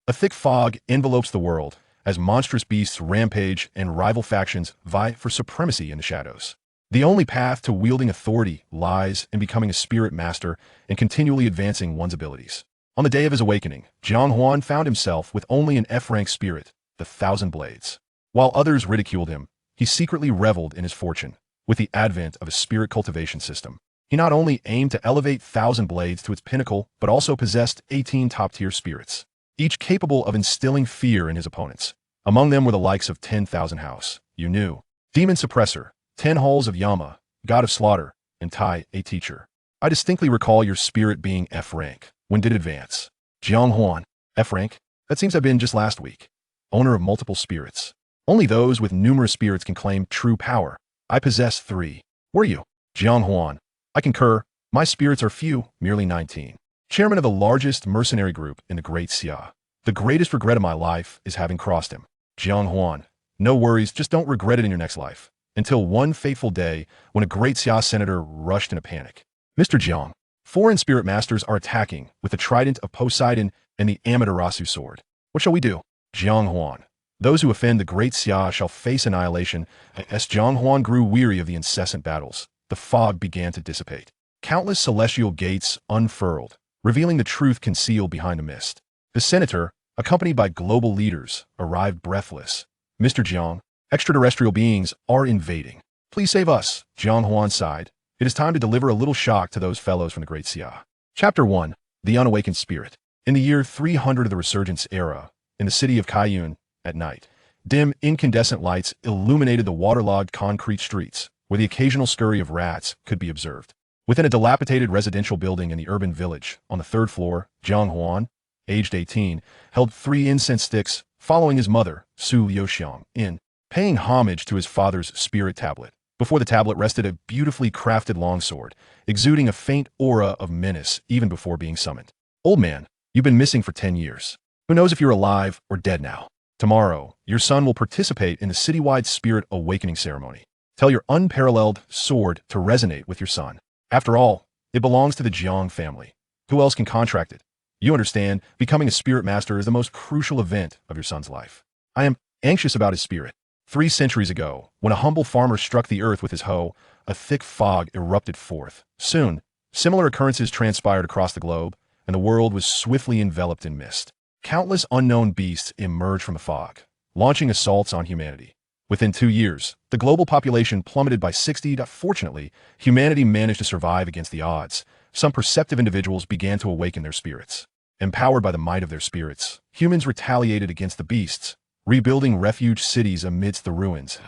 A thick fog envelopes the world as monstrous beasts rampage and rival factions vie for supremacy in the shadows. The only path to wielding authority lies in becoming a spirit master and continually advancing one's abilities. On the day of his awakening, Jiang Huan found himself with only an F-rank spirit, the Thousand Blades. While others ridiculed him, he secretly reveled in his fortune. With the advent of a spirit cultivation system, he not only aimed to elevate Thousand Blades to its pinnacle, but also possessed 18 top-tier spirits, each capable of instilling fear in his opponents. Among them were the likes of 10,000 House, Yu, Demon Suppressor, 10 Halls of Yama, God of Slaughter, and Tai-A Teacher. I distinctly recall your spirit being F-rank. When did it advance? Jiang Huan, F-rank? That seems to have been just last week. Owner of multiple spirits. Only those with numerous spirits can claim true power. I possess 3. Were you? Jiang Huan. I concur. My spirits are few, merely 19. Chairman of the largest mercenary group in the Great Xia. The greatest regret of my life is having crossed him. Jiang Huan. No worries, just don't regret it in your next life. Until one fateful day when a Great Xia senator rushed in a panic. Mr. Jiang. Foreign spirit masters are attacking with the Trident of Poseidon and the Amaterasu sword. What shall we do? Jiang Huan. Those who offend the Great Xia shall face annihilation. As Jiang Huan grew weary of the incessant battles, the fog began to dissipate. Countless celestial gates unfurled, revealing the truth concealed behind the mist. The senator, accompanied by global leaders, arrived breathless. Mr. Jiang, extraterrestrial beings are invading. Please save us, Jiang Huan sighed. It is time to deliver a little shock to those fellows from the Great Xia. Chapter 1. The Unawakened Spirit. In the year 300 of the Resurgence era, in the city of Kaiyun, at night, dim, incandescent lights illuminated the waterlogged concrete streets, where the occasional scurry of rats could be observed. Within a dilapidated residential building in the urban village, on the 3rd floor, Jiang Huan, aged 18, held 3 incense sticks, following his mother, Sun-Illuminating, in paying homage to his father's spirit tablet. Before the tablet rested a beautifully crafted longsword, exuding a faint aura of menace even before being summoned. Old man, you've been missing for 10 years. Who knows if you're alive or dead now? Tomorrow, your son will participate in the citywide Spirit Awakening ceremony. Tell your unparalleled sword to resonate with your son. After all, it belongs to the Jiang family. Who else can contract it? You understand, becoming a spirit master is the most crucial event of your son's life. I am anxious about his spirit. 3 centuries ago, when a humble farmer struck the earth with his hoe, a thick fog erupted forth. Soon, similar occurrences transpired across the globe, and the world was swiftly enveloped in mist. Countless unknown beasts emerged from the fog, launching assaults on humanity. Within 2 years, the global population plummeted by 60. Fortunately, humanity managed to survive against the odds. Some perceptive individuals began to awaken their spirits. Empowered by the might of their spirits, humans retaliated against the beasts, rebuilding refuge cities amidst the ruins.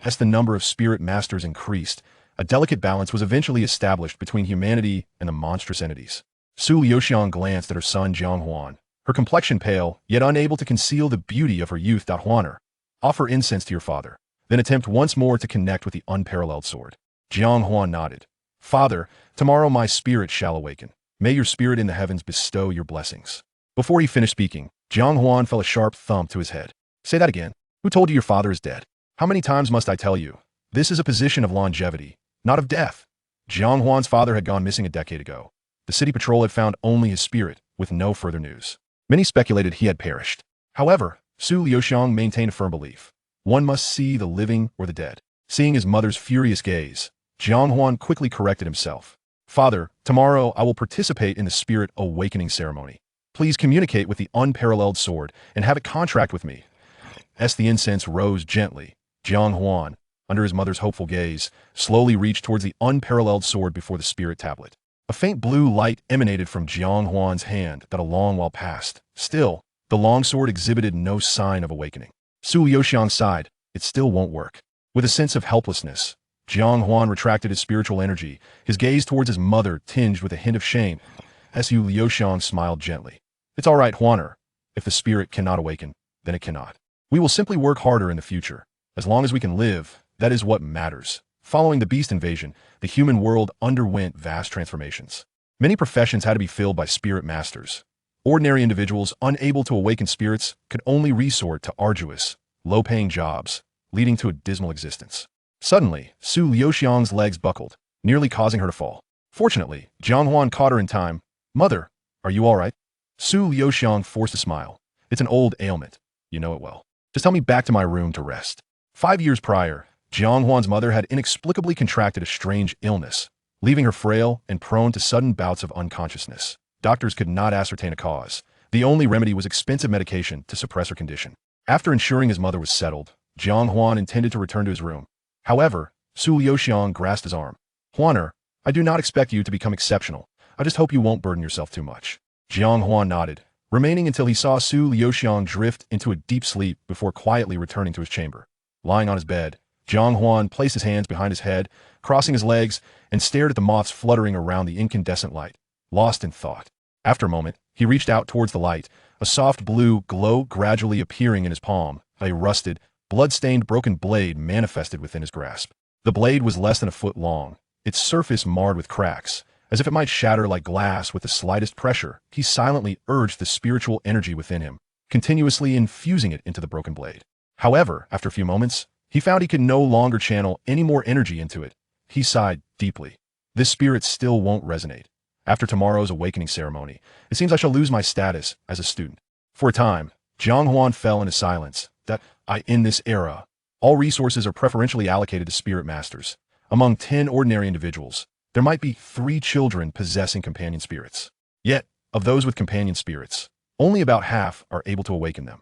As the number of spirit masters increased, a delicate balance was eventually established between humanity and the monstrous entities. Sun-Illuminating glanced at her son Jiang Huan, her complexion pale, yet unable to conceal the beauty of her youth. Huaner, offer incense to your father, then attempt once more to connect with the unparalleled sword. Jiang Huan nodded. Father, tomorrow my spirit shall awaken. May your spirit in the heavens bestow your blessings. Before he finished speaking, Jiang Huan felt a sharp thump to his head. Say that again. Who told you your father is dead? How many times must I tell you? This is a position of longevity, not of death. Jiang Huan's father had gone missing a decade ago. The city patrol had found only his spirit, with no further news. Many speculated he had perished. However, Sun-Illuminating maintained a firm belief. One must see the living or the dead. Seeing his mother's furious gaze, Jiang Huan quickly corrected himself. Father, tomorrow I will participate in the Spirit Awakening ceremony. Please communicate with the unparalleled sword and have it contract with me. As the incense rose gently, Jiang Huan, under his mother's hopeful gaze, slowly reached towards the unparalleled sword before the spirit tablet. A faint blue light emanated from Jiang Huan's hand that a long while passed. Still, the longsword exhibited no sign of awakening. Sun-Illuminating sighed. It still won't work. With a sense of helplessness, Jiang Huan retracted his spiritual energy, his gaze towards his mother tinged with a hint of shame. Sun-Illuminating smiled gently. It's all right, Huaner. If the spirit cannot awaken, then it cannot. We will simply work harder in the future. As long as we can live, that is what matters. Following the beast invasion, the human world underwent vast transformations. Many professions had to be filled by spirit masters. Ordinary individuals unable to awaken spirits could only resort to arduous, low-paying jobs, leading to a dismal existence. Suddenly, Sun-Illuminating's legs buckled, nearly causing her to fall. Fortunately, Jiang Huan caught her in time. Mother, are you all right? Sun-Illuminating forced a smile. It's an old ailment. You know it well. Just tell me back to my room to rest. 5 years prior, Jiang Huan's mother had inexplicably contracted a strange illness, leaving her frail and prone to sudden bouts of unconsciousness. Doctors could not ascertain a cause. The only remedy was expensive medication to suppress her condition. After ensuring his mother was settled, Jiang Huan intended to return to his room. However, Su Liuxiang grasped his arm. Huaner, I do not expect you to become exceptional. I just hope you won't burden yourself too much. Jiang Huan nodded, remaining until he saw Su Liuxiang drift into a deep sleep before quietly returning to his chamber. Lying on his bed, Jiang Huan placed his hands behind his head, crossing his legs, and stared at the moths fluttering around the incandescent light, lost in thought. After a moment, he reached out towards the light, a soft blue glow gradually appearing in his palm. A rusted, blood-stained broken blade manifested within his grasp. The blade was less than a foot long, its surface marred with cracks, as if it might shatter like glass with the slightest pressure. He silently urged the spiritual energy within him, continuously infusing it into the broken blade. However, after a few moments, he found he could no longer channel any more energy into it. He sighed deeply. This spirit still won't resonate. After tomorrow's awakening ceremony, it seems I shall lose my status as a student. For a time, Jiang Huan fell into silence. In this era, all resources are preferentially allocated to spirit masters. Among 10 ordinary individuals, there might be 3 children possessing companion spirits. Yet, of those with companion spirits, only about half are able to awaken them.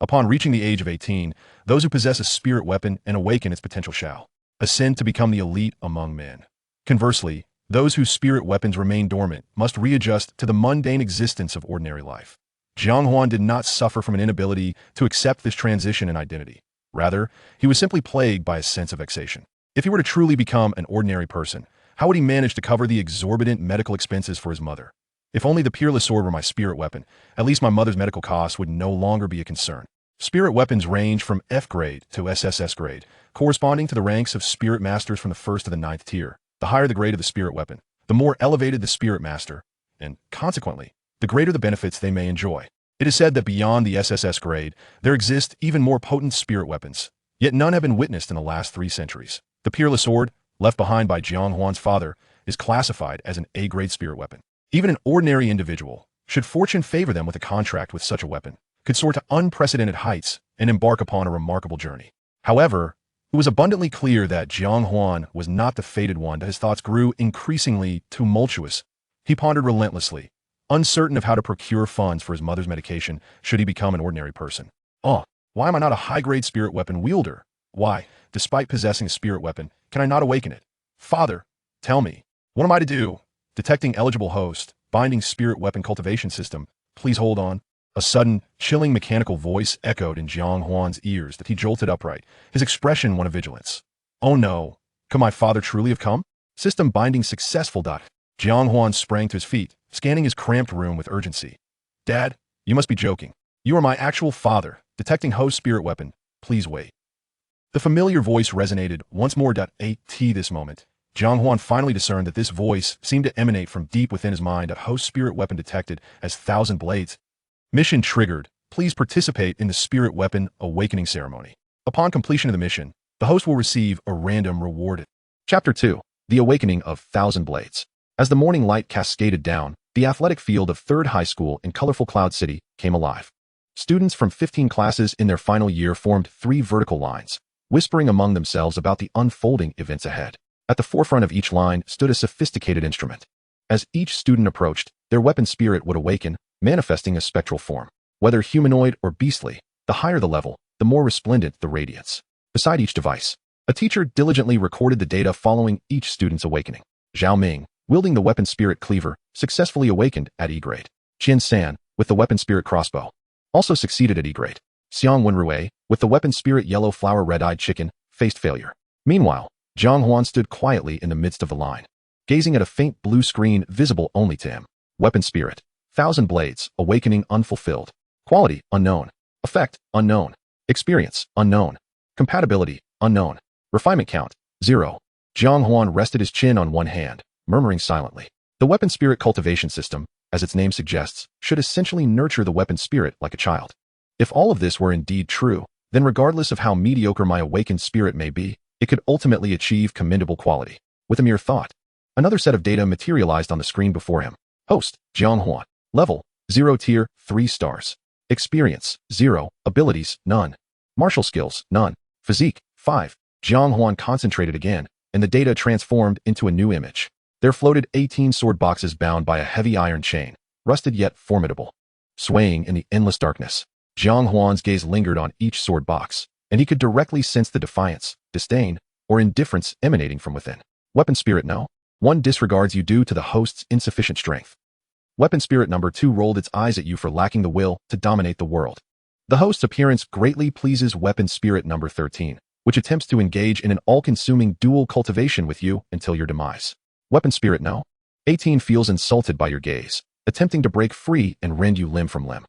Upon reaching the age of 18, those who possess a spirit weapon and awaken its potential shall ascend to become the elite among men. Conversely, those whose spirit weapons remain dormant must readjust to the mundane existence of ordinary life. Jiang Huan did not suffer from an inability to accept this transition in identity. Rather, he was simply plagued by a sense of vexation. If he were to truly become an ordinary person, how would he manage to cover the exorbitant medical expenses for his mother? If only the peerless sword were my spirit weapon, at least my mother's medical costs would no longer be a concern. Spirit weapons range from F grade to SSS grade, corresponding to the ranks of spirit masters from the 1st to the 9th tier. The higher the grade of the spirit weapon, the more elevated the spirit master, and consequently, the greater the benefits they may enjoy. It is said that beyond the SSS grade, there exist even more potent spirit weapons, yet none have been witnessed in the last 3 centuries. The peerless sword, left behind by Jiang Huan's father, is classified as an A-grade spirit weapon. Even an ordinary individual, should fortune favor them with a contract with such a weapon, could soar to unprecedented heights and embark upon a remarkable journey. However, it was abundantly clear that Jiang Huan was not the fated one. His thoughts grew increasingly tumultuous. He pondered relentlessly, uncertain of how to procure funds for his mother's medication should he become an ordinary person. Why am I not a high-grade spirit weapon wielder? Why, despite possessing a spirit weapon, can I not awaken it? Father, tell me, what am I to do? Detecting eligible host, binding spirit weapon cultivation system. Please hold on. A sudden, chilling mechanical voice echoed in Jiang Huan's ears that he jolted upright, his expression one of vigilance. Oh no, could my father truly have come? System binding successful. Jiang Huan sprang to his feet, scanning his cramped room with urgency. Dad, you must be joking. You are my actual father, detecting host spirit weapon. Please wait. The familiar voice resonated once more. At this moment, Jiang Huan finally discerned that this voice seemed to emanate from deep within his mind. A host spirit weapon detected as 1,000 blades. Mission triggered. Please participate in the spirit weapon awakening ceremony. Upon completion of the mission, the host will receive a random reward. Chapter 2. The Awakening of 1,000 Blades. As the morning light cascaded down, the athletic field of 3rd High School in colorful Cloud City came alive. Students from 15 classes in their final year formed 3 vertical lines, whispering among themselves about the unfolding events ahead. At the forefront of each line stood a sophisticated instrument. As each student approached, their weapon spirit would awaken, manifesting a spectral form. Whether humanoid or beastly, the higher the level, the more resplendent the radiance. Beside each device, a teacher diligently recorded the data following each student's awakening. Zhao Ming, wielding the weapon spirit cleaver, successfully awakened at E grade. Qian San, with the weapon spirit crossbow, also succeeded at E grade. Xiang Wenrui, with the weapon spirit yellow flower red-eyed chicken, faced failure. Meanwhile, Jiang Huan stood quietly in the midst of the line, gazing at a faint blue screen visible only to him. Weapon spirit, 1,000 blades, awakening unfulfilled. Quality, unknown. Effect, unknown. Experience, unknown. Compatibility, unknown. Refinement count, 0. Jiang Huan rested his chin on one hand, murmuring silently. The weapon spirit cultivation system, as its name suggests, should essentially nurture the weapon spirit like a child. If all of this were indeed true, then regardless of how mediocre my awakened spirit may be, it could ultimately achieve commendable quality. With a mere thought, another set of data materialized on the screen before him. Host, Jiang Huan. Level, 0 tier, 3 stars. Experience, 0. Abilities, none. Martial skills, none. Physique, 5. Jiang Huan concentrated again, and the data transformed into a new image. There floated 18 sword boxes bound by a heavy iron chain, rusted yet formidable. Swaying in the endless darkness, Jiang Huan's gaze lingered on each sword box, and he could directly sense the defiance, disdain, or indifference emanating from within. Weapon spirit no. 1 disregards you due to the host's insufficient strength. Weapon spirit number 2 rolled its eyes at you for lacking the will to dominate the world. The host's appearance greatly pleases weapon spirit number 13, which attempts to engage in an all-consuming dual cultivation with you until your demise. Weapon spirit no. 18 feels insulted by your gaze, attempting to break free and rend you limb from limb.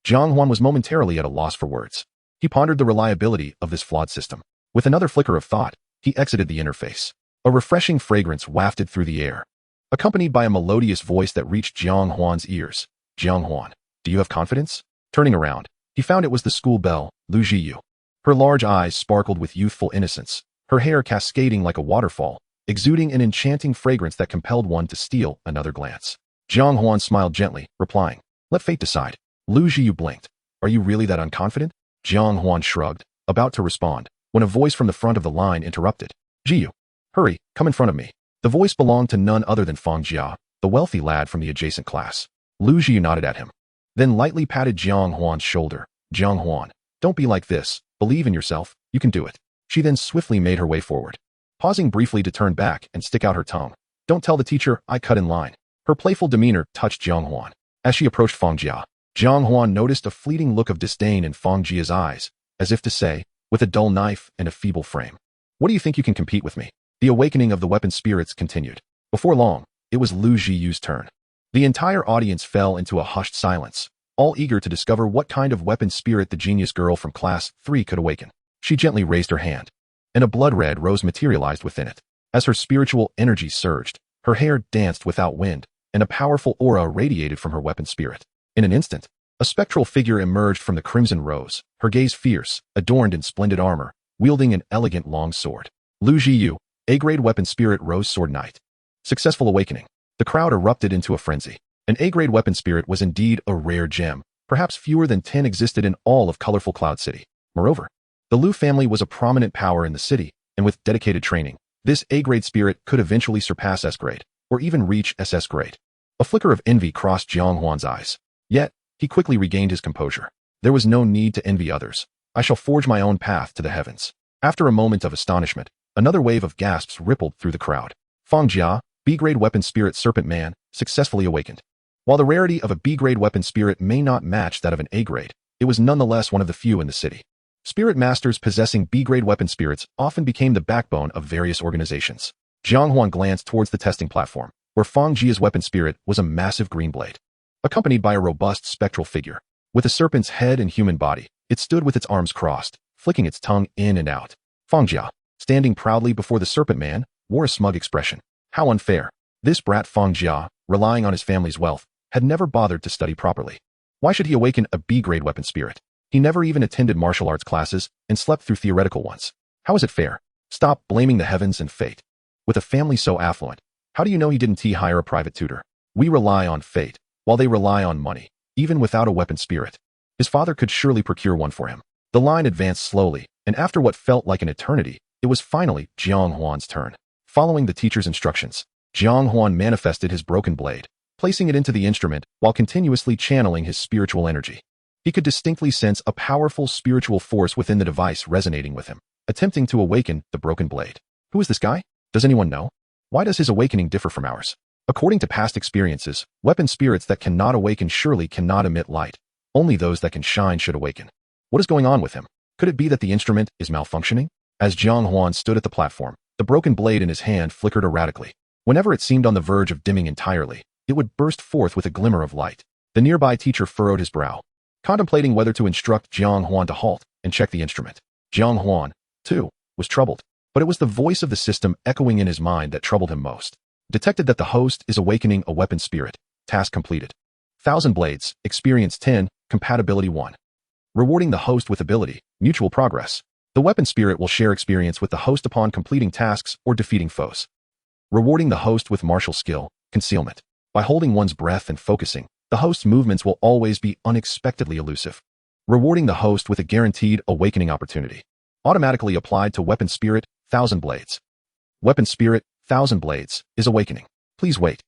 Jiang Huan was momentarily at a loss for words. He pondered the reliability of this flawed system. With another flicker of thought, he exited the interface. A refreshing fragrance wafted through the air, accompanied by a melodious voice that reached Jiang Huan's ears. Jiang Huan, do you have confidence? Turning around, he found it was the school belle, Lu Jiyu. Her large eyes sparkled with youthful innocence, her hair cascading like a waterfall, exuding an enchanting fragrance that compelled one to steal another glance. Jiang Huan smiled gently, replying, let fate decide. Lu Jiyu blinked. Are you really that unconfident? Jiang Huan shrugged, about to respond, when a voice from the front of the line interrupted. Jiyu, hurry, come in front of me. The voice belonged to none other than Fang Jia, the wealthy lad from the adjacent class. Lu Jiyu nodded at him, then lightly patted Jiang Huan's shoulder. Jiang Huan, don't be like this. Believe in yourself, you can do it. She then swiftly made her way forward, pausing briefly to turn back and stick out her tongue. Don't tell the teacher I cut in line. Her playful demeanor touched Jiang Huan. As she approached Fang Jia, Jiang Huan noticed a fleeting look of disdain in Fang Jia's eyes, as if to say, with a dull knife and a feeble frame, what do you think you can compete with me? The awakening of the weapon spirits continued. Before long, it was Lu Jiyu's turn. The entire audience fell into a hushed silence, all eager to discover what kind of weapon spirit the genius girl from class 3 could awaken. She gently raised her hand, and a blood-red rose materialized within it. As her spiritual energy surged, her hair danced without wind, and a powerful aura radiated from her weapon spirit. In an instant, a spectral figure emerged from the crimson rose, her gaze fierce, adorned in splendid armor, wielding an elegant long sword. Lu Jiyu, A-grade weapon spirit rose sword knight. Successful awakening. The crowd erupted into a frenzy. An A-grade weapon spirit was indeed a rare gem. Perhaps fewer than 10 existed in all of colorful Cloud City. Moreover, the Lu family was a prominent power in the city, and with dedicated training, this A-grade spirit could eventually surpass S-grade, or even reach SS grade. A flicker of envy crossed Jiang Huan's eyes. Yet, he quickly regained his composure. There was no need to envy others. I shall forge my own path to the heavens. After a moment of astonishment, another wave of gasps rippled through the crowd. Fang Jia, B-grade weapon spirit serpent man, successfully awakened. While the rarity of a B-grade weapon spirit may not match that of an A-grade, it was nonetheless one of the few in the city. Spirit masters possessing B-grade weapon spirits often became the backbone of various organizations. Jiang Huan glanced towards the testing platform, where Fang Jia's weapon spirit was a massive green blade, accompanied by a robust spectral figure. With a serpent's head and human body, it stood with its arms crossed, flicking its tongue in and out. Fang Jia, standing proudly before the serpent man, wore a smug expression. How unfair. This brat Fang Jia, relying on his family's wealth, had never bothered to study properly. Why should he awaken a B-grade weapon spirit? He never even attended martial arts classes and slept through theoretical ones. How is it fair? Stop blaming the heavens and fate. With a family so affluent, how do you know he didn't hire a private tutor? We rely on fate, while they rely on money, even without a weapon spirit. His father could surely procure one for him. The line advanced slowly, and after what felt like an eternity, it was finally Jiang Huan's turn. Following the teacher's instructions, Jiang Huan manifested his broken blade, placing it into the instrument while continuously channeling his spiritual energy. He could distinctly sense a powerful spiritual force within the device resonating with him, attempting to awaken the broken blade. Who is this guy? Does anyone know? Why does his awakening differ from ours? According to past experiences, weapon spirits that cannot awaken surely cannot emit light. Only those that can shine should awaken. What is going on with him? Could it be that the instrument is malfunctioning? As Jiang Huan stood at the platform, the broken blade in his hand flickered erratically. Whenever it seemed on the verge of dimming entirely, it would burst forth with a glimmer of light. The nearby teacher furrowed his brow, contemplating whether to instruct Jiang Huan to halt and check the instrument. Jiang Huan, too, was troubled, but it was the voice of the system echoing in his mind that troubled him most. Detected that the host is awakening a weapon spirit. Task completed. 1,000 blades, experience 10, compatibility 1. Rewarding the host with ability, mutual progress. The weapon spirit will share experience with the host upon completing tasks or defeating foes. Rewarding the host with martial skill, concealment. By holding one's breath and focusing, The host's movements will always be unexpectedly elusive, rewarding the host with a guaranteed awakening opportunity. Automatically applied to Weapon Spirit, 1000 Blades. Weapon Spirit, 1000 Blades, is awakening. Please wait.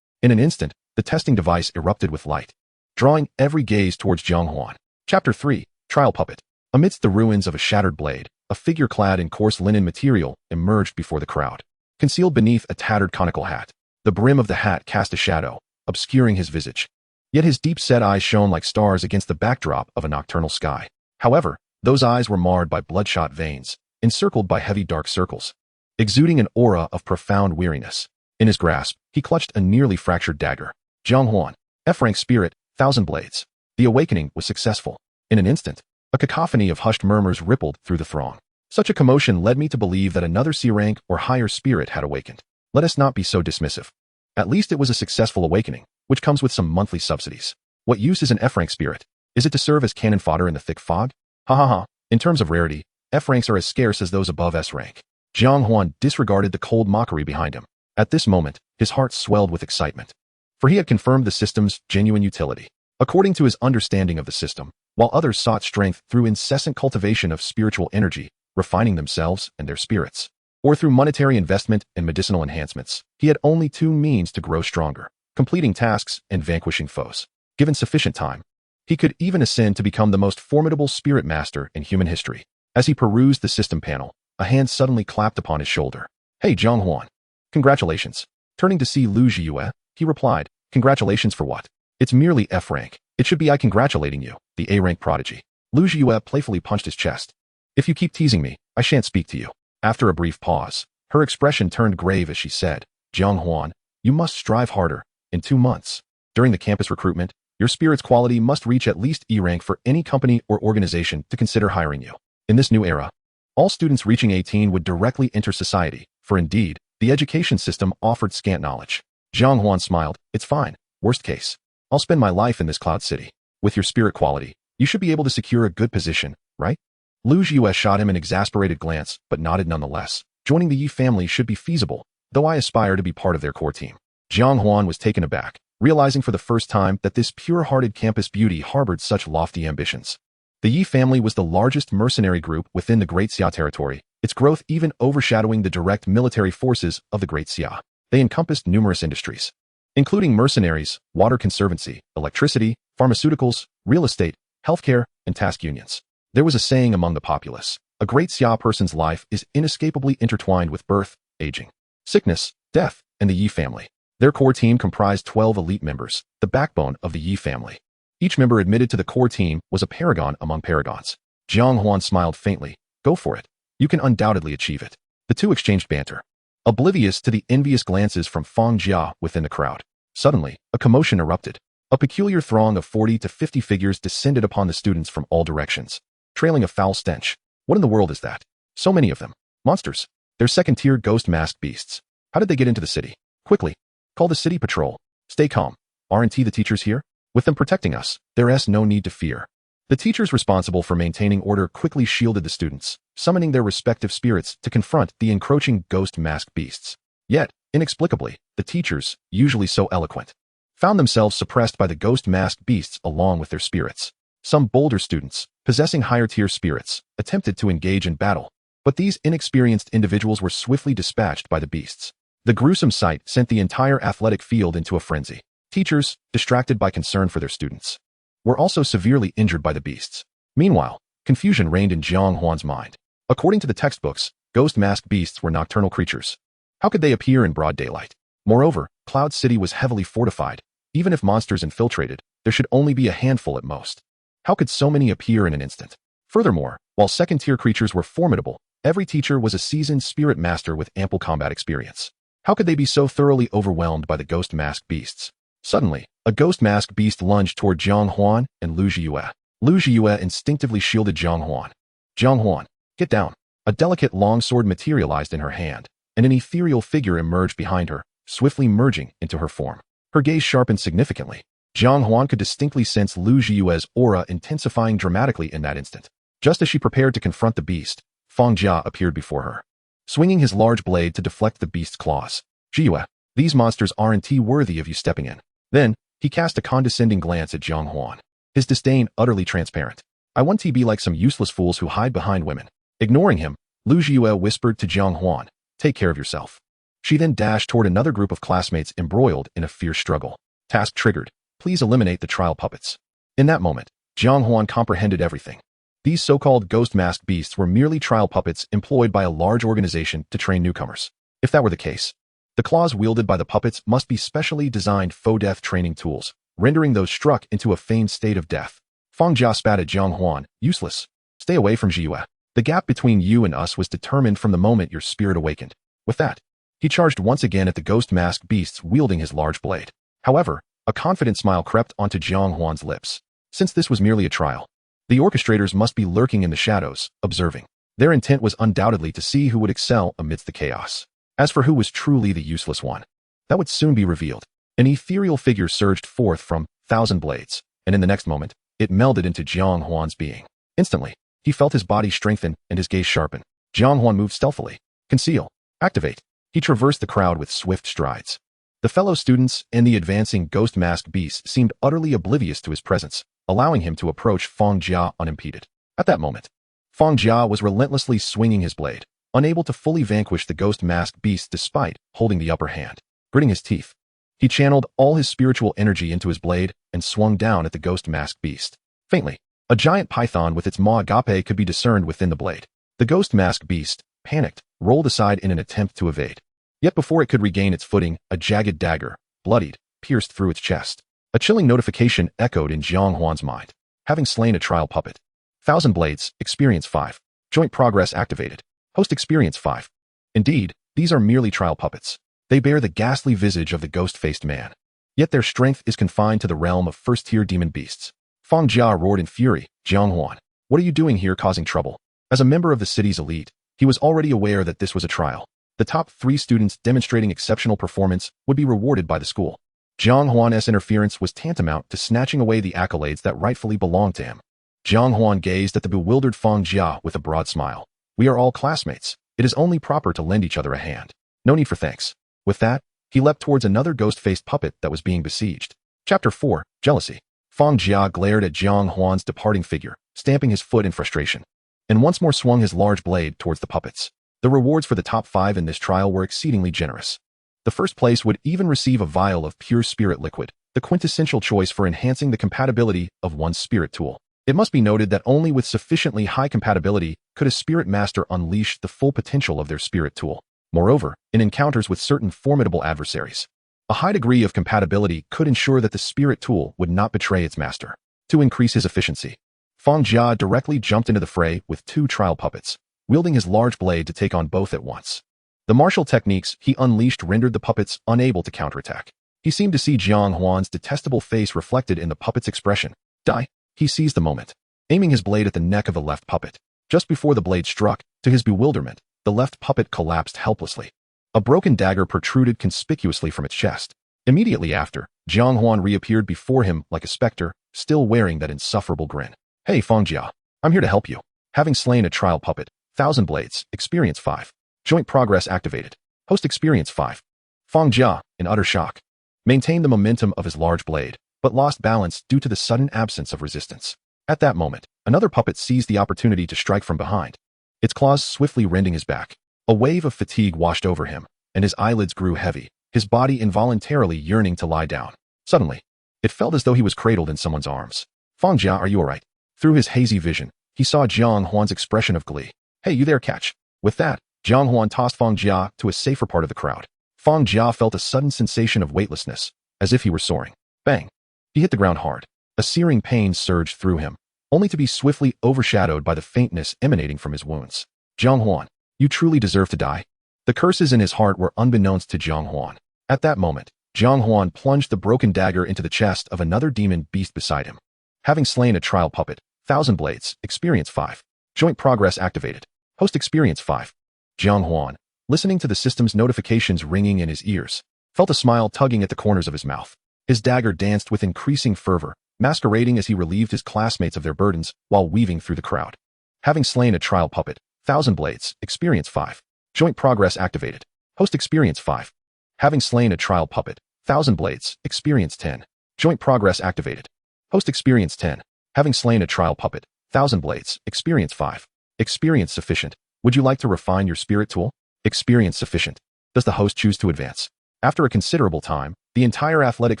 In an instant, the testing device erupted with light, drawing every gaze towards Jiang Huan. Chapter 3, Trial Puppet. Amidst the ruins of a shattered blade, a figure clad in coarse linen material emerged before the crowd. Concealed beneath a tattered conical hat, the brim of the hat cast a shadow, obscuring his visage. Yet his deep-set eyes shone like stars against the backdrop of a nocturnal sky. However, those eyes were marred by bloodshot veins, encircled by heavy dark circles, exuding an aura of profound weariness. In his grasp, he clutched a nearly fractured dagger. Jiang Huan, F-rank Spirit, 1000 Blades. The awakening was successful. In an instant, a cacophony of hushed murmurs rippled through the throng. Such a commotion led me to believe that another C-rank or higher spirit had awakened. Let us not be so dismissive. At least it was a successful awakening, which comes with some monthly subsidies. What use is an F-rank spirit? Is it to serve as cannon fodder in the thick fog? Ha ha ha. In terms of rarity, F-ranks are as scarce as those above S-rank. Jiang Huan disregarded the cold mockery behind him. At this moment, his heart swelled with excitement, for he had confirmed the system's genuine utility. According to his understanding of the system, while others sought strength through incessant cultivation of spiritual energy, refining themselves and their spirits, or through monetary investment and medicinal enhancements, he had only two means to grow stronger: completing tasks and vanquishing foes. Given sufficient time, he could even ascend to become the most formidable spirit master in human history. As he perused the system panel, a hand suddenly clapped upon his shoulder. Hey, Jiang Huan. Congratulations. Turning to see Lu Yue, he replied, Congratulations for what? It's merely F-rank. It should be I congratulating you, the A-rank prodigy. Lu Yue playfully punched his chest. If you keep teasing me, I shan't speak to you. After a brief pause, her expression turned grave as she said, Jiang Huan, you must strive harder. In 2 months, during the campus recruitment, your spirit's quality must reach at least E-rank for any company or organization to consider hiring you. In this new era, all students reaching 18 would directly enter society, for indeed, the education system offered scant knowledge. Jiang Huan smiled. It's fine. Worst case, I'll spend my life in this cloud city. With your spirit quality, you should be able to secure a good position, right? Lu Yue shot him an exasperated glance, but nodded nonetheless. Joining the Yi family should be feasible, though I aspire to be part of their core team. Jiang Huan was taken aback, realizing for the first time that this pure-hearted campus beauty harbored such lofty ambitions. The Yi family was the largest mercenary group within the Great Xia territory, its growth even overshadowing the direct military forces of the Great Xia. They encompassed numerous industries, including mercenaries, water conservancy, electricity, pharmaceuticals, real estate, healthcare, and task unions. There was a saying among the populace: a Great Xia person's life is inescapably intertwined with birth, aging, sickness, death, and the Yi family. Their core team comprised 12 elite members, the backbone of the Yi family. Each member admitted to the core team was a paragon among paragons. Jiang Huan smiled faintly. Go for it. You can undoubtedly achieve it. The two exchanged banter, oblivious to the envious glances from Fang Jia within the crowd. Suddenly, a commotion erupted. A peculiar throng of 40 to 50 figures descended upon the students from all directions, trailing a foul stench. What in the world is that? So many of them. Monsters. They're second-tier ghost-masked beasts. How did they get into the city? Quickly. Call the city patrol. Stay calm. Aren't the teachers here? With them protecting us, there's no need to fear. The teachers responsible for maintaining order quickly shielded the students, summoning their respective spirits to confront the encroaching ghost-masked beasts. Yet, inexplicably, the teachers, usually so eloquent, found themselves suppressed by the ghost-masked beasts along with their spirits. Some bolder students, possessing higher-tier spirits, attempted to engage in battle, but these inexperienced individuals were swiftly dispatched by the beasts. The gruesome sight sent the entire athletic field into a frenzy. Teachers, distracted by concern for their students, were also severely injured by the beasts. Meanwhile, confusion reigned in Jiang Huan's mind. According to the textbooks, ghost-masked beasts were nocturnal creatures. How could they appear in broad daylight? Moreover, Cloud City was heavily fortified. Even if monsters infiltrated, there should only be a handful at most. How could so many appear in an instant? Furthermore, while second-tier creatures were formidable, every teacher was a seasoned spirit master with ample combat experience. How could they be so thoroughly overwhelmed by the ghost-masked beasts? Suddenly, a ghost-masked beast lunged toward Jiang Huan and Lu Yue. Lu Yue instinctively shielded Jiang Huan. Jiang Huan, get down. A delicate longsword materialized in her hand, and an ethereal figure emerged behind her, swiftly merging into her form. Her gaze sharpened significantly. Jiang Huan could distinctly sense Lu Yue's aura intensifying dramatically in that instant. Just as she prepared to confront the beast, Fang Jia appeared before her, swinging his large blade to deflect the beast's claws. Yue, these monsters aren't worthy of you stepping in. Then, He cast a condescending glance at Jiang Huan, his disdain utterly transparent. "I want to be like some useless fools who hide behind women." Ignoring him, Lu Jiue whispered to Jiang Huan, "Take care of yourself." She then dashed toward another group of classmates embroiled in a fierce struggle. Task triggered. Please eliminate the trial puppets. In that moment, Jiang Huan comprehended everything. These so-called ghost-masked beasts were merely trial puppets employed by a large organization to train newcomers. If that were the case, the claws wielded by the puppets must be specially designed faux-death training tools, rendering those struck into a feigned state of death. Fang Jia spat at Jiang Huan, "Useless. Stay away from Jiue. The gap between you and us was determined from the moment your spirit awakened." With that, he charged once again at the ghost-masked beasts wielding his large blade. However, a confident smile crept onto Jiang Huan's lips. Since this was merely a trial, the orchestrators must be lurking in the shadows, observing. Their intent was undoubtedly to see who would excel amidst the chaos. As for who was truly the useless one, that would soon be revealed. An ethereal figure surged forth from Thousand Blades, and in the next moment, it melded into Jiang Huan's being. Instantly, he felt his body strengthen and his gaze sharpen. Jiang Huan moved stealthily. Conceal. Activate. He traversed the crowd with swift strides. The fellow students and the advancing ghost-masked beasts seemed utterly oblivious to his presence, allowing him to approach Fang Jia unimpeded. At that moment, Fang Jia was relentlessly swinging his blade, unable to fully vanquish the ghost-masked beast despite holding the upper hand. Gritting his teeth, he channeled all his spiritual energy into his blade and swung down at the ghost-masked beast. Faintly, a giant python with its maw agape could be discerned within the blade. The ghost-masked beast, panicked, rolled aside in an attempt to evade. Yet before it could regain its footing, a jagged dagger, bloodied, pierced through its chest. A chilling notification echoed in Jiang Huan's mind. Having slain a trial puppet. Thousand Blades, Experience 5. Joint progress activated. Host Experience 5. Indeed, these are merely trial puppets. They bear the ghastly visage of the ghost-faced man. Yet their strength is confined to the realm of first-tier demon beasts. Fang Jia roared in fury, "Jiang Huan, what are you doing here causing trouble?" As a member of the city's elite, he was already aware that this was a trial. The top 3 students demonstrating exceptional performance would be rewarded by the school. Jiang Huan's interference was tantamount to snatching away the accolades that rightfully belonged to him. Jiang Huan gazed at the bewildered Fang Jia with a broad smile. "We are all classmates. It is only proper to lend each other a hand. No need for thanks." With that, he leapt towards another ghost-faced puppet that was being besieged. Chapter 4, Jealousy. Fang Jia glared at Jiang Huan's departing figure, stamping his foot in frustration, and once more swung his large blade towards the puppets. The rewards for the top 5 in this trial were exceedingly generous. The first place would even receive a vial of pure spirit liquid, the quintessential choice for enhancing the compatibility of one's spirit tool. It must be noted that only with sufficiently high compatibility could a spirit master unleash the full potential of their spirit tool. Moreover, in encounters with certain formidable adversaries, a high degree of compatibility could ensure that the spirit tool would not betray its master. To increase his efficiency, Fang Jia directly jumped into the fray with 2 trial puppets, wielding his large blade to take on both at once. The martial techniques he unleashed rendered the puppets unable to counterattack. He seemed to see Jiang Huan's detestable face reflected in the puppet's expression. Die. He seized the moment, aiming his blade at the neck of the left puppet. Just before the blade struck, to his bewilderment, the left puppet collapsed helplessly. A broken dagger protruded conspicuously from its chest. Immediately after, Jiang Huan reappeared before him like a specter, still wearing that insufferable grin. "Hey, Fang Jia, I'm here to help you." Having slain a trial puppet, Thousand Blades, Experience 5. Joint progress activated. Host Experience 5. Fang Jia, in utter shock, maintained the momentum of his large blade, but lost balance due to the sudden absence of resistance. At that moment, another puppet seized the opportunity to strike from behind, its claws swiftly rending his back. A wave of fatigue washed over him, and his eyelids grew heavy, his body involuntarily yearning to lie down. Suddenly, it felt as though he was cradled in someone's arms. "Fang Jia, are you alright?" Through his hazy vision, he saw Jiang Huan's expression of glee. "Hey, you there, catch." With that, Jiang Huan tossed Fang Jia to a safer part of the crowd. Fang Jia felt a sudden sensation of weightlessness, as if he were soaring. Bang! He hit the ground hard. A searing pain surged through him, only to be swiftly overshadowed by the faintness emanating from his wounds. "Jiang Huan, you truly deserve to die." The curses in his heart were unbeknownst to Jiang Huan. At that moment, Jiang Huan plunged the broken dagger into the chest of another demon beast beside him. Having slain a trial puppet, Thousand Blades, Experience 5. Joint progress activated. Host Experience 5. Jiang Huan, listening to the system's notifications ringing in his ears, felt a smile tugging at the corners of his mouth. His dagger danced with increasing fervor, masquerading as he relieved his classmates of their burdens while weaving through the crowd. Having slain a trial puppet, Thousand Blades, Experience 5. Joint progress activated. Host Experience 5. Having slain a trial puppet, Thousand Blades, Experience 10. Joint progress activated. Host experience 10. Having slain a trial puppet. 1,000 blades. Experience 5. Experience sufficient. Would you like to refine your spirit tool? Experience sufficient. Does the host choose to advance? After a considerable time, the entire athletic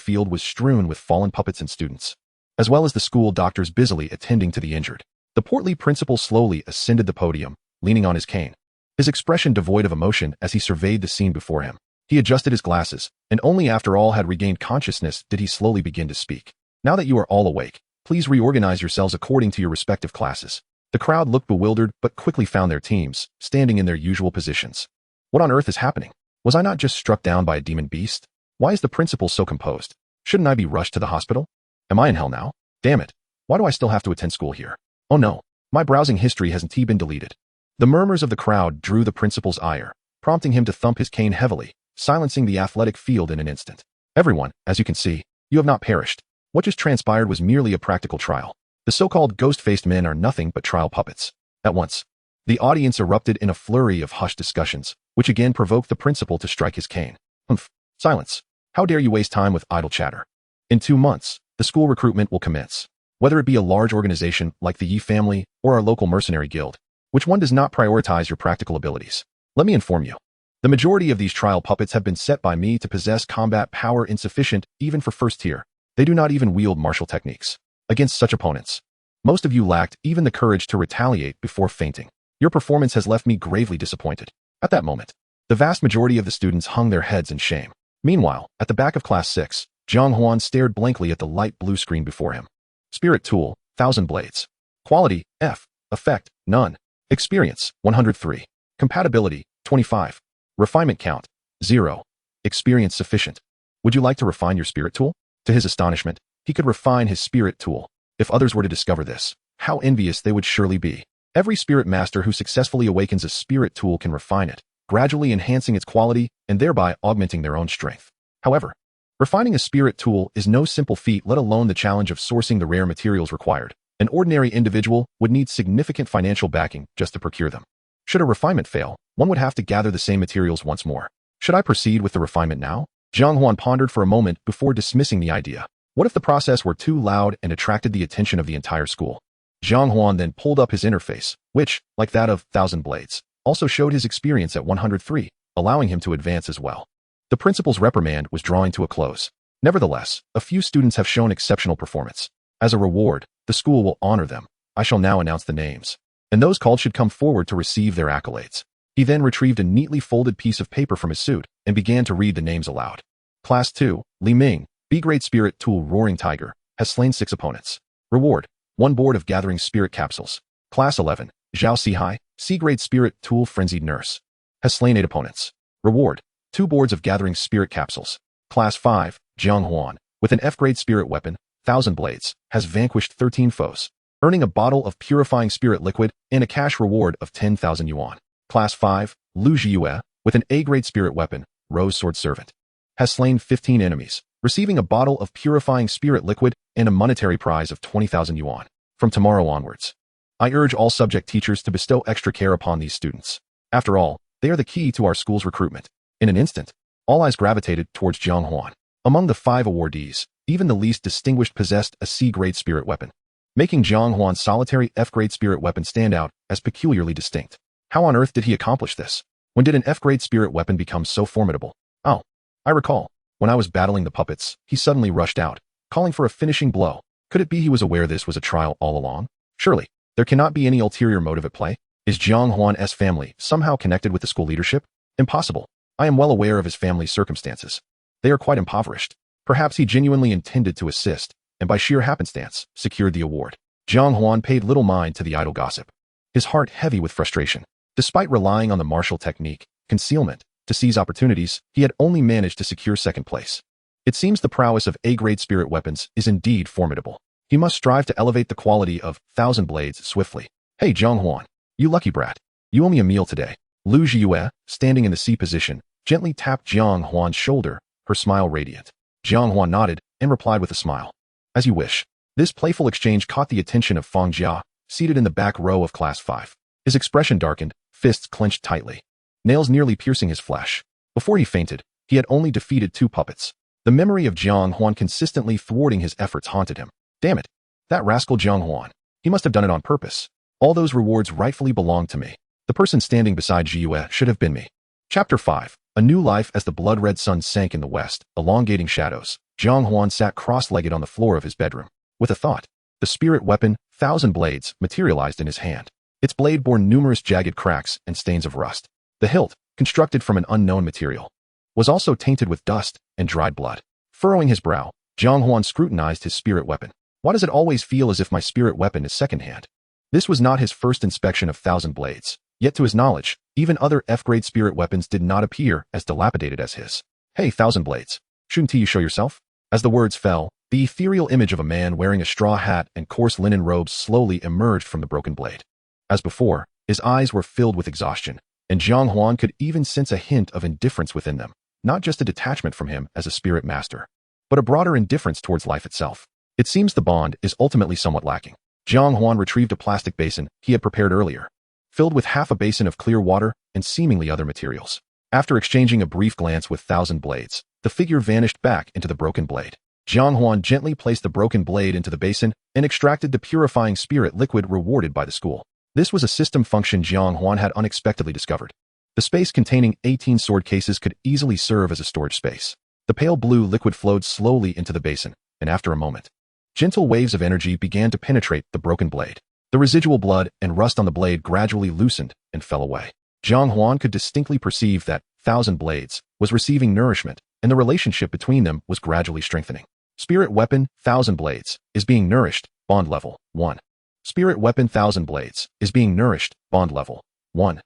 field was strewn with fallen puppets and students, as well as the school doctors busily attending to the injured. The portly principal slowly ascended the podium, leaning on his cane, his expression devoid of emotion as he surveyed the scene before him. He adjusted his glasses, and only after all had regained consciousness did he slowly begin to speak. Now that you are all awake, please reorganize yourselves according to your respective classes. The crowd looked bewildered but quickly found their teams, standing in their usual positions. What on earth is happening? Was I not just struck down by a demon beast? Why is the principal so composed? Shouldn't I be rushed to the hospital? Am I in hell now? Damn it. Why do I still have to attend school here? Oh no, my browsing history hasn't been deleted. The murmurs of the crowd drew the principal's ire, prompting him to thump his cane heavily, silencing the athletic field in an instant. Everyone, as you can see, you have not perished. What just transpired was merely a practical trial. The so-called ghost-faced men are nothing but trial puppets. At once, the audience erupted in a flurry of hushed discussions, which again provoked the principal to strike his cane. Humph. Silence. How dare you waste time with idle chatter? In 2 months, the school recruitment will commence. Whether it be a large organization like the Yi family or our local mercenary guild, which one does not prioritize your practical abilities? Let me inform you. The majority of these trial puppets have been set by me to possess combat power insufficient even for first tier. They do not even wield martial techniques. Against such opponents, most of you lacked even the courage to retaliate before fainting. Your performance has left me gravely disappointed. At that moment, the vast majority of the students hung their heads in shame. Meanwhile, at the back of Class 6, Jiang Huan stared blankly at the light blue screen before him. Spirit Tool, 1,000 blades. Quality, F. Effect, none. Experience, 103. Compatibility, 25. Refinement count, 0. Experience sufficient. Would you like to refine your spirit tool? To his astonishment, he could refine his spirit tool. If others were to discover this, how envious they would surely be. Every spirit master who successfully awakens a spirit tool can refine it, gradually enhancing its quality and thereby augmenting their own strength. However, refining a spirit tool is no simple feat, let alone the challenge of sourcing the rare materials required. An ordinary individual would need significant financial backing just to procure them. Should a refinement fail, one would have to gather the same materials once more. Should I proceed with the refinement now? Jiang Huan pondered for a moment before dismissing the idea. What if the process were too loud and attracted the attention of the entire school? Jiang Huan then pulled up his interface, which, like that of 1,000 blades, also showed his experience at 103, allowing him to advance as well. The principal's reprimand was drawing to a close. Nevertheless, a few students have shown exceptional performance. As a reward, the school will honor them. I shall now announce the names, and those called should come forward to receive their accolades. He then retrieved a neatly folded piece of paper from his suit and began to read the names aloud. Class 2, Li Ming, B Great Spirit Tool Roaring Tiger, has slain 6 opponents. Reward, 1 board of Gathering Spirit Capsules. Class 11, Zhao Sihai, C Great Spirit Tool Frenzied Nurse, has slain 8 opponents. Reward, 2 boards of Gathering Spirit Capsules. Class 5, Jiang Huan, with an F-grade spirit weapon, 1,000 blades, has vanquished 13 foes, earning a bottle of purifying spirit liquid and a cash reward of 10,000 yuan. Class 5, Lu Yue, with an A-grade spirit weapon, Rose Sword Servant, has slain 15 enemies, receiving a bottle of purifying spirit liquid and a monetary prize of 20,000 yuan. From tomorrow onwards, I urge all subject teachers to bestow extra care upon these students. After all, they are the key to our school's recruitment. In an instant, all eyes gravitated towards Jiang Huan. Among the 5 awardees, even the least distinguished possessed a C-grade spirit weapon, making Jiang Huan's solitary F-grade spirit weapon stand out as peculiarly distinct. How on earth did he accomplish this? When did an F-grade spirit weapon become so formidable? Oh, I recall. When I was battling the puppets, he suddenly rushed out, calling for a finishing blow. Could it be he was aware this was a trial all along? Surely, there cannot be any ulterior motive at play. Is Jiang Huan's family somehow connected with the school leadership? Impossible. I am well aware of his family's circumstances. They are quite impoverished. Perhaps he genuinely intended to assist, and by sheer happenstance, secured the award. Jiang Huan paid little mind to the idle gossip, his heart heavy with frustration. Despite relying on the martial technique, concealment, to seize opportunities, he had only managed to secure second place. It seems the prowess of A-grade spirit weapons is indeed formidable. He must strive to elevate the quality of 1,000 blades swiftly. Hey Jiang Huan, you lucky brat. You owe me a meal today. Lu Yue, standing in the C position, gently tapped Jiang Huan's shoulder, her smile radiant. Jiang Huan nodded and replied with a smile. As you wish. This playful exchange caught the attention of Fang Jia, seated in the back row of Class 5. His expression darkened, fists clenched tightly, nails nearly piercing his flesh. Before he fainted, he had only defeated 2 puppets. The memory of Jiang Huan consistently thwarting his efforts haunted him. Damn it. That rascal Jiang Huan. He must have done it on purpose. All those rewards rightfully belong to me. The person standing beside Yue should have been me. Chapter 5. A new life. As the blood-red sun sank in the west, elongating shadows, Jiang Huan sat cross-legged on the floor of his bedroom. With a thought, the spirit weapon, Thousand Blades, materialized in his hand. Its blade bore numerous jagged cracks and stains of rust. The hilt, constructed from an unknown material, was also tainted with dust and dried blood. Furrowing his brow, Jiang Huan scrutinized his spirit weapon. Why does it always feel as if my spirit weapon is secondhand? This was not his first inspection of Thousand Blades, yet to his knowledge, even other F-grade spirit weapons did not appear as dilapidated as his. Hey, Thousand Blades, shouldn't you show yourself? As the words fell, the ethereal image of a man wearing a straw hat and coarse linen robes slowly emerged from the broken blade. As before, his eyes were filled with exhaustion, and Jiang Huan could even sense a hint of indifference within them, not just a detachment from him as a spirit master, but a broader indifference towards life itself. It seems the bond is ultimately somewhat lacking. Jiang Huan retrieved a plastic basin he had prepared earlier, filled with half a basin of clear water and seemingly other materials. After exchanging a brief glance with Thousand Blades, the figure vanished back into the broken blade. Jiang Huan gently placed the broken blade into the basin and extracted the purifying spirit liquid rewarded by the school. This was a system function Jiang Huan had unexpectedly discovered. The space containing 18 sword cases could easily serve as a storage space. The pale blue liquid flowed slowly into the basin, and after a moment, gentle waves of energy began to penetrate the broken blade. The residual blood and rust on the blade gradually loosened and fell away. Jiang Huan could distinctly perceive that Thousand Blades was receiving nourishment, and the relationship between them was gradually strengthening. Spirit weapon, Thousand Blades, is being nourished, bond level, 1. Spirit weapon, Thousand Blades, is being nourished, bond level, 1.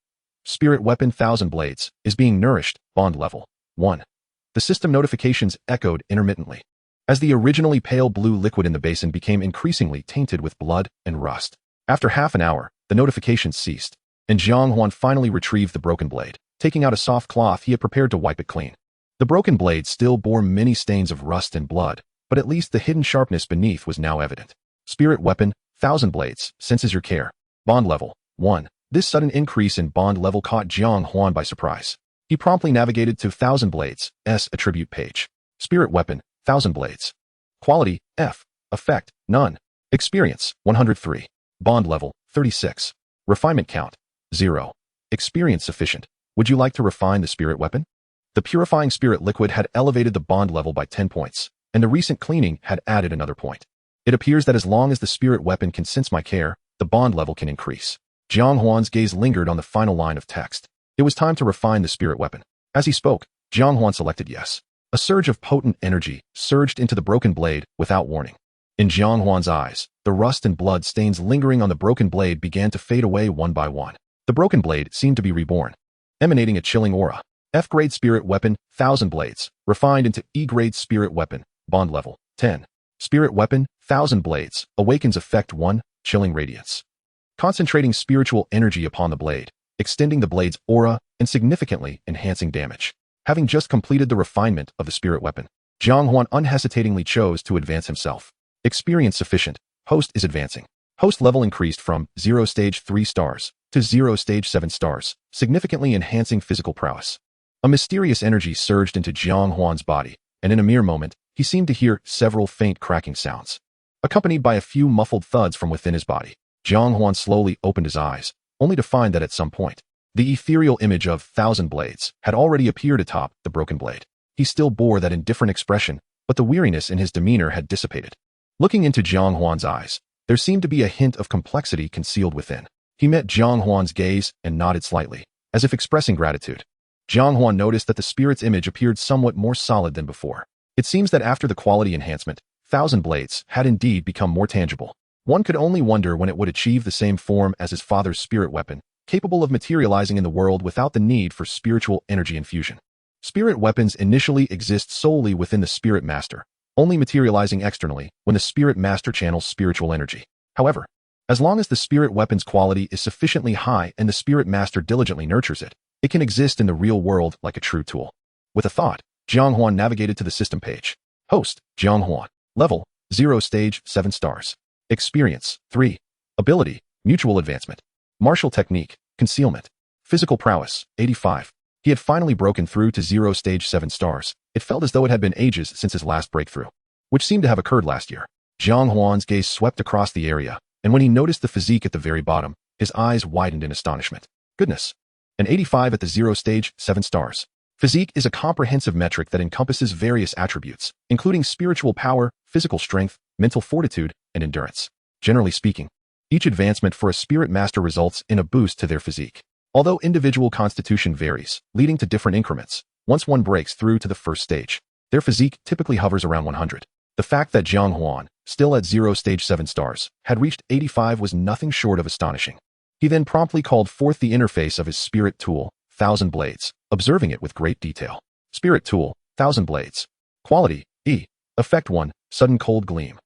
Spirit weapon, Thousand Blades, is being nourished, bond level, 1. The system notifications echoed intermittently, as the originally pale blue liquid in the basin became increasingly tainted with blood and rust. After half an hour, the notifications ceased, and Jiang Huan finally retrieved the broken blade, taking out a soft cloth he had prepared to wipe it clean. The broken blade still bore many stains of rust and blood, but at least the hidden sharpness beneath was now evident. Spirit weapon, Thousand Blades, senses your care. Bond level, 1. This sudden increase in bond level caught Jiang Huan by surprise. He promptly navigated to Thousand Blades' attribute page. Spirit weapon, Thousand Blades. Quality, F. Effect, none. Experience, 103. Bond level, 36. Refinement count, 0. Experience sufficient. Would you like to refine the spirit weapon? The purifying spirit liquid had elevated the bond level by 10 points, and the recent cleaning had added another point. It appears that as long as the spirit weapon can sense my care, the bond level can increase. Jiang Huan's gaze lingered on the final line of text. It was time to refine the spirit weapon. As he spoke, Jiang Huan selected yes. A surge of potent energy surged into the broken blade without warning. In Jiang Huan's eyes, the rust and blood stains lingering on the broken blade began to fade away one by one. The broken blade seemed to be reborn, emanating a chilling aura. F-grade spirit weapon, Thousand Blades, refined into E-grade spirit weapon, bond level, 10. Spirit weapon, Thousand Blades, awakens effect 1, chilling radiance. Concentrating spiritual energy upon the blade, extending the blade's aura, and significantly enhancing damage. Having just completed the refinement of the spirit weapon, Jiang Huan unhesitatingly chose to advance himself. Experience sufficient. Host is advancing. Host level increased from 0 stage 3 stars to 0 stage 7 stars, significantly enhancing physical prowess. A mysterious energy surged into Jiang Huan's body, and in a mere moment, he seemed to hear several faint cracking sounds, accompanied by a few muffled thuds from within his body. Jiang Huan slowly opened his eyes, only to find that at some point, the ethereal image of Thousand Blades had already appeared atop the broken blade. He still bore that indifferent expression, but the weariness in his demeanor had dissipated. Looking into Jiang Huan's eyes, there seemed to be a hint of complexity concealed within. He met Jiang Huan's gaze and nodded slightly, as if expressing gratitude. Jiang Huan noticed that the spirit's image appeared somewhat more solid than before. It seems that after the quality enhancement, Thousand Blades had indeed become more tangible. One could only wonder when it would achieve the same form as his father's spirit weapon, capable of materializing in the world without the need for spiritual energy infusion. Spirit weapons initially exist solely within the spirit master, only materializing externally when the spirit master channels spiritual energy. However, as long as the spirit weapon's quality is sufficiently high and the spirit master diligently nurtures it, it can exist in the real world like a true tool. With a thought, Jiang Huan navigated to the system page. Host, Jiang Huan. Level, 0 stage 7 stars. Experience, 3. Ability, mutual advancement. Martial technique, concealment. Physical prowess, 85. He had finally broken through to 0 stage 7 stars. It felt as though it had been ages since his last breakthrough, which seemed to have occurred last year. Jiang Huan's gaze swept across the area, and when he noticed the physique at the very bottom, his eyes widened in astonishment. Goodness! An 85 at the 0 stage, 7 stars. Physique is a comprehensive metric that encompasses various attributes, including spiritual power, physical strength, mental fortitude, and endurance. Generally speaking, each advancement for a spirit master results in a boost to their physique. Although individual constitution varies, leading to different increments, once one breaks through to the first stage, their physique typically hovers around 100. The fact that Jiang Huan, still at 0 stage 7 stars, had reached 85 was nothing short of astonishing. He then promptly called forth the interface of his spirit tool, 1000 Blades, observing it with great detail. Spirit tool, 1000 Blades. Quality, E. Effect 1, sudden cold gleam.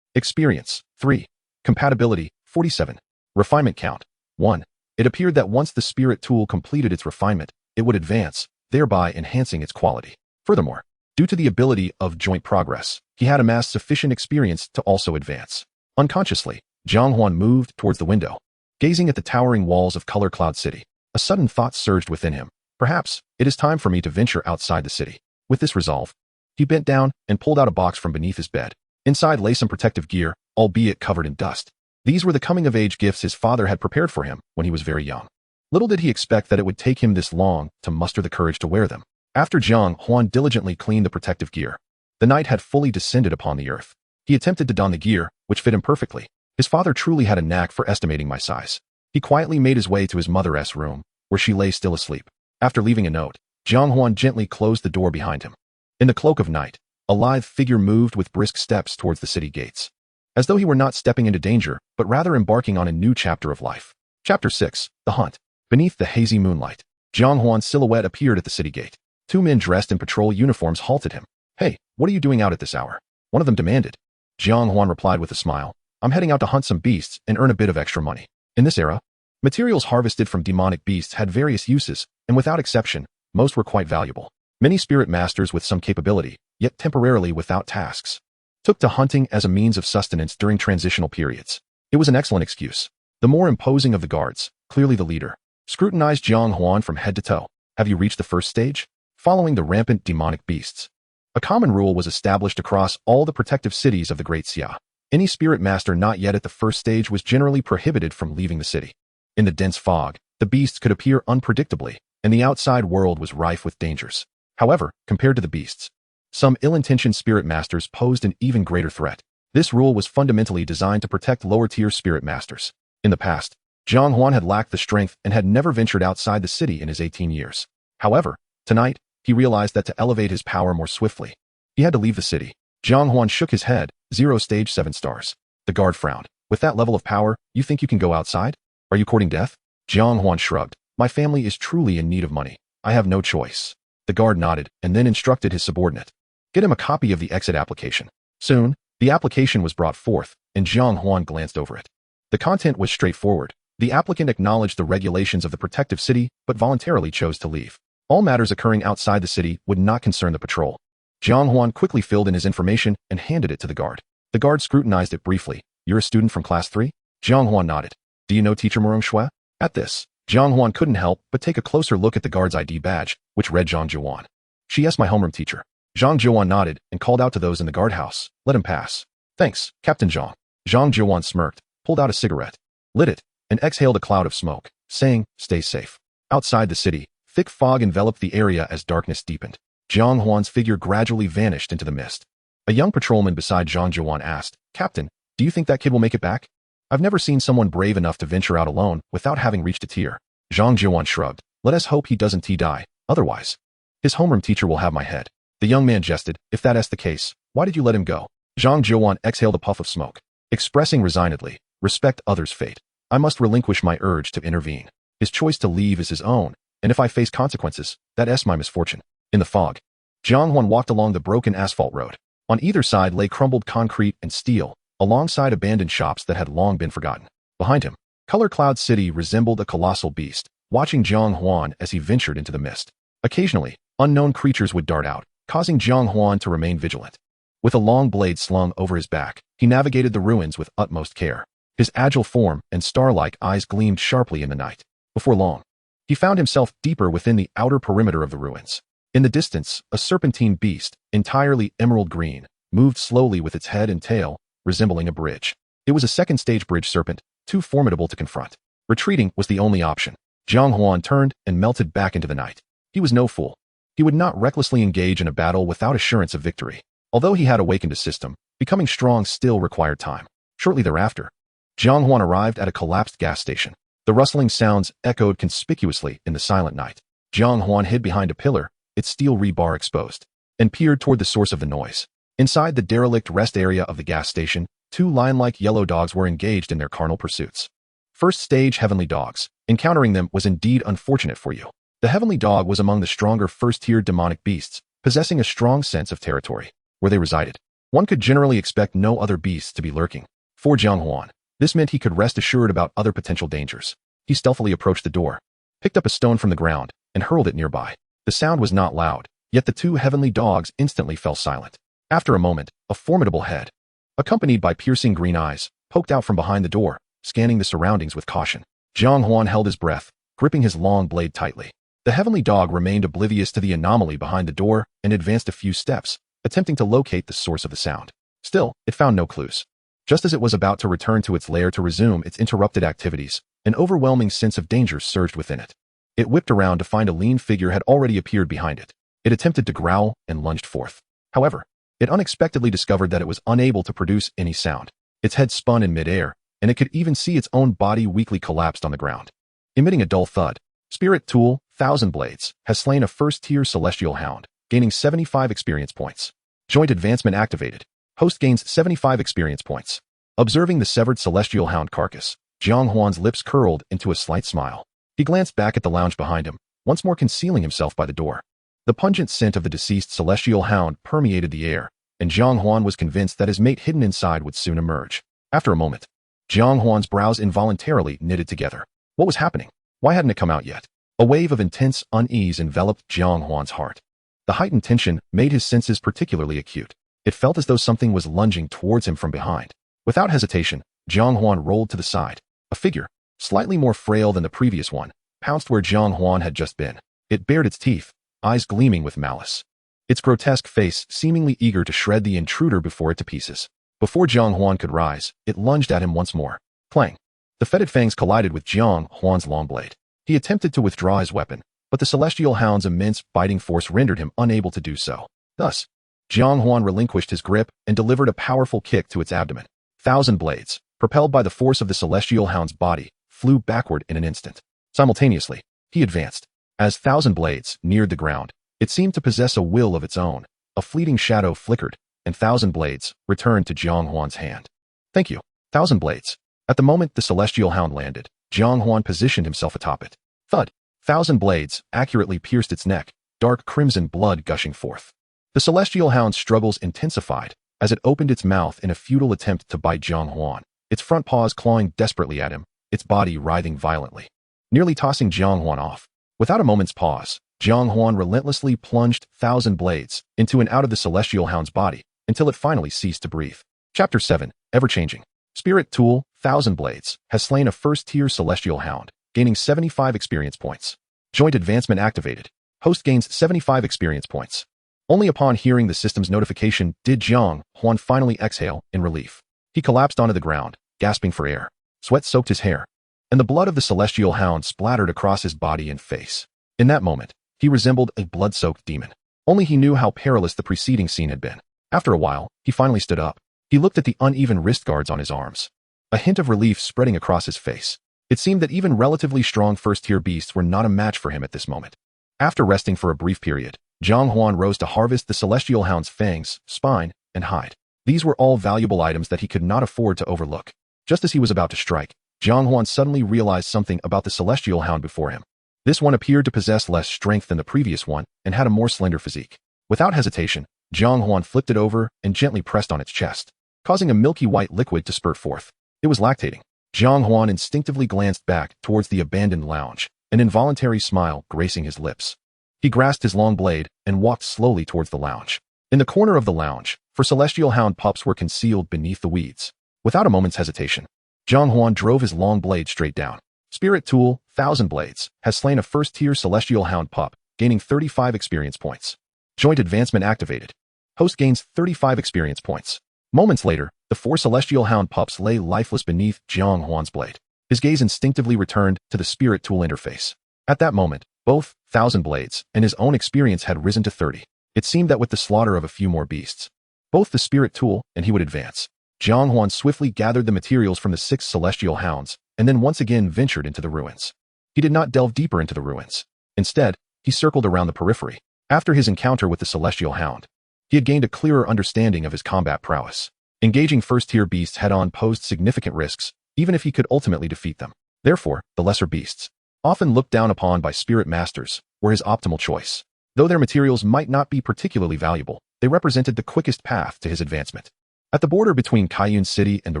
Experience, 3. Compatibility, 47. Refinement count, 1. It appeared that once the spirit tool completed its refinement, it would advance, thereby enhancing its quality. Furthermore, due to the ability of joint progress, he had amassed sufficient experience to also advance. Unconsciously, Jiang Huan moved towards the window. Gazing at the towering walls of Color Cloud City, a sudden thought surged within him. Perhaps, it is time for me to venture outside the city. With this resolve, he bent down and pulled out a box from beneath his bed. Inside lay some protective gear, albeit covered in dust. These were the coming-of-age gifts his father had prepared for him when he was very young. Little did he expect that it would take him this long to muster the courage to wear them. After Jiang Huan diligently cleaned the protective gear, the night had fully descended upon the earth. He attempted to don the gear, which fit him perfectly. His father truly had a knack for estimating my size. He quietly made his way to his mother's room, where she lay still asleep. After leaving a note, Jiang Huan gently closed the door behind him. In the cloak of night, a lithe figure moved with brisk steps towards the city gates, as though he were not stepping into danger, but rather embarking on a new chapter of life. Chapter 6, The Hunt. Beneath the hazy moonlight, Jiang Huan's silhouette appeared at the city gate. Two men dressed in patrol uniforms halted him. "Hey, what are you doing out at this hour?" one of them demanded. Jiang Huan replied with a smile. "I'm heading out to hunt some beasts and earn a bit of extra money." In this era, materials harvested from demonic beasts had various uses, and without exception, most were quite valuable. Many spirit masters with some capability, yet temporarily without tasks, took to hunting as a means of sustenance during transitional periods. It was an excellent excuse. The more imposing of the guards, clearly the leader, scrutinized Jiang Huan from head to toe. "Have you reached the first stage?" Following the rampant demonic beasts, a common rule was established across all the protective cities of the Great Xia. Any spirit master not yet at the first stage was generally prohibited from leaving the city. In the dense fog, the beasts could appear unpredictably, and the outside world was rife with dangers. However, compared to the beasts, some ill-intentioned spirit masters posed an even greater threat. This rule was fundamentally designed to protect lower-tier spirit masters. In the past, Jiang Huan had lacked the strength and had never ventured outside the city in his 18 years. However, tonight, he realized that to elevate his power more swiftly, he had to leave the city. Jiang Huan shook his head, 0 stage 7 stars. The guard frowned. "With that level of power, you think you can go outside? Are you courting death?" Jiang Huan shrugged. "My family is truly in need of money. I have no choice." The guard nodded and then instructed his subordinate. "Get him a copy of the exit application." Soon, the application was brought forth, and Jiang Huan glanced over it. The content was straightforward. The applicant acknowledged the regulations of the protective city, but voluntarily chose to leave. All matters occurring outside the city would not concern the patrol. Jiang Huan quickly filled in his information and handed it to the guard. The guard scrutinized it briefly. "You're a student from class 3? Jiang Huan nodded. "Do you know Teacher Murong Shui?" At this, Jiang Huan couldn't help but take a closer look at the guard's ID badge, which read Zhang Juan. "She is my homeroom teacher." Zhang Juan nodded and called out to those in the guardhouse. "Let him pass." "Thanks, Captain Zhang." Zhang Juan smirked, pulled out a cigarette, lit it, and exhaled a cloud of smoke, saying, "Stay safe." Outside the city, thick fog enveloped the area as darkness deepened. Jiang Huan's figure gradually vanished into the mist. A young patrolman beside Zhang Juan asked, "Captain, do you think that kid will make it back? I've never seen someone brave enough to venture out alone without having reached a tier." Zhang Juan shrugged. "Let us hope he doesn't die, otherwise his homeroom teacher will have my head." The young man jested. "If that is the case, why did you let him go?" Zhang Juan exhaled a puff of smoke, expressing resignedly, "Respect others' fate. I must relinquish my urge to intervene. His choice to leave is his own, and if I face consequences, that is my misfortune." In the fog, Jiang Huan walked along the broken asphalt road. On either side lay crumbled concrete and steel, alongside abandoned shops that had long been forgotten. Behind him, Color Cloud City resembled a colossal beast, watching Jiang Huan as he ventured into the mist. Occasionally, unknown creatures would dart out, causing Jiang Huan to remain vigilant. With a long blade slung over his back, he navigated the ruins with utmost care. His agile form and star-like eyes gleamed sharply in the night. Before long, He found himself deeper within the outer perimeter of the ruins. In the distance, a serpentine beast, entirely emerald green, moved slowly with its head and tail, resembling a bridge. It was a second-stage bridge serpent, too formidable to confront. Retreating was the only option. Jiang Huan turned and melted back into the night. He was no fool. He would not recklessly engage in a battle without assurance of victory. Although he had awakened a system, becoming strong still required time. Shortly thereafter, Jiang Huan arrived at a collapsed gas station. The rustling sounds echoed conspicuously in the silent night. Jiang Huan hid behind a pillar, its steel rebar exposed, and peered toward the source of the noise. Inside the derelict rest area of the gas station, two lion-like yellow dogs were engaged in their carnal pursuits. First stage heavenly dogs. Encountering them was indeed unfortunate for you. The heavenly dog was among the stronger first-tier demonic beasts, possessing a strong sense of territory. Where they resided, one could generally expect no other beasts to be lurking. For Jiang Huan, this meant he could rest assured about other potential dangers. He stealthily approached the door, picked up a stone from the ground, and hurled it nearby. The sound was not loud, yet the two heavenly dogs instantly fell silent. After a moment, a formidable head, accompanied by piercing green eyes, poked out from behind the door, scanning the surroundings with caution. Jiang Huan held his breath, gripping his long blade tightly. The heavenly dog remained oblivious to the anomaly behind the door and advanced a few steps, attempting to locate the source of the sound. Still, it found no clues. Just as it was about to return to its lair to resume its interrupted activities, an overwhelming sense of danger surged within it. It whipped around to find a lean figure had already appeared behind it. It attempted to growl and lunged forth. However, it unexpectedly discovered that it was unable to produce any sound. Its head spun in midair, and it could even see its own body weakly collapsed on the ground. Emitting a dull thud, Spirit Tool, Thousand Blades, has slain a first-tier celestial hound, gaining 75 experience points. Joint advancement activated. Host gains 75 experience points. Observing the severed celestial hound carcass, Jiang Huan's lips curled into a slight smile. He glanced back at the lounge behind him, once more concealing himself by the door. The pungent scent of the deceased celestial hound permeated the air, and Jiang Huan was convinced that his mate hidden inside would soon emerge. After a moment, Jiang Huan's brows involuntarily knitted together. What was happening? Why hadn't it come out yet? A wave of intense unease enveloped Jiang Huan's heart. The heightened tension made his senses particularly acute. It felt as though something was lunging towards him from behind. Without hesitation, Jiang Huan rolled to the side. A figure, slightly more frail than the previous one, pounced where Jiang Huan had just been. It bared its teeth, eyes gleaming with malice. Its grotesque face seemingly eager to shred the intruder before it to pieces. Before Jiang Huan could rise, it lunged at him once more. Clang! The fetid fangs collided with Jiang Huan's long blade. He attempted to withdraw his weapon, but the celestial hound's immense biting force rendered him unable to do so. Thus, Jiang Huan relinquished his grip and delivered a powerful kick to its abdomen. Thousand Blades, propelled by the force of the celestial hound's body, flew backward in an instant. Simultaneously, he advanced. As Thousand Blades neared the ground, it seemed to possess a will of its own. A fleeting shadow flickered, and Thousand Blades returned to Jiang Huan's hand. Thank you, Thousand Blades. At the moment the celestial hound landed, Jiang Huan positioned himself atop it. Thud! Thousand Blades accurately pierced its neck, dark crimson blood gushing forth. The celestial hound's struggles intensified as it opened its mouth in a futile attempt to bite Jiang Huan, its front paws clawing desperately at him, its body writhing violently, nearly tossing Jiang Huan off. Without a moment's pause, Jiang Huan relentlessly plunged Thousand Blades into and out of the celestial hound's body until it finally ceased to breathe. Chapter 7, Ever-Changing. Spirit Tool, Thousand Blades, has slain a first-tier celestial hound, gaining 75 experience points. Joint advancement activated. Host gains 75 experience points. Only upon hearing the system's notification did Jiang Huan finally exhale in relief. He collapsed onto the ground, gasping for air. Sweat soaked his hair, and the blood of the celestial hound splattered across his body and face. In that moment, he resembled a blood-soaked demon. Only he knew how perilous the preceding scene had been. After a while, he finally stood up. He looked at the uneven wrist guards on his arms, a hint of relief spreading across his face. It seemed that even relatively strong first-tier beasts were not a match for him at this moment. After resting for a brief period, Jiang Huan rose to harvest the celestial hound's fangs, spine, and hide. These were all valuable items that he could not afford to overlook. Just as he was about to strike, Jiang Huan suddenly realized something about the celestial hound before him. This one appeared to possess less strength than the previous one and had a more slender physique. Without hesitation, Jiang Huan flipped it over and gently pressed on its chest, causing a milky white liquid to spurt forth. It was lactating. Jiang Huan instinctively glanced back towards the abandoned lounge, an involuntary smile gracing his lips. He grasped his long blade and walked slowly towards the lounge. In the corner of the lounge, for celestial hound pups were concealed beneath the weeds. Without a moment's hesitation, Jiang Huan drove his long blade straight down. Spirit Tool, Thousand Blades, has slain a first-tier Celestial Hound pup, gaining 35 experience points. Joint advancement activated. Host gains 35 experience points. Moments later, the 4 Celestial Hound pups lay lifeless beneath Jiang Huan's blade. His gaze instinctively returned to the Spirit Tool interface. At that moment, both Thousand Blades and his own experience had risen to 30. It seemed that with the slaughter of a few more beasts, both the Spirit Tool and he would advance. Jiang Huan swiftly gathered the materials from the 6 Celestial Hounds and then once again ventured into the ruins. He did not delve deeper into the ruins. Instead, he circled around the periphery. After his encounter with the Celestial Hound, he had gained a clearer understanding of his combat prowess. Engaging first-tier beasts head-on posed significant risks, even if he could ultimately defeat them. Therefore, the lesser beasts, often looked down upon by spirit masters, were his optimal choice. Though their materials might not be particularly valuable, they represented the quickest path to his advancement. At the border between Kaiyun City and the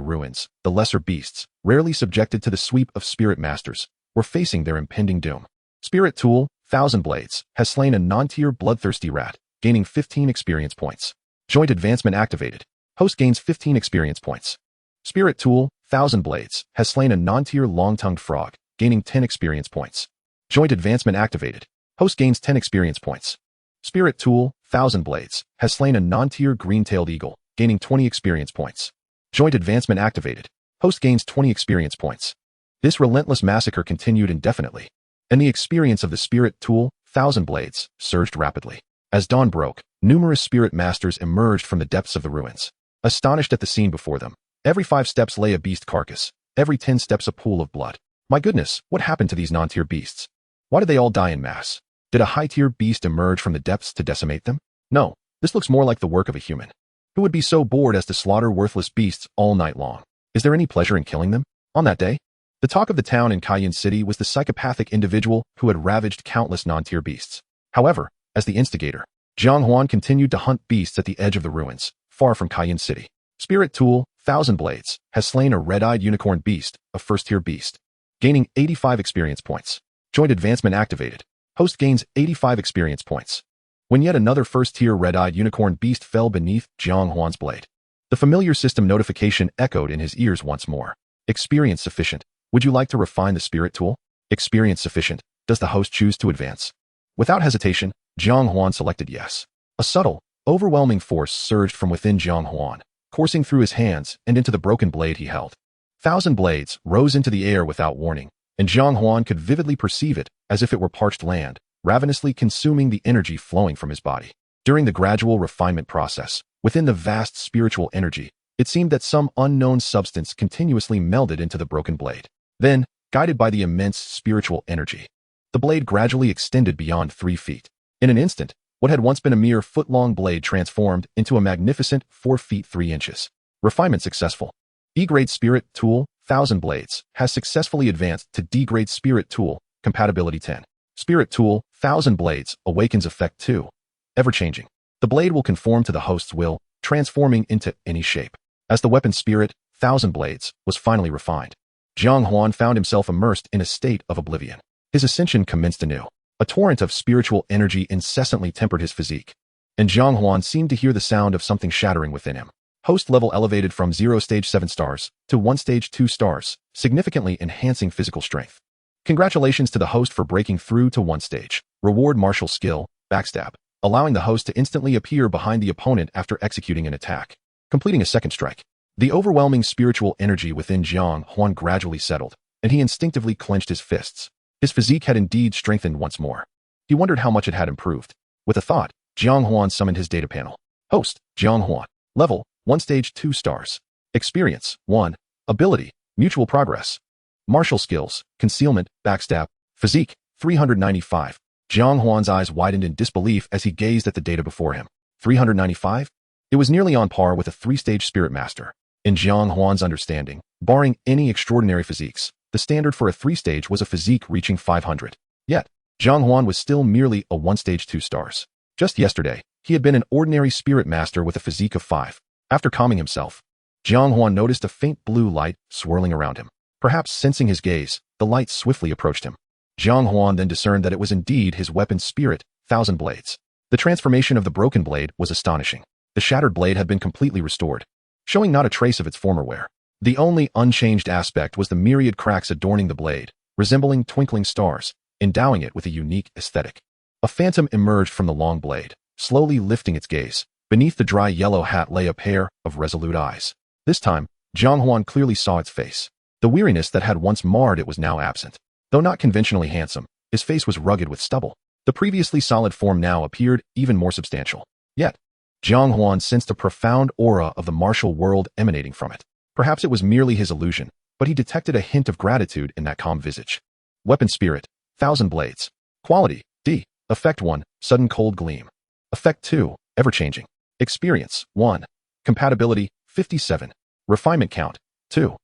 ruins, the lesser beasts, rarely subjected to the sweep of spirit masters, were facing their impending doom. Spirit Tool, Thousand Blades, has slain a non-tier bloodthirsty rat, gaining 15 experience points. Joint advancement activated. Host gains 15 experience points. Spirit Tool, Thousand Blades, has slain a non-tier long-tongued frog, gaining 10 experience points. Joint advancement activated. Host gains 10 experience points. Spirit Tool, Thousand Blades, has slain a non-tier green-tailed eagle, gaining 20 experience points. Joint advancement activated. Host gains 20 experience points. This relentless massacre continued indefinitely, and the experience of the Spirit Tool, Thousand Blades, surged rapidly. As dawn broke, numerous spirit masters emerged from the depths of the ruins. Astonished at the scene before them, every 5 steps lay a beast carcass, every 10 steps a pool of blood. My goodness, what happened to these non-tier beasts? Why did they all die in mass? Did a high-tier beast emerge from the depths to decimate them? No, this looks more like the work of a human. Who would be so bored as to slaughter worthless beasts all night long? Is there any pleasure in killing them? On that day, the talk of the town in Kaiyun City was the psychopathic individual who had ravaged countless non-tier beasts. However, as the instigator, Jiang Huan continued to hunt beasts at the edge of the ruins, far from Kaiyun City. Spirit Tool, Thousand Blades, has slain a red-eyed unicorn beast, a first-tier beast, gaining 85 experience points. Joint advancement activated. Host gains 85 experience points. When yet another first-tier red-eyed unicorn beast fell beneath Jiang Huan's blade, the familiar system notification echoed in his ears once more. Experience sufficient. Would you like to refine the Spirit Tool? Experience sufficient. Does the host choose to advance? Without hesitation, Jiang Huan selected yes. A subtle, overwhelming force surged from within Jiang Huan, coursing through his hands and into the broken blade he held. Thousand Blades rose into the air without warning, and Jiang Huan could vividly perceive it as if it were parched land, ravenously consuming the energy flowing from his body. During the gradual refinement process, within the vast spiritual energy, it seemed that some unknown substance continuously melded into the broken blade. Then, guided by the immense spiritual energy, the blade gradually extended beyond 3 feet. In an instant, what had once been a mere foot-long blade transformed into a magnificent 4 feet 3 inches. Refinement successful. D-grade Spirit Tool, Thousand Blades, has successfully advanced to D-grade Spirit Tool, compatibility 10. Spirit Tool, Thousand Blades, awakens effect 2. Ever-changing. The blade will conform to the host's will, transforming into any shape. As the weapon Spirit, Thousand Blades, was finally refined, Jiang Huan found himself immersed in a state of oblivion. His ascension commenced anew. A torrent of spiritual energy incessantly tempered his physique, and Jiang Huan seemed to hear the sound of something shattering within him. Host level elevated from 0 stage 7 stars to 1 stage 2 stars, significantly enhancing physical strength. Congratulations to the host for breaking through to 1 stage. Reward martial skill, backstab, allowing the host to instantly appear behind the opponent after executing an attack, completing a second strike. The overwhelming spiritual energy within Jiang Huan gradually settled, and he instinctively clenched his fists. His physique had indeed strengthened once more. He wondered how much it had improved. With a thought, Jiang Huan summoned his data panel. Host, Jiang Huan. Level, 1 stage 2 stars. Experience, 1. Ability, mutual progress. Martial skills, concealment, backstab. Physique, 395. Jiang Huan's eyes widened in disbelief as he gazed at the data before him. 395? It was nearly on par with a 3-stage spirit master. In Jiang Huan's understanding, barring any extraordinary physiques, the standard for a 3-stage was a physique reaching 500. Yet, Jiang Huan was still merely a 1 stage 2 stars. Just yesterday, he had been an ordinary spirit master with a physique of 5. After calming himself, Jiang Huan noticed a faint blue light swirling around him. Perhaps sensing his gaze, the light swiftly approached him. Jiang Huan then discerned that it was indeed his weapon Spirit, Thousand Blades. The transformation of the broken blade was astonishing. The shattered blade had been completely restored, showing not a trace of its former wear. The only unchanged aspect was the myriad cracks adorning the blade, resembling twinkling stars, endowing it with a unique aesthetic. A phantom emerged from the long blade, slowly lifting its gaze. Beneath the dry yellow hat lay a pair of resolute eyes. This time, Jiang Huan clearly saw its face. The weariness that had once marred it was now absent. Though not conventionally handsome, his face was rugged with stubble. The previously solid form now appeared even more substantial. Yet, Jiang Huan sensed a profound aura of the martial world emanating from it. Perhaps it was merely his illusion, but he detected a hint of gratitude in that calm visage. Weapon Spirit, 1,000 Blades. Quality, D. Effect 1, Sudden Cold Gleam. Effect 2, Ever-Changing. Experience, 1. Compatibility, 57. Refinement count, 2.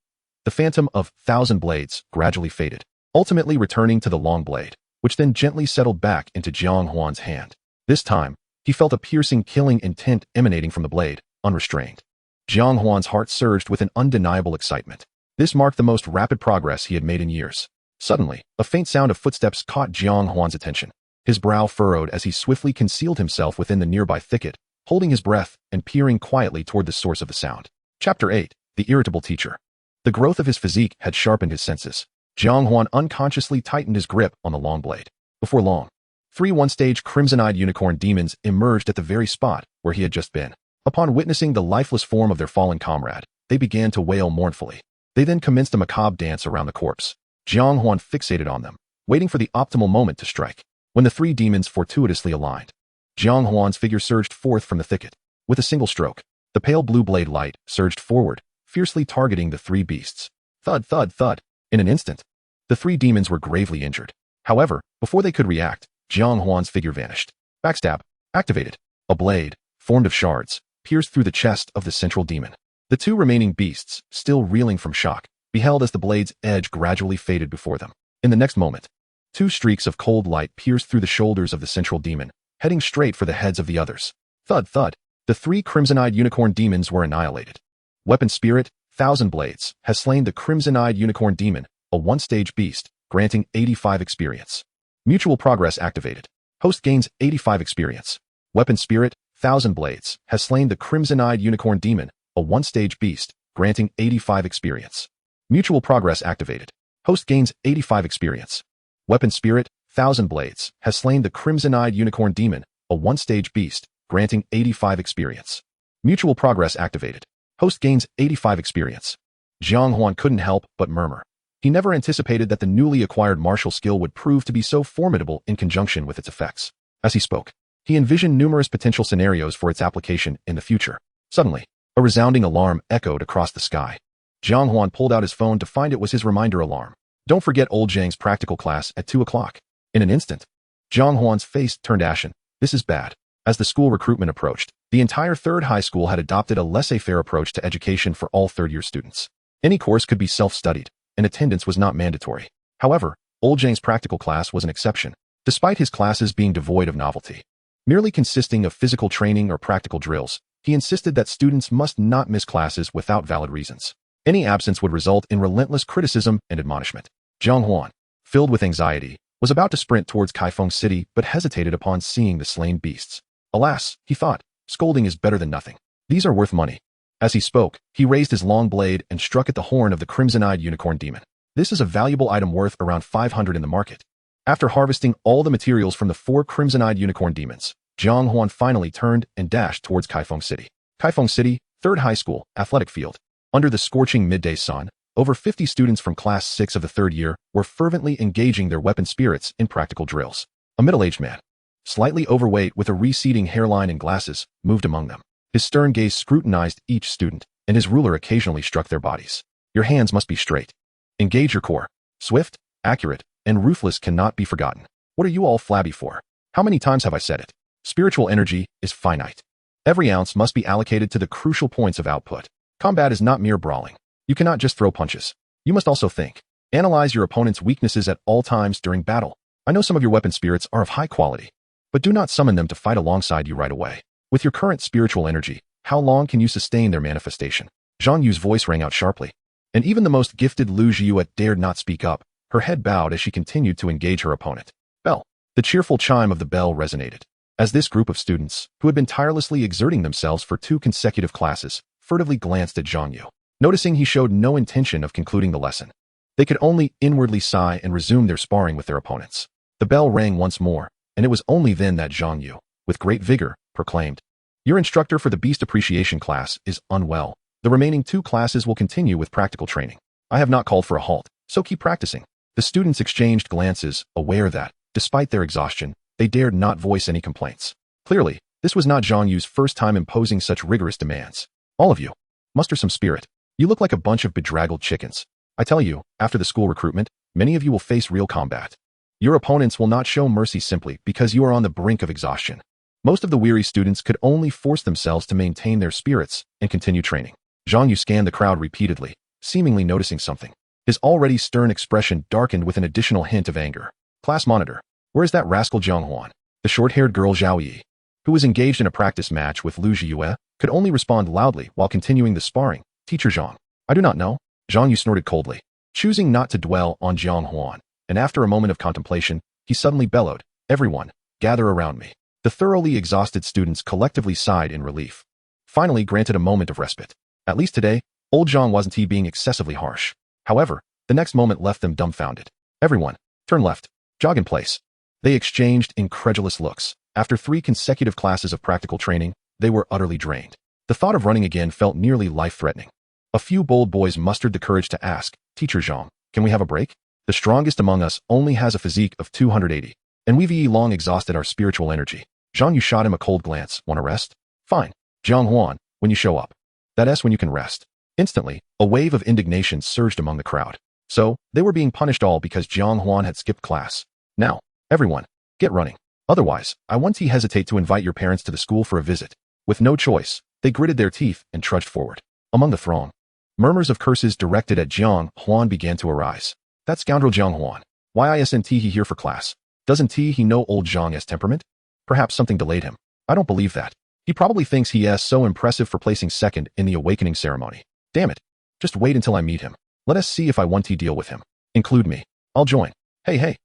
The phantom of 1,000 Blades gradually faded, ultimately returning to the long blade, which then gently settled back into Jiang Huan's hand. This time, he felt a piercing, killing intent emanating from the blade, unrestrained. Jiang Huan's heart surged with an undeniable excitement. This marked the most rapid progress he had made in years. Suddenly, a faint sound of footsteps caught Jiang Huan's attention. His brow furrowed as he swiftly concealed himself within the nearby thicket, holding his breath and peering quietly toward the source of the sound. Chapter 8. The Irritable Teacher. The growth of his physique had sharpened his senses. Jiang Huan unconsciously tightened his grip on the long blade. Before long, 3 one-stage crimson-eyed unicorn demons emerged at the very spot where he had just been. Upon witnessing the lifeless form of their fallen comrade, they began to wail mournfully. They then commenced a macabre dance around the corpse. Jiang Huan fixated on them, waiting for the optimal moment to strike. When the 3 demons fortuitously aligned, Jiang Huan's figure surged forth from the thicket. With a single stroke, the pale blue blade light surged forward, fiercely targeting the 3 beasts. Thud, thud, thud. In an instant, the 3 demons were gravely injured. However, before they could react, Jiang Huan's figure vanished. Backstab. Activated. A blade, formed of shards, pierced through the chest of the central demon. The 2 remaining beasts, still reeling from shock, beheld as the blade's edge gradually faded before them. In the next moment, 2 streaks of cold light pierced through the shoulders of the central demon, heading straight for the heads of the others. Thud, thud. The 3 crimson-eyed unicorn demons were annihilated. Weapon Spirit, 1,000 Blades, has slain the crimson-eyed unicorn demon, a 1-stage beast, granting 85 experience. Mutual progress activated. Host gains 85 experience. Weapon Spirit, 1,000 Blades, has slain the crimson-eyed unicorn demon, a 1-stage beast, granting 85 experience. Mutual progress activated. Host gains 85 experience. Weapon Spirit, 1,000 Blades, has slain the crimson-eyed unicorn demon, a 1-stage beast, granting 85 experience. Mutual progress activated. Host gains 85 experience. Jiang Huan couldn't help but murmur. He never anticipated that the newly acquired martial skill would prove to be so formidable in conjunction with its effects. As he spoke, he envisioned numerous potential scenarios for its application in the future. Suddenly, a resounding alarm echoed across the sky. Jiang Huan pulled out his phone to find it was his reminder alarm. Don't forget old Zhang's practical class at 2 o'clock. In an instant, Jiang Huan's face turned ashen. This is bad. As the school recruitment approached, the entire 3rd high school had adopted a laissez-faire approach to education for all 3rd-year students. Any course could be self-studied, and attendance was not mandatory. However, old Zhang's practical class was an exception, despite his classes being devoid of novelty. Merely consisting of physical training or practical drills, he insisted that students must not miss classes without valid reasons. Any absence would result in relentless criticism and admonishment. Jiang Huan, filled with anxiety, was about to sprint towards Kaifeng City but hesitated upon seeing the slain beasts. Alas, he thought, scolding is better than nothing. These are worth money. As he spoke, he raised his long blade and struck at the horn of the crimson-eyed unicorn demon. This is a valuable item worth around 500 in the market. After harvesting all the materials from the 4 crimson-eyed unicorn demons, Jiang Huan finally turned and dashed towards Kaifeng City. Kaifeng City, 3rd High School, Athletic Field. Under the scorching midday sun, over 50 students from Class 6 of the 3rd year were fervently engaging their weapon spirits in practical drills. A middle-aged man, slightly overweight with a receding hairline and glasses, moved among them. His stern gaze scrutinized each student, and his ruler occasionally struck their bodies. Your hands must be straight. Engage your core. Swift, accurate, and ruthless cannot be forgotten. What are you all flabby for? How many times have I said it? Spiritual energy is finite. Every ounce must be allocated to the crucial points of output. Combat is not mere brawling. You cannot just throw punches. You must also think. Analyze your opponent's weaknesses at all times during battle. I know some of your weapon spirits are of high quality, but do not summon them to fight alongside you right away. With your current spiritual energy, how long can you sustain their manifestation? Zhang Yu's voice rang out sharply, and even the most gifted Lu Zhiyue dared not speak up. Her head bowed as she continued to engage her opponent. Bell. The cheerful chime of the bell resonated, as this group of students, who had been tirelessly exerting themselves for 2 consecutive classes, furtively glanced at Zhang Yu. Noticing he showed no intention of concluding the lesson, They could only inwardly sigh and resume their sparring with their opponents. The bell rang once more, and it was only then that Jiang Yu, with great vigor, proclaimed, "Your instructor for the Beast Appreciation class is unwell. The remaining 2 classes will continue with practical training. I have not called for a halt, so keep practicing." The students exchanged glances, aware that, despite their exhaustion, they dared not voice any complaints. Clearly, this was not Jiang Yu's first time imposing such rigorous demands. "All of you, muster some spirit. You look like a bunch of bedraggled chickens. I tell you, after the school recruitment, many of you will face real combat. Your opponents will not show mercy simply because you are on the brink of exhaustion." Most of the weary students could only force themselves to maintain their spirits and continue training. Jiang Yu scanned the crowd repeatedly, seemingly noticing something. His already stern expression darkened with an additional hint of anger. "Class monitor, where is that rascal Jiang Huan?" The short-haired girl Zhao Yi, who was engaged in a practice match with Lu Yue, could only respond loudly while continuing the sparring. "Teacher Zhang, I do not know." Jiang Yu snorted coldly, choosing not to dwell on Jiang Huan, and after a moment of contemplation, he suddenly bellowed, "Everyone, gather around me." The thoroughly exhausted students collectively sighed in relief. Finally granted a moment of respite. At least today, old Zhang wasn't being excessively harsh. However, the next moment left them dumbfounded. "Everyone, turn left. Jog in place." They exchanged incredulous looks. After 3 consecutive classes of practical training, they were utterly drained. The thought of running again felt nearly life-threatening. A few bold boys mustered the courage to ask, "Teacher Zhang, can we have a break? The strongest among us only has a physique of 280, and we've long exhausted our spiritual energy." Jiang Yu shot him a cold glance. "Want to rest? Fine. Jiang Huan, when you show up. That's when you can rest." Instantly, a wave of indignation surged among the crowd. So, they were being punished all because Jiang Huan had skipped class. "Now, everyone, get running. Otherwise, I won't hesitate to invite your parents to the school for a visit." With no choice, they gritted their teeth and trudged forward. Among the throng, murmurs of curses directed at Jiang Huan began to arise. "That scoundrel Jiang Huan. Why isn't he here for class? Doesn't he know old Zhang's temperament? Perhaps something delayed him. I don't believe that. He probably thinks he is so impressive for placing second in the awakening ceremony. Damn it. Just wait until I meet him. Let us see if I want to deal with him. Include me. I'll join. Hey,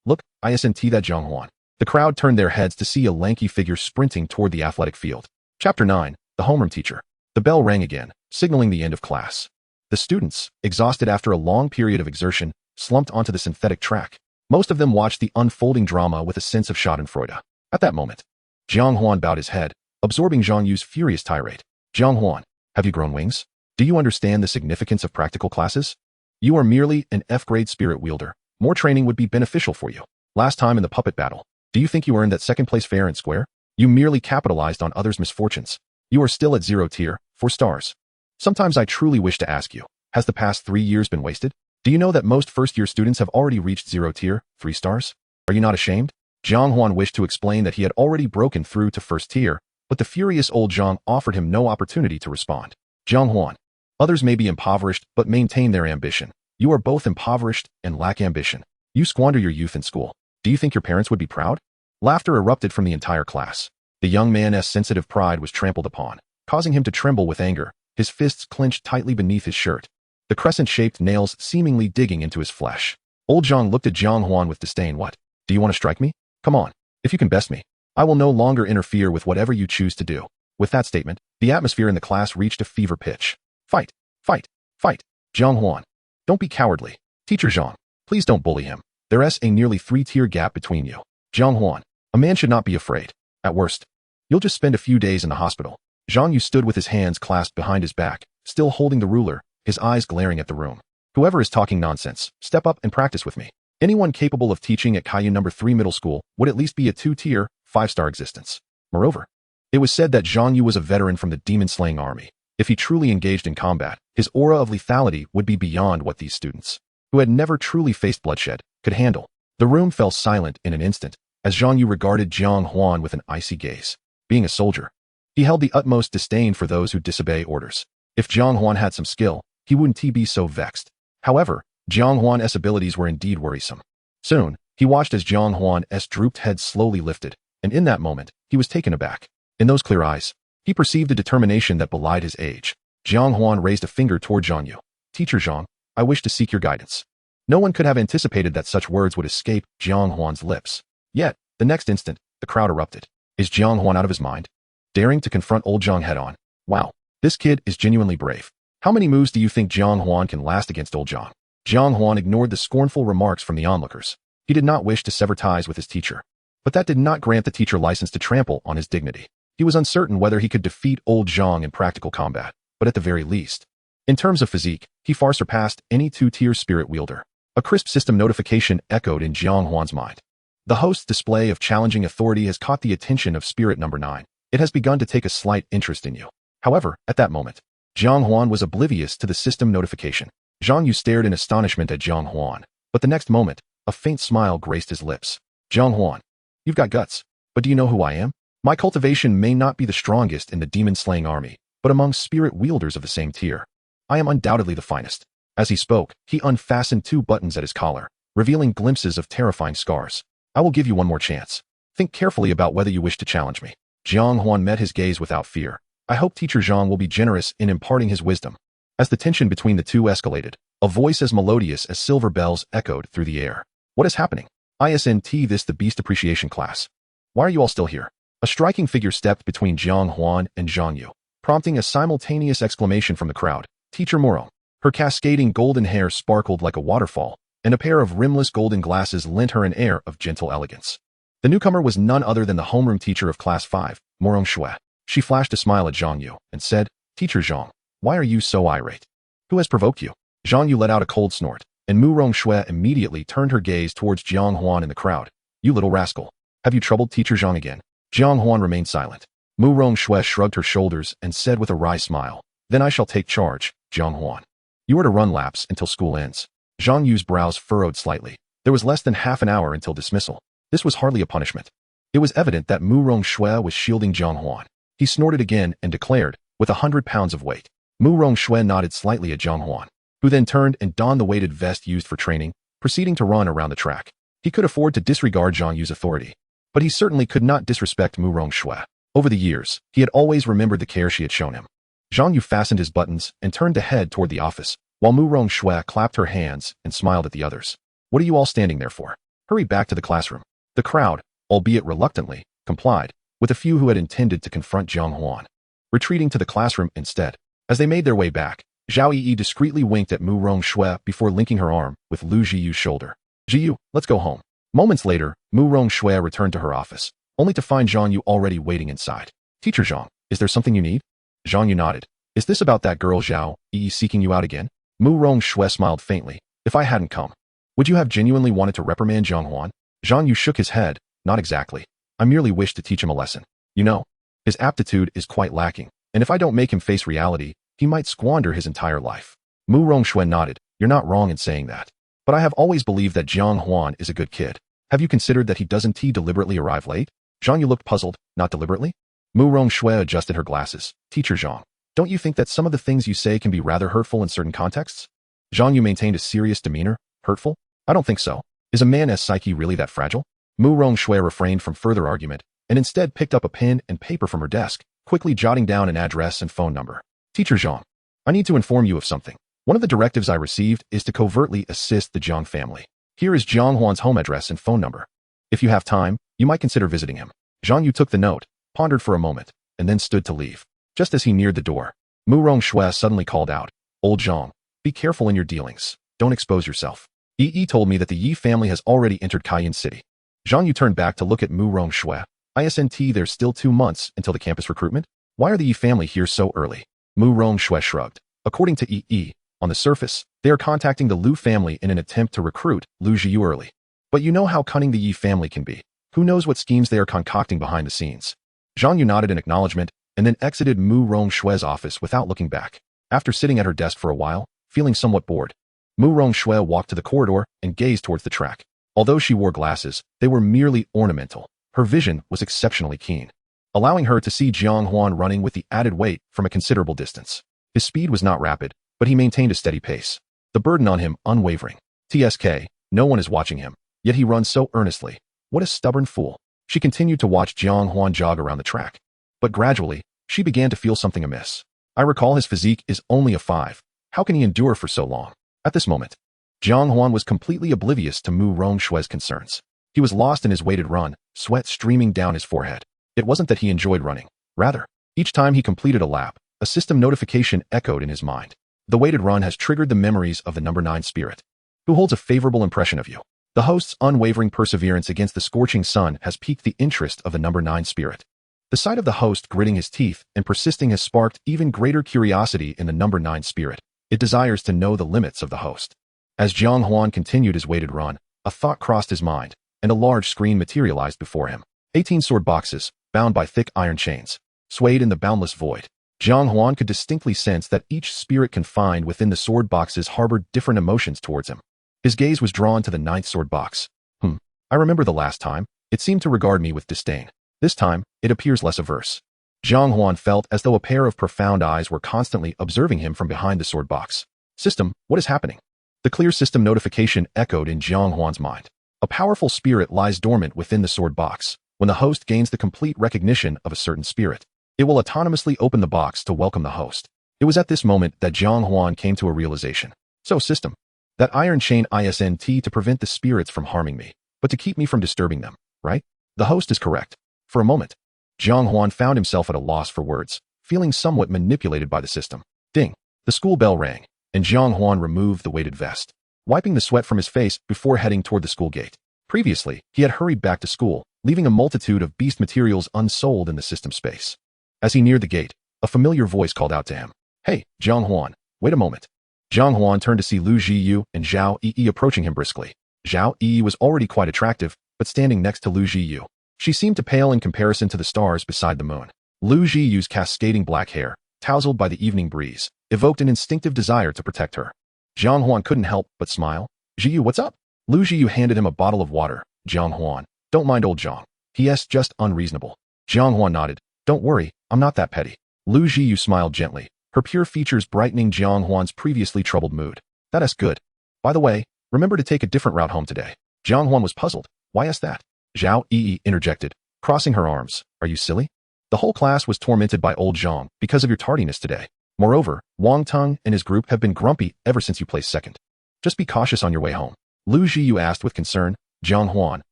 look, isn't that Jiang Huan?" The crowd turned their heads to see a lanky figure sprinting toward the athletic field. Chapter 9, The Homeroom Teacher. The bell rang again, signaling the end of class. The students, exhausted after a long period of exertion, slumped onto the synthetic track. Most of them watched the unfolding drama with a sense of schadenfreude. At that moment, Jiang Huan bowed his head, absorbing Jiang Yu's furious tirade. "Jiang Huan, have you grown wings? Do you understand the significance of practical classes? You are merely an F-grade spirit wielder. More training would be beneficial for you. Last time in the puppet battle, do you think you earned that second place fair and square? You merely capitalized on others' misfortunes. You are still at 0 tier, 4 stars. Sometimes I truly wish to ask you, has the past 3 years been wasted? Do you know that most first-year students have already reached 0 tier, 3 stars? Are you not ashamed?" Jiang Huan wished to explain that he had already broken through to first tier, but the furious old Zhang offered him no opportunity to respond. "Jiang Huan, others may be impoverished but maintain their ambition. You are both impoverished and lack ambition. You squander your youth in school. Do you think your parents would be proud?" Laughter erupted from the entire class. The young man's sensitive pride was trampled upon, causing him to tremble with anger, his fists clenched tightly beneath his shirt, the crescent-shaped nails seemingly digging into his flesh. Old Zhang looked at Jiang Huan with disdain. "What? Do you want to strike me? Come on. If you can best me, I will no longer interfere with whatever you choose to do." With that statement, the atmosphere in the class reached a fever pitch. "Fight! Fight! Fight! Jiang Huan, don't be cowardly. Teacher Zhang, please don't bully him. There's a nearly 3-tier gap between you. Jiang Huan, a man should not be afraid. At worst, you'll just spend a few days in the hospital." Jiang Yu stood with his hands clasped behind his back, still holding the ruler, his eyes glaring at the room. "Whoever is talking nonsense, step up and practice with me. Anyone capable of teaching at Caillou No. 3 Middle School would at least be a 2-tier, 5-star existence." Moreover, it was said that Jiang Yu was a veteran from the demon-slaying army. If he truly engaged in combat, his aura of lethality would be beyond what these students, who had never truly faced bloodshed, could handle. The room fell silent in an instant, as Jiang Yu regarded Jiang Huan with an icy gaze. Being a soldier, he held the utmost disdain for those who disobey orders. If Jiang Huan had some skill, he wouldn't be so vexed. However, Jiang Huan's abilities were indeed worrisome. Soon, he watched as Jiang Huan's drooped head slowly lifted, and in that moment, he was taken aback. In those clear eyes, he perceived a determination that belied his age. Jiang Huan raised a finger toward Jiang Yu. "Teacher Zhang, I wish to seek your guidance." No one could have anticipated that such words would escape Jiang Huan's lips. Yet, the next instant, the crowd erupted. Is Jiang Huan out of his mind? Daring to confront old Zhang head-on. Wow, this kid is genuinely brave. How many moves do you think Jiang Huan can last against old Zhang? Jiang Huan ignored the scornful remarks from the onlookers. He did not wish to sever ties with his teacher. But that did not grant the teacher license to trample on his dignity. He was uncertain whether he could defeat old Zhang in practical combat, but at the very least, in terms of physique, he far surpassed any two-tier spirit wielder. A crisp system notification echoed in Jiang Huan's mind. The host's display of challenging authority has caught the attention of Spirit Number 9. It has begun to take a slight interest in you. However, at that moment, Jiang Huan was oblivious to the system notification. Zhang Yu stared in astonishment at Jiang Huan, but the next moment, a faint smile graced his lips. Jiang Huan, you've got guts, but do you know who I am? My cultivation may not be the strongest in the demon-slaying army, but among spirit wielders of the same tier, I am undoubtedly the finest. As he spoke, he unfastened 2 buttons at his collar, revealing glimpses of terrifying scars. I will give you one more chance. Think carefully about whether you wish to challenge me. Jiang Huan met his gaze without fear. I hope Teacher Zhang will be generous in imparting his wisdom. As the tension between the two escalated, a voice as melodious as silver bells echoed through the air. What is happening? ISNT this the Beast Appreciation class. Why are you all still here? A striking figure stepped between Jiang Huan and Zhang Yu, prompting a simultaneous exclamation from the crowd. Teacher Moro. Her cascading golden hair sparkled like a waterfall, and a pair of rimless golden glasses lent her an air of gentle elegance. The newcomer was none other than the homeroom teacher of Class 5, Morong Shui. She flashed a smile at Zhang Yu and said, Teacher Zhang, why are you so irate? Who has provoked you? Zhang Yu let out a cold snort, and Morong Shui immediately turned her gaze towards Jiang Huan in the crowd. You little rascal. Have you troubled Teacher Zhang again? Jiang Huan remained silent. Morong Shui shrugged her shoulders and said with a wry smile, Then I shall take charge, Jiang Huan. You are to run laps until school ends. Zhang Yu's brows furrowed slightly. There was less than half an hour until dismissal. This was hardly a punishment. It was evident that Morong Shui was shielding Jiang Huan. He snorted again and declared, with 100 pounds of weight. Morong Shui nodded slightly at Jiang Huan, who then turned and donned the weighted vest used for training, proceeding to run around the track. He could afford to disregard Zhang Yu's authority, but he certainly could not disrespect Morong Shui. Over the years, he had always remembered the care she had shown him. Zhang Yu fastened his buttons and turned to head toward the office, while Morong Shui clapped her hands and smiled at the others. What are you all standing there for? Hurry back to the classroom. The crowd, albeit reluctantly, complied, with a few who had intended to confront Jiang Huan, retreating to the classroom instead. As they made their way back, Zhao Yi discreetly winked at Morong Shui before linking her arm with Lu Zhiyu's shoulder. Zhiyu, let's go home. Moments later, Morong Shui returned to her office, only to find Zhang Yu already waiting inside. Teacher Zhang, is there something you need? Zhang Yu nodded. Is this about that girl Zhao Yi seeking you out again? Morong Shui smiled faintly. If I hadn't come, would you have genuinely wanted to reprimand Jiang Huan? Zhang Yu shook his head. Not exactly. I merely wish to teach him a lesson. You know, his aptitude is quite lacking, and if I don't make him face reality, he might squander his entire life. Morong Shui nodded. You're not wrong in saying that. But I have always believed that Jiang Huan is a good kid. Have you considered that he doesn't deliberately arrive late? Zhang Yu looked puzzled. Not deliberately? Morong Shui adjusted her glasses. Teacher Zhang, don't you think that some of the things you say can be rather hurtful in certain contexts? Zhang Yu maintained a serious demeanor. Hurtful? I don't think so. Is a man's psyche really that fragile? Morong Shui refrained from further argument, and instead picked up a pen and paper from her desk, quickly jotting down an address and phone number. Teacher Zhang, I need to inform you of something. One of the directives I received is to covertly assist the Jiang family. Here is Jiang Huan's home address and phone number. If you have time, you might consider visiting him. Zhang Yu took the note, pondered for a moment, and then stood to leave. Just as he neared the door, Morong Shui suddenly called out, Old Zhang, be careful in your dealings. Don't expose yourself. Yi told me that the Yi family has already entered Cayenne City. Zhang Yu turned back to look at Morong Shui. ISNT there's still 2 months until the campus recruitment? Why are the Yi family here so early? Morong Shui shrugged. According to Yi, on the surface, they are contacting the Lu family in an attempt to recruit Lu Zhiyu early. But you know how cunning the Yi family can be. Who knows what schemes they are concocting behind the scenes? Zhang Yu nodded in acknowledgement and then exited Morong Shui's office without looking back. After sitting at her desk for a while, feeling somewhat bored, Morong Shui walked to the corridor and gazed towards the track. Although she wore glasses, they were merely ornamental. Her vision was exceptionally keen, allowing her to see Jiang Huan running with the added weight from a considerable distance. His speed was not rapid, but he maintained a steady pace, the burden on him unwavering. TSK, no one is watching him, yet he runs so earnestly. What a stubborn fool. She continued to watch Jiang Huan jog around the track. But gradually, she began to feel something amiss. I recall his physique is only a 5. How can he endure for so long? At this moment, Jiang Huan was completely oblivious to Morong Shui's concerns. He was lost in his weighted run, sweat streaming down his forehead. It wasn't that he enjoyed running. Rather, each time he completed a lap, a system notification echoed in his mind. The weighted run has triggered the memories of the number 9 spirit. who holds a favorable impression of you. The host's unwavering perseverance against the scorching sun has piqued the interest of the number 9 spirit. The sight of the host gritting his teeth and persisting has sparked even greater curiosity in the number 9 spirit. It desires to know the limits of the host. As Jiang Huan continued his weighted run, a thought crossed his mind, and a large screen materialized before him. 18 sword boxes, bound by thick iron chains, swayed in the boundless void. Jiang Huan could distinctly sense that each spirit confined within the sword boxes harbored different emotions towards him. His gaze was drawn to the 9th sword box. I remember the last time. It seemed to regard me with disdain. This time, it appears less averse. Jiang Huan felt as though a pair of profound eyes were constantly observing him from behind the sword box. System, what is happening? The clear system notification echoed in Jiang Huan's mind. A powerful spirit lies dormant within the sword box. When the host gains the complete recognition of a certain spirit, it will autonomously open the box to welcome the host. It was at this moment that Jiang Huan came to a realization. So system, that iron chain isn't to prevent the spirits from harming me, but to keep me from disturbing them, right? The host is correct. For a moment, Jiang Huan found himself at a loss for words, feeling somewhat manipulated by the system. Ding! The school bell rang, and Jiang Huan removed the weighted vest, wiping the sweat from his face before heading toward the school gate. Previously, he had hurried back to school, leaving a multitude of beast materials unsold in the system space. As he neared the gate, a familiar voice called out to him. Hey, Jiang Huan, wait a moment. Jiang Huan turned to see Lu Jiyu and Zhao Yi approaching him briskly. Zhao Yi was already quite attractive, but standing next to Lu Jiyu, she seemed to pale in comparison to the stars beside the moon. Lu Jiyu's cascading black hair, tousled by the evening breeze, evoked an instinctive desire to protect her. Jiang Huan couldn't help but smile. Jiyu, what's up? Lu Jiyu handed him a bottle of water. Jiang Huan, don't mind old Jiang. He's just unreasonable. Jiang Huan nodded. Don't worry, I'm not that petty. Lu Jiyu smiled gently, her pure features brightening Jiang Huan's previously troubled mood. That's good. By the way, remember to take a different route home today. Jiang Huan was puzzled. Why is that? Zhao Yi interjected, crossing her arms. Are you silly? The whole class was tormented by old Zhang because of your tardiness today. Moreover, Wang Teng and his group have been grumpy ever since you placed second. Just be cautious on your way home. Lu Jiyu asked with concern. Jiang Huan,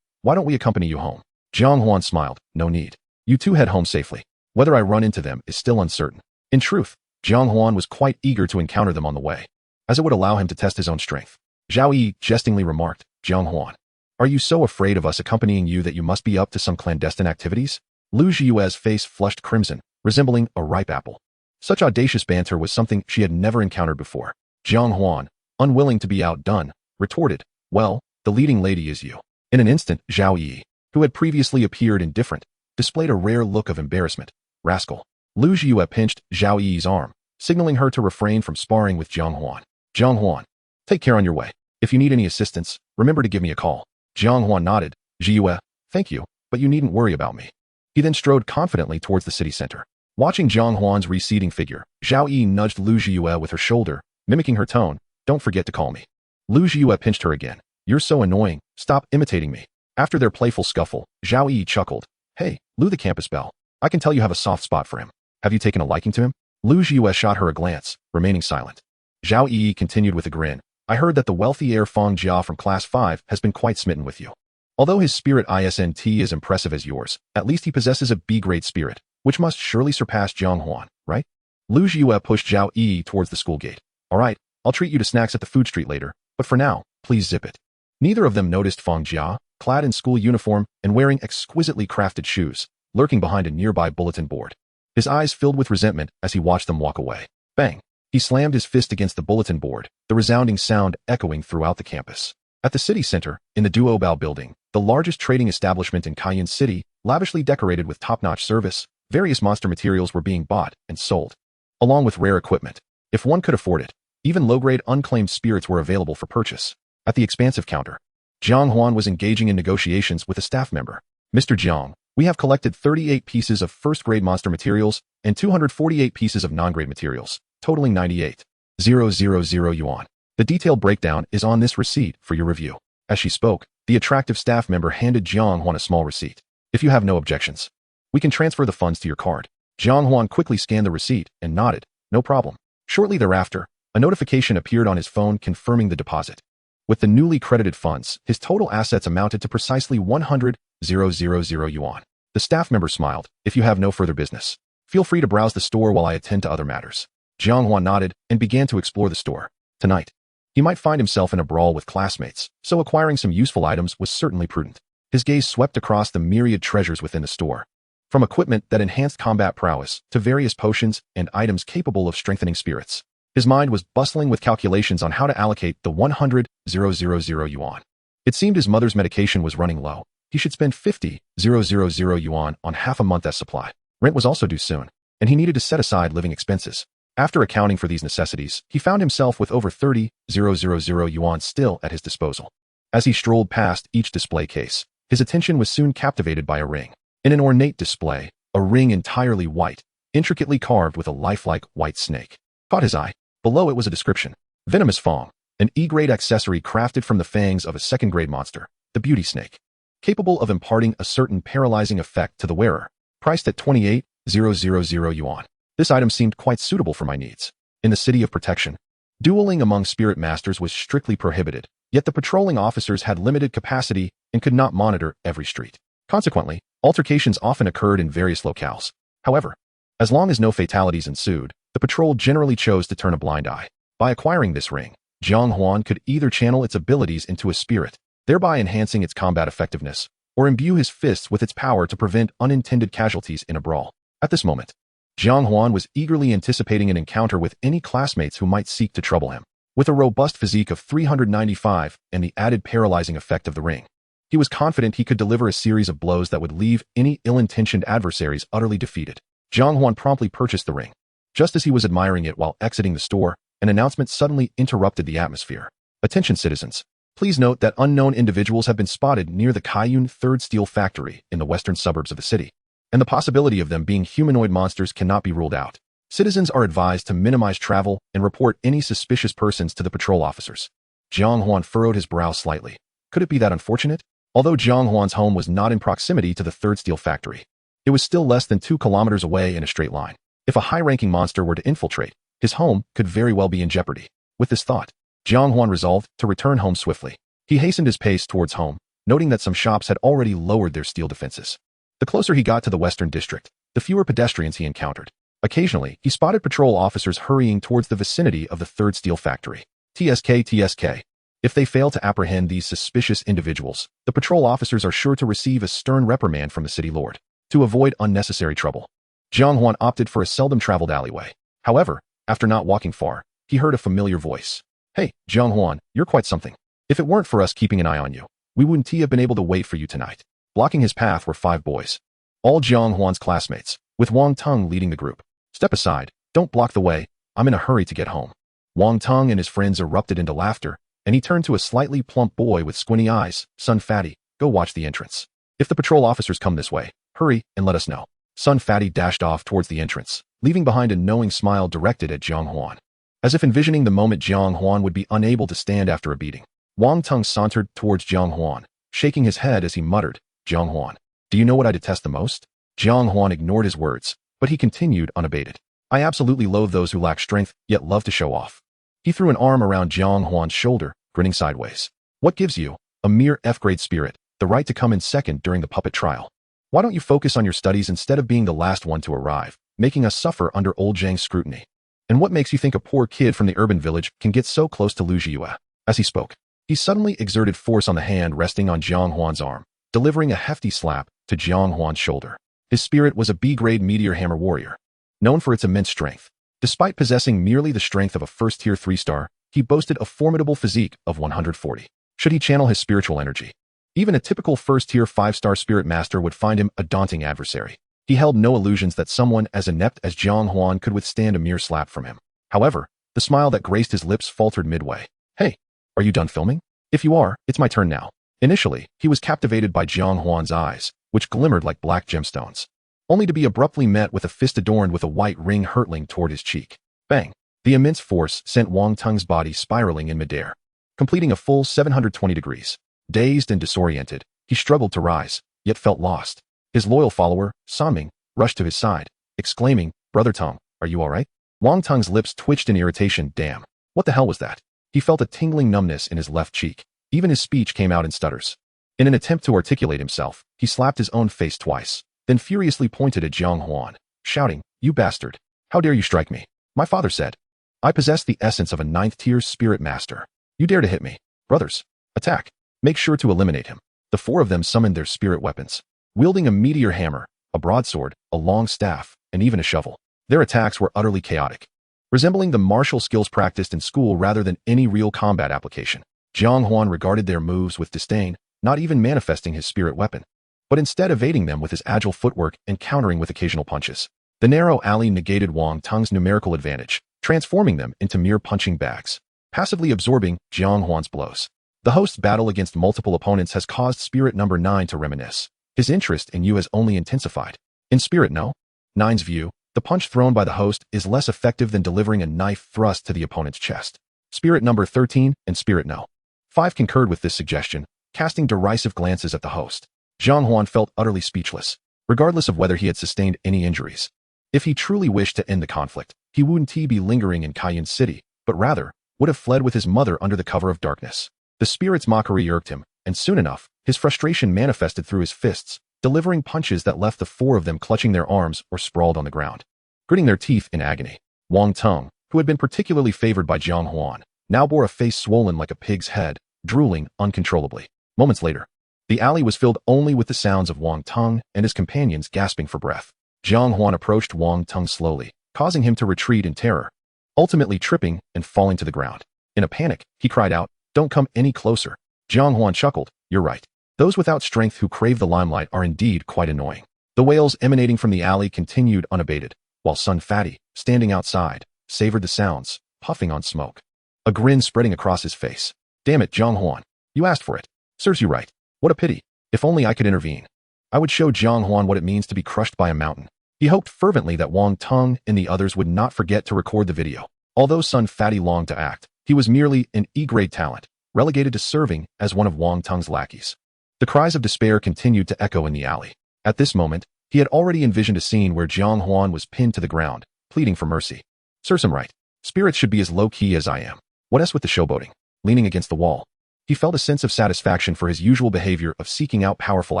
why don't we accompany you home? Jiang Huan smiled. No need. You two head home safely. Whether I run into them is still uncertain. In truth, Jiang Huan was quite eager to encounter them on the way, as it would allow him to test his own strength. Zhao Yi jestingly remarked. Jiang Huan, are you so afraid of us accompanying you that you must be up to some clandestine activities? Lu Jiyue's face flushed crimson, resembling a ripe apple. Such audacious banter was something she had never encountered before. Jiang Huan, unwilling to be outdone, retorted, well, the leading lady is you. In an instant, Zhao Yi, who had previously appeared indifferent, displayed a rare look of embarrassment. Rascal. Lu Jiyue pinched Zhao Yi's arm, signaling her to refrain from sparring with Jiang Huan. Jiang Huan, take care on your way. If you need any assistance, remember to give me a call. Jiang Huan nodded. Jiyue, thank you, but you needn't worry about me. He then strode confidently towards the city center. Watching Jiang Huan's receding figure, Zhao Yi nudged Lu Jiyue with her shoulder, mimicking her tone. Don't forget to call me. Lu Jiyue pinched her again. You're so annoying. Stop imitating me. After their playful scuffle, Zhao Yi chuckled. Hey, Lu the campus belle. I can tell you have a soft spot for him. Have you taken a liking to him? Lu Jiyue shot her a glance, remaining silent. Zhao Yi continued with a grin. I heard that the wealthy heir Feng Jia from Class 5 has been quite smitten with you. Although his spirit isn't as impressive as yours, at least he possesses a B-grade spirit, which must surely surpass Jiang Huan, right? Lu Jiyue pushed Zhao Yi towards the school gate. Alright, I'll treat you to snacks at the food street later, but for now, please zip it. Neither of them noticed Feng Jia, clad in school uniform and wearing exquisitely crafted shoes, lurking behind a nearby bulletin board. His eyes filled with resentment as he watched them walk away. Bang! He slammed his fist against the bulletin board, the resounding sound echoing throughout the campus. At the city center, in the Duobao building, the largest trading establishment in Cayenne City, lavishly decorated with top-notch service, various monster materials were being bought and sold, along with rare equipment. If one could afford it, even low-grade unclaimed spirits were available for purchase. At the expansive counter, Jiang Huan was engaging in negotiations with a staff member. Mr. Jiang, we have collected 38 pieces of first-grade monster materials and 248 pieces of non-grade materials, totaling 98,000 yuan. The detailed breakdown is on this receipt for your review. As she spoke, the attractive staff member handed Jiang Huan a small receipt. If you have no objections, we can transfer the funds to your card. Jiang Huan quickly scanned the receipt and nodded. No problem. Shortly thereafter, a notification appeared on his phone confirming the deposit. With the newly credited funds, his total assets amounted to precisely 100,000 yuan. The staff member smiled. If you have no further business, feel free to browse the store while I attend to other matters. Jiang Huan nodded and began to explore the store. Tonight, He might find himself in a brawl with classmates, so acquiring some useful items was certainly prudent. His gaze swept across the myriad treasures within the store. From equipment that enhanced combat prowess to various potions and items capable of strengthening spirits. His mind was bustling with calculations on how to allocate the 100,000 yuan. It seemed his mother's medication was running low. He should spend 50,000 yuan on half a month's supply. Rent was also due soon, and he needed to set aside living expenses. After accounting for these necessities, he found himself with over 30,000 yuan still at his disposal. As he strolled past each display case, his attention was soon captivated by a ring. In an ornate display, a ring entirely white, intricately carved with a lifelike white snake, caught his eye. Below it was a description. Venomous Fang, an E-grade accessory crafted from the fangs of a second-grade monster, the beauty snake, capable of imparting a certain paralyzing effect to the wearer, priced at 28,000 yuan. This item seemed quite suitable for my needs. In the City of Protection, dueling among spirit masters was strictly prohibited, yet the patrolling officers had limited capacity and could not monitor every street. Consequently, altercations often occurred in various locales. However, as long as no fatalities ensued, the patrol generally chose to turn a blind eye. By acquiring this ring, Jiang Huan could either channel its abilities into a spirit, thereby enhancing its combat effectiveness, or imbue his fists with its power to prevent unintended casualties in a brawl. At this moment, Jiang Huan was eagerly anticipating an encounter with any classmates who might seek to trouble him. With a robust physique of 395 and the added paralyzing effect of the ring, he was confident he could deliver a series of blows that would leave any ill-intentioned adversaries utterly defeated. Jiang Huan promptly purchased the ring. Just as he was admiring it while exiting the store, an announcement suddenly interrupted the atmosphere. Attention citizens. Please note that unknown individuals have been spotted near the Kaiyun Third Steel Factory in the western suburbs of the city, and the possibility of them being humanoid monsters cannot be ruled out. Citizens are advised to minimize travel and report any suspicious persons to the patrol officers. Jiang Huan furrowed his brow slightly. Could it be that unfortunate? Although Jiang Huan's home was not in proximity to the Third Steel Factory, it was still less than 2 kilometers away in a straight line. If a high-ranking monster were to infiltrate, his home could very well be in jeopardy. With this thought, Jiang Huan resolved to return home swiftly. He hastened his pace towards home, noting that some shops had already lowered their steel defenses. The closer he got to the western district, the fewer pedestrians he encountered. Occasionally, he spotted patrol officers hurrying towards the vicinity of the Third Steel Factory. TSK. If they fail to apprehend these suspicious individuals, the patrol officers are sure to receive a stern reprimand from the city lord. To avoid unnecessary trouble, Jiang Huan opted for a seldom-traveled alleyway. However, after not walking far, he heard a familiar voice. Hey, Jiang Huan, you're quite something. If it weren't for us keeping an eye on you, we wouldn't have been able to wait for you tonight. Blocking his path were 5 boys, all Jiang Huan's classmates, with Wang Teng leading the group. Step aside, don't block the way, I'm in a hurry to get home. Wang Teng and his friends erupted into laughter, and he turned to a slightly plump boy with squinty eyes. Son Fatty, go watch the entrance. If the patrol officers come this way, hurry and let us know. Son Fatty dashed off towards the entrance, leaving behind a knowing smile directed at Jiang Huan. As if envisioning the moment Jiang Huan would be unable to stand after a beating, Wang Teng sauntered towards Jiang Huan, shaking his head as he muttered, Jiang Huan, do you know what I detest the most? Jiang Huan ignored his words, but he continued unabated. I absolutely loathe those who lack strength, yet love to show off. He threw an arm around Jiang Huan's shoulder, grinning sideways. What gives you, a mere F-grade spirit, the right to come in second during the puppet trial? Why don't you focus on your studies instead of being the last one to arrive, making us suffer under old Zhang's scrutiny? And what makes you think a poor kid from the urban village can get so close to Lu Yue? As he spoke, he suddenly exerted force on the hand resting on Jiang Huan's arm, delivering a hefty slap to Jiang Huan's shoulder. His spirit was a B-grade meteor hammer warrior, known for its immense strength. Despite possessing merely the strength of a first-tier 3-star, he boasted a formidable physique of 140. Should he channel his spiritual energy, even a typical first-tier 5-star spirit master would find him a daunting adversary. He held no illusions that someone as inept as Jiang Huan could withstand a mere slap from him. However, the smile that graced his lips faltered midway. Hey, are you done filming? If you are, it's my turn now. Initially, he was captivated by Jiang Huan's eyes, which glimmered like black gemstones, only to be abruptly met with a fist adorned with a white ring hurtling toward his cheek. Bang! The immense force sent Wang Teng's body spiraling in midair, completing a full 720 degrees. Dazed and disoriented, he struggled to rise, yet felt lost. His loyal follower, Sanming, rushed to his side, exclaiming, Brother Teng, are you alright? Wang Teng's lips twitched in irritation. Damn, what the hell was that? He felt a tingling numbness in his left cheek. Even his speech came out in stutters. In an attempt to articulate himself, he slapped his own face twice, then furiously pointed at Jiang Huan, shouting, You bastard! How dare you strike me? My father said, I possess the essence of a 9th-tier spirit master. You dare to hit me. Brothers, attack. Make sure to eliminate him. The four of them summoned their spirit weapons, wielding a meteor hammer, a broadsword, a long staff, and even a shovel. Their attacks were utterly chaotic, resembling the martial skills practiced in school rather than any real combat application. Jiang Huan regarded their moves with disdain, not even manifesting his spirit weapon, but instead evading them with his agile footwork and countering with occasional punches. The narrow alley negated Wang Tung's numerical advantage, transforming them into mere punching bags, passively absorbing Jiang Huan's blows. The host's battle against multiple opponents has caused Spirit Number 9 to reminisce. His interest in Yue has only intensified. In Spirit No. 9's view, the punch thrown by the host is less effective than delivering a knife thrust to the opponent's chest. Spirit Number 13 and Spirit No. 5 concurred with this suggestion, casting derisive glances at the host. Jiang Huan felt utterly speechless, regardless of whether he had sustained any injuries. If he truly wished to end the conflict, he wouldn't be lingering in Cayenne City, but rather would have fled with his mother under the cover of darkness. The spirit's mockery irked him, and soon enough, his frustration manifested through his fists, delivering punches that left the four of them clutching their arms or sprawled on the ground, gritting their teeth in agony. Wang Tung, who had been particularly favored by Jiang Huan, now bore a face swollen like a pig's head, drooling uncontrollably. Moments later, the alley was filled only with the sounds of Wang Tung and his companions gasping for breath. Jiang Huan approached Wang Tung slowly, causing him to retreat in terror, ultimately tripping and falling to the ground. In a panic, he cried out, "Don't come any closer." Jiang Huan chuckled, "You're right. Those without strength who crave the limelight are indeed quite annoying." The wails emanating from the alley continued unabated, while Sun Fatty, standing outside, savored the sounds, puffing on smoke, a grin spreading across his face. "Damn it, Jiang Huan. You asked for it. Serves you right. What a pity. If only I could intervene. I would show Jiang Huan what it means to be crushed by a mountain." He hoped fervently that Wang Tung and the others would not forget to record the video. Although Sun Fatty longed to act, he was merely an E-grade talent, relegated to serving as one of Wang Tung's lackeys. The cries of despair continued to echo in the alley. At this moment, he had already envisioned a scene where Jiang Huan was pinned to the ground, pleading for mercy. "Serves him right. Spirits should be as low-key as I am. What else with the showboating?" Leaning against the wall, he felt a sense of satisfaction for his usual behavior of seeking out powerful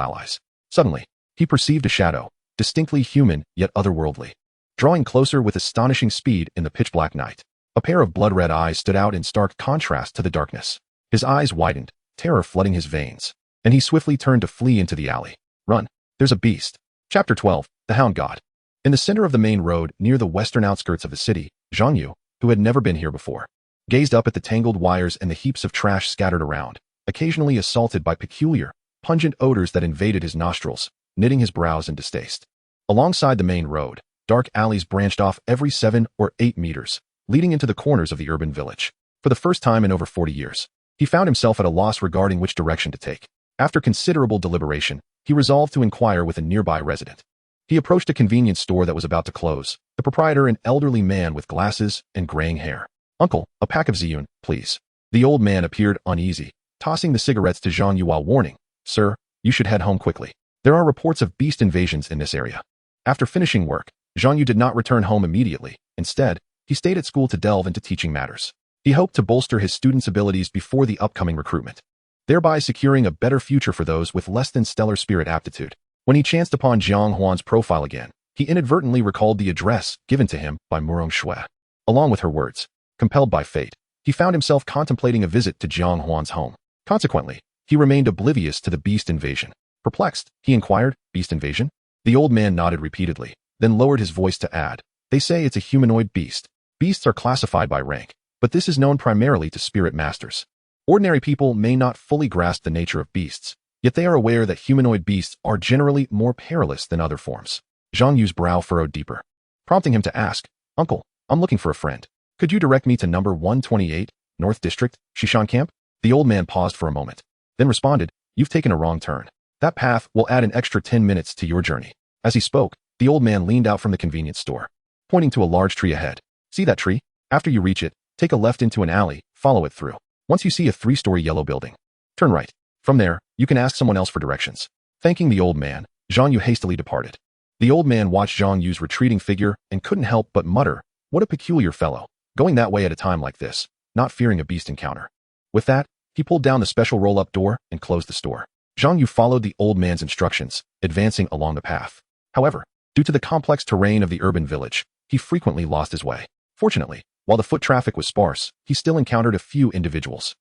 allies. Suddenly, he perceived a shadow, distinctly human yet otherworldly, drawing closer with astonishing speed in the pitch-black night. A pair of blood-red eyes stood out in stark contrast to the darkness. His eyes widened, terror flooding his veins, and he swiftly turned to flee into the alley. "Run! There's a beast." Chapter 12, The Hound God. In the center of the main road near the western outskirts of the city, Zhang Yu, who had never been here before, gazed up at the tangled wires and the heaps of trash scattered around, occasionally assaulted by peculiar, pungent odors that invaded his nostrils, knitting his brows in distaste. Alongside the main road, dark alleys branched off every 7 or 8 meters, leading into the corners of the urban village. For the first time in over 40 years, he found himself at a loss regarding which direction to take. After considerable deliberation, he resolved to inquire with a nearby resident. He approached a convenience store that was about to close, the proprietor an elderly man with glasses and graying hair. "Uncle, a pack of Ziyun, please." The old man appeared uneasy, tossing the cigarettes to Zhang Yu while warning, "Sir, you should head home quickly. There are reports of beast invasions in this area." After finishing work, Zhang Yu did not return home immediately. Instead, he stayed at school to delve into teaching matters. He hoped to bolster his students' abilities before the upcoming recruitment, thereby securing a better future for those with less than stellar spirit aptitude. When he chanced upon Jiang Huan's profile again, he inadvertently recalled the address given to him by Murong Shui. Along with her words, compelled by fate, he found himself contemplating a visit to Jiang Huan's home. Consequently, he remained oblivious to the beast invasion. Perplexed, he inquired, "Beast invasion?" The old man nodded repeatedly, then lowered his voice to add, "They say it's a humanoid beast. Beasts are classified by rank, but this is known primarily to spirit masters. Ordinary people may not fully grasp the nature of beasts, yet they are aware that humanoid beasts are generally more perilous than other forms." Zhang Yu's brow furrowed deeper, prompting him to ask, "Uncle, I'm looking for a friend. Could you direct me to number 128, North District, Shishan Camp?" The old man paused for a moment, then responded, "You've taken a wrong turn. That path will add an extra 10 minutes to your journey." As he spoke, the old man leaned out from the convenience store, pointing to a large tree ahead. "See that tree? After you reach it, take a left into an alley, follow it through. Once you see a 3-story yellow building, turn right. From there, you can ask someone else for directions." Thanking the old man, Zhang Yu hastily departed. The old man watched Zhang Yu's retreating figure and couldn't help but mutter, "What a peculiar fellow, going that way at a time like this, not fearing a beast encounter." With that, he pulled down the special roll-up door and closed the store. Zhang Yu followed the old man's instructions, advancing along the path. However, due to the complex terrain of the urban village, he frequently lost his way. Fortunately, while the foot traffic was sparse, he still encountered a few individuals.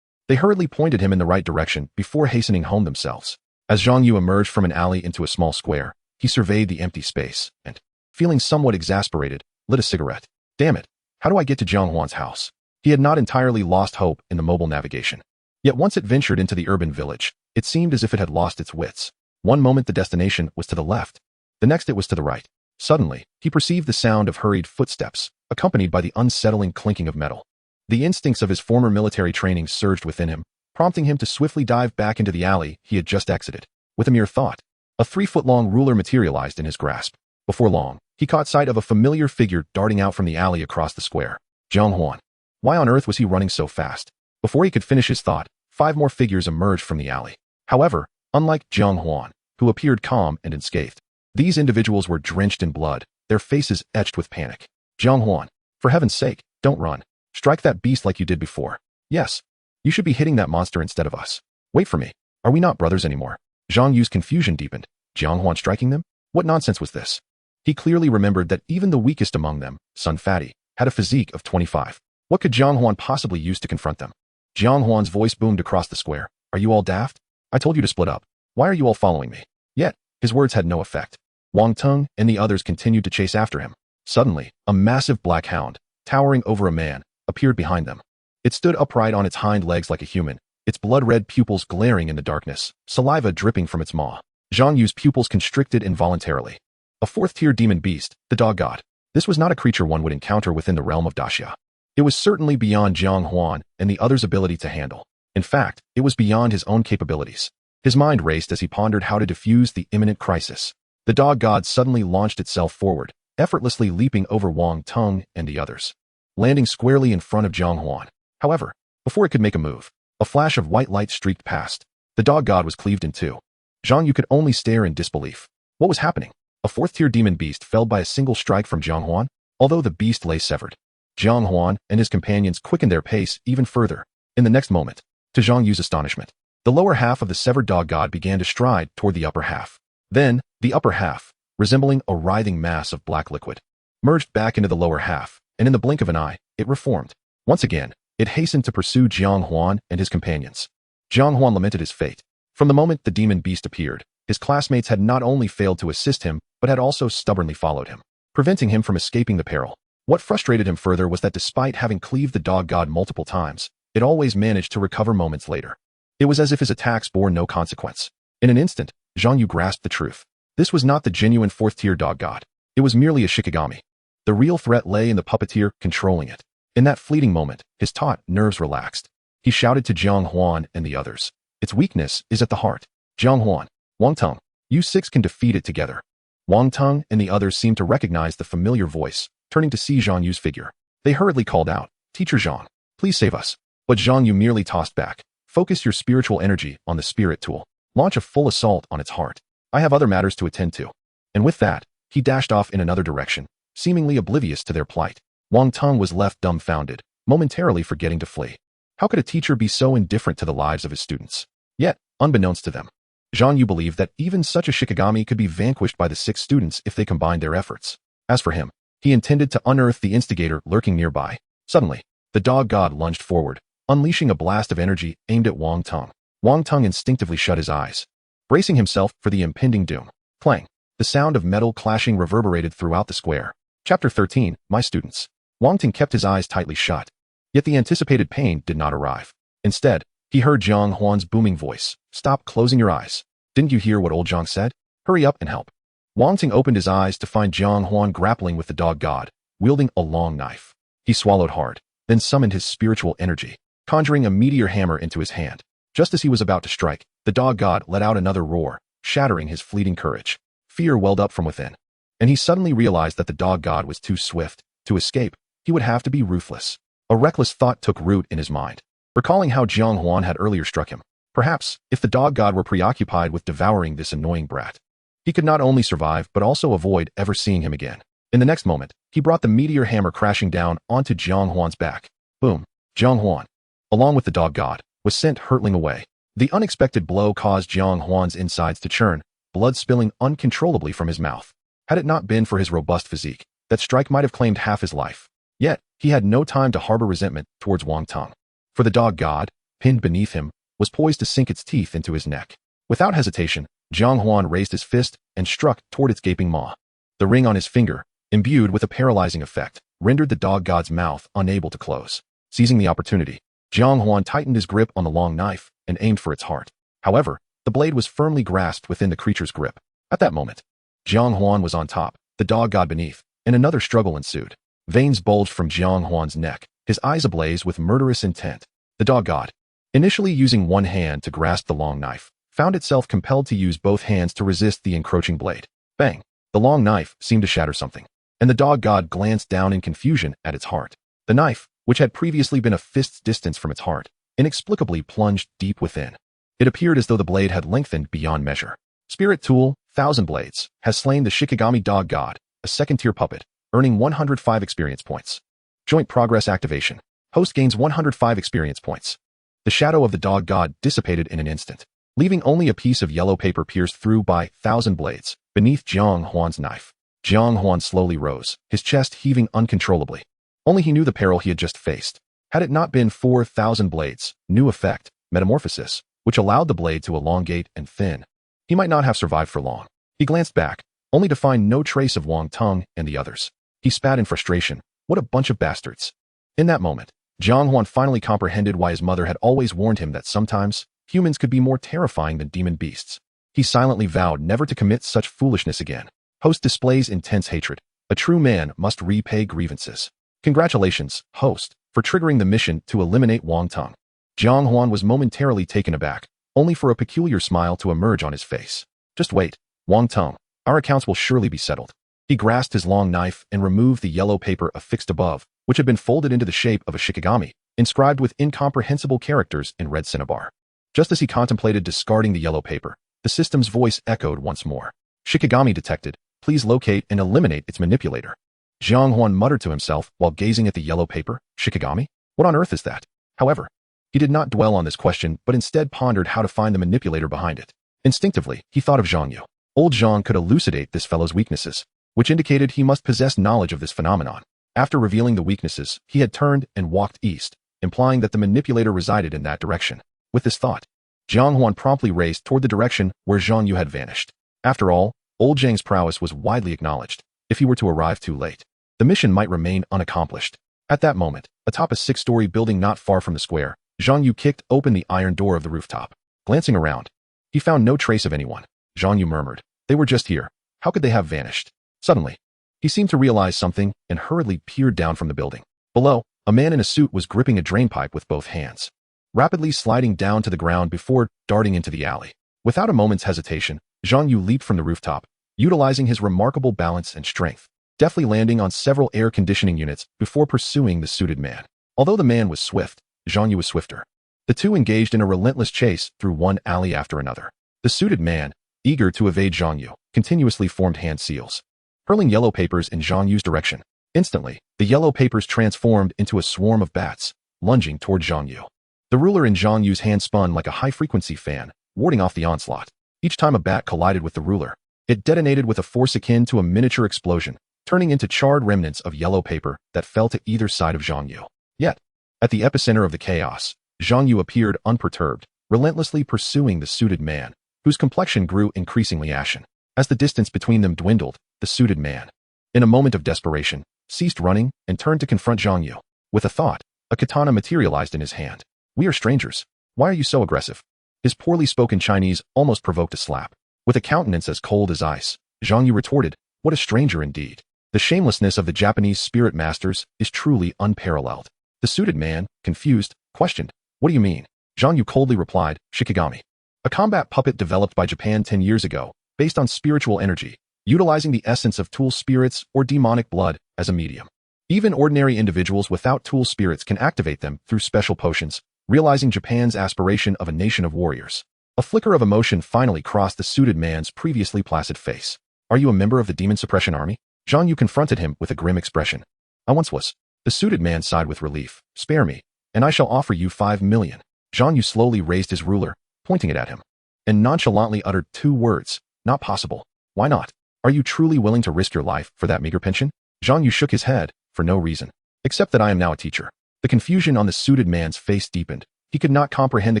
They hurriedly pointed him in the right direction before hastening home themselves. As Zhang Yu emerged from an alley into a small square, he surveyed the empty space and, feeling somewhat exasperated, lit a cigarette. Damn it, how do I get to Jiang Huan's house? He had not entirely lost hope in the mobile navigation. Yet once it ventured into the urban village, it seemed as if it had lost its wits. One moment the destination was to the left, the next it was to the right. Suddenly, he perceived the sound of hurried footsteps, accompanied by the unsettling clinking of metal. The instincts of his former military training surged within him, prompting him to swiftly dive back into the alley he had just exited. With a mere thought, a 3-foot-long ruler materialized in his grasp. Before long, he caught sight of a familiar figure darting out from the alley across the square. Jiang Huan. Why on earth was he running so fast? Before he could finish his thought, 5 more figures emerged from the alley. However, unlike Jiang Huan, who appeared calm and unscathed, these individuals were drenched in blood, their faces etched with panic. Jiang Huan, for heaven's sake, don't run. Strike that beast like you did before. Yes, you should be hitting that monster instead of us. Wait for me. Are we not brothers anymore? Zhang Yu's confusion deepened. Jiang Huan striking them? What nonsense was this? He clearly remembered that even the weakest among them, Sun Fatty, had a physique of 25. What could Jiang Huan possibly use to confront them? Jiang Huan's voice boomed across the square. Are you all daft? I told you to split up. Why are you all following me? Yet, his words had no effect. Wang Teng and the others continued to chase after him. Suddenly, a massive black hound, towering over a man, appeared behind them. It stood upright on its hind legs like a human, its blood-red pupils glaring in the darkness, saliva dripping from its maw. Zhang Yu's pupils constricted involuntarily. A 4th-tier demon beast, the dog god. This was not a creature one would encounter within the realm of Daxia. It was certainly beyond Jiang Huan and the others' ability to handle. In fact, it was beyond his own capabilities. His mind raced as he pondered how to defuse the imminent crisis. The dog god suddenly launched itself forward, effortlessly leaping over Wang Teng and the others, landing squarely in front of Jiang Huan. However, before it could make a move, a flash of white light streaked past. The dog god was cleaved in two. Zhang Yu could only stare in disbelief. What was happening? A 4th-tier demon beast felled by a single strike from Jiang Huan? Although the beast lay severed, Jiang Huan and his companions quickened their pace even further. In the next moment, to Zhang Yu's astonishment, the lower half of the severed dog god began to stride toward the upper half. Then, the upper half, resembling a writhing mass of black liquid, merged back into the lower half, and in the blink of an eye, it reformed. Once again, it hastened to pursue Jiang Huan and his companions. Jiang Huan lamented his fate. From the moment the demon beast appeared, his classmates had not only failed to assist him, but had also stubbornly followed him, preventing him from escaping the peril. What frustrated him further was that despite having cleaved the dog god multiple times, it always managed to recover moments later. It was as if his attacks bore no consequence. In an instant, Zhang Yu grasped the truth. This was not the genuine 4th-tier dog god. It was merely a shikigami. The real threat lay in the puppeteer controlling it. In that fleeting moment, his taut nerves relaxed. He shouted to Jiang Huan and the others. Its weakness is at the heart. Jiang Huan, Wang Teng, you 6 can defeat it together. Wang Teng and the others seemed to recognize the familiar voice, turning to see Zhang Yu's figure. They hurriedly called out, Teacher Zhang, please save us. But Zhang Yu merely tossed back. Focus your spiritual energy on the spirit tool. Launch a full assault on its heart. I have other matters to attend to. And with that, he dashed off in another direction, seemingly oblivious to their plight. Wang Teng was left dumbfounded, momentarily forgetting to flee. How could a teacher be so indifferent to the lives of his students? Yet, unbeknownst to them, Zhang Yu believed that even such a shikigami could be vanquished by the 6 students if they combined their efforts. As for him, he intended to unearth the instigator lurking nearby. Suddenly, the dog god lunged forward, unleashing a blast of energy aimed at Wang Teng. Wang Teng instinctively shut his eyes, bracing himself for the impending doom. Clang! The sound of metal clashing reverberated throughout the square. Chapter 13, My Students. Wang Teng kept his eyes tightly shut. Yet the anticipated pain did not arrive. Instead, he heard Jiang Huan's booming voice. Stop closing your eyes. Didn't you hear what old Jiang said? Hurry up and help. Wang Teng opened his eyes to find Jiang Huan grappling with the dog god, wielding a long knife. He swallowed hard, then summoned his spiritual energy, conjuring a meteor hammer into his hand. Just as he was about to strike, the dog god let out another roar, shattering his fleeting courage. Fear welled up from within, and he suddenly realized that the dog god was too swift. To escape, he would have to be ruthless. A reckless thought took root in his mind, recalling how Jiang Huan had earlier struck him. Perhaps, if the dog god were preoccupied with devouring this annoying brat, he could not only survive but also avoid ever seeing him again. In the next moment, he brought the meteor hammer crashing down onto Jiang Huan's back. Boom! Jiang Huan, along with the dog god, was sent hurtling away. The unexpected blow caused Jiang Huan's insides to churn, blood spilling uncontrollably from his mouth. Had it not been for his robust physique, that strike might have claimed half his life. Yet, he had no time to harbor resentment towards Wang Teng. For the dog god, pinned beneath him, was poised to sink its teeth into his neck. Without hesitation, Jiang Huan raised his fist and struck toward its gaping maw. The ring on his finger, imbued with a paralyzing effect, rendered the dog god's mouth unable to close. Seizing the opportunity, Jiang Huan tightened his grip on the long knife and aimed for its heart. However, the blade was firmly grasped within the creature's grip. At that moment, Jiang Huan was on top, the dog god beneath, and another struggle ensued. Veins bulged from Jiang Huan's neck, his eyes ablaze with murderous intent. The dog god, initially using one hand to grasp the long knife, found itself compelled to use both hands to resist the encroaching blade. Bang! The long knife seemed to shatter something, and the dog god glanced down in confusion at its heart. The knife, which had previously been a fist's distance from its heart, inexplicably plunged deep within. It appeared as though the blade had lengthened beyond measure. Spirit Tool, Thousand Blades, has slain the Shikigami dog god, a second-tier puppet, earning 105 experience points. Joint progress activation. Host gains 105 experience points. The shadow of the dog god dissipated in an instant, leaving only a piece of yellow paper pierced through by 1,000 blades beneath Jiang Huan's knife. Jiang Huan slowly rose, his chest heaving uncontrollably. Only he knew the peril he had just faced. Had it not been for 1,000 blades, new effect, metamorphosis, which allowed the blade to elongate and thin, he might not have survived for long. He glanced back, only to find no trace of Wang Tong and the others. He spat in frustration. What a bunch of bastards. In that moment, Jiang Huan finally comprehended why his mother had always warned him that sometimes humans could be more terrifying than demon beasts. He silently vowed never to commit such foolishness again. Host displays intense hatred. A true man must repay grievances. Congratulations, Host, for triggering the mission to eliminate Wang Tong. Jiang Huan was momentarily taken aback, only for a peculiar smile to emerge on his face. Just wait, Wang Tong. Our accounts will surely be settled. He grasped his long knife and removed the yellow paper affixed above, which had been folded into the shape of a shikigami, inscribed with incomprehensible characters in red cinnabar. Just as he contemplated discarding the yellow paper, the system's voice echoed once more. Shikigami detected. Please locate and eliminate its manipulator. Jiang Huan muttered to himself while gazing at the yellow paper. Shikigami? What on earth is that? However, he did not dwell on this question, but instead pondered how to find the manipulator behind it. Instinctively, he thought of Zhang Yu. Old Zhang could elucidate this fellow's weaknesses, which indicated he must possess knowledge of this phenomenon. After revealing the weaknesses, he had turned and walked east, implying that the manipulator resided in that direction. With this thought, Jiang Huan promptly raced toward the direction where Zhang Yu had vanished. After all, old Zhang's prowess was widely acknowledged. If he were to arrive too late, the mission might remain unaccomplished. At that moment, atop a 6-story building not far from the square, Zhang Yu kicked open the iron door of the rooftop. Glancing around, he found no trace of anyone. Zhang Yu murmured, "They were just here. How could they have vanished?" Suddenly, he seemed to realize something and hurriedly peered down from the building. Below, a man in a suit was gripping a drainpipe with both hands, rapidly sliding down to the ground before darting into the alley. Without a moment's hesitation, Zhang Yu leaped from the rooftop, utilizing his remarkable balance and strength, deftly landing on several air conditioning units before pursuing the suited man. Although the man was swift, Zhang Yu was swifter. The two engaged in a relentless chase through one alley after another. The suited man, eager to evade Zhang Yu, continuously formed hand seals, hurling yellow papers in Zhang Yu's direction. Instantly, the yellow papers transformed into a swarm of bats, lunging toward Zhang Yu. The ruler in Zhang Yu's hand spun like a high-frequency fan, warding off the onslaught. Each time a bat collided with the ruler, it detonated with a force akin to a miniature explosion, turning into charred remnants of yellow paper that fell to either side of Zhang Yu. Yet, at the epicenter of the chaos, Zhang Yu appeared unperturbed, relentlessly pursuing the suited man, whose complexion grew increasingly ashen. As the distance between them dwindled, the suited man, in a moment of desperation, ceased running and turned to confront Zhang Yu. With a thought, a katana materialized in his hand. "We are strangers. Why are you so aggressive?" His poorly spoken Chinese almost provoked a slap. With a countenance as cold as ice, Zhang Yu retorted, "What a stranger indeed. The shamelessness of the Japanese spirit masters is truly unparalleled." The suited man, confused, questioned, "What do you mean?" Zhang Yu coldly replied, "Shikigami. A combat puppet developed by Japan 10 years ago, based on spiritual energy, utilizing the essence of tool spirits or demonic blood as a medium. Even ordinary individuals without tool spirits can activate them through special potions, realizing Japan's aspiration of a nation of warriors." A flicker of emotion finally crossed the suited man's previously placid face. "Are you a member of the Demon Suppression Army?" Zhang Yu confronted him with a grim expression. "I once was." The suited man sighed with relief. "Spare me, and I shall offer you 5 million. Zhang Yu slowly raised his ruler, pointing it at him, and nonchalantly uttered 2 words, "Not possible." "Why not? Are you truly willing to risk your life for that meager pension?" Zhang Yu shook his head, for no reason, except that I am now a teacher. The confusion on the suited man's face deepened. He could not comprehend the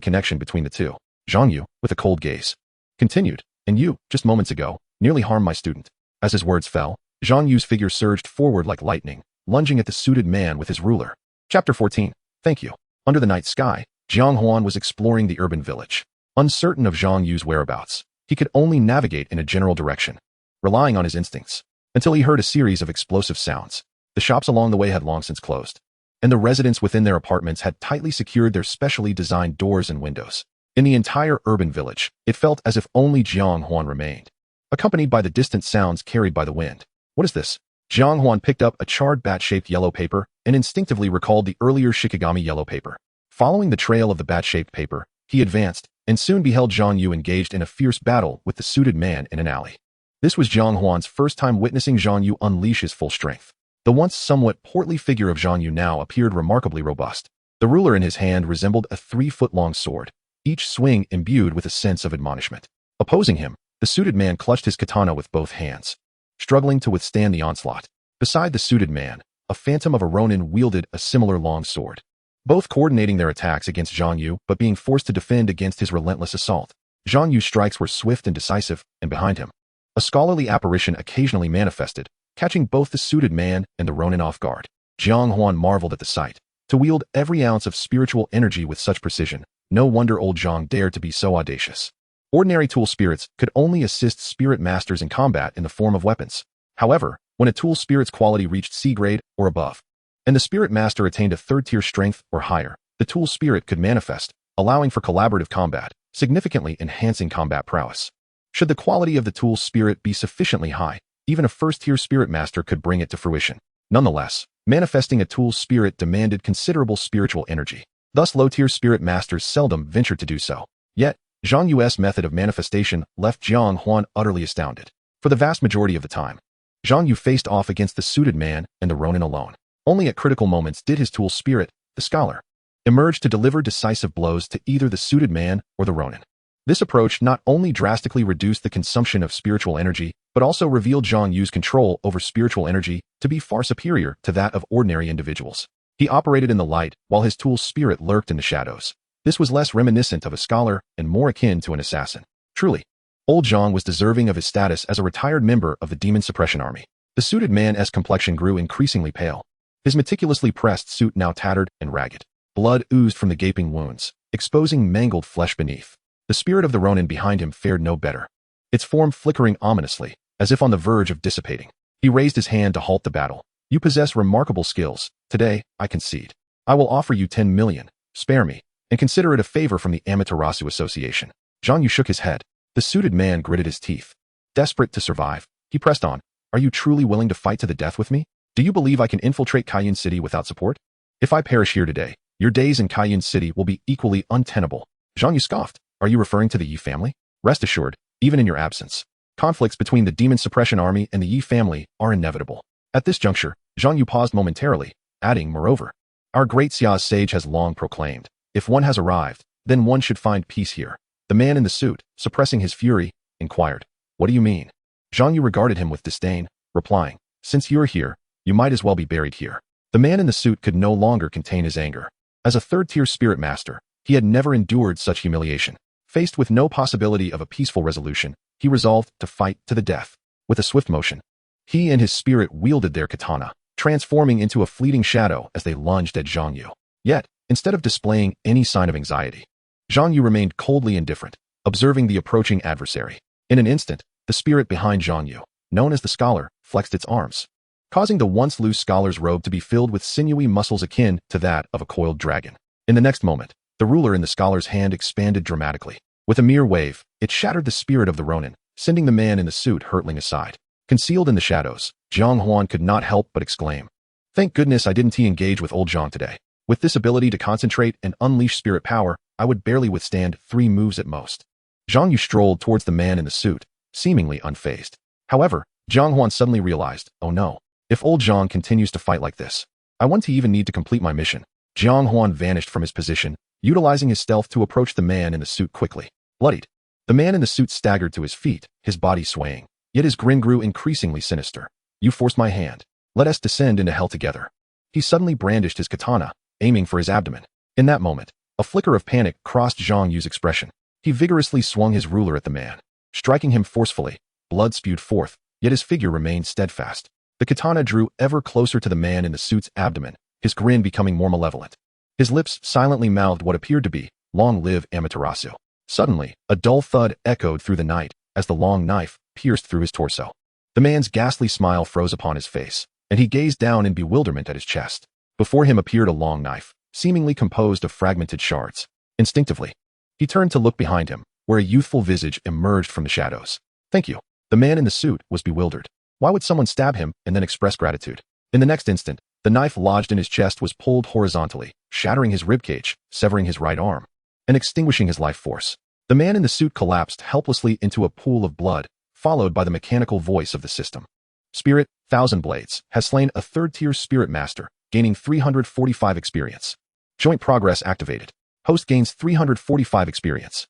connection between the two. Jiang Yu, with a cold gaze, continued, and you, just moments ago, nearly harmed my student. As his words fell, Jiang Yu's figure surged forward like lightning, lunging at the suited man with his ruler. Chapter 14. Thank you. Under the night sky, Jiang Huan was exploring the urban village. Uncertain of Jiang Yu's whereabouts, he could only navigate in a general direction, relying on his instincts, until he heard a series of explosive sounds. The shops along the way had long since closed, and the residents within their apartments had tightly secured their specially designed doors and windows. In the entire urban village, it felt as if only Jiang Huan remained, accompanied by the distant sounds carried by the wind. What is this? Jiang Huan picked up a charred bat-shaped yellow paper and instinctively recalled the earlier Shikigami yellow paper. Following the trail of the bat-shaped paper, he advanced and soon beheld Jiang Yu engaged in a fierce battle with the suited man in an alley. This was Jiang Huan's first time witnessing Jiang Yu unleash his full strength. The once somewhat portly figure of Jiang Yu now appeared remarkably robust. The ruler in his hand resembled a 3-foot-long sword, each swing imbued with a sense of admonishment. Opposing him, the suited man clutched his katana with both hands, struggling to withstand the onslaught. Beside the suited man, a phantom of a ronin wielded a similar long sword, both coordinating their attacks against Jiang Yu but being forced to defend against his relentless assault. Jiang Yu's strikes were swift and decisive, and behind him, a scholarly apparition occasionally manifested, catching both the suited man and the ronin off guard. Jiang Huan marveled at the sight. To wield every ounce of spiritual energy with such precision, no wonder old Jiang dared to be so audacious. Ordinary tool spirits could only assist spirit masters in combat in the form of weapons. However, when a tool spirit's quality reached C grade or above, and the spirit master attained a 3rd-tier strength or higher, the tool spirit could manifest, allowing for collaborative combat, significantly enhancing combat prowess. Should the quality of the tool spirit be sufficiently high, even a 1st-tier spirit master could bring it to fruition. Nonetheless, manifesting a tool spirit demanded considerable spiritual energy. Thus low-tier spirit masters seldom ventured to do so. Yet, Jiang Yu's method of manifestation left Jiang Huan utterly astounded. For the vast majority of the time, Jiang Yu faced off against the suited man and the ronin alone. Only at critical moments did his tool spirit, the scholar, emerge to deliver decisive blows to either the suited man or the ronin. This approach not only drastically reduced the consumption of spiritual energy, but also revealed Jiang Yu's control over spiritual energy to be far superior to that of ordinary individuals. He operated in the light, while his tool's spirit lurked in the shadows. This was less reminiscent of a scholar and more akin to an assassin. Truly, old Jiang was deserving of his status as a retired member of the Demon Suppression Army. The suited man's complexion grew increasingly pale. His meticulously pressed suit now tattered and ragged. Blood oozed from the gaping wounds, exposing mangled flesh beneath. The spirit of the ronin behind him fared no better, its form flickering ominously, as if on the verge of dissipating. He raised his hand to halt the battle. You possess remarkable skills. Today, I concede. I will offer you 10 million. Spare me, and consider it a favor from the Amaterasu Association. Jiang Yu shook his head. The suited man gritted his teeth. Desperate to survive, he pressed on. Are you truly willing to fight to the death with me? Do you believe I can infiltrate Kaiyun City without support? If I perish here today, your days in Kaiyun City will be equally untenable. Jiang Yu scoffed. Are you referring to the Yi family? Rest assured, even in your absence, conflicts between the Demon Suppression Army and the Yi family are inevitable. At this juncture, Jiang Yu paused momentarily, adding, moreover, our Great Xia sage has long proclaimed, if one has arrived, then one should find peace here. The man in the suit, suppressing his fury, inquired, what do you mean? Jiang Yu regarded him with disdain, replying, since you're here, you might as well be buried here. The man in the suit could no longer contain his anger. As a 3rd-tier spirit master, he had never endured such humiliation. Faced with no possibility of a peaceful resolution, he resolved to fight to the death. With a swift motion, he and his spirit wielded their katana, transforming into a fleeting shadow as they lunged at Jiang Yu. Yet, instead of displaying any sign of anxiety, Jiang Yu remained coldly indifferent, observing the approaching adversary. In an instant, the spirit behind Jiang Yu, known as the scholar, flexed its arms, causing the once loose scholar's robe to be filled with sinewy muscles akin to that of a coiled dragon. In the next moment, the ruler in the scholar's hand expanded dramatically. With a mere wave, it shattered the spirit of the ronin, sending the man in the suit hurtling aside. Concealed in the shadows, Jiang Huan could not help but exclaim, thank goodness I didn't engage with old Jiang today. With this ability to concentrate and unleash spirit power, I would barely withstand 3 moves at most. Jiang Yu strolled towards the man in the suit, seemingly unfazed. However, Jiang Huan suddenly realized, oh no, if old Jiang continues to fight like this, I won't even need to complete my mission. Jiang Huan vanished from his position, utilizing his stealth to approach the man in the suit quickly. Bloodied, the man in the suit staggered to his feet, his body swaying, yet his grin grew increasingly sinister. You forced my hand. Let us descend into hell together. He suddenly brandished his katana, aiming for his abdomen. In that moment, A flicker of panic crossed Jiang Yu's expression. He vigorously swung his ruler at the man, striking him forcefully. Blood spewed forth, yet his figure remained steadfast. The katana drew ever closer to the man in the suit's abdomen, his grin becoming more malevolent. His lips silently mouthed what appeared to be, "Long live Amaterasu." Suddenly, a dull thud echoed through the night as the long knife pierced through his torso. The man's ghastly smile froze upon his face, and he gazed down in bewilderment at his chest. Before him appeared a long knife, seemingly composed of fragmented shards. Instinctively, he turned to look behind him, where a youthful visage emerged from the shadows. "Thank you." The man in the suit was bewildered. Why would someone stab him and then express gratitude? In the next instant, the knife lodged in his chest was pulled horizontally, shattering his ribcage, severing his right arm, and extinguishing his life force. The man in the suit collapsed helplessly into a pool of blood, followed by the mechanical voice of the system. Spirit, 1000 Blades, has slain a third-tier Spirit Master, gaining 345 experience. Joint progress activated. Host gains 345 experience.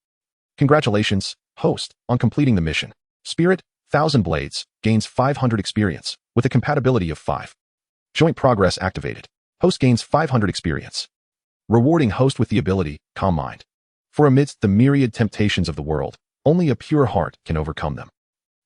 Congratulations, host, on completing the mission. Spirit, 1000 Blades, gains 500 experience, with a compatibility of 5. Joint progress activated. Host gains 500 experience. Rewarding host with the ability, Calm Mind. For amidst the myriad temptations of the world, only a pure heart can overcome them.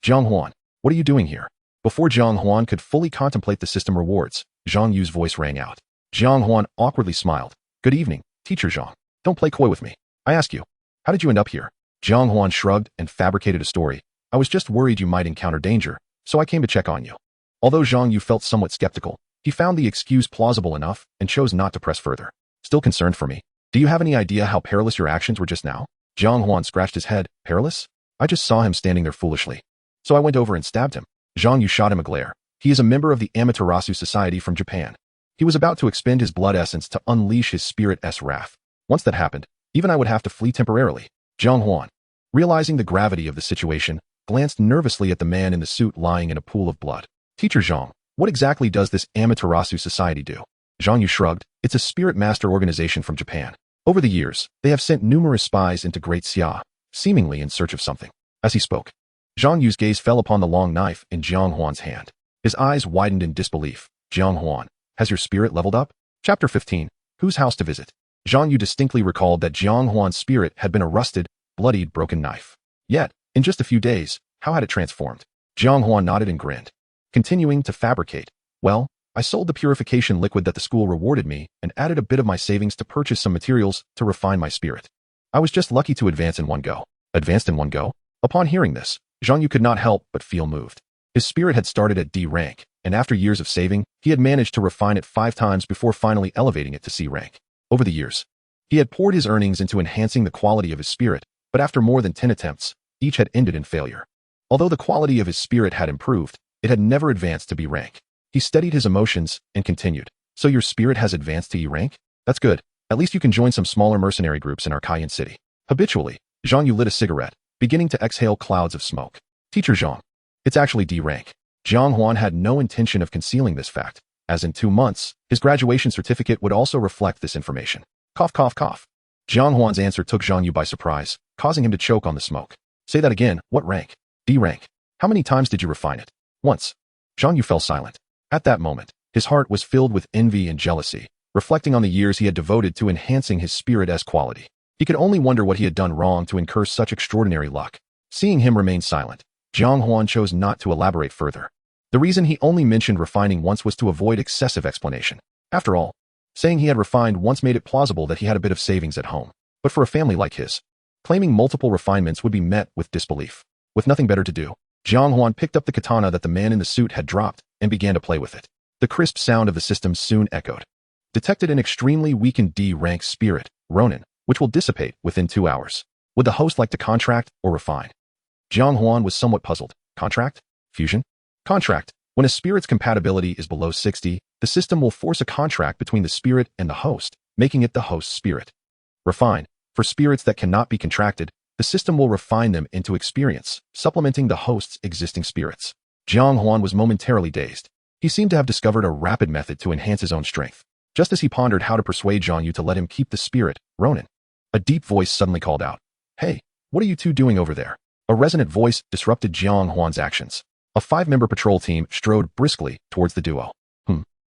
Jiang Huan, what are you doing here? Before Jiang Huan could fully contemplate the system rewards, Jiang Yu's voice rang out. Jiang Huan awkwardly smiled. "Good evening, Teacher Jiang. Don't play coy with me. I ask you, how did you end up here?" Jiang Huan shrugged and fabricated a story. "I was just worried you might encounter danger, so I came to check on you." Although Jiang Yu felt somewhat skeptical, he found the excuse plausible enough and chose not to press further. "Still concerned for me? Do you have any idea how perilous your actions were just now?" Jiang Huan scratched his head. "Perilous? I just saw him standing there foolishly. So I went over and stabbed him." Jiang Yu shot him a glare. He is a member of the Amaterasu Society from Japan. He was about to expend his blood essence to unleash his Spirit-S wrath. Once that happened, even I would have to flee temporarily. Jiang Huan, realizing the gravity of the situation, glanced nervously at the man in the suit lying in a pool of blood. "Teacher Jiang, what exactly does this Amaterasu Society do?" Jiang Yu shrugged. "It's a Spirit Master organization from Japan. Over the years, they have sent numerous spies into Great Xia, seemingly in search of something." As he spoke, Jiang Yu's gaze fell upon the long knife in Jiang Huan's hand. His eyes widened in disbelief. "Jiang Huan, has your spirit leveled up?" Chapter 15. Whose house to visit? Jiang Yu distinctly recalled that Jiang Huan's spirit had been a rusted, bloodied, broken knife. Yet, in just a few days, how had it transformed? Jiang Huan nodded and grinned. Continuing to fabricate. "Well, I sold the purification liquid that the school rewarded me and added a bit of my savings to purchase some materials to refine my spirit. I was just lucky to advance in one go." Advanced in one go? Upon hearing this, Jiang Yu could not help but feel moved. His spirit had started at D rank, and after years of saving, he had managed to refine it 5 times before finally elevating it to C rank. Over the years, he had poured his earnings into enhancing the quality of his spirit, but after more than 10 attempts, each had ended in failure. Although the quality of his spirit had improved, it had never advanced to B rank. He steadied his emotions and continued. "So your spirit has advanced to E rank? That's good. At least you can join some smaller mercenary groups in Arcaian City." Habitually, Jiang Yu lit a cigarette, beginning to exhale clouds of smoke. "Teacher Jiang, it's actually D rank." Jiang Huan had no intention of concealing this fact, as in 2 months, his graduation certificate would also reflect this information. Cough, cough, cough. Jiang Huan's answer took Jiang Yu by surprise, causing him to choke on the smoke. "Say that again. What rank?" "D rank. How many times did you refine it?" "Once." Jiang Yu fell silent. At that moment, his heart was filled with envy and jealousy, reflecting on the years he had devoted to enhancing his Spirit-S quality. He could only wonder what he had done wrong to incur such extraordinary luck. Seeing him remain silent, Jiang Huan chose not to elaborate further. The reason he only mentioned refining once was to avoid excessive explanation. After all, saying he had refined once made it plausible that he had a bit of savings at home. But for a family like his, claiming multiple refinements would be met with disbelief. With nothing better to do, Jiang Huan picked up the katana that the man in the suit had dropped and began to play with it. The crisp sound of the system soon echoed. Detected an extremely weakened D-rank spirit, Ronin, which will dissipate within 2 hours. Would the host like to contract or refine? Jiang Huan was somewhat puzzled. Contract? Fusion? Contract. When a spirit's compatibility is below 60, the system will force a contract between the spirit and the host, making it the host's spirit. Refine. For spirits that cannot be contracted, the system will refine them into experience, supplementing the host's existing spirits. Jiang Huan was momentarily dazed. He seemed to have discovered a rapid method to enhance his own strength. Just as he pondered how to persuade Jiang Yu to let him keep the spirit, Ronin, a deep voice suddenly called out, "Hey, what are you two doing over there?" A resonant voice disrupted Jiang Huan's actions. A 5-member patrol team strode briskly towards the duo.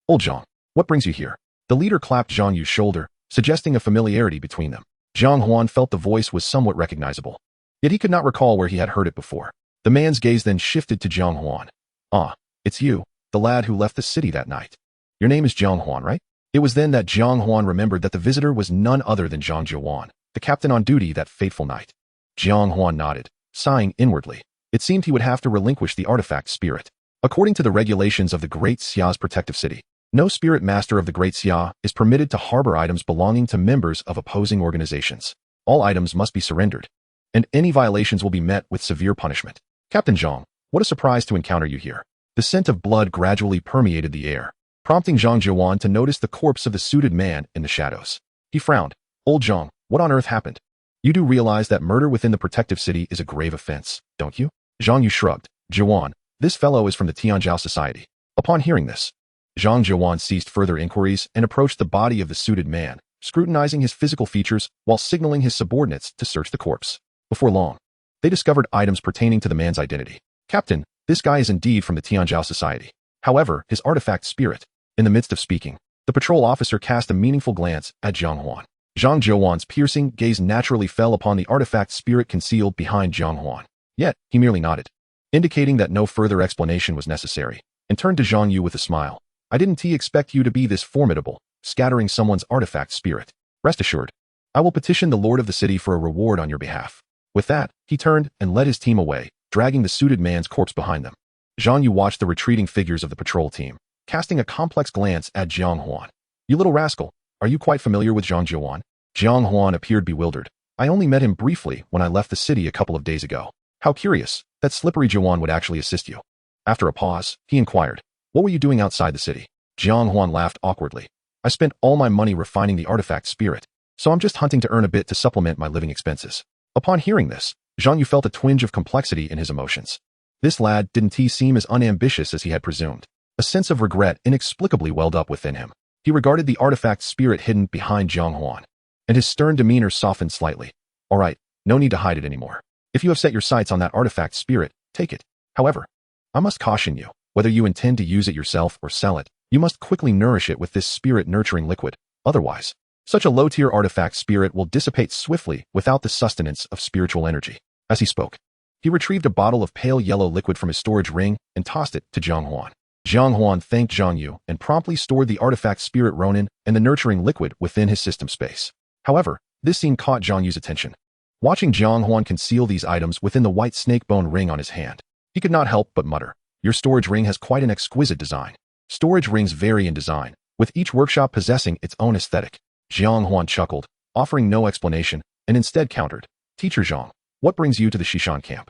Old Jiang, what brings you here?" The leader clapped Jiang Yu's shoulder, suggesting a familiarity between them. Jiang Huan felt the voice was somewhat recognizable, yet he could not recall where he had heard it before. The man's gaze then shifted to Jiang Huan. "Ah, it's you, the lad who left the city that night. Your name is Jiang Huan, right?" It was then that Jiang Huan remembered that the visitor was none other than Jiang Huan, the captain on duty that fateful night. Jiang Huan nodded, sighing inwardly. It seemed he would have to relinquish the artifact spirit. According to the regulations of the Great Xia's protective city, no spirit master of the Great Xia is permitted to harbor items belonging to members of opposing organizations. All items must be surrendered, and any violations will be met with severe punishment. "Captain Zhang, what a surprise to encounter you here." The scent of blood gradually permeated the air, prompting Jiang Huan to notice the corpse of the suited man in the shadows. He frowned. "Old Zhang, what on earth happened? You do realize that murder within the protective city is a grave offense, don't you?" Zhang Yu shrugged. "Juan, this fellow is from the Tianzhao Society." Upon hearing this, Zhang Juan ceased further inquiries and approached the body of the suited man, scrutinizing his physical features while signaling his subordinates to search the corpse. Before long, they discovered items pertaining to the man's identity. "Captain, this guy is indeed from the Tianzhao Society. However, his artifact spirit..." In the midst of speaking, the patrol officer cast a meaningful glance at Jiang Huan. Zhang Juan's piercing gaze naturally fell upon the artifact spirit concealed behind Jiang Huan. Yet, he merely nodded, indicating that no further explanation was necessary, and turned to Zhang Yu with a smile. "I didn't expect you to be this formidable, scattering someone's artifact spirit. Rest assured, I will petition the lord of the city for a reward on your behalf." With that, he turned and led his team away, dragging the suited man's corpse behind them. Zhang Yu watched the retreating figures of the patrol team, casting a complex glance at Jiang Huan. "You little rascal, are you quite familiar with Jiang Huan?" Jiang Huan appeared bewildered. "I only met him briefly when I left the city a couple of days ago." "How curious, that slippery Juan would actually assist you." After a pause, he inquired, "What were you doing outside the city?" Jiang Huan laughed awkwardly. "I spent all my money refining the artifact spirit, so I'm just hunting to earn a bit to supplement my living expenses." Upon hearing this, Zhang Yu felt a twinge of complexity in his emotions. This lad didn't seem as unambitious as he had presumed. A sense of regret inexplicably welled up within him. He regarded the artifact spirit hidden behind Jiang Huan, and his stern demeanor softened slightly. "All right, no need to hide it anymore. If you have set your sights on that artifact spirit, take it. However, I must caution you, whether you intend to use it yourself or sell it, you must quickly nourish it with this spirit-nurturing liquid. Otherwise, such a low-tier artifact spirit will dissipate swiftly without the sustenance of spiritual energy." As he spoke, he retrieved a bottle of pale yellow liquid from his storage ring and tossed it to Jiang Huan. Jiang Huan thanked Zhang Yu and promptly stored the artifact spirit Ronin and the nurturing liquid within his system space. However, this scene caught Zhang Yu's attention. Watching Jiang Huan conceal these items within the white snake-bone ring on his hand, he could not help but mutter, "Your storage ring has quite an exquisite design." Storage rings vary in design, with each workshop possessing its own aesthetic. Jiang Huan chuckled, offering no explanation, and instead countered, "Teacher Zhang, what brings you to the Shishan camp?"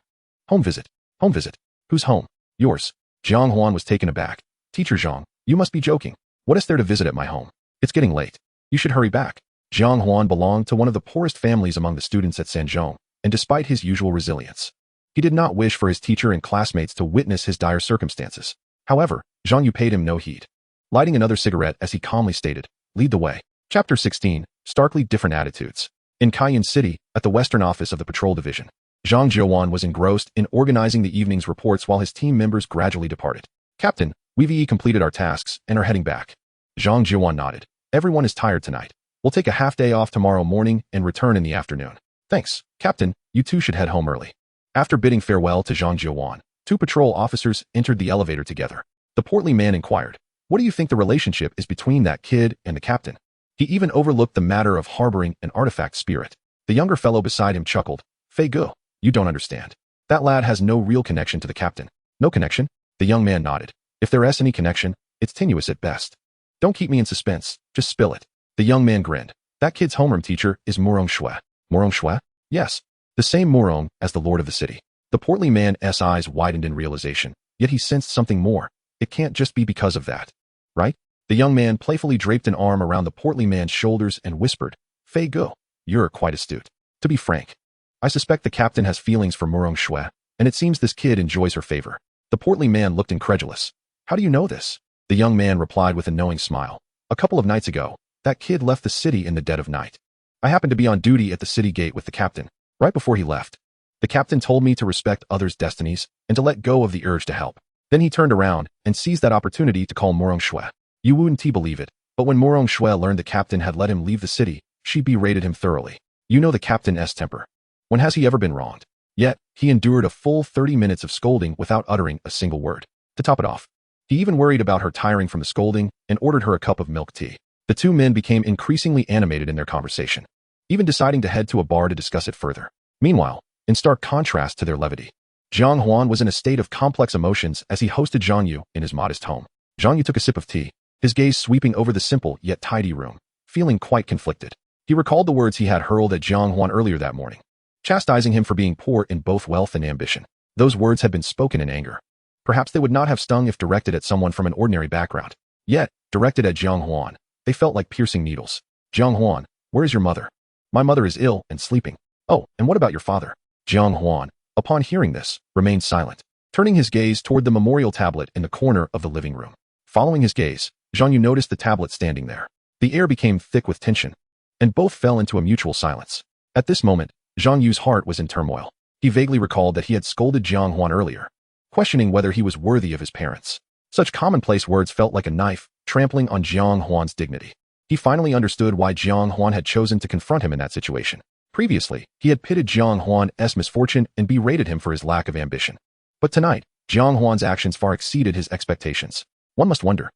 "Home visit. Home visit. Whose home?" "Yours." Jiang Huan was taken aback. "Teacher Zhang, you must be joking. What is there to visit at my home? It's getting late. You should hurry back." Jiang Huan belonged to one of the poorest families among the students at Sanzhong, and despite his usual resilience, he did not wish for his teacher and classmates to witness his dire circumstances. However, Zhang Yu paid him no heed, lighting another cigarette as he calmly stated, "Lead the way." Chapter 16, Starkly Different Attitudes. In Kaiyun City, at the western office of the patrol division, Zhang Juan was engrossed in organizing the evening's reports while his team members gradually departed. "Captain, we've completed our tasks and are heading back." Zhang Juan nodded. "Everyone is tired tonight. We'll take a half-day off tomorrow morning and return in the afternoon." "Thanks, Captain. You two should head home early." After bidding farewell to Zhang Juan, two patrol officers entered the elevator together. The portly man inquired, "What do you think the relationship is between that kid and the captain?" He even overlooked the matter of harboring an artifact spirit. The younger fellow beside him chuckled, "Fei Gu, you don't understand. That lad has no real connection to the captain." "No connection?" The young man nodded. "If there is any connection, it's tenuous at best. Don't keep me in suspense, just spill it." The young man grinned. "That kid's homeroom teacher is Murong Shui." "Murong Shui?" "Yes, the same Murong as the lord of the city." The portly man's eyes widened in realization, yet he sensed something more. It can't just be because of that, right? The young man playfully draped an arm around the portly man's shoulders and whispered, "Fei Gu, you're quite astute. To be frank, I suspect the captain has feelings for Murong Shui, and it seems this kid enjoys her favor." The portly man looked incredulous. "How do you know this?" The young man replied with a knowing smile. "A couple of nights ago, that kid left the city in the dead of night. I happened to be on duty at the city gate with the captain. Right before he left, the captain told me to respect others' destinies and to let go of the urge to help. Then he turned around and seized that opportunity to call Murong Shui. You wouldn't believe it, But when Morong Shui learned the captain had let him leave the city, she berated him thoroughly. You know the captain's temper. When has he ever been wronged? Yet, he endured a full 30 minutes of scolding without uttering a single word. To top it off, he even worried about her tiring from the scolding and ordered her a cup of milk tea. The two men became increasingly animated in their conversation, even deciding to head to a bar to discuss it further. Meanwhile, in stark contrast to their levity, Jiang Huan was in a state of complex emotions as he hosted Zhang Yu in his modest home. Zhang Yu took a sip of tea, his gaze sweeping over the simple yet tidy room, feeling quite conflicted. He recalled the words he had hurled at Jiang Huan earlier that morning, chastising him for being poor in both wealth and ambition. Those words had been spoken in anger. Perhaps they would not have stung if directed at someone from an ordinary background. Yet, directed at Jiang Huan, they felt like piercing needles. Jiang Huan, where is your mother? My mother is ill and sleeping. Oh, and what about your father? Jiang Huan, upon hearing this, remained silent, turning his gaze toward the memorial tablet in the corner of the living room. Following his gaze, Zhang Yu noticed the tablet standing there. The air became thick with tension, and both fell into a mutual silence. At this moment, Zhang Yu's heart was in turmoil. He vaguely recalled that he had scolded Jiang Huan earlier, questioning whether he was worthy of his parents. Such commonplace words felt like a knife, trampling on Jiang Huan's dignity. He finally understood why Jiang Huan had chosen to confront him in that situation. Previously, he had pitted Jiang Huan's misfortune and berated him for his lack of ambition. But tonight, Jiang Huan's actions far exceeded his expectations. One must wonder,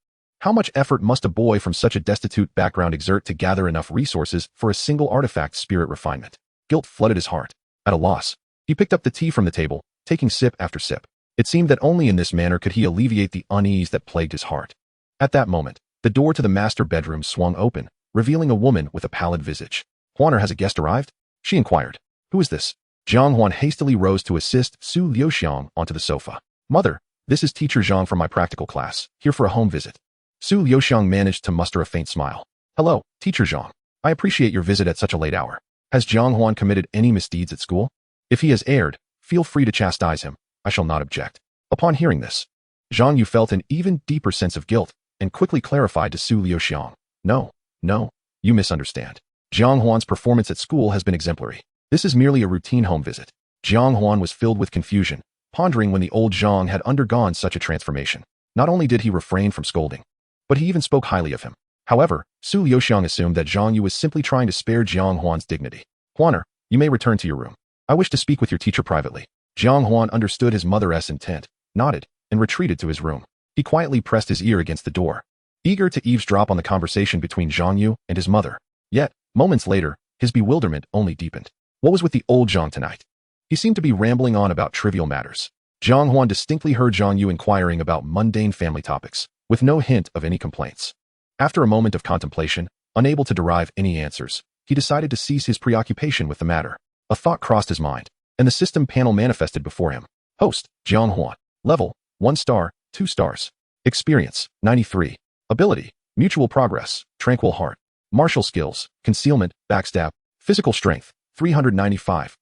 how much effort must a boy from such a destitute background exert to gather enough resources for a single artifact spirit refinement? Guilt flooded his heart. At a loss, he picked up the tea from the table, taking sip after sip. It seemed that only in this manner could he alleviate the unease that plagued his heart. At that moment, the door to the master bedroom swung open, revealing a woman with a pallid visage. Huaner, has a guest arrived? She inquired. Who is this? Jiang Huan hastily rose to assist Su Liuxiang onto the sofa. Mother, this is Teacher Zhang from my practical class, here for a home visit. Su Liuxiang managed to muster a faint smile. Hello, Teacher Zhang. I appreciate your visit at such a late hour. Has Jiang Huan committed any misdeeds at school? If he has erred, feel free to chastise him. I shall not object. Upon hearing this, Zhang Yu felt an even deeper sense of guilt and quickly clarified to Su Liuxiang. No, you misunderstand. Jiang Huan's performance at school has been exemplary. This is merely a routine home visit. Jiang Huan was filled with confusion, pondering when the old Zhang had undergone such a transformation. Not only did he refrain from scolding, but he even spoke highly of him. However, Su Liuxiang assumed that Zhang Yu was simply trying to spare Jiang Huan's dignity. Huaner, you may return to your room. I wish to speak with your teacher privately. Jiang Huan understood his mother's intent, nodded, and retreated to his room. He quietly pressed his ear against the door, eager to eavesdrop on the conversation between Zhang Yu and his mother. Yet, moments later, his bewilderment only deepened. What was with the old Zhang tonight? He seemed to be rambling on about trivial matters. Jiang Huan distinctly heard Zhang Yu inquiring about mundane family topics, with no hint of any complaints. After a moment of contemplation, unable to derive any answers, he decided to cease his preoccupation with the matter. A thought crossed his mind, and the system panel manifested before him. Host, Jiang Huan. Level, 1 star, 2 stars. Experience, 93. Ability, mutual progress, tranquil heart. Martial skills, concealment, backstab, physical strength, 395.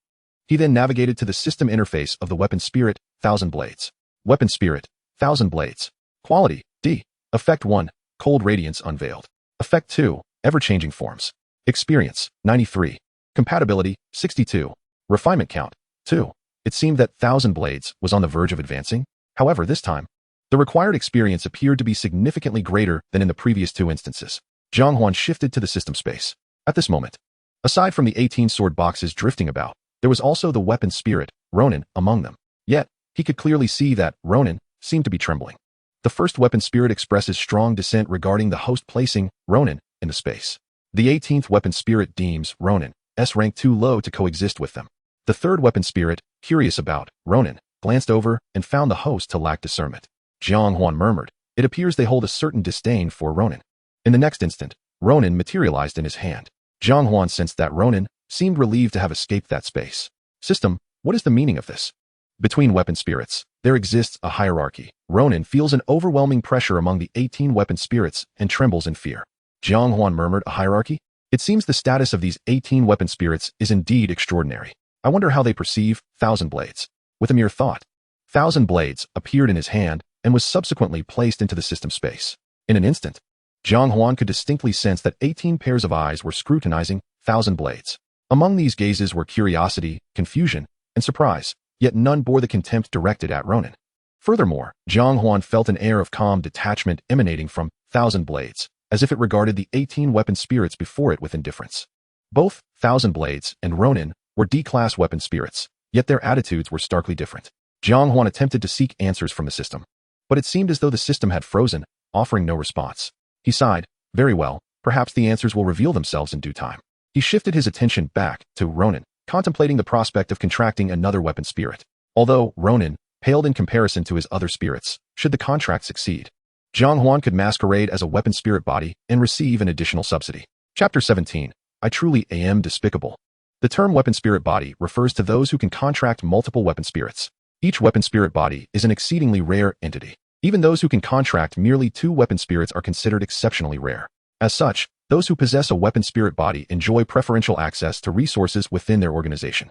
He then navigated to the system interface of the weapon spirit, 1000 blades. Weapon spirit, 1000 blades. Quality, D. Effect 1, cold radiance unveiled. Effect 2, ever-changing forms. Experience, 93. Compatibility, 62. Refinement count, 2. It seemed that 1000 blades was on the verge of advancing. However, this time, the required experience appeared to be significantly greater than in the previous 2 instances. Jiang Huan shifted to the system space. At this moment, aside from the 18 sword boxes drifting about, there was also the weapon spirit, Ronin, among them. Yet, he could clearly see that Ronin seemed to be trembling. The first weapon spirit expresses strong dissent regarding the host placing Ronin in the space. The 18th weapon spirit deems Ronin's rank too low to coexist with them. The third weapon spirit, curious about Ronin, glanced over and found the host to lack discernment. Jiang Huan murmured, it appears they hold a certain disdain for Ronin. In the next instant, Ronin materialized in his hand. Jiang Huan sensed that Ronin seemed relieved to have escaped that space. System, what is the meaning of this? Between weapon spirits, there exists a hierarchy. Ronin feels an overwhelming pressure among the 18 weapon spirits and trembles in fear. Jiang Huan murmured, a hierarchy? It seems the status of these 18 weapon spirits is indeed extraordinary. I wonder how they perceive 1000 blades. With a mere thought, 1000 blades appeared in his hand and was subsequently placed into the system space. In an instant, Jiang Huan could distinctly sense that 18 pairs of eyes were scrutinizing 1000 blades. Among these gazes were curiosity, confusion, and surprise, yet none bore the contempt directed at Ronin. Furthermore, Jiang Huan felt an air of calm detachment emanating from 1000 blades, as if it regarded the 18 weapon spirits before it with indifference. Both Thousand Blades and Ronin were D-class weapon spirits, yet their attitudes were starkly different. Jiang Huan attempted to seek answers from the system, but it seemed as though the system had frozen, offering no response. He sighed, very well, perhaps the answers will reveal themselves in due time. He shifted his attention back to Ronin, contemplating the prospect of contracting another weapon spirit. Although Ronin paled in comparison to his other spirits, should the contract succeed, Jiang Huan could masquerade as a weapon spirit body and receive an additional subsidy. Chapter 17. I truly am despicable. The term weapon spirit body refers to those who can contract multiple weapon spirits. Each weapon spirit body is an exceedingly rare entity. Even those who can contract merely 2 weapon spirits are considered exceptionally rare. As such, those who possess a weapon spirit body enjoy preferential access to resources within their organization.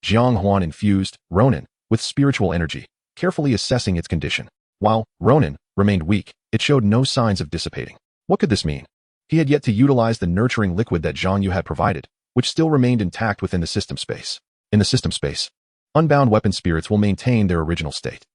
Jiang Huan infused Ronin with spiritual energy, carefully assessing its condition. While Ronin remained weak, it showed no signs of dissipating. What could this mean? He had yet to utilize the nurturing liquid that Zhang Yu had provided, which still remained intact within the system space. In the system space, unbound weapon spirits will maintain their original state.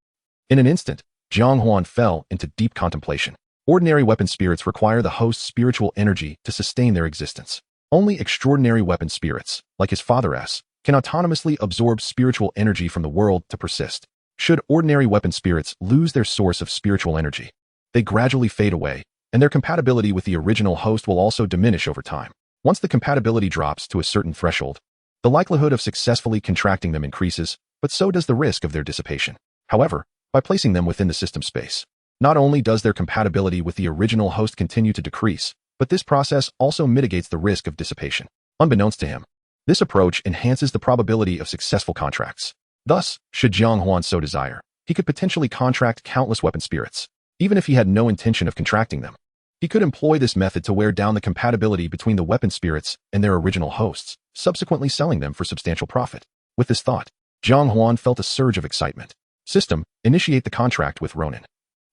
In an instant, Jiang Huan fell into deep contemplation. Ordinary weapon spirits require the host's spiritual energy to sustain their existence. Only extraordinary weapon spirits, like his father S, can autonomously absorb spiritual energy from the world to persist. Should ordinary weapon spirits lose their source of spiritual energy, they gradually fade away, and their compatibility with the original host will also diminish over time. Once the compatibility drops to a certain threshold, the likelihood of successfully contracting them increases, but so does the risk of their dissipation. However, by placing them within the system space, not only does their compatibility with the original host continue to decrease, but this process also mitigates the risk of dissipation. Unbeknownst to him, this approach enhances the probability of successful contracts. Thus, should Jiang Huan so desire, he could potentially contract countless weapon spirits, even if he had no intention of contracting them. He could employ this method to wear down the compatibility between the weapon spirits and their original hosts, subsequently selling them for substantial profit. With this thought, Jiang Huan felt a surge of excitement. System, initiate the contract with Ronin.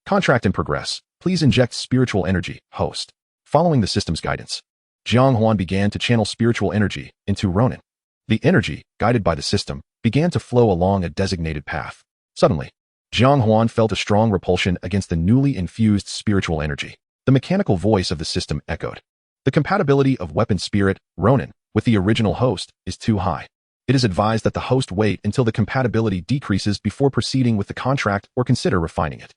Contract in progress. Please inject spiritual energy, host. Following the system's guidance, Jiang Huan began to channel spiritual energy into Ronin. The energy, guided by the system, began to flow along a designated path. Suddenly, Jiang Huan felt a strong repulsion against the newly infused spiritual energy. The mechanical voice of the system echoed. The compatibility of weapon spirit, Ronin, with the original host is too high. It is advised that the host wait until the compatibility decreases before proceeding with the contract or consider refining it.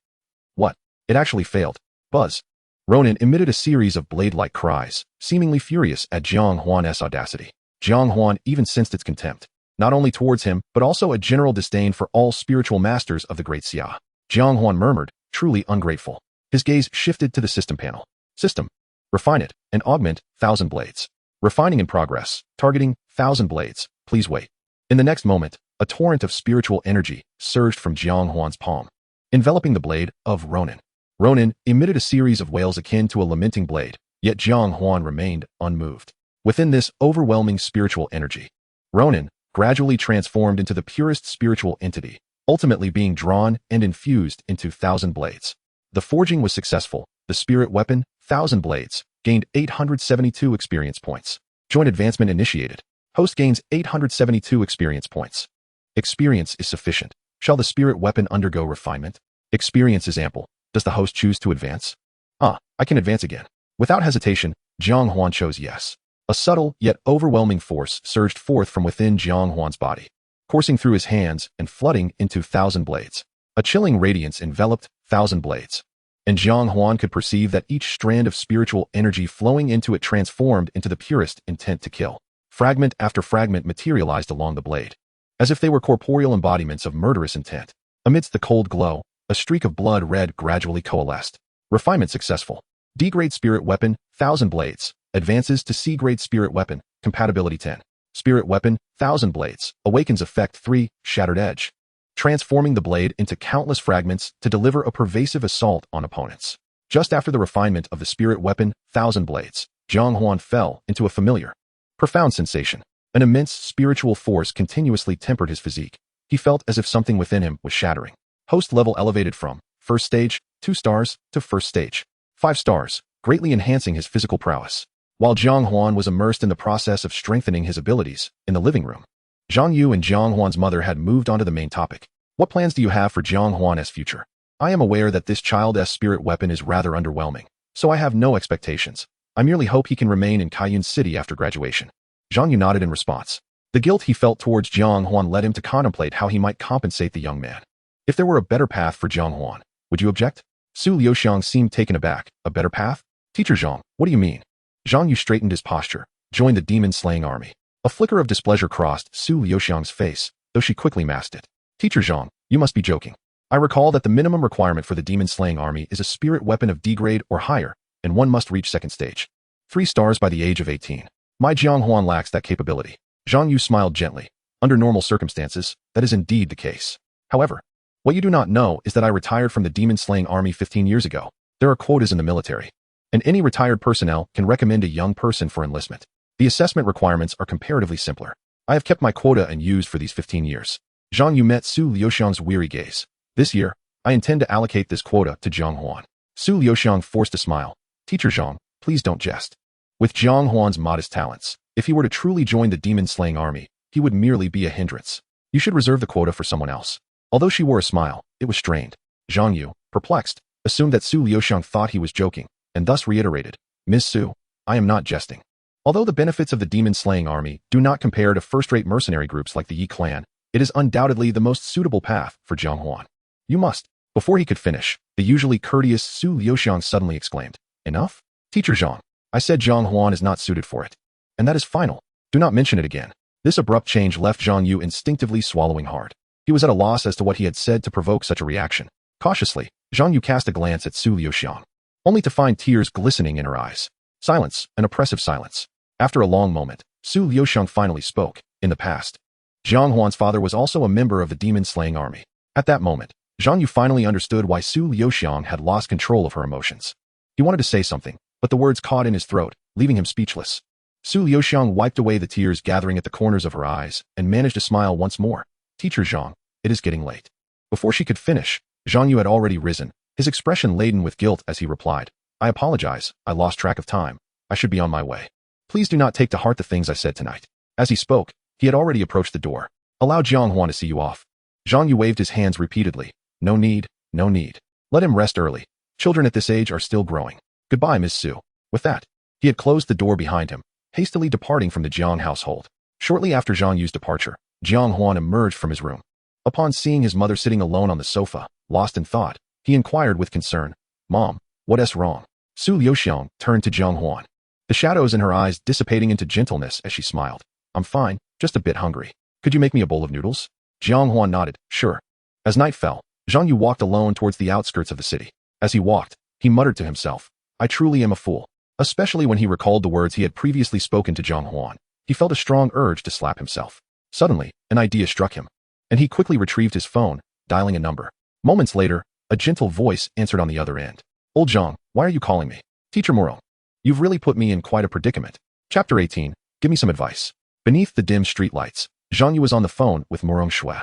What? It actually failed. Buzz. Ronin emitted a series of blade-like cries, seemingly furious at Jiang Huan's audacity. Jiang Huan even sensed its contempt, not only towards him, but also a general disdain for all spiritual masters of the Great Xia. Jiang Huan murmured, truly ungrateful. His gaze shifted to the system panel. System. Refine it and augment 1,000 blades. Refining in progress. Targeting 1,000 blades. Please wait. In the next moment, a torrent of spiritual energy surged from Jiang Huan's palm, enveloping the blade of Ronin. Ronin emitted a series of wails akin to a lamenting blade, yet Jiang Huan remained unmoved. Within this overwhelming spiritual energy, Ronin gradually transformed into the purest spiritual entity, ultimately being drawn and infused into 1,000 blades. The forging was successful. The spirit weapon, 1,000 blades, gained 872 experience points. Joint advancement initiated. Host gains 872 experience points. Experience is sufficient. Shall the spirit weapon undergo refinement? Experience is ample. Does the host choose to advance? I can advance again. Without hesitation, Jiang Huan chose yes. A subtle yet overwhelming force surged forth from within Jiang Huan's body, coursing through his hands and flooding into 1,000 blades. A chilling radiance enveloped 1,000 blades, and Jiang Huan could perceive that each strand of spiritual energy flowing into it transformed into the purest intent to kill. Fragment after fragment materialized along the blade, as if they were corporeal embodiments of murderous intent. Amidst the cold glow, a streak of blood red gradually coalesced. Refinement successful. D-grade spirit weapon, 1,000 blades, advances to C-grade spirit weapon, compatibility 10. Spirit weapon, 1,000 blades, awakens effect 3, shattered edge, transforming the blade into countless fragments to deliver a pervasive assault on opponents. Just after the refinement of the spirit weapon, 1,000 blades, Jiang Huan fell into a familiar, profound sensation. An immense spiritual force continuously tempered his physique. He felt as if something within him was shattering. Host level elevated from first stage, 2 stars, to first stage, 5 stars, greatly enhancing his physical prowess. While Jiang Huan was immersed in the process of strengthening his abilities, in the living room, Zhang Yu and Jiang Huan's mother had moved on to the main topic. What plans do you have for Jiang Huan's future? I am aware that this child's spirit weapon is rather underwhelming. so I have no expectations. I merely hope he can remain in Kaiyun City after graduation. Jiang Yu nodded in response. The guilt he felt towards Jiang Huan led him to contemplate how he might compensate the young man. If there were a better path for Jiang Huan, would you object? Su Liuxiang seemed taken aback. A better path? Teacher Zhang, what do you mean? Jiang Yu straightened his posture. Join the demon-slaying army. A flicker of displeasure crossed Su Liuxiang's face, though she quickly masked it. Teacher Zhang, you must be joking. I recall that the minimum requirement for the demon-slaying army is a spirit weapon of D grade or higher, and one must reach second stage. 3 stars by the age of 18. My Jiang Huan lacks that capability. Jiang Yu smiled gently. Under normal circumstances, that is indeed the case. However, what you do not know is that I retired from the demon-slaying army 15 years ago. There are quotas in the military, and any retired personnel can recommend a young person for enlistment. The assessment requirements are comparatively simpler. I have kept my quota and used for these 15 years. Jiang Yu met Su Liuxiang's weary gaze. This year, I intend to allocate this quota to Jiang Huan. Su Liuxiang forced a smile. Teacher Zhang, please don't jest. With Jiang Huan's modest talents, if he were to truly join the demon-slaying army, he would merely be a hindrance. You should reserve the quota for someone else. Although she wore a smile, it was strained. Jiang Yu, perplexed, assumed that Su Liuxiang thought he was joking, and thus reiterated, Ms. Su, I am not jesting. Although the benefits of the demon-slaying army do not compare to first-rate mercenary groups like the Yi clan, it is undoubtedly the most suitable path for Jiang Huan. You must. Before he could finish, the usually courteous Su Liuxiang suddenly exclaimed, Enough? Teacher Zhang, I said Jiang Huan is not suited for it. And that is final. Do not mention it again. This abrupt change left Jiang Yu instinctively swallowing hard. He was at a loss as to what he had said to provoke such a reaction. Cautiously, Jiang Yu cast a glance at Su Liuxiang, only to find tears glistening in her eyes. Silence, an oppressive silence. After a long moment, Su Liuxiang finally spoke. In the past, Jiang Huan's father was also a member of the demon-slaying army. At that moment, Jiang Yu finally understood why Su Liuxiang had lost control of her emotions. He wanted to say something, but the words caught in his throat, leaving him speechless. Su Liuxiang wiped away the tears gathering at the corners of her eyes and managed to smile once more. Teacher Zhang, it is getting late. Before she could finish, Jiang Yu had already risen, his expression laden with guilt as he replied, I apologize, I lost track of time. I should be on my way. Please do not take to heart the things I said tonight. As he spoke, he had already approached the door. Allow Jiang Huan to see you off. Jiang Yu waved his hands repeatedly. No need, no need. Let him rest early. Children at this age are still growing. Goodbye, Ms. Su. With that, he had closed the door behind him, hastily departing from the Jiang household. Shortly after Jiang Yu's departure, Jiang Huan emerged from his room. Upon seeing his mother sitting alone on the sofa, lost in thought, he inquired with concern, Mom, what's wrong? Su Liuxiang turned to Jiang Huan, the shadows in her eyes dissipating into gentleness as she smiled. I'm fine, just a bit hungry. Could you make me a bowl of noodles? Jiang Huan nodded, sure. As night fell, Jiang Yu walked alone towards the outskirts of the city. As he walked, he muttered to himself, I truly am a fool. Especially when he recalled the words he had previously spoken to Jiang Huan, he felt a strong urge to slap himself. Suddenly, an idea struck him, and he quickly retrieved his phone, dialing a number. Moments later, a gentle voice answered on the other end. Old Jiang, why are you calling me? Teacher Morong. You've really put me in quite a predicament. Chapter 18, give me some advice. Beneath the dim streetlights, Jiang Yu was on the phone with Morong Shui.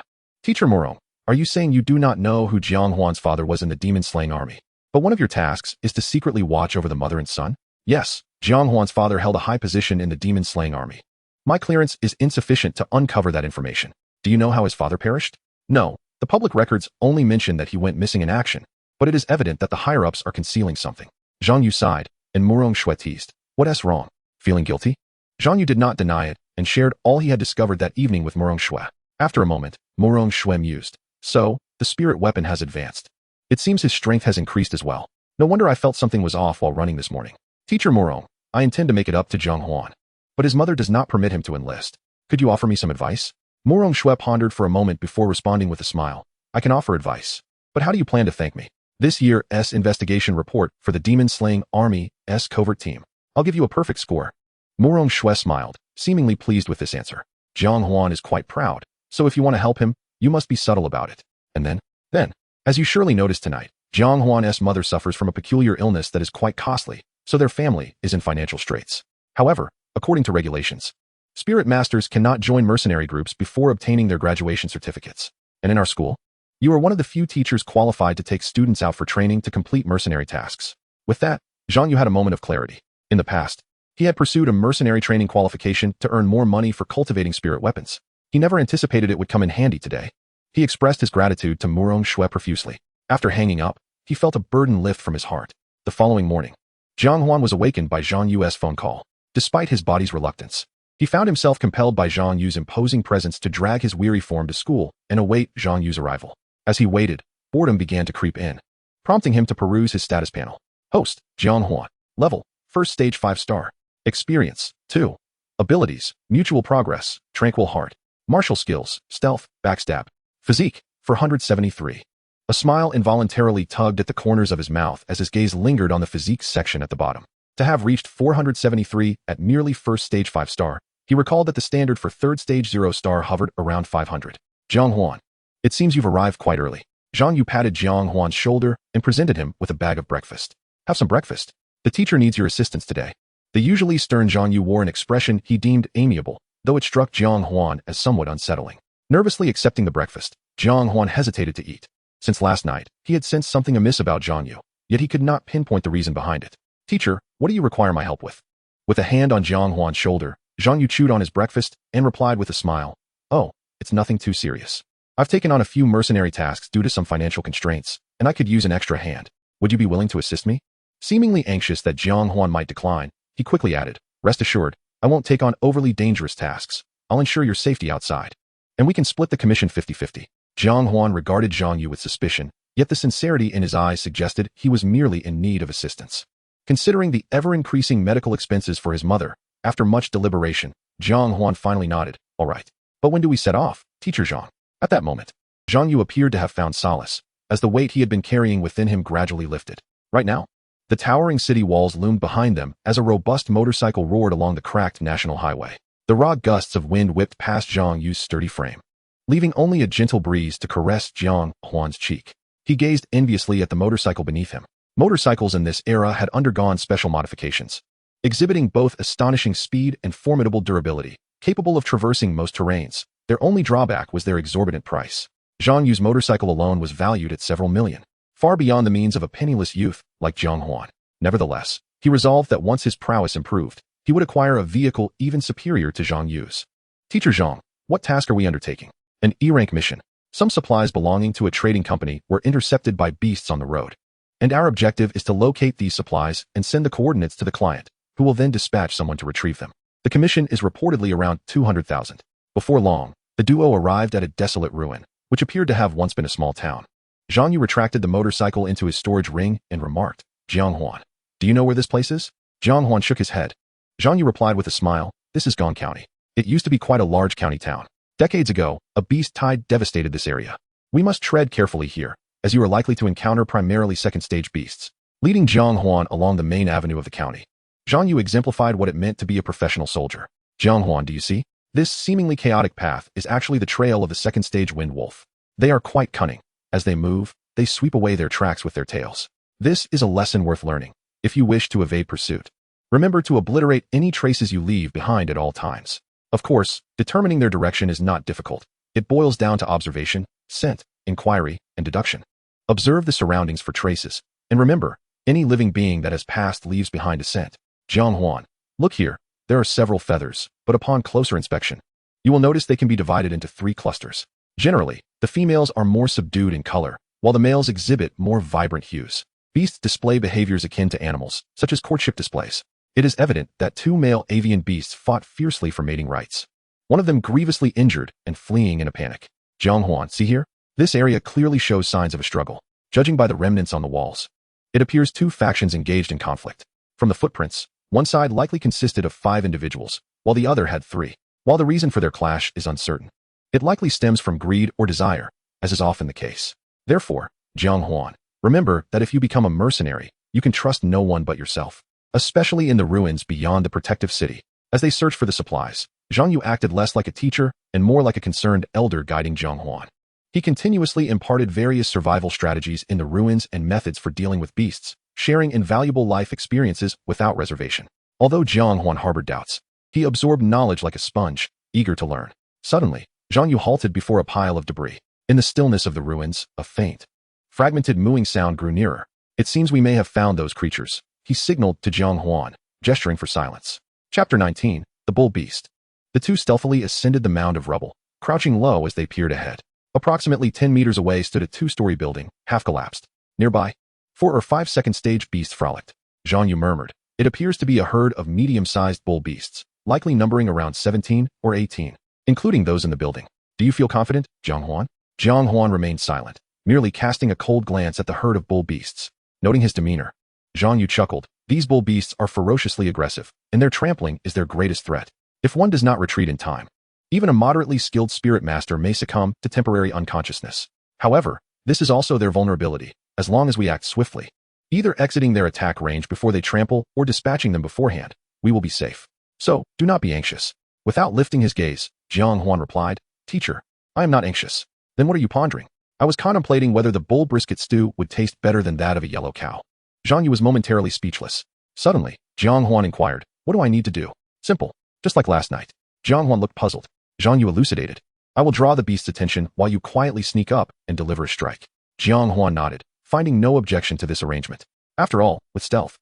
Teacher Morong, are you saying you do not know who Jiang Huan's father was in the demon-slaying army? But one of your tasks is to secretly watch over the mother and son? Yes, Jiang Huan's father held a high position in the demon-slaying army. My clearance is insufficient to uncover that information. Do you know how his father perished? No, the public records only mention that he went missing in action, but it is evident that the higher-ups are concealing something. Jiang Yu sighed, and Morong Shui teased. What's wrong? Feeling guilty? Jiang Yu did not deny it, and shared all he had discovered that evening with Morong Shui. After a moment, Morong Shui mused. So, the spirit weapon has advanced. It seems his strength has increased as well. No wonder I felt something was off while running this morning. Teacher Morong, I intend to make it up to Jiang Huan. But his mother does not permit him to enlist. Could you offer me some advice? Morong Shui pondered for a moment before responding with a smile. I can offer advice. But how do you plan to thank me? This year's investigation report for the demon-slaying army's covert team. I'll give you a perfect score. Morong Shui smiled, seemingly pleased with this answer. Jiang Huan is quite proud, so if you want to help him, you must be subtle about it. And then, as you surely noticed tonight, Jiang Huan's mother suffers from a peculiar illness that is quite costly, so their family is in financial straits. However, according to regulations, spirit masters cannot join mercenary groups before obtaining their graduation certificates. And in our school, you are one of the few teachers qualified to take students out for training to complete mercenary tasks. With that, Jiang Yu had a moment of clarity. In the past, he had pursued a mercenary training qualification to earn more money for cultivating spirit weapons. He never anticipated it would come in handy today. He expressed his gratitude to Morong Shui profusely. After hanging up, he felt a burden lift from his heart. The following morning, Jiang Huan was awakened by Zhang Yu's phone call. Despite his body's reluctance, he found himself compelled by Zhang Yu's imposing presence to drag his weary form to school and await Zhang Yu's arrival. As he waited, boredom began to creep in, prompting him to peruse his status panel. Host, Jiang Huan. Level, first stage 5-star. Experience, 2. Abilities, mutual progress, tranquil heart. Martial skills, stealth, backstab. Physique, 473. A smile involuntarily tugged at the corners of his mouth as his gaze lingered on the physique section at the bottom. To have reached 473 at merely first stage 5-star, he recalled that the standard for third stage 0-star hovered around 500. Jiang Huan. It seems you've arrived quite early. Zhang Yu patted Jiang Huan's shoulder and presented him with a bag of breakfast. Have some breakfast. The teacher needs your assistance today. The usually stern Zhang Yu wore an expression he deemed amiable, though it struck Jiang Huan as somewhat unsettling. Nervously accepting the breakfast, Jiang Huan hesitated to eat. Since last night, he had sensed something amiss about Zhang Yu, yet he could not pinpoint the reason behind it. Teacher, what do you require my help with? With a hand on Jiang Huan's shoulder, Zhang Yu chewed on his breakfast and replied with a smile. Oh, it's nothing too serious. I've taken on a few mercenary tasks due to some financial constraints, and I could use an extra hand. Would you be willing to assist me? Seemingly anxious that Jiang Huan might decline, he quickly added, rest assured, I won't take on overly dangerous tasks. I'll ensure your safety outside. And we can split the commission 50-50. Jiang Huan regarded Zhang Yu with suspicion, yet the sincerity in his eyes suggested he was merely in need of assistance. Considering the ever-increasing medical expenses for his mother, after much deliberation, Jiang Huan finally nodded, all right. But when do we set off, Teacher Zhang? At that moment, Zhang Yu appeared to have found solace, as the weight he had been carrying within him gradually lifted. Right now? The towering city walls loomed behind them as a robust motorcycle roared along the cracked national highway. The raw gusts of wind whipped past Zhang Yu's sturdy frame, leaving only a gentle breeze to caress Jiang Huan's cheek. He gazed enviously at the motorcycle beneath him. Motorcycles in this era had undergone special modifications, exhibiting both astonishing speed and formidable durability, capable of traversing most terrains. Their only drawback was their exorbitant price. Zhang Yu's motorcycle alone was valued at several million, far beyond the means of a penniless youth like Jiang Huan. Nevertheless, he resolved that once his prowess improved, he would acquire a vehicle even superior to Zhang Yu's. Teacher Zhang, what task are we undertaking? An E-rank mission. Some supplies belonging to a trading company were intercepted by beasts on the road, and our objective is to locate these supplies and send the coordinates to the client, who will then dispatch someone to retrieve them. The commission is reportedly around 200,000. Before long, the duo arrived at a desolate ruin, which appeared to have once been a small town. Zhang Yu retracted the motorcycle into his storage ring and remarked, Jiang Huan, do you know where this place is? Jiang Huan shook his head. Zhang Yu replied with a smile, this is Gong County. It used to be quite a large county town. Decades ago, a beast tide devastated this area. We must tread carefully here, as you are likely to encounter primarily second-stage beasts. Leading Jiang Huan along the main avenue of the county, Zhang Yu exemplified what it meant to be a professional soldier. Jiang Huan, do you see? This seemingly chaotic path is actually the trail of the second-stage wind wolf. They are quite cunning. As they move, they sweep away their tracks with their tails. This is a lesson worth learning. If you wish to evade pursuit, remember to obliterate any traces you leave behind at all times. Of course, determining their direction is not difficult. It boils down to observation, scent, inquiry, and deduction. Observe the surroundings for traces, and remember, any living being that has passed leaves behind a scent. Jiang Huan, look here. There are several feathers, but upon closer inspection, you will notice they can be divided into 3 clusters. Generally, the females are more subdued in color, while the males exhibit more vibrant hues. Beasts display behaviors akin to animals, such as courtship displays. It is evident that 2 male avian beasts fought fiercely for mating rights, one of them grievously injured and fleeing in a panic. Jiang Huan, see here? This area clearly shows signs of a struggle, judging by the remnants on the walls. It appears 2 factions engaged in conflict. From the footprints, one side likely consisted of 5 individuals, while the other had 3. While the reason for their clash is uncertain, it likely stems from greed or desire, as is often the case. Therefore, Jiang Huan, remember that if you become a mercenary, you can trust no one but yourself, especially in the ruins beyond the protective city. As they searched for the supplies, Zhang Yu acted less like a teacher and more like a concerned elder guiding Jiang Huan. He continuously imparted various survival strategies in the ruins and methods for dealing with beasts, sharing invaluable life experiences without reservation. Although Jiang Huan harbored doubts, he absorbed knowledge like a sponge, eager to learn. Suddenly, Zhang Yu halted before a pile of debris. In the stillness of the ruins, a faint, fragmented mooing sound grew nearer. It seems we may have found those creatures, he signaled to Jiang Huan, gesturing for silence. Chapter 19, The Bull Beast. The two stealthily ascended the mound of rubble, crouching low as they peered ahead. Approximately 10 meters away stood a 2-story building, half collapsed. Nearby, 4 or 5 second-stage beasts frolicked, Jiang Yu murmured. It appears to be a herd of medium-sized bull beasts, likely numbering around 17 or 18, including those in the building. Do you feel confident, Jiang Huan? Jiang Huan remained silent, merely casting a cold glance at the herd of bull beasts. Noting his demeanor, Jiang Yu chuckled. These bull beasts are ferociously aggressive, and their trampling is their greatest threat. If one does not retreat in time, even a moderately skilled spirit master may succumb to temporary unconsciousness. However, this is also their vulnerability, as long as we act swiftly, either exiting their attack range before they trample or dispatching them beforehand, we will be safe. So, do not be anxious. Without lifting his gaze, Jiang Huan replied, Teacher, I am not anxious. Then what are you pondering? I was contemplating whether the bull brisket stew would taste better than that of a yellow cow. Jiang Yu was momentarily speechless. Suddenly, Jiang Huan inquired, what do I need to do? Simple. Just like last night. Jiang Huan looked puzzled. Jiang Yu elucidated. I will draw the beast's attention while you quietly sneak up and deliver a strike. Jiang Huan nodded, finding no objection to this arrangement. After all, with stealth,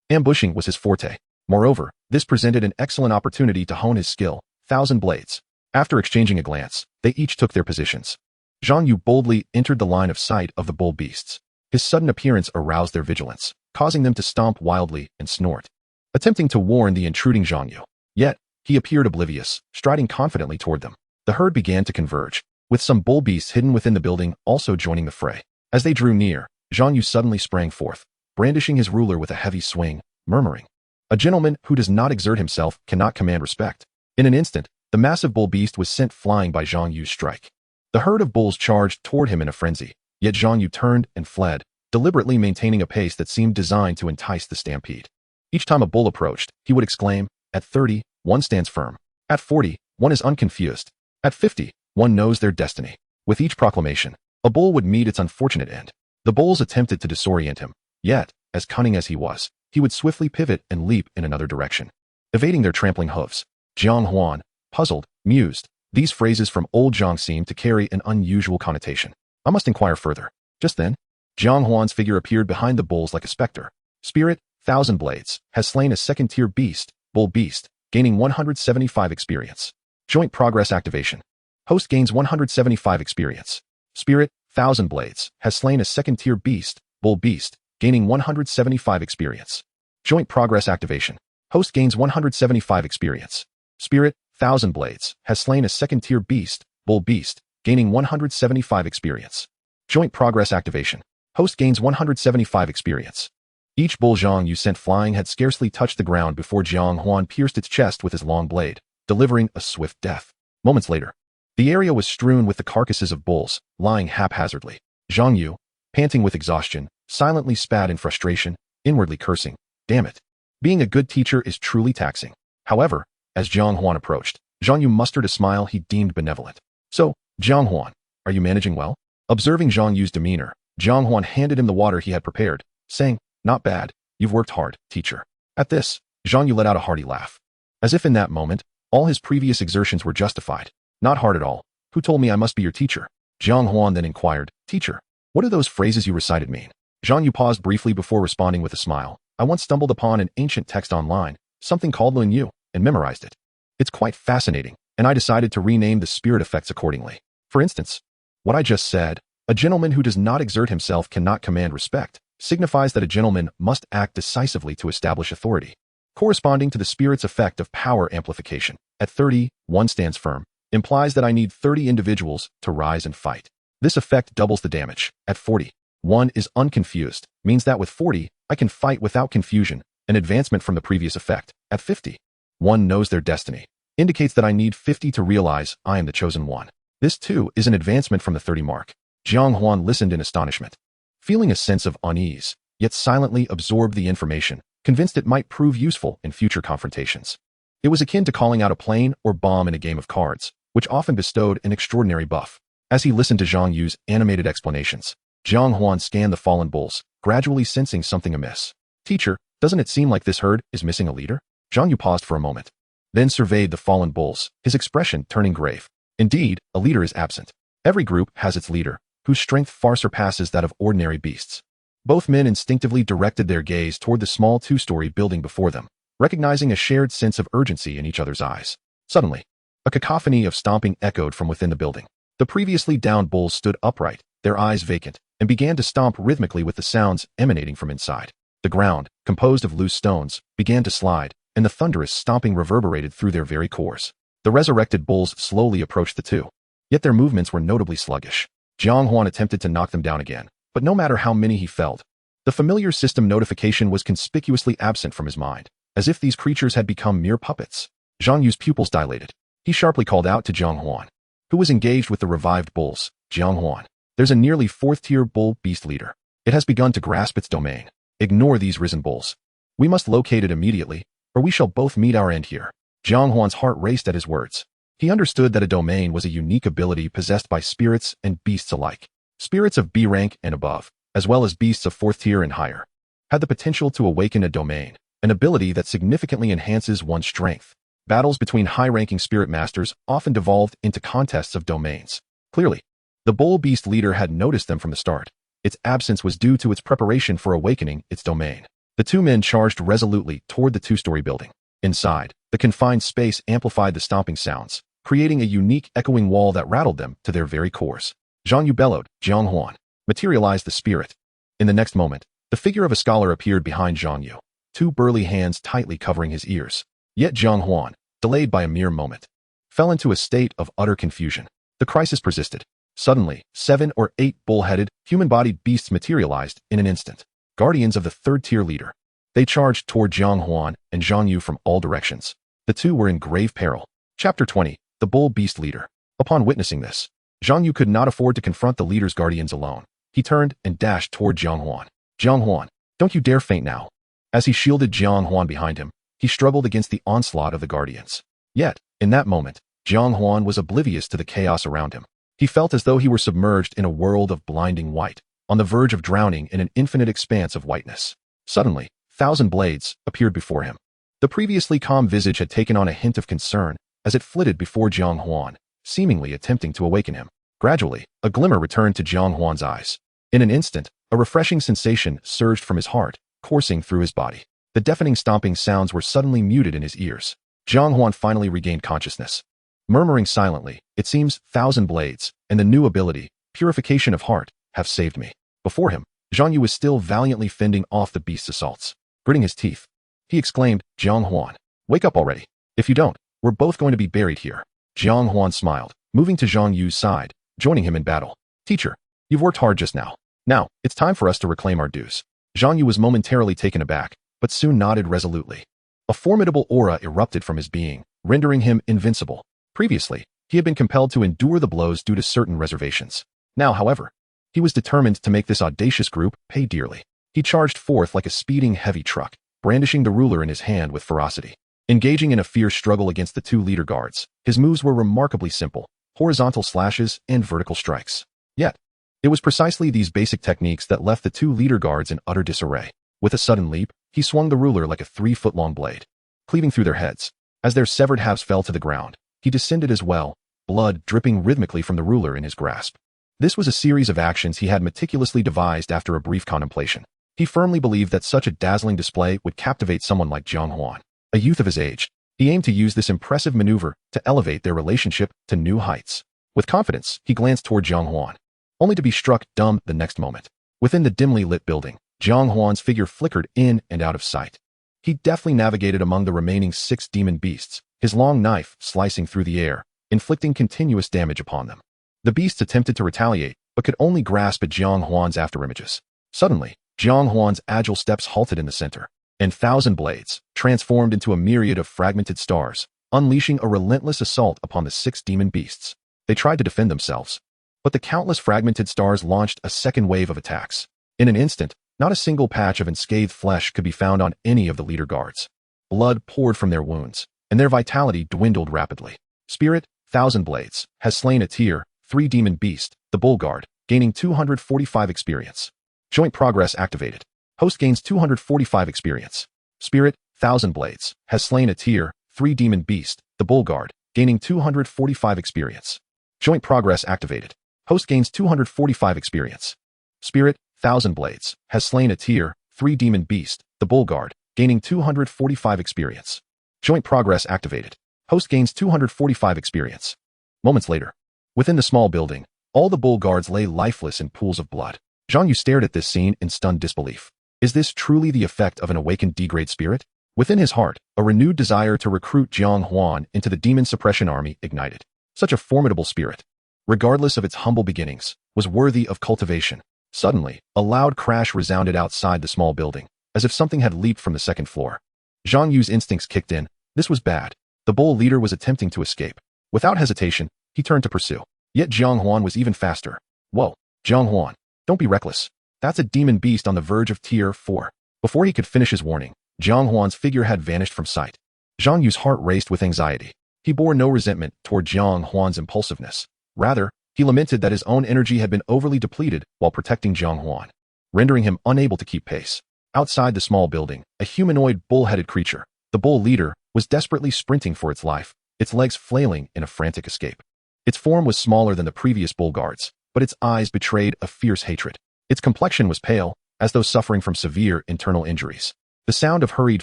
ambushing was his forte. Moreover, this presented an excellent opportunity to hone his skill, Thousand Blades. After exchanging a glance, they each took their positions. Jiang Yu boldly entered the line of sight of the bull beasts. His sudden appearance aroused their vigilance, causing them to stomp wildly and snort, attempting to warn the intruding Jiang Yu. Yet, he appeared oblivious, striding confidently toward them. The herd began to converge, with some bull beasts hidden within the building also joining the fray. As they drew near, Jiang Yu suddenly sprang forth, brandishing his ruler with a heavy swing, murmuring, A gentleman who does not exert himself cannot command respect. In an instant, the massive bull beast was sent flying by Jiang Yu's strike. The herd of bulls charged toward him in a frenzy, yet Jiang Yu turned and fled, deliberately maintaining a pace that seemed designed to entice the stampede. Each time a bull approached, he would exclaim, At 30, one stands firm. At 40, one is unconfused. At 50, one knows their destiny. With each proclamation, a bull would meet its unfortunate end. The bulls attempted to disorient him, yet, as cunning as he was, he would swiftly pivot and leap in another direction, evading their trampling hooves. Jiang Huan, puzzled, mused. These phrases from old Jiang seemed to carry an unusual connotation. I must inquire further. Just then, Jiang Huan's figure appeared behind the bulls like a specter. Spirit, Thousand Blades, has slain a second-tier beast, bull beast, gaining 175 experience. Joint progress activation. Host gains 175 experience. Spirit, Thousand Blades, has slain a second-tier beast, bull beast, gaining 175 experience. Joint progress activation. Host gains 175 experience. Spirit, Thousand Blades, has slain a second-tier beast, bull beast, gaining 175 experience. Joint progress activation. Host gains 175 experience. Each bull Jiang Yu sent flying had scarcely touched the ground before Jiang Huan pierced its chest with his long blade, delivering a swift death. Moments later, the area was strewn with the carcasses of bulls, lying haphazardly. Jiang Yu, panting with exhaustion, silently spat in frustration, inwardly cursing, Damn it. Being a good teacher is truly taxing. However, as Jiang Huan approached, Jiang Yu mustered a smile he deemed benevolent. So, Jiang Huan, are you managing well? Observing Jiang Yu's demeanor, Jiang Huan handed him the water he had prepared, saying, Not bad, you've worked hard, teacher. At this, Jiang Yu let out a hearty laugh. As if in that moment, all his previous exertions were justified. Not hard at all. Who told me I must be your teacher? Jiang Huan then inquired, Teacher, what do those phrases you recited mean? Jiang Yu paused briefly before responding with a smile. I once stumbled upon an ancient text online, something called Lun Yu, and memorized it. It's quite fascinating, and I decided to rename the spirit effects accordingly. For instance, what I just said, a gentleman who does not exert himself cannot command respect, signifies that a gentleman must act decisively to establish authority, corresponding to the spirit's effect of power amplification. At 30, one stands firm, implies that I need 30 individuals to rise and fight. This effect doubles the damage. At 40, one is unconfused, means that with 40, I can fight without confusion, an advancement from the previous effect. At 50, one knows their destiny, indicates that I need 50 to realize I am the chosen one. This too is an advancement from the 30 mark. Jiang Huan listened in astonishment, feeling a sense of unease, yet silently absorbed the information, convinced it might prove useful in future confrontations. It was akin to calling out a plane or bomb in a game of cards, which often bestowed an extraordinary buff. As he listened to Jiang Yu's animated explanations, Jiang Huan scanned the fallen bulls, gradually sensing something amiss. Teacher, doesn't it seem like this herd is missing a leader? Jiang Yu paused for a moment, then surveyed the fallen bulls, his expression turning grave. Indeed, a leader is absent. Every group has its leader, whose strength far surpasses that of ordinary beasts. Both men instinctively directed their gaze toward the small two-story building before them, recognizing a shared sense of urgency in each other's eyes. Suddenly, a cacophony of stomping echoed from within the building. The previously downed bulls stood upright, their eyes vacant, and began to stomp rhythmically with the sounds emanating from inside. The ground, composed of loose stones, began to slide, and the thunderous stomping reverberated through their very cores. The resurrected bulls slowly approached the two. Yet their movements were notably sluggish. Jiang Huan attempted to knock them down again, but no matter how many he felled, the familiar system notification was conspicuously absent from his mind, as if these creatures had become mere puppets. Zhang Yu's pupils dilated. He sharply called out to Jiang Huan, who was engaged with the revived bulls. Jiang Huan, there's a nearly 4th-tier bull beast leader. It has begun to grasp its domain. Ignore these risen bulls. We must locate it immediately, or we shall both meet our end here. Jiang Huan's heart raced at his words. He understood that a domain was a unique ability possessed by spirits and beasts alike. Spirits of B rank and above, as well as beasts of 4th tier and higher, had the potential to awaken a domain, an ability that significantly enhances one's strength. Battles between high-ranking spirit masters often devolved into contests of domains. Clearly, the bull beast leader had noticed them from the start. Its absence was due to its preparation for awakening its domain. The two men charged resolutely toward the 2-story building. Inside, the confined space amplified the stomping sounds, creating a unique echoing wall that rattled them to their very cores. Zhang Yu bellowed, Jiang Huan, materialize the spirit. In the next moment, the figure of a scholar appeared behind Zhang Yu, 2 burly hands tightly covering his ears. Yet Jiang Huan, delayed by a mere moment, fell into a state of utter confusion. The crisis persisted. Suddenly, 7 or 8 bull-headed, human-bodied beasts materialized in an instant. Guardians of the 3rd-tier leader. They charged toward Jiang Huan and Zhang Yu from all directions. The two were in grave peril. Chapter 20. The Bull Beast Leader. Upon witnessing this, Zhang Yu could not afford to confront the leader's guardians alone. He turned and dashed toward Jiang Huan. Jiang Huan, don't you dare faint now. As he shielded Jiang Huan behind him, he struggled against the onslaught of the guardians. Yet, in that moment, Jiang Huan was oblivious to the chaos around him. He felt as though he were submerged in a world of blinding white, on the verge of drowning in an infinite expanse of whiteness. Suddenly, 1,000 blades appeared before him. The previously calm visage had taken on a hint of concern as it flitted before Jiang Huan, seemingly attempting to awaken him. Gradually, a glimmer returned to Jiang Huan's eyes. In an instant, a refreshing sensation surged from his heart, coursing through his body. The deafening stomping sounds were suddenly muted in his ears. Jiang Huan finally regained consciousness. Murmuring silently, it seems 1,000 blades, and the new ability, purification of heart, have saved me. Before him, Zhang Yu was still valiantly fending off the beast's assaults. Gritting his teeth, he exclaimed, Jiang Huan, wake up already. If you don't, we're both going to be buried here. Jiang Huan smiled, moving to Zhang Yu's side, joining him in battle. Teacher, you've worked hard just now. Now, it's time for us to reclaim our dues. Zhang Yu was momentarily taken aback, but soon nodded resolutely. A formidable aura erupted from his being, rendering him invincible. Previously, he had been compelled to endure the blows due to certain reservations. Now, however, he was determined to make this audacious group pay dearly. He charged forth like a speeding heavy truck, brandishing the ruler in his hand with ferocity. Engaging in a fierce struggle against the 2 leader guards, his moves were remarkably simple, horizontal slashes and vertical strikes. Yet, it was precisely these basic techniques that left the 2 leader guards in utter disarray. With a sudden leap, he swung the ruler like a 3-foot-long blade, cleaving through their heads. As their severed halves fell to the ground, he descended as well, blood dripping rhythmically from the ruler in his grasp. This was a series of actions he had meticulously devised after a brief contemplation. He firmly believed that such a dazzling display would captivate someone like Jiang Huan. A youth of his age, he aimed to use this impressive maneuver to elevate their relationship to new heights. With confidence, he glanced toward Jiang Huan, only to be struck dumb the next moment. Within the dimly lit building, Jiang Huan's figure flickered in and out of sight. He deftly navigated among the remaining 6 demon beasts, his long knife slicing through the air, inflicting continuous damage upon them. The beasts attempted to retaliate, but could only grasp at Jiang Huan's afterimages. Suddenly, Jiang Huan's agile steps halted in the center, and 1,000 blades transformed into a myriad of fragmented stars, unleashing a relentless assault upon the 6 demon beasts. They tried to defend themselves, but the countless fragmented stars launched a second wave of attacks. In an instant, not a single patch of unscathed flesh could be found on any of the leader guards. Blood poured from their wounds, and their vitality dwindled rapidly. Spirit, 1,000 blades, has slain a tier 3 demon beast, the bull guard, gaining 245 experience. Joint progress activated. Host gains 245 experience. Spirit, 1,000 blades, has slain a tier 3 demon beast, the bull guard, gaining 245 experience. Joint progress activated. Host gains 245 experience. Spirit, 1,000 blades, has slain a tier 3 demon beast, the bull guard, gaining 245 experience. Joint progress activated. Host gains 245 experience. Moments later, within the small building, all the bull guards lay lifeless in pools of blood. Zhang Yu stared at this scene in stunned disbelief. Is this truly the effect of an awakened D-grade spirit? Within his heart, a renewed desire to recruit Jiang Huan into the demon suppression army ignited. Such a formidable spirit, regardless of its humble beginnings, was worthy of cultivation. Suddenly, a loud crash resounded outside the small building, as if something had leaped from the second floor. Zhang Yu's instincts kicked in. This was bad. The bull leader was attempting to escape. Without hesitation, he turned to pursue. Yet Jiang Huan was even faster. Whoa, Jiang Huan, don't be reckless. That's a demon beast on the verge of Tier 4. Before he could finish his warning, Jiang Huan's figure had vanished from sight. Zhang Yu's heart raced with anxiety. He bore no resentment toward Jiang Huan's impulsiveness. Rather, he lamented that his own energy had been overly depleted while protecting Jiang Huan, rendering him unable to keep pace. Outside the small building, a humanoid bull-headed creature, the bull leader, was desperately sprinting for its life, its legs flailing in a frantic escape. Its form was smaller than the previous bull guards, but its eyes betrayed a fierce hatred. Its complexion was pale, as though suffering from severe internal injuries. The sound of hurried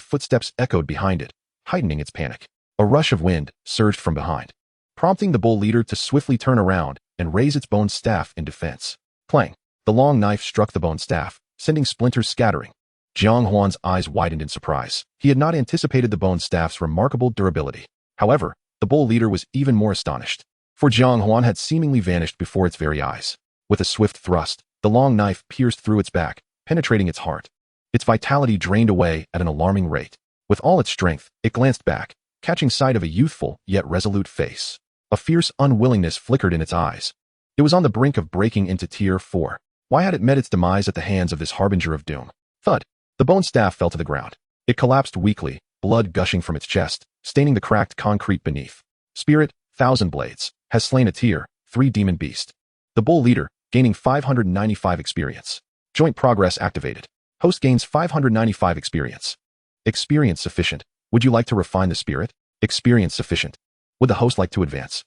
footsteps echoed behind it, heightening its panic. A rush of wind surged from behind, prompting the bull leader to swiftly turn around and raise its bone staff in defense. Clang! The long knife struck the bone staff, sending splinters scattering. Jiang Huan's eyes widened in surprise. He had not anticipated the bone staff's remarkable durability. However, the bull leader was even more astonished, for Jiang Huan had seemingly vanished before its very eyes. With a swift thrust, the long knife pierced through its back, penetrating its heart. Its vitality drained away at an alarming rate. With all its strength, it glanced back, catching sight of a youthful yet resolute face. A fierce unwillingness flickered in its eyes. It was on the brink of breaking into Tier 4. Why had it met its demise at the hands of this harbinger of doom? Thud! The bone staff fell to the ground. It collapsed weakly, blood gushing from its chest, staining the cracked concrete beneath. Spirit, Thousand Blades, has slain a Tier 3 demon beast. The bull leader, gaining 595 experience. Joint progress activated. Host gains 595 experience. Experience sufficient. Would you like to refine the spirit? Experience sufficient. Would the host like to advance?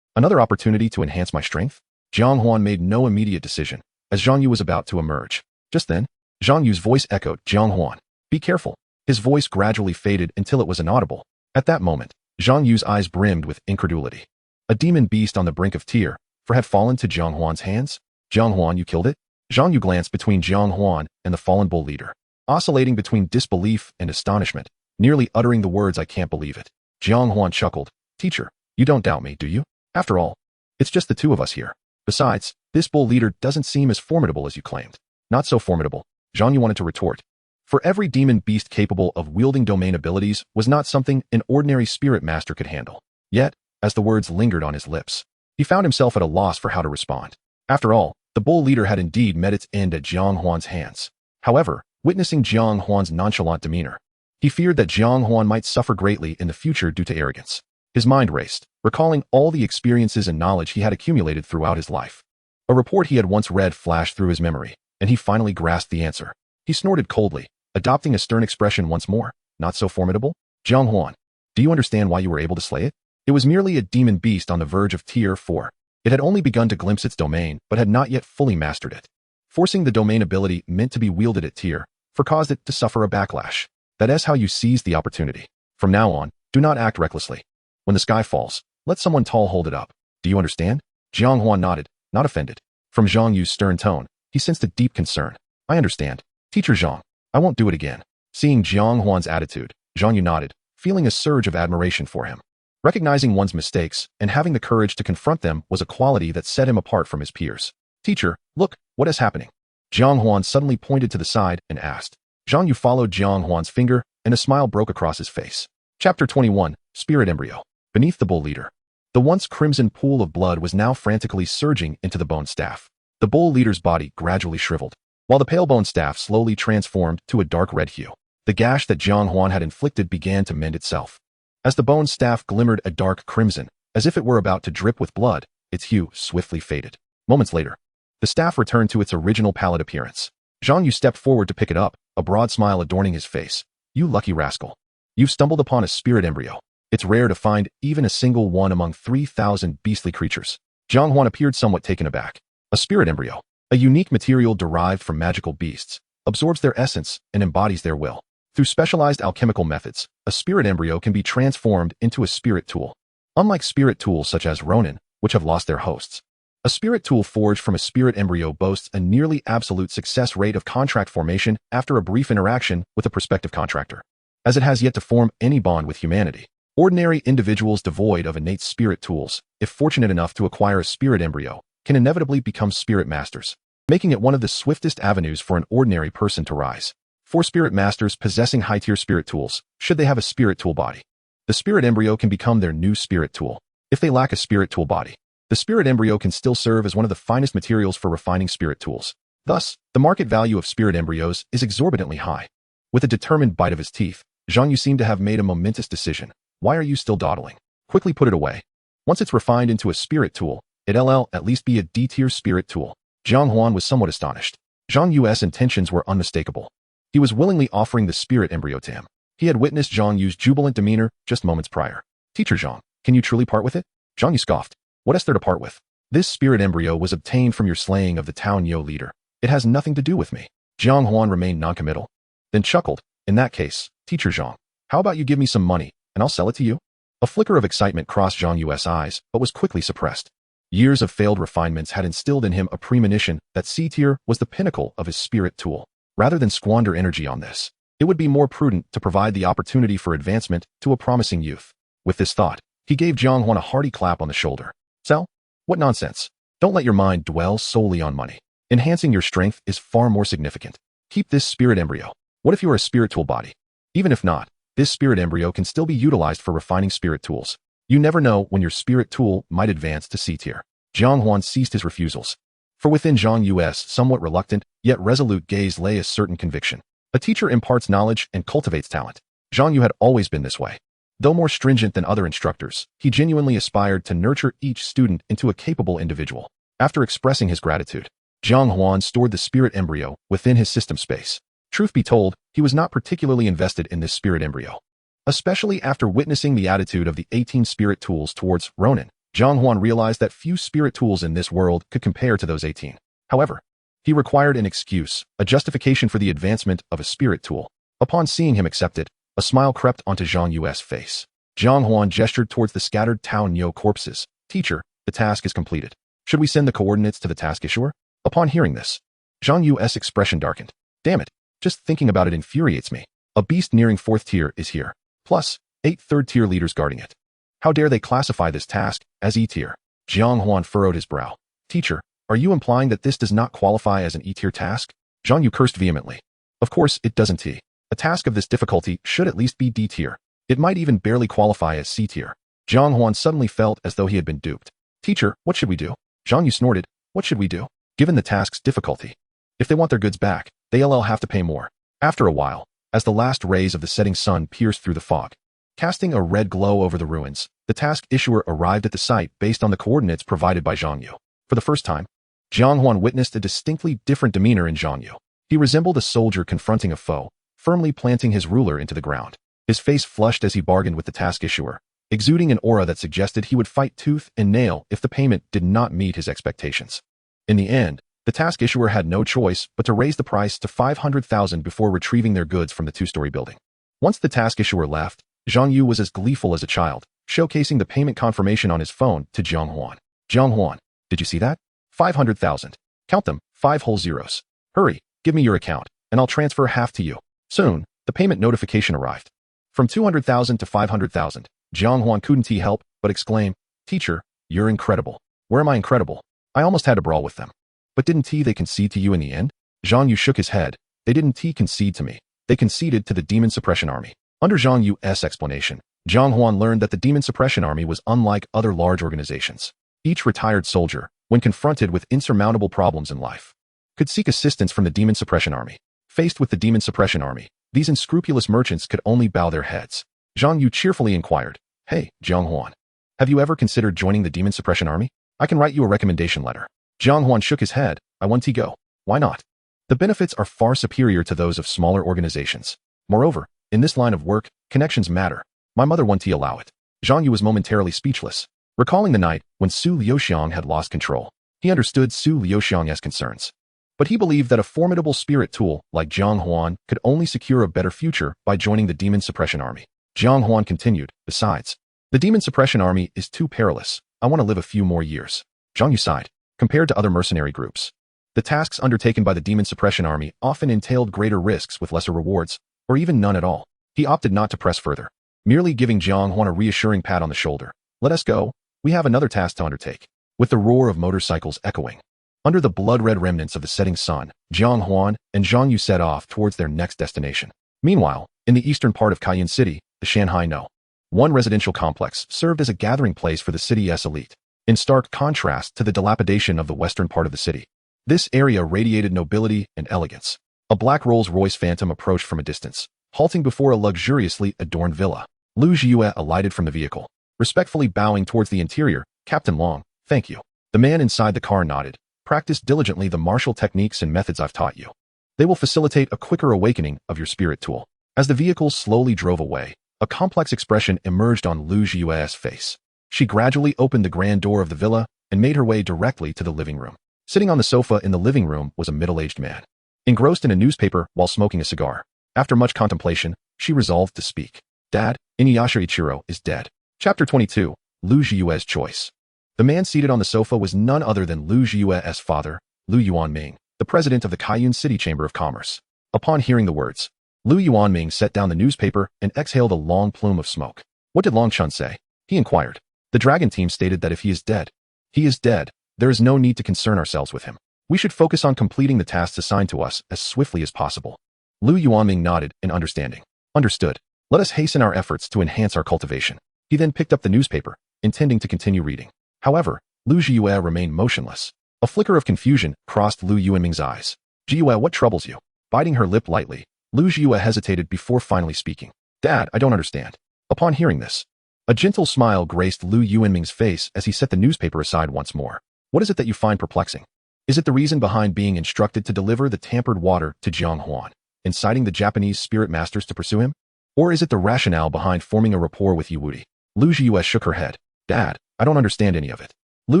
Another opportunity to enhance my strength? Jiang Huan made no immediate decision, as Zhang Yu was about to emerge. Just then, Zhang Yu's voice echoed, Jiang Huan, be careful. His voice gradually faded until it was inaudible. At that moment, Zhang Yu's eyes brimmed with incredulity. A demon beast on the brink of Tier 4 had fallen to Jiang Huan's hands? Jiang Huan, you killed it? Zhang Yu glanced between Jiang Huan and the fallen bull leader, oscillating between disbelief and astonishment, nearly uttering the words, I can't believe it. Jiang Huan chuckled, Teacher, you don't doubt me, do you? After all, it's just the two of us here. Besides, this bull leader doesn't seem as formidable as you claimed. Not so formidable, Zhang Yu wanted to retort. For every demon beast capable of wielding domain abilities was not something an ordinary spirit master could handle. Yet, as the words lingered on his lips, he found himself at a loss for how to respond. After all, the bull leader had indeed met its end at Jiang Huan's hands. However, witnessing Jiang Huan's nonchalant demeanor, he feared that Jiang Huan might suffer greatly in the future due to arrogance. His mind raced, recalling all the experiences and knowledge he had accumulated throughout his life. A report he had once read flashed through his memory, and he finally grasped the answer. He snorted coldly, adopting a stern expression once more. Not so formidable? Jiang Huan, do you understand why you were able to slay it? It was merely a demon beast on the verge of Tier 4. It had only begun to glimpse its domain, but had not yet fully mastered it. Forcing the domain ability meant to be wielded at Tier 4 caused it to suffer a backlash. That is how you seize the opportunity. From now on, do not act recklessly. When the sky falls, let someone tall hold it up. Do you understand? Jiang Huan nodded, not offended. From Zhang Yu's stern tone, he sensed a deep concern. I understand. Teacher Zhang, I won't do it again. Seeing Jiang Huan's attitude, Zhang Yu nodded, feeling a surge of admiration for him. Recognizing one's mistakes and having the courage to confront them was a quality that set him apart from his peers. Teacher, look, what is happening? Jiang Huan suddenly pointed to the side and asked. Zhang Yu followed Jiang Huan's finger, and a smile broke across his face. Chapter 21, Spirit Embryo. Beneath the bull leader, the once crimson pool of blood was now frantically surging into the bone staff. The bull leader's body gradually shriveled, while the pale bone staff slowly transformed to a dark red hue. The gash that Jiang Huan had inflicted began to mend itself. As the bone staff glimmered a dark crimson, as if it were about to drip with blood, its hue swiftly faded. Moments later, the staff returned to its original pallid appearance. Zhang Yu stepped forward to pick it up, a broad smile adorning his face. You lucky rascal. You've stumbled upon a spirit embryo. It's rare to find even a single one among 3,000 beastly creatures. Jiang Huan appeared somewhat taken aback. A spirit embryo, a unique material derived from magical beasts, absorbs their essence and embodies their will. Through specialized alchemical methods, a spirit embryo can be transformed into a spirit tool. Unlike spirit tools such as Ronin, which have lost their hosts, A spirit tool forged from a spirit embryo boasts a nearly absolute success rate of contract formation after a brief interaction with a prospective contractor, as it has yet to form any bond with humanity. Ordinary individuals devoid of innate spirit tools, if fortunate enough to acquire a spirit embryo, can inevitably become spirit masters, making it one of the swiftest avenues for an ordinary person to rise. For spirit masters possessing high-tier spirit tools, should they have a spirit tool body, the spirit embryo can become their new spirit tool. If they lack a spirit tool body, the spirit embryo can still serve as one of the finest materials for refining spirit tools. Thus, the market value of spirit embryos is exorbitantly high. With a determined bite of his teeth, Jiang Yu seemed to have made a momentous decision. Why are you still dawdling? Quickly put it away. Once it's refined into a spirit tool, it'll at least be a D-tier spirit tool. Jiang Huan was somewhat astonished. Jiang Yu's intentions were unmistakable. He was willingly offering the spirit embryo to him. He had witnessed Jiang Yu's jubilant demeanor just moments prior. Teacher Jiang, can you truly part with it? Jiang Yu scoffed. What is there to part with? This spirit embryo was obtained from your slaying of the town Yo leader. It has nothing to do with me. Jiang Huan remained noncommittal, then chuckled. In that case, Teacher Jiang, how about you give me some money, and I'll sell it to you? A flicker of excitement crossed Jiang Yu's eyes, but was quickly suppressed. Years of failed refinements had instilled in him a premonition that C-tier was the pinnacle of his spirit tool. Rather than squander energy on this, it would be more prudent to provide the opportunity for advancement to a promising youth. With this thought, he gave Jiang Huan a hearty clap on the shoulder. Sell? What nonsense. Don't let your mind dwell solely on money. Enhancing your strength is far more significant. Keep this spirit embryo. What if you are a spirit tool body? Even if not, this spirit embryo can still be utilized for refining spirit tools. You never know when your spirit tool might advance to C-tier. Jiang Huan ceased his refusals. For within Jiang Yu's somewhat reluctant, yet resolute gaze lay a certain conviction. A teacher imparts knowledge and cultivates talent. Jiang Yu had always been this way. Though more stringent than other instructors, he genuinely aspired to nurture each student into a capable individual. After expressing his gratitude, Jiang Huan stored the spirit embryo within his system space. Truth be told, he was not particularly invested in this spirit embryo. Especially after witnessing the attitude of the 18 spirit tools towards Ronin, Jiang Huan realized that few spirit tools in this world could compare to those 18. However, he required an excuse, a justification for the advancement of a spirit tool. Upon seeing him accept it, a smile crept onto Jiang Yu's face. Jiang Huan gestured towards the scattered Town Yo corpses. Teacher, the task is completed. Should we send the coordinates to the task issuer? Upon hearing this, Jiang Yu's expression darkened. Damn it, just thinking about it infuriates me. A beast nearing 4th tier is here, plus 8 3rd-tier leaders guarding it. How dare they classify this task as E-tier? Jiang Huan furrowed his brow. Teacher, are you implying that this does not qualify as an E-tier task? Jiang Yu cursed vehemently. Of course it doesn't. A task of this difficulty should at least be D-tier. It might even barely qualify as C-tier. Jiang Huan suddenly felt as though he had been duped. Teacher, what should we do? Jiang Yu snorted. What should we do? Given the task's difficulty, if they want their goods back, they'll have to pay more. After a while, as the last rays of the setting sun pierced through the fog, casting a red glow over the ruins, the task issuer arrived at the site based on the coordinates provided by Jiang Yu. For the first time, Jiang Huan witnessed a distinctly different demeanor in Jiang Yu. He resembled a soldier confronting a foe, firmly planting his ruler into the ground. His face flushed as he bargained with the task issuer, exuding an aura that suggested he would fight tooth and nail if the payment did not meet his expectations. In the end, the task issuer had no choice but to raise the price to 500,000 before retrieving their goods from the 2-story building. Once the task issuer left, Jiang Yu was as gleeful as a child, showcasing the payment confirmation on his phone to Jiang Huan. Jiang Huan, did you see that? 500,000. Count them, 5 whole zeros. Hurry, give me your account, and I'll transfer half to you. Soon, the payment notification arrived. From 200,000 to 500,000, Jiang Huan couldn't help but exclaim, Teacher, you're incredible. Where am I incredible? I almost had a brawl with them. But didn't they concede to you in the end? Jiang Yu shook his head. They didn't concede to me. They conceded to the Demon Suppression Army. Under Jiang Yu's explanation, Jiang Huan learned that the Demon Suppression Army was unlike other large organizations. Each retired soldier, when confronted with insurmountable problems in life, could seek assistance from the Demon Suppression Army. Faced with the Demon Suppression Army, these unscrupulous merchants could only bow their heads. Jiang Yu cheerfully inquired, Hey, Jiang Huan, have you ever considered joining the Demon Suppression Army? I can write you a recommendation letter. Jiang Huan shook his head. I want to go. Why not? The benefits are far superior to those of smaller organizations. Moreover, in this line of work, connections matter. My mother won't allow it. Jiang Yu was momentarily speechless. Recalling the night when Su Liuxiang had lost control, he understood Su Liuxiang's concerns. But he believed that a formidable spirit tool like Jiang Huan could only secure a better future by joining the Demon Suppression Army. Jiang Huan continued, Besides, the Demon Suppression Army is too perilous. I want to live a few more years. Jiang Yu sighed. Compared to other mercenary groups, the tasks undertaken by the Demon Suppression Army often entailed greater risks with lesser rewards, or even none at all. He opted not to press further, merely giving Jiang Huan a reassuring pat on the shoulder. Let us go. We have another task to undertake. With the roar of motorcycles echoing, under the blood-red remnants of the setting sun, Jiang Huan and Zhang Yu set off towards their next destination. Meanwhile, in the eastern part of Kaiyuan City, the Shanghai No. 1 residential complex served as a gathering place for the city's elite, in stark contrast to the dilapidation of the western part of the city. This area radiated nobility and elegance. A black Rolls-Royce Phantom approached from a distance, halting before a luxuriously adorned villa. Lu Jiyue alighted from the vehicle, respectfully bowing towards the interior. Captain Long, thank you. The man inside the car nodded. Practice diligently the martial techniques and methods I've taught you. They will facilitate a quicker awakening of your spirit tool. As the vehicle slowly drove away, a complex expression emerged on Lu Jiyue's face. She gradually opened the grand door of the villa and made her way directly to the living room. Sitting on the sofa in the living room was a middle-aged man, engrossed in a newspaper while smoking a cigar. After much contemplation, she resolved to speak. Dad, Inuyasha Ichiro is dead. Chapter 22, Lu Jiyue's Choice. The man seated on the sofa was none other than Lu Jiyue's father, Lu Yuanming, the president of the Kaiyuan City Chamber of Commerce. Upon hearing the words, Lu Yuanming set down the newspaper and exhaled a long plume of smoke. What did Long Chun say? He inquired. The dragon team stated that if he is dead, he is dead. There is no need to concern ourselves with him. We should focus on completing the tasks assigned to us as swiftly as possible. Lu Yuanming nodded in understanding. Understood. Let us hasten our efforts to enhance our cultivation. He then picked up the newspaper, intending to continue reading. However, Lu Jiyue remained motionless. A flicker of confusion crossed Lu Yuanming's eyes. Jiyue, what troubles you? Biting her lip lightly, Lu Jiyue hesitated before finally speaking. Dad, I don't understand. Upon hearing this, a gentle smile graced Lu Yuanming's face as he set the newspaper aside once more. What is it that you find perplexing? Is it the reason behind being instructed to deliver the tampered water to Jiang Huan, inciting the Japanese spirit masters to pursue him? Or is it the rationale behind forming a rapport with Yue? Lu Jiyue shook her head. Dad, I don't understand any of it. Lu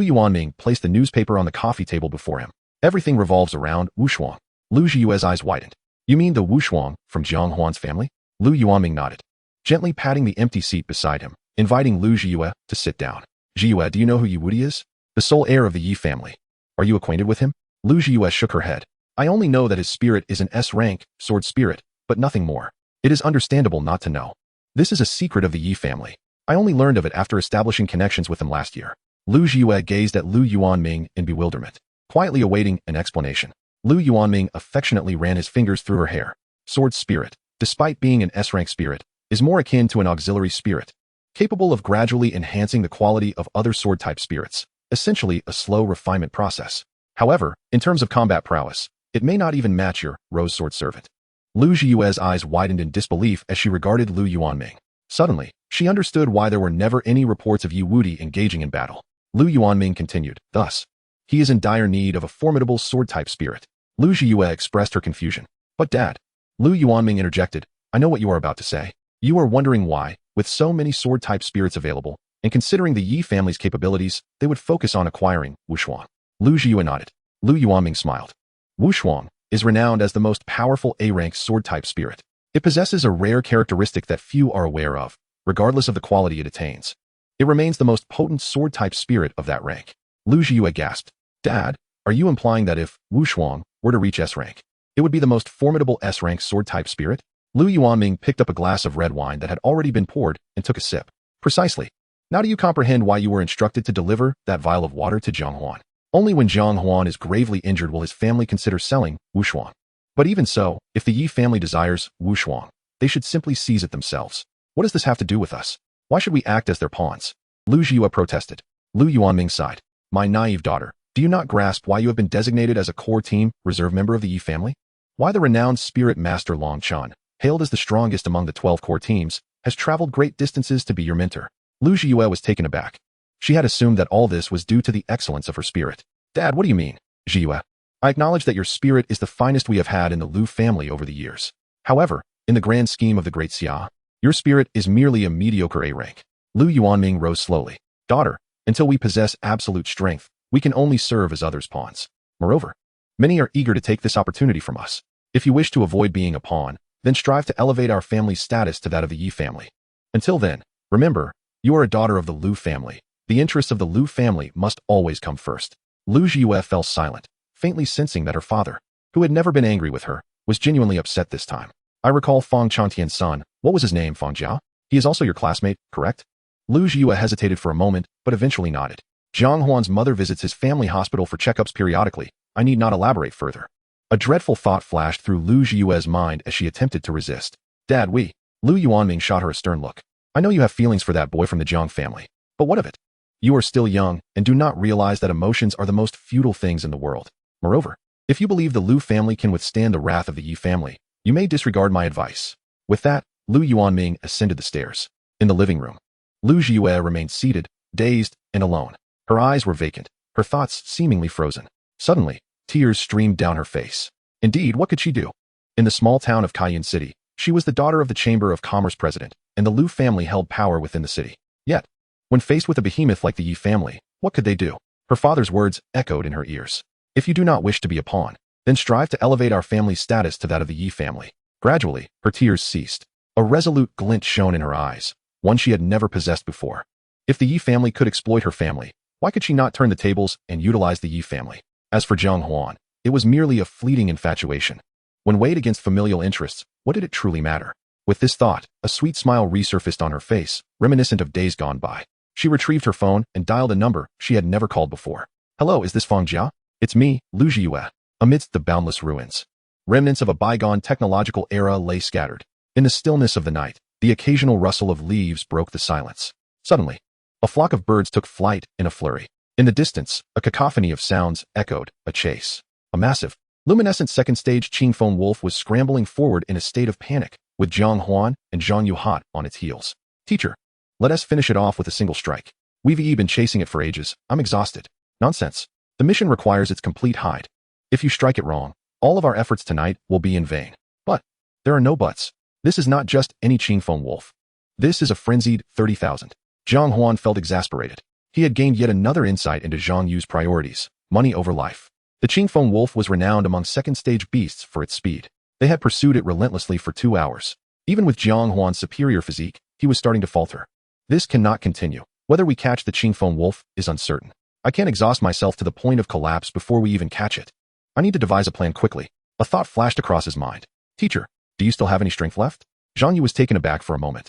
Yuanming placed the newspaper on the coffee table before him. Everything revolves around Wushuang. Lu Jiyue's eyes widened. You mean the Wushuang from Jiang Huan's family? Lu Yuanming nodded, gently patting the empty seat beside him, inviting Lu Jiyue to sit down. Jiyue, do you know who Yue is? The sole heir of the Yi family. Are you acquainted with him? Lu Jiyue shook her head. I only know that his spirit is an S-rank, sword spirit, but nothing more. It is understandable not to know. This is a secret of the Yi family. I only learned of it after establishing connections with him last year. Lu Jiyue gazed at Lu Yuanming in bewilderment, quietly awaiting an explanation. Lu Yuanming affectionately ran his fingers through her hair. Sword spirit, despite being an S-rank spirit, is more akin to an auxiliary spirit, capable of gradually enhancing the quality of other sword-type spirits, essentially a slow refinement process. However, in terms of combat prowess, it may not even match your rose sword servant. Lu Jiyue's eyes widened in disbelief as she regarded Lu Yuanming. Suddenly, she understood why there were never any reports of Yu Wudi engaging in battle. Lu Yuanming continued, thus, he is in dire need of a formidable sword-type spirit. Lu Jiyue expressed her confusion. But Dad, Lu Yuanming interjected, I know what you are about to say. You are wondering why, with so many sword-type spirits available, and considering the Yi family's capabilities, they would focus on acquiring Wushuang. Lu Jiyue nodded. Lu Yuanming smiled. Wushuang is renowned as the most powerful A-rank sword-type spirit. It possesses a rare characteristic that few are aware of, regardless of the quality it attains. It remains the most potent sword-type spirit of that rank. Lu Jiyue gasped. Dad, are you implying that if Wushuang were to reach S-rank, it would be the most formidable S-rank sword-type spirit? Lu Yuanming picked up a glass of red wine that had already been poured and took a sip. Precisely. Now do you comprehend why you were instructed to deliver that vial of water to Jiang Huan? Only when Jiang Huan is gravely injured will his family consider selling Wushuang. But even so, if the Yi family desires Wushuang, they should simply seize it themselves. What does this have to do with us? Why should we act as their pawns? Lu Jiyue protested. Lu Yuanming sighed. My naive daughter, do you not grasp why you have been designated as a core team reserve member of the Yi family? Why the renowned spirit master Long Chan, hailed as the strongest among the 12 core teams, has traveled great distances to be your mentor? Lu Jiyue was taken aback. She had assumed that all this was due to the excellence of her spirit. Dad, what do you mean? Jiyue, I acknowledge that your spirit is the finest we have had in the Lu family over the years. However, in the grand scheme of the Great Xia, your spirit is merely a mediocre A-rank. Lu Yuanming rose slowly. Daughter, until we possess absolute strength, we can only serve as others' pawns. Moreover, many are eager to take this opportunity from us. If you wish to avoid being a pawn, then strive to elevate our family's status to that of the Yi family. Until then, remember, you are a daughter of the Lu family. The interests of the Lu family must always come first. Lu Yue fell silent, faintly sensing that her father, who had never been angry with her, was genuinely upset this time. I recall Fang Chantian's son. What was his name, Fang Jia? He is also your classmate, correct? Lu Yue hesitated for a moment, but eventually nodded. Jiang Huan's mother visits his family hospital for checkups periodically. I need not elaborate further. A dreadful thought flashed through Lu Yue's mind as she attempted to resist. Dad, Lu Yuanming shot her a stern look. I know you have feelings for that boy from the Jiang family, but what of it? You are still young and do not realize that emotions are the most futile things in the world. Moreover, if you believe the Lu family can withstand the wrath of the Yi family, you may disregard my advice. With that, Lu Yuanming ascended the stairs. In the living room, Lu Yue remained seated, dazed, and alone. Her eyes were vacant, her thoughts seemingly frozen. Suddenly, tears streamed down her face. Indeed, what could she do? In the small town of Cayenne City, she was the daughter of the Chamber of Commerce president, and the Lu family held power within the city. Yet, when faced with a behemoth like the Yi family, what could they do? Her father's words echoed in her ears. If you do not wish to be a pawn, then strive to elevate our family's status to that of the Yi family. Gradually, her tears ceased. A resolute glint shone in her eyes, one she had never possessed before. If the Yi family could exploit her family, why could she not turn the tables and utilize the Yi family? As for Jiang Huan, it was merely a fleeting infatuation. When weighed against familial interests, what did it truly matter? With this thought, a sweet smile resurfaced on her face, reminiscent of days gone by. She retrieved her phone and dialed a number she had never called before. Hello, is this Fang Jia? It's me, Lu Yue. Amidst the boundless ruins, remnants of a bygone technological era lay scattered. In the stillness of the night, the occasional rustle of leaves broke the silence. Suddenly, a flock of birds took flight in a flurry. In the distance, a cacophony of sounds echoed, a chase. A massive, luminescent second-stage Qingfeng wolf was scrambling forward in a state of panic, with Jiang Huan and Zhang Yu hot on its heels. Teacher, let us finish it off with a single strike. We've been chasing it for ages. I'm exhausted. Nonsense. The mission requires its complete hide. If you strike it wrong, all of our efforts tonight will be in vain. But there are no buts. This is not just any Qingfeng wolf. This is a frenzied 30,000. Jiang Huan felt exasperated. He had gained yet another insight into Zhang Yu's priorities, money over life. The Qingfeng wolf was renowned among second-stage beasts for its speed. They had pursued it relentlessly for 2 hours. Even with Jiang Huan's superior physique, he was starting to falter. This cannot continue. Whether we catch the Qingfeng wolf is uncertain. I can't exhaust myself to the point of collapse before we even catch it. I need to devise a plan quickly. A thought flashed across his mind. Teacher, do you still have any strength left? Zhang Yu was taken aback for a moment.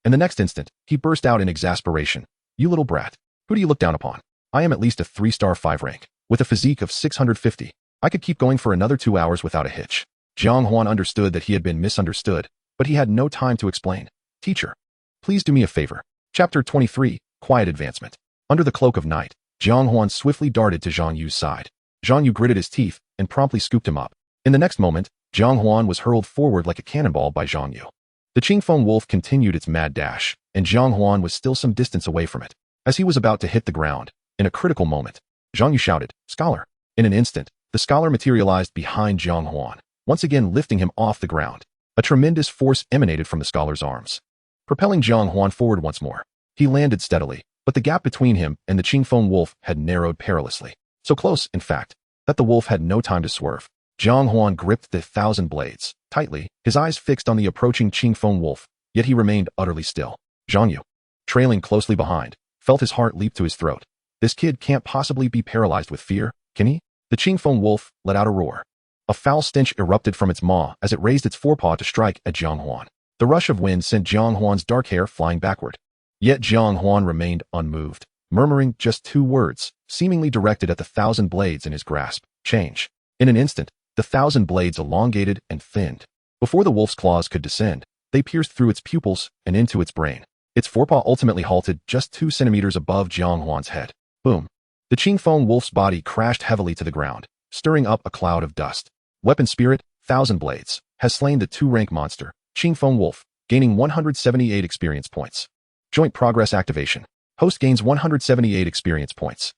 In the next instant, he burst out in exasperation. You little brat. Who do you look down upon? I am at least a 3-star 5 rank, with a physique of 650. I could keep going for another 2 hours without a hitch. Jiang Huan understood that he had been misunderstood, but he had no time to explain. Teacher, please do me a favor. Chapter 23, Quiet Advancement. Under the cloak of night, Jiang Huan swiftly darted to Zhang Yu's side. Zhang Yu gritted his teeth and promptly scooped him up. In the next moment, Jiang Huan was hurled forward like a cannonball by Zhang Yu. The Qingfeng wolf continued its mad dash, and Jiang Huan was still some distance away from it. As he was about to hit the ground, in a critical moment, Zhang Yu shouted, Scholar! In an instant, the scholar materialized behind Jiang Huan, once again lifting him off the ground. A tremendous force emanated from the scholar's arms, propelling Jiang Huan forward once more. He landed steadily, but the gap between him and the Qingfeng wolf had narrowed perilously. So close, in fact, that the wolf had no time to swerve. Jiang Huan gripped the 1,000 blades tightly, his eyes fixed on the approaching Qingfeng wolf, yet he remained utterly still. Zhang Yu, trailing closely behind, felt his heart leap to his throat. This kid can't possibly be paralyzed with fear, can he? The Qingfeng wolf let out a roar. A foul stench erupted from its maw as it raised its forepaw to strike at Jiang Huan. The rush of wind sent Jiang Huan's dark hair flying backward. Yet Jiang Huan remained unmoved, murmuring just 2 words, seemingly directed at the 1,000 blades in his grasp. Change. In an instant, the 1,000 blades elongated and thinned. Before the wolf's claws could descend, they pierced through its pupils and into its brain. Its forepaw ultimately halted just 2 centimeters above Jiang Huan's head. Boom. The Qingfeng wolf's body crashed heavily to the ground, stirring up a cloud of dust. Weapon Spirit, 1,000 blades, has slain the 2-rank monster, Qingfeng wolf, gaining 178 experience points. Joint progress activation. Host gains 178 experience points.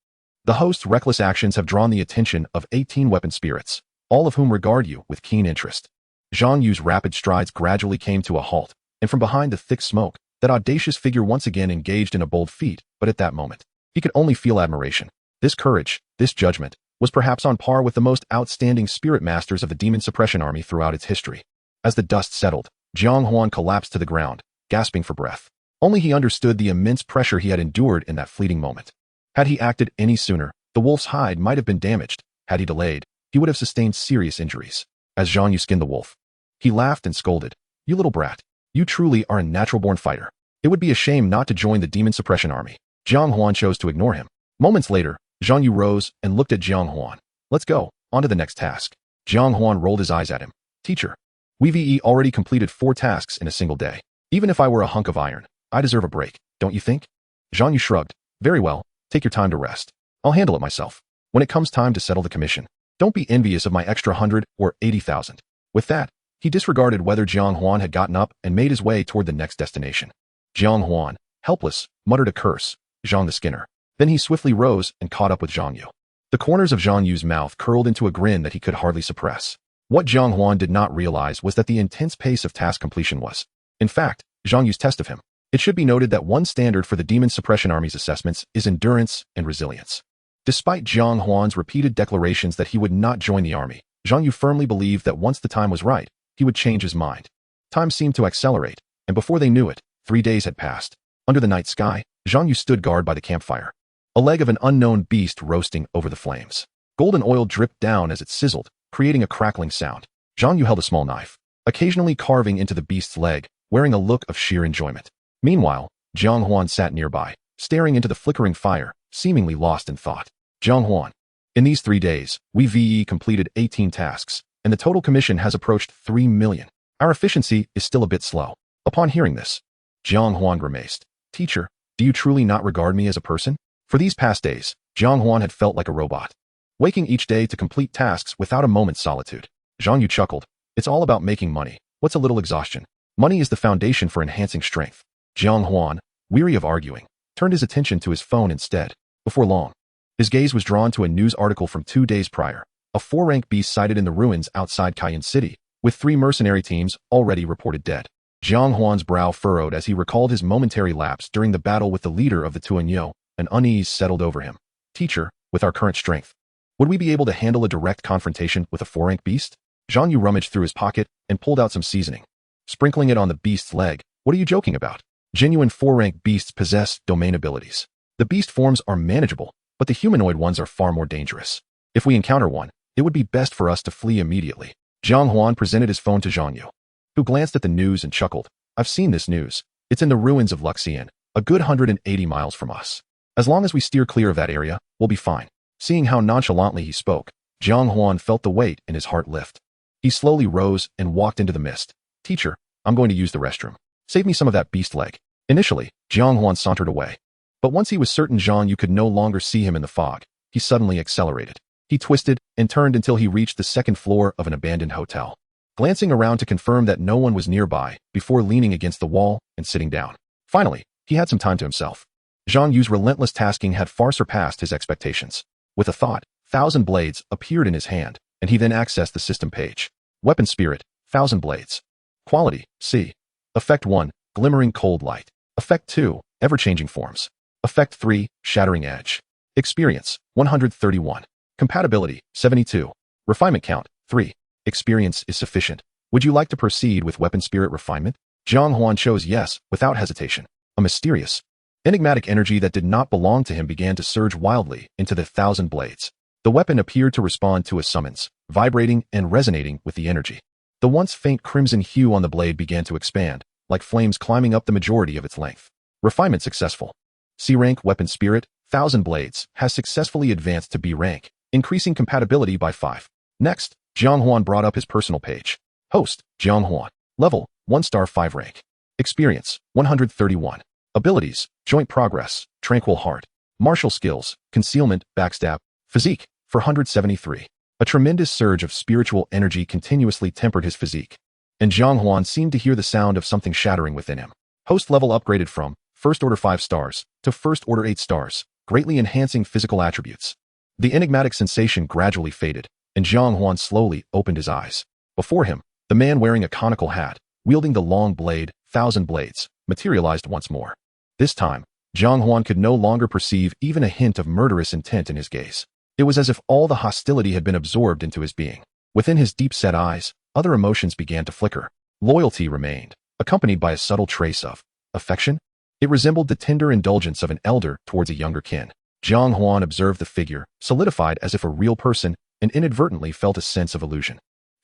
The host's reckless actions have drawn the attention of 18 weapon spirits, all of whom regard you with keen interest. Zhang Yu's rapid strides gradually came to a halt, and from behind the thick smoke, that audacious figure once again engaged in a bold feat, but at that moment, he could only feel admiration. This courage, this judgment, was perhaps on par with the most outstanding spirit masters of the demon suppression army throughout its history. As the dust settled, Jiang Huan collapsed to the ground, gasping for breath. Only he understood the immense pressure he had endured in that fleeting moment. Had he acted any sooner, the The wolf's hide might have been damaged. Had he delayed, he would have sustained serious injuries. As Jiang Yu skinned the wolf, he laughed and scolded. You little brat. You truly are a natural-born fighter. It would be a shame not to join the demon suppression army. Jiang Huan chose to ignore him. Moments later, Jiang Yu rose and looked at Jiang Huan. Let's go, on to the next task. Jiang Huan rolled his eyes at him. Teacher, we've already completed 4 tasks in a single day. Even if I were a hunk of iron, I deserve a break, don't you think? Jiang Yu shrugged. Very well, take your time to rest. I'll handle it myself. When it comes time to settle the commission, don't be envious of my extra 100 or 80,000. With that, he disregarded whether Jiang Huan had gotten up and made his way toward the next destination. Jiang Huan, helpless, muttered a curse. Zhang the Skinner. Then he swiftly rose and caught up with Jiang Yu. The corners of Jiang Yu's mouth curled into a grin that he could hardly suppress. What Jiang Huan did not realize was that the intense pace of task completion was, in fact, Jiang Yu's test of him. It should be noted that one standard for the Demon Suppression Army's assessments is endurance and resilience. Despite Jiang Huan's repeated declarations that he would not join the army, Jiang Yu firmly believed that once the time was right, he would change his mind. Time seemed to accelerate, and before they knew it, 3 days had passed. Under the night sky, Jiang Yu stood guard by the campfire. A leg of an unknown beast roasting over the flames. Golden oil dripped down as it sizzled, creating a crackling sound. Jiang Yu held a small knife, occasionally carving into the beast's leg, wearing a look of sheer enjoyment. Meanwhile, Jiang Huan sat nearby, staring into the flickering fire, seemingly lost in thought. Jiang Huan. In these 3 days, we've completed 18 tasks, and the total commission has approached 3 million. Our efficiency is still a bit slow. Upon hearing this, Jiang Huan grimaced. Teacher, do you truly not regard me as a person? For these past days, Jiang Huan had felt like a robot, waking each day to complete tasks without a moment's solitude. Jiang Yu chuckled. It's all about making money. What's a little exhaustion? Money is the foundation for enhancing strength. Jiang Huan, weary of arguing, turned his attention to his phone instead. Before long, his gaze was drawn to a news article from 2 days prior. A 4-rank beast sighted in the ruins outside Cayenne City, with 3 mercenary teams already reported dead. Jiang Huan's brow furrowed as he recalled his momentary lapse during the battle with the leader of the Tuanyo. An unease settled over him. Teacher, with our current strength, would we be able to handle a direct confrontation with a 4-rank beast? Jiang Yu rummaged through his pocket and pulled out some seasoning, sprinkling it on the beast's leg. What are you joking about? Genuine 4-rank beasts possess domain abilities. The beast forms are manageable, but the humanoid ones are far more dangerous. If we encounter one, it would be best for us to flee immediately. Jiang Huan presented his phone to Jiang Yu, who glanced at the news and chuckled. I've seen this news. It's in the ruins of Luxian, a good 180 miles from us. As long as we steer clear of that area, we'll be fine. Seeing how nonchalantly he spoke, Jiang Huan felt the weight in his heart lift. He slowly rose and walked into the mist. Teacher, I'm going to use the restroom. Save me some of that beast leg. Initially, Jiang Huan sauntered away. But once he was certain Jiang Yu could no longer see him in the fog, he suddenly accelerated. He twisted and turned until he reached the 2nd floor of an abandoned hotel, glancing around to confirm that no one was nearby before leaning against the wall and sitting down. Finally, he had some time to himself. Jiang Yu's relentless tasking had far surpassed his expectations. With a thought, 1,000 blades appeared in his hand, and he then accessed the system page. Weapon Spirit, 1,000 blades. Quality, C. Effect 1, Glimmering Cold Light. Effect 2, Ever-Changing Forms. Effect 3, Shattering Edge. Experience, 131. Compatibility, 72. Refinement count, 3. Experience is sufficient. Would you like to proceed with Weapon Spirit Refinement? Jiang Huan chose yes, without hesitation. A mysterious, enigmatic energy that did not belong to him began to surge wildly into the 1,000 blades. The weapon appeared to respond to his summons, vibrating and resonating with the energy. The once faint crimson hue on the blade began to expand, like flames climbing up the majority of its length. Refinement successful. C-rank Weapon Spirit, 1,000 blades, has successfully advanced to B rank, increasing compatibility by 5. Next, Jiang Huan brought up his personal page. Host, Jiang Huan. Level, 1-star 5 rank. Experience, 131. Abilities, Joint Progress, Tranquil Heart. Martial Skills, Concealment, Backstab. Physique, 473. A tremendous surge of spiritual energy continuously tempered his physique, and Jiang Huan seemed to hear the sound of something shattering within him. Host level upgraded from First Order 5 stars to First Order 8 stars, greatly enhancing physical attributes. The enigmatic sensation gradually faded, and Jiang Huan slowly opened his eyes. Before him, the man wearing a conical hat, wielding the long blade, 1,000 blades, materialized once more. This time, Jiang Huan could no longer perceive even a hint of murderous intent in his gaze. It was as if all the hostility had been absorbed into his being. Within his deep-set eyes, other emotions began to flicker. Loyalty remained, accompanied by a subtle trace of affection. It resembled the tender indulgence of an elder towards a younger kin. Jiang Huan observed the figure, solidified as if a real person, and inadvertently felt a sense of illusion.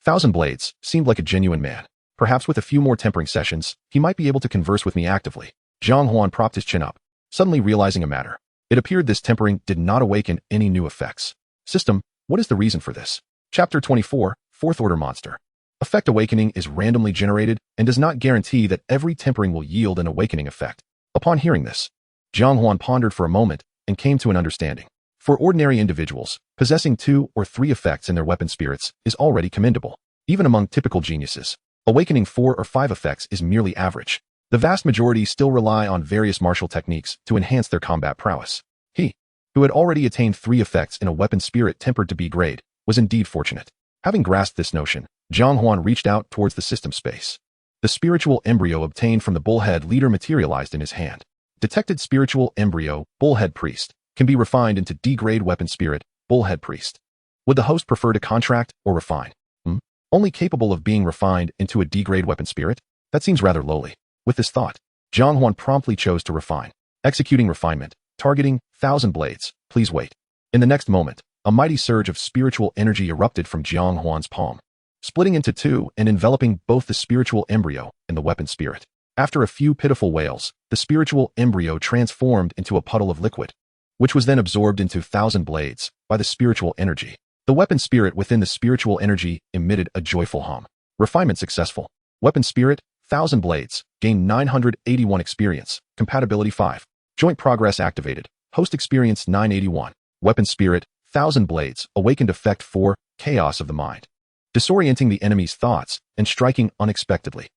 Thousand Blades seemed like a genuine man. Perhaps with a few more tempering sessions, he might be able to converse with me actively. Jiang Huan propped his chin up, suddenly realizing a matter. It appeared this tempering did not awaken any new effects. System, what is the reason for this? Chapter 24, Fourth Order Monster. Effect awakening is randomly generated and does not guarantee that every tempering will yield an awakening effect. Upon hearing this, Jiang Huan pondered for a moment and came to an understanding. For ordinary individuals, possessing 2 or 3 effects in their weapon spirits is already commendable. Even among typical geniuses, awakening 4 or 5 effects is merely average. The vast majority still rely on various martial techniques to enhance their combat prowess. He, who had already attained 3 effects in a weapon spirit tempered to B grade, was indeed fortunate. Having grasped this notion, Jiang Huan reached out towards the system space. The spiritual embryo obtained from the bullhead leader materialized in his hand. Detected spiritual embryo, bullhead priest, can be refined into D-grade weapon spirit, bullhead priest. Would the host prefer to contract or refine? Only capable of being refined into a D-grade weapon spirit? That seems rather lowly. With this thought, Jiang Huan promptly chose to refine. Executing refinement, targeting 1,000 blades, please wait. In the next moment, a mighty surge of spiritual energy erupted from Jiang Huan's palm, splitting into 2 and enveloping both the spiritual embryo and the weapon spirit. After a few pitiful wails, the spiritual embryo transformed into a puddle of liquid, which was then absorbed into 1,000 blades by the spiritual energy. The weapon spirit within the spiritual energy emitted a joyful hum. Refinement successful. Weapon spirit, 1,000 blades, gain 981 experience, compatibility 5. Joint progress activated, host experience 981. Weapon spirit, 1,000 blades, awakened effect 4, chaos of the mind. Disorienting the enemy's thoughts and striking unexpectedly.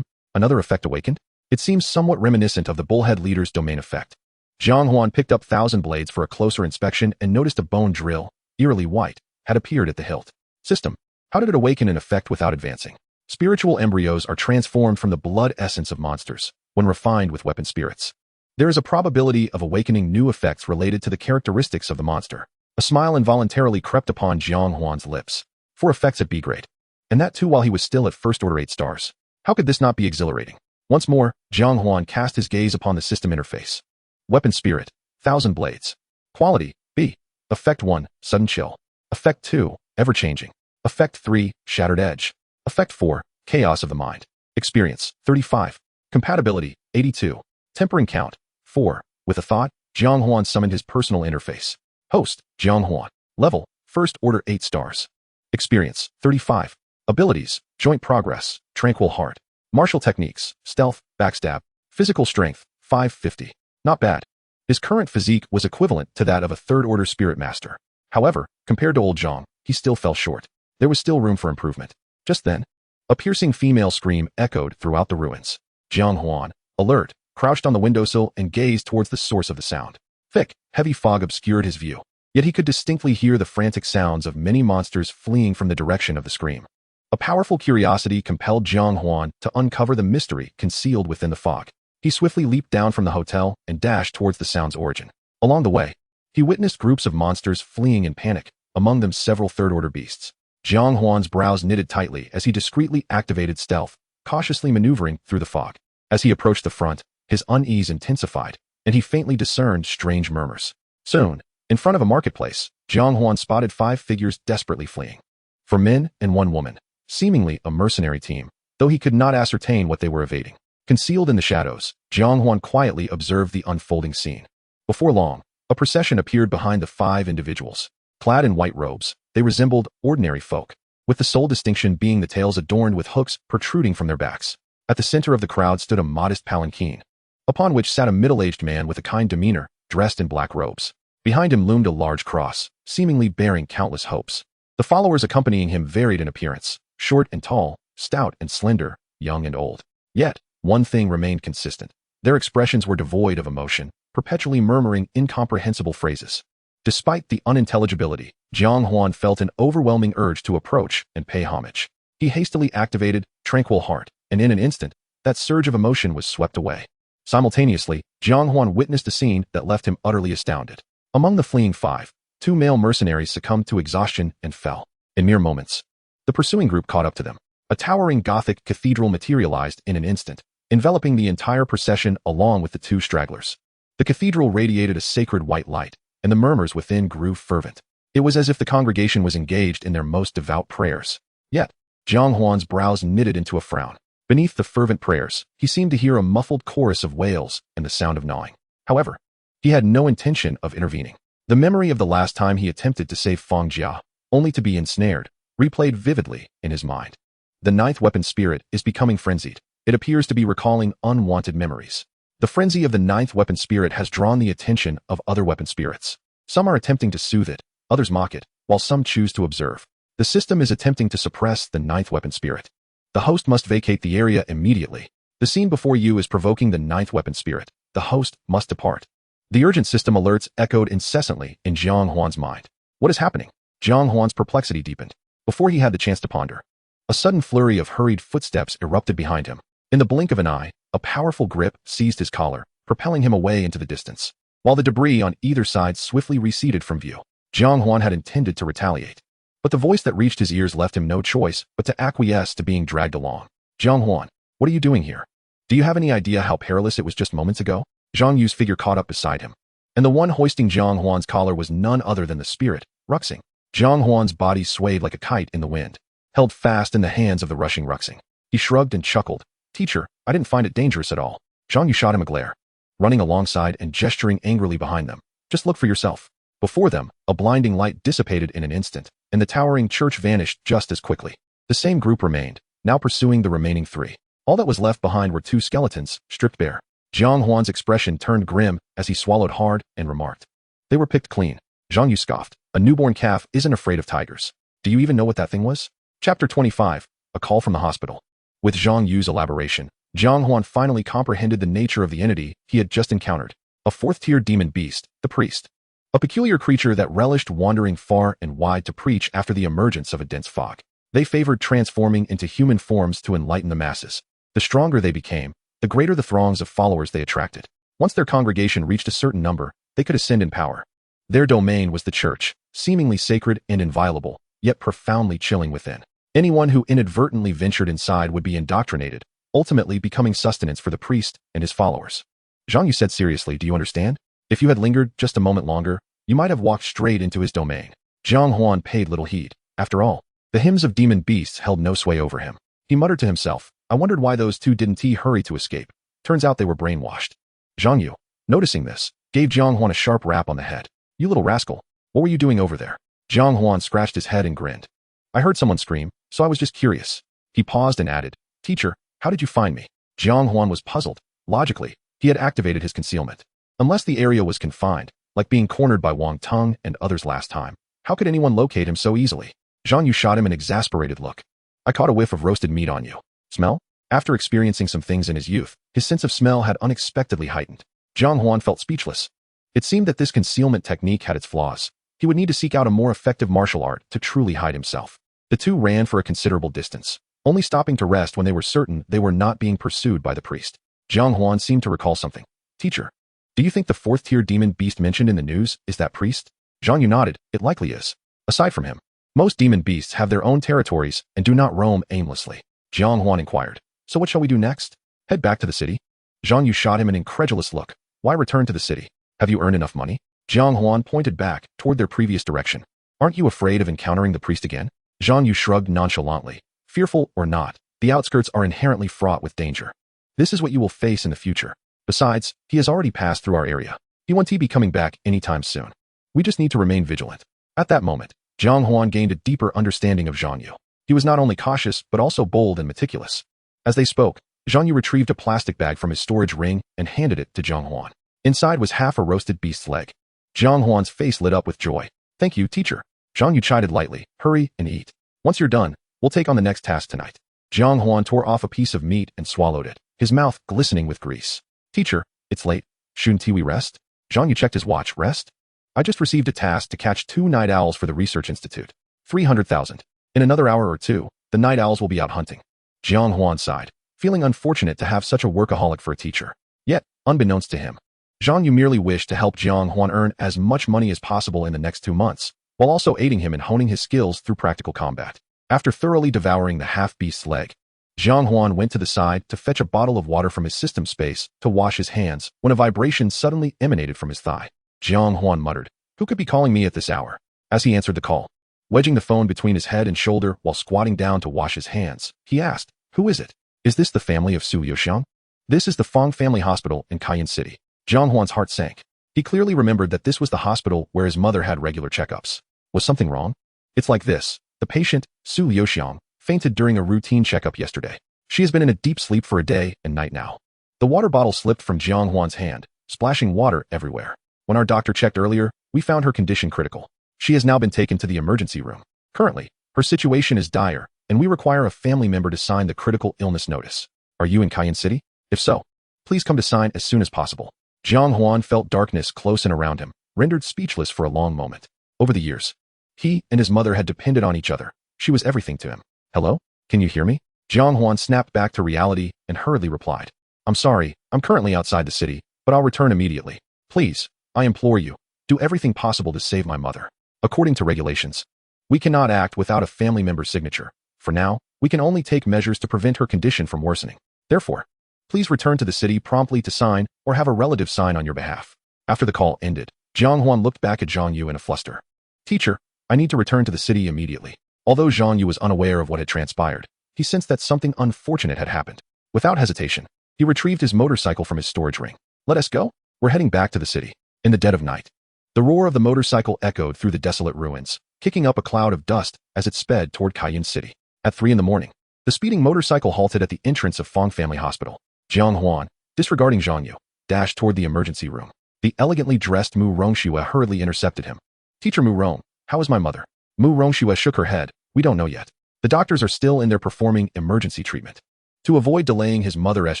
Another effect awakened? It seems somewhat reminiscent of the bullhead leader's domain effect. Jiang Huan picked up 1,000 blades for a closer inspection and noticed a bone drill, eerily white, had appeared at the hilt. System. How did it awaken an effect without advancing? Spiritual embryos are transformed from the blood essence of monsters when refined with weapon spirits. There is a probability of awakening new effects related to the characteristics of the monster. A smile involuntarily crept upon Jiang Huan's lips. 4 effects at B grade. And that too while he was still at first order 8 stars. How could this not be exhilarating? Once more, Jiang Huan cast his gaze upon the system interface. Weapon spirit, 1,000 blades. Quality, B. Effect 1, sudden chill. Effect 2, ever-changing. Effect 3, shattered edge. Effect 4, chaos of the mind. Experience, 35. Compatibility, 82. Tempering count, 4. With a thought, Jiang Huan summoned his personal interface. Host, Jiang Huan. Level, first order 8 stars. Experience, 35. Abilities, joint progress, tranquil heart. Martial techniques, stealth, backstab. Physical strength, 550. Not bad. His current physique was equivalent to that of a third-order spirit master. However, compared to old Zhang, he still fell short. There was still room for improvement. Just then, a piercing female scream echoed throughout the ruins. Jiang Huan, alert, crouched on the windowsill and gazed towards the source of the sound. Thick, heavy fog obscured his view, yet he could distinctly hear the frantic sounds of many monsters fleeing from the direction of the scream. A powerful curiosity compelled Jiang Huan to uncover the mystery concealed within the fog. He swiftly leaped down from the hotel and dashed towards the sound's origin. Along the way, he witnessed groups of monsters fleeing in panic, among them several third-order beasts. Jiang Huan's brows knitted tightly as he discreetly activated stealth, cautiously maneuvering through the fog. As he approached the front, his unease intensified, and he faintly discerned strange murmurs. Soon, in front of a marketplace, Jiang Huan spotted 5 figures desperately fleeing. 4 men and 1 woman, seemingly a mercenary team, though he could not ascertain what they were evading. Concealed in the shadows, Jiang Huan quietly observed the unfolding scene. Before long, a procession appeared behind the 5 individuals. Clad in white robes, they resembled ordinary folk, with the sole distinction being the tails adorned with hooks protruding from their backs. At the center of the crowd stood a modest palanquin, upon which sat a middle-aged man with a kind demeanor, dressed in black robes. Behind him loomed a large cross, seemingly bearing countless hopes. The followers accompanying him varied in appearance, short and tall, stout and slender, young and old. Yet, one thing remained consistent. Their expressions were devoid of emotion, perpetually murmuring incomprehensible phrases. Despite the unintelligibility, Jiang Huan felt an overwhelming urge to approach and pay homage. He hastily activated Tranquil Heart, and in an instant, that surge of emotion was swept away. Simultaneously, Jiang Huan witnessed a scene that left him utterly astounded. Among the fleeing 5, 2 male mercenaries succumbed to exhaustion and fell. In mere moments, the pursuing group caught up to them. A towering Gothic cathedral materialized in an instant, enveloping the entire procession along with the 2 stragglers. The cathedral radiated a sacred white light, and the murmurs within grew fervent. It was as if the congregation was engaged in their most devout prayers. Yet, Jiang Huan's brows knitted into a frown. Beneath the fervent prayers, he seemed to hear a muffled chorus of wails and the sound of gnawing. However, he had no intention of intervening. The memory of the last time he attempted to save Feng Jia, only to be ensnared, replayed vividly in his mind. The ninth weapon spirit is becoming frenzied. It appears to be recalling unwanted memories. The frenzy of the ninth weapon spirit has drawn the attention of other weapon spirits. Some are attempting to soothe it, others mock it, while some choose to observe. The system is attempting to suppress the ninth weapon spirit. The host must vacate the area immediately. The scene before you is provoking the ninth weapon spirit. The host must depart. The urgent system alerts echoed incessantly in Jiang Huan's mind. What is happening? Jiang Huan's perplexity deepened. Before he had the chance to ponder, a sudden flurry of hurried footsteps erupted behind him. In the blink of an eye, a powerful grip seized his collar, propelling him away into the distance. While the debris on either side swiftly receded from view, Jiang Huan had intended to retaliate. But the voice that reached his ears left him no choice but to acquiesce to being dragged along. Jiang Huan, what are you doing here? Do you have any idea how perilous it was just moments ago? Zhang Yu's figure caught up beside him. And the one hoisting Jiang Huan's collar was none other than the spirit, Ruxing. Jiang Huan's body swayed like a kite in the wind, held fast in the hands of the rushing Ruxing. He shrugged and chuckled. Teacher, I didn't find it dangerous at all. Zhang Yu shot him a glare, running alongside and gesturing angrily behind them. Just look for yourself. Before them, a blinding light dissipated in an instant, and the towering church vanished just as quickly. The same group remained, now pursuing the remaining three. All that was left behind were two skeletons, stripped bare. Jiang Huan's expression turned grim as he swallowed hard and remarked. They were picked clean. Zhang Yu scoffed. A newborn calf isn't afraid of tigers. Do you even know what that thing was? Chapter 25. A call from the hospital. With Zhang Yu's elaboration, Jiang Huan finally comprehended the nature of the entity he had just encountered. A fourth-tier demon beast, the priest. A peculiar creature that relished wandering far and wide to preach after the emergence of a dense fog. They favored transforming into human forms to enlighten the masses. The stronger they became, the greater the throngs of followers they attracted. Once their congregation reached a certain number, they could ascend in power. Their domain was the church, seemingly sacred and inviolable, yet profoundly chilling within. Anyone who inadvertently ventured inside would be indoctrinated, ultimately becoming sustenance for the priest and his followers. Zhang Yu said seriously, do you understand? If you had lingered just a moment longer, you might have walked straight into his domain. Jiang Huan paid little heed. After all, the hymns of demon beasts held no sway over him. He muttered to himself, I wondered why those two didn't hurry to escape. Turns out they were brainwashed. Zhang Yu, noticing this, gave Jiang Huan a sharp rap on the head. You little rascal, what were you doing over there? Jiang Huan scratched his head and grinned. I heard someone scream, so I was just curious. He paused and added, Teacher, how did you find me? Jiang Huan was puzzled. Logically, he had activated his concealment. Unless the area was confined, like being cornered by Wang Teng and others last time, how could anyone locate him so easily? Zhang Yu shot him an exasperated look. I caught a whiff of roasted meat on you. Smell? After experiencing some things in his youth, his sense of smell had unexpectedly heightened. Jiang Huan felt speechless. It seemed that this concealment technique had its flaws. He would need to seek out a more effective martial art to truly hide himself. The two ran for a considerable distance, only stopping to rest when they were certain they were not being pursued by the priest. Jiang Huan seemed to recall something. Teacher, do you think the fourth-tier demon beast mentioned in the news is that priest? Zhang Yu nodded. It likely is. Aside from him, most demon beasts have their own territories and do not roam aimlessly. Jiang Huan inquired. So what shall we do next? Head back to the city? Zhang Yu shot him an incredulous look. Why return to the city? Have you earned enough money? Jiang Huan pointed back toward their previous direction. Aren't you afraid of encountering the priest again? Zhang Yu shrugged nonchalantly. Fearful or not, the outskirts are inherently fraught with danger. This is what you will face in the future. Besides, he has already passed through our area. He won't be coming back anytime soon. We just need to remain vigilant. At that moment, Jiang Huan gained a deeper understanding of Zhang Yu. He was not only cautious, but also bold and meticulous. As they spoke, Zhang Yu retrieved a plastic bag from his storage ring and handed it to Jiang Huan. Inside was half a roasted beast's leg. Jiang Huan's face lit up with joy. Thank you, teacher. Zhang Yu chided lightly. Hurry and eat. Once you're done, we'll take on the next task tonight. Jiang Huan tore off a piece of meat and swallowed it, his mouth glistening with grease. Teacher, it's late. Shouldn't we rest? Zhang Yu checked his watch. Rest? I just received a task to catch 2 night owls for the research institute. 300,000. In another hour or two, the night owls will be out hunting. Jiang Huan sighed, feeling unfortunate to have such a workaholic for a teacher. Yet, unbeknownst to him, Zhang Yu merely wished to help Jiang Huan earn as much money as possible in the next 2 months, while also aiding him in honing his skills through practical combat. After thoroughly devouring the half-beast's leg, Jiang Huan went to the side to fetch a bottle of water from his system space to wash his hands when a vibration suddenly emanated from his thigh. Jiang Huan muttered, Who could be calling me at this hour? As he answered the call, wedging the phone between his head and shoulder while squatting down to wash his hands, he asked, "Who is it? Is this the family of Su Liuxiang?" "This is the Fong Family Hospital in Cayenne City." Jiang Huan's heart sank. He clearly remembered that this was the hospital where his mother had regular checkups. Was something wrong? "It's like this. The patient, Su Liuxiang, fainted during a routine checkup yesterday. She has been in a deep sleep for a day and night now." The water bottle slipped from Jiang Huan's hand, splashing water everywhere. "When our doctor checked earlier, we found her condition critical. She has now been taken to the emergency room. Currently, her situation is dire, and we require a family member to sign the critical illness notice. Are you in Cayenne City? If so, please come to sign as soon as possible." Jiang Huan felt darkness close and around him, rendered speechless for a long moment. Over the years, he and his mother had depended on each other. She was everything to him. "Hello? Can you hear me?" Jiang Huan snapped back to reality and hurriedly replied, "I'm sorry, I'm currently outside the city, but I'll return immediately. Please, I implore you, do everything possible to save my mother. According to regulations, we cannot act without a family member's signature. For now, we can only take measures to prevent her condition from worsening. Therefore, please return to the city promptly to sign or have a relative sign on your behalf." After the call ended, Jiang Huan looked back at Zhang Yu in a fluster. "Teacher, I need to return to the city immediately." Although Zhang Yu was unaware of what had transpired, he sensed that something unfortunate had happened. Without hesitation, he retrieved his motorcycle from his storage ring. "Let us go. We're heading back to the city." In the dead of night, the roar of the motorcycle echoed through the desolate ruins, kicking up a cloud of dust as it sped toward Cayenne City. At 3 a.m, the speeding motorcycle halted at the entrance of Fong Family Hospital. Jiang Huan, disregarding Zhang Yu, dashed toward the emergency room. The elegantly dressed Mu Rongxue hurriedly intercepted him. "Teacher Mu Rong, how is my mother?" Mu Rongxue shook her head. "We don't know yet. The doctors are still in there performing emergency treatment." To avoid delaying his mother's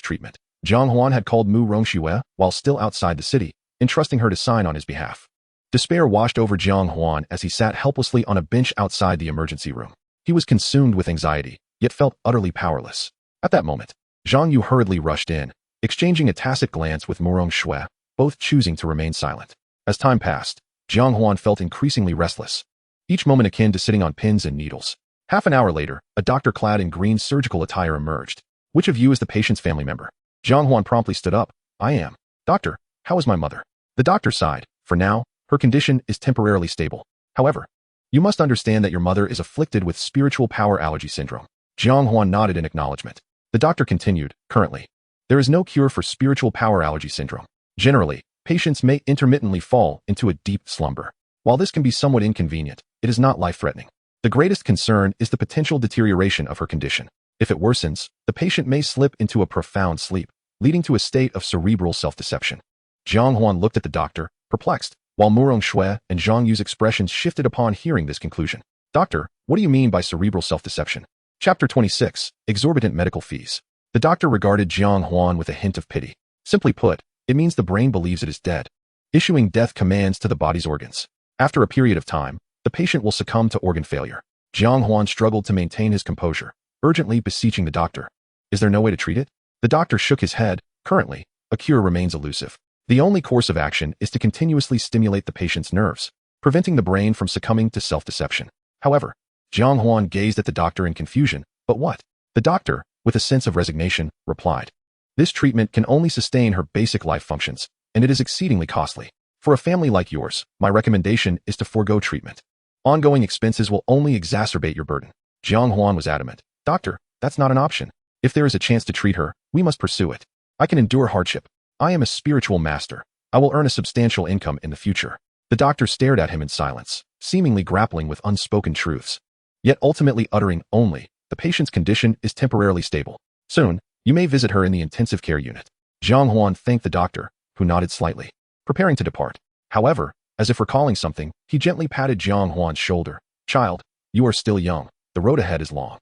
treatment, Jiang Huan had called Mu Rongxue while still outside the city, entrusting her to sign on his behalf. Despair washed over Jiang Huan as he sat helplessly on a bench outside the emergency room. He was consumed with anxiety, yet felt utterly powerless. At that moment, Zhang Yu hurriedly rushed in, exchanging a tacit glance with Mu Rongxue, both choosing to remain silent. As time passed, Jiang Huan felt increasingly restless, each moment akin to sitting on pins and needles. Half an hour later, a doctor clad in green surgical attire emerged. "Which of you is the patient's family member?" Jiang Huan promptly stood up. "I am." "Doctor, how is my mother?" The doctor sighed. "For now, her condition is temporarily stable. However, you must understand that your mother is afflicted with spiritual power allergy syndrome." Jiang Huan nodded in acknowledgement. The doctor continued, "Currently, there is no cure for spiritual power allergy syndrome. Generally, patients may intermittently fall into a deep slumber. While this can be somewhat inconvenient, it is not life-threatening. The greatest concern is the potential deterioration of her condition. If it worsens, the patient may slip into a profound sleep, leading to a state of cerebral self-deception." Jiang Huan looked at the doctor, perplexed, while Mu Rongxue and Zhang Yu's expressions shifted upon hearing this conclusion. "Doctor, what do you mean by cerebral self-deception?" Chapter 26, Exorbitant Medical Fees. The doctor regarded Jiang Huan with a hint of pity. "Simply put, it means the brain believes it is dead, issuing death commands to the body's organs. After a period of time, the patient will succumb to organ failure." Jiang Huan struggled to maintain his composure, urgently beseeching the doctor. "Is there no way to treat it?" The doctor shook his head. "Currently, a cure remains elusive. The only course of action is to continuously stimulate the patient's nerves, preventing the brain from succumbing to self-deception." However, Jiang Huan gazed at the doctor in confusion. "But what?" The doctor, with a sense of resignation, replied, "This treatment can only sustain her basic life functions, and it is exceedingly costly. For a family like yours, my recommendation is to forego treatment. Ongoing expenses will only exacerbate your burden." Jiang Huan was adamant. "Doctor, that's not an option. If there is a chance to treat her, we must pursue it. I can endure hardship. I am a spiritual master. I will earn a substantial income in the future." The doctor stared at him in silence, seemingly grappling with unspoken truths, yet ultimately uttering only, "The patient's condition is temporarily stable. Soon, you may visit her in the intensive care unit." Jiang Huan thanked the doctor, who nodded slightly, preparing to depart. However, as if recalling something, he gently patted Jiang Huan's shoulder. "Child, you are still young. The road ahead is long."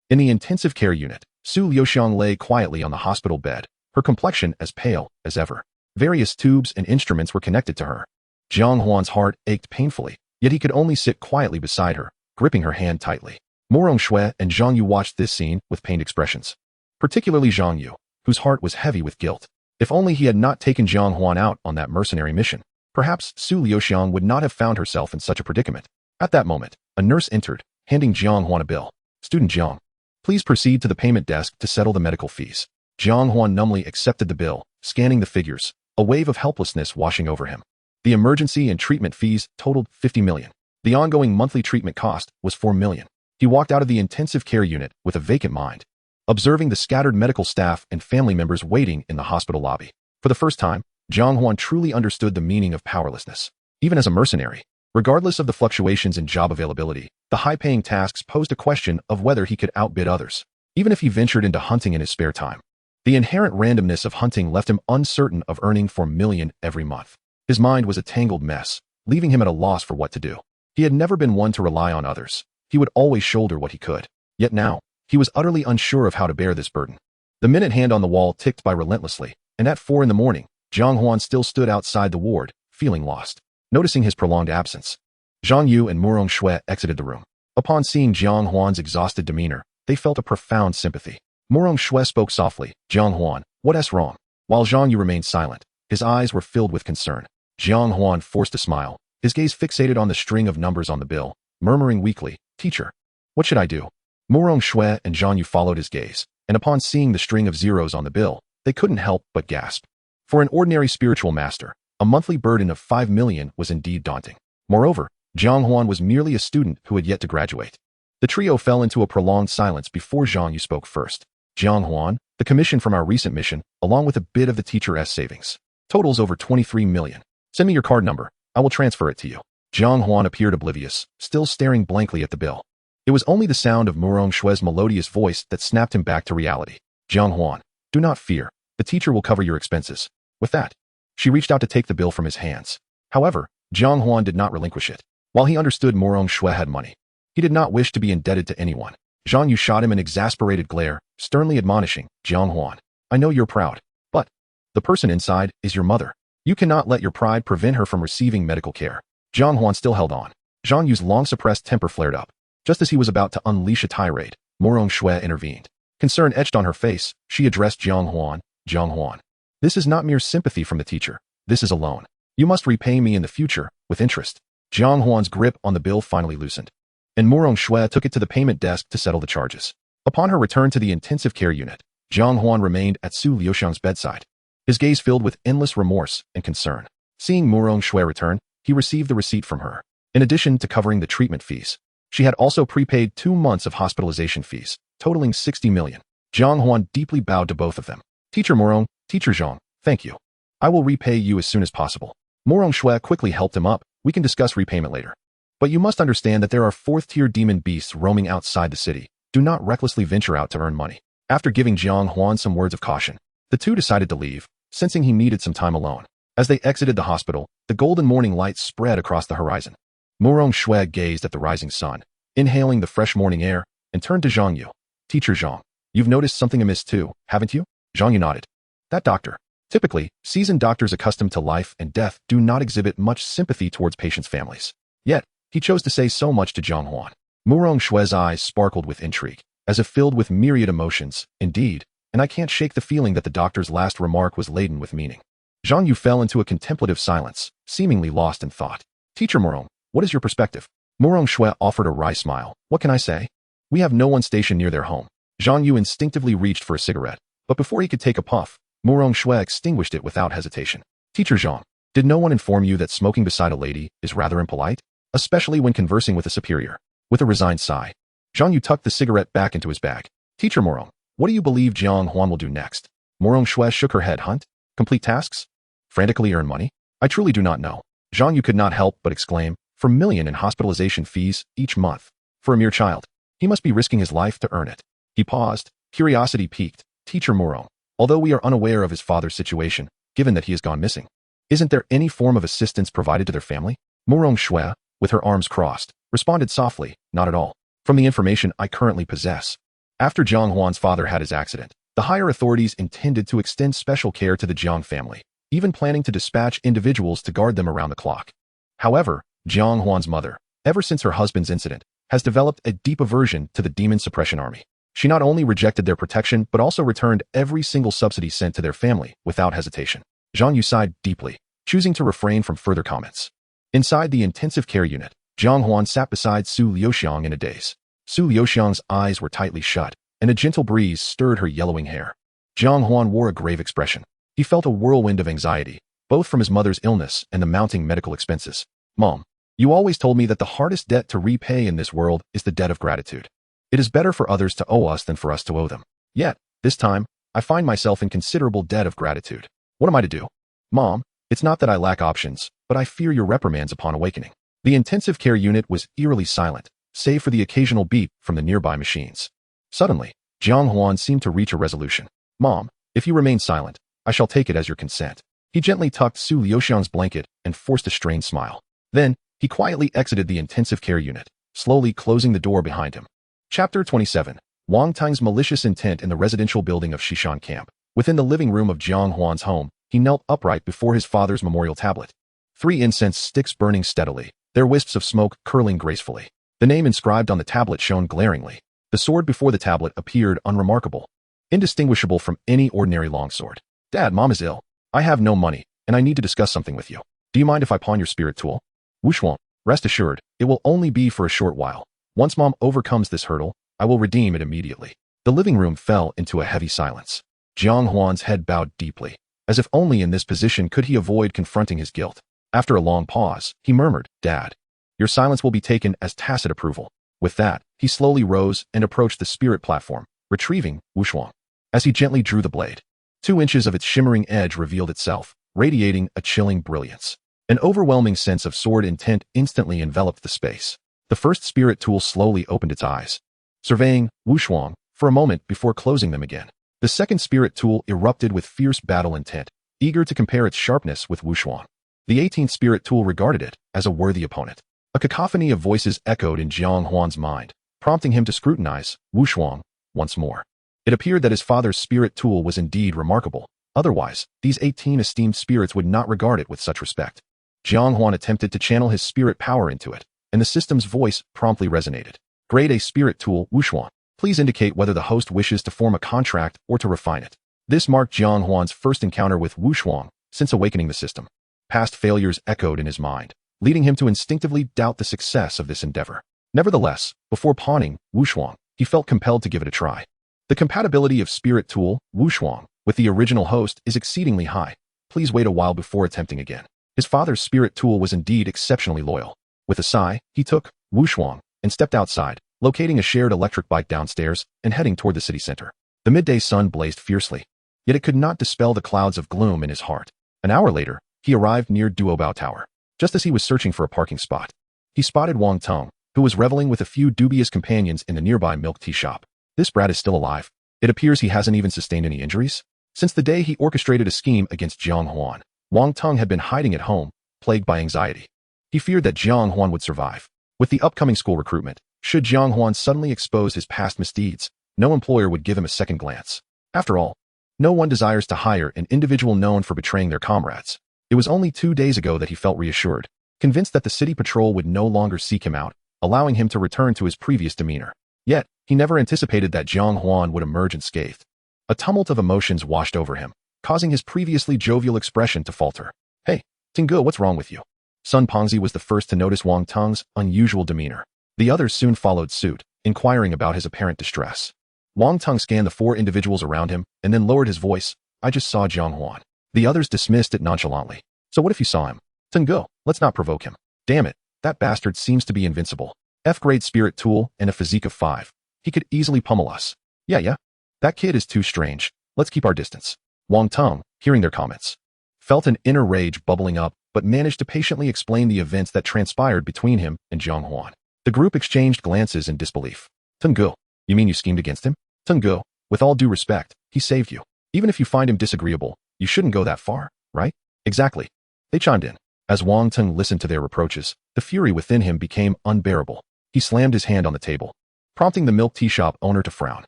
In the intensive care unit, Su Liuxiang lay quietly on the hospital bed, her complexion as pale as ever. Various tubes and instruments were connected to her. Jiang Huan's heart ached painfully, yet he could only sit quietly beside her, gripping her hand tightly. Mu Rongxue and Zhang Yu watched this scene with pained expressions. Particularly Zhang Yu, whose heart was heavy with guilt. If only he had not taken Jiang Huan out on that mercenary mission, perhaps Su Liuxiang would not have found herself in such a predicament. At that moment, a nurse entered, handing Jiang Huan a bill. "Student Jiang, please proceed to the payment desk to settle the medical fees." Jiang Huan numbly accepted the bill, scanning the figures, a wave of helplessness washing over him. The emergency and treatment fees totaled 50 million. The ongoing monthly treatment cost was 4 million. He walked out of the intensive care unit with a vacant mind, observing the scattered medical staff and family members waiting in the hospital lobby. For the first time, Jiang Huan truly understood the meaning of powerlessness. Even as a mercenary, regardless of the fluctuations in job availability, the high-paying tasks posed a question of whether he could outbid others, even if he ventured into hunting in his spare time. The inherent randomness of hunting left him uncertain of earning 4 million every month. His mind was a tangled mess, leaving him at a loss for what to do. He had never been one to rely on others. He would always shoulder what he could. Yet now, he was utterly unsure of how to bear this burden. The minute hand on the wall ticked by relentlessly, and at 4 a.m, Jiang Huan still stood outside the ward, feeling lost. Noticing his prolonged absence, Zhang Yu and Murong Shui exited the room. Upon seeing Jiang Huan's exhausted demeanor, they felt a profound sympathy. Murong Shui spoke softly, "Jiang Huan, what's wrong?" While Zhang Yu remained silent, his eyes were filled with concern. Jiang Huan forced a smile, his gaze fixated on the string of numbers on the bill, murmuring weakly, "Teacher, what should I do?" Murong Shui and Zhang Yu followed his gaze, and upon seeing the string of zeros on the bill, they couldn't help but gasp. For an ordinary spiritual master, a monthly burden of 5 million was indeed daunting. Moreover, Jiang Huan was merely a student who had yet to graduate. The trio fell into a prolonged silence before Zhang Yu spoke first. "Jiang Huan, the commission from our recent mission, along with a bit of the teacher's savings, totals over 23 million. Send me your card number. I will transfer it to you." Jiang Huan appeared oblivious, still staring blankly at the bill. It was only the sound of Murong Shui's melodious voice that snapped him back to reality. "Jiang Huan, do not fear. The teacher will cover your expenses." With that, she reached out to take the bill from his hands. However, Jiang Huan did not relinquish it. While he understood Murong Shui had money, he did not wish to be indebted to anyone. Zhang Yu shot him an exasperated glare, sternly admonishing, "Jiang Huan, I know you're proud, but the person inside is your mother. You cannot let your pride prevent her from receiving medical care." Jiang Huan still held on. Zhang Yu's long-suppressed temper flared up. Just as he was about to unleash a tirade, Murong Shui intervened. Concern etched on her face, she addressed Jiang Huan, "Jiang Huan, this is not mere sympathy from the teacher. This is a loan. You must repay me in the future, with interest." Jiang Huan's grip on the bill finally loosened, and Murong Shui took it to the payment desk to settle the charges. Upon her return to the intensive care unit, Jiang Huan remained at Su Liuxiang's bedside, his gaze filled with endless remorse and concern. Seeing Murong Shui return, he received the receipt from her. In addition to covering the treatment fees, she had also prepaid 2 months of hospitalization fees, totaling 60 million. Jiang Huan deeply bowed to both of them. "Teacher Murong, Teacher Zhang, thank you. I will repay you as soon as possible." Murong Shui quickly helped him up. "We can discuss repayment later. But you must understand that there are 4th-tier demon beasts roaming outside the city. Do not recklessly venture out to earn money." After giving Jiang Huan some words of caution, the two decided to leave, sensing he needed some time alone. As they exited the hospital, the golden morning light spread across the horizon. Murong Shui gazed at the rising sun, inhaling the fresh morning air, and turned to Zhang Yu. "Teacher Zhang, you've noticed something amiss too, haven't you?" Zhang Yu nodded. "That doctor. Typically, seasoned doctors accustomed to life and death do not exhibit much sympathy towards patients' families. Yet, he chose to say so much to Jiang Huan." Murong Shui's eyes sparkled with intrigue, as if filled with myriad emotions. "Indeed, and I can't shake the feeling that the doctor's last remark was laden with meaning." Zhang Yu fell into a contemplative silence, seemingly lost in thought. "Teacher Murong, what is your perspective?" Murong Shui offered a wry smile. "What can I say? We have no one stationed near their home." Zhang Yu instinctively reached for a cigarette, but before he could take a puff, Murong Shui extinguished it without hesitation. "Teacher Zhang, did no one inform you that smoking beside a lady is rather impolite, especially when conversing with a superior?" With a resigned sigh, Zhang Yu tucked the cigarette back into his bag. "Teacher Murong, what do you believe Jiang Huan will do next?" Murong Shui shook her head. "Hunt? Complete tasks? Frantically earn money? I truly do not know." Zhang Yu could not help but exclaim, "4 million in hospitalization fees each month. For a mere child, he must be risking his life to earn it." He paused, curiosity piqued. "Teacher Murong, although we are unaware of his father's situation, given that he has gone missing, isn't there any form of assistance provided to their family?" Murong Shui, with her arms crossed, responded softly, "Not at all. From the information I currently possess, after Jiang Huan's father had his accident, the higher authorities intended to extend special care to the Jiang family, even planning to dispatch individuals to guard them around the clock. However, Jiang Huan's mother, ever since her husband's incident, has developed a deep aversion to the demon suppression army. She not only rejected their protection but also returned every single subsidy sent to their family without hesitation." Zhang Yu sighed deeply, choosing to refrain from further comments. Inside the intensive care unit, Jiang Huan sat beside Su Liuxiang in a daze. Su Liuxiang's eyes were tightly shut, and a gentle breeze stirred her yellowing hair. Jiang Huan wore a grave expression. He felt a whirlwind of anxiety, both from his mother's illness and the mounting medical expenses. Mom, you always told me that the hardest debt to repay in this world is the debt of gratitude. It is better for others to owe us than for us to owe them. Yet, this time, I find myself in considerable debt of gratitude. What am I to do? Mom, it's not that I lack options, but I fear your reprimands upon awakening. The intensive care unit was eerily silent, save for the occasional beep from the nearby machines. Suddenly, Jiang Huan seemed to reach a resolution. Mom, if you remain silent, I shall take it as your consent. He gently tucked Su Liuxiang's blanket and forced a strained smile. Then, he quietly exited the intensive care unit, slowly closing the door behind him. Chapter 27. Wang Tang's malicious intent in the residential building of Shishan Camp. Within the living room of Jiang Huan's home, he knelt upright before his father's memorial tablet. 3 incense sticks burning steadily, their wisps of smoke curling gracefully. The name inscribed on the tablet shone glaringly. The sword before the tablet appeared unremarkable, indistinguishable from any ordinary longsword. Dad, Mom is ill. I have no money, and I need to discuss something with you. Do you mind if I pawn your spirit tool? Wush won't. Rest assured, it will only be for a short while. Once Mom overcomes this hurdle, I will redeem it immediately. The living room fell into a heavy silence. Jiang Huan's head bowed deeply, as if only in this position could he avoid confronting his guilt. After a long pause, he murmured, Dad, your silence will be taken as tacit approval. With that, he slowly rose and approached the spirit platform, retrieving Wushuang. As he gently drew the blade, 2 inches of its shimmering edge revealed itself, radiating a chilling brilliance. An overwhelming sense of sword intent instantly enveloped the space. The first spirit tool slowly opened its eyes, surveying Wushuang for a moment before closing them again. The second spirit tool erupted with fierce battle intent, eager to compare its sharpness with Wushuang. The 18th spirit tool regarded it as a worthy opponent. A cacophony of voices echoed in Jiang Huan's mind, prompting him to scrutinize Wushuang once more. It appeared that his father's spirit tool was indeed remarkable. Otherwise, these 18 esteemed spirits would not regard it with such respect. Jiang Huan attempted to channel his spirit power into it, and the system's voice promptly resonated. Grade A spirit tool, Wushuang. Please indicate whether the host wishes to form a contract or to refine it. This marked Jiang Huan's first encounter with Wushuang since awakening the system. Past failures echoed in his mind, leading him to instinctively doubt the success of this endeavor. Nevertheless, before pawning Wushuang, he felt compelled to give it a try. The compatibility of spirit tool, Wushuang, with the original host is exceedingly high. Please wait a while before attempting again. His father's spirit tool was indeed exceptionally loyal. With a sigh, he took Wushuang and stepped outside, locating a shared electric bike downstairs and heading toward the city center. The midday sun blazed fiercely, yet it could not dispel the clouds of gloom in his heart. An hour later, he arrived near Duobao Tower. Just as he was searching for a parking spot, he spotted Wang Tong, who was reveling with a few dubious companions in the nearby milk tea shop. This brat is still alive. It appears he hasn't even sustained any injuries. Since the day he orchestrated a scheme against Jiang Huan, Wang Tong had been hiding at home, plagued by anxiety. He feared that Jiang Huan would survive. With the upcoming school recruitment, should Jiang Huan suddenly expose his past misdeeds, no employer would give him a second glance. After all, no one desires to hire an individual known for betraying their comrades. It was only 2 days ago that he felt reassured, convinced that the city patrol would no longer seek him out, allowing him to return to his previous demeanor. Yet, he never anticipated that Jiang Huan would emerge unscathed. A tumult of emotions washed over him, causing his previously jovial expression to falter. Hey, Tinggu, what's wrong with you? Sun Pongzi was the first to notice Wang Tong's unusual demeanor. The others soon followed suit, inquiring about his apparent distress. Wang Tong scanned the 4 individuals around him and then lowered his voice. I just saw Jiang Huan. The others dismissed it nonchalantly. So what if you saw him? Tinggu, let's not provoke him. Damn it, that bastard seems to be invincible. F-grade spirit tool and a physique of 5. He could easily pummel us. Yeah. That kid is too strange. Let's keep our distance. Wang Tong, hearing their comments, felt an inner rage bubbling up, but managed to patiently explain the events that transpired between him and Jiang Huan. The group exchanged glances in disbelief. Tinggu, you mean you schemed against him? Tinggu, with all due respect, he saved you. Even if you find him disagreeable, you shouldn't go that far, right? Exactly. They chimed in. As Wang Tong listened to their reproaches, the fury within him became unbearable. He slammed his hand on the table, prompting the milk tea shop owner to frown.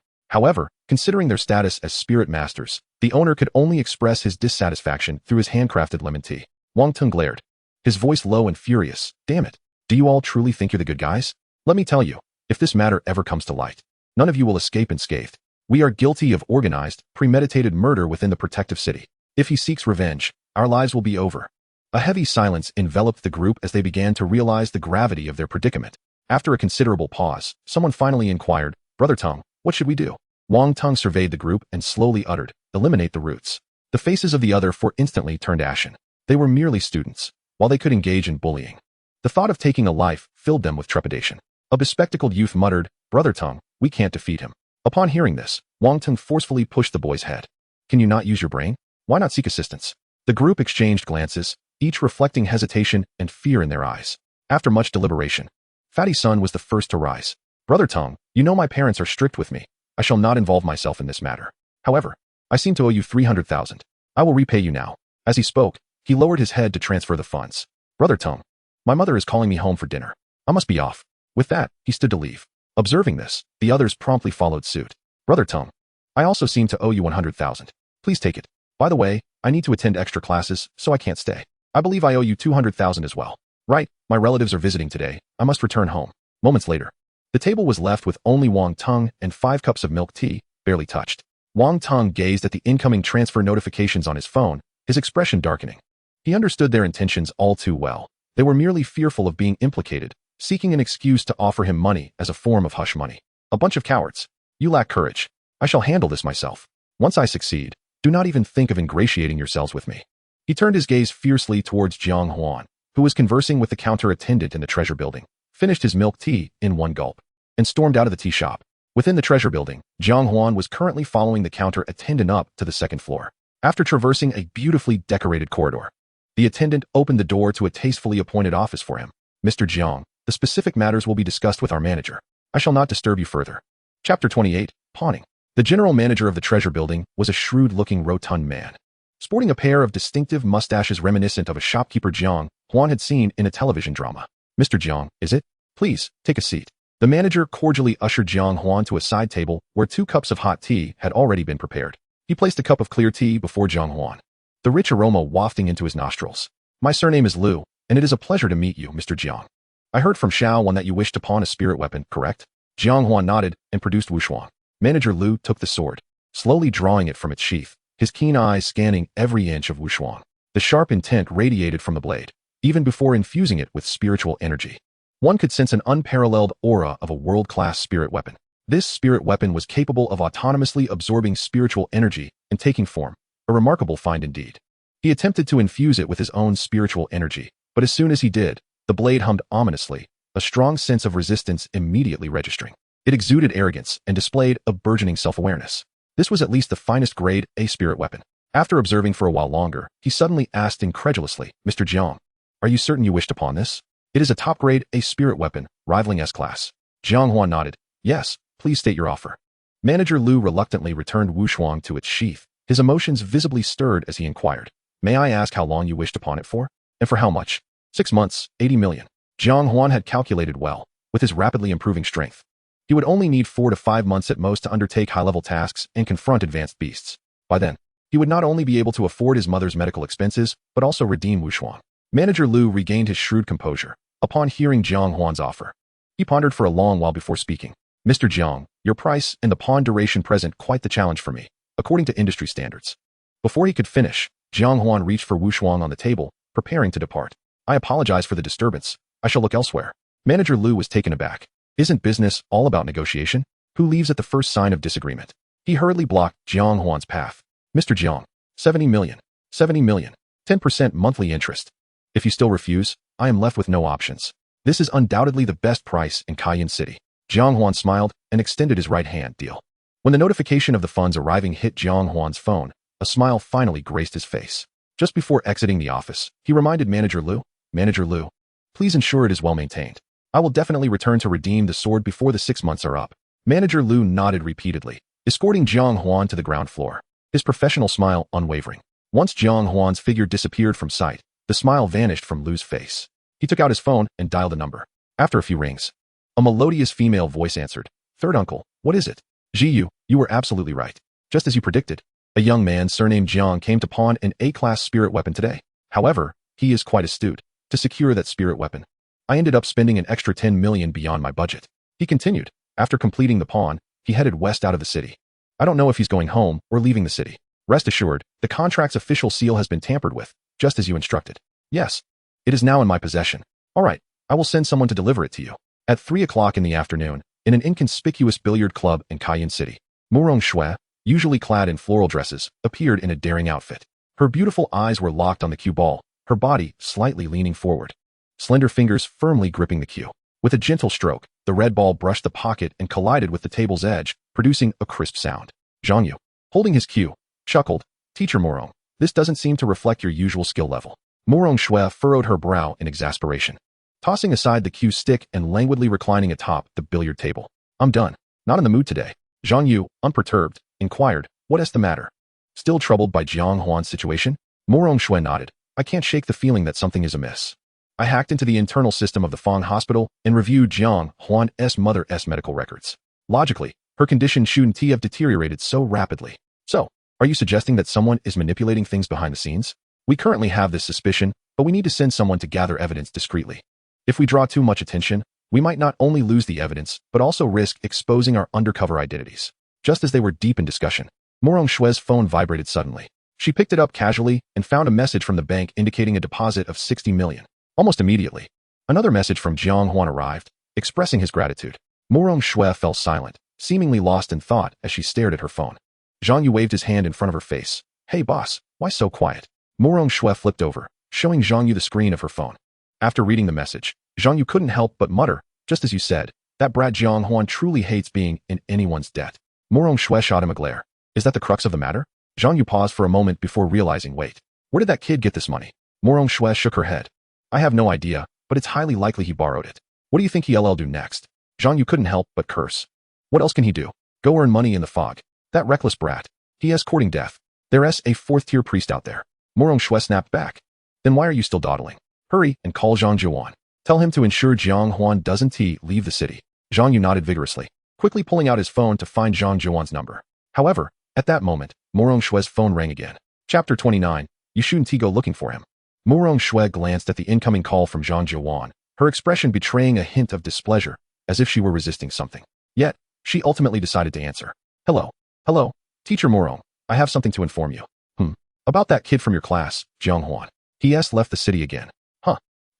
However, considering their status as spirit masters, the owner could only express his dissatisfaction through his handcrafted lemon tea. Wang Tong glared, his voice low and furious. Damn it. Do you all truly think you're the good guys? Let me tell you, if this matter ever comes to light, none of you will escape unscathed. We are guilty of organized, premeditated murder within the protective city. If he seeks revenge, our lives will be over. A heavy silence enveloped the group as they began to realize the gravity of their predicament. After a considerable pause, someone finally inquired, Brother Tong, what should we do? Wang Tong surveyed the group and slowly uttered, eliminate the roots. The faces of the other 4 instantly turned ashen. They were merely students, while they could engage in bullying. The thought of taking a life filled them with trepidation. A bespectacled youth muttered, "Brother Tongue, we can't defeat him." Upon hearing this, Wang Tung forcefully pushed the boy's head. "Can you not use your brain? Why not seek assistance?" The group exchanged glances, each reflecting hesitation and fear in their eyes. After much deliberation, Fatty Sun was the first to rise. "Brother Tong, you know my parents are strict with me. I shall not involve myself in this matter. However, I seem to owe you 300,000. I will repay you now." As he spoke, he lowered his head to transfer the funds. "Brother Tong, my mother is calling me home for dinner. I must be off." With that, he stood to leave. Observing this, the others promptly followed suit. "Brother Tong, I also seem to owe you 100,000. Please take it. By the way, I need to attend extra classes, so I can't stay. I believe I owe you 200,000 as well." "Right, my relatives are visiting today. I must return home." Moments later, the table was left with only Wang Tung and 5 cups of milk tea, barely touched. Wang Tung gazed at the incoming transfer notifications on his phone, his expression darkening. He understood their intentions all too well. They were merely fearful of being implicated, seeking an excuse to offer him money as a form of hush money. "A bunch of cowards. You lack courage. I shall handle this myself. Once I succeed, do not even think of ingratiating yourselves with me." He turned his gaze fiercely towards Jiang Huan, who was conversing with the counter attendant in the treasure building, finished his milk tea in one gulp, and stormed out of the tea shop. Within the treasure building, Jiang Huan was currently following the counter attendant up to the second floor. After traversing a beautifully decorated corridor, the attendant opened the door to a tastefully appointed office for him. "Mr. Jiang, the specific matters will be discussed with our manager. I shall not disturb you further." Chapter 28, Pawning. The general manager of the treasure building was a shrewd-looking rotund man. Sporting a pair of distinctive mustaches reminiscent of a shopkeeper Jiang Huan had seen in a television drama. "Mr. Jiang, is it? Please, take a seat." The manager cordially ushered Jiang Huan to a side table where 2 cups of hot tea had already been prepared. He placed a cup of clear tea before Jiang Huan, the rich aroma wafting into his nostrils. "My surname is Liu, and it is a pleasure to meet you, Mr. Jiang. I heard from Xiao Wan that you wish to pawn a spirit weapon, correct?" Jiang Huan nodded and produced Wushuang. Manager Liu took the sword, slowly drawing it from its sheath, his keen eyes scanning every inch of Wushuang. The sharp intent radiated from the blade, even before infusing it with spiritual energy. One could sense an unparalleled aura of a world-class spirit weapon. This spirit weapon was capable of autonomously absorbing spiritual energy and taking form, a remarkable find indeed. He attempted to infuse it with his own spiritual energy, but as soon as he did, the blade hummed ominously, a strong sense of resistance immediately registering. It exuded arrogance and displayed a burgeoning self-awareness. This was at least the finest grade A spirit weapon. After observing for a while longer, he suddenly asked incredulously, "Mr. Jiang, are you certain you wish to pawn this? It is a top grade A spirit weapon, rivaling S-class." Jiang Huan nodded. "Yes, please state your offer." Manager Liu reluctantly returned Wushuang to its sheath, his emotions visibly stirred as he inquired, "May I ask how long you wish to pawn it for? And for how much?" 6 months, 80 million. Jiang Huan had calculated well, with his rapidly improving strength. He would only need 4 to 5 months at most to undertake high-level tasks and confront advanced beasts. By then, he would not only be able to afford his mother's medical expenses, but also redeem Wushuang. Manager Liu regained his shrewd composure upon hearing Jiang Huan's offer. He pondered for a long while before speaking. "Mr. Jiang, your price and the pawn duration present quite the challenge for me, according to industry standards." Before he could finish, Jiang Huan reached for Wushuang on the table, preparing to depart. "I apologize for the disturbance. I shall look elsewhere." Manager Liu was taken aback. Isn't business all about negotiation? Who leaves at the first sign of disagreement? He hurriedly blocked Jiang Huan's path. "Mr. Jiang, 70 million. 70 million. 10% monthly interest. If you still refuse, I am left with no options. This is undoubtedly the best price in Cayenne City." Jiang Huan smiled and extended his right hand. "Deal." When the notification of the funds arriving hit Jiang Huan's phone, a smile finally graced his face. Just before exiting the office, he reminded Manager Liu, "Manager Liu, please ensure it is well maintained. I will definitely return to redeem the sword before the 6 months are up." Manager Liu nodded repeatedly, escorting Jiang Huan to the ground floor, his professional smile unwavering. Once Jiang Huan's figure disappeared from sight, the smile vanished from Liu's face. He took out his phone and dialed a number. After a few rings, a melodious female voice answered. "Third uncle, what is it?" "Jiyu, you were absolutely right. Just as you predicted. A young man surnamed Jiang came to pawn an A-class spirit weapon today. However, he is quite astute. To secure that spirit weapon, I ended up spending an extra 10 million beyond my budget." He continued. After completing the pawn, he headed west out of the city. "I don't know if he's going home or leaving the city. Rest assured, the contract's official seal has been tampered with, just as you instructed." "Yes. It is now in my possession." "All right, I will send someone to deliver it to you." At 3 o'clock in the afternoon, in an inconspicuous billiard club in Cayenne City, Murong Shui, usually clad in floral dresses, appeared in a daring outfit. Her beautiful eyes were locked on the cue ball, her body slightly leaning forward, slender fingers firmly gripping the cue. With a gentle stroke, the red ball brushed the pocket and collided with the table's edge, producing a crisp sound. Jiang Yu, holding his cue, chuckled, "Teacher Morong, this doesn't seem to reflect your usual skill level." Morong Shui furrowed her brow in exasperation, tossing aside the cue stick and languidly reclining atop the billiard table. "I'm done. Not in the mood today." Jiang Yu, unperturbed, inquired, "What is the matter?" Still troubled by Jiang Huan's situation, Morong Shui nodded. "I can't shake the feeling that something is amiss. I hacked into the internal system of the Fang Hospital and reviewed Jiang Huan's mother's medical records. Logically, her condition shouldn't have deteriorated so rapidly. So, are you suggesting that someone is manipulating things behind the scenes? We currently have this suspicion, but we need to send someone to gather evidence discreetly. If we draw too much attention, we might not only lose the evidence, but also risk exposing our undercover identities." Just as they were deep in discussion, Morong Shui's phone vibrated suddenly. She picked it up casually and found a message from the bank indicating a deposit of 60 million. Almost immediately, another message from Jiang Huan arrived, expressing his gratitude. Morong Shui fell silent, seemingly lost in thought as she stared at her phone. Jiang Yu waved his hand in front of her face. "Hey boss, why so quiet?" Morong Shui flipped over, showing Jiang Yu the screen of her phone. After reading the message, Jiang Yu couldn't help but mutter, "Just as you said, that brat Jiang Huan truly hates being in anyone's debt." Morong Shui shot him a glare. "Is that the crux of the matter?" Jiang Yu paused for a moment before realizing, "Wait, where did that kid get this money?" Morong Shui shook her head. "I have no idea, but it's highly likely he borrowed it. What do you think he'll do next?" Jiang Yu couldn't help but curse. What else can he do? Go earn money in the fog. That reckless brat. He is courting death. There's a fourth-tier priest out there. Morong Shui snapped back. "Then why are you still dawdling? Hurry and call Jiang Huan. Tell him to ensure Jiang Huan doesn't leave the city." Jiang Yu nodded vigorously, quickly pulling out his phone to find Jiang Huan's number. However, at that moment, Morong Shui's phone rang again. Chapter 29, You shouldn't go looking for him. Morong Shui glanced at the incoming call from Jiang Huan, her expression betraying a hint of displeasure, as if she were resisting something. Yet, she ultimately decided to answer. Hello, Teacher Morong, I have something to inform you. About that kid from your class, Jiang Huan. He has left the city again.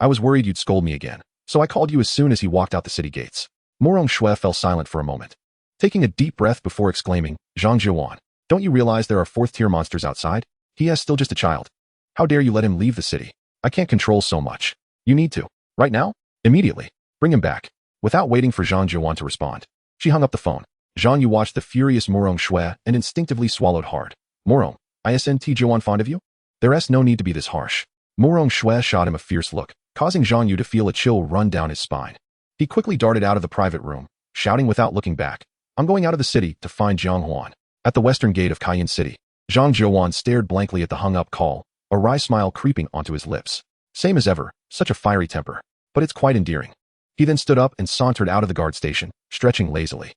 I was worried you'd scold me again, so I called you as soon as he walked out the city gates." Morong Shui fell silent for a moment, taking a deep breath before exclaiming, "Jiang Huan, don't you realize there are fourth-tier monsters outside? He is still just a child. How dare you let him leave the city? I can't control so much. You need to. Right now? Immediately. Bring him back." Without waiting for Jiang Huan to respond, she hung up the phone. Jiang Yu watched the furious Morong Shui and instinctively swallowed hard. "Morong, isn't Huan fond of you? There's no need to be this harsh." Morong Shui shot him a fierce look, causing Jiang Yu to feel a chill run down his spine. He quickly darted out of the private room, shouting without looking back, "I'm going out of the city to find Jiang Huan." At the western gate of Cayenne City, Jiang Huan stared blankly at the hung-up call, a wry smile creeping onto his lips. Same as ever, such a fiery temper, but it's quite endearing. He then stood up and sauntered out of the guard station, stretching lazily.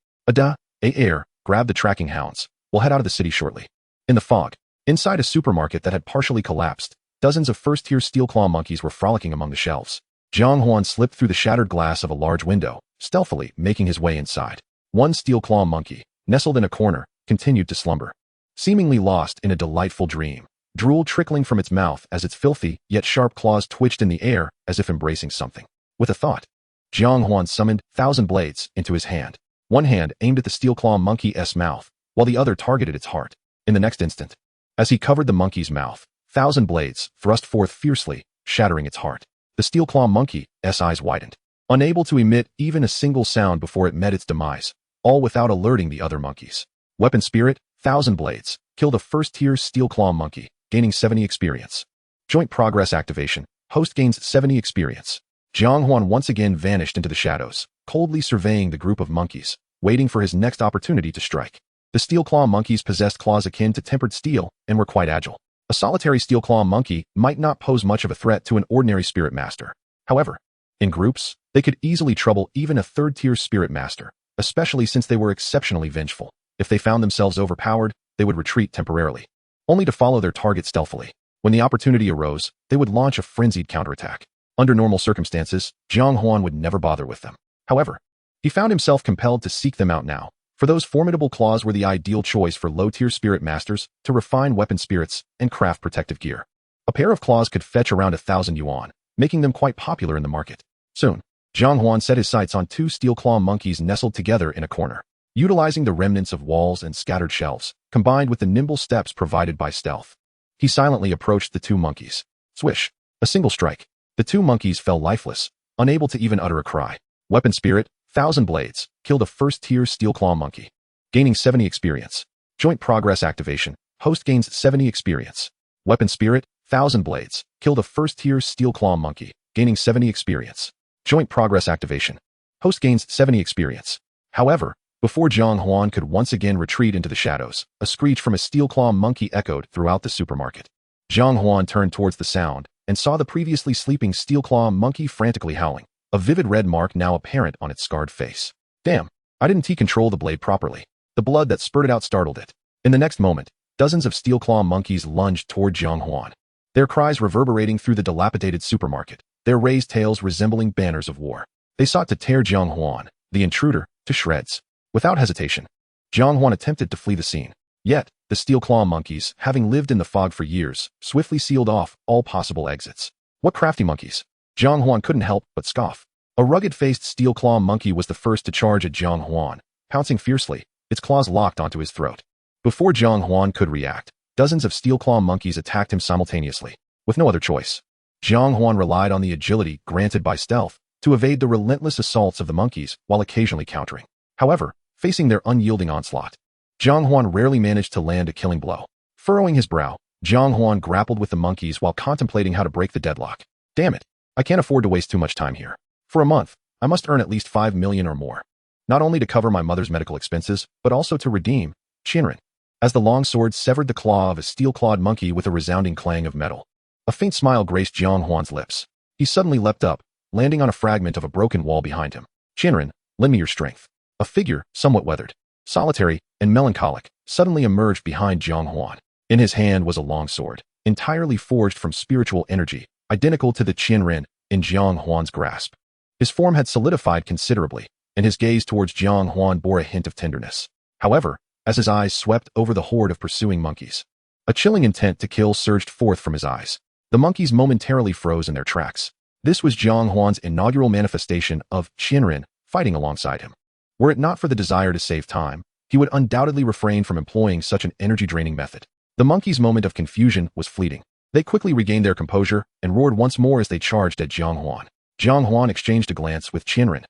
Air, grab the tracking hounds. We'll head out of the city shortly. In the fog, inside a supermarket that had partially collapsed, dozens of first-tier steel claw monkeys were frolicking among the shelves. Jiang Huan slipped through the shattered glass of a large window, stealthily making his way inside. One steel claw monkey, nestled in a corner, continued to slumber, seemingly lost in a delightful dream, drool trickling from its mouth as its filthy yet sharp claws twitched in the air as if embracing something. With a thought, Jiang Huan summoned 1,000 blades into his hand. One hand aimed at the steel claw monkey's mouth, while the other targeted its heart. In the next instant, as he covered the monkey's mouth, 1,000 blades thrust forth fiercely, shattering its heart. The steel claw monkey's eyes widened, unable to emit even a single sound before it met its demise, all without alerting the other monkeys. Weapon Spirit, 1,000 blades, killed a first-tier steel claw monkey, gaining 70 experience. Joint progress activation, host gains 70 experience. Jiang Huan once again vanished into the shadows, coldly surveying the group of monkeys, waiting for his next opportunity to strike. The steel claw monkeys possessed claws akin to tempered steel and were quite agile. A solitary steel claw monkey might not pose much of a threat to an ordinary spirit master. However, in groups, they could easily trouble even a third-tier spirit master, especially since they were exceptionally vengeful. If they found themselves overpowered, they would retreat temporarily, only to follow their target stealthily. When the opportunity arose, they would launch a frenzied counterattack. Under normal circumstances, Jiang Huan would never bother with them. However, he found himself compelled to seek them out now, for those formidable claws were the ideal choice for low-tier spirit masters to refine weapon spirits and craft protective gear. A pair of claws could fetch around 1,000 yuan, making them quite popular in the market. Soon, Jiang Huan set his sights on 2 steel claw monkeys nestled together in a corner. Utilizing the remnants of walls and scattered shelves, combined with the nimble steps provided by stealth, he silently approached the 2 monkeys. Swish! A single strike. The two monkeys fell lifeless, unable to even utter a cry. Weapon Spirit, 1000 Blades, killed a first-tier Steel Claw monkey, gaining 70 experience. Joint Progress Activation, host gains 70 experience. Weapon Spirit, 1000 Blades, killed a first-tier Steel Claw monkey, gaining 70 experience. Joint Progress Activation, host gains 70 experience. However, before Jiang Huan could once again retreat into the shadows, a screech from a Steel Claw monkey echoed throughout the supermarket. Jiang Huan turned towards the sound and saw the previously sleeping Steel Claw monkey frantically howling, a vivid red mark now apparent on its scarred face. Damn, I didn't control the blade properly. The blood that spurted out startled it. In the next moment, dozens of Steel Claw monkeys lunged toward Jiang Huan, their cries reverberating through the dilapidated supermarket, their raised tails resembling banners of war. They sought to tear Jiang Huan, the intruder, to shreds. Without hesitation, Jiang Huan attempted to flee the scene. Yet, the Steel Claw monkeys, having lived in the fog for years, swiftly sealed off all possible exits. What crafty monkeys! Jiang Huan couldn't help but scoff. A rugged-faced Steel Claw monkey was the first to charge at Jiang Huan, pouncing fiercely, its claws locked onto his throat. Before Jiang Huan could react, dozens of Steel Claw monkeys attacked him simultaneously. With no other choice, Jiang Huan relied on the agility granted by stealth to evade the relentless assaults of the monkeys while occasionally countering. However, facing their unyielding onslaught, Jiang Huan rarely managed to land a killing blow. Furrowing his brow, Jiang Huan grappled with the monkeys while contemplating how to break the deadlock. Damn it, I can't afford to waste too much time here. For a month, I must earn at least 5 million or more. Not only to cover my mother's medical expenses, but also to redeem Qianren. As the long sword severed the claw of a steel-clawed monkey with a resounding clang of metal, a faint smile graced Jiang Huan's lips. He suddenly leapt up, landing on a fragment of a broken wall behind him. Qianren, lend me your strength. A figure, somewhat weathered, solitary, and melancholic, suddenly emerged behind Jiang Huan. In his hand was a long sword, entirely forged from spiritual energy, identical to the Qianren in Jiang Huan's grasp. His form had solidified considerably, and his gaze towards Jiang Huan bore a hint of tenderness. However, as his eyes swept over the horde of pursuing monkeys, a chilling intent to kill surged forth from his eyes. The monkeys momentarily froze in their tracks. This was Jiang Huan's inaugural manifestation of Qianren fighting alongside him. Were it not for the desire to save time, he would undoubtedly refrain from employing such an energy-draining method. The monkeys' moment of confusion was fleeting. They quickly regained their composure and roared once more as they charged at Jiang Huan. Jiang Huan exchanged a glance with Qianren,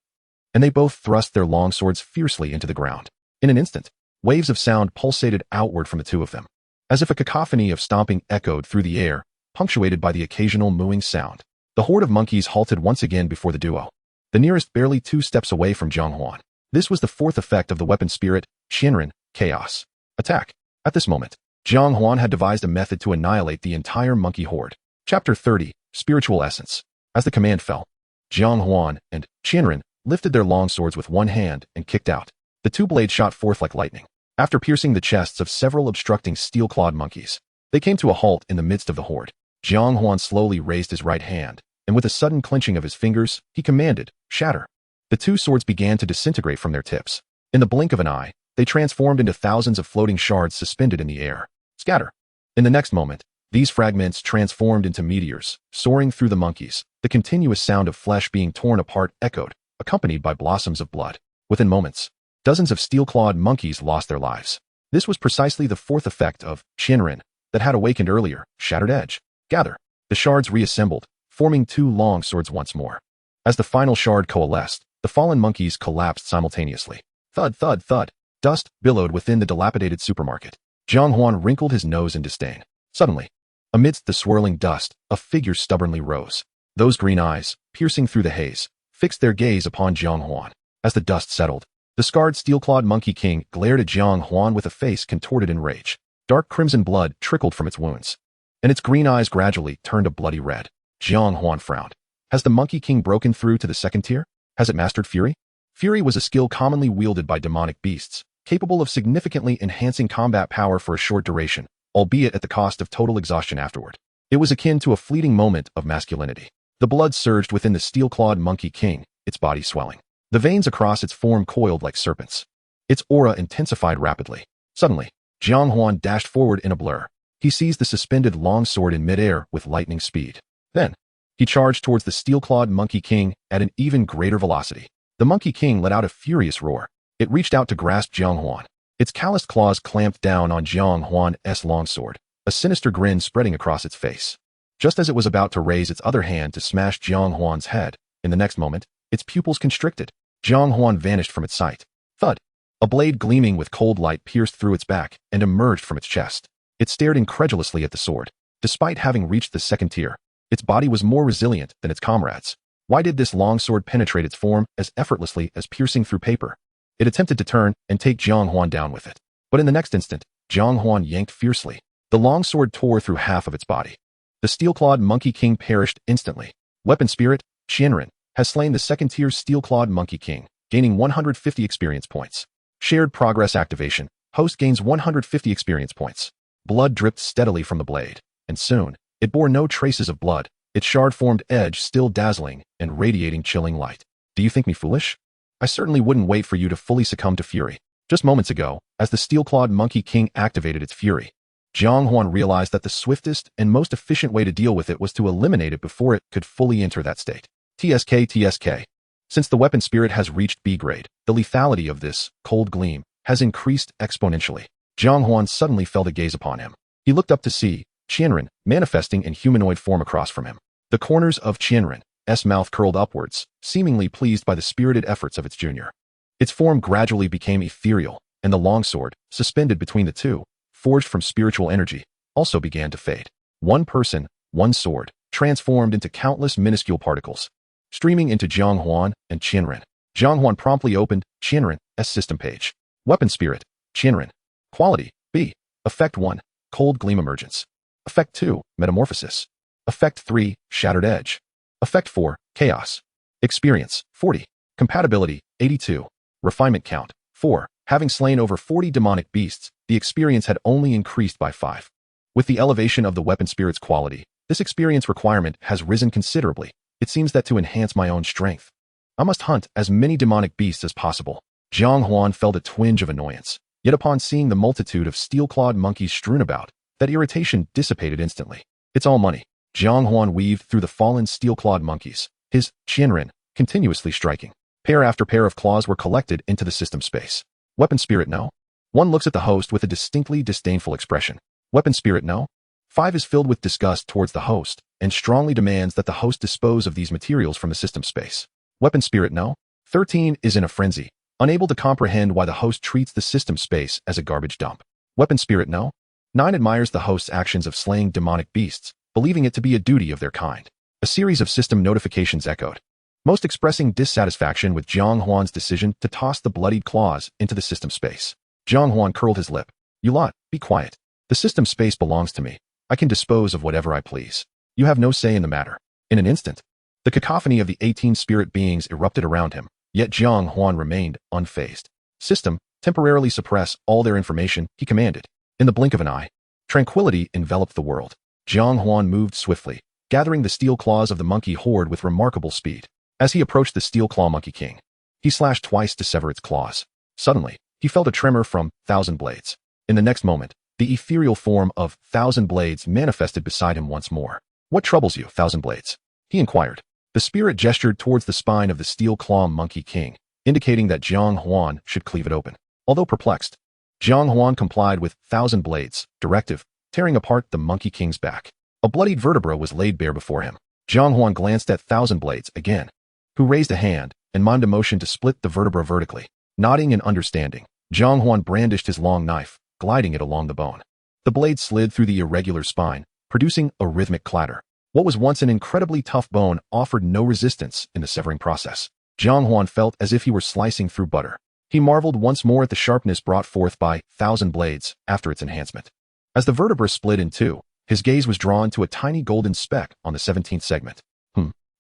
and they both thrust their long swords fiercely into the ground. In an instant, waves of sound pulsated outward from the two of them, as if a cacophony of stomping echoed through the air, punctuated by the occasional mooing sound. The horde of monkeys halted once again before the duo, the nearest barely 2 steps away from Jiang Huan. This was the fourth effect of the weapon Spirit, Qianren, Chaos. Attack. At this moment, Jiang Huan had devised a method to annihilate the entire monkey horde. Chapter 30, Spiritual Essence. As the command fell, Jiang Huan and Qianren lifted their long swords with one hand and kicked out. The two blades shot forth like lightning. After piercing the chests of several obstructing steel-clawed monkeys, they came to a halt in the midst of the horde. Jiang Huan slowly raised his right hand, and with a sudden clenching of his fingers, he commanded, "Shatter." The two swords began to disintegrate from their tips. In the blink of an eye, they transformed into thousands of floating shards suspended in the air. Scatter. In the next moment, these fragments transformed into meteors, soaring through the monkeys. The continuous sound of flesh being torn apart echoed, accompanied by blossoms of blood. Within moments, dozens of steel-clawed monkeys lost their lives. This was precisely the fourth effect of Qianren that had awakened earlier. Shattered edge. Gather. The shards reassembled, forming 2 long swords once more. As the final shard coalesced, the fallen monkeys collapsed simultaneously. Thud, thud, thud. Dust billowed within the dilapidated supermarket. Jiang Huan wrinkled his nose in disdain. Suddenly, amidst the swirling dust, a figure stubbornly rose. Those green eyes, piercing through the haze, fixed their gaze upon Jiang Huan. As the dust settled, the scarred steel-clawed monkey king glared at Jiang Huan with a face contorted in rage. Dark crimson blood trickled from its wounds, and its green eyes gradually turned a bloody red. Jiang Huan frowned. Has the monkey king broken through to the second tier? Has it mastered fury? Fury was a skill commonly wielded by demonic beasts, capable of significantly enhancing combat power for a short duration, albeit at the cost of total exhaustion afterward. It was akin to a fleeting moment of masculinity. The blood surged within the steel-clawed monkey king, its body swelling. The veins across its form coiled like serpents. Its aura intensified rapidly. Suddenly, Jiang Huan dashed forward in a blur. He seized the suspended long sword in midair with lightning speed. Then, he charged towards the steel-clawed monkey king at an even greater velocity. The monkey king let out a furious roar. It reached out to grasp Jiang Huan. Its calloused claws clamped down on Jiang Huan's longsword, a sinister grin spreading across its face. Just as it was about to raise its other hand to smash Jiang Huan's head, in the next moment, its pupils constricted. Jiang Huan vanished from its sight. Thud! A blade gleaming with cold light pierced through its back and emerged from its chest. It stared incredulously at the sword. Despite having reached the second tier, its body was more resilient than its comrades. Why did this long sword penetrate its form as effortlessly as piercing through paper? It attempted to turn and take Jiang Huan down with it. But in the next instant, Jiang Huan yanked fiercely. The long sword tore through half of its body. The steel-clawed Monkey King perished instantly. Weapon Spirit, Qianren, has slain the second-tier steel-clawed Monkey King, gaining 150 experience points. Shared progress activation. Host gains 150 experience points. Blood dripped steadily from the blade, and soon, it bore no traces of blood, its shard-formed edge still dazzling and radiating chilling light. Do you think me foolish? I certainly wouldn't wait for you to fully succumb to fury. Just moments ago, as the steel-clawed Monkey King activated its fury, Jiang Huan realized that the swiftest and most efficient way to deal with it was to eliminate it before it could fully enter that state. TSK. Since the weapon spirit has reached B grade, the lethality of this cold gleam has increased exponentially. Jiang Huan suddenly fell to gaze upon him. He looked up to see Qianren manifesting in humanoid form across from him. The corners of Qianren's mouth curled upwards, seemingly pleased by the spirited efforts of its junior. Its form gradually became ethereal, and the longsword, suspended between the two, forged from spiritual energy, also began to fade. One person, one sword, transformed into countless minuscule particles, streaming into Jiang Huan and Qianren. Jiang Huan promptly opened Qianren's system page. Weapon Spirit, Qianren. Quality, B. Effect 1, Cold Gleam Emergence. Effect 2, Metamorphosis. Effect 3, Shattered Edge. Effect 4, Chaos. Experience, 40. Compatibility, 82. Refinement count, 4. Having slain over 40 demonic beasts, the experience had only increased by 5. With the elevation of the weapon spirit's quality, this experience requirement has risen considerably. It seems that to enhance my own strength, I must hunt as many demonic beasts as possible. Jiang Huan felt a twinge of annoyance, yet upon seeing the multitude of steel-clawed monkeys strewn about, that irritation dissipated instantly. It's all money. Jiang Huan weaved through the fallen steel-clawed monkeys, his Qianren continuously striking. Pair after pair of claws were collected into the system space. Weapon Spirit, no. One looks at the host with a distinctly disdainful expression. Weapon Spirit, no. 5 is filled with disgust towards the host and strongly demands that the host dispose of these materials from the system space. Weapon Spirit, no. 13 is in a frenzy, unable to comprehend why the host treats the system space as a garbage dump. Weapon Spirit, no. 9 admires the host's actions of slaying demonic beasts, believing it to be a duty of their kind. A series of system notifications echoed, most expressing dissatisfaction with Jiang Huan's decision to toss the bloodied claws into the system space. Jiang Huan curled his lip. You lot, be quiet. The system space belongs to me. I can dispose of whatever I please. You have no say in the matter. In an instant, the cacophony of the 18 spirit beings erupted around him, yet Jiang Huan remained unfazed. System, temporarily suppress all their information, he commanded. In the blink of an eye, tranquility enveloped the world. Jiang Huan moved swiftly, gathering the steel claws of the monkey horde with remarkable speed. As he approached the steel claw Monkey King, he slashed twice to sever its claws. Suddenly, he felt a tremor from Thousand Blades. In the next moment, the ethereal form of Thousand Blades manifested beside him once more. What troubles you, Thousand Blades? He inquired. The spirit gestured towards the spine of the steel claw Monkey King, indicating that Jiang Huan should cleave it open. Although perplexed, Jiang Huan complied with Thousand Blades' directive, tearing apart the Monkey King's back. A bloodied vertebra was laid bare before him. Jiang Huan glanced at Thousand Blades again, who raised a hand and mimed a motion to split the vertebra vertically. Nodding in understanding, Jiang Huan brandished his long knife, gliding it along the bone. The blade slid through the irregular spine, producing a rhythmic clatter. What was once an incredibly tough bone offered no resistance in the severing process. Jiang Huan felt as if he were slicing through butter. He marveled once more at the sharpness brought forth by Thousand Blades after its enhancement. As the vertebra split in two, his gaze was drawn to a tiny golden speck on the 17th segment.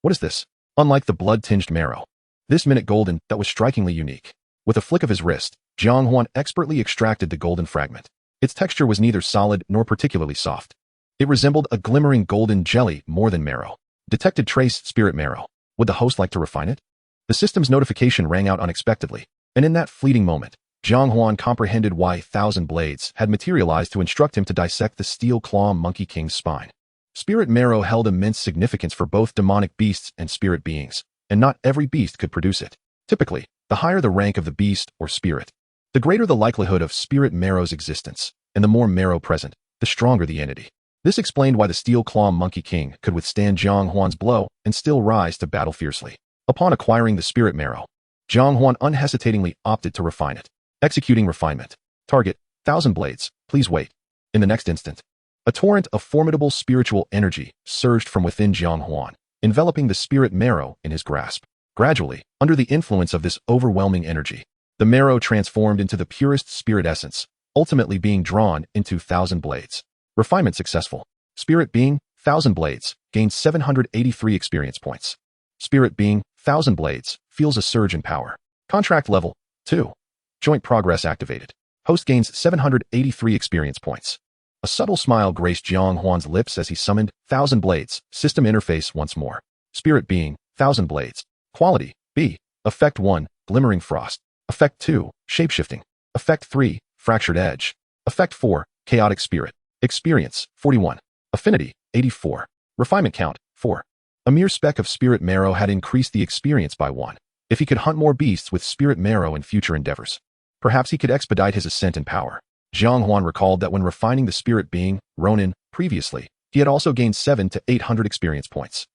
What is this? Unlike the blood-tinged marrow, this minute golden that was strikingly unique. With a flick of his wrist, Jiang Huan expertly extracted the golden fragment. Its texture was neither solid nor particularly soft. It resembled a glimmering golden jelly more than marrow. Detected trace spirit marrow. Would the host like to refine it? The system's notification rang out unexpectedly, and in that fleeting moment, Jiang Huan comprehended why Thousand Blades had materialized to instruct him to dissect the steel claw Monkey King's spine. Spirit marrow held immense significance for both demonic beasts and spirit beings, and not every beast could produce it. Typically, the higher the rank of the beast or spirit, the greater the likelihood of spirit marrow's existence, and the more marrow present, the stronger the entity. This explained why the Steel Claw Monkey King could withstand Jiang Huan's blow and still rise to battle fiercely. Upon acquiring the spirit marrow, Jiang Huan unhesitatingly opted to refine it. Executing refinement. Target, 1,000 blades, please wait. In the next instant, a torrent of formidable spiritual energy surged from within Jiang Huan, enveloping the spirit marrow in his grasp. Gradually, under the influence of this overwhelming energy, the marrow transformed into the purest spirit essence, ultimately being drawn into 1,000 blades. Refinement successful. Spirit being, 1,000 blades, gains 783 experience points. Spirit being, 1,000 blades, feels a surge in power. Contract level, 2. Joint progress activated. Host gains 783 experience points. A subtle smile graced Jiang Huan's lips as he summoned 1,000 blades, system interface once more. Spirit being, 1,000 blades. Quality, B. Effect 1, Glimmering Frost. Effect 2, Shapeshifting. Effect 3, Fractured Edge. Effect 4, Chaotic Spirit. Experience, 41. Affinity, 84. Refinement count, 4. A mere speck of spirit marrow had increased the experience by 1. If he could hunt more beasts with spirit marrow in future endeavors, perhaps he could expedite his ascent in power. Jiang Huan recalled that when refining the spirit being, Ronin, previously, he had also gained 700 to 800 experience points.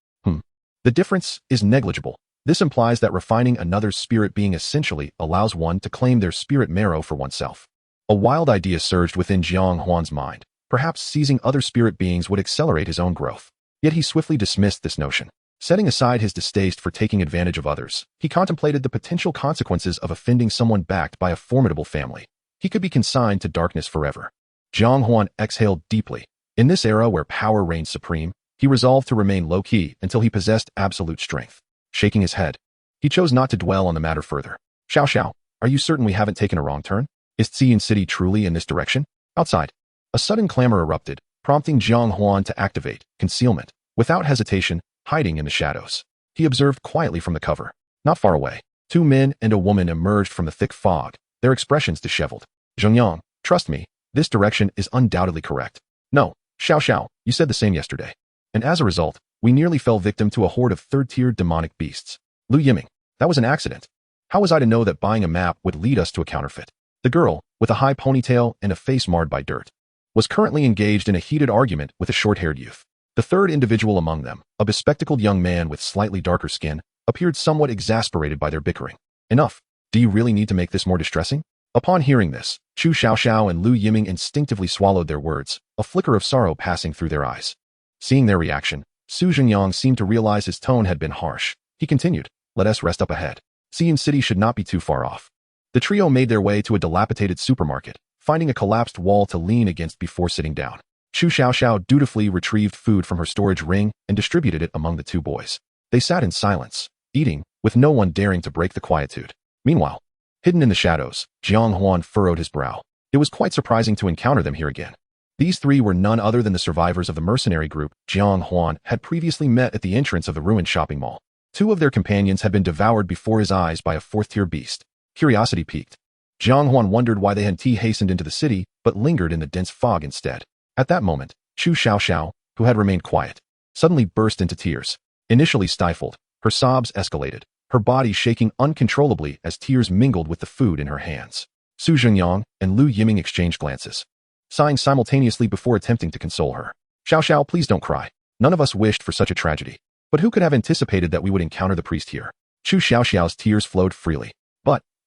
The difference is negligible. This implies that refining another spirit being essentially allows one to claim their spirit marrow for oneself. A wild idea surged within Jiang Huan's mind. Perhaps seizing other spirit beings would accelerate his own growth. Yet he swiftly dismissed this notion. Setting aside his distaste for taking advantage of others, he contemplated the potential consequences of offending someone backed by a formidable family. He could be consigned to darkness forever. Jiang Huan exhaled deeply. In this era where power reigned supreme, he resolved to remain low-key until he possessed absolute strength. Shaking his head, he chose not to dwell on the matter further. Xiao, are you certain we haven't taken a wrong turn? Is Xian City truly in this direction? Outside, a sudden clamor erupted, prompting Jiang Huan to activate concealment. Without hesitation, hiding in the shadows, he observed quietly from the cover. Not far away, 2 men and a woman emerged from the thick fog, their expressions disheveled. Zhengyang, trust me, this direction is undoubtedly correct. No, Xiao, you said the same yesterday. And as a result, we nearly fell victim to a horde of third-tier demonic beasts. Lu Yiming, that was an accident. How was I to know that buying a map would lead us to a counterfeit? The girl, with a high ponytail and a face marred by dirt, was currently engaged in a heated argument with a short-haired youth. The third individual among them, a bespectacled young man with slightly darker skin, appeared somewhat exasperated by their bickering. Enough. Do you really need to make this more distressing? Upon hearing this, Chu Xiao and Lu Yiming instinctively swallowed their words, a flicker of sorrow passing through their eyes. Seeing their reaction, Su Zhengyang seemed to realize his tone had been harsh. He continued, let us rest up ahead. Xian City should not be too far off. The trio made their way to a dilapidated supermarket, finding a collapsed wall to lean against before sitting down. Chu Xiao dutifully retrieved food from her storage ring and distributed it among the 2 boys. They sat in silence, eating, with no one daring to break the quietude. Meanwhile, hidden in the shadows, Jiang Huan furrowed his brow. It was quite surprising to encounter them here again. These 3 were none other than the survivors of the mercenary group Jiang Huan had previously met at the entrance of the ruined shopping mall. 2 of their companions had been devoured before his eyes by a 4th-tier beast. Curiosity piqued. Jiang Huan wondered why they had hastened into the city, but lingered in the dense fog instead. At that moment, Chu Xiao, who had remained quiet, suddenly burst into tears. Initially stifled, her sobs escalated, her body shaking uncontrollably as tears mingled with the food in her hands. Su Zhengyang and Lu Yiming exchanged glances, sighing simultaneously before attempting to console her. Xiao, please don't cry. None of us wished for such a tragedy. But who could have anticipated that we would encounter the priest here? Chu Xiao's tears flowed freely.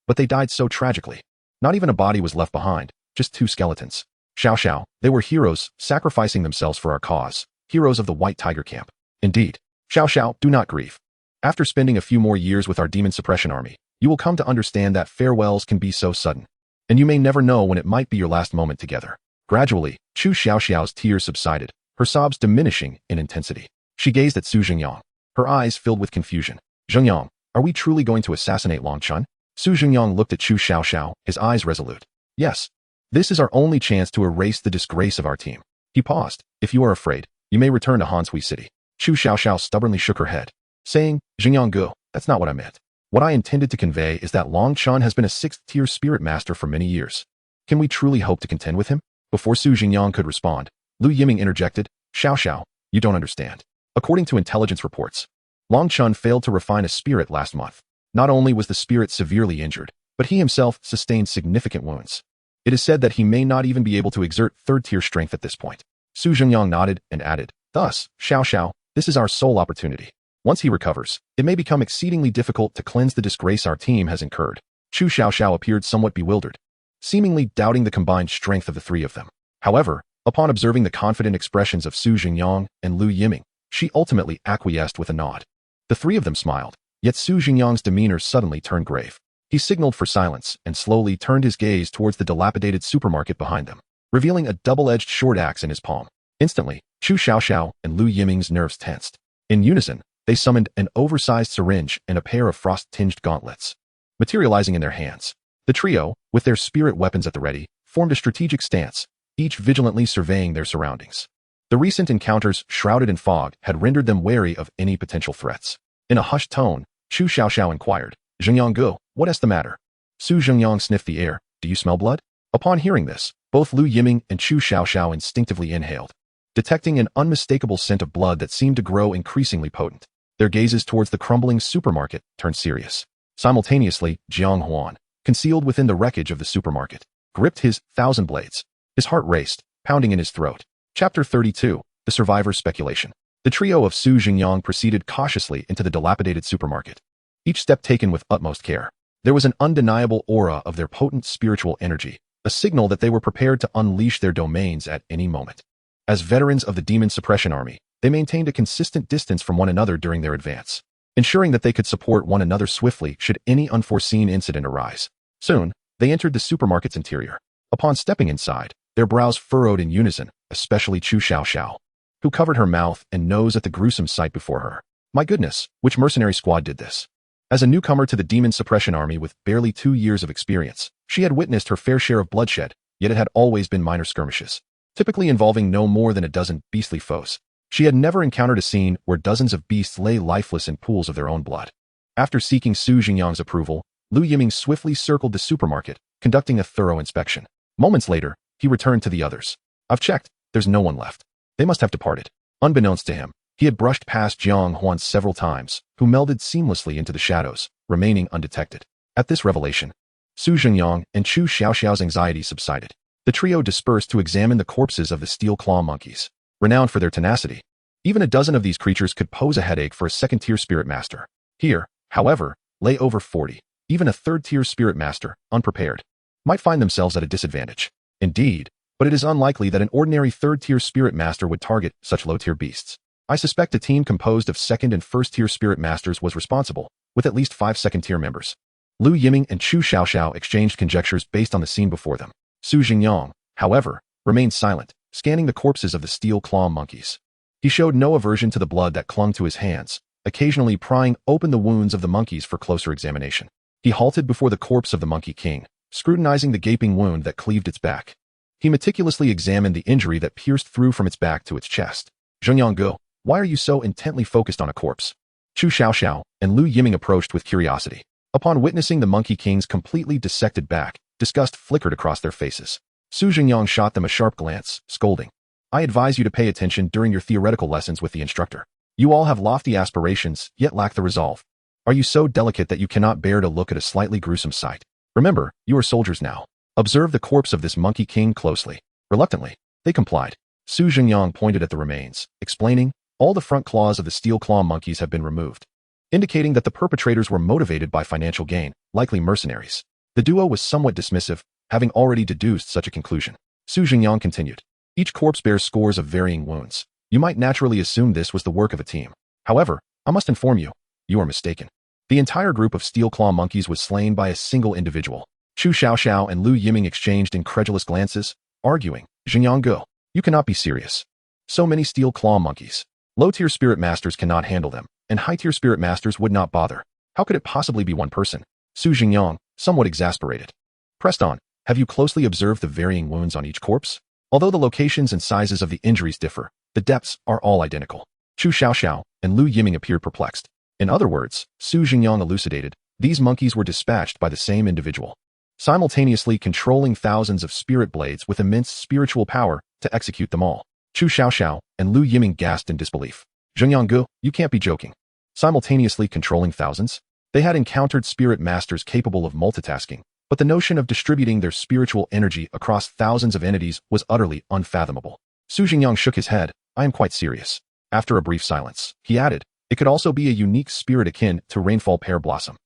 But they died so tragically. Not even a body was left behind, just 2 skeletons. Xiao, they were heroes, sacrificing themselves for our cause, heroes of the White Tiger Camp. Indeed. Xiao, do not grieve. After spending a few more years with our demon suppression army, you will come to understand that farewells can be so sudden, and you may never know when it might be your last moment together. Gradually, Chu Xiao's tears subsided, her sobs diminishing in intensity. She gazed at Su Zhengyang, her eyes filled with confusion. Zhengyang, are we truly going to assassinate Long Chun? Su Zhengyang looked at Chu Xiao, his eyes resolute. Yes. This is our only chance to erase the disgrace of our team. He paused. If you are afraid, you may return to Hanshui City. Chu Xiao stubbornly shook her head, saying, Zhengyang go, that's not what I meant. What I intended to convey is that Long Chun has been a 6th-tier spirit master for many years. Can we truly hope to contend with him? Before Su Zhengyang could respond, Lu Yiming interjected, Xiao, you don't understand. According to intelligence reports, Long Chun failed to refine a spirit last month. Not only was the spirit severely injured, but he himself sustained significant wounds. It is said that he may not even be able to exert 3rd-tier strength at this point. Su Zhengyang nodded and added, "Thus, Xiao Xiao, this is our sole opportunity. Once he recovers, it may become exceedingly difficult to cleanse the disgrace our team has incurred." Chu Xiao Xiao appeared somewhat bewildered, seemingly doubting the combined strength of the three of them. However, upon observing the confident expressions of Su Zhengyang and Lu Yiming, she ultimately acquiesced with a nod. The three of them smiled, yet Su Zhengyang's demeanor suddenly turned grave. He signaled for silence and slowly turned his gaze towards the dilapidated supermarket behind them, revealing a double-edged short axe in his palm. Instantly, Chu Xiaoxiao and Lu Yiming's nerves tensed. In unison, they summoned an oversized syringe and a pair of frost-tinged gauntlets. Materializing in their hands, the trio, with their spirit weapons at the ready, formed a strategic stance, each vigilantly surveying their surroundings. The recent encounters, shrouded in fog, had rendered them wary of any potential threats. In a hushed tone, Chu Xiaoxiao inquired, "Zhengyang Gu, what is the matter?" Su Zhengyang sniffed the air. "Do you smell blood?" Upon hearing this, both Lu Yiming and Chu Xiaoxiao instinctively inhaled, detecting an unmistakable scent of blood that seemed to grow increasingly potent. Their gazes towards the crumbling supermarket turned serious. Simultaneously, Jiang Huan, concealed within the wreckage of the supermarket, gripped his 1,000 blades. His heart raced, pounding in his throat. Chapter 32, The Survivor's Speculation. The trio of Su Zhengyang proceeded cautiously into the dilapidated supermarket, each step taken with utmost care. There was an undeniable aura of their potent spiritual energy, a signal that they were prepared to unleash their domains at any moment. As veterans of the Demon Suppression Army, they maintained a consistent distance from one another during their advance, ensuring that they could support one another swiftly should any unforeseen incident arise. Soon, they entered the supermarket's interior. Upon stepping inside, their brows furrowed in unison, especially Chu Xiaoxiao, who covered her mouth and nose at the gruesome sight before her. My goodness, which mercenary squad did this? As a newcomer to the Demon Suppression Army with barely 2 years of experience, she had witnessed her fair share of bloodshed, yet it had always been minor skirmishes, typically involving no more than a dozen beastly foes. She had never encountered a scene where dozens of beasts lay lifeless in pools of their own blood. After seeking Su Zhengyang's approval, Lu Yiming swiftly circled the supermarket, conducting a thorough inspection. Moments later, he returned to the others. "I've checked, there's no one left. They must have departed." Unbeknownst to him, he had brushed past Jiang Huan several times, who melded seamlessly into the shadows, remaining undetected. At this revelation, Su Zhengyang and Chu Xiaoxiao's anxiety subsided. The trio dispersed to examine the corpses of the steel claw monkeys, renowned for their tenacity. Even a dozen of these creatures could pose a headache for a second-tier spirit master. Here, however, lay over 40. Even a third-tier spirit master, unprepared, might find themselves at a disadvantage. Indeed, but it is unlikely that an ordinary third-tier spirit master would target such low-tier beasts. I suspect a team composed of second and first-tier spirit masters was responsible, with at least 5 second-tier members. Lu Yiming and Chu Xiaoxiao exchanged conjectures based on the scene before them. Su Zhengyang, however, remained silent, scanning the corpses of the steel claw monkeys. He showed no aversion to the blood that clung to his hands, occasionally prying open the wounds of the monkeys for closer examination. He halted before the corpse of the Monkey King, scrutinizing the gaping wound that cleaved its back. He meticulously examined the injury that pierced through from its back to its chest. "Zhengyang Gu, why are you so intently focused on a corpse?" Chu Xiaoxiao and Lu Yiming approached with curiosity. Upon witnessing the Monkey King's completely dissected back, disgust flickered across their faces. Su Zhengyang shot them a sharp glance, scolding, "I advise you to pay attention during your theoretical lessons with the instructor. You all have lofty aspirations, yet lack the resolve. Are you so delicate that you cannot bear to look at a slightly gruesome sight? Remember, you are soldiers now. Observe the corpse of this Monkey King closely." Reluctantly, they complied. Su Zhengyang pointed at the remains, explaining, "All the front claws of the steel claw monkeys have been removed," indicating that the perpetrators were motivated by financial gain, likely mercenaries. The duo was somewhat dismissive, having already deduced such a conclusion. Su Zhengyang continued, "Each corpse bears scores of varying wounds. You might naturally assume this was the work of a team. However, I must inform you, you are mistaken. The entire group of steel claw monkeys was slain by a single individual." Chu Xiaoxiao and Lu Yiming exchanged incredulous glances, arguing, "Zhengyang Gu, you cannot be serious. So many steel claw monkeys. Low-tier spirit masters cannot handle them, and high-tier spirit masters would not bother. How could it possibly be one person?" Su Zhengyang, somewhat exasperated, pressed on, "Have you closely observed the varying wounds on each corpse? Although the locations and sizes of the injuries differ, the depths are all identical." Chu Xiaoxiao and Lu Yiming appeared perplexed. In other words, Su Zhengyang elucidated, these monkeys were dispatched by the same individual, simultaneously controlling thousands of spirit blades with immense spiritual power to execute them all. Chu Xiaoxiao and Lu Yiming gasped in disbelief. "Zhengyang Gu, you can't be joking. Simultaneously controlling thousands?" They had encountered spirit masters capable of multitasking, but the notion of distributing their spiritual energy across thousands of entities was utterly unfathomable. Su Jingyang shook his head. I am quite serious. After a brief silence, he added, it could also be a unique spirit akin to rainfall pear blossom.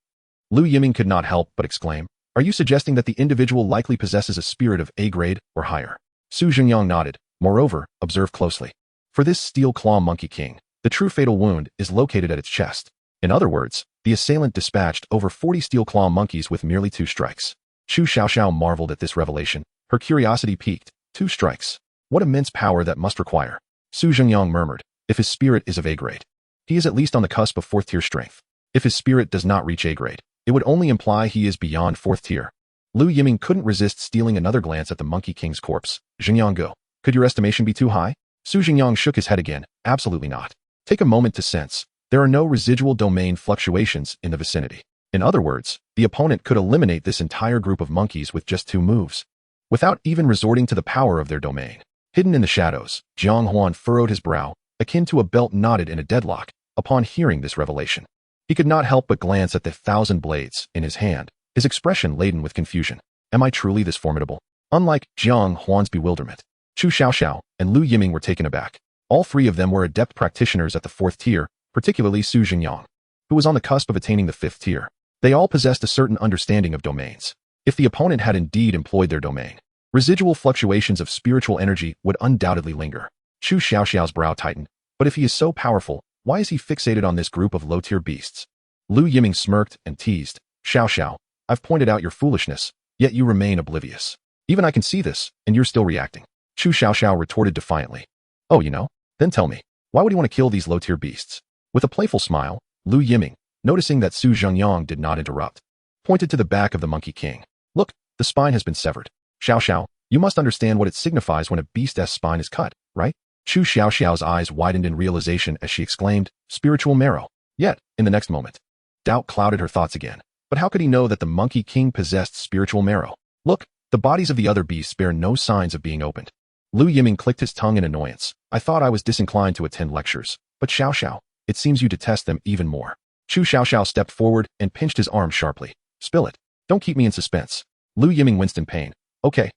Lu Yiming could not help but exclaim, are you suggesting that the individual likely possesses a spirit of A grade or higher? Su Jingyang nodded. Moreover, observe closely. For this steel claw monkey king, the true fatal wound is located at its chest. In other words, the assailant dispatched over 40 steel claw monkeys with merely 2 strikes. Chu Xiaoxiao marveled at this revelation. Her curiosity piqued. 2 strikes. What immense power that must require. Su Jingyang murmured, if his spirit is of A grade, he is at least on the cusp of 4th tier strength. If his spirit does not reach A grade, it would only imply he is beyond 4th tier. Lu Yiming couldn't resist stealing another glance at the Monkey King's corpse. Jingyang go. Could your estimation be too high? Su Jingyang shook his head again. Absolutely not. Take a moment to sense. There are no residual domain fluctuations in the vicinity. In other words, the opponent could eliminate this entire group of monkeys with just 2 moves, without even resorting to the power of their domain. Hidden in the shadows, Jiang Huan furrowed his brow, akin to a belt knotted in a deadlock, upon hearing this revelation. He could not help but glance at the 1,000 blades in his hand, his expression laden with confusion. Am I truly this formidable? Unlike Jiang Huan's bewilderment, Chu Xiaoxiao and Lu Yiming were taken aback. All 3 of them were adept practitioners at the 4th tier, particularly Su Jingyang, who was on the cusp of attaining the 5th tier. They all possessed a certain understanding of domains. If the opponent had indeed employed their domain, residual fluctuations of spiritual energy would undoubtedly linger. Chu Xiaoxiao's brow tightened. But if he is so powerful, why is he fixated on this group of low-tier beasts? Lu Yiming smirked and teased. Xiaoxiao, I've pointed out your foolishness, yet you remain oblivious. Even I can see this, and you're still reacting. Chu Xiaoxiao retorted defiantly. Oh, you know? Then tell me, why would you want to kill these low-tier beasts? With a playful smile, Lu Yiming, noticing that Su Jingyang did not interrupt, pointed to the back of the Monkey King. Look, the spine has been severed. Xiaoxiao, you must understand what it signifies when a beast's spine is cut, right? Chu Xiaoxiao's eyes widened in realization as she exclaimed, spiritual marrow. Yet, in the next moment, doubt clouded her thoughts again. But how could he know that the Monkey King possessed spiritual marrow? Look, the bodies of the other beasts bear no signs of being opened. Lu Yiming clicked his tongue in annoyance. I thought I was disinclined to attend lectures, but Xiaoxiao, it seems you detest them even more. Chu Xiaoxiao stepped forward and pinched his arm sharply. Spill it. Don't keep me in suspense. Lu Yiming winced in pain. Okay,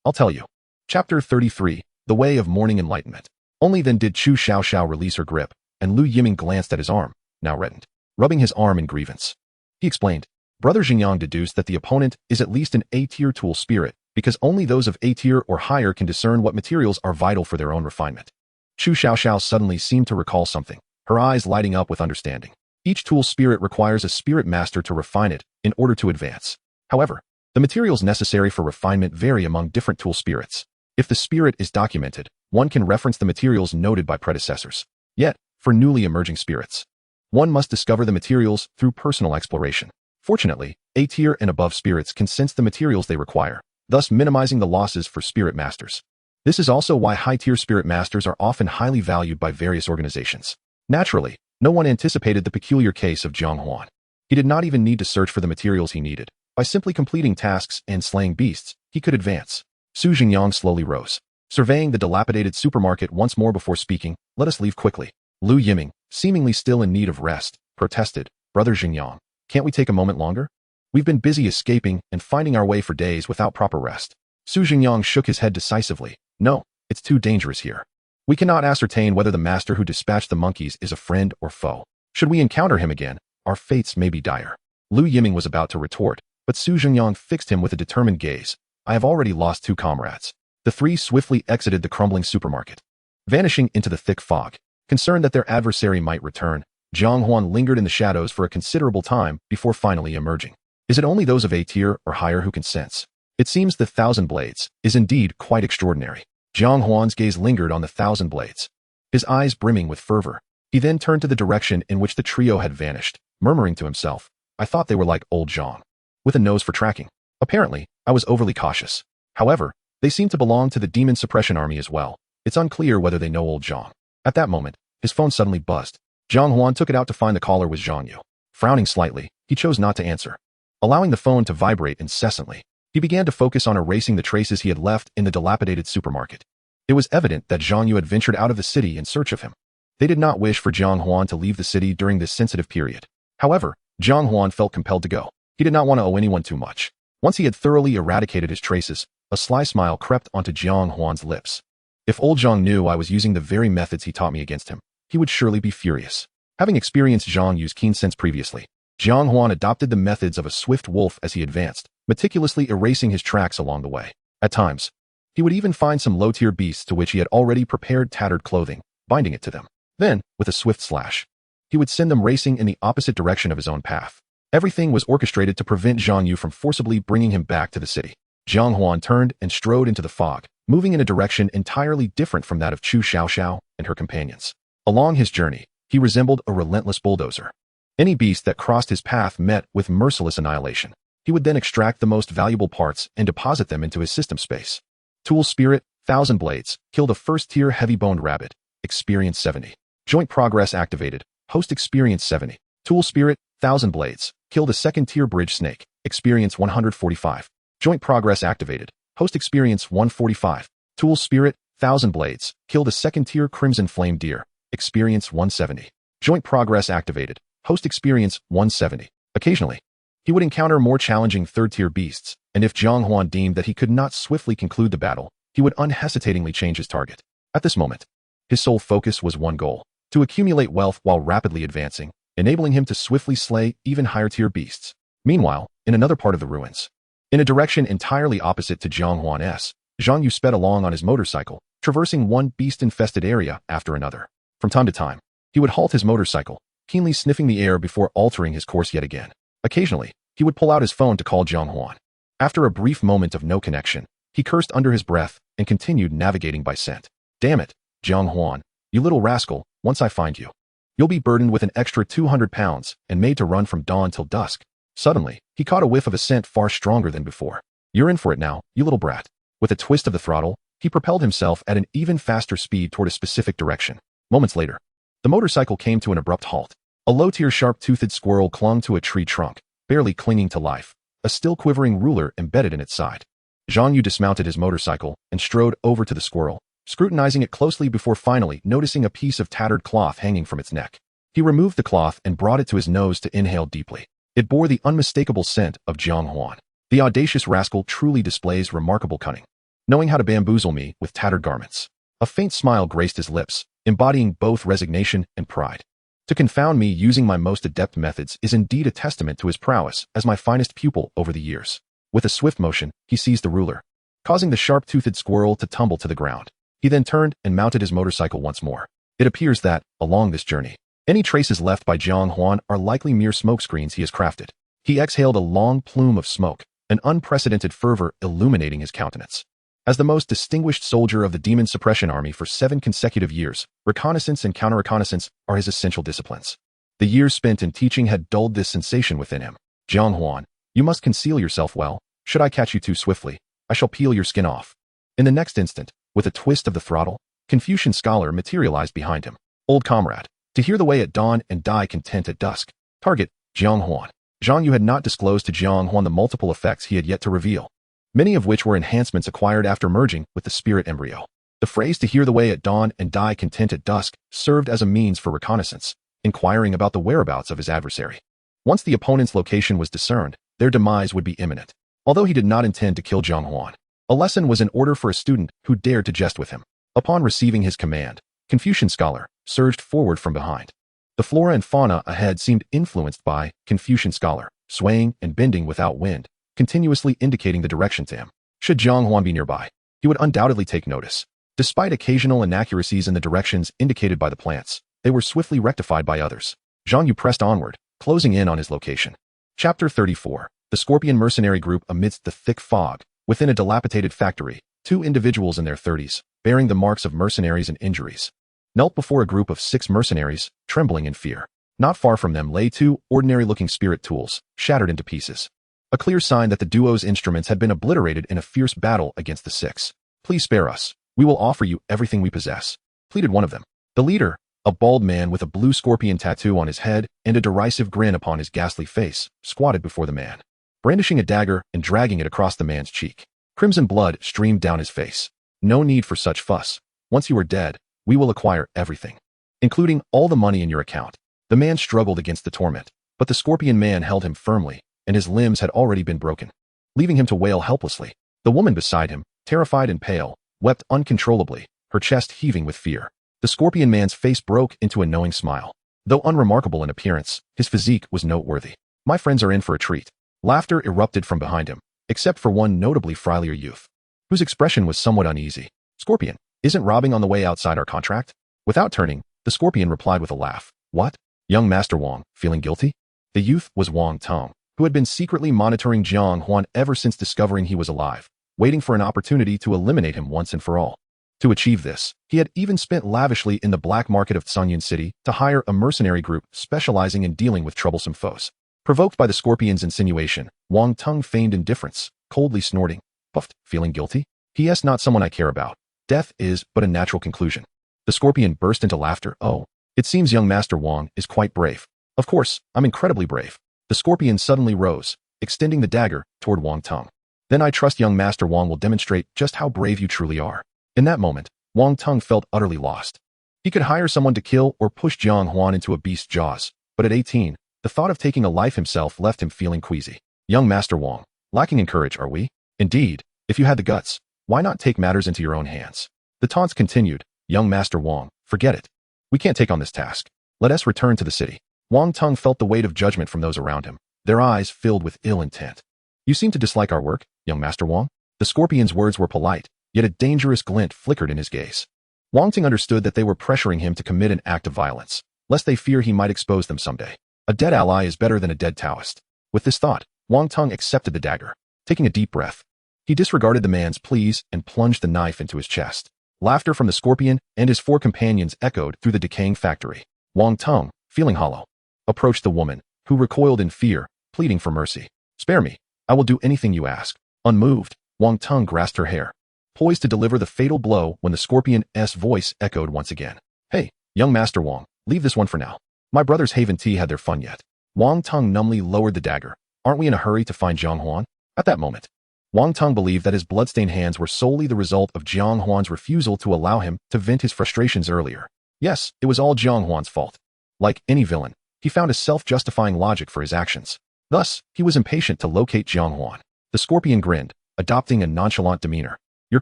I'll tell you. Chapter 33, The Way of Morning Enlightenment. Only then did Chu Xiaoxiao release her grip, and Lu Yiming glanced at his arm, now reddened, rubbing his arm in grievance. He explained, Brother Jingyang deduced that the opponent is at least an A-tier tool spirit, because only those of A-tier or higher can discern what materials are vital for their own refinement. Chu Xiaoxiao suddenly seemed to recall something, her eyes lighting up with understanding. Each tool spirit requires a spirit master to refine it in order to advance. However, the materials necessary for refinement vary among different tool spirits. If the spirit is documented, one can reference the materials noted by predecessors. Yet, for newly emerging spirits, one must discover the materials through personal exploration. Fortunately, A-tier and above spirits can sense the materials they require, thus minimizing the losses for spirit masters. This is also why high-tier spirit masters are often highly valued by various organizations. Naturally, no one anticipated the peculiar case of Jiang Huan. He did not even need to search for the materials he needed. By simply completing tasks and slaying beasts, he could advance. Su Jingyang slowly rose, surveying the dilapidated supermarket once more before speaking. Let us leave quickly. Lu Yiming, seemingly still in need of rest, protested. Brother Jingyang, can't we take a moment longer? We've been busy escaping and finding our way for days without proper rest. Su Jingyang shook his head decisively. No, it's too dangerous here. We cannot ascertain whether the master who dispatched the monkeys is a friend or foe. Should we encounter him again, our fates may be dire. Lu Yiming was about to retort, but Su Jingyang fixed him with a determined gaze. I have already lost 2 comrades. The 3 swiftly exited the crumbling supermarket, vanishing into the thick fog. Concerned that their adversary might return, Jiang Huan lingered in the shadows for a considerable time before finally emerging. Is it only those of A-tier or higher who can sense? It seems the 1,000 blades is indeed quite extraordinary. Jiang Huan's gaze lingered on the 1,000 blades, his eyes brimming with fervor. He then turned to the direction in which the trio had vanished, murmuring to himself, I thought they were like old Zhang, with a nose for tracking. Apparently, I was overly cautious. However, they seem to belong to the demon suppression army as well. It's unclear whether they know old Zhang. At that moment, his phone suddenly buzzed. Jiang Huan took it out to find the caller was Zhang Yu. Frowning slightly, he chose not to answer. Allowing the phone to vibrate incessantly, he began to focus on erasing the traces he had left in the dilapidated supermarket. It was evident that Zhang Yu had ventured out of the city in search of him. They did not wish for Jiang Huan to leave the city during this sensitive period. However, Jiang Huan felt compelled to go. He did not want to owe anyone too much. Once he had thoroughly eradicated his traces, a sly smile crept onto Jiang Huan's lips. If old Zhang knew I was using the very methods he taught me against him, he would surely be furious. Having experienced Zhang Yu's keen sense previously, Jiang Huan adopted the methods of a swift wolf as he advanced, meticulously erasing his tracks along the way. At times, he would even find some low-tier beasts to which he had already prepared tattered clothing, binding it to them. Then, with a swift slash, he would send them racing in the opposite direction of his own path. Everything was orchestrated to prevent Zhang Yu from forcibly bringing him back to the city. Jiang Huan turned and strode into the fog, moving in a direction entirely different from that of Chu Xiaoxiao and her companions. Along his journey, he resembled a relentless bulldozer. Any beast that crossed his path met with merciless annihilation. He would then extract the most valuable parts and deposit them into his system space. Tool Spirit, 1000 Blades, killed a first-tier heavy-boned rabbit, experience 70. Joint progress activated, host experience 70. Tool Spirit, 1000 Blades, killed a second-tier bridge snake, experience 145. Joint progress activated, host experience 145. Tool Spirit, 1000 Blades, killed a second-tier crimson flame deer, experience 170. Joint progress activated, host experience 170. Occasionally, he would encounter more challenging third-tier beasts, and if Jiang Huan deemed that he could not swiftly conclude the battle, he would unhesitatingly change his target. At this moment, his sole focus was one goal: to accumulate wealth while rapidly advancing, enabling him to swiftly slay even higher-tier beasts. Meanwhile, in another part of the ruins, in a direction entirely opposite to Jiang Huan's, Zhang Yu sped along on his motorcycle, traversing one beast-infested area after another. From time to time, he would halt his motorcycle, keenly sniffing the air before altering his course yet again. Occasionally, he would pull out his phone to call Jiang Huan. After a brief moment of no connection, he cursed under his breath and continued navigating by scent. Damn it, Jiang Huan, you little rascal, once I find you, you'll be burdened with an extra 200 pounds and made to run from dawn till dusk. Suddenly, he caught a whiff of a scent far stronger than before. You're in for it now, you little brat. With a twist of the throttle, he propelled himself at an even faster speed toward a specific direction. Moments later, the motorcycle came to an abrupt halt. A low-tier sharp-toothed squirrel clung to a tree trunk, barely clinging to life, a still quivering ruler embedded in its side. Zhang Yu dismounted his motorcycle and strode over to the squirrel, scrutinizing it closely before finally noticing a piece of tattered cloth hanging from its neck. He removed the cloth and brought it to his nose to inhale deeply. It bore the unmistakable scent of Jiang Huan. The audacious rascal truly displays remarkable cunning, knowing how to bamboozle me with tattered garments. A faint smile graced his lips, embodying both resignation and pride. To confound me using my most adept methods is indeed a testament to his prowess as my finest pupil over the years. With a swift motion, he seized the ruler, causing the sharp-toothed squirrel to tumble to the ground. He then turned and mounted his motorcycle once more. It appears that, along this journey, any traces left by Jiang Huan are likely mere smokescreens he has crafted. He exhaled a long plume of smoke, an unprecedented fervor illuminating his countenance. As the most distinguished soldier of the Demon Suppression Army for 7 consecutive years, reconnaissance and counter-reconnaissance are his essential disciplines. The years spent in teaching had dulled this sensation within him. Jiang Huan, you must conceal yourself well. Should I catch you too swiftly, I shall peel your skin off. In the next instant, with a twist of the throttle, Confucian scholar materialized behind him. Old comrade, to hear the way at dawn and die content at dusk. Target, Jiang Huan. Zhang Yu had not disclosed to Jiang Huan the multiple effects he had yet to reveal, many of which were enhancements acquired after merging with the spirit embryo. The phrase to hear the way at dawn and die content at dusk served as a means for reconnaissance, inquiring about the whereabouts of his adversary. Once the opponent's location was discerned, their demise would be imminent. Although he did not intend to kill Jiang Huan, a lesson was in order for a student who dared to jest with him. Upon receiving his command, Confucian scholar surged forward from behind. The flora and fauna ahead seemed influenced by Confucian scholar, swaying and bending without wind, continuously indicating the direction to him. Should Jiang Huan be nearby, he would undoubtedly take notice. Despite occasional inaccuracies in the directions indicated by the plants, they were swiftly rectified by others. Zhang Yu pressed onward, closing in on his location. Chapter 34. The Scorpion Mercenary Group amidst the thick fog. Within a dilapidated factory, 2 individuals in their 30s, bearing the marks of mercenaries and injuries, knelt before a group of 6 mercenaries, trembling in fear. Not far from them lay 2 ordinary-looking spirit tools, shattered into pieces. A clear sign that the duo's instruments had been obliterated in a fierce battle against the 6. Please spare us. We will offer you everything we possess, pleaded one of them. The leader, a bald man with a blue scorpion tattoo on his head and a derisive grin upon his ghastly face, squatted before the man, brandishing a dagger and dragging it across the man's cheek. Crimson blood streamed down his face. No need for such fuss. Once you are dead, we will acquire everything, including all the money in your account. The man struggled against the torment, but the scorpion man held him firmly, and his limbs had already been broken, leaving him to wail helplessly. The woman beside him, terrified and pale, wept uncontrollably, her chest heaving with fear. The scorpion man's face broke into a knowing smile. Though unremarkable in appearance, his physique was noteworthy. My friends are in for a treat. Laughter erupted from behind him, except for one notably friar youth, whose expression was somewhat uneasy. Scorpion, isn't robbing on the way outside our contract? Without turning, the scorpion replied with a laugh. What? Young Master Wang, feeling guilty? The youth was Wang Tong, who had been secretly monitoring Jiang Huan ever since discovering he was alive, waiting for an opportunity to eliminate him once and for all. To achieve this, he had even spent lavishly in the black market of Sunyun City to hire a mercenary group specializing in dealing with troublesome foes. Provoked by the scorpion's insinuation, Wang Tong feigned indifference, coldly snorting. Puffed, feeling guilty? He is not someone I care about. Death is but a natural conclusion. The scorpion burst into laughter. Oh, it seems young Master Wang is quite brave. Of course, I'm incredibly brave. The scorpion suddenly rose, extending the dagger toward Wang Tong. Then I trust young Master Wang will demonstrate just how brave you truly are. In that moment, Wang Tong felt utterly lost. He could hire someone to kill or push Jiang Huan into a beast's jaws, but at 18, the thought of taking a life himself left him feeling queasy. Young Master Wang, lacking in courage, are we? Indeed, if you had the guts, why not take matters into your own hands? The taunts continued. Young Master Wang, forget it. We can't take on this task. Let us return to the city. Wang Tong felt the weight of judgment from those around him, their eyes filled with ill intent. You seem to dislike our work, young Master Wang? The scorpion's words were polite, yet a dangerous glint flickered in his gaze. Wang Ting understood that they were pressuring him to commit an act of violence, lest they fear he might expose them someday. A dead ally is better than a dead Taoist. With this thought, Wang Tong accepted the dagger. Taking a deep breath, he disregarded the man's pleas and plunged the knife into his chest. Laughter from the scorpion and his four companions echoed through the decaying factory. Wang Tong, feeling hollow, approached the woman, who recoiled in fear, pleading for mercy. Spare me. I will do anything you ask. Unmoved, Wang Tong grasped her hair, poised to deliver the fatal blow when the scorpion's voice echoed once again. Hey, young Master Wang, leave this one for now. My brothers Haven T had their fun yet. Wang Tong numbly lowered the dagger. Aren't we in a hurry to find Jiang Huan? At that moment, Wang Tong believed that his bloodstained hands were solely the result of Jiang Huan's refusal to allow him to vent his frustrations earlier. Yes, it was all Jiang Huan's fault. Like any villain, he found a self-justifying logic for his actions. Thus, he was impatient to locate Jiang Huan. The scorpion grinned, adopting a nonchalant demeanor. Your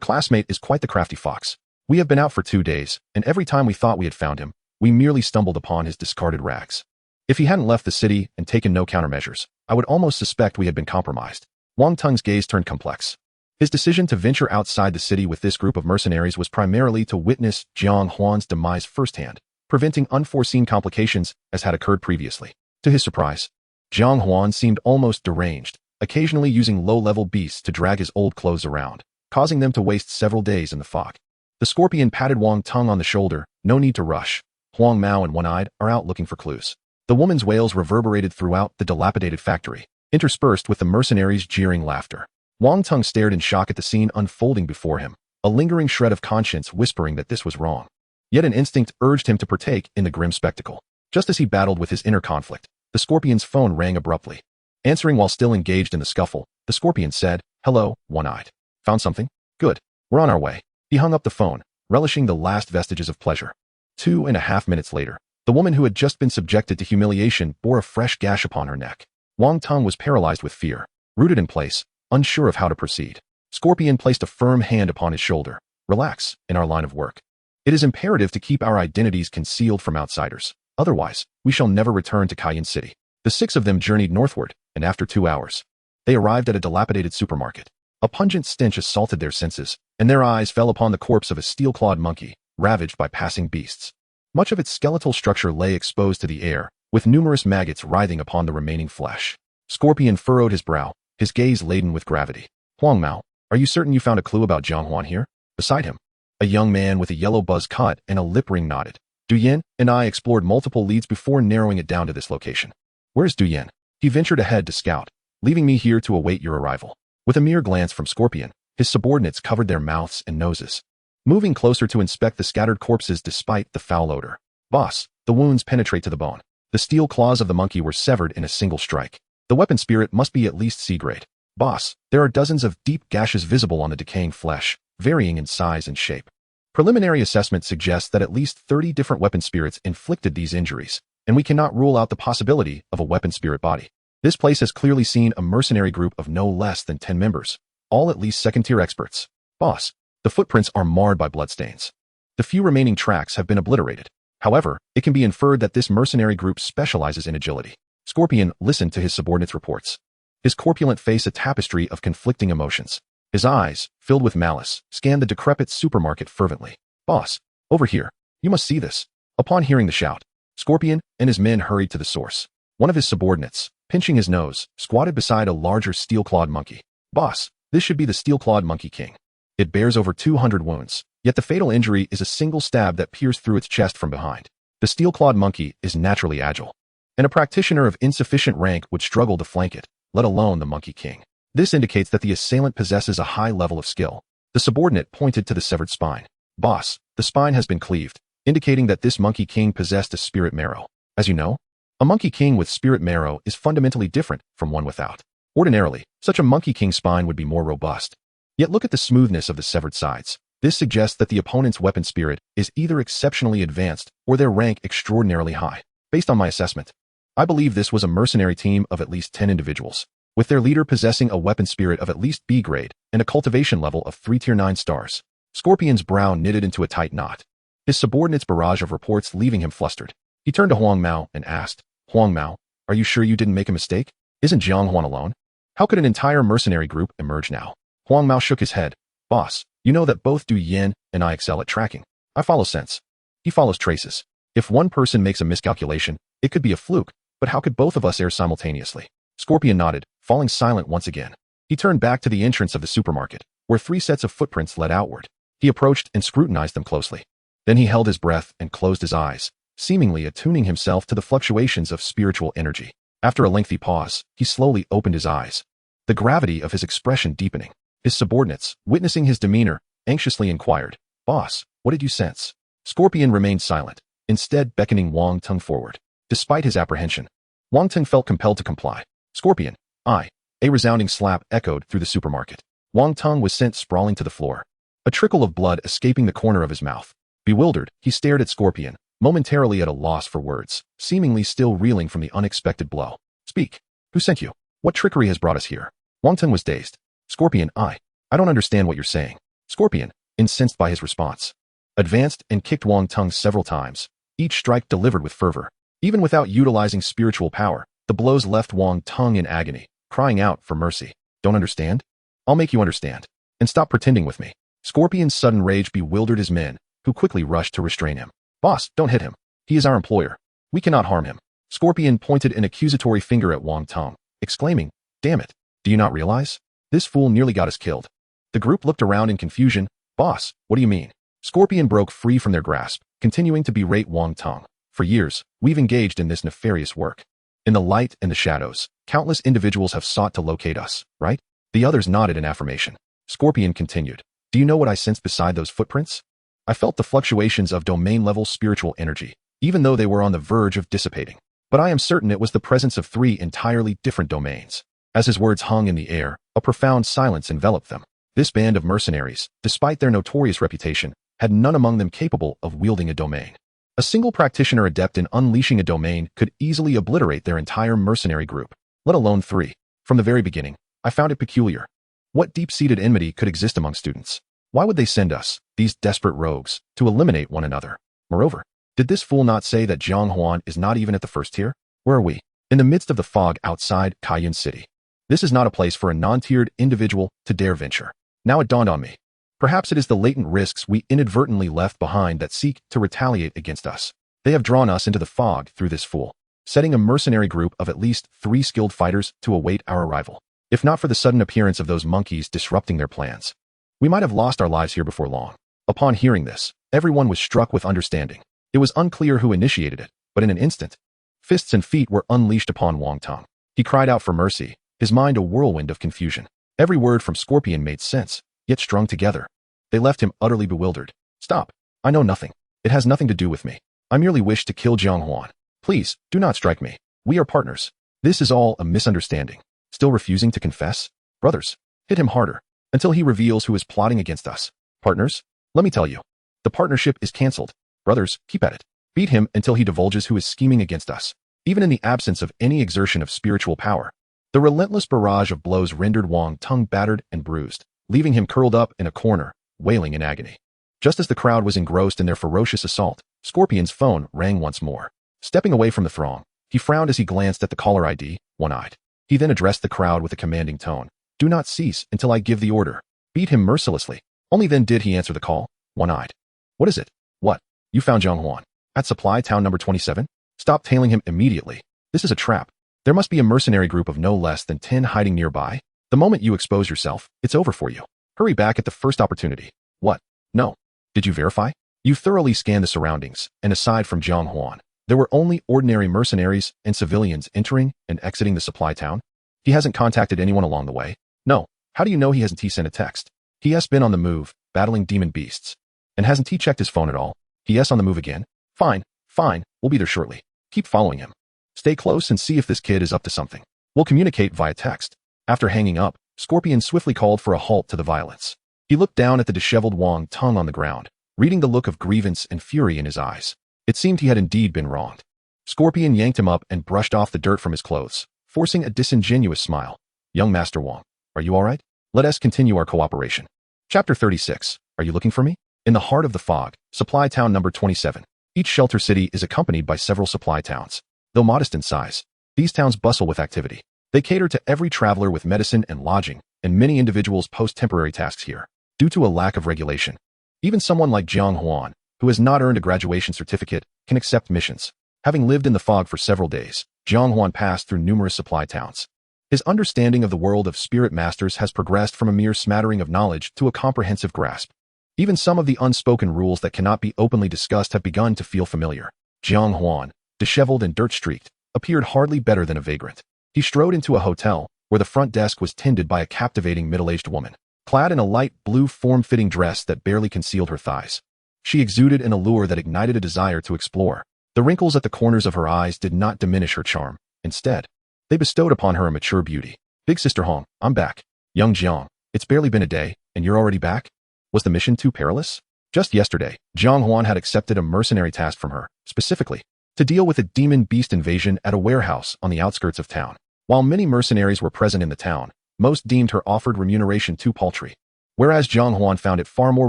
classmate is quite the crafty fox. We have been out for 2 days, and every time we thought we had found him, we merely stumbled upon his discarded rags. If he hadn't left the city and taken no countermeasures, I would almost suspect we had been compromised. Wang Tong's gaze turned complex. His decision to venture outside the city with this group of mercenaries was primarily to witness Jiang Huan's demise firsthand, preventing unforeseen complications as had occurred previously. To his surprise, Jiang Huan seemed almost deranged, occasionally using low-level beasts to drag his old clothes around, causing them to waste several days in the fog. The scorpion patted Wang Tong on the shoulder. No need to rush. Huang Mao and One-Eyed are out looking for clues. The woman's wails reverberated throughout the dilapidated factory, interspersed with the mercenaries' jeering laughter. Wang Tong stared in shock at the scene unfolding before him, a lingering shred of conscience whispering that this was wrong. Yet an instinct urged him to partake in the grim spectacle. Just as he battled with his inner conflict, the scorpion's phone rang abruptly. Answering while still engaged in the scuffle, the scorpion said, "Hello, One-Eyed. Found something? Good. We're on our way." He hung up the phone, relishing the last vestiges of pleasure. 2.5 minutes later, the woman who had just been subjected to humiliation bore a fresh gash upon her neck. Wang Tong was paralyzed with fear, rooted in place, unsure of how to proceed. Scorpion placed a firm hand upon his shoulder. Relax, in our line of work. It is imperative to keep our identities concealed from outsiders. Otherwise, we shall never return to Cayenne City. The 6 of them journeyed northward, and after 2 hours, they arrived at a dilapidated supermarket. A pungent stench assaulted their senses, and their eyes fell upon the corpse of a steel-clawed monkey, ravaged by passing beasts. Much of its skeletal structure lay exposed to the air, with numerous maggots writhing upon the remaining flesh. Scorpion furrowed his brow, his gaze laden with gravity. Huang Mao, are you certain you found a clue about Jiang Huan here? Beside him, a young man with a yellow buzz cut and a lip ring nodded. Du Yen and I explored multiple leads before narrowing it down to this location. Where's Du Yen? He ventured ahead to scout, leaving me here to await your arrival. With a mere glance from Scorpion, his subordinates covered their mouths and noses, moving closer to inspect the scattered corpses despite the foul odor. Boss, the wounds penetrate to the bone. The steel claws of the monkey were severed in a single strike. The weapon spirit must be at least C-grade. Boss, there are dozens of deep gashes visible on the decaying flesh, varying in size and shape. Preliminary assessment suggests that at least 30 different weapon spirits inflicted these injuries, and we cannot rule out the possibility of a weapon spirit body. This place has clearly seen a mercenary group of no less than 10 members, all at least second-tier experts. Boss, the footprints are marred by bloodstains. The few remaining tracks have been obliterated. However, it can be inferred that this mercenary group specializes in agility. Scorpion listened to his subordinates' reports. His corpulent face a tapestry of conflicting emotions. His eyes, filled with malice, scanned the decrepit supermarket fervently. Boss, over here. You must see this. Upon hearing the shout, Scorpion and his men hurried to the source. One of his subordinates, pinching his nose, squatted beside a larger steel-clawed monkey. Boss, this should be the steel-clawed monkey king. It bears over 200 wounds, yet the fatal injury is a single stab that pierced through its chest from behind. The steel-clawed monkey is naturally agile, and a practitioner of insufficient rank would struggle to flank it, let alone the monkey king. This indicates that the assailant possesses a high level of skill. The subordinate pointed to the severed spine. Boss, the spine has been cleaved, indicating that this monkey king possessed a spirit marrow. As you know, a monkey king with spirit marrow is fundamentally different from one without. Ordinarily, such a monkey king spine would be more robust. Yet look at the smoothness of the severed sides. This suggests that the opponent's weapon spirit is either exceptionally advanced or their rank extraordinarily high. Based on my assessment, I believe this was a mercenary team of at least 10 individuals, with their leader possessing a weapon spirit of at least B grade and a cultivation level of 3 tier 9 stars. Scorpion's brow knitted into a tight knot, his subordinate's barrage of reports leaving him flustered. He turned to Huang Mao and asked, Huang Mao, are you sure you didn't make a mistake? Isn't Jiang Huan alone? How could an entire mercenary group emerge now? Huang Mao shook his head. Boss, you know that both Du Yin and I excel at tracking. I follow scents. He follows traces. If one person makes a miscalculation, it could be a fluke, but how could both of us err simultaneously? Scorpion nodded, falling silent once again. He turned back to the entrance of the supermarket, where 3 sets of footprints led outward. He approached and scrutinized them closely. Then he held his breath and closed his eyes, seemingly attuning himself to the fluctuations of spiritual energy. After a lengthy pause, he slowly opened his eyes, the gravity of his expression deepening. His subordinates, witnessing his demeanor, anxiously inquired, Boss, what did you sense? Scorpion remained silent, instead beckoning Wang Tung forward. Despite his apprehension, Wang Tung felt compelled to comply. Scorpion, I. A resounding slap echoed through the supermarket. Wang Tung was sent sprawling to the floor, a trickle of blood escaping the corner of his mouth. Bewildered, he stared at Scorpion, momentarily at a loss for words, seemingly still reeling from the unexpected blow. Speak. Who sent you? What trickery has brought us here? Wang Tung was dazed. Scorpion, I don't understand what you're saying. Scorpion, incensed by his response, advanced and kicked Wang Tung several times, each strike delivered with fervor. Even without utilizing spiritual power, the blows left Wang Tung in agony, crying out for mercy. Don't understand? I'll make you understand. And stop pretending with me. Scorpion's sudden rage bewildered his men, who quickly rushed to restrain him. Boss, don't hit him. He is our employer. We cannot harm him. Scorpion pointed an accusatory finger at Wang Tung, exclaiming, Damn it. Do you not realize? This fool nearly got us killed. The group looked around in confusion. Boss, what do you mean? Scorpion broke free from their grasp, continuing to berate Wang Tung. For years, we've engaged in this nefarious work. In the light and the shadows, countless individuals have sought to locate us, right? The others nodded in affirmation. Scorpion continued. Do you know what I sensed beside those footprints? I felt the fluctuations of domain-level spiritual energy, even though they were on the verge of dissipating. But I am certain it was the presence of 3 entirely different domains. As his words hung in the air, a profound silence enveloped them. This band of mercenaries, despite their notorious reputation, had none among them capable of wielding a domain. A single practitioner adept in unleashing a domain could easily obliterate their entire mercenary group, let alone 3. From the very beginning, I found it peculiar. What deep-seated enmity could exist among students? Why would they send us, these desperate rogues, to eliminate one another? Moreover, did this fool not say that Jiang Huan is not even at the first tier? Where are we? In the midst of the fog outside Kaiyun City. This is not a place for a non-tiered individual to dare venture. Now it dawned on me. Perhaps it is the latent risks we inadvertently left behind that seek to retaliate against us. They have drawn us into the fog through this fool, setting a mercenary group of at least 3 skilled fighters to await our arrival. If not for the sudden appearance of those monkeys disrupting their plans, we might have lost our lives here before long. Upon hearing this, everyone was struck with understanding. It was unclear who initiated it, but in an instant, fists and feet were unleashed upon Wang Tung. He cried out for mercy, his mind a whirlwind of confusion. Every word from Scorpion made sense, yet strung together. They left him utterly bewildered. Stop. I know nothing. It has nothing to do with me. I merely wish to kill Jiang Huan. Please, do not strike me. We are partners. This is all a misunderstanding. Still refusing to confess? Brothers, hit him harder, until he reveals who is plotting against us. Partners? Let me tell you. The partnership is cancelled. Brothers, keep at it. Beat him until he divulges who is scheming against us. Even in the absence of any exertion of spiritual power, the relentless barrage of blows rendered Wang Tung battered and bruised, leaving him curled up in a corner, wailing in agony. Just as the crowd was engrossed in their ferocious assault, Scorpion's phone rang once more. Stepping away from the throng, he frowned as he glanced at the caller ID, one-eyed. He then addressed the crowd with a commanding tone. Do not cease until I give the order. Beat him mercilessly. Only then did he answer the call, one-eyed. What is it? What? You found Jiang Huan. At supply town number 27? Stop tailing him immediately. This is a trap. There must be a mercenary group of no less than 10 hiding nearby. The moment you expose yourself, it's over for you. Hurry back at the first opportunity. What? No. Did you verify? You thoroughly scanned the surroundings, and aside from Jiang Huan, there were only ordinary mercenaries and civilians entering and exiting the supply town. He hasn't contacted anyone along the way. No. How do you know he hasn't sent a text? He has been on the move, battling demon beasts. And hasn't he checked his phone at all? He has on the move again? Fine. We'll be there shortly. Keep following him. Stay close and see if this kid is up to something. We'll communicate via text. After hanging up, Scorpion swiftly called for a halt to the violence. He looked down at the disheveled Wang Tung on the ground, reading the look of grievance and fury in his eyes. It seemed he had indeed been wronged. Scorpion yanked him up and brushed off the dirt from his clothes, forcing a disingenuous smile. Young Master Wang, are you all right? Let us continue our cooperation. Chapter 36. Are you looking for me? In the heart of the fog, supply town number 27. Each shelter city is accompanied by several supply towns. Though modest in size, these towns bustle with activity. They cater to every traveler with medicine and lodging, and many individuals post temporary tasks here, due to a lack of regulation. Even someone like Jiang Huan, who has not earned a graduation certificate, can accept missions. Having lived in the fog for several days, Jiang Huan passed through numerous supply towns. His understanding of the world of spirit masters has progressed from a mere smattering of knowledge to a comprehensive grasp. Even some of the unspoken rules that cannot be openly discussed have begun to feel familiar. Jiang Huan, disheveled and dirt-streaked, appeared hardly better than a vagrant. He strode into a hotel, where the front desk was tended by a captivating middle-aged woman, clad in a light blue form-fitting dress that barely concealed her thighs. She exuded an allure that ignited a desire to explore. The wrinkles at the corners of her eyes did not diminish her charm. Instead, they bestowed upon her a mature beauty. Big Sister Hong, I'm back. Young Jiang, it's barely been a day, and you're already back? Was the mission too perilous? Just yesterday, Jiang Huan had accepted a mercenary task from her, specifically, to deal with a demon beast invasion at a warehouse on the outskirts of town. While many mercenaries were present in the town, most deemed her offered remuneration too paltry, whereas Jiang Huan found it far more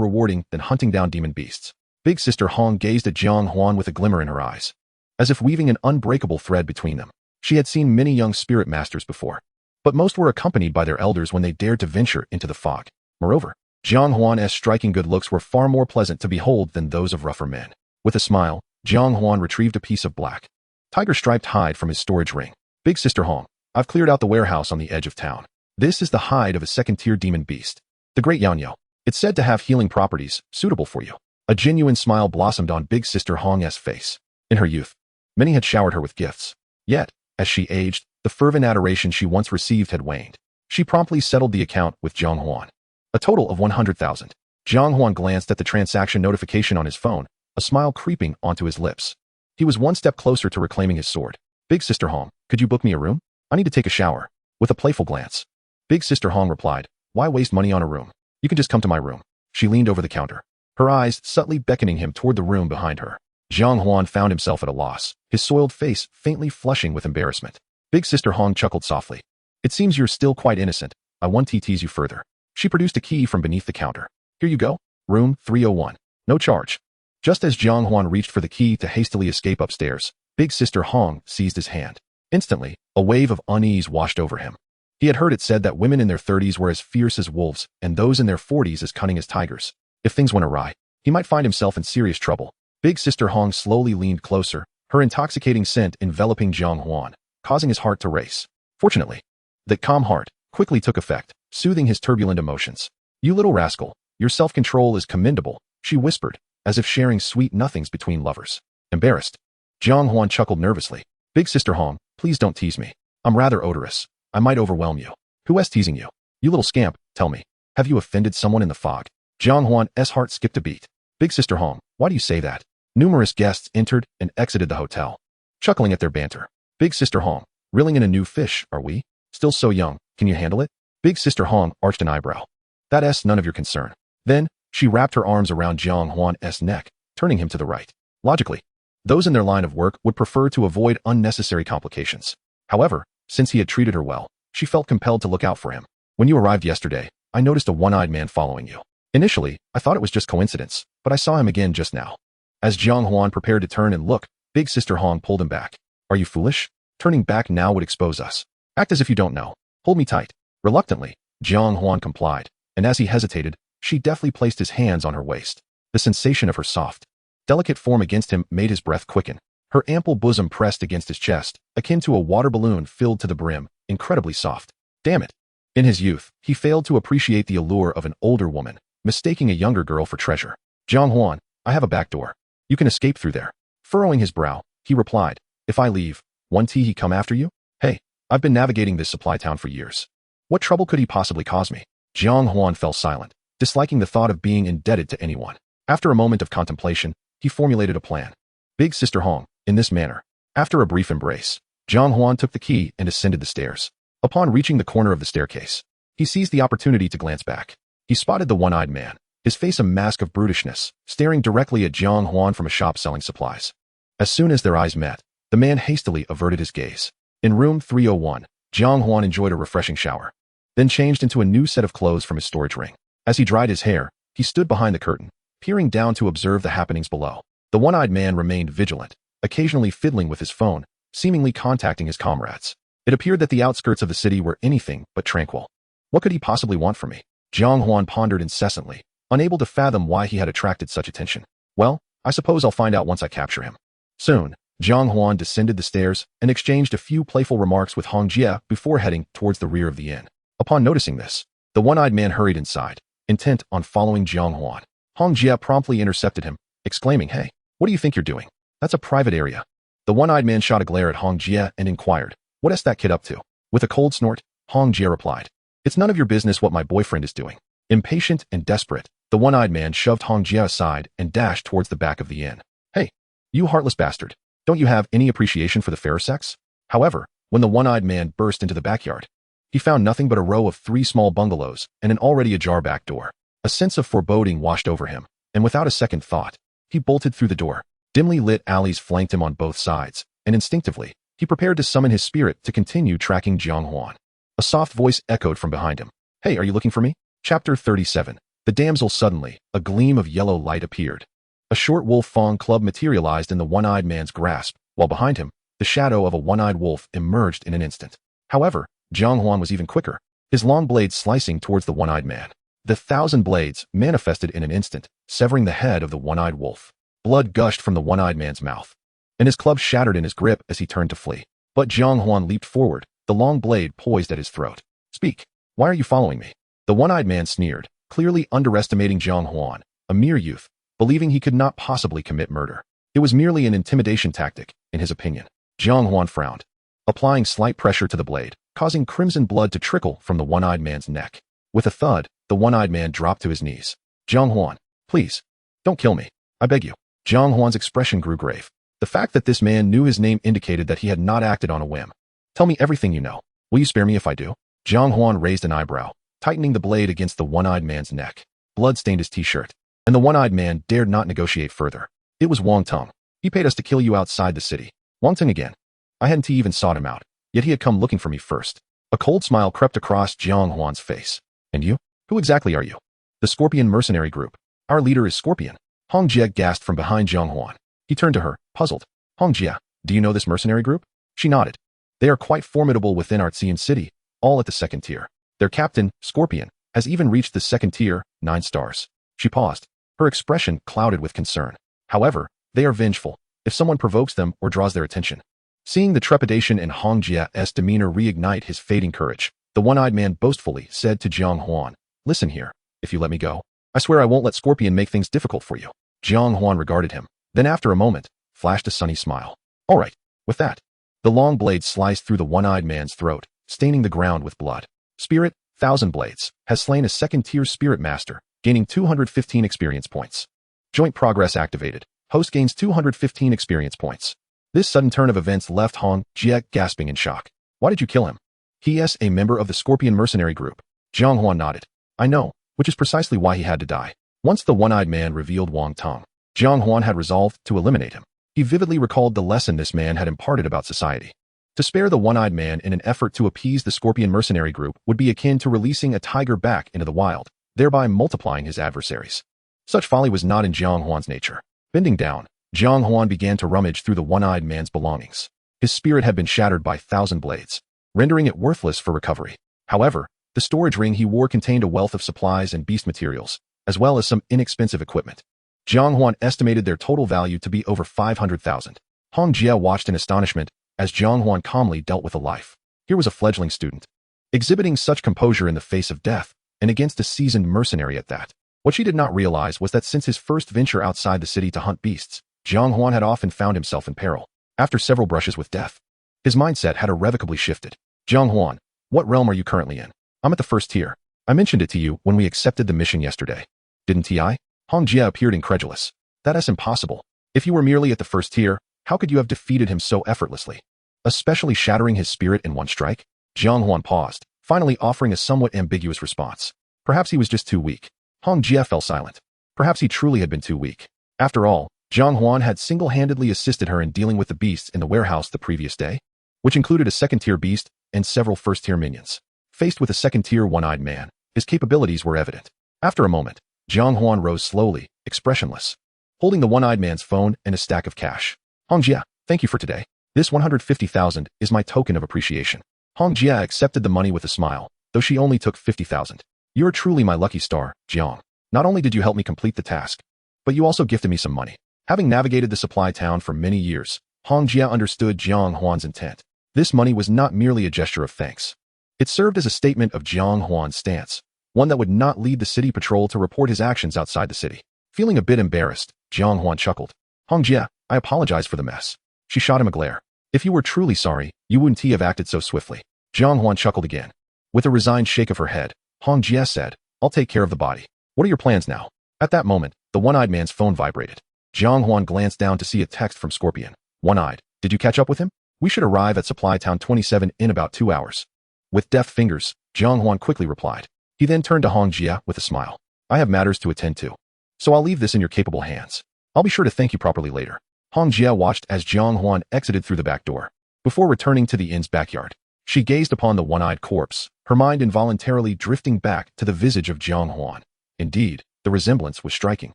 rewarding than hunting down demon beasts. Big Sister Hong gazed at Jiang Huan with a glimmer in her eyes, as if weaving an unbreakable thread between them. She had seen many young spirit masters before, but most were accompanied by their elders when they dared to venture into the fog. Moreover, Jiang Huan's striking good looks were far more pleasant to behold than those of rougher men. With a smile, Jiang Huan retrieved a piece of black, tiger-striped hide from his storage ring. Big Sister Hong, I've cleared out the warehouse on the edge of town. This is the hide of a second-tier demon beast, the Great Xia. It's said to have healing properties, suitable for you. A genuine smile blossomed on Big Sister Hong's face. In her youth, many had showered her with gifts. Yet, as she aged, the fervent adoration she once received had waned. She promptly settled the account with Jiang Huan. A total of 100,000. Jiang Huan glanced at the transaction notification on his phone, a smile creeping onto his lips. He was one step closer to reclaiming his sword. Big Sister Hong, could you book me a room? I need to take a shower. With a playful glance, Big Sister Hong replied, why waste money on a room? You can just come to my room. She leaned over the counter, her eyes subtly beckoning him toward the room behind her. Jiang Huan found himself at a loss, his soiled face faintly flushing with embarrassment. Big Sister Hong chuckled softly. It seems you're still quite innocent. I want to tease you further. She produced a key from beneath the counter. Here you go. Room 301. No charge. Just as Jiang Huan reached for the key to hastily escape upstairs, Big Sister Hong seized his hand. Instantly, a wave of unease washed over him. He had heard it said that women in their 30s were as fierce as wolves and those in their 40s as cunning as tigers. If things went awry, he might find himself in serious trouble. Big Sister Hong slowly leaned closer, her intoxicating scent enveloping Jiang Huan, causing his heart to race. Fortunately, that calm heart quickly took effect, soothing his turbulent emotions. You little rascal, your self-control is commendable, she whispered, as if sharing sweet nothings between lovers. Embarrassed, Jiang Huan chuckled nervously. Big Sister Hong, please don't tease me. I'm rather odorous. I might overwhelm you. Who is teasing you? You little scamp, tell me. Have you offended someone in the fog? Jiang Huan's heart skipped a beat. Big Sister Hong, why do you say that? Numerous guests entered and exited the hotel, chuckling at their banter. Big Sister Hong, reeling in a new fish, are we? Still so young, can you handle it? Big Sister Hong arched an eyebrow. That's none of your concern. Then, she wrapped her arms around Jiang Huan's neck, turning him to the right. Logically, those in their line of work would prefer to avoid unnecessary complications. However, since he had treated her well, she felt compelled to look out for him. When you arrived yesterday, I noticed a one-eyed man following you. Initially, I thought it was just coincidence, but I saw him again just now. As Jiang Huan prepared to turn and look, Big Sister Hong pulled him back. Are you foolish? Turning back now would expose us. Act as if you don't know. Hold me tight. Reluctantly, Jiang Huan complied, and as he hesitated, she deftly placed his hands on her waist. The sensation of her soft, delicate form against him made his breath quicken. Her ample bosom pressed against his chest, akin to a water balloon filled to the brim, incredibly soft. Damn it. In his youth, he failed to appreciate the allure of an older woman, mistaking a younger girl for treasure. Jiang Huan, I have a back door. You can escape through there. Furrowing his brow, he replied, if I leave, won't he come after you? Hey, I've been navigating this supply town for years. What trouble could he possibly cause me? Jiang Huan fell silent, disliking the thought of being indebted to anyone. After a moment of contemplation, he formulated a plan. Big Sister Hong, in this manner. After a brief embrace, Jiang Huan took the key and ascended the stairs. Upon reaching the corner of the staircase, he seized the opportunity to glance back. He spotted the one-eyed man, his face a mask of brutishness, staring directly at Jiang Huan from a shop selling supplies. As soon as their eyes met, the man hastily averted his gaze. In room 301, Jiang Huan enjoyed a refreshing shower, then changed into a new set of clothes from his storage ring. As he dried his hair, he stood behind the curtain, peering down to observe the happenings below. The one-eyed man remained vigilant, occasionally fiddling with his phone, seemingly contacting his comrades. It appeared that the outskirts of the city were anything but tranquil. What could he possibly want from me? Jiang Huan pondered incessantly, unable to fathom why he had attracted such attention. Well, I suppose I'll find out once I capture him. Soon, Jiang Huan descended the stairs and exchanged a few playful remarks with Hong Jia before heading towards the rear of the inn. Upon noticing this, the one-eyed man hurried inside, intent on following Jiang Huan. Hong Jia promptly intercepted him, exclaiming, Hey, what do you think you're doing? That's a private area. The one-eyed man shot a glare at Hong Jia and inquired, What's that kid up to? With a cold snort, Hong Jia replied, It's none of your business what my boyfriend is doing. Impatient and desperate, the one-eyed man shoved Hong Jia aside and dashed towards the back of the inn. Hey, you heartless bastard. Don't you have any appreciation for the fairer sex? However, when the one-eyed man burst into the backyard, he found nothing but a row of 3 small bungalows and an already ajar back door. A sense of foreboding washed over him, and without a second thought, he bolted through the door. Dimly lit alleys flanked him on both sides, and instinctively, he prepared to summon his spirit to continue tracking Jiang Huan. A soft voice echoed from behind him. Hey, are you looking for me? Chapter 37. The damsel suddenly, a gleam of yellow light appeared. A short wolf fawn club materialized in the one-eyed man's grasp, while behind him, the shadow of a one-eyed wolf emerged in an instant. However, Jiang Huan was even quicker, his long blades slicing towards the one-eyed man. The 1,000 blades manifested in an instant, severing the head of the one-eyed wolf. Blood gushed from the one-eyed man's mouth, and his club shattered in his grip as he turned to flee. But Jiang Huan leaped forward, the long blade poised at his throat. Speak. Why are you following me? The one-eyed man sneered, clearly underestimating Jiang Huan, a mere youth, believing he could not possibly commit murder. It was merely an intimidation tactic, in his opinion. Jiang Huan frowned, applying slight pressure to the blade, causing crimson blood to trickle from the one-eyed man's neck. With a thud, the one-eyed man dropped to his knees. Jiang Huan, please, don't kill me. I beg you. Jiang Huan's expression grew grave. The fact that this man knew his name indicated that he had not acted on a whim. Tell me everything you know. Will you spare me if I do? Jiang Huan raised an eyebrow, tightening the blade against the one-eyed man's neck. Blood stained his t-shirt, and the one-eyed man dared not negotiate further. It was Wang Tong. He paid us to kill you outside the city. Wang Tong again. I hadn't even sought him out, yet he had come looking for me first. A cold smile crept across Jiang Huan's face. And you? Who exactly are you? The Scorpion Mercenary Group. Our leader is Scorpion. Hong Jia gasped from behind Jiang Huan. He turned to her, puzzled. Hong Jia, do you know this mercenary group? She nodded. They are quite formidable within Artesian City, all at the 2nd tier. Their captain, Scorpion, has even reached the 2nd tier, 9 stars. She paused, her expression clouded with concern. However, they are vengeful, if someone provokes them or draws their attention. Seeing the trepidation in Hong Jia's demeanor reignite his fading courage, the one-eyed man boastfully said to Jiang Huan, Listen here, if you let me go, I swear I won't let Scorpion make things difficult for you. Jiang Huan regarded him, then after a moment, flashed a sunny smile. All right, with that. The long blade sliced through the one-eyed man's throat, staining the ground with blood. Spirit, 1,000 Blades, has slain a 2nd-tier Spirit Master, gaining 215 experience points. Joint progress activated. Host gains 215 experience points. This sudden turn of events left Hong Jia gasping in shock. Why did you kill him? He is a member of the Scorpion Mercenary Group. Jiang Huan nodded. I know, which is precisely why he had to die. Once the one-eyed man revealed Wang Tong, Jiang Huan had resolved to eliminate him. He vividly recalled the lesson this man had imparted about society. To spare the one-eyed man in an effort to appease the Scorpion Mercenary Group would be akin to releasing a tiger back into the wild, thereby multiplying his adversaries. Such folly was not in Jiang Huan's nature. Bending down, Jiang Huan began to rummage through the one-eyed man's belongings. His spirit had been shattered by 1,000 blades, rendering it worthless for recovery. However, the storage ring he wore contained a wealth of supplies and beast materials, as well as some inexpensive equipment. Jiang Huan estimated their total value to be over 500,000. Hong Jia watched in astonishment as Jiang Huan calmly dealt with a life. Here was a fledgling student, exhibiting such composure in the face of death, and against a seasoned mercenary at that. What she did not realize was that since his first venture outside the city to hunt beasts, Jiang Huan had often found himself in peril. After several brushes with death, his mindset had irrevocably shifted. Jiang Huan, what realm are you currently in? I'm at the first tier. I mentioned it to you when we accepted the mission yesterday. Didn't I? Hong Jia appeared incredulous. That is impossible. If you were merely at the first tier, how could you have defeated him so effortlessly? Especially shattering his spirit in one strike? Jiang Huan paused, finally offering a somewhat ambiguous response. Perhaps he was just too weak. Hong Jia fell silent. Perhaps he truly had been too weak. After all, Jiang Huan had single-handedly assisted her in dealing with the beasts in the warehouse the previous day, which included a second-tier beast and several first-tier minions. Faced with a second-tier one-eyed man, his capabilities were evident. After a moment, Jiang Huan rose slowly, expressionless, holding the one-eyed man's phone and a stack of cash. Hong Jia, thank you for today. This 150,000 is my token of appreciation. Hong Jia accepted the money with a smile, though she only took 50,000. You are truly my lucky star, Jiang. Not only did you help me complete the task, but you also gifted me some money. Having navigated the supply town for many years, Hong Jia understood Jiang Huan's intent. This money was not merely a gesture of thanks. It served as a statement of Jiang Huan's stance, one that would not lead the city patrol to report his actions outside the city. Feeling a bit embarrassed, Jiang Huan chuckled. Hong Jia, I apologize for the mess. She shot him a glare. If you were truly sorry, you wouldn't have acted so swiftly. Jiang Huan chuckled again. With a resigned shake of her head, Hong Jia said, I'll take care of the body. What are your plans now? At that moment, the one-eyed man's phone vibrated. Jiang Huan glanced down to see a text from Scorpion. One-eyed, did you catch up with him? We should arrive at Supply Town 27 in about 2 hours. With deft fingers, Jiang Huan quickly replied. He then turned to Hong Jia with a smile. I have matters to attend to, so I'll leave this in your capable hands. I'll be sure to thank you properly later. Hong Jia watched as Jiang Huan exited through the back door. Before returning to the inn's backyard, she gazed upon the one-eyed corpse, her mind involuntarily drifting back to the visage of Jiang Huan. Indeed, the resemblance was striking,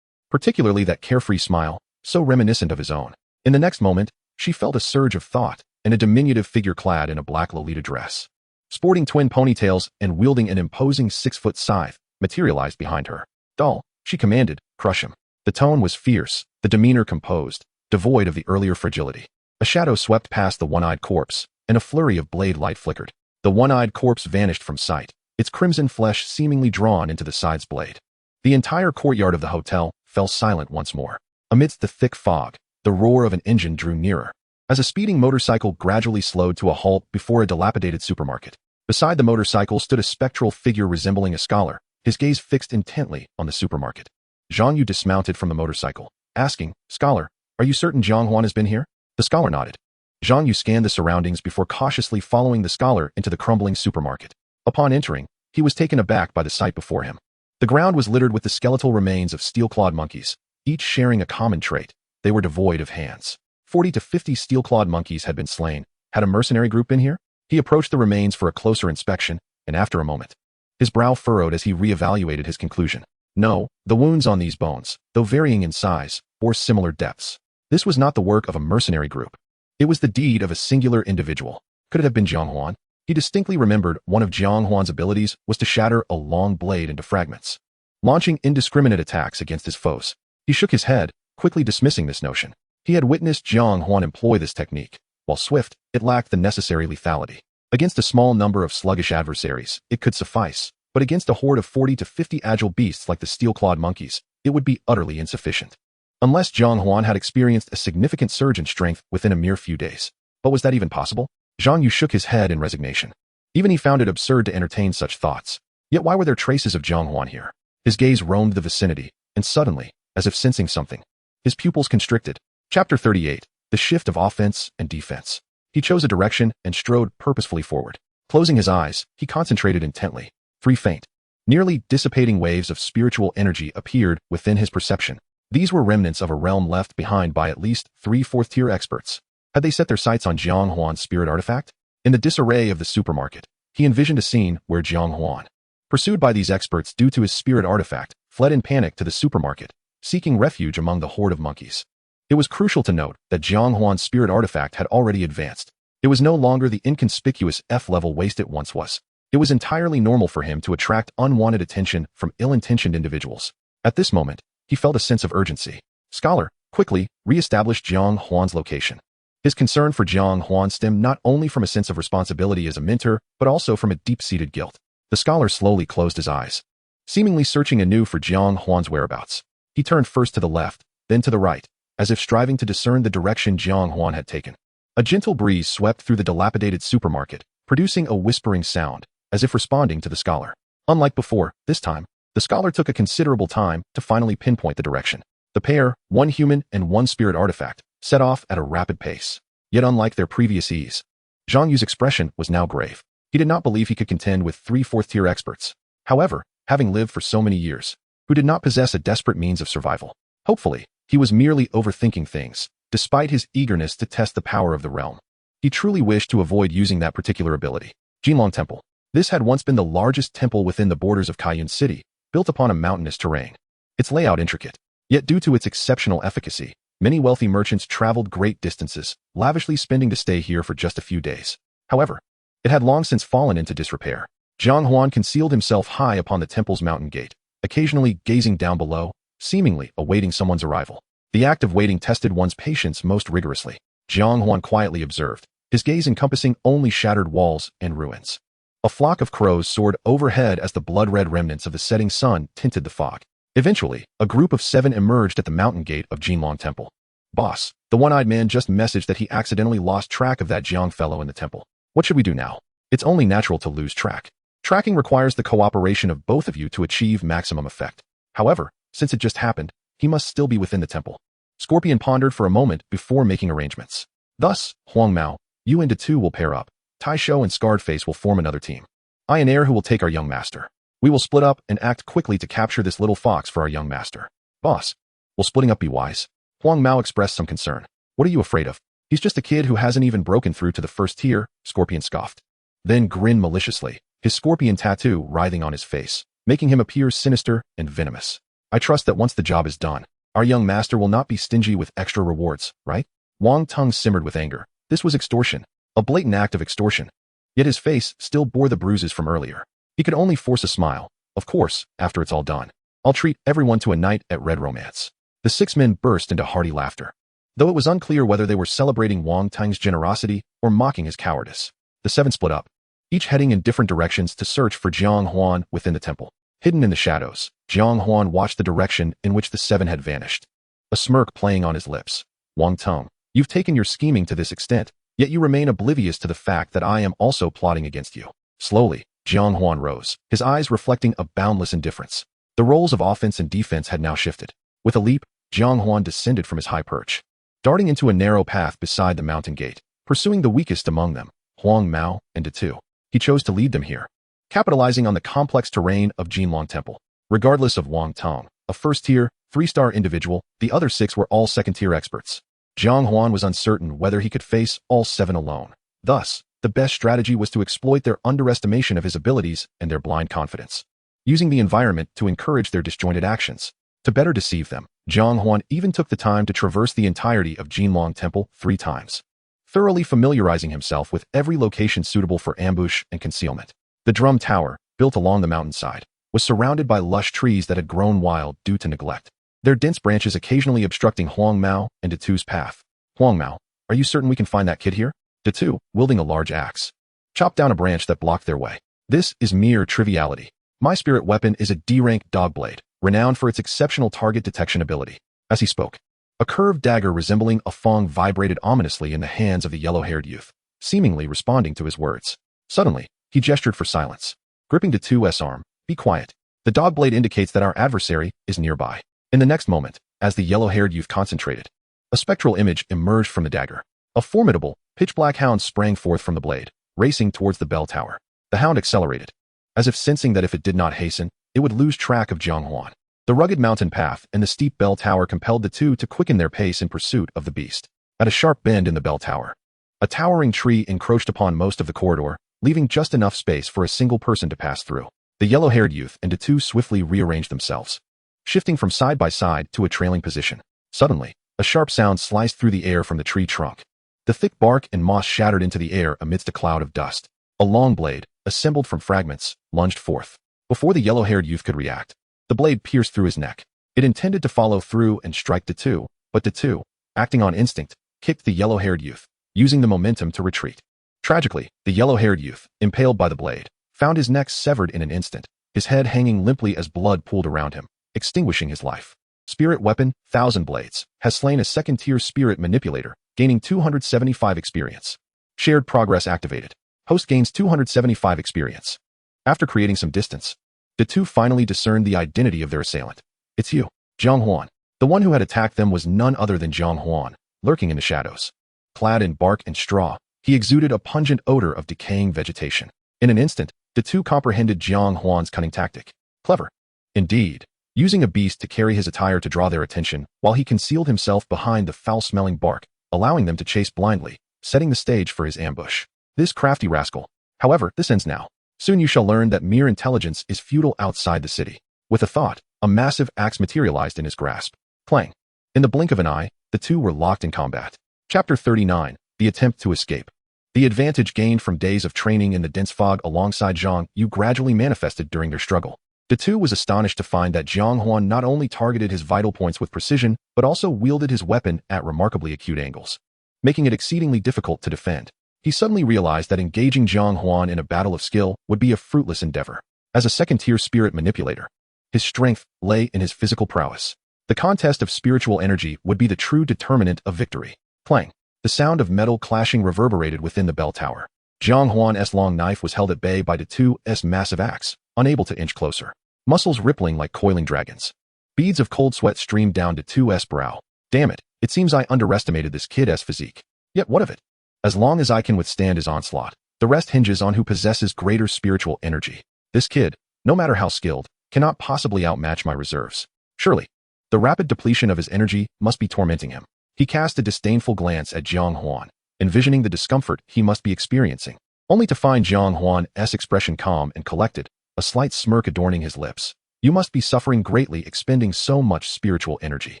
particularly that carefree smile, so reminiscent of his own. In the next moment, she felt a surge of thought, and a diminutive figure clad in a black Lolita dress, sporting twin ponytails and wielding an imposing 6-foot scythe, materialized behind her. Dull, she commanded, crush him. The tone was fierce, the demeanor composed, devoid of the earlier fragility. A shadow swept past the one-eyed corpse, and a flurry of blade light flickered. The one-eyed corpse vanished from sight, its crimson flesh seemingly drawn into the side's blade. The entire courtyard of the hotel fell silent once more. Amidst the thick fog, the roar of an engine drew nearer, as a speeding motorcycle gradually slowed to a halt before a dilapidated supermarket. Beside the motorcycle stood a spectral figure resembling a scholar, his gaze fixed intently on the supermarket. Zhang Yu dismounted from the motorcycle, asking, Scholar, are you certain Jiang Huan has been here? The scholar nodded. Zhang Yu scanned the surroundings before cautiously following the scholar into the crumbling supermarket. Upon entering, he was taken aback by the sight before him. The ground was littered with the skeletal remains of steel-clawed monkeys, each sharing a common trait. They were devoid of hands. 40 to 50 steel-clawed monkeys had been slain. Had a mercenary group been here? He approached the remains for a closer inspection, and after a moment, his brow furrowed as he re-evaluated his conclusion. No, the wounds on these bones, though varying in size, bore similar depths. This was not the work of a mercenary group. It was the deed of a singular individual. Could it have been Jiang Huan? He distinctly remembered one of Jiang Huan's abilities was to shatter a long blade into fragments, launching indiscriminate attacks against his foes. He shook his head, quickly dismissing this notion. He had witnessed Jiang Huan employ this technique. While swift, it lacked the necessary lethality. Against a small number of sluggish adversaries, it could suffice, but against a horde of 40 to 50 agile beasts like the steel-clawed monkeys, it would be utterly insufficient. Unless Jiang Huan had experienced a significant surge in strength within a mere few days. But was that even possible? Zhang Yu shook his head in resignation. Even he found it absurd to entertain such thoughts. Yet why were there traces of Jiang Huan here? His gaze roamed the vicinity, and suddenly, as if sensing something, his pupils constricted. Chapter 38, The Shift of Offense and Defense. He chose a direction and strode purposefully forward. Closing his eyes, he concentrated intently. 3 faint, nearly dissipating waves of spiritual energy appeared within his perception. These were remnants of a realm left behind by at least 3 fourth-tier experts. Had they set their sights on Jiang Huan's spirit artifact? In the disarray of the supermarket, he envisioned a scene where Jiang Huan, pursued by these experts due to his spirit artifact, fled in panic to the supermarket, seeking refuge among the horde of monkeys. It was crucial to note that Jiang Huan's spirit artifact had already advanced. It was no longer the inconspicuous F-level waste it once was. It was entirely normal for him to attract unwanted attention from ill-intentioned individuals. At this moment, he felt a sense of urgency. Scholar quickly re-established Jiang Huan's location. His concern for Jiang Huan stemmed not only from a sense of responsibility as a mentor, but also from a deep-seated guilt. The scholar slowly closed his eyes, seemingly searching anew for Jiang Huan's whereabouts. He turned first to the left, then to the right, as if striving to discern the direction Jiang Huan had taken. A gentle breeze swept through the dilapidated supermarket, producing a whispering sound, as if responding to the scholar. Unlike before, this time, the scholar took a considerable time to finally pinpoint the direction. The pair, one human and one spirit artifact, set off at a rapid pace. Yet unlike their previous ease, Zhang Yu's expression was now grave. He did not believe he could contend with 3 fourth-tier experts. However, having lived for so many years, who did not possess a desperate means of survival. Hopefully, he was merely overthinking things, despite his eagerness to test the power of the realm. He truly wished to avoid using that particular ability. Jinlong Temple. This had once been the largest temple within the borders of Kaiyun City, built upon a mountainous terrain. Its layout intricate. Yet due to its exceptional efficacy, many wealthy merchants traveled great distances, lavishly spending to stay here for just a few days. However, it had long since fallen into disrepair. Jiang Huan concealed himself high upon the temple's mountain gate, occasionally gazing down below, seemingly awaiting someone's arrival. The act of waiting tested one's patience most rigorously. Jiang Huan quietly observed, his gaze encompassing only shattered walls and ruins. A flock of crows soared overhead as the blood-red remnants of the setting sun tinted the fog. Eventually, a group of 7 emerged at the mountain gate of Jinlong Temple. Boss, the one-eyed man just messaged that he accidentally lost track of that Jiang fellow in the temple. What should we do now? It's only natural to lose track. Tracking requires the cooperation of both of you to achieve maximum effect. However, since it just happened, he must still be within the temple. Scorpion pondered for a moment before making arrangements. Thus, Huang Mao, you and Detu will pair up. Tai Shou and Scarred Face will form another team. I and Air who will take our young master. We will split up and act quickly to capture this little fox for our young master. Boss, will splitting up be wise? Huang Mao expressed some concern. What are you afraid of? He's just a kid who hasn't even broken through to the first tier, Scorpion scoffed. Then grinned maliciously, his scorpion tattoo writhing on his face, making him appear sinister and venomous. I trust that once the job is done, our young master will not be stingy with extra rewards, right? Wang's tongue simmered with anger. This was extortion, a blatant act of extortion. Yet his face still bore the bruises from earlier. He could only force a smile. Of course, after it's all done, I'll treat everyone to a night at Red Romance. The 6 men burst into hearty laughter. Though it was unclear whether they were celebrating Wang Tang's generosity or mocking his cowardice. The 7 split up, each heading in different directions to search for Jiang Huan within the temple. Hidden in the shadows, Jiang Huan watched the direction in which the 7 had vanished. A smirk playing on his lips. Wang Tang, you've taken your scheming to this extent, yet you remain oblivious to the fact that I am also plotting against you. Slowly, Jiang Huan rose, his eyes reflecting a boundless indifference. The roles of offense and defense had now shifted. With a leap, Jiang Huan descended from his high perch, darting into a narrow path beside the mountain gate, pursuing the weakest among them, Huang Mao and Detu. He chose to lead them here, capitalizing on the complex terrain of Jinlong Temple. Regardless of Wang Tang, a first-tier, 3-star individual, the other 6 were all second-tier experts. Jiang Huan was uncertain whether he could face all 7 alone. Thus, the best strategy was to exploit their underestimation of his abilities and their blind confidence, using the environment to encourage their disjointed actions. To better deceive them, Jiang Huan even took the time to traverse the entirety of Jinlong Temple 3 times, thoroughly familiarizing himself with every location suitable for ambush and concealment. The drum tower, built along the mountainside, was surrounded by lush trees that had grown wild due to neglect, their dense branches occasionally obstructing Huang Mao and Detu's path. Huang Mao, are you certain we can find that kid here? Detu, wielding a large axe, chopped down a branch that blocked their way. This is mere triviality. My spirit weapon is a D-rank dog blade, renowned for its exceptional target detection ability. As he spoke, a curved dagger resembling a fong vibrated ominously in the hands of the yellow-haired youth, seemingly responding to his words. Suddenly, he gestured for silence, gripping Detu's arm. Be quiet. The dog blade indicates that our adversary is nearby. In the next moment, as the yellow-haired youth concentrated, a spectral image emerged from the dagger. A formidable, pitch-black hound sprang forth from the blade, racing towards the bell tower. The hound accelerated, as if sensing that if it did not hasten, it would lose track of Jiang Huan. The rugged mountain path and the steep bell tower compelled the 2 to quicken their pace in pursuit of the beast. At a sharp bend in the bell tower, a towering tree encroached upon most of the corridor, leaving just enough space for a single person to pass through. The yellow-haired youth and Detu swiftly rearranged themselves, shifting from side by side to a trailing position. Suddenly, a sharp sound sliced through the air from the tree trunk. The thick bark and moss shattered into the air amidst a cloud of dust. A long blade, assembled from fragments, lunged forth. Before the yellow-haired youth could react, the blade pierced through his neck. It intended to follow through and strike Datu, but Datu, acting on instinct, kicked the yellow-haired youth, using the momentum to retreat. Tragically, the yellow-haired youth, impaled by the blade, found his neck severed in an instant, his head hanging limply as blood pooled around him, extinguishing his life. Spirit weapon, Thousand Blades, has slain a second-tier spirit manipulator, gaining 275 experience. Shared progress activated. Host gains 275 experience. After creating some distance, the two finally discerned the identity of their assailant. It's you, Jiang Huan. The one who had attacked them was none other than Jiang Huan, lurking in the shadows. Clad in bark and straw, he exuded a pungent odor of decaying vegetation. In an instant, the two comprehended Jiang Huan's cunning tactic. Clever. Indeed. Using a beast to carry his attire to draw their attention, while he concealed himself behind the foul-smelling bark, allowing them to chase blindly, setting the stage for his ambush. This crafty rascal. However, this ends now. Soon you shall learn that mere intelligence is futile outside the city. With a thought, a massive axe materialized in his grasp. Clang. In the blink of an eye, the two were locked in combat. Chapter 39, The Attempt to Escape. The advantage gained from days of training in the dense fog alongside Jiang Yu gradually manifested during their struggle. Datu was astonished to find that Jiang Huan not only targeted his vital points with precision, but also wielded his weapon at remarkably acute angles, making it exceedingly difficult to defend. He suddenly realized that engaging Jiang Huan in a battle of skill would be a fruitless endeavor. As a second-tier spirit manipulator, his strength lay in his physical prowess. The contest of spiritual energy would be the true determinant of victory. Clang. The sound of metal clashing reverberated within the bell tower. Jiang Huan's long knife was held at bay by Datu's massive axe, unable to inch closer. Muscles rippling like coiling dragons. Beads of cold sweat streamed down Datu's brow. Damn it seems I underestimated this kid's physique. Yet what of it? As long as I can withstand his onslaught, the rest hinges on who possesses greater spiritual energy. This kid, no matter how skilled, cannot possibly outmatch my reserves. Surely, the rapid depletion of his energy must be tormenting him. He cast a disdainful glance at Jiang Huan, envisioning the discomfort he must be experiencing, only to find Jiang Huan's expression calm and collected, a slight smirk adorning his lips. You must be suffering greatly expending so much spiritual energy.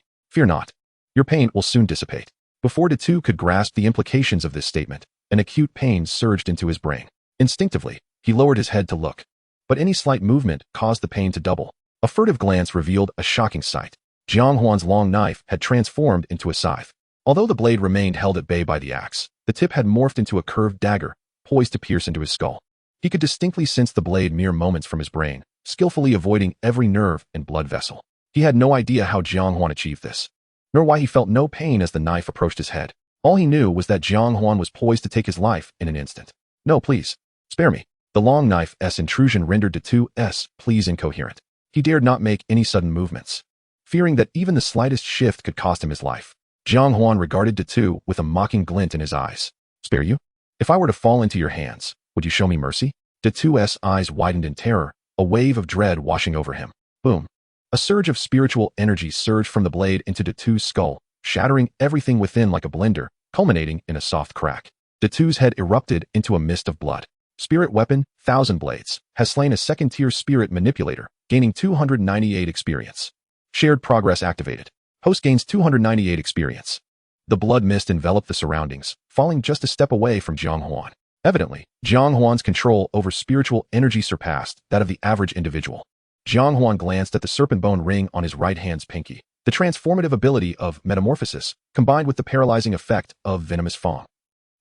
Fear not. Your pain will soon dissipate. Before Datu could grasp the implications of this statement, an acute pain surged into his brain. Instinctively, he lowered his head to look. But any slight movement caused the pain to double. A furtive glance revealed a shocking sight. Jiang Huan's long knife had transformed into a scythe. Although the blade remained held at bay by the axe, the tip had morphed into a curved dagger, poised to pierce into his skull. He could distinctly sense the blade mere moments from his brain, skillfully avoiding every nerve and blood vessel. He had no idea how Jiang Huan achieved this, nor why he felt no pain as the knife approached his head. All he knew was that Jiang Huan was poised to take his life in an instant. No, please. Spare me. The long knife's intrusion rendered Datu's pleas incoherent. He dared not make any sudden movements, fearing that even the slightest shift could cost him his life. Jiang Huan regarded Datu with a mocking glint in his eyes. Spare you? If I were to fall into your hands, would you show me mercy? Datu's eyes widened in terror, a wave of dread washing over him. Boom. A surge of spiritual energy surged from the blade into Datu's skull, shattering everything within like a blender, culminating in a soft crack. Datu's head erupted into a mist of blood. Spirit weapon, Thousand Blades, has slain a second-tier spirit manipulator, gaining 298 experience. Shared progress activated. Host gains 298 experience. The blood mist enveloped the surroundings, falling just a step away from Jiang Huan. Evidently, Jiang Huan's control over spiritual energy surpassed that of the average individual. Jiang Huan glanced at the serpent bone ring on his right hand's pinky. The transformative ability of metamorphosis, combined with the paralyzing effect of venomous fang,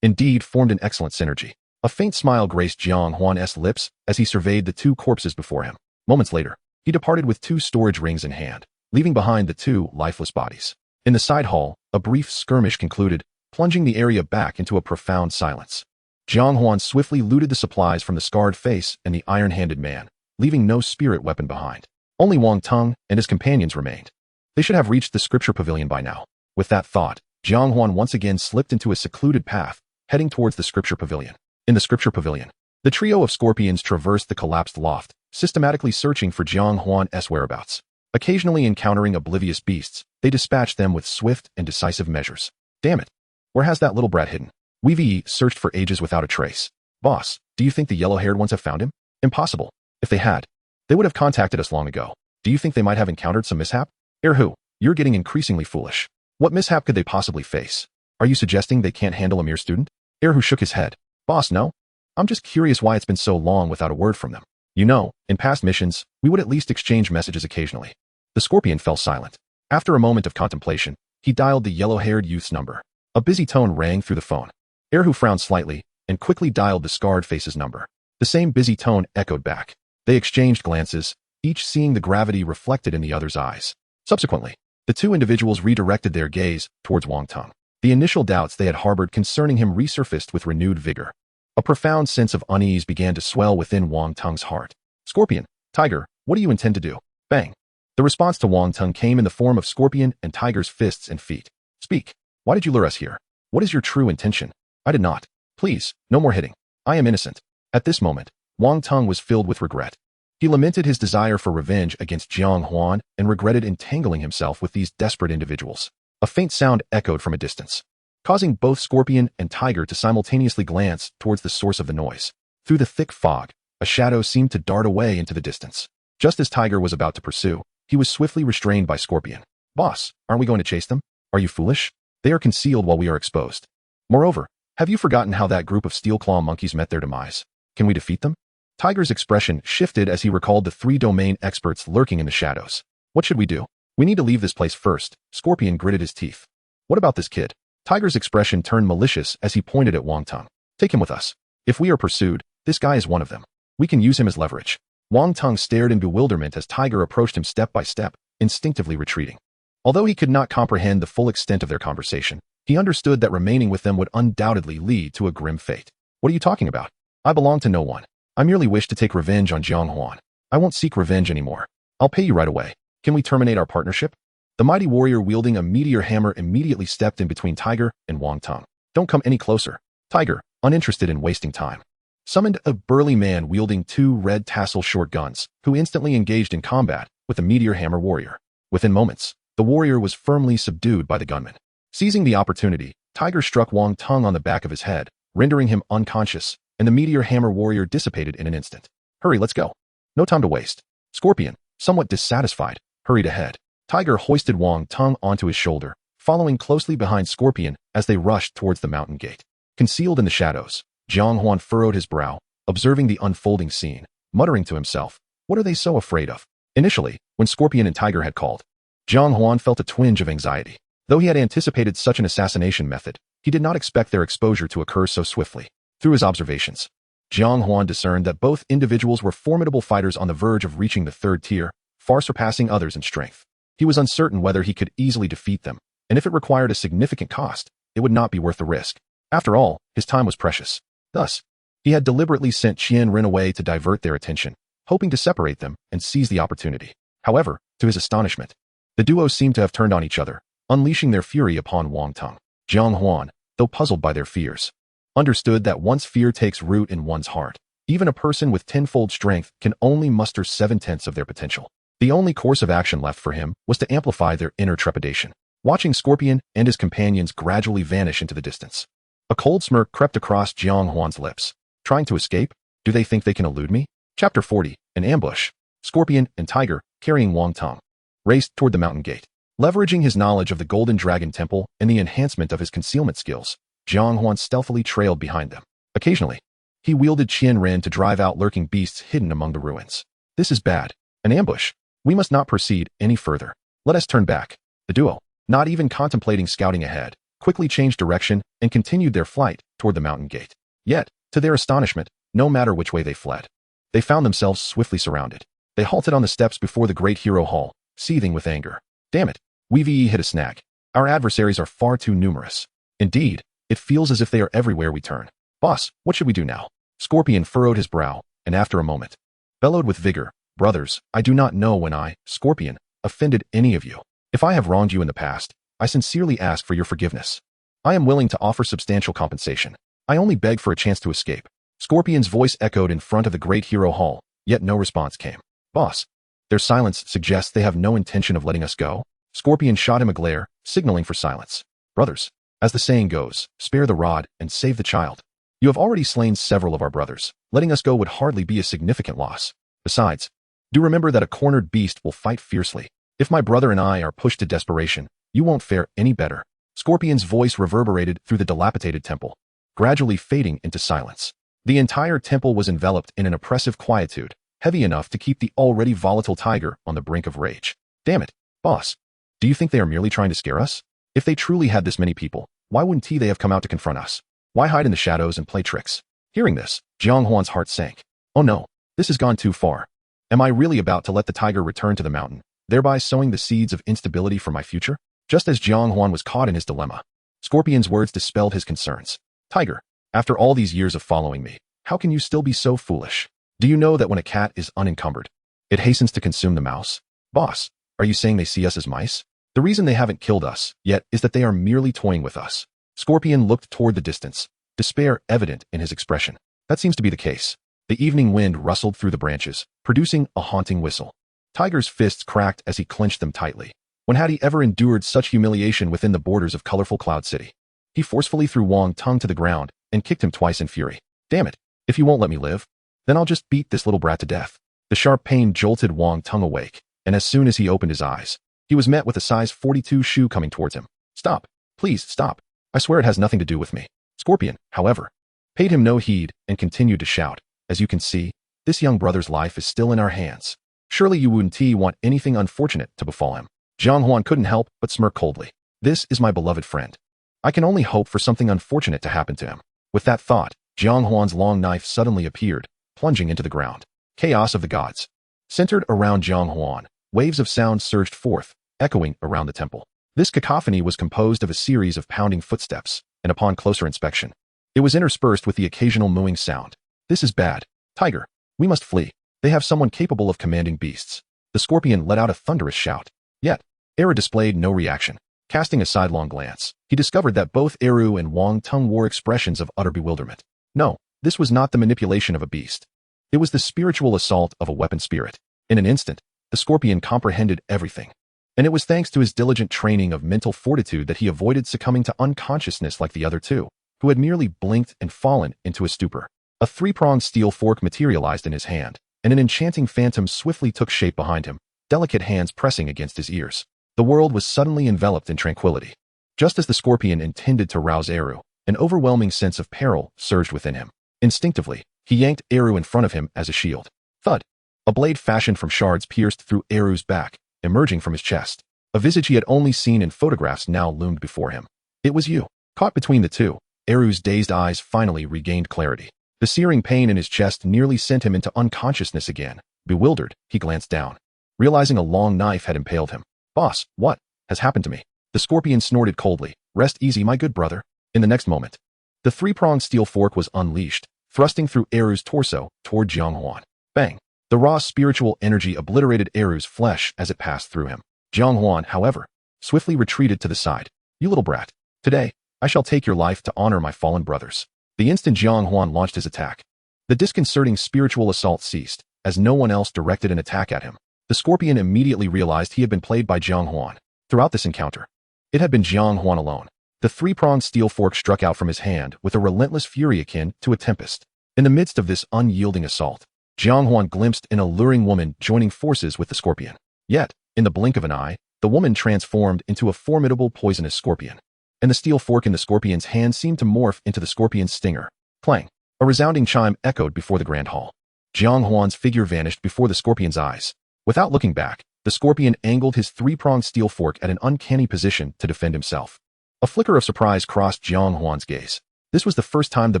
indeed formed an excellent synergy. A faint smile graced Jiang Huan's lips as he surveyed the two corpses before him. Moments later, he departed with two storage rings in hand, leaving behind the two lifeless bodies. In the side hall, a brief skirmish concluded, plunging the area back into a profound silence. Jiang Huan swiftly looted the supplies from the scarred face and the iron-handed man, leaving no spirit weapon behind. Only Wang Teng and his companions remained. They should have reached the scripture pavilion by now. With that thought, Jiang Huan once again slipped into a secluded path, heading towards the scripture pavilion. In the scripture pavilion, the trio of scorpions traversed the collapsed loft, systematically searching for Jiang Huan's whereabouts. Occasionally encountering oblivious beasts, they dispatched them with swift and decisive measures. Damn it! Where has that little brat hidden? We've searched for ages without a trace. Boss, do you think the yellow-haired ones have found him? Impossible. If they had, they would have contacted us long ago. Do you think they might have encountered some mishap? Erhu, you're getting increasingly foolish. What mishap could they possibly face? Are you suggesting they can't handle a mere student? Erhu shook his head. Boss, no. I'm just curious why it's been so long without a word from them. You know, in past missions, we would at least exchange messages occasionally. The Scorpion fell silent. After a moment of contemplation, he dialed the yellow-haired youth's number. A busy tone rang through the phone. Erhu frowned slightly and quickly dialed the scarred face's number. The same busy tone echoed back. They exchanged glances, each seeing the gravity reflected in the other's eyes. Subsequently, the two individuals redirected their gaze towards Wang Teng. The initial doubts they had harbored concerning him resurfaced with renewed vigor. A profound sense of unease began to swell within Wang Teng's heart. Scorpion, Tiger, what do you intend to do? Bang. The response to Wang Teng came in the form of Scorpion and Tiger's fists and feet. Speak. Why did you lure us here? What is your true intention? I did not. Please, no more hitting. I am innocent. At this moment, Wang Teng was filled with regret. He lamented his desire for revenge against Jiang Huan and regretted entangling himself with these desperate individuals. A faint sound echoed from a distance, causing both Scorpion and Tiger to simultaneously glance towards the source of the noise. Through the thick fog, a shadow seemed to dart away into the distance. Just as Tiger was about to pursue, he was swiftly restrained by Scorpion. Boss, aren't we going to chase them? Are you foolish? They are concealed while we are exposed. Moreover, have you forgotten how that group of steel-claw monkeys met their demise? Can we defeat them? Tiger's expression shifted as he recalled the three domain experts lurking in the shadows. What should we do? We need to leave this place first. Scorpion gritted his teeth. What about this kid? Tiger's expression turned malicious as he pointed at Wang Teng. Take him with us. If we are pursued, this guy is one of them. We can use him as leverage. Wang Teng stared in bewilderment as Tiger approached him step by step, instinctively retreating. Although he could not comprehend the full extent of their conversation, he understood that remaining with them would undoubtedly lead to a grim fate. What are you talking about? I belong to no one. I merely wish to take revenge on Jiang Huan. I won't seek revenge anymore. I'll pay you right away. Can we terminate our partnership? The mighty warrior wielding a meteor hammer immediately stepped in between Tiger and Wang Teng. Don't come any closer. Tiger, uninterested in wasting time, summoned a burly man wielding two red tassel short guns, who instantly engaged in combat with the meteor hammer warrior. Within moments, the warrior was firmly subdued by the gunman. Seizing the opportunity, Tiger struck Wang Teng on the back of his head, rendering him unconscious, and the meteor hammer warrior dissipated in an instant. Hurry, let's go. No time to waste. Scorpion, somewhat dissatisfied, hurried ahead. Tiger hoisted Wang Teng onto his shoulder, following closely behind Scorpion as they rushed towards the mountain gate. Concealed in the shadows, Jiang Huan furrowed his brow, observing the unfolding scene, muttering to himself, what are they so afraid of? Initially, when Scorpion and Tiger had called, Jiang Huan felt a twinge of anxiety. Though he had anticipated such an assassination method, he did not expect their exposure to occur so swiftly. Through his observations, Jiang Huan discerned that both individuals were formidable fighters on the verge of reaching the third tier, far surpassing others in strength. He was uncertain whether he could easily defeat them, and if it required a significant cost, it would not be worth the risk. After all, his time was precious. Thus, he had deliberately sent Qian Ren away to divert their attention, hoping to separate them and seize the opportunity. However, to his astonishment, the duo seemed to have turned on each other, unleashing their fury upon Wang Teng. Jiang Huan, though puzzled by their fears, understood that once fear takes root in one's heart, even a person with tenfold strength can only muster 7/10 of their potential. The only course of action left for him was to amplify their inner trepidation. Watching Scorpion and his companions gradually vanish into the distance, a cold smirk crept across Jiang Huan's lips. Trying to escape? Do they think they can elude me? Chapter 40, An Ambush. Scorpion and Tiger, carrying Wang Teng, raced toward the mountain gate. Leveraging his knowledge of the Golden Dragon Temple and the enhancement of his concealment skills, Jiang Huan stealthily trailed behind them. Occasionally, he wielded Qian Ren to drive out lurking beasts hidden among the ruins. This is bad. An ambush. We must not proceed any further. Let us turn back. The duo, not even contemplating scouting ahead, quickly changed direction and continued their flight toward the mountain gate. Yet, to their astonishment, no matter which way they fled, they found themselves swiftly surrounded. They halted on the steps before the Great Hero Hall, seething with anger. Damn it, we hit a snag. Our adversaries are far too numerous. Indeed, it feels as if they are everywhere we turn. Boss, what should we do now? Scorpion furrowed his brow, and after a moment, bellowed with vigor, Brothers, I do not know when I, Scorpion, offended any of you. If I have wronged you in the past, I sincerely ask for your forgiveness. I am willing to offer substantial compensation. I only beg for a chance to escape. Scorpion's voice echoed in front of the Great Hero Hall, yet no response came. Boss, their silence suggests they have no intention of letting us go. Scorpion shot him a glare, signaling for silence. Brothers, as the saying goes, spare the rod and save the child. You have already slain several of our brothers. Letting us go would hardly be a significant loss. Besides, Do remember that a cornered beast will fight fiercely. If my brother and I are pushed to desperation, you won't fare any better. Scorpion's voice reverberated through the dilapidated temple, gradually fading into silence. The entire temple was enveloped in an oppressive quietude, heavy enough to keep the already volatile tiger on the brink of rage. Damn it, boss. Do you think they are merely trying to scare us? If they truly had this many people, why wouldn't they have come out to confront us? Why hide in the shadows and play tricks? Hearing this, Jiang Huan's heart sank. Oh no, this has gone too far. Am I really about to let the tiger return to the mountain, thereby sowing the seeds of instability for my future? Just as Jiang Huan was caught in his dilemma, Scorpion's words dispelled his concerns. Tiger, after all these years of following me, how can you still be so foolish? Do you know that when a cat is unencumbered, it hastens to consume the mouse? Boss, are you saying they see us as mice? The reason they haven't killed us yet is that they are merely toying with us. Scorpion looked toward the distance, despair evident in his expression. That seems to be the case. The evening wind rustled through the branches, producing a haunting whistle. Tiger's fists cracked as he clenched them tightly. When had he ever endured such humiliation within the borders of colorful Cloud City? He forcefully threw Wang Tung to the ground and kicked him twice in fury. Damn it, if you won't let me live, then I'll just beat this little brat to death. The sharp pain jolted Wang Tung awake, and as soon as he opened his eyes, he was met with a size 42 shoe coming towards him. Stop, please stop. I swear it has nothing to do with me. Scorpion, however, paid him no heed and continued to shout. As you can see, this young brother's life is still in our hands. Surely you wouldn't want anything unfortunate to befall him. Jiang Huan couldn't help but smirk coldly. This is my beloved friend. I can only hope for something unfortunate to happen to him. With that thought, Jiang Huan's long knife suddenly appeared, plunging into the ground. Chaos of the gods. Centered around Jiang Huan, waves of sound surged forth, echoing around the temple. This cacophony was composed of a series of pounding footsteps, and upon closer inspection, it was interspersed with the occasional mooing sound. This is bad. Tiger, we must flee. They have someone capable of commanding beasts. The scorpion let out a thunderous shout. Yet, Era displayed no reaction. Casting a sidelong glance, he discovered that both Eru and Wang Tung wore expressions of utter bewilderment. No, this was not the manipulation of a beast. It was the spiritual assault of a weapon spirit. In an instant, the scorpion comprehended everything. And it was thanks to his diligent training of mental fortitude that he avoided succumbing to unconsciousness like the other two, who had merely blinked and fallen into a stupor. A three-pronged steel fork materialized in his hand, and an enchanting phantom swiftly took shape behind him, delicate hands pressing against his ears. The world was suddenly enveloped in tranquility. Just as the scorpion intended to rouse Eru, an overwhelming sense of peril surged within him. Instinctively, he yanked Eru in front of him as a shield. Thud! A blade fashioned from shards pierced through Eru's back, emerging from his chest. A visage he had only seen in photographs now loomed before him. It was you. Caught between the two, Eru's dazed eyes finally regained clarity. The searing pain in his chest nearly sent him into unconsciousness again. Bewildered, he glanced down, realizing a long knife had impaled him. Boss, what has happened to me? The scorpion snorted coldly. Rest easy, my good brother. In the next moment, the three-pronged steel fork was unleashed, thrusting through Eru's torso toward Jiang Huan. Bang! The raw spiritual energy obliterated Eru's flesh as it passed through him. Jiang Huan, however, swiftly retreated to the side. You little brat. Today, I shall take your life to honor my fallen brothers. The instant Jiang Huan launched his attack, the disconcerting spiritual assault ceased, as no one else directed an attack at him. The scorpion immediately realized he had been played by Jiang Huan. Throughout this encounter, it had been Jiang Huan alone. The three-pronged steel fork struck out from his hand with a relentless fury akin to a tempest. In the midst of this unyielding assault, Jiang Huan glimpsed an alluring woman joining forces with the scorpion. Yet, in the blink of an eye, the woman transformed into a formidable poisonous scorpion, and the steel fork in the scorpion's hand seemed to morph into the scorpion's stinger. Clang! A resounding chime echoed before the grand hall. Jiang Huan's figure vanished before the scorpion's eyes. Without looking back, the scorpion angled his three-pronged steel fork at an uncanny position to defend himself. A flicker of surprise crossed Jiang Huan's gaze. This was the first time the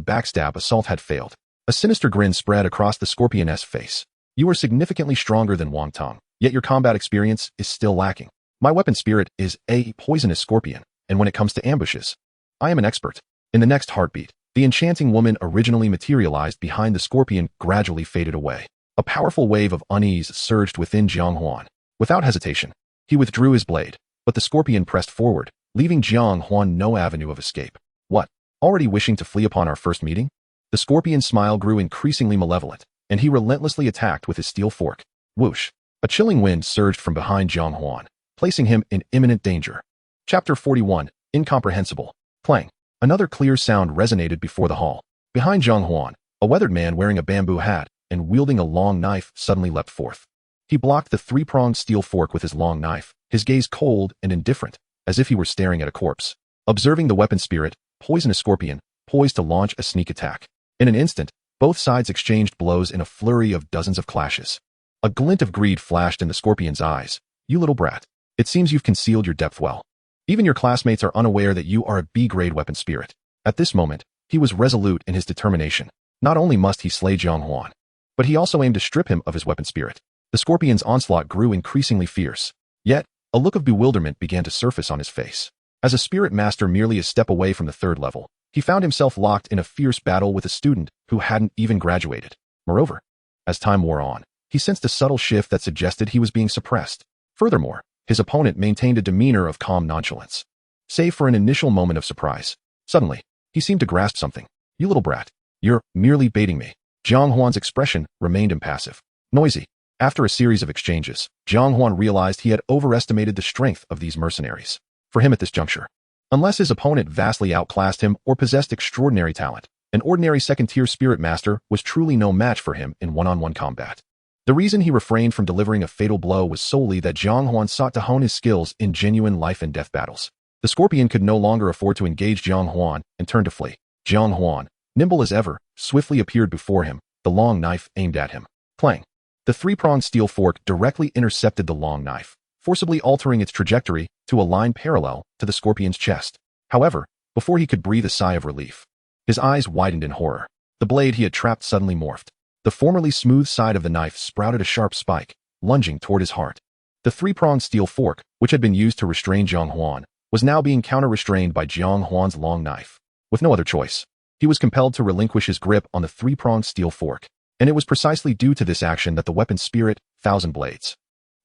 backstab assault had failed. A sinister grin spread across the scorpion's face. You are significantly stronger than Wang Tung, yet your combat experience is still lacking. My weapon spirit is a poisonous scorpion, and when it comes to ambushes, I am an expert. In the next heartbeat, the enchanting woman originally materialized behind the scorpion gradually faded away. A powerful wave of unease surged within Jiang Huan. Without hesitation, he withdrew his blade, but the scorpion pressed forward, leaving Jiang Huan no avenue of escape. What? Already wishing to flee upon our first meeting? The scorpion's smile grew increasingly malevolent, and he relentlessly attacked with his steel fork. Whoosh! A chilling wind surged from behind Jiang Huan, placing him in imminent danger. Chapter 41, Incomprehensible. Clang! Another clear sound resonated before the hall. Behind Jiang Huan, a weathered man wearing a bamboo hat and wielding a long knife suddenly leapt forth. He blocked the three-pronged steel fork with his long knife, his gaze cold and indifferent, as if he were staring at a corpse. Observing the weapon spirit, poisonous scorpion, poised to launch a sneak attack. In an instant, both sides exchanged blows in a flurry of dozens of clashes. A glint of greed flashed in the scorpion's eyes. "You little brat. It seems you've concealed your depth well. Even your classmates are unaware that you are a B-grade weapon spirit." At this moment, he was resolute in his determination. Not only must he slay Jiang Huan, but he also aimed to strip him of his weapon spirit. The scorpion's onslaught grew increasingly fierce. Yet, a look of bewilderment began to surface on his face. As a spirit master merely a step away from the third level, he found himself locked in a fierce battle with a student who hadn't even graduated. Moreover, as time wore on, he sensed a subtle shift that suggested he was being suppressed. Furthermore, his opponent maintained a demeanor of calm nonchalance. Save for an initial moment of surprise. Suddenly, he seemed to grasp something. "You little brat. You're merely baiting me." Jiang Huan's expression remained impassive. Noisy. After a series of exchanges, Jiang Huan realized he had overestimated the strength of these mercenaries. For him at this juncture, unless his opponent vastly outclassed him or possessed extraordinary talent, an ordinary second-tier spirit master was truly no match for him in one-on-one combat. The reason he refrained from delivering a fatal blow was solely that Jiang Huan sought to hone his skills in genuine life-and-death battles. The scorpion could no longer afford to engage Jiang Huan and turned to flee. Jiang Huan, nimble as ever, swiftly appeared before him, the long knife aimed at him. Clang! The three-pronged steel fork directly intercepted the long knife, forcibly altering its trajectory to a line parallel to the scorpion's chest. However, before he could breathe a sigh of relief, his eyes widened in horror. The blade he had trapped suddenly morphed. The formerly smooth side of the knife sprouted a sharp spike, lunging toward his heart. The three-pronged steel fork, which had been used to restrain Jiang Huan, was now being counter-restrained by Jiang Huan's long knife. With no other choice, he was compelled to relinquish his grip on the three-pronged steel fork, and it was precisely due to this action that the weapon spirit, Thousand Blades,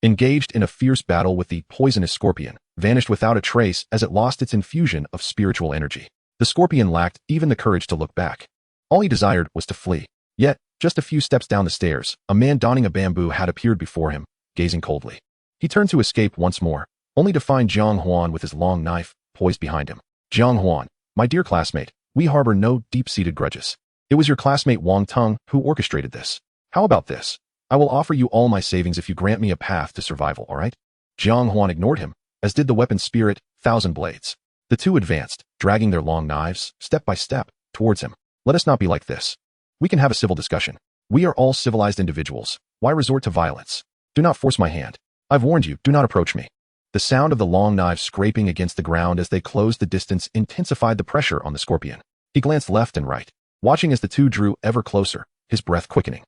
engaged in a fierce battle with the poisonous scorpion, vanished without a trace as it lost its infusion of spiritual energy. The scorpion lacked even the courage to look back. All he desired was to flee. Yet, just a few steps down the stairs, a man donning a bamboo hat appeared before him, gazing coldly. He turned to escape once more, only to find Jiang Huan with his long knife poised behind him. "Jiang Huan, my dear classmate, we harbor no deep-seated grudges. It was your classmate Wang Teng who orchestrated this. How about this? I will offer you all my savings if you grant me a path to survival, all right?" Jiang Huan ignored him, as did the weapon spirit, Thousand Blades. The two advanced, dragging their long knives, step by step, towards him. "Let us not be like this. We can have a civil discussion. We are all civilized individuals. Why resort to violence? Do not force my hand. I've warned you, do not approach me." The sound of the long knives scraping against the ground as they closed the distance intensified the pressure on the scorpion. He glanced left and right, watching as the two drew ever closer, his breath quickening.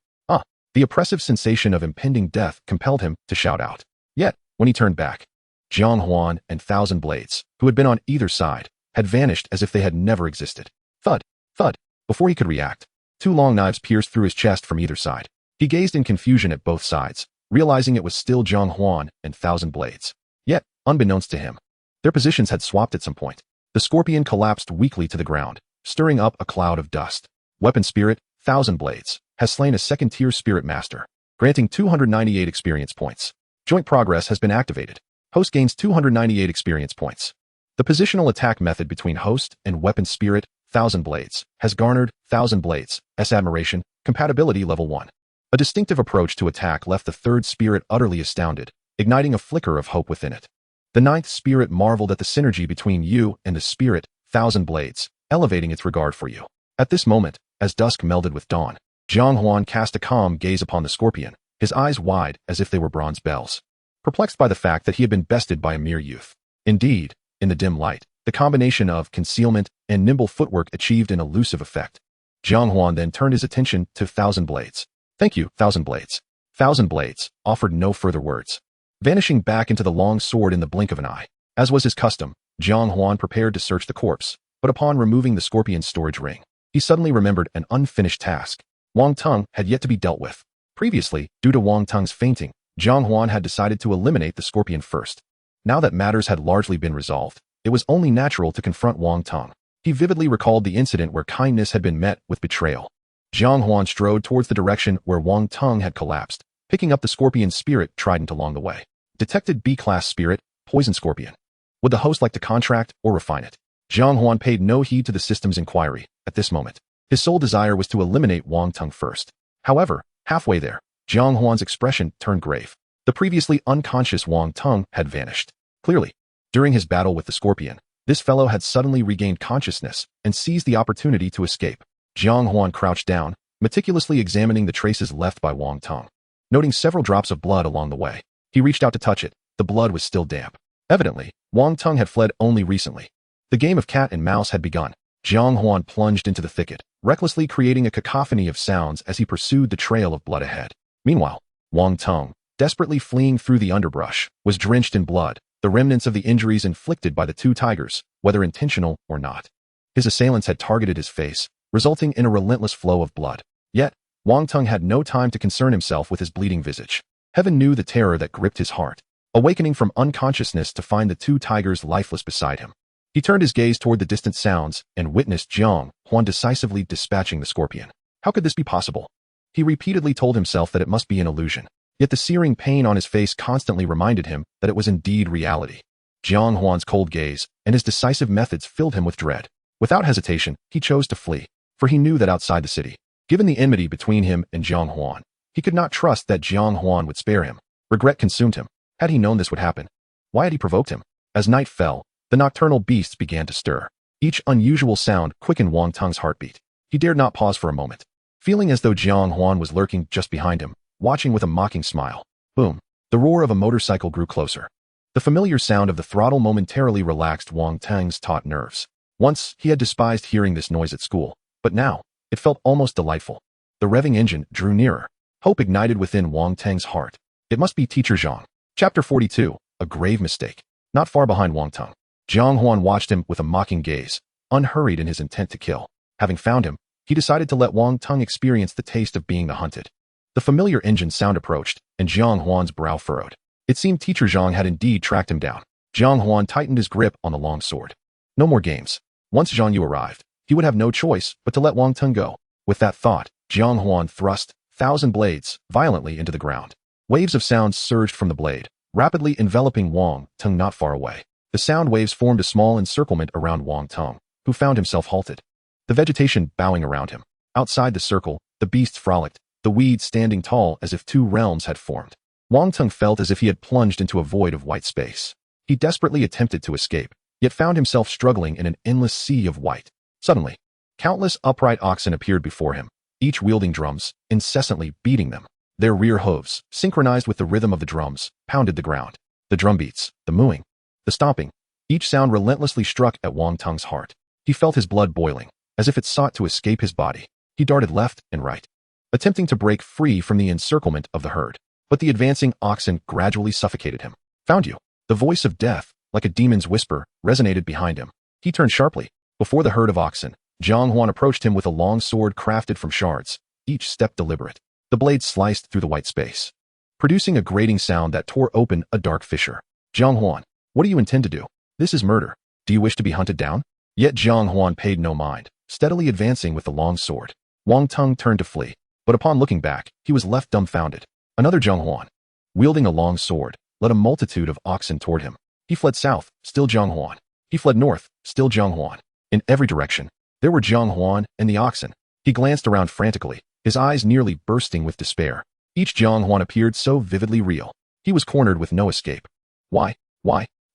The oppressive sensation of impending death compelled him to shout out. Yet, when he turned back, Jiang Huan and Thousand Blades, who had been on either side, had vanished as if they had never existed. Thud, thud. Before he could react, two long knives pierced through his chest from either side. He gazed in confusion at both sides, realizing it was still Jiang Huan and Thousand Blades. Yet, unbeknownst to him, their positions had swapped at some point. The scorpion collapsed weakly to the ground, stirring up a cloud of dust. Weapon spirit, Thousand Blades, has slain a second-tier spirit master, granting 298 experience points. Joint progress has been activated. Host gains 298 experience points. The positional attack method between host and weapon spirit, Thousand Blades, has garnered Thousand Blades' admiration, compatibility level 1. A distinctive approach to attack left the third spirit utterly astounded, igniting a flicker of hope within it. The ninth spirit marveled at the synergy between you and the spirit, Thousand Blades, elevating its regard for you. At this moment, as dusk melded with dawn, Jiang Huan cast a calm gaze upon the scorpion, his eyes wide as if they were bronze bells, perplexed by the fact that he had been bested by a mere youth. Indeed, in the dim light, the combination of concealment and nimble footwork achieved an elusive effect. Jiang Huan then turned his attention to Thousand Blades. "Thank you, Thousand Blades." Thousand Blades offered no further words, vanishing back into the long sword in the blink of an eye. As was his custom, Jiang Huan prepared to search the corpse, but upon removing the scorpion's storage ring, he suddenly remembered an unfinished task. Wang Teng had yet to be dealt with. Previously, due to Wang Teng's fainting, Jiang Huan had decided to eliminate the scorpion first. Now that matters had largely been resolved, it was only natural to confront Wang Teng. He vividly recalled the incident where kindness had been met with betrayal. Jiang Huan strode towards the direction where Wang Teng had collapsed, picking up the scorpion's spirit trident along the way. Detected B-class spirit, poison scorpion. Would the host like to contract or refine it? Jiang Huan paid no heed to the system's inquiry at this moment. His sole desire was to eliminate Wang Teng first. However, halfway there, Jiang Huan's expression turned grave. The previously unconscious Wang Teng had vanished. Clearly, during his battle with the scorpion, this fellow had suddenly regained consciousness and seized the opportunity to escape. Jiang Huan crouched down, meticulously examining the traces left by Wang Teng. Noting several drops of blood along the way, he reached out to touch it. The blood was still damp. Evidently, Wang Teng had fled only recently. The game of cat and mouse had begun. Jiang Huan plunged into the thicket, recklessly creating a cacophony of sounds as he pursued the trail of blood ahead. Meanwhile, Wang Teng, desperately fleeing through the underbrush, was drenched in blood, the remnants of the injuries inflicted by the two tigers, whether intentional or not. His assailants had targeted his face, resulting in a relentless flow of blood. Yet, Wang Teng had no time to concern himself with his bleeding visage. Heaven knew the terror that gripped his heart. Awakening from unconsciousness to find the two tigers lifeless beside him, he turned his gaze toward the distant sounds and witnessed Jiang Huan decisively dispatching the scorpion. How could this be possible? He repeatedly told himself that it must be an illusion. Yet the searing pain on his face constantly reminded him that it was indeed reality. Jiang Huan's cold gaze and his decisive methods filled him with dread. Without hesitation, he chose to flee, for he knew that outside the city, given the enmity between him and Jiang Huan, he could not trust that Jiang Huan would spare him. Regret consumed him. Had he known this would happen, why had he provoked him? As night fell, the nocturnal beasts began to stir. Each unusual sound quickened Wang Teng's heartbeat. He dared not pause for a moment, feeling as though Jiang Huan was lurking just behind him, watching with a mocking smile. Boom! The roar of a motorcycle grew closer. The familiar sound of the throttle momentarily relaxed Wang Teng's taut nerves. Once, he had despised hearing this noise at school, but now, it felt almost delightful. The revving engine drew nearer. Hope ignited within Wang Teng's heart. It must be Teacher Zhang. Chapter 42, A Grave Mistake. Not far behind Wang Teng, Jiang Huan watched him with a mocking gaze, unhurried in his intent to kill. Having found him, he decided to let Wang Teng experience the taste of being the hunted. The familiar engine sound approached, and Jiang Huan's brow furrowed. It seemed Teacher Zhang had indeed tracked him down. Jiang Huan tightened his grip on the long sword. No more games. Once Zhang Yu arrived, he would have no choice but to let Wang Teng go. With that thought, Jiang Huan thrust 1,000 blades violently into the ground. Waves of sound surged from the blade, rapidly enveloping Wang Teng not far away. The sound waves formed a small encirclement around Wang Teng, who found himself halted. The vegetation bowing around him. Outside the circle, the beasts frolicked, the weeds standing tall as if two realms had formed. Wang Teng felt as if he had plunged into a void of white space. He desperately attempted to escape, yet found himself struggling in an endless sea of white. Suddenly, countless upright oxen appeared before him, each wielding drums, incessantly beating them. Their rear hooves, synchronized with the rhythm of the drums, pounded the ground. The drum beats, the mooing, the stomping, each sound relentlessly struck at Wang Teng's heart. He felt his blood boiling, as if it sought to escape his body. He darted left and right, attempting to break free from the encirclement of the herd. But the advancing oxen gradually suffocated him. Found you. The voice of death, like a demon's whisper, resonated behind him. He turned sharply. Before the herd of oxen, Jiang Huan approached him with a long sword crafted from shards, each step deliberate. The blade sliced through the white space, producing a grating sound that tore open a dark fissure. Jiang Huan, what do you intend to do? This is murder. Do you wish to be hunted down? Yet Jiang Huan paid no mind, steadily advancing with the long sword. Wang Teng turned to flee, but upon looking back, he was left dumbfounded. Another Jiang Huan, wielding a long sword, led a multitude of oxen toward him. He fled south, still Jiang Huan. He fled north, still Jiang Huan. In every direction, there were Jiang Huan and the oxen. He glanced around frantically, his eyes nearly bursting with despair. Each Jiang Huan appeared so vividly real. He was cornered with no escape. Why?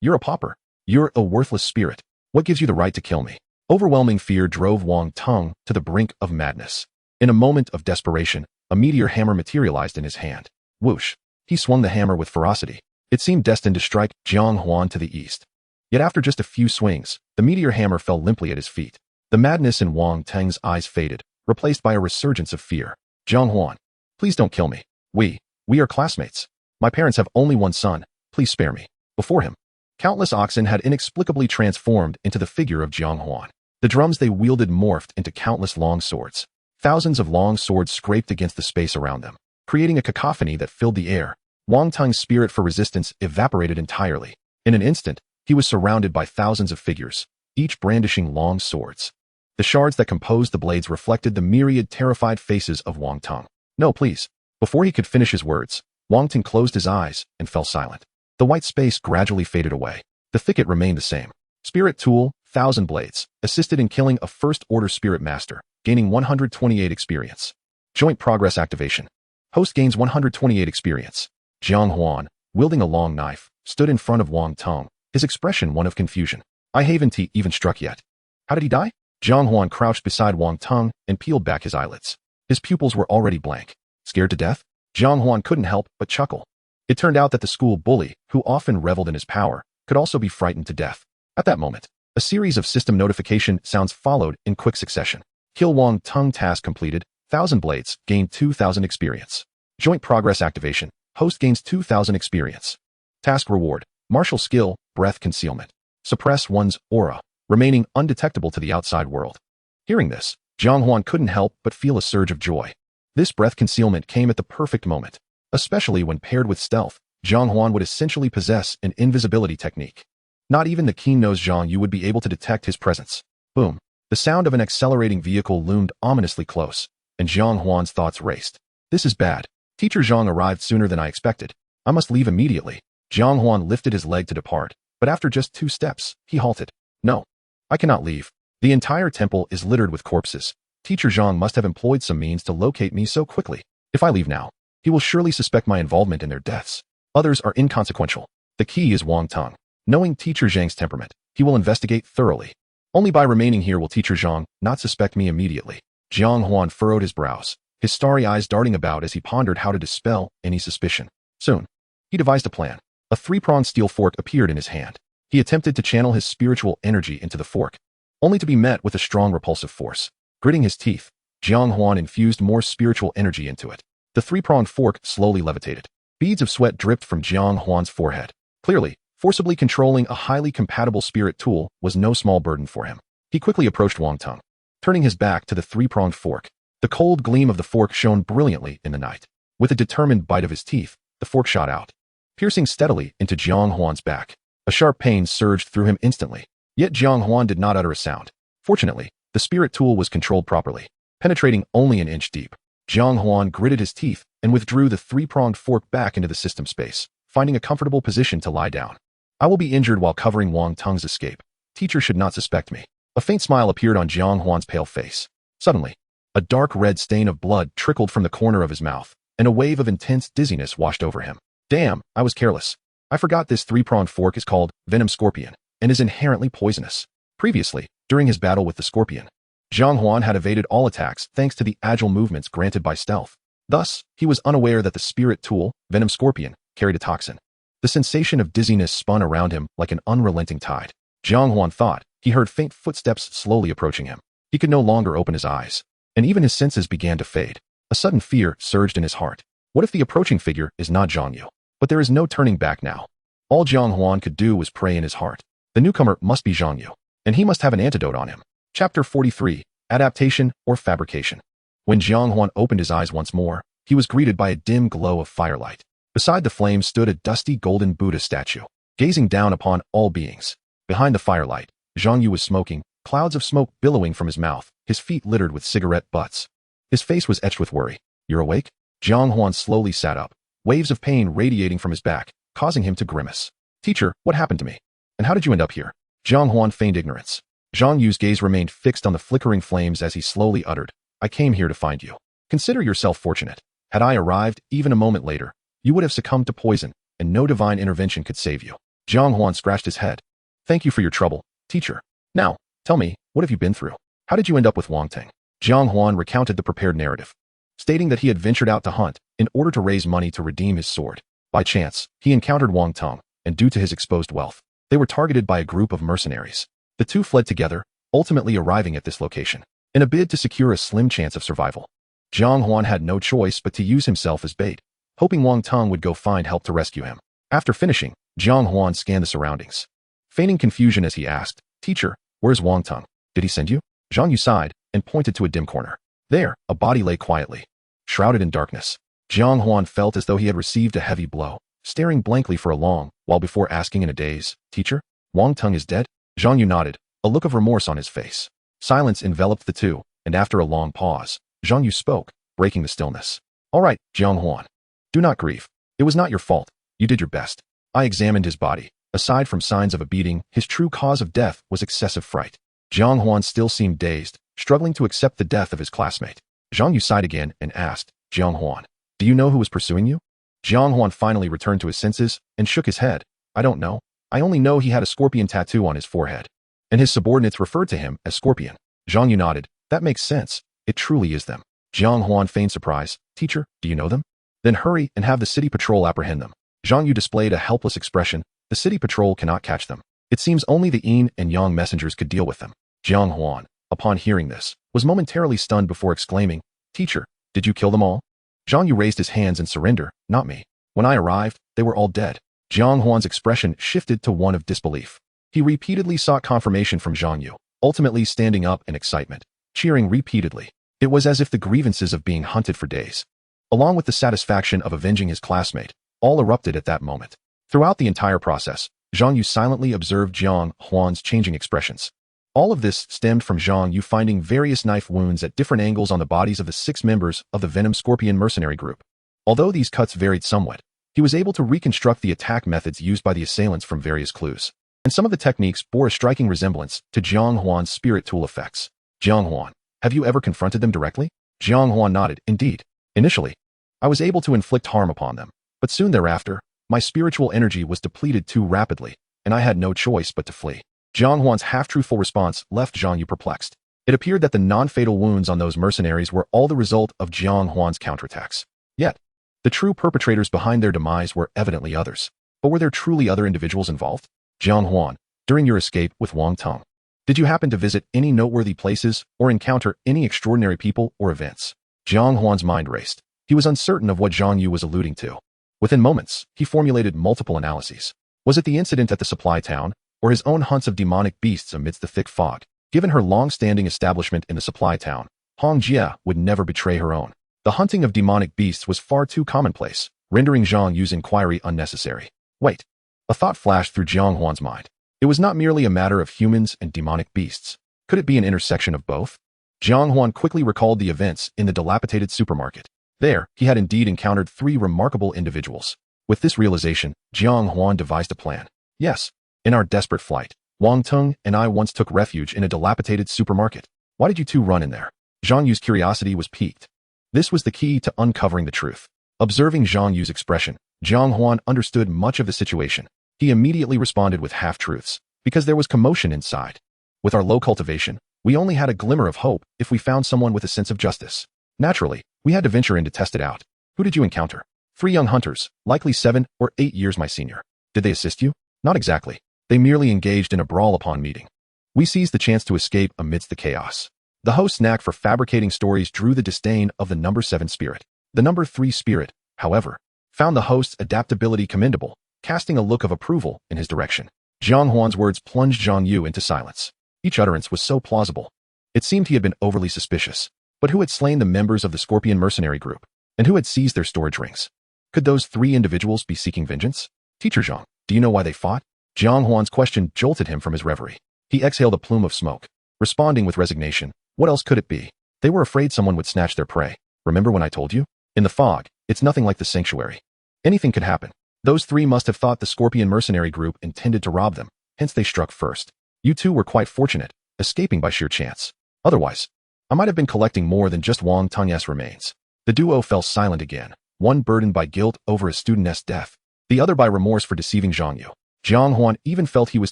You're a pauper. You're a worthless spirit. What gives you the right to kill me? Overwhelming fear drove Wang Teng to the brink of madness. In a moment of desperation, a meteor hammer materialized in his hand. Whoosh! He swung the hammer with ferocity. It seemed destined to strike Jiang Huan to the east. Yet after just a few swings, the meteor hammer fell limply at his feet. The madness in Wang Teng's eyes faded, replaced by a resurgence of fear. Jiang Huan, please don't kill me. We are classmates. My parents have only one son. Please spare me. Before him, countless oxen had inexplicably transformed into the figure of Jiang Huan. The drums they wielded morphed into countless long swords. Thousands of long swords scraped against the space around them, creating a cacophony that filled the air. Wang Teng's spirit for resistance evaporated entirely. In an instant, he was surrounded by thousands of figures, each brandishing long swords. The shards that composed the blades reflected the myriad terrified faces of Wang Teng. No, please. Before he could finish his words, Wang Teng closed his eyes and fell silent. The white space gradually faded away. The thicket remained the same. Spirit Tool, 1,000 blades, assisted in killing a first-order spirit master, gaining 128 experience. Joint progress activation. Host gains 128 experience. Jiang Huan, wielding a long knife, stood in front of Wang Tong, his expression one of confusion. I haven't even struck yet. How did he die? Jiang Huan crouched beside Wang Tong and peeled back his eyelids. His pupils were already blank. Scared to death? Jiang Huan couldn't help but chuckle. It turned out that the school bully, who often reveled in his power, could also be frightened to death. At that moment, a series of system notification sounds followed in quick succession. Kill Wang Tong task completed. 1,000 blades, gain 2,000 experience. Joint progress activation. Host gains 2,000 experience. Task reward. Martial skill, breath concealment. Suppress one's aura, remaining undetectable to the outside world. Hearing this, Jiang Huan couldn't help but feel a surge of joy. This breath concealment came at the perfect moment. Especially when paired with stealth, Jiang Huan would essentially possess an invisibility technique. Not even the keen-nosed Jiang Yu would be able to detect his presence. Boom. The sound of an accelerating vehicle loomed ominously close, and Jiang Huan's thoughts raced. This is bad. Teacher Jiang arrived sooner than I expected. I must leave immediately. Jiang Huan lifted his leg to depart, but after just 2 steps, he halted. No. I cannot leave. The entire temple is littered with corpses. Teacher Jiang must have employed some means to locate me so quickly. If I leave now, he will surely suspect my involvement in their deaths. Others are inconsequential. The key is Wang Tong. Knowing Teacher Zhang's temperament, he will investigate thoroughly. Only by remaining here will Teacher Jiang not suspect me immediately. Jiang Huan furrowed his brows, his starry eyes darting about as he pondered how to dispel any suspicion. Soon, he devised a plan. A 3-pronged steel fork appeared in his hand. He attempted to channel his spiritual energy into the fork, only to be met with a strong repulsive force. Gritting his teeth, Jiang Huan infused more spiritual energy into it. The 3-pronged fork slowly levitated. Beads of sweat dripped from Jiang Huan's forehead. Clearly, forcibly controlling a highly compatible spirit tool was no small burden for him. He quickly approached Wang Tong, turning his back to the 3-pronged fork. The cold gleam of the fork shone brilliantly in the night. With a determined bite of his teeth, the fork shot out, piercing steadily into Jiang Huan's back. A sharp pain surged through him instantly, yet Jiang Huan did not utter a sound. Fortunately, the spirit tool was controlled properly, penetrating only an inch deep. Jiang Huan gritted his teeth and withdrew the 3-pronged fork back into the system space, finding a comfortable position to lie down. I will be injured while covering Wang Tong's escape. Teacher should not suspect me. A faint smile appeared on Jiang Huan's pale face. Suddenly, a dark red stain of blood trickled from the corner of his mouth, and a wave of intense dizziness washed over him. Damn, I was careless. I forgot this 3-pronged fork is called Venom Scorpion and is inherently poisonous. Previously, during his battle with the scorpion, Jiang Huan had evaded all attacks thanks to the agile movements granted by stealth. Thus, he was unaware that the spirit tool, Venom Scorpion, carried a toxin. The sensation of dizziness spun around him like an unrelenting tide. Jiang Huan thought he heard faint footsteps slowly approaching him. He could no longer open his eyes, and even his senses began to fade. A sudden fear surged in his heart. What if the approaching figure is not Jiang Yu? But there is no turning back now. All Jiang Huan could do was pray in his heart. The newcomer must be Jiang Yu, and he must have an antidote on him. Chapter 43, Adaptation or Fabrication. When Jiang Huan opened his eyes once more, he was greeted by a dim glow of firelight. Beside the flames stood a dusty golden Buddha statue, gazing down upon all beings. Behind the firelight, Jiang Yu was smoking, clouds of smoke billowing from his mouth, his feet littered with cigarette butts. His face was etched with worry. You're awake? Jiang Huan slowly sat up, waves of pain radiating from his back, causing him to grimace. Teacher, what happened to me? And how did you end up here? Jiang Huan feigned ignorance. Jiang Yu's gaze remained fixed on the flickering flames as he slowly uttered, I came here to find you. Consider yourself fortunate. Had I arrived even a moment later, you would have succumbed to poison, and no divine intervention could save you. Jiang Huan scratched his head. Thank you for your trouble, teacher. Now, tell me, what have you been through? How did you end up with Wang Teng? Jiang Huan recounted the prepared narrative, stating that he had ventured out to hunt in order to raise money to redeem his sword. By chance, he encountered Wang Teng, and due to his exposed wealth, they were targeted by a group of mercenaries. The two fled together, ultimately arriving at this location, in a bid to secure a slim chance of survival. Jiang Huan had no choice but to use himself as bait, hoping Wang Teng would go find help to rescue him. After finishing, Jiang Huan scanned the surroundings, feigning confusion as he asked, Teacher, where's Wang Teng? Did he send you? Jiang Yu sighed and pointed to a dim corner. There, a body lay quietly, shrouded in darkness. Jiang Huan felt as though he had received a heavy blow, staring blankly for a long while before asking in a daze, Teacher, Wang Teng is dead? Jiang Yu nodded, a look of remorse on his face. Silence enveloped the two, and after a long pause, Jiang Yu spoke, breaking the stillness. All right, Jiang Huan. Do not grieve. It was not your fault. You did your best. I examined his body. Aside from signs of a beating, his true cause of death was excessive fright. Jiang Huan still seemed dazed, struggling to accept the death of his classmate. Jiang Yu sighed again and asked, Jiang Huan, do you know who was pursuing you? Jiang Huan finally returned to his senses and shook his head. I don't know. I only know he had a scorpion tattoo on his forehead. And his subordinates referred to him as Scorpion. Jiang Yu nodded. That makes sense. It truly is them. Jiang Huan feigned surprise. Teacher, do you know them? Then hurry and have the city patrol apprehend them. Jiang Yu displayed a helpless expression. The city patrol cannot catch them. It seems only the Yin and Yang messengers could deal with them. Jiang Huan, upon hearing this, was momentarily stunned before exclaiming, Teacher, did you kill them all? Jiang Yu raised his hands in surrender. Not me. When I arrived, they were all dead. Jiang Huan's expression shifted to one of disbelief. He repeatedly sought confirmation from Jiang Yu, ultimately standing up in excitement, cheering repeatedly. It was as if the grievances of being hunted for days, along with the satisfaction of avenging his classmate, all erupted at that moment. Throughout the entire process, Jiang Yu silently observed Jiang Huan's changing expressions. All of this stemmed from Jiang Yu finding various knife wounds at different angles on the bodies of the 6 members of the Venom Scorpion mercenary group. Although these cuts varied somewhat, he was able to reconstruct the attack methods used by the assailants from various clues, and some of the techniques bore a striking resemblance to Jiang Huan's spirit tool effects. Jiang Huan, have you ever confronted them directly? Jiang Huan nodded. Indeed. Initially, I was able to inflict harm upon them, but soon thereafter, my spiritual energy was depleted too rapidly, and I had no choice but to flee. Jiang Huan's half-truthful response left Jiang Yu perplexed. It appeared that the non-fatal wounds on those mercenaries were all the result of Jiang Huan's counterattacks. Yet, the true perpetrators behind their demise were evidently others. But were there truly other individuals involved? Jiang Huan, during your escape with Wang Tong, did you happen to visit any noteworthy places or encounter any extraordinary people or events? Jiang Huan's mind raced. He was uncertain of what Jiang Yu was alluding to. Within moments, he formulated multiple analyses. Was it the incident at the supply town, or his own hunts of demonic beasts amidst the thick fog? Given her long-standing establishment in the supply town, Hong Jia would never betray her own. The hunting of demonic beasts was far too commonplace, rendering Jiang Yu's inquiry unnecessary. Wait. A thought flashed through Jiang Huan's mind. It was not merely a matter of humans and demonic beasts. Could it be an intersection of both? Jiang Huan quickly recalled the events in the dilapidated supermarket. There, he had indeed encountered 3 remarkable individuals. With this realization, Jiang Huan devised a plan. Yes, in our desperate flight, Wang Tong and I once took refuge in a dilapidated supermarket. Why did you 2 run in there? Jiang Yu's curiosity was piqued. This was the key to uncovering the truth. Observing Jiang Yu's expression, Jiang Huan understood much of the situation. He immediately responded with half-truths, because there was commotion inside. With our low cultivation, we only had a glimmer of hope if we found someone with a sense of justice. Naturally, we had to venture in to test it out. Who did you encounter? 3 young hunters, likely 7 or 8 years my senior. Did they assist you? Not exactly. They merely engaged in a brawl upon meeting. We seized the chance to escape amidst the chaos. The host's knack for fabricating stories drew the disdain of the number 7 spirit. The number 3 spirit, however, found the host's adaptability commendable, casting a look of approval in his direction. Jiang Huan's words plunged Jiang Yu into silence. Each utterance was so plausible. It seemed he had been overly suspicious. But who had slain the members of the Scorpion mercenary group? And who had seized their storage rings? Could those 3 individuals be seeking vengeance? Teacher Jiang, do you know why they fought? Jiang Huan's question jolted him from his reverie. He exhaled a plume of smoke, responding with resignation. What else could it be? They were afraid someone would snatch their prey. Remember when I told you? In the fog, it's nothing like the sanctuary. Anything could happen. Those 3 must have thought the Scorpion mercenary group intended to rob them, hence they struck first. You 2 were quite fortunate, escaping by sheer chance. Otherwise, I might have been collecting more than just Wang Tong's remains. The duo fell silent again, one burdened by guilt over his studentess' death, the other by remorse for deceiving Jiang Yu. Jiang Huan even felt he was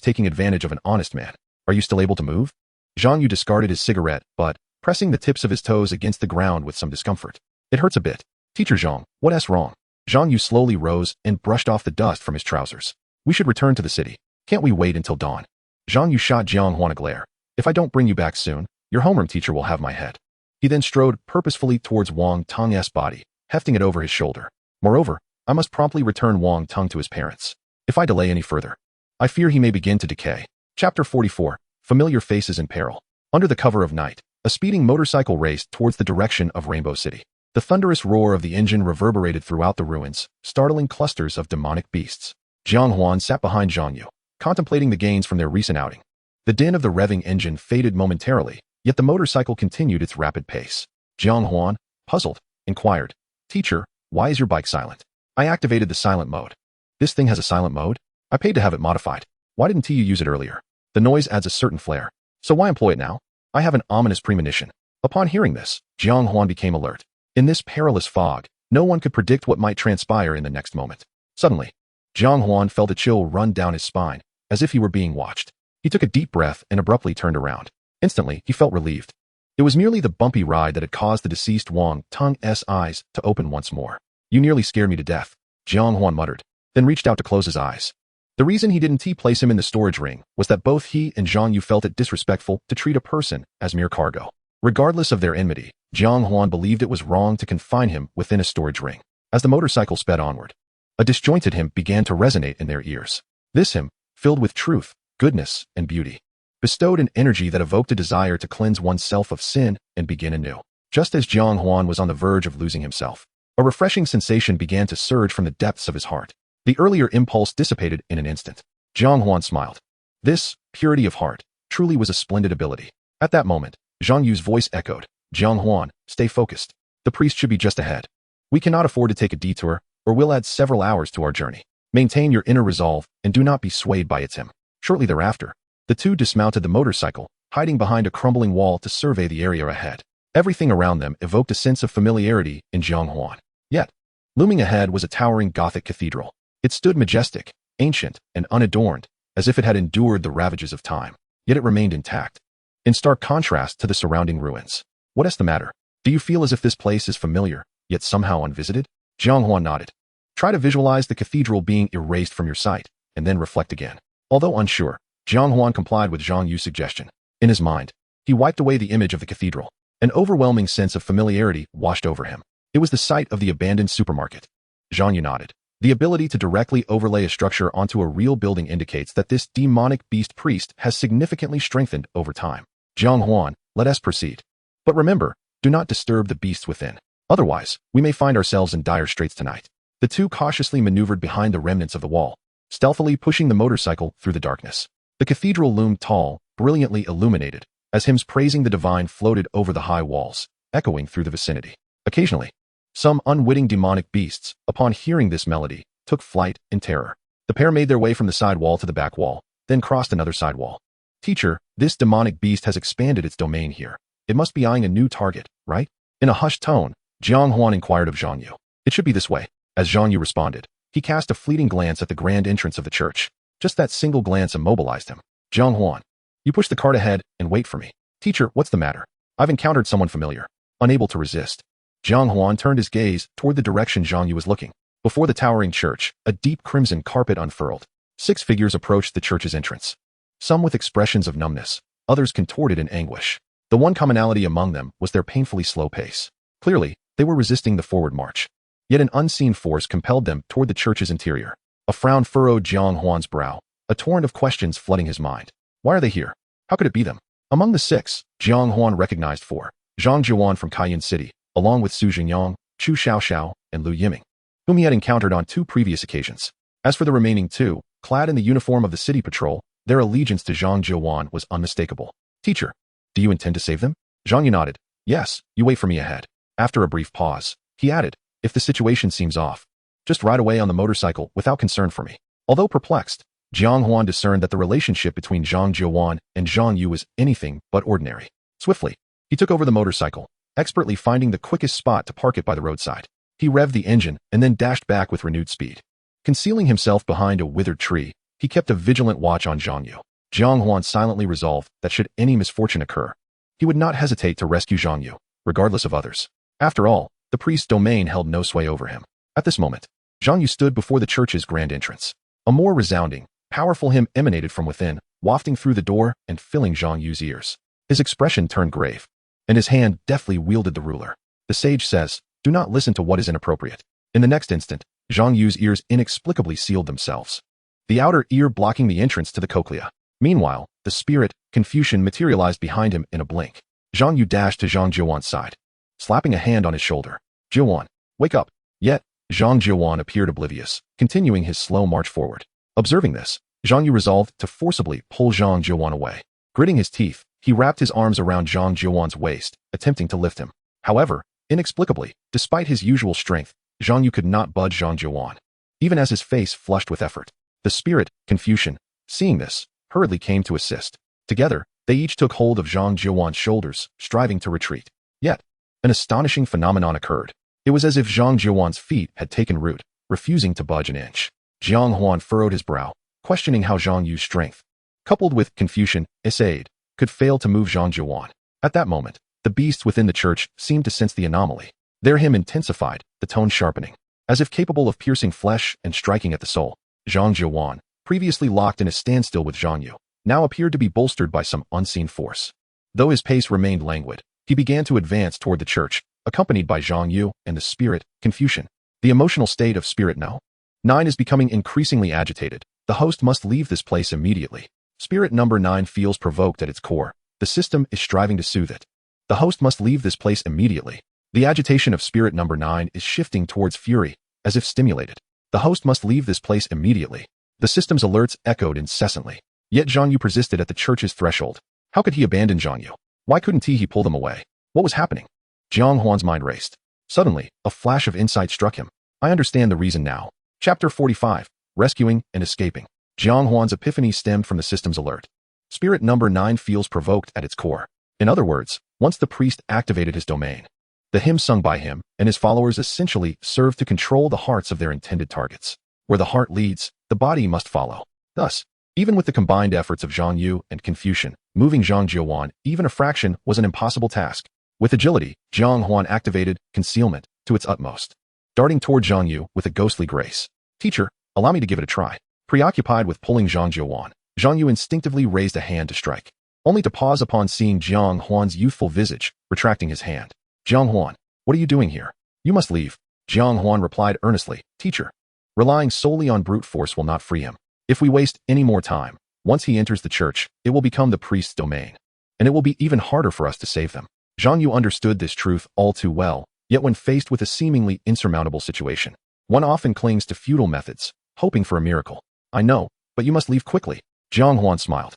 taking advantage of an honest man. Are you still able to move? Jiang Yu discarded his cigarette, but, pressing the tips of his toes against the ground with some discomfort. It hurts a bit. Teacher Jiang, what's wrong? Jiang Yu slowly rose and brushed off the dust from his trousers. We should return to the city. Can't we wait until dawn? Jiang Yu shot Jiang Huan a glare. If I don't bring you back soon, your homeroom teacher will have my head. He then strode purposefully towards Wang Tong's body, hefting it over his shoulder. Moreover, I must promptly return Wang Tong to his parents. If I delay any further, I fear he may begin to decay. Chapter 44. Familiar Faces in Peril. Under the cover of night, a speeding motorcycle raced towards the direction of Rainbow City. The thunderous roar of the engine reverberated throughout the ruins, startling clusters of demonic beasts. Jiang Huan sat behind Jiang Yu, contemplating the gains from their recent outing. The din of the revving engine faded momentarily, yet the motorcycle continued its rapid pace. Jiang Huan, puzzled, inquired, Teacher, why is your bike silent? I activated the silent mode. This thing has a silent mode? I paid to have it modified. Why didn't you use it earlier? The noise adds a certain flair. So why employ it now? I have an ominous premonition. Upon hearing this, Jiang Huan became alert. In this perilous fog, No one could predict what might transpire in the next moment. Suddenly, Jiang Huan felt a chill run down his spine, as if he were being watched. He took a deep breath and abruptly turned around. Instantly, he felt relieved. It was merely the bumpy ride that had caused the deceased Wang Tung's eyes to open once more. "You nearly scared me to death," Jiang Huan muttered, then reached out to close his eyes. The reason he didn't place him in the storage ring was that both he and Zhang Yu felt it disrespectful to treat a person as mere cargo. Regardless of their enmity, Jiang Huan believed it was wrong to confine him within a storage ring. As the motorcycle sped onward, a disjointed hymn began to resonate in their ears. This hymn, filled with truth, goodness, and beauty, bestowed an energy that evoked a desire to cleanse oneself of sin and begin anew. Just as Jiang Huan was on the verge of losing himself, a refreshing sensation began to surge from the depths of his heart. The earlier impulse dissipated in an instant. Jiang Huan smiled. This, purity of heart, truly was a splendid ability. At that moment, Zhang Yu's voice echoed, "Jiang Huan, stay focused. The priest should be just ahead. We cannot afford to take a detour, or we'll add several hours to our journey. Maintain your inner resolve and do not be swayed by its hymn." Shortly thereafter, the two dismounted the motorcycle, hiding behind a crumbling wall to survey the area ahead. Everything around them evoked a sense of familiarity in Jiang Huan. Yet, looming ahead was a towering Gothic cathedral. It stood majestic, ancient, and unadorned, as if it had endured the ravages of time. Yet it remained intact, in stark contrast to the surrounding ruins. "What is the matter? Do you feel as if this place is familiar, yet somehow unvisited?" Jiang Huan nodded. "Try to visualize the cathedral being erased from your sight, and then reflect again." Although unsure, Jiang Huan complied with Zhang Yu's suggestion. In his mind, he wiped away the image of the cathedral. An overwhelming sense of familiarity washed over him. It was the site of the abandoned supermarket. Zhang Yu nodded. The ability to directly overlay a structure onto a real building indicates that this demonic beast priest has significantly strengthened over time. "Jiang Huan, let us proceed. But remember, do not disturb the beasts within. Otherwise, we may find ourselves in dire straits tonight." The two cautiously maneuvered behind the remnants of the wall, stealthily pushing the motorcycle through the darkness. The cathedral loomed tall, brilliantly illuminated, as hymns praising the divine floated over the high walls, echoing through the vicinity. Occasionally, some unwitting demonic beasts, upon hearing this melody, took flight in terror. The pair made their way from the side wall to the back wall, then crossed another side wall. "Teacher, this demonic beast has expanded its domain here. It must be eyeing a new target, right?" In a hushed tone, Jiang Huan inquired of Zhang Yu. "It should be this way." As Zhang Yu responded, he cast a fleeting glance at the grand entrance of the church. Just that single glance immobilized him. "Jiang Huan, you push the cart ahead and wait for me." "Teacher, what's the matter?" "I've encountered someone familiar." Unable to resist, Jiang Huan turned his gaze toward the direction Zhang Yu was looking. Before the towering church, a deep crimson carpet unfurled. 6 figures approached the church's entrance. Some with expressions of numbness, others contorted in anguish. The one commonality among them was their painfully slow pace. Clearly, they were resisting the forward march. Yet an unseen force compelled them toward the church's interior. A frown furrowed Jiang Huan's brow, a torrent of questions flooding his mind. Why are they here? How could it be them? Among the 6, Jiang Huan recognized 4. Zhang Jiuan from Cayenne City, along with Su Jingyang, Chu Xiaoxiao, and Lu Yiming, whom he had encountered on 2 previous occasions. As for the remaining 2, clad in the uniform of the city patrol, their allegiance to Zhang Jiuan was unmistakable. "Teacher, do you intend to save them?" Zhang Yu nodded. "Yes, you wait for me ahead." After a brief pause, he added, "If the situation seems off, just ride away on the motorcycle without concern for me." Although perplexed, Jiang Huan discerned that the relationship between Zhang Jiuan and Zhang Yu was anything but ordinary. Swiftly, he took over the motorcycle, expertly finding the quickest spot to park it by the roadside. He revved the engine and then dashed back with renewed speed. Concealing himself behind a withered tree, he kept a vigilant watch on Zhang Yu. Jiang Huan silently resolved that should any misfortune occur, he would not hesitate to rescue Zhang Yu, regardless of others. After all, the priest's domain held no sway over him. At this moment, Zhang Yu stood before the church's grand entrance. A more resounding, powerful hymn emanated from within, wafting through the door and filling Zhang Yu's ears. His expression turned grave, and his hand deftly wielded the ruler. The sage says, "Do not listen to what is inappropriate." In the next instant, Zhang Yu's ears inexplicably sealed themselves, the outer ear blocking the entrance to the cochlea. Meanwhile, the spirit, Confucian, materialized behind him in a blink. Zhang Yu dashed to Zhang Jiuan's side, slapping a hand on his shoulder. "Jiuan, wake up." Yet, Zhang Jiuan appeared oblivious, continuing his slow march forward. Observing this, Zhang Yu resolved to forcibly pull Zhang Jiuan away. Gritting his teeth, he wrapped his arms around Zhang Jiuan's waist, attempting to lift him. However, inexplicably, despite his usual strength, Zhang Yu could not budge Zhang Jiuan, even as his face flushed with effort. The spirit, Confucian, seeing this, hurriedly came to assist. Together, they each took hold of Zhang Jiuan's shoulders, striving to retreat. Yet, an astonishing phenomenon occurred. It was as if Jiang Huan's feet had taken root, refusing to budge an inch. Jiang Huan furrowed his brow, questioning how Zhang Yu's strength, coupled with Confucian aid, could fail to move Zhang Huan. At that moment, the beasts within the church seemed to sense the anomaly. Their hymn intensified, the tone sharpening. As if capable of piercing flesh and striking at the soul, Zhang Huan, previously locked in a standstill with Zhang Yu, now appeared to be bolstered by some unseen force. Though his pace remained languid, he began to advance toward the church, accompanied by Zhang Yu and the spirit, Confucian. The emotional state of Spirit-9 is becoming increasingly agitated. The host must leave this place immediately. Spirit number 9 feels provoked at its core. The system is striving to soothe it. The host must leave this place immediately. The agitation of spirit number 9 is shifting towards fury, as if stimulated. The host must leave this place immediately. The system's alerts echoed incessantly. Yet Zhang Yu persisted at the church's threshold. How could he abandon Zhang Yu? Why couldn't he pull them away? What was happening? Jiang Huan's mind raced. Suddenly, a flash of insight struck him. I understand the reason now. Chapter 45. Rescuing and Escaping. Jiang Huan's epiphany stemmed from the system's alert. Spirit number 9 feels provoked at its core. In other words, once the priest activated his domain, the hymn sung by him and his followers essentially served to control the hearts of their intended targets. Where the heart leads, the body must follow. Thus, even with the combined efforts of Zhang Yu and Confucian, moving Zhang Huan even a fraction was an impossible task. With agility, Jiang Huan activated concealment to its utmost, darting toward Zhang Yu with a ghostly grace. Teacher, allow me to give it a try. Preoccupied with pulling Zhang Yu instinctively raised a hand to strike, only to pause upon seeing Jiang Huan's youthful visage, retracting his hand. Jiang Huan, what are you doing here? You must leave. Jiang Huan replied earnestly, Teacher, relying solely on brute force will not free him. If we waste any more time, once he enters the church, it will become the priest's domain, and it will be even harder for us to save them. Zhang Yu understood this truth all too well, yet when faced with a seemingly insurmountable situation, one often clings to futile methods, hoping for a miracle. I know, but you must leave quickly. Jiang Huan smiled.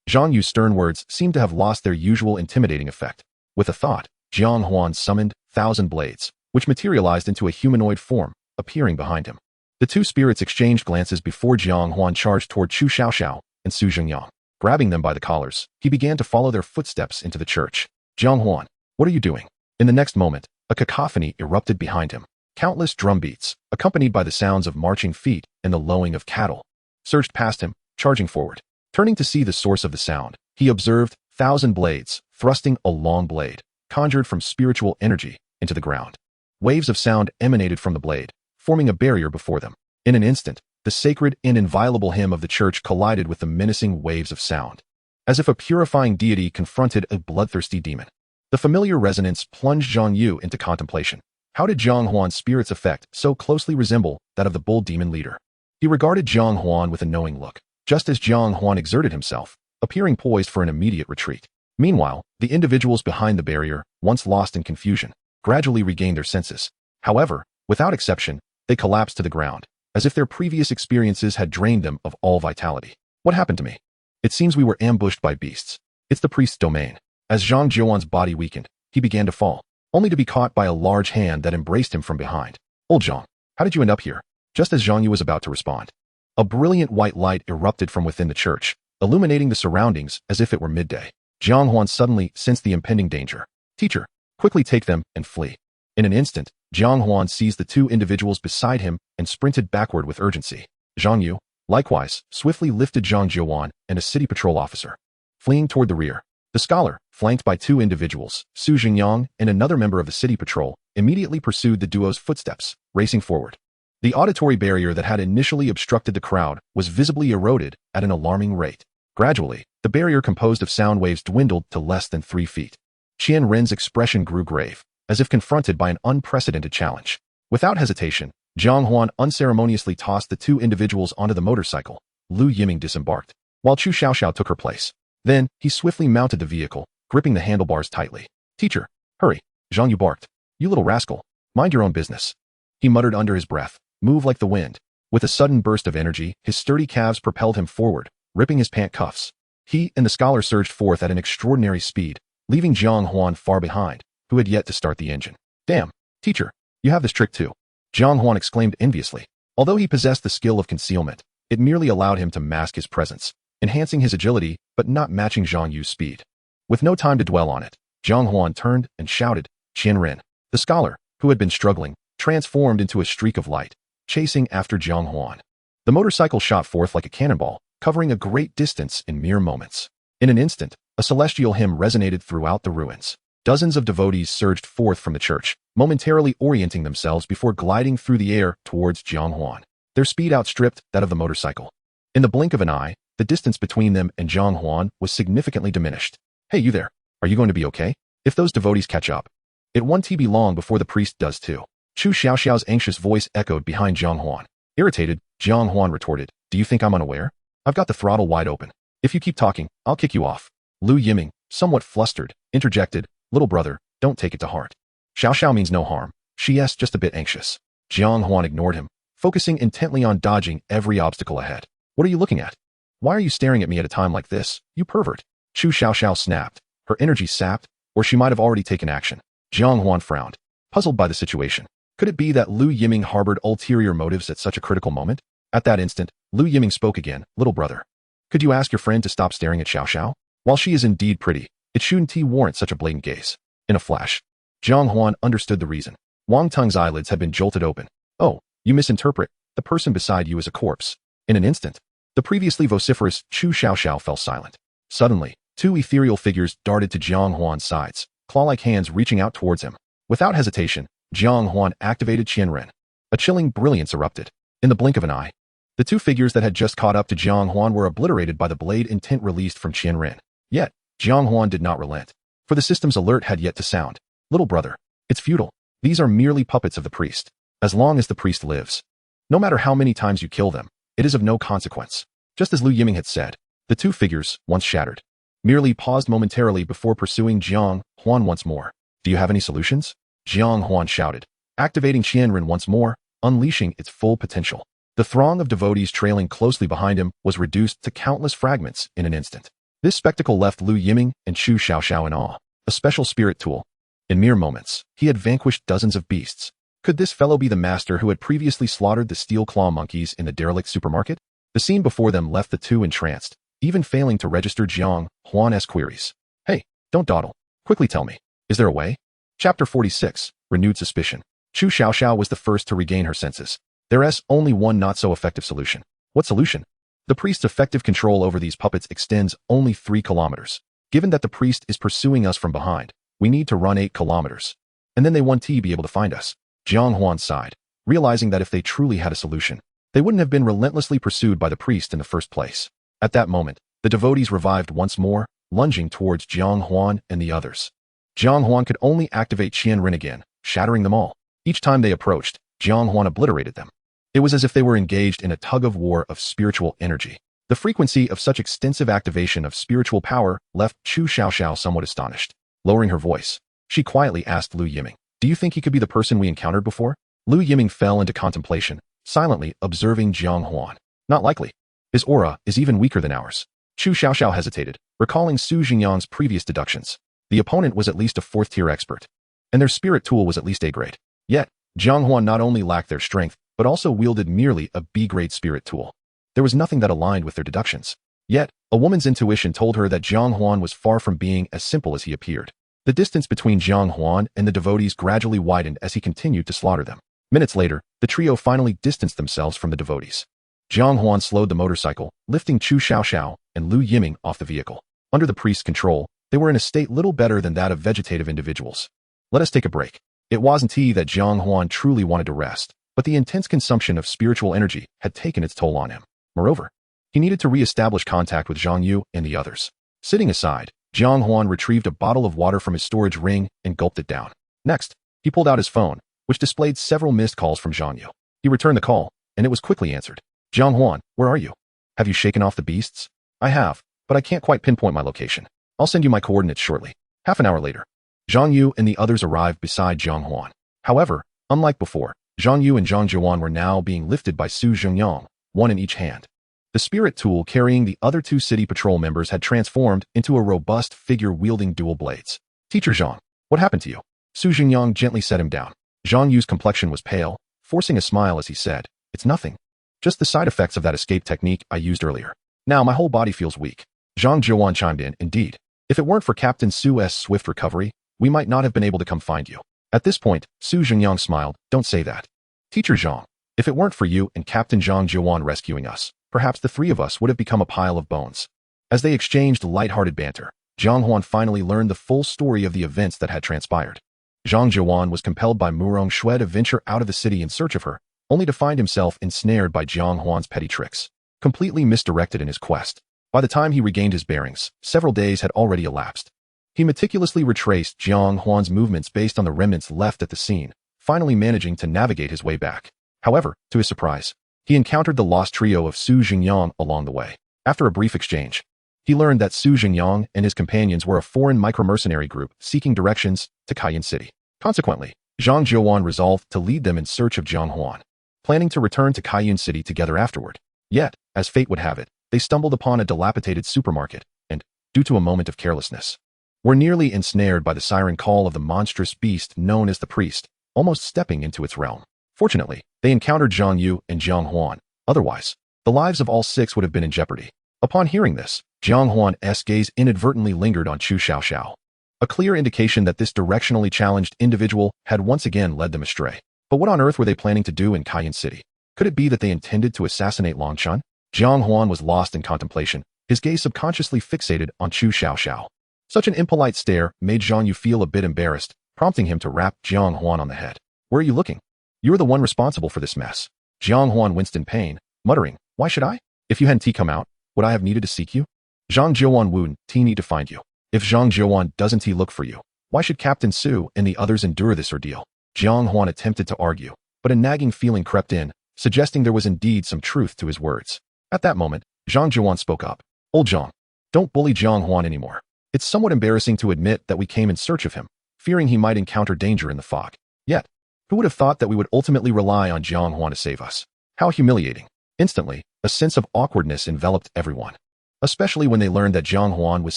Zhang Yu's stern words seemed to have lost their usual intimidating effect. With a thought, Jiang Huan summoned 1,000 blades, which materialized into a humanoid form, appearing behind him. The two spirits exchanged glances before Jiang Huan charged toward Chu Xiaoxiao and Su Zhengyang. Grabbing them by the collars, he began to follow their footsteps into the church. Jiang Huan, what are you doing? In the next moment, a cacophony erupted behind him. Countless drum beats, accompanied by the sounds of marching feet and the lowing of cattle, surged past him, charging forward. Turning to see the source of the sound, he observed 1,000 blades, thrusting a long blade, conjured from spiritual energy, into the ground. Waves of sound emanated from the blade, forming a barrier before them. In an instant, the sacred and inviolable hymn of the church collided with the menacing waves of sound, as if a purifying deity confronted a bloodthirsty demon. The familiar resonance plunged Zhang Yu into contemplation. How did Jiang Huan's spirit's effect so closely resemble that of the bull demon leader? He regarded Jiang Huan with a knowing look, just as Jiang Huan exerted himself, appearing poised for an immediate retreat. Meanwhile, the individuals behind the barrier, once lost in confusion, gradually regained their senses. However, without exception, they collapsed to the ground, as if their previous experiences had drained them of all vitality. What happened to me? It seems we were ambushed by beasts. It's the priest's domain. As Zhang Huan's body weakened, he began to fall, only to be caught by a large hand that embraced him from behind. Old Zhang, how did you end up here? Just as Zhang Yu was about to respond, a brilliant white light erupted from within the church, illuminating the surroundings as if it were midday. Jiang Huan suddenly sensed the impending danger. Teacher, quickly take them and flee. In an instant, Jiang Huan seized the two individuals beside him and sprinted backward with urgency. Zhang Yu, likewise, swiftly lifted Zhang Huan and a city patrol officer, fleeing toward the rear. The scholar, flanked by two individuals, Su Zhengyang and another member of the city patrol, immediately pursued the duo's footsteps, racing forward. The auditory barrier that had initially obstructed the crowd was visibly eroded at an alarming rate. Gradually, the barrier composed of sound waves dwindled to less than 3 feet. Qian Ren's expression grew grave, as if confronted by an unprecedented challenge. Without hesitation, Jiang Huan unceremoniously tossed the two individuals onto the motorcycle. Lu Yiming disembarked, while Chu Xiaoxiao took her place. Then, he swiftly mounted the vehicle, gripping the handlebars tightly. Teacher, hurry, Zhang Yu barked. You little rascal, mind your own business. He muttered under his breath, move like the wind. With a sudden burst of energy, his sturdy calves propelled him forward, ripping his pant cuffs. He and the scholar surged forth at an extraordinary speed, leaving Jiang Huan far behind, who had yet to start the engine. Damn, teacher, you have this trick too. Jiang Huan exclaimed enviously. Although he possessed the skill of concealment, it merely allowed him to mask his presence, enhancing his agility but not matching Zhang Yu's speed. With no time to dwell on it, Jiang Huan turned and shouted, Qian Ren. The scholar, who had been struggling, transformed into a streak of light, chasing after Jiang Huan. The motorcycle shot forth like a cannonball, covering a great distance in mere moments. In an instant, a celestial hymn resonated throughout the ruins. Dozens of devotees surged forth from the church, momentarily orienting themselves before gliding through the air towards Jiang Huan. Their speed outstripped that of the motorcycle. In the blink of an eye, the distance between them and Jiang Huan was significantly diminished. Hey, you there. Are you going to be okay? If those devotees catch up. It won't be long before the priest does too. Chu Xiaoxiao's anxious voice echoed behind Jiang Huan. Irritated, Jiang Huan retorted, do you think I'm unaware? I've got the throttle wide open. If you keep talking, I'll kick you off. Lu Yiming, somewhat flustered, interjected, little brother, don't take it to heart. Xiao means no harm. She's just a bit anxious. Jiang Huan ignored him, focusing intently on dodging every obstacle ahead. What are you looking at? Why are you staring at me at a time like this, you pervert? Chu Xiao snapped, her energy sapped, or she might have already taken action. Jiang Huan frowned, puzzled by the situation. Could it be that Lu Yiming harbored ulterior motives at such a critical moment? At that instant, Lu Yiming spoke again, little brother. Could you ask your friend to stop staring at Xiao? While she is indeed pretty, it shouldn't warrant such a blatant gaze. In a flash, Jiang Huan understood the reason. Wang Teng's eyelids had been jolted open. Oh, you misinterpret. The person beside you is a corpse. In an instant, the previously vociferous Chu Xiao fell silent. Suddenly, two ethereal figures darted to Jiang Huan's sides, claw-like hands reaching out towards him. Without hesitation, Jiang Huan activated Qianren. A chilling brilliance erupted. In the blink of an eye, the two figures that had just caught up to Jiang Huan were obliterated by the blade intent released from Qianren. Yet, Jiang Huan did not relent, for the system's alert had yet to sound. Little brother, it's futile. These are merely puppets of the priest. As long as the priest lives, no matter how many times you kill them, it is of no consequence. Just as Lu Yiming had said, the two figures, once shattered, merely paused momentarily before pursuing Jiang Huan once more. Do you have any solutions? Jiang Huan shouted, activating Qianren once more, unleashing its full potential. The throng of devotees trailing closely behind him was reduced to countless fragments in an instant. This spectacle left Lu Yiming and Chu Xiao in awe. A special spirit tool. In mere moments, he had vanquished dozens of beasts. Could this fellow be the master who had previously slaughtered the steel claw monkeys in the derelict supermarket? The scene before them left the two entranced, even failing to register Jiang Huan's queries. Hey, don't dawdle. Quickly tell me, is there a way? Chapter 46, Renewed Suspicion. Chu Xiao was the first to regain her senses. There's only one not-so-effective solution. What solution? The priest's effective control over these puppets extends only 3 kilometers. Given that the priest is pursuing us from behind, we need to run 8 kilometers. And then they won't be able to find us. Jiang Huan sighed, realizing that if they truly had a solution, they wouldn't have been relentlessly pursued by the priest in the first place. At that moment, the devotees revived once more, lunging towards Jiang Huan and the others. Jiang Huan could only activate Qianren again, shattering them all. Each time they approached, Jiang Huan obliterated them. It was as if they were engaged in a tug-of-war of spiritual energy. The frequency of such extensive activation of spiritual power left Chu Xiao somewhat astonished. Lowering her voice, she quietly asked Lu Yiming, do you think he could be the person we encountered before? Lu Yiming fell into contemplation, silently observing Jiang Huan. Not likely. His aura is even weaker than ours. Chu Xiao hesitated, recalling Su Jingyang's previous deductions. The opponent was at least a 4th-tier expert, and their spirit tool was at least A-grade. Yet, Jiang Huan not only lacked their strength, but also wielded merely a B-grade spirit tool. There was nothing that aligned with their deductions. Yet, a woman's intuition told her that Jiang Huan was far from being as simple as he appeared. The distance between Jiang Huan and the devotees gradually widened as he continued to slaughter them. Minutes later, the trio finally distanced themselves from the devotees. Jiang Huan slowed the motorcycle, lifting Chu Xiao and Lu Yiming off the vehicle. Under the priest's control, they were in a state little better than that of vegetative individuals. Let us take a break. It wasn't that Jiang Huan truly wanted to rest, but the intense consumption of spiritual energy had taken its toll on him. Moreover, he needed to re-establish contact with Zhang Yu and the others. Sitting aside, Jiang Huan retrieved a bottle of water from his storage ring and gulped it down. Next, he pulled out his phone, which displayed several missed calls from Zhang Yu. He returned the call, and it was quickly answered. Jiang Huan, where are you? Have you shaken off the beasts? I have, but I can't quite pinpoint my location. I'll send you my coordinates shortly. Half an hour later, Zhang Yu and the others arrived beside Jiang Huan. However, unlike before, Zhang Yu and Zhang Zhuan were now being lifted by Su Jingyang, one in each hand. The spirit tool carrying the other 2 city patrol members had transformed into a robust figure wielding dual blades. Teacher Zhang, what happened to you? Su Jingyang gently set him down. Zhang Yu's complexion was pale, forcing a smile as he said, it's nothing. Just the side effects of that escape technique I used earlier. Now my whole body feels weak. Zhang Zhuan chimed in, indeed. If it weren't for Captain Su's swift recovery, we might not have been able to come find you. At this point, Su Jingyang smiled. Don't say that. Teacher Zhang, if it weren't for you and Captain Jiang Huan rescuing us, perhaps the three of us would have become a pile of bones. As they exchanged light-hearted banter, Jiang Huan finally learned the full story of the events that had transpired. Jiang Huan was compelled by Murong Shui to venture out of the city in search of her, only to find himself ensnared by Jiang Huan's petty tricks, completely misdirected in his quest. By the time he regained his bearings, several days had already elapsed. He meticulously retraced Jiang Huan's movements based on the remnants left at the scene, finally managing to navigate his way back. However, to his surprise, he encountered the lost trio of Su Jingyang along the way. After a brief exchange, he learned that Su Jingyang and his companions were a foreign micro-mercenary group seeking directions to Cayenne City. Consequently, Jiang Huan resolved to lead them in search of Jiang Huan, planning to return to Cayenne City together afterward. Yet, as fate would have it, they stumbled upon a dilapidated supermarket and, due to a moment of carelessness, were nearly ensnared by the siren call of the monstrous beast known as the Priest, almost stepping into its realm. Fortunately, they encountered Zhang Yu and Jiang Huan. Otherwise, the lives of all six would have been in jeopardy. Upon hearing this, Jiang Huan's gaze inadvertently lingered on Chu Xiaoxiao, a clear indication that this directionally challenged individual had once again led them astray. But what on earth were they planning to do in Cayenne City? Could it be that they intended to assassinate Long Chun? Jiang Huan was lost in contemplation, his gaze subconsciously fixated on Chu Xiaoxiao. Such an impolite stare made Zhang Yu feel a bit embarrassed, prompting him to rap Jiang Huan on the head. Where are you looking? You're the one responsible for this mess. Jiang Huan winced in pain, muttering, why should I? If you hadn't come out, would I have needed to seek you? Zhang Jiuan would need to find you. If Zhang Jiuan doesn't look for you, why should Captain Su and the others endure this ordeal? Jiang Huan attempted to argue, but a nagging feeling crept in, suggesting there was indeed some truth to his words. At that moment, Zhang Jiuan spoke up. Old Zhang, don't bully Jiang Huan anymore. It's somewhat embarrassing to admit that we came in search of him, fearing he might encounter danger in the fog. Yet, who would have thought that we would ultimately rely on Jiang Huan to save us? How humiliating. Instantly, a sense of awkwardness enveloped everyone, especially when they learned that Jiang Huan was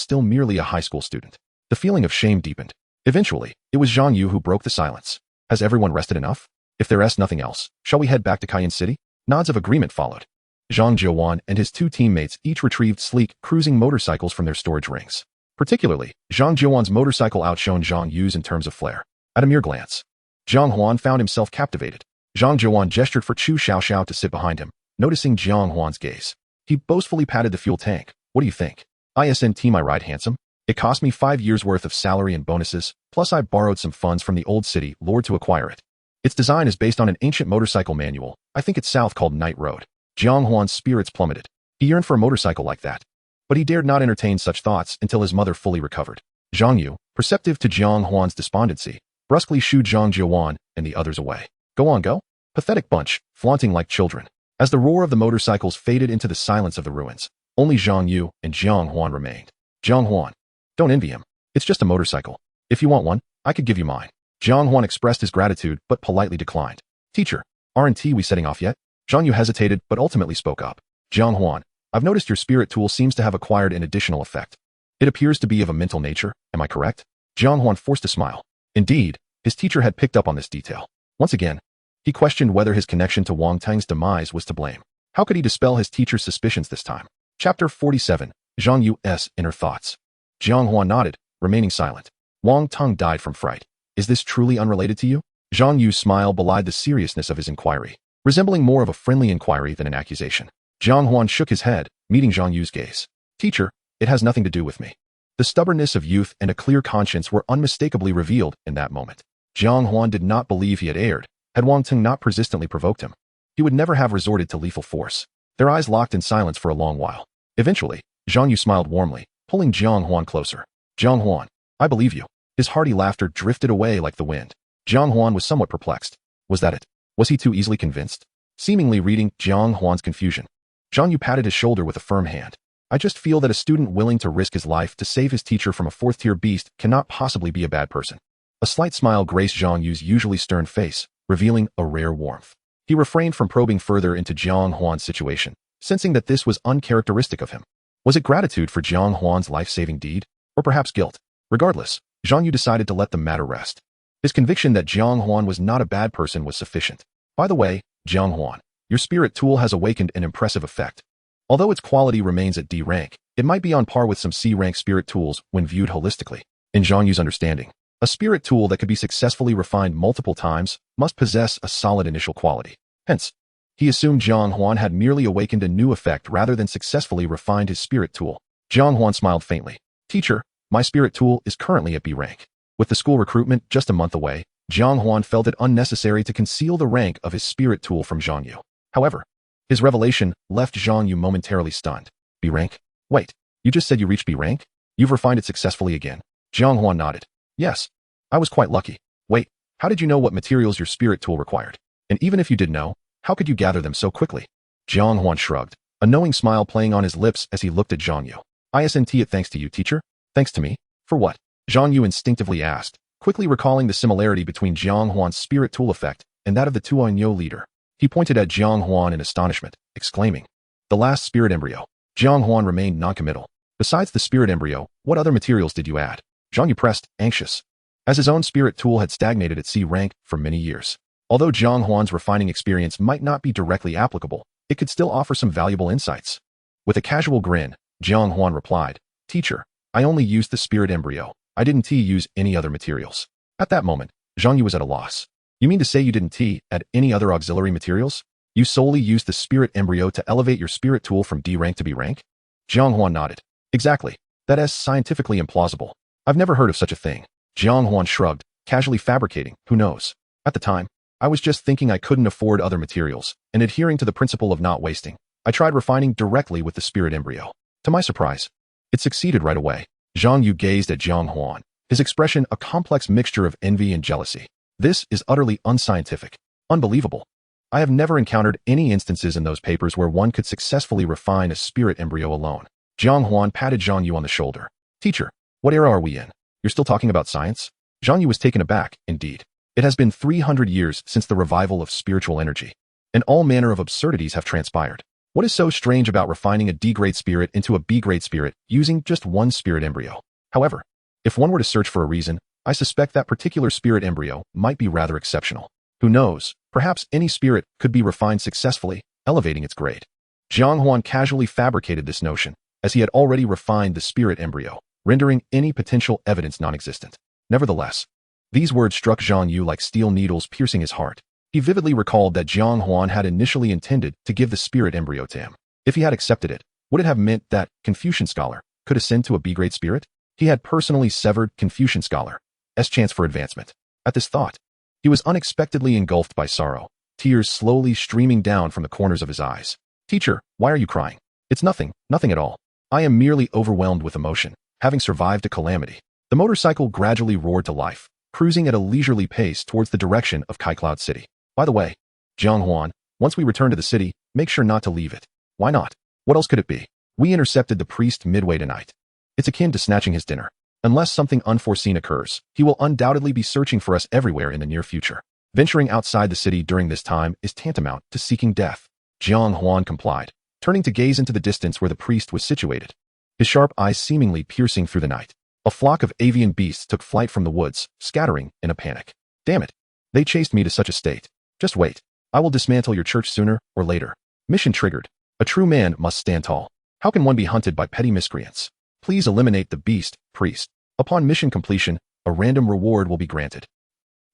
still merely a high school student. The feeling of shame deepened. Eventually, it was Zhang Yu who broke the silence. Has everyone rested enough? If there is nothing else, shall we head back to Cayenne City? Nods of agreement followed. Zhang Jiuan and his two teammates each retrieved sleek, cruising motorcycles from their storage rings. Particularly, Zhang Jiuan's motorcycle outshone Zhang Yu's in terms of flair. At a mere glance, Jiang Huan found himself captivated. Zhang Jiuan gestured for Chu Xiaoxiao to sit behind him, noticing Jiang Huan's gaze. He boastfully patted the fuel tank. What do you think? ISNT my ride, handsome? It cost me 5 years' worth of salary and bonuses, plus I borrowed some funds from the old city lord to acquire it. Its design is based on an ancient motorcycle manual. I think it's south called Night Road. Jiang Huan's spirits plummeted. He yearned for a motorcycle like that. But he dared not entertain such thoughts until his mother fully recovered. Zhang Yu, perceptive to Jiang Huan's despondency, brusquely shooed Zhang Jiuan and the others away. Go on, go. Pathetic bunch, flaunting like children. As the roar of the motorcycles faded into the silence of the ruins, only Zhang Yu and Jiang Huan remained. Jiang Huan, don't envy him. It's just a motorcycle. If you want one, I could give you mine. Jiang Huan expressed his gratitude but politely declined. Teacher, aren't we setting off yet? Zhang Yu hesitated but ultimately spoke up. Jiang Huan, I've noticed your spirit tool seems to have acquired an additional effect. It appears to be of a mental nature, am I correct? Jiang Huan forced a smile. Indeed, his teacher had picked up on this detail. Once again, he questioned whether his connection to Wang Teng's demise was to blame. How could he dispel his teacher's suspicions this time? Chapter 47, Zhang Yu's Inner Thoughts. Jiang Huan nodded, remaining silent. Wang Teng died from fright. Is this truly unrelated to you? Zhang Yu's smile belied the seriousness of his inquiry, resembling more of a friendly inquiry than an accusation. Jiang Huan shook his head, meeting Zhang Yu's gaze. Teacher, it has nothing to do with me. The stubbornness of youth and a clear conscience were unmistakably revealed in that moment. Jiang Huan did not believe he had erred. Had Wang Teng not persistently provoked him, he would never have resorted to lethal force. Their eyes locked in silence for a long while. Eventually, Zhang Yu smiled warmly, pulling Jiang Huan closer. Jiang Huan, I believe you. His hearty laughter drifted away like the wind. Jiang Huan was somewhat perplexed. Was that it? Was he too easily convinced? Seemingly reading Jiang Huan's confusion, Zhang Yu patted his shoulder with a firm hand. I just feel that a student willing to risk his life to save his teacher from a fourth-tier beast cannot possibly be a bad person. A slight smile graced Zhang Yu's usually stern face, revealing a rare warmth. He refrained from probing further into Jiang Huan's situation, sensing that this was uncharacteristic of him. Was it gratitude for Jiang Huan's life-saving deed? Or perhaps guilt? Regardless, Zhang Yu decided to let the matter rest. His conviction that Jiang Huan was not a bad person was sufficient. By the way, Jiang Huan, your spirit tool has awakened an impressive effect. Although its quality remains at D rank, it might be on par with some C rank spirit tools when viewed holistically. In Zhang Yu's understanding, A spirit tool that could be successfully refined multiple times must possess a solid initial quality. Hence, he assumed Jiang Huan had merely awakened a new effect rather than successfully refined his spirit tool. Jiang Huan smiled faintly. Teacher, my spirit tool is currently at B rank. With the school recruitment just a month away, Jiang Huan felt it unnecessary to conceal the rank of his spirit tool from Zhang Yu. However, his revelation left Zhang Yu momentarily stunned. B rank? Wait, you just said you reached B rank? You've refined it successfully again. Jiang Huan nodded. Yes, I was quite lucky. Wait, how did you know what materials your spirit tool required? And even if you did know, how could you gather them so quickly? Jiang Huan shrugged, a knowing smile playing on his lips as he looked at Zhang Yu. Isn't it thanks to you, teacher? Thanks to me? For what? Zhang Yu instinctively asked, quickly recalling the similarity between Jiang Huan's spirit tool effect and that of the Tuanyo leader. He pointed at Jiang Huan in astonishment, exclaiming, "The last spirit embryo." Jiang Huan remained noncommittal. Besides the spirit embryo, what other materials did you add? Zhang Yu pressed, anxious, as his own spirit tool had stagnated at C rank for many years. Although Jiang Huan's refining experience might not be directly applicable, it could still offer some valuable insights. With a casual grin, Jiang Huan replied, "Teacher, I only used the spirit embryo. I didn't use any other materials." At that moment, Zhang Yu was at a loss. You mean to say you didn't add any other auxiliary materials? You solely used the spirit embryo to elevate your spirit tool from D rank to B rank? Jiang Huan nodded. Exactly. That is scientifically implausible. I've never heard of such a thing. Jiang Huan shrugged, casually fabricating, who knows? At the time, I was just thinking I couldn't afford other materials, and adhering to the principle of not wasting, I tried refining directly with the spirit embryo. To my surprise, it succeeded right away. Zhang Yu gazed at Jiang Huan, his expression a complex mixture of envy and jealousy. This is utterly unscientific. Unbelievable. I have never encountered any instances in those papers where one could successfully refine a spirit embryo alone. Jiang Huan patted Zhang Yu on the shoulder. Teacher, what era are we in? You're still talking about science? Zhang Yu was taken aback, indeed. It has been 300 years since the revival of spiritual energy, and all manner of absurdities have transpired. What is so strange about refining a D-grade spirit into a B-grade spirit using just one spirit embryo? However, if one were to search for a reason, I suspect that particular spirit embryo might be rather exceptional. Who knows, perhaps any spirit could be refined successfully, elevating its grade. Jiang Huan casually fabricated this notion, as he had already refined the spirit embryo, rendering any potential evidence non-existent. Nevertheless, these words struck Zhang Yu like steel needles piercing his heart. He vividly recalled that Jiang Huan had initially intended to give the spirit embryo to him. If he had accepted it, would it have meant that Confucian scholar could ascend to a B-grade spirit? He had personally severed Confucian scholar's chance for advancement. At this thought, he was unexpectedly engulfed by sorrow, tears slowly streaming down from the corners of his eyes. Teacher, why are you crying? It's nothing at all. I am merely overwhelmed with emotion, having survived a calamity. The motorcycle gradually roared to life, cruising at a leisurely pace towards the direction of Kai Cloud City. By the way, Jiang Huan, once we return to the city, make sure not to leave it. Why not? What else could it be? We intercepted the priest midway tonight. It's akin to snatching his dinner. Unless something unforeseen occurs, he will undoubtedly be searching for us everywhere in the near future. Venturing outside the city during this time is tantamount to seeking death. Jiang Huan complied, turning to gaze into the distance where the priest was situated, his sharp eyes seemingly piercing through the night. A flock of avian beasts took flight from the woods, scattering in a panic. Damn it. They chased me to such a state. Just wait. I will dismantle your church sooner or later. Mission triggered. A true man must stand tall. How can one be hunted by petty miscreants? Please eliminate the beast, priest. Upon mission completion, a random reward will be granted.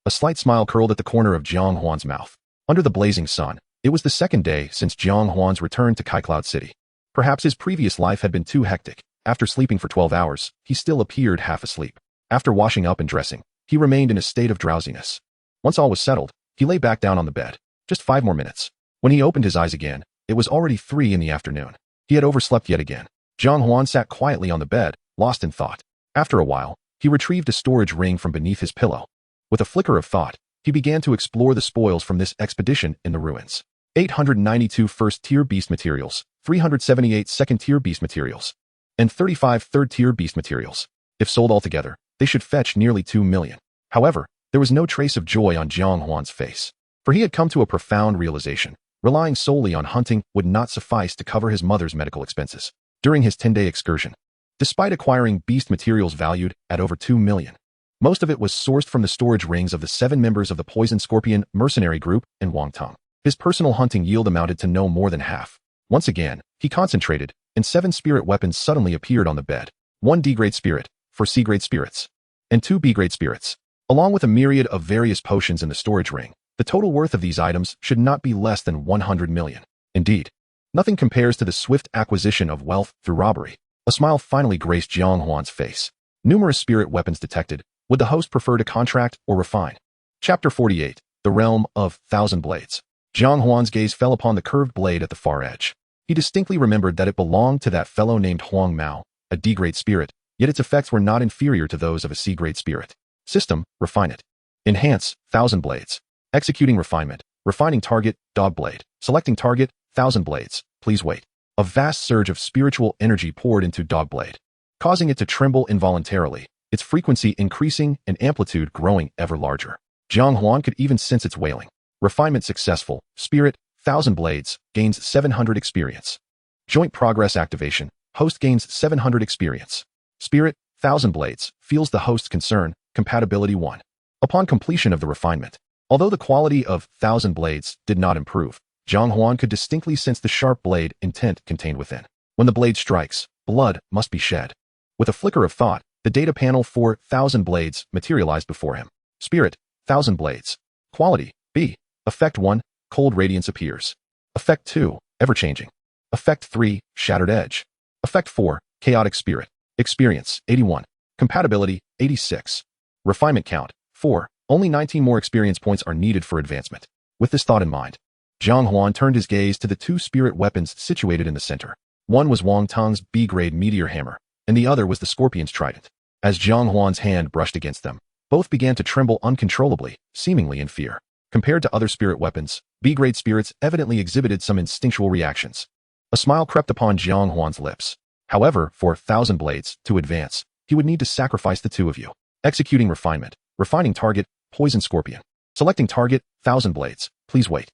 A slight smile curled at the corner of Jiang Huan's mouth. Under the blazing sun, it was the second day since Jiang Huan's return to Kai Cloud City. Perhaps his previous life had been too hectic. After sleeping for 12 hours, he still appeared half asleep. After washing up and dressing, he remained in a state of drowsiness. Once all was settled, he lay back down on the bed. Just 5 more minutes. When he opened his eyes again, it was already 3 in the afternoon. He had overslept yet again. Jiang Huan sat quietly on the bed, lost in thought. After a while, he retrieved a storage ring from beneath his pillow. With a flicker of thought, he began to explore the spoils from this expedition in the ruins. 892 first-tier beast materials, 378 second-tier beast materials, and 35 third-tier beast materials. If sold altogether, they should fetch nearly 2 million. However, there was no trace of joy on Jiang Huan's face, for he had come to a profound realization. Relying solely on hunting would not suffice to cover his mother's medical expenses during his 10-day excursion. Despite acquiring beast materials valued at over 2 million, most of it was sourced from the storage rings of the 7 members of the Poison Scorpion mercenary group in Wangtong. His personal hunting yield amounted to no more than half. Once again, he concentrated, and 7 spirit weapons suddenly appeared on the bed. 1 D-grade spirit, for C-grade spirits. and 2 B-grade spirits. Along with a myriad of various potions in the storage ring, the total worth of these items should not be less than 100 million. Indeed, nothing compares to the swift acquisition of wealth through robbery. A smile finally graced Jiang Huan's face. Numerous spirit weapons detected. Would the host prefer to contract or refine? Chapter 48. The Realm of Thousand Blades. Jiang Huan's gaze fell upon the curved blade at the far edge. He distinctly remembered that it belonged to that fellow named Huang Mao, a D-grade spirit, yet its effects were not inferior to those of a C-grade spirit. System, refine it. Enhance, Thousand Blades. Executing refinement. Refining target, dog blade. Selecting target, Thousand Blades. Please wait. A vast surge of spiritual energy poured into Dogblade, causing it to tremble involuntarily, its frequency increasing and amplitude growing ever larger. Jiang Huan could even sense its wailing. Refinement successful. Spirit, Thousand Blades, gains 700 experience. Joint progress activation. Host gains 700 experience. Spirit, Thousand Blades, feels the host's concern. Compatibility 1. Upon completion of the refinement, although the quality of Thousand Blades did not improve, Jiang Huan could distinctly sense the sharp blade intent contained within. When the blade strikes, blood must be shed. With a flicker of thought, the data panel for Thousand Blades materialized before him. Spirit, Thousand Blades. Quality, B. Effect 1, Cold Radiance appears. Effect 2, Ever-changing. Effect 3, Shattered Edge. Effect 4, Chaotic Spirit. Experience, 81. Compatibility, 86. Refinement count, 4. Only 19 more experience points are needed for advancement. With this thought in mind, Jiang Huan turned his gaze to the 2 spirit weapons situated in the center. One was Wang Tang's B-grade meteor hammer, and the other was the Scorpion's trident. As Jiang Huan's hand brushed against them, both began to tremble uncontrollably, seemingly in fear. Compared to other spirit weapons, B-grade spirits evidently exhibited some instinctual reactions. A smile crept upon Jiang Huan's lips. However, for Thousand Blades to advance, he would need to sacrifice the 2 of you. Executing refinement. Refining target, Poison Scorpion. Selecting target, Thousand Blades. Please wait.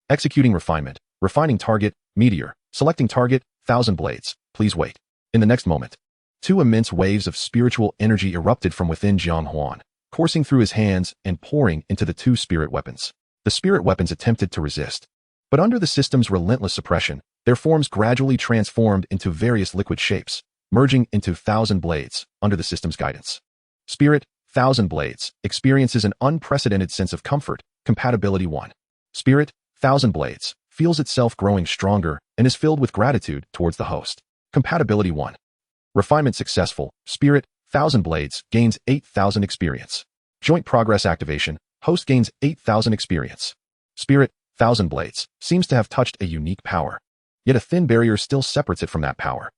Executing refinement. Refining target, Meteor. Selecting target, Thousand Blades. Please wait. In the next moment, 2 immense waves of spiritual energy erupted from within Jiang Huan, coursing through his hands and pouring into the 2 spirit weapons. The spirit weapons attempted to resist, but under the system's relentless suppression, their forms gradually transformed into various liquid shapes, merging into Thousand Blades under the system's guidance. Spirit, Thousand Blades, experiences an unprecedented sense of comfort. Compatibility 1. Spirit, Thousand Blades, feels itself growing stronger and is filled with gratitude towards the host. Compatibility 1. Refinement successful. Spirit, Thousand Blades, gains 8,000 experience. Joint progress activation. Host gains 8,000 experience. Spirit, Thousand Blades, seems to have touched a unique power. Yet a thin barrier still separates it from that power.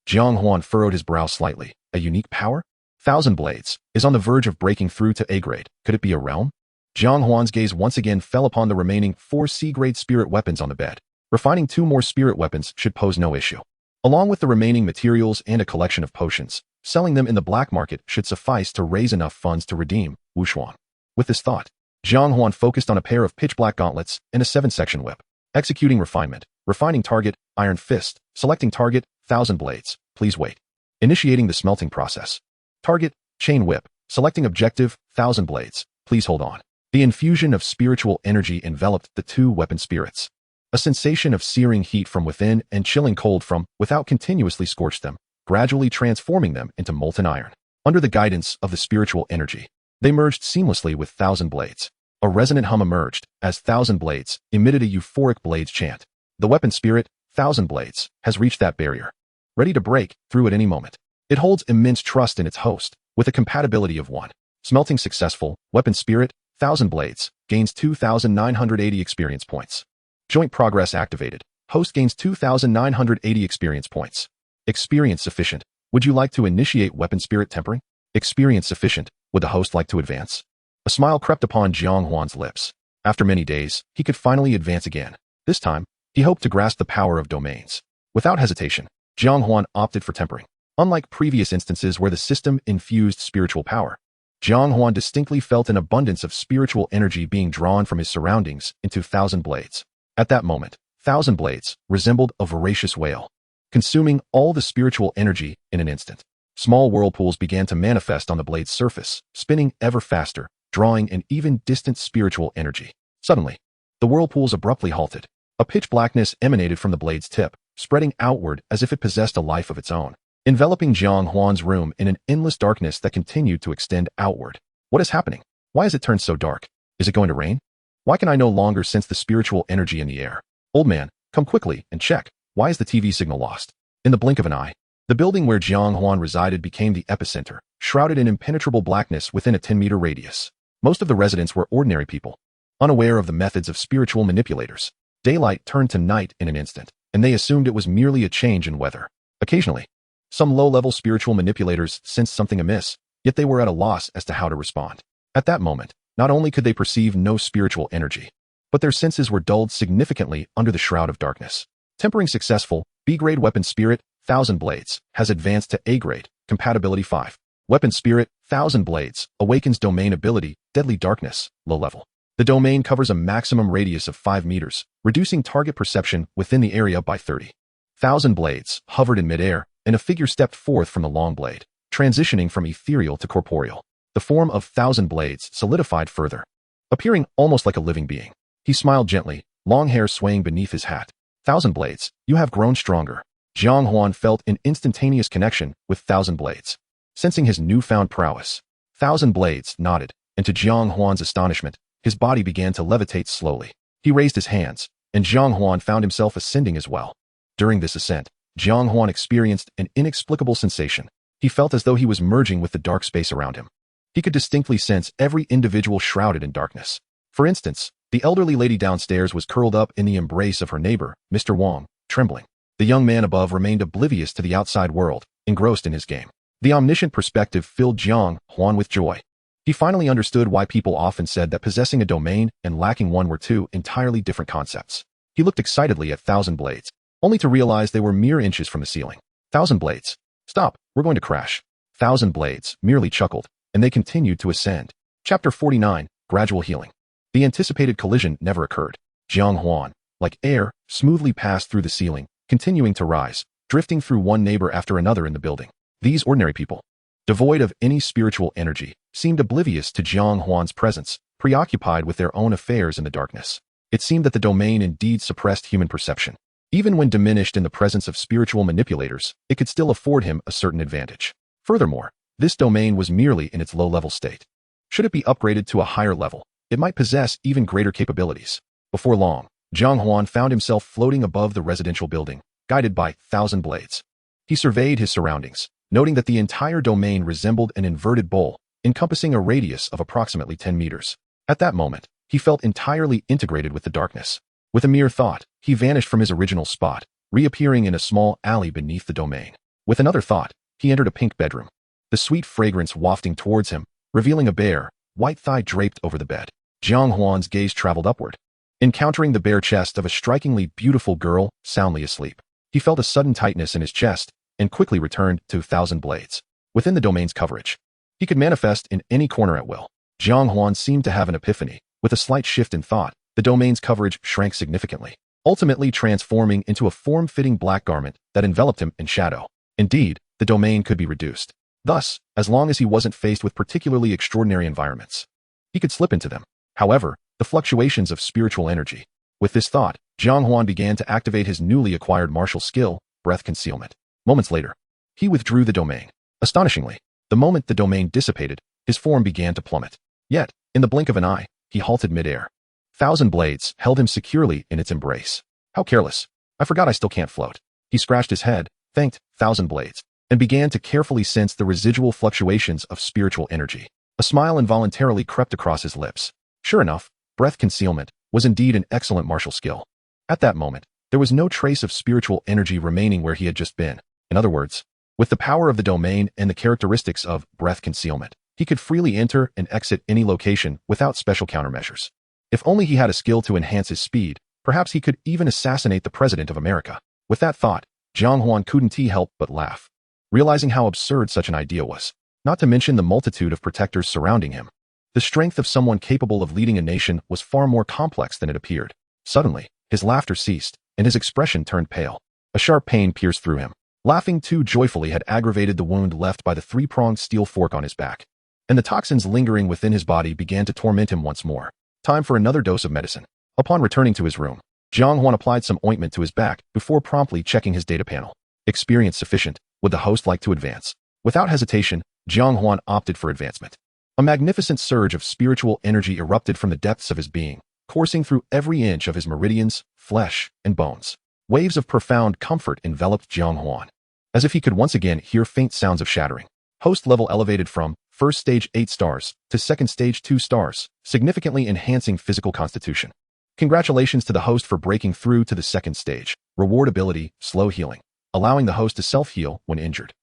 Jiang Huan furrowed his brow slightly. A unique power? Thousand Blades is on the verge of breaking through to A-grade. Could it be a realm? Jiang Huan's gaze once again fell upon the remaining 4 C-grade spirit weapons on the bed. Refining 2 more spirit weapons should pose no issue. Along with the remaining materials and a collection of potions, selling them in the black market should suffice to raise enough funds to redeem Wuxuan. With this thought, Jiang Huan focused on a pair of pitch-black gauntlets and a 7-section whip. Executing refinement. Refining target, Iron Fist. Selecting target, Thousand Blades. Please wait. Initiating the smelting process. Target, Chain Whip. Selecting objective, Thousand Blades. Please hold on. The infusion of spiritual energy enveloped the 2 weapon spirits. A sensation of searing heat from within and chilling cold from without continuously scorched them, gradually transforming them into molten iron. Under the guidance of the spiritual energy, they merged seamlessly with Thousand Blades. A resonant hum emerged as Thousand Blades emitted a euphoric blades chant. The weapon spirit, Thousand Blades, has reached that barrier, ready to break through at any moment. It holds immense trust in its host, with a compatibility of 1. Smelting successful. Weapon spirit, Thousand Blades, gains 2,980 experience points. Joint progress activated. Host gains 2,980 experience points. Experience sufficient. Would you like to initiate weapon spirit tempering? Experience sufficient. Would the host like to advance? A smile crept upon Jiang Huan's lips. After many days, he could finally advance again. This time, he hoped to grasp the power of domains. Without hesitation, Jiang Huan opted for tempering. Unlike previous instances where the system infused spiritual power, Jiang Huan distinctly felt an abundance of spiritual energy being drawn from his surroundings into Thousand Blades. At that moment, Thousand Blades resembled a voracious whale, consuming all the spiritual energy in an instant. Small whirlpools began to manifest on the blade's surface, spinning ever faster, drawing an even distant spiritual energy. Suddenly, the whirlpools abruptly halted. A pitch blackness emanated from the blade's tip, spreading outward as if it possessed a life of its own. enveloping Jiang Huan's room in an endless darkness that continued to extend outward. What is happening? Why has it turned so dark? Is it going to rain? Why can I no longer sense the spiritual energy in the air? Old man, come quickly and check. Why is the TV signal lost? In the blink of an eye, the building where Jiang Huan resided became the epicenter, shrouded in impenetrable blackness within a 10-meter radius. Most of the residents were ordinary people, unaware of the methods of spiritual manipulators. Daylight turned to night in an instant, and they assumed it was merely a change in weather. Occasionally, some low-level spiritual manipulators sensed something amiss, yet they were at a loss as to how to respond. At that moment, not only could they perceive no spiritual energy, but their senses were dulled significantly under the shroud of darkness. Tempering successful, B-grade weapon Spirit, 1000 Blades, has advanced to A-grade, compatibility 5. Weapon Spirit, 1000 Blades, awakens domain ability, Deadly Darkness, low level. The domain covers a maximum radius of 5 meters, reducing target perception within the area by 30. 1000 Blades hovered in midair, and a figure stepped forth from the long blade, transitioning from ethereal to corporeal. The form of 1000 Blades solidified further, appearing almost like a living being. He smiled gently, long hair swaying beneath his hat. 1000 Blades, you have grown stronger. Jiang Huan felt an instantaneous connection with 1000 Blades. Sensing his newfound prowess, 1000 Blades nodded, and to Jiang Huan's astonishment, his body began to levitate slowly. He raised his hands, and Jiang Huan found himself ascending as well. During this ascent, Jiang Huan experienced an inexplicable sensation. He felt as though he was merging with the dark space around him. He could distinctly sense every individual shrouded in darkness. For instance, the elderly lady downstairs was curled up in the embrace of her neighbor, Mr. Wang, trembling. The young man above remained oblivious to the outside world, engrossed in his game. The omniscient perspective filled Jiang Huan with joy. He finally understood why people often said that possessing a domain and lacking one were two entirely different concepts. He looked excitedly at 1000 Blades, only to realize they were mere inches from the ceiling. 1000 Blades. Stop, we're going to crash. 1000 Blades merely chuckled, and they continued to ascend. Chapter 49, Gradual Healing. The anticipated collision never occurred. Jiang Huan, like air, smoothly passed through the ceiling, continuing to rise, drifting through one neighbor after another in the building. These ordinary people, devoid of any spiritual energy, seemed oblivious to Jiang Huan's presence, preoccupied with their own affairs in the darkness. It seemed that the domain indeed suppressed human perception. Even when diminished in the presence of spiritual manipulators, it could still afford him a certain advantage. Furthermore, this domain was merely in its low-level state. Should it be upgraded to a higher level, it might possess even greater capabilities. Before long, Jiang Huan found himself floating above the residential building, guided by 1000 Blades. He surveyed his surroundings, noting that the entire domain resembled an inverted bowl, encompassing a radius of approximately 10 meters. At that moment, he felt entirely integrated with the darkness. With a mere thought, he vanished from his original spot, reappearing in a small alley beneath the domain. With another thought, he entered a pink bedroom, the sweet fragrance wafting towards him, revealing a bare, white thigh draped over the bed. Jiang Huan's gaze traveled upward, encountering the bare chest of a strikingly beautiful girl soundly asleep. He felt a sudden tightness in his chest and quickly returned to 1000 Blades. Within the domain's coverage, he could manifest in any corner at will. Jiang Huan seemed to have an epiphany. With a slight shift in thought, the domain's coverage shrank significantly, ultimately transforming into a form-fitting black garment that enveloped him in shadow. Indeed, the domain could be reduced. Thus, as long as he wasn't faced with particularly extraordinary environments, he could slip into them. However, the fluctuations of spiritual energy. With this thought, Jiang Huan began to activate his newly acquired martial skill, breath concealment. Moments later, he withdrew the domain. Astonishingly, the moment the domain dissipated, his form began to plummet. Yet, in the blink of an eye, he halted midair. 1000 Blades held him securely in its embrace. How careless. I forgot I still can't float. He scratched his head, thanked 1000 Blades, and began to carefully sense the residual fluctuations of spiritual energy. A smile involuntarily crept across his lips. Sure enough, breath concealment was indeed an excellent martial skill. At that moment, there was no trace of spiritual energy remaining where he had just been. In other words, with the power of the domain and the characteristics of breath concealment, he could freely enter and exit any location without special countermeasures. If only he had a skill to enhance his speed, perhaps he could even assassinate the President of America. With that thought, Jiang Huan couldn't help but laugh, realizing how absurd such an idea was, not to mention the multitude of protectors surrounding him. The strength of someone capable of leading a nation was far more complex than it appeared. Suddenly, his laughter ceased, and his expression turned pale. A sharp pain pierced through him. Laughing too joyfully had aggravated the wound left by the three-pronged steel fork on his back, and the toxins lingering within his body began to torment him once more. Time for another dose of medicine. Upon returning to his room, Jiang Huan applied some ointment to his back before promptly checking his data panel. Experience sufficient, Would the host like to advance? Without hesitation, Jiang Huan opted for advancement. A magnificent surge of spiritual energy erupted from the depths of his being, coursing through every inch of his meridians, flesh, and bones. Waves of profound comfort enveloped Jiang Huan, as if he could once again hear faint sounds of shattering. Host level elevated from first stage 8 stars to second stage 2 stars, significantly enhancing physical constitution. Congratulations to the host for breaking through to the second stage. Reward ability, slow healing, allowing the host to self-heal when injured.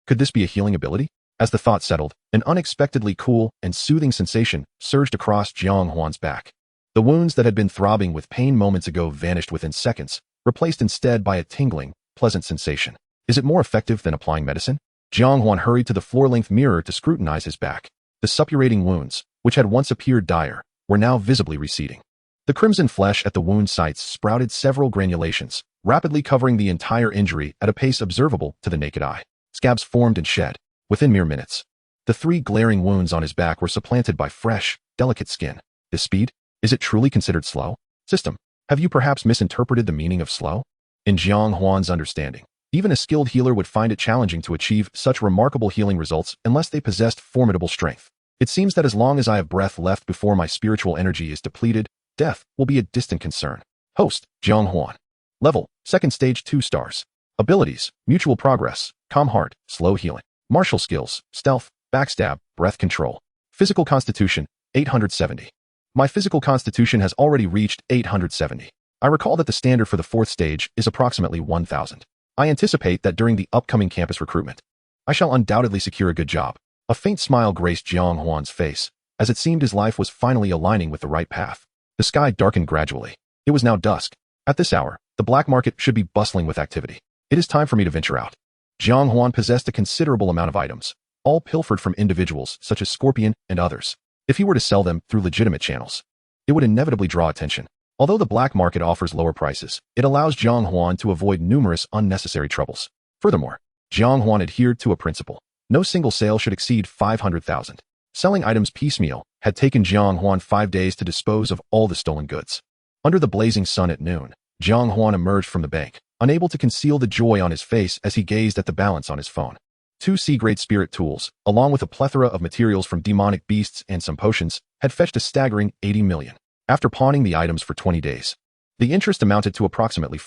Could this be a healing ability? As the thought settled, an unexpectedly cool and soothing sensation surged across Jiang Huan's back. The wounds that had been throbbing with pain moments ago vanished within seconds, replaced instead by a tingling, pleasant sensation. Is it more effective than applying medicine? Jiang Huan hurried to the floor-length mirror to scrutinize his back. The suppurating wounds, which had once appeared dire, were now visibly receding. The crimson flesh at the wound sites sprouted several granulations, rapidly covering the entire injury at a pace observable to the naked eye. Scabs formed and shed within mere minutes. The 3 glaring wounds on his back were supplanted by fresh, delicate skin. This speed? Is it truly considered slow? System, have you perhaps misinterpreted the meaning of slow? In Jiang Huan's understanding, even a skilled healer would find it challenging to achieve such remarkable healing results unless they possessed formidable strength. It seems that as long as I have breath left before my spiritual energy is depleted, death will be a distant concern. Host, Jiang Huan. Level, second stage 2 stars. Abilities, mutual progress, calm heart, slow healing. Martial skills, stealth, backstab, breath control. Physical constitution, 870. My physical constitution has already reached 870. I recall that the standard for the 4th stage is approximately 1000. I anticipate that during the upcoming campus recruitment, I shall undoubtedly secure a good job. A faint smile graced Jiang Huan's face, as it seemed his life was finally aligning with the right path. The sky darkened gradually. It was now dusk. At this hour, the black market should be bustling with activity. It is time for me to venture out. Jiang Huan possessed a considerable amount of items, all pilfered from individuals such as Scorpion and others. If he were to sell them through legitimate channels, it would inevitably draw attention. Although the black market offers lower prices, it allows Jiang Huan to avoid numerous unnecessary troubles. Furthermore, Jiang Huan adhered to a principle. No single sale should exceed 500,000. Selling items piecemeal had taken Jiang Huan 5 days to dispose of all the stolen goods. Under the blazing sun at noon, Jiang Huan emerged from the bank, unable to conceal the joy on his face as he gazed at the balance on his phone. 2 C-grade spirit tools, along with a plethora of materials from demonic beasts and some potions, had fetched a staggering 80 million. After pawning the items for 20 days, the interest amounted to approximately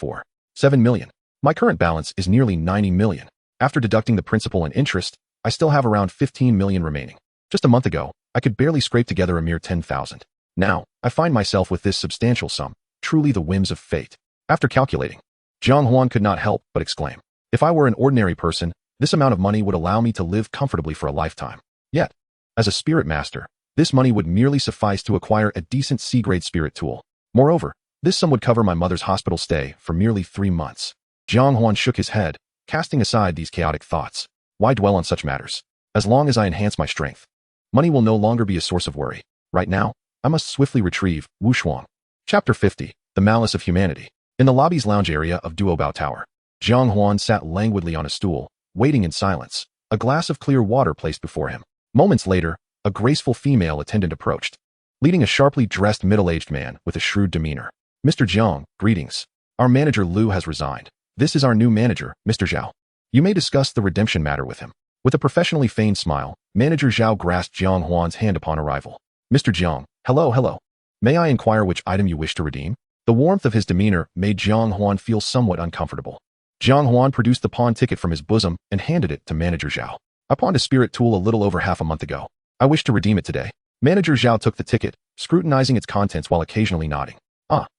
7 million. My current balance is nearly 90 million. After deducting the principal and interest, I still have around 15 million remaining. Just a month ago, I could barely scrape together a mere 10,000. Now, I find myself with this substantial sum, truly the whims of fate. After calculating, Jiang Huan could not help but exclaim, if I were an ordinary person, this amount of money would allow me to live comfortably for a lifetime. Yet, as a spirit master, this money would merely suffice to acquire a decent C-grade spirit tool. Moreover, this sum would cover my mother's hospital stay for merely 3 months. Jiang Huan shook his head, casting aside these chaotic thoughts. Why dwell on such matters? As long as I enhance my strength, money will no longer be a source of worry. Right now, I must swiftly retrieve Wu Shuang. Chapter 50, The Malice of Humanity. In the lobby's lounge area of Duobao Tower, Jiang Huan sat languidly on a stool, waiting in silence, a glass of clear water placed before him. Moments later, a graceful female attendant approached, leading a sharply dressed middle-aged man with a shrewd demeanor. Mr. Jiang, greetings. Our manager Liu has resigned. This is our new manager, Mr. Zhao. You may discuss the redemption matter with him. With a professionally feigned smile, Manager Zhao grasped Jiang Huan's hand upon arrival. Mr. Jiang, hello. May I inquire which item you wish to redeem? The warmth of his demeanor made Jiang Huan feel somewhat uncomfortable. Jiang Huan produced the pawn ticket from his bosom and handed it to Manager Zhao. I pawned a spirit tool a little over half a month ago. I wish to redeem it today. Manager Zhao took the ticket, scrutinizing its contents while occasionally nodding.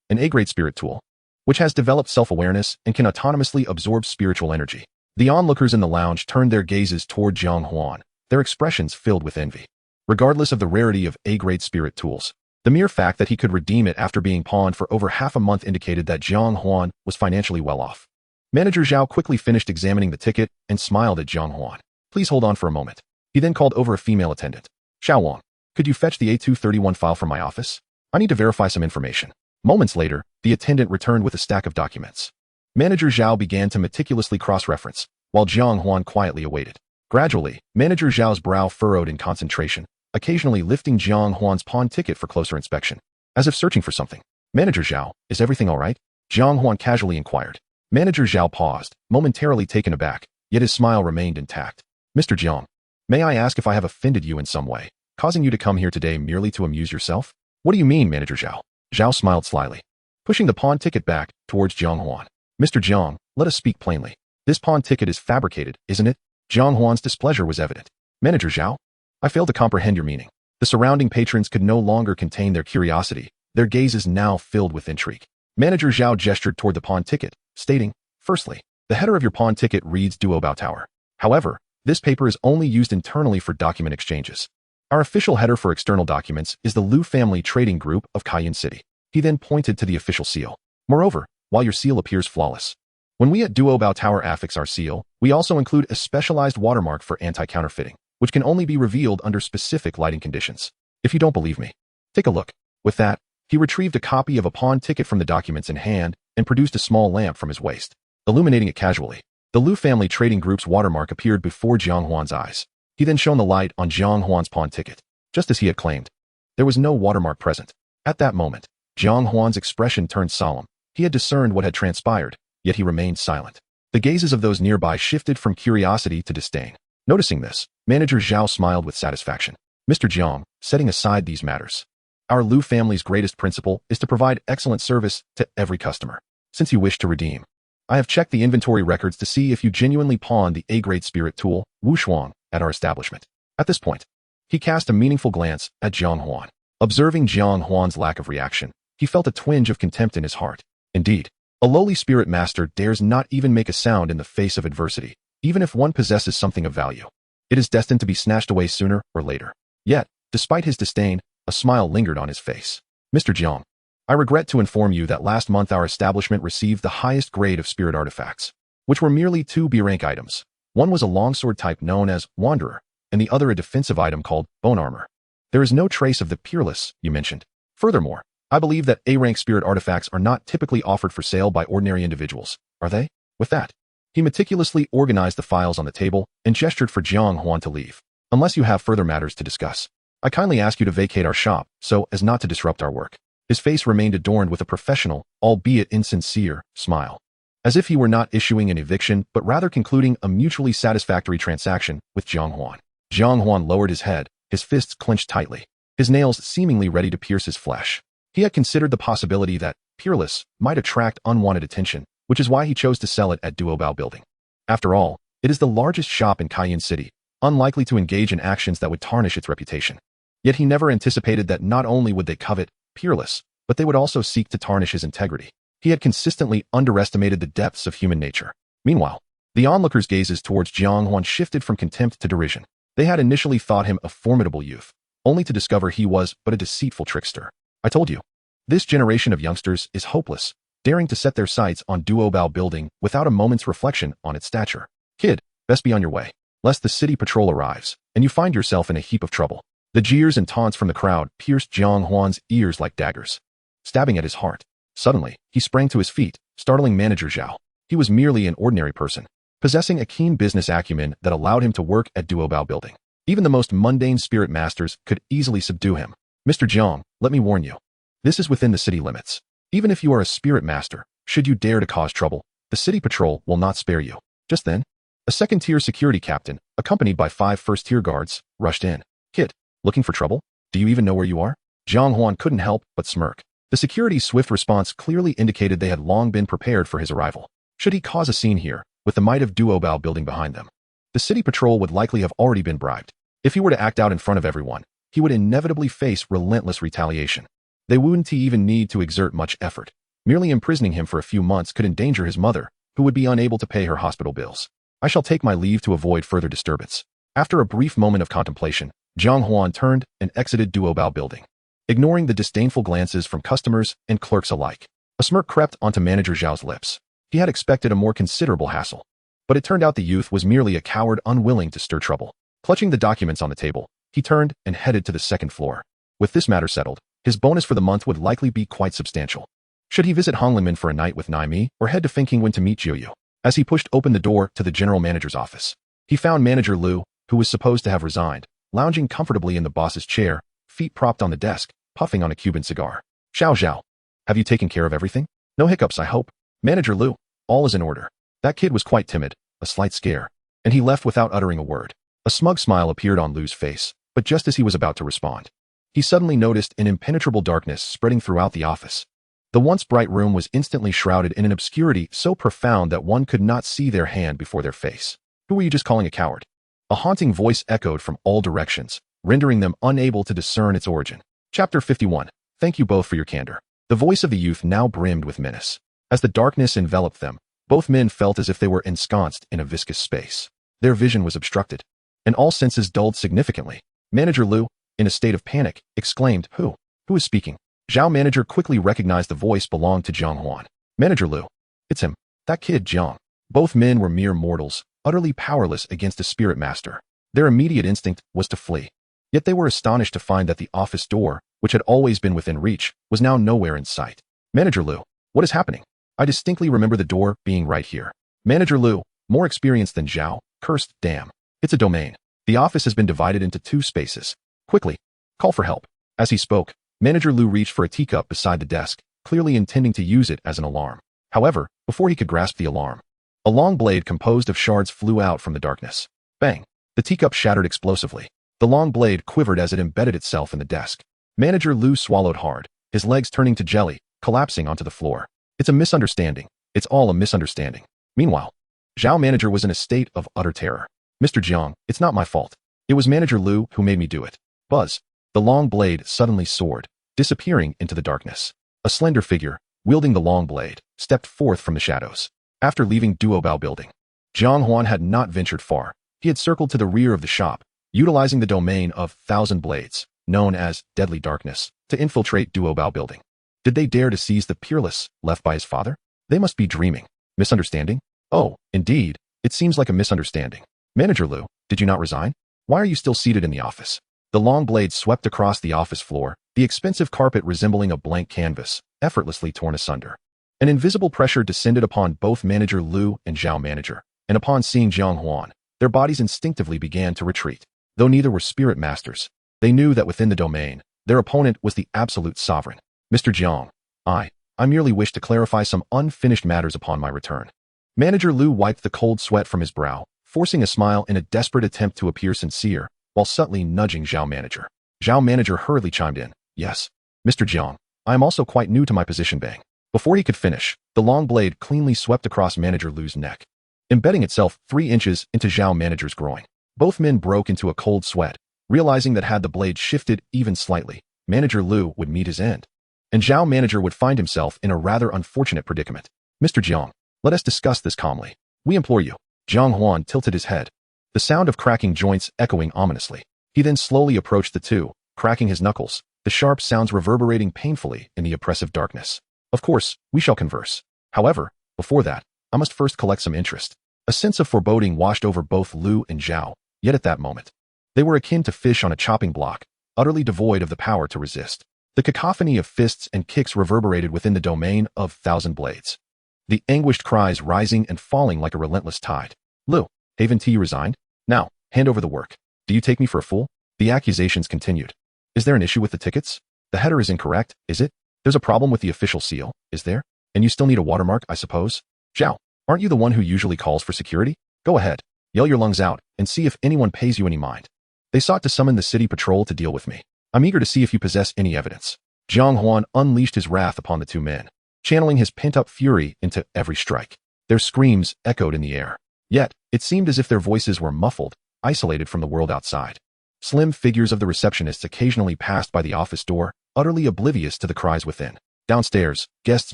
An A-grade spirit tool, which has developed self-awareness and can autonomously absorb spiritual energy. The onlookers in the lounge turned their gazes toward Jiang Huan, their expressions filled with envy. Regardless of the rarity of A-grade spirit tools, the mere fact that he could redeem it after being pawned for over half a month indicated that Jiang Huan was financially well off. Manager Zhao quickly finished examining the ticket and smiled at Jiang Huan. Please hold on for a moment. He then called over a female attendant. Xiao Wang, could you fetch the A231 file from my office? I need to verify some information. Moments later, the attendant returned with a stack of documents. Manager Zhao began to meticulously cross-reference, while Jiang Huan quietly awaited. Gradually, Manager Zhao's brow furrowed in concentration, occasionally lifting Jiang Huan's pawn ticket for closer inspection, as if searching for something. Manager Zhao, is everything all right? Jiang Huan casually inquired. Manager Zhao paused, momentarily taken aback. yet his smile remained intact. Mr. Jiang, may I ask if I have offended you in some way, causing you to come here today merely to amuse yourself? What do you mean, Manager Zhao? Zhao smiled slyly, pushing the pawn ticket back towards Jiang Huan. Mr. Jiang, let us speak plainly. This pawn ticket is fabricated, isn't it? Jiang Huan's displeasure was evident. Manager Zhao, I fail to comprehend your meaning. The surrounding patrons could no longer contain their curiosity, their gazes now filled with intrigue. Manager Zhao gestured toward the pawn ticket, stating, firstly, the header of your pawn ticket reads Duobao Tower. However, this paper is only used internally for document exchanges. Our official header for external documents is the Liu Family Trading Group of Cayenne City. He then pointed to the official seal. Moreover, while your seal appears flawless, when we at Duobao Tower affix our seal, we also include a specialized watermark for anti-counterfeiting, which can only be revealed under specific lighting conditions. If you don't believe me, take a look. With that, he retrieved a copy of a pawn ticket from the documents in hand and produced a small lamp from his waist. Illuminating it casually, the Liu Family Trading Group's watermark appeared before Jiang Huan's eyes. He then shone the light on Jiang Huan's pawn ticket. Just as he had claimed, there was no watermark present. At that moment, Jiang Huan's expression turned solemn. He had discerned what had transpired, yet he remained silent. The gazes of those nearby shifted from curiosity to disdain. Noticing this, Manager Zhao smiled with satisfaction. Mr. Jiang, setting aside these matters, our Liu family's greatest principle is to provide excellent service to every customer. Since you wish to redeem, I have checked the inventory records to see if you genuinely pawned the A-grade spirit tool, Wu Shuang, at our establishment. At this point, he cast a meaningful glance at Jiang Huan. Observing Jiang Huan's lack of reaction, he felt a twinge of contempt in his heart. Indeed, a lowly spirit master dares not even make a sound in the face of adversity, even if one possesses something of value. It is destined to be snatched away sooner or later. Yet, despite his disdain, a smile lingered on his face. Mr. Jiang, I regret to inform you that last month our establishment received the highest grade of spirit artifacts, which were merely 2 B-rank items. One was a longsword type known as Wanderer, and the other a defensive item called Bone Armor. There is no trace of the Peerless you mentioned. Furthermore, I believe that A-rank spirit artifacts are not typically offered for sale by ordinary individuals, are they? With that, he meticulously organized the files on the table and gestured for Jiang Huan to leave. Unless you have further matters to discuss, I kindly ask you to vacate our shop so as not to disrupt our work. His face remained adorned with a professional, albeit insincere, smile, as if he were not issuing an eviction but rather concluding a mutually satisfactory transaction with Jiang Huan. Jiang Huan lowered his head, his fists clenched tightly, his nails seemingly ready to pierce his flesh. He had considered the possibility that Peerless might attract unwanted attention, which is why he chose to sell it at Duobao Building. After all, it is the largest shop in Cayenne City, unlikely to engage in actions that would tarnish its reputation. Yet he never anticipated that not only would they covet Peerless, but they would also seek to tarnish his integrity. He had consistently underestimated the depths of human nature. Meanwhile, the onlookers' gazes towards Jiang Huan shifted from contempt to derision. They had initially thought him a formidable youth, only to discover he was but a deceitful trickster. I told you, this generation of youngsters is hopeless, daring to set their sights on Duobao Building without a moment's reflection on its stature. Kid, best be on your way, lest the city patrol arrives, and you find yourself in a heap of trouble. The jeers and taunts from the crowd pierced Jiang Huan's ears like daggers, stabbing at his heart. Suddenly, he sprang to his feet, startling Manager Zhao. He was merely an ordinary person, possessing a keen business acumen that allowed him to work at Duobao Building. Even the most mundane spirit masters could easily subdue him. Mr. Jiang, let me warn you. This is within the city limits. Even if you are a spirit master, should you dare to cause trouble, the city patrol will not spare you. Just then, a second-tier security captain, accompanied by 5 first-tier guards, rushed in. Kid, looking for trouble? Do you even know where you are? Jiang Huan couldn't help but smirk. The security's swift response clearly indicated they had long been prepared for his arrival. Should he cause a scene here, with the might of Duobao Building behind them, the city patrol would likely have already been bribed. If he were to act out in front of everyone, he would inevitably face relentless retaliation. They wouldn't even need to exert much effort. Merely imprisoning him for a few months could endanger his mother, who would be unable to pay her hospital bills. I shall take my leave to avoid further disturbance. After a brief moment of contemplation, Jiang Huan turned and exited Duobao Building, ignoring the disdainful glances from customers and clerks alike. A smirk crept onto Manager Zhao's lips. He had expected a more considerable hassle, but it turned out the youth was merely a coward unwilling to stir trouble. Clutching the documents on the table, he turned and headed to the second floor. With this matter settled, his bonus for the month would likely be quite substantial. Should he visit Honglinmen for a night with Naimi or head to Fengqingwen to meet Jiuyu? As he pushed open the door to the general manager's office, he found Manager Liu, who was supposed to have resigned, lounging comfortably in the boss's chair, feet propped on the desk, puffing on a Cuban cigar. Xiao Zhao, have you taken care of everything? No hiccups, I hope. Manager Liu, all is in order. That kid was quite timid, a slight scare. and he left without uttering a word. A smug smile appeared on Lu's face, but just as he was about to respond, he suddenly noticed an impenetrable darkness spreading throughout the office. The once bright room was instantly shrouded in an obscurity so profound that one could not see their hand before their face. Who were you just calling a coward? A haunting voice echoed from all directions, rendering them unable to discern its origin. Chapter 51. Thank you both for your candor. The voice of the youth now brimmed with menace. As the darkness enveloped them, both men felt as if they were ensconced in a viscous space. Their vision was obstructed, and all senses dulled significantly. Manager Lu, in a state of panic, exclaimed, Who is speaking? Zhao Manager quickly recognized the voice belonged to Jiang Huan. Manager Lu. It's him. That kid, Jiang. Both men were mere mortals, utterly powerless against a spirit master. Their immediate instinct was to flee. Yet they were astonished to find that the office door, which had always been within reach, was now nowhere in sight. Manager Lu. What is happening? I distinctly remember the door being right here. Manager Lu, more experienced than Zhao, cursed, Damn. It's a domain. The office has been divided into 2 spaces. Quickly, call for help. As he spoke, Manager Lu reached for a teacup beside the desk, clearly intending to use it as an alarm. However, before he could grasp the alarm, a long blade composed of shards flew out from the darkness. Bang! The teacup shattered explosively. The long blade quivered as it embedded itself in the desk. Manager Lu swallowed hard, his legs turning to jelly, collapsing onto the floor. It's a misunderstanding. It's all a misunderstanding. Meanwhile, Zhao Manager was in a state of utter terror. Mr. Jiang, it's not my fault. It was Manager Lu who made me do it. Buzz. The long blade suddenly soared, disappearing into the darkness. A slender figure, wielding the long blade, stepped forth from the shadows. After leaving Duobao building, Jiang Huan had not ventured far. He had circled to the rear of the shop, utilizing the domain of 1,000 blades, known as Deadly Darkness, to infiltrate Duobao building. Did they dare to seize the peerless left by his father? They must be dreaming. Misunderstanding? Oh, indeed, it seems like a misunderstanding. Manager Lu, did you not resign? Why are you still seated in the office? The long blade swept across the office floor, the expensive carpet resembling a blank canvas, effortlessly torn asunder. An invisible pressure descended upon both Manager Lu and Zhao Manager, and upon seeing Jiang Huan, their bodies instinctively began to retreat. Though neither were spirit masters, they knew that within the domain, their opponent was the absolute sovereign. Mr. Jiang, I merely wish to clarify some unfinished matters upon my return. Manager Lu wiped the cold sweat from his brow, forcing a smile in a desperate attempt to appear sincere, while subtly nudging Zhao Manager. Zhao Manager hurriedly chimed in, Yes, Mr. Jiang, I am also quite new to my position. Bang. Before he could finish, the long blade cleanly swept across Manager Lu's neck, embedding itself 3 inches into Zhao Manager's groin. Both men broke into a cold sweat, realizing that had the blade shifted even slightly, Manager Lu would meet his end, and Zhao Manager would find himself in a rather unfortunate predicament. Mr. Jiang, let us discuss this calmly. We implore you. Jiang Huan tilted his head, the sound of cracking joints echoing ominously. He then slowly approached the two, cracking his knuckles, the sharp sounds reverberating painfully in the oppressive darkness. Of course, we shall converse. However, before that, I must first collect some interest. A sense of foreboding washed over both Lu and Zhao, yet at that moment, they were akin to fish on a chopping block, utterly devoid of the power to resist. The cacophony of fists and kicks reverberated within the domain of 1,000 blades, the anguished cries rising and falling like a relentless tide. Lu, haven't you resigned? Now, hand over the work. Do you take me for a fool? The accusations continued. Is there an issue with the tickets? The header is incorrect, is it? There's a problem with the official seal, is there? And you still need a watermark, I suppose? Zhao, aren't you the one who usually calls for security? Go ahead, yell your lungs out, and see if anyone pays you any mind. They sought to summon the city patrol to deal with me. I'm eager to see if you possess any evidence. Jiang Huan unleashed his wrath upon the 2 men, channeling his pent-up fury into every strike. Their screams echoed in the air. Yet, it seemed as if their voices were muffled, isolated from the world outside. Slim figures of the receptionists occasionally passed by the office door, utterly oblivious to the cries within. Downstairs, guests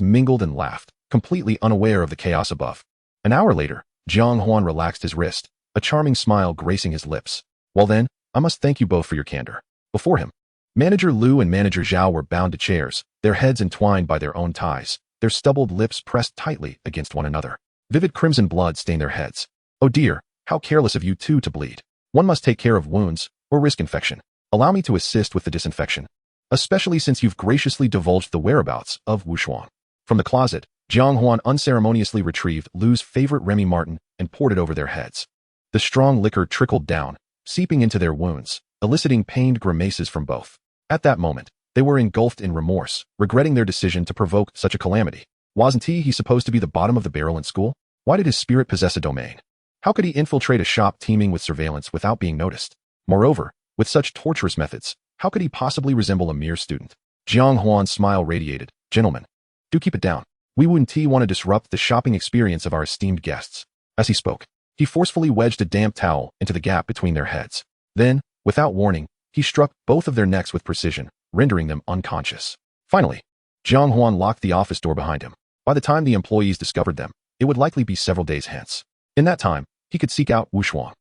mingled and laughed, completely unaware of the chaos above. An hour later, Jiang Huan relaxed his wrist, a charming smile gracing his lips. Well then, I must thank you both for your candor. Before him, Manager Lu and Manager Zhao were bound to chairs, their heads entwined by their own ties, their stubbled lips pressed tightly against one another. Vivid crimson blood stained their heads. Oh dear, how careless of you two to bleed. One must take care of wounds, or risk infection. Allow me to assist with the disinfection, especially since you've graciously divulged the whereabouts of Wushuang. From the closet, Jiang Huan unceremoniously retrieved Lu's favorite Remy Martin and poured it over their heads. The strong liquor trickled down, seeping into their wounds, eliciting pained grimaces from both. At that moment, they were engulfed in remorse, regretting their decision to provoke such a calamity. Wasn't he supposed to be the bottom of the barrel in school? Why did his spirit possess a domain? How could he infiltrate a shop teeming with surveillance without being noticed? Moreover, with such torturous methods, how could he possibly resemble a mere student? Jiang Huan's smile radiated. Gentlemen, do keep it down. We wouldn't want to disrupt the shopping experience of our esteemed guests. As he spoke, he forcefully wedged a damp towel into the gap between their heads. Then, without warning, he struck both of their necks with precision, rendering them unconscious. Finally, Jiang Huan locked the office door behind him. By the time the employees discovered them, it would likely be several days hence. In that time, he could seek out Wu Shuang.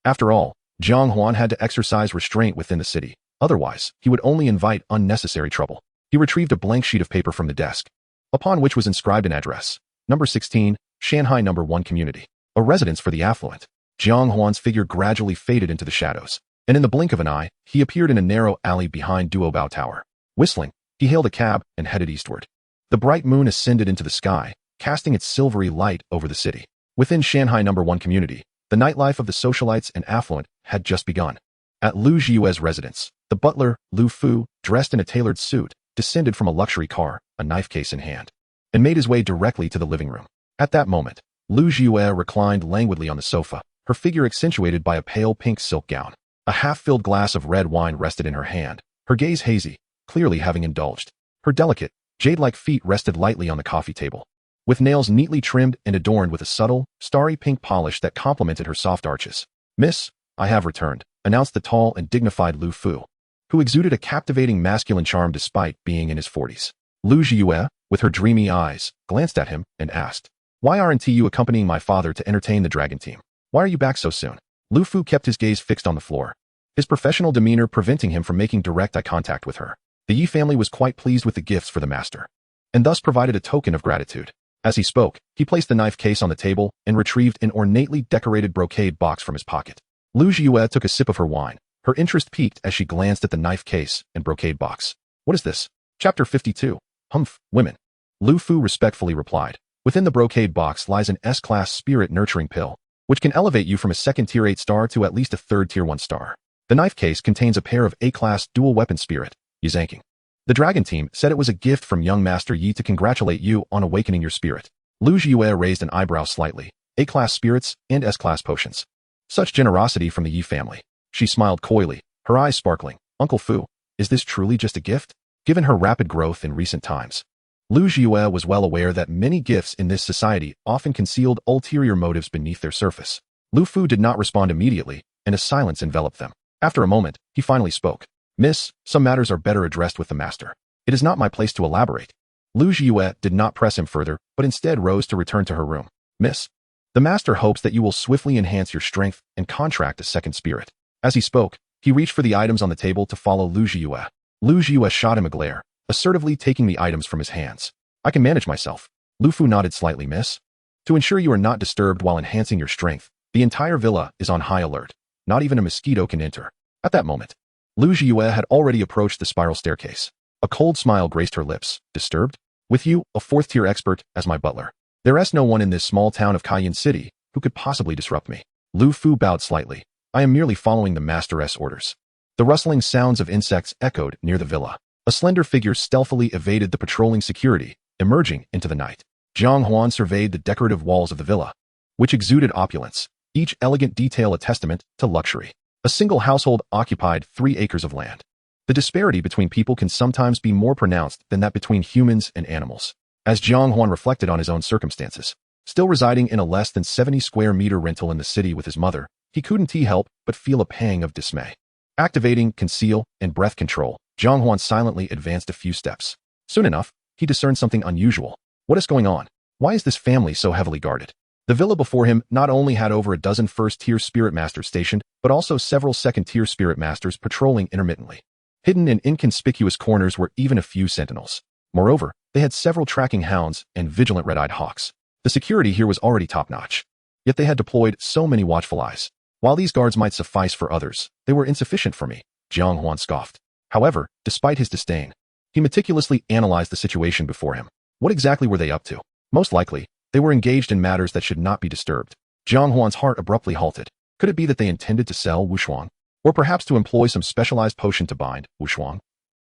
After all, Jiang Huan had to exercise restraint within the city. Otherwise, he would only invite unnecessary trouble. He retrieved a blank sheet of paper from the desk, upon which was inscribed an address. Number 16, Shanghai Number 1 Community. A residence for the affluent. Jiang Huan's figure gradually faded into the shadows, and in the blink of an eye, he appeared in a narrow alley behind Duobao Tower. Whistling, he hailed a cab and headed eastward. The bright moon ascended into the sky, casting its silvery light over the city. Within Shanghai Number 1 Community, the nightlife of the socialites and affluent had just begun. At Lu Zhiyue's residence, the butler, Lu Fu, dressed in a tailored suit, descended from a luxury car, a knife case in hand, and made his way directly to the living room. At that moment, Lu Zhiyue reclined languidly on the sofa, her figure accentuated by a pale pink silk gown. A half-filled glass of red wine rested in her hand, her gaze hazy, clearly having indulged. Her delicate, jade-like feet rested lightly on the coffee table, with nails neatly trimmed and adorned with a subtle, starry pink polish that complemented her soft arches. "Miss, I have returned," announced the tall and dignified Lu Fu, who exuded a captivating masculine charm despite being in his 40s. Lu Zhiyue, with her dreamy eyes, glanced at him and asked, "Why aren't you accompanying my father to entertain the dragon team? Why are you back so soon?" Lu Fu kept his gaze fixed on the floor, his professional demeanor preventing him from making direct eye contact with her. The Yi family was quite pleased with the gifts for the master, and thus provided a token of gratitude. As he spoke, he placed the knife case on the table and retrieved an ornately decorated brocade box from his pocket. Lu Zhiyue took a sip of her wine, her interest piqued as she glanced at the knife case and brocade box. "What is this?" Chapter 52. Humph, women. Lu Fu respectfully replied. Within the brocade box lies an S-class spirit nurturing pill, which can elevate you from a second tier 8 star to at least a third tier 1 star. The knife case contains a pair of A-class dual weapon spirit, Yizanking. The dragon team said it was a gift from young Master Yi to congratulate you on awakening your spirit. Lu Zhiyue raised an eyebrow slightly. A-class spirits and S-class potions. Such generosity from the Yi family. She smiled coyly, her eyes sparkling. "Uncle Fu, is this truly just a gift?" Given her rapid growth in recent times, Lu Zhiyue was well aware that many gifts in this society often concealed ulterior motives beneath their surface. Lu Fu did not respond immediately, and a silence enveloped them. After a moment, he finally spoke. "Miss, some matters are better addressed with the master. It is not my place to elaborate." Lu Zhiyue did not press him further, but instead rose to return to her room. "Miss, the master hopes that you will swiftly enhance your strength and contract a second spirit." As he spoke, he reached for the items on the table to follow Lu Zhiyue. Lu Zhiyue shot him a glare, assertively taking the items from his hands. "I can manage myself." Lu Fu nodded slightly. "Miss, to ensure you are not disturbed while enhancing your strength, the entire villa is on high alert. Not even a mosquito can enter." At that moment, Lu Zhiyue had already approached the spiral staircase. A cold smile graced her lips. "Disturbed? With you, a 4th-tier expert, as my butler. There is no one in this small town of Kaiyan City who could possibly disrupt me." Lu Fu bowed slightly. "I am merely following the master's orders." The rustling sounds of insects echoed near the villa. A slender figure stealthily evaded the patrolling security, emerging into the night. Jiang Huan surveyed the decorative walls of the villa, which exuded opulence, each elegant detail a testament to luxury. A single household occupied 3 acres of land. The disparity between people can sometimes be more pronounced than that between humans and animals. As Jiang Huan reflected on his own circumstances, still residing in a less than 70 square meter rental in the city with his mother, he couldn't help but feel a pang of dismay. Activating conceal and breath control, Jiang Huan silently advanced a few steps. Soon enough, he discerned something unusual. What is going on? Why is this family so heavily guarded? The villa before him not only had over a dozen first-tier spirit masters stationed, but also several second-tier spirit masters patrolling intermittently. Hidden in inconspicuous corners were even a few sentinels. Moreover, they had several tracking hounds and vigilant red-eyed hawks. The security here was already top-notch. Yet they had deployed so many watchful eyes. While these guards might suffice for others, they were insufficient for me, Jiang Huan scoffed. However, despite his disdain, he meticulously analyzed the situation before him. What exactly were they up to? Most likely, they were engaged in matters that should not be disturbed. Jiang Huan's heart abruptly halted. Could it be that they intended to sell Wu Shuang? Or perhaps to employ some specialized potion to bind Wu Shuang?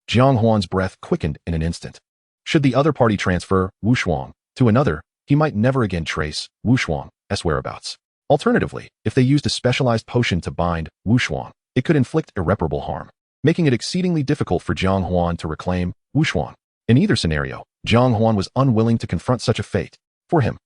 Jiang Huan's breath quickened in an instant. Should the other party transfer Wu Shuang to another, he might never again trace Wu Shuang's whereabouts. Alternatively, if they used a specialized potion to bind Wushuang, it could inflict irreparable harm, making it exceedingly difficult for Jiang Huan to reclaim Wushuang. In either scenario, Jiang Huan was unwilling to confront such a fate. For him,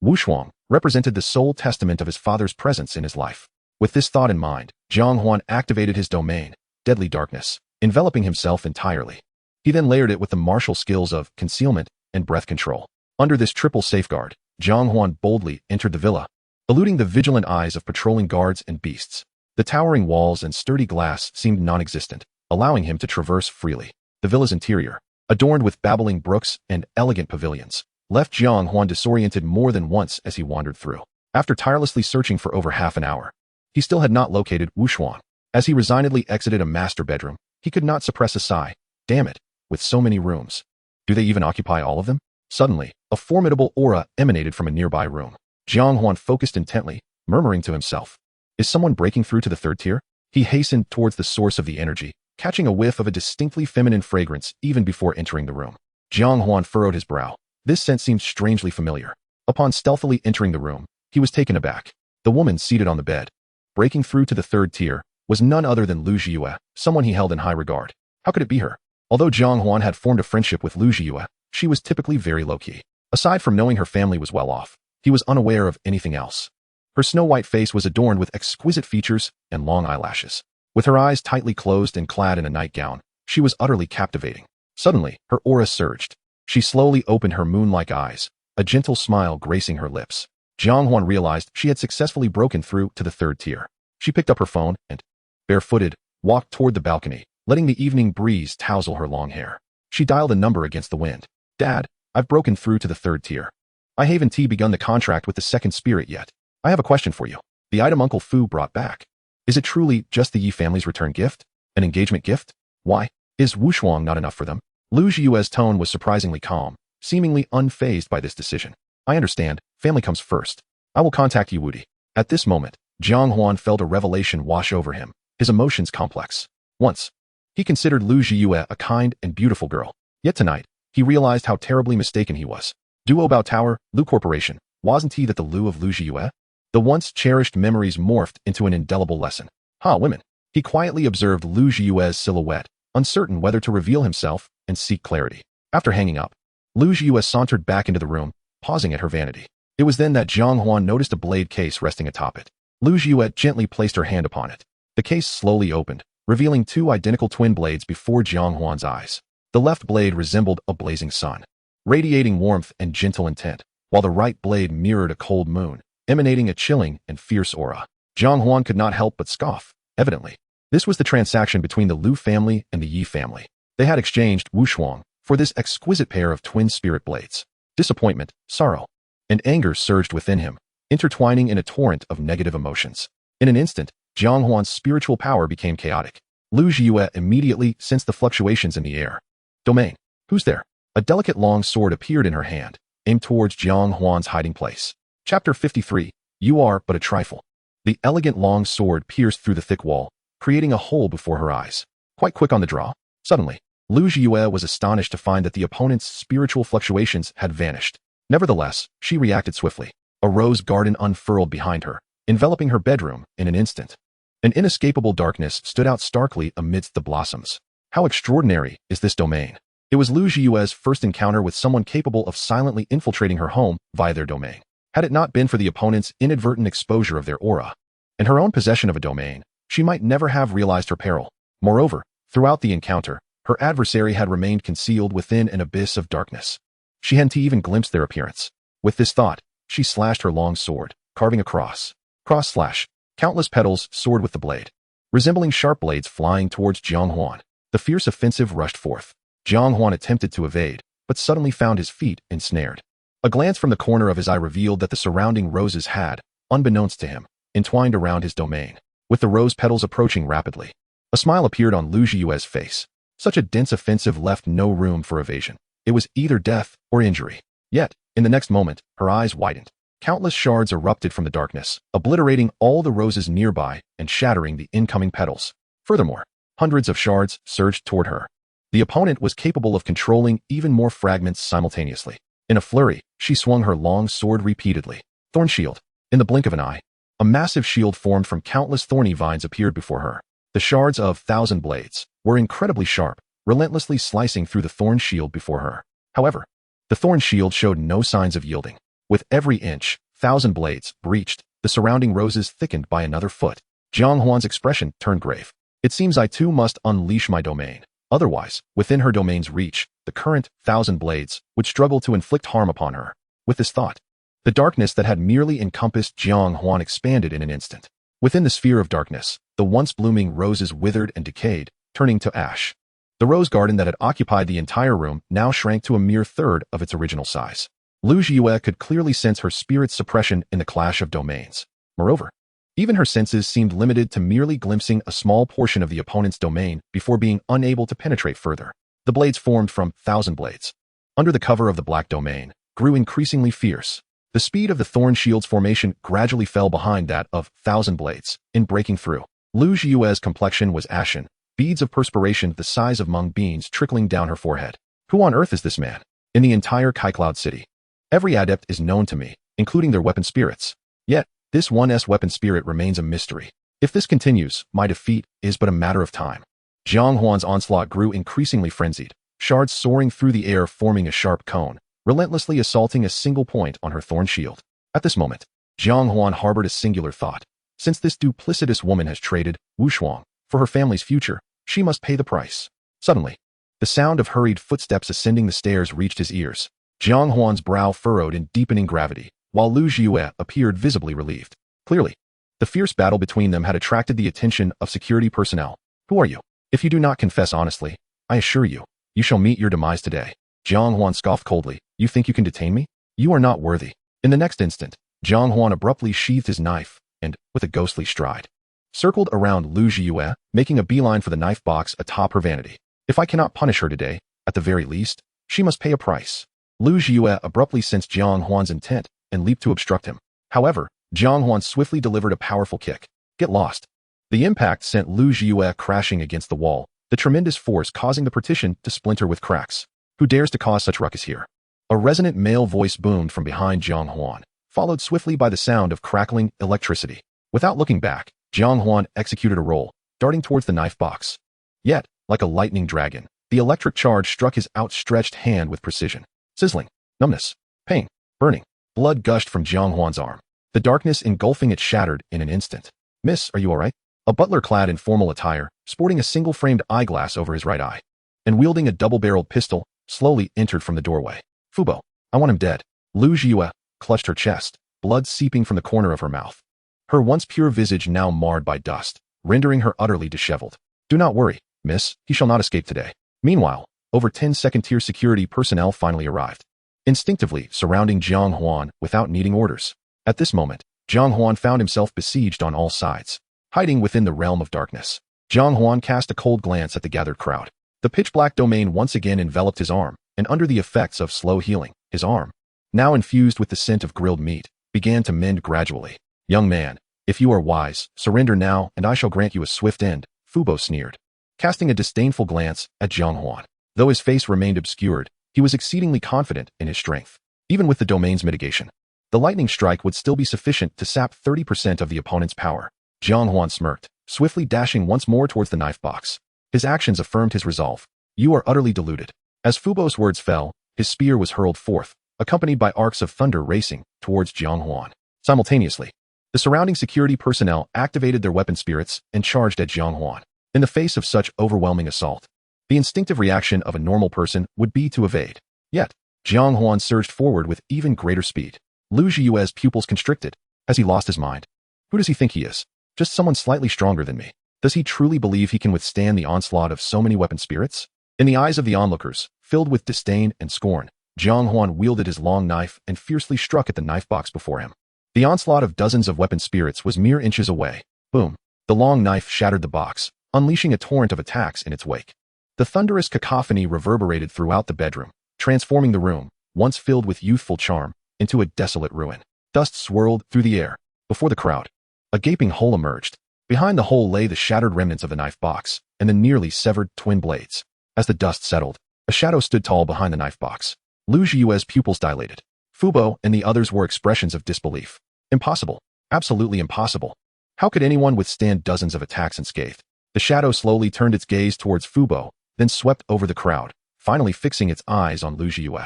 Wushuang represented the sole testament of his father's presence in his life. With this thought in mind, Jiang Huan activated his domain, Deadly Darkness, enveloping himself entirely. He then layered it with the martial skills of concealment and breath control. Under this triple safeguard, Jiang Huan boldly entered the villa, eluding the vigilant eyes of patrolling guards and beasts. The towering walls and sturdy glass seemed non-existent, allowing him to traverse freely. The villa's interior, adorned with babbling brooks and elegant pavilions, left Jiang Huan disoriented more than once as he wandered through. After tirelessly searching for over half an hour, he still had not located Wushuang. As he resignedly exited a master bedroom, he could not suppress a sigh. Damn it, with so many rooms. Do they even occupy all of them? Suddenly, a formidable aura emanated from a nearby room. Jiang Huan focused intently, murmuring to himself, "Is someone breaking through to the third tier?" He hastened towards the source of the energy, catching a whiff of a distinctly feminine fragrance even before entering the room. Jiang Huan furrowed his brow. This scent seemed strangely familiar. Upon stealthily entering the room, he was taken aback. The woman seated on the bed, breaking through to the third tier, was none other than Lu Yue, someone he held in high regard. How could it be her? Although Jiang Huan had formed a friendship with Lu Yue, she was typically very low-key. Aside from knowing her family was well off, he was unaware of anything else. Her snow-white face was adorned with exquisite features and long eyelashes. With her eyes tightly closed and clad in a nightgown, she was utterly captivating. Suddenly, her aura surged. She slowly opened her moon-like eyes, a gentle smile gracing her lips. Jiang Huan realized she had successfully broken through to the third tier. She picked up her phone and, barefooted, walked toward the balcony, letting the evening breeze tousle her long hair. She dialed a number against the wind. "Dad, I've broken through to the third tier. I haven't begun the contract with the second spirit yet. I have a question for you. The item Uncle Fu brought back. Is it truly just the Yi family's return gift? An engagement gift? Why? Is Wushuang not enough for them?" Lu Yue's tone was surprisingly calm, seemingly unfazed by this decision. "I understand. Family comes first. I will contact you, Woody." At this moment, Jiang Huan felt a revelation wash over him, his emotions complex. Once, he considered Lu Yue a kind and beautiful girl. Yet tonight, he realized how terribly mistaken he was. Duo Bao Tower, Lu Corporation, wasn't he that the Lu of Lu Yue? The once cherished memories morphed into an indelible lesson. Women. He quietly observed Lu Yue's silhouette, uncertain whether to reveal himself and seek clarity. After hanging up, Lu Yue sauntered back into the room, pausing at her vanity. It was then that Jiang Huan noticed a blade case resting atop it. Lu Yue gently placed her hand upon it. The case slowly opened, revealing two identical twin blades before Jiang Huan's eyes. The left blade resembled a blazing sun, radiating warmth and gentle intent, while the right blade mirrored a cold moon, emanating a chilling and fierce aura. Jiang Huan could not help but scoff. Evidently, this was the transaction between the Lu family and the Yi family. They had exchanged Wushuang for this exquisite pair of twin spirit blades. Disappointment, sorrow, and anger surged within him, intertwining in a torrent of negative emotions. In an instant, Jiang Huan's spiritual power became chaotic. Lu Yue immediately sensed the fluctuations in the air. "Domain. Who's there?" A delicate long sword appeared in her hand, aimed towards Jiang Huan's hiding place. Chapter 53. You are but a trifle. The elegant long sword pierced through the thick wall, creating a hole before her eyes. Quite quick on the draw. Suddenly, Lu Yue was astonished to find that the opponent's spiritual fluctuations had vanished. Nevertheless, she reacted swiftly. A rose garden unfurled behind her, enveloping her bedroom in an instant. An inescapable darkness stood out starkly amidst the blossoms. How extraordinary is this domain? It was Lu Yue's first encounter with someone capable of silently infiltrating her home via their domain. Had it not been for the opponent's inadvertent exposure of their aura, and her own possession of a domain, she might never have realized her peril. Moreover, throughout the encounter, her adversary had remained concealed within an abyss of darkness. She hadn't even glimpsed their appearance. With this thought, she slashed her long sword, carving a cross. Cross slash. Countless petals soared with the blade, resembling sharp blades flying towards Jiang Huan. The fierce offensive rushed forth. Jiang Huan attempted to evade, but suddenly found his feet ensnared. A glance from the corner of his eye revealed that the surrounding roses had, unbeknownst to him, entwined around his domain, with the rose petals approaching rapidly. A smile appeared on Lu Yue's face. Such a dense offensive left no room for evasion. It was either death or injury. Yet, in the next moment, her eyes widened. Countless shards erupted from the darkness, obliterating all the roses nearby and shattering the incoming petals. Furthermore, hundreds of shards surged toward her. The opponent was capable of controlling even more fragments simultaneously. In a flurry, she swung her long sword repeatedly. Thorn shield. In the blink of an eye, A massive shield formed from countless thorny vines appeared before her. The shards of 1,000 blades were incredibly sharp, relentlessly slicing through the thorn shield before her. However, the thorn shield showed no signs of yielding. With every inch 1,000 blades breached, the surrounding roses thickened by another foot. Jiang Huan's expression turned grave. It seems I too must unleash my domain. Otherwise, within her domain's reach, the current 1,000 blades would struggle to inflict harm upon her. With this thought, the darkness that had merely encompassed Jiang Huan expanded in an instant. Within the sphere of darkness, the once blooming roses withered and decayed, turning to ash. The rose garden that had occupied the entire room now shrank to a mere third of its original size. Lu Yue could clearly sense her spirit's suppression in the clash of domains. Moreover, even her senses seemed limited to merely glimpsing a small portion of the opponent's domain before being unable to penetrate further. The blades formed from 1,000 blades, under the cover of the black domain, grew increasingly fierce. The speed of the thorn shield's formation gradually fell behind that of 1,000 blades. In breaking through, Lu Yue's complexion was ashen, beads of perspiration the size of mung beans trickling down her forehead. Who on earth is this man? In the entire Cloud City, every adept is known to me, including their weapon spirits. Yet, this one's weapon spirit remains a mystery. If this continues, my defeat is but a matter of time. Jiang Huan's onslaught grew increasingly frenzied, shards soaring through the air forming a sharp cone, relentlessly assaulting a single point on her thorn shield. At this moment, Jiang Huan harbored a singular thought. Since this duplicitous woman has traded Wushuang for her family's future, she must pay the price. Suddenly, the sound of hurried footsteps ascending the stairs reached his ears. Jiang Huan's brow furrowed in deepening gravity, while Lu Yue appeared visibly relieved. Clearly, the fierce battle between them had attracted the attention of security personnel. Who are you? If you do not confess honestly, I assure you, you shall meet your demise today. Jiang Huan scoffed coldly. You think you can detain me? You are not worthy. In the next instant, Jiang Huan abruptly sheathed his knife and, with a ghostly stride, circled around Lu Yue, making a beeline for the knife box atop her vanity. If I cannot punish her today, at the very least, she must pay a price. Lu Yue abruptly sensed Jiang Huan's intent and leaped to obstruct him. However, Jiang Huan swiftly delivered a powerful kick. Get lost. The impact sent Lu Yue crashing against the wall, the tremendous force causing the partition to splinter with cracks. Who dares to cause such ruckus here? A resonant male voice boomed from behind Jiang Huan, followed swiftly by the sound of crackling electricity. Without looking back, Jiang Huan executed a roll, darting towards the knife box. Yet, like a lightning dragon, the electric charge struck his outstretched hand with precision. Sizzling, numbness, pain, burning. Blood gushed from Jiang Huan's arm. The darkness engulfing it shattered in an instant. Miss, are you all right? A butler clad in formal attire, sporting a single-framed eyeglass over his right eye, and wielding a double-barreled pistol, slowly entered from the doorway. Fubo, I want him dead. Lu Yue clutched her chest, blood seeping from the corner of her mouth. Her once pure visage now marred by dust, rendering her utterly disheveled. Do not worry, miss, he shall not escape today. Meanwhile, over 10 second-tier security personnel finally arrived, instinctively surrounding Jiang Huan without needing orders. At this moment, Jiang Huan found himself besieged on all sides. Hiding within the realm of darkness, Jiang Huan cast a cold glance at the gathered crowd. The pitch-black domain once again enveloped his arm, and under the effects of slow healing, his arm, now infused with the scent of grilled meat, began to mend gradually. Young man, if you are wise, surrender now and I shall grant you a swift end, Fubo sneered, casting a disdainful glance at Jiang Huan. Though his face remained obscured, he was exceedingly confident in his strength. Even with the domain's mitigation, the lightning strike would still be sufficient to sap 30% of the opponent's power. Jiang Huan smirked, swiftly dashing once more towards the knife box. His actions affirmed his resolve. You are utterly deluded. As Fubo's words fell, his spear was hurled forth, accompanied by arcs of thunder racing towards Jiang Huan. Simultaneously, the surrounding security personnel activated their weapon spirits and charged at Jiang Huan. In the face of such overwhelming assault, the instinctive reaction of a normal person would be to evade. Yet, Jiang Huan surged forward with even greater speed. Lu Yue's pupils constricted. Has he lost his mind? Who does he think he is? Just someone slightly stronger than me. Does he truly believe he can withstand the onslaught of so many weapon spirits? In the eyes of the onlookers, filled with disdain and scorn, Jiang Huan wielded his long knife and fiercely struck at the knife box before him. The onslaught of dozens of weapon spirits was mere inches away. Boom! The long knife shattered the box, unleashing a torrent of attacks in its wake. The thunderous cacophony reverberated throughout the bedroom, transforming the room, once filled with youthful charm, into a desolate ruin. Dust swirled through the air. Before the crowd, a gaping hole emerged. Behind the hole lay the shattered remnants of the knife box and the nearly severed twin blades. As the dust settled, a shadow stood tall behind the knife box. Lu Yue's pupils dilated. Fubo and the others were expressions of disbelief. Impossible. Absolutely impossible. How could anyone withstand dozens of attacks unscathed? The shadow slowly turned its gaze towards Fubo, then swept over the crowd, finally fixing its eyes on Lu Yue.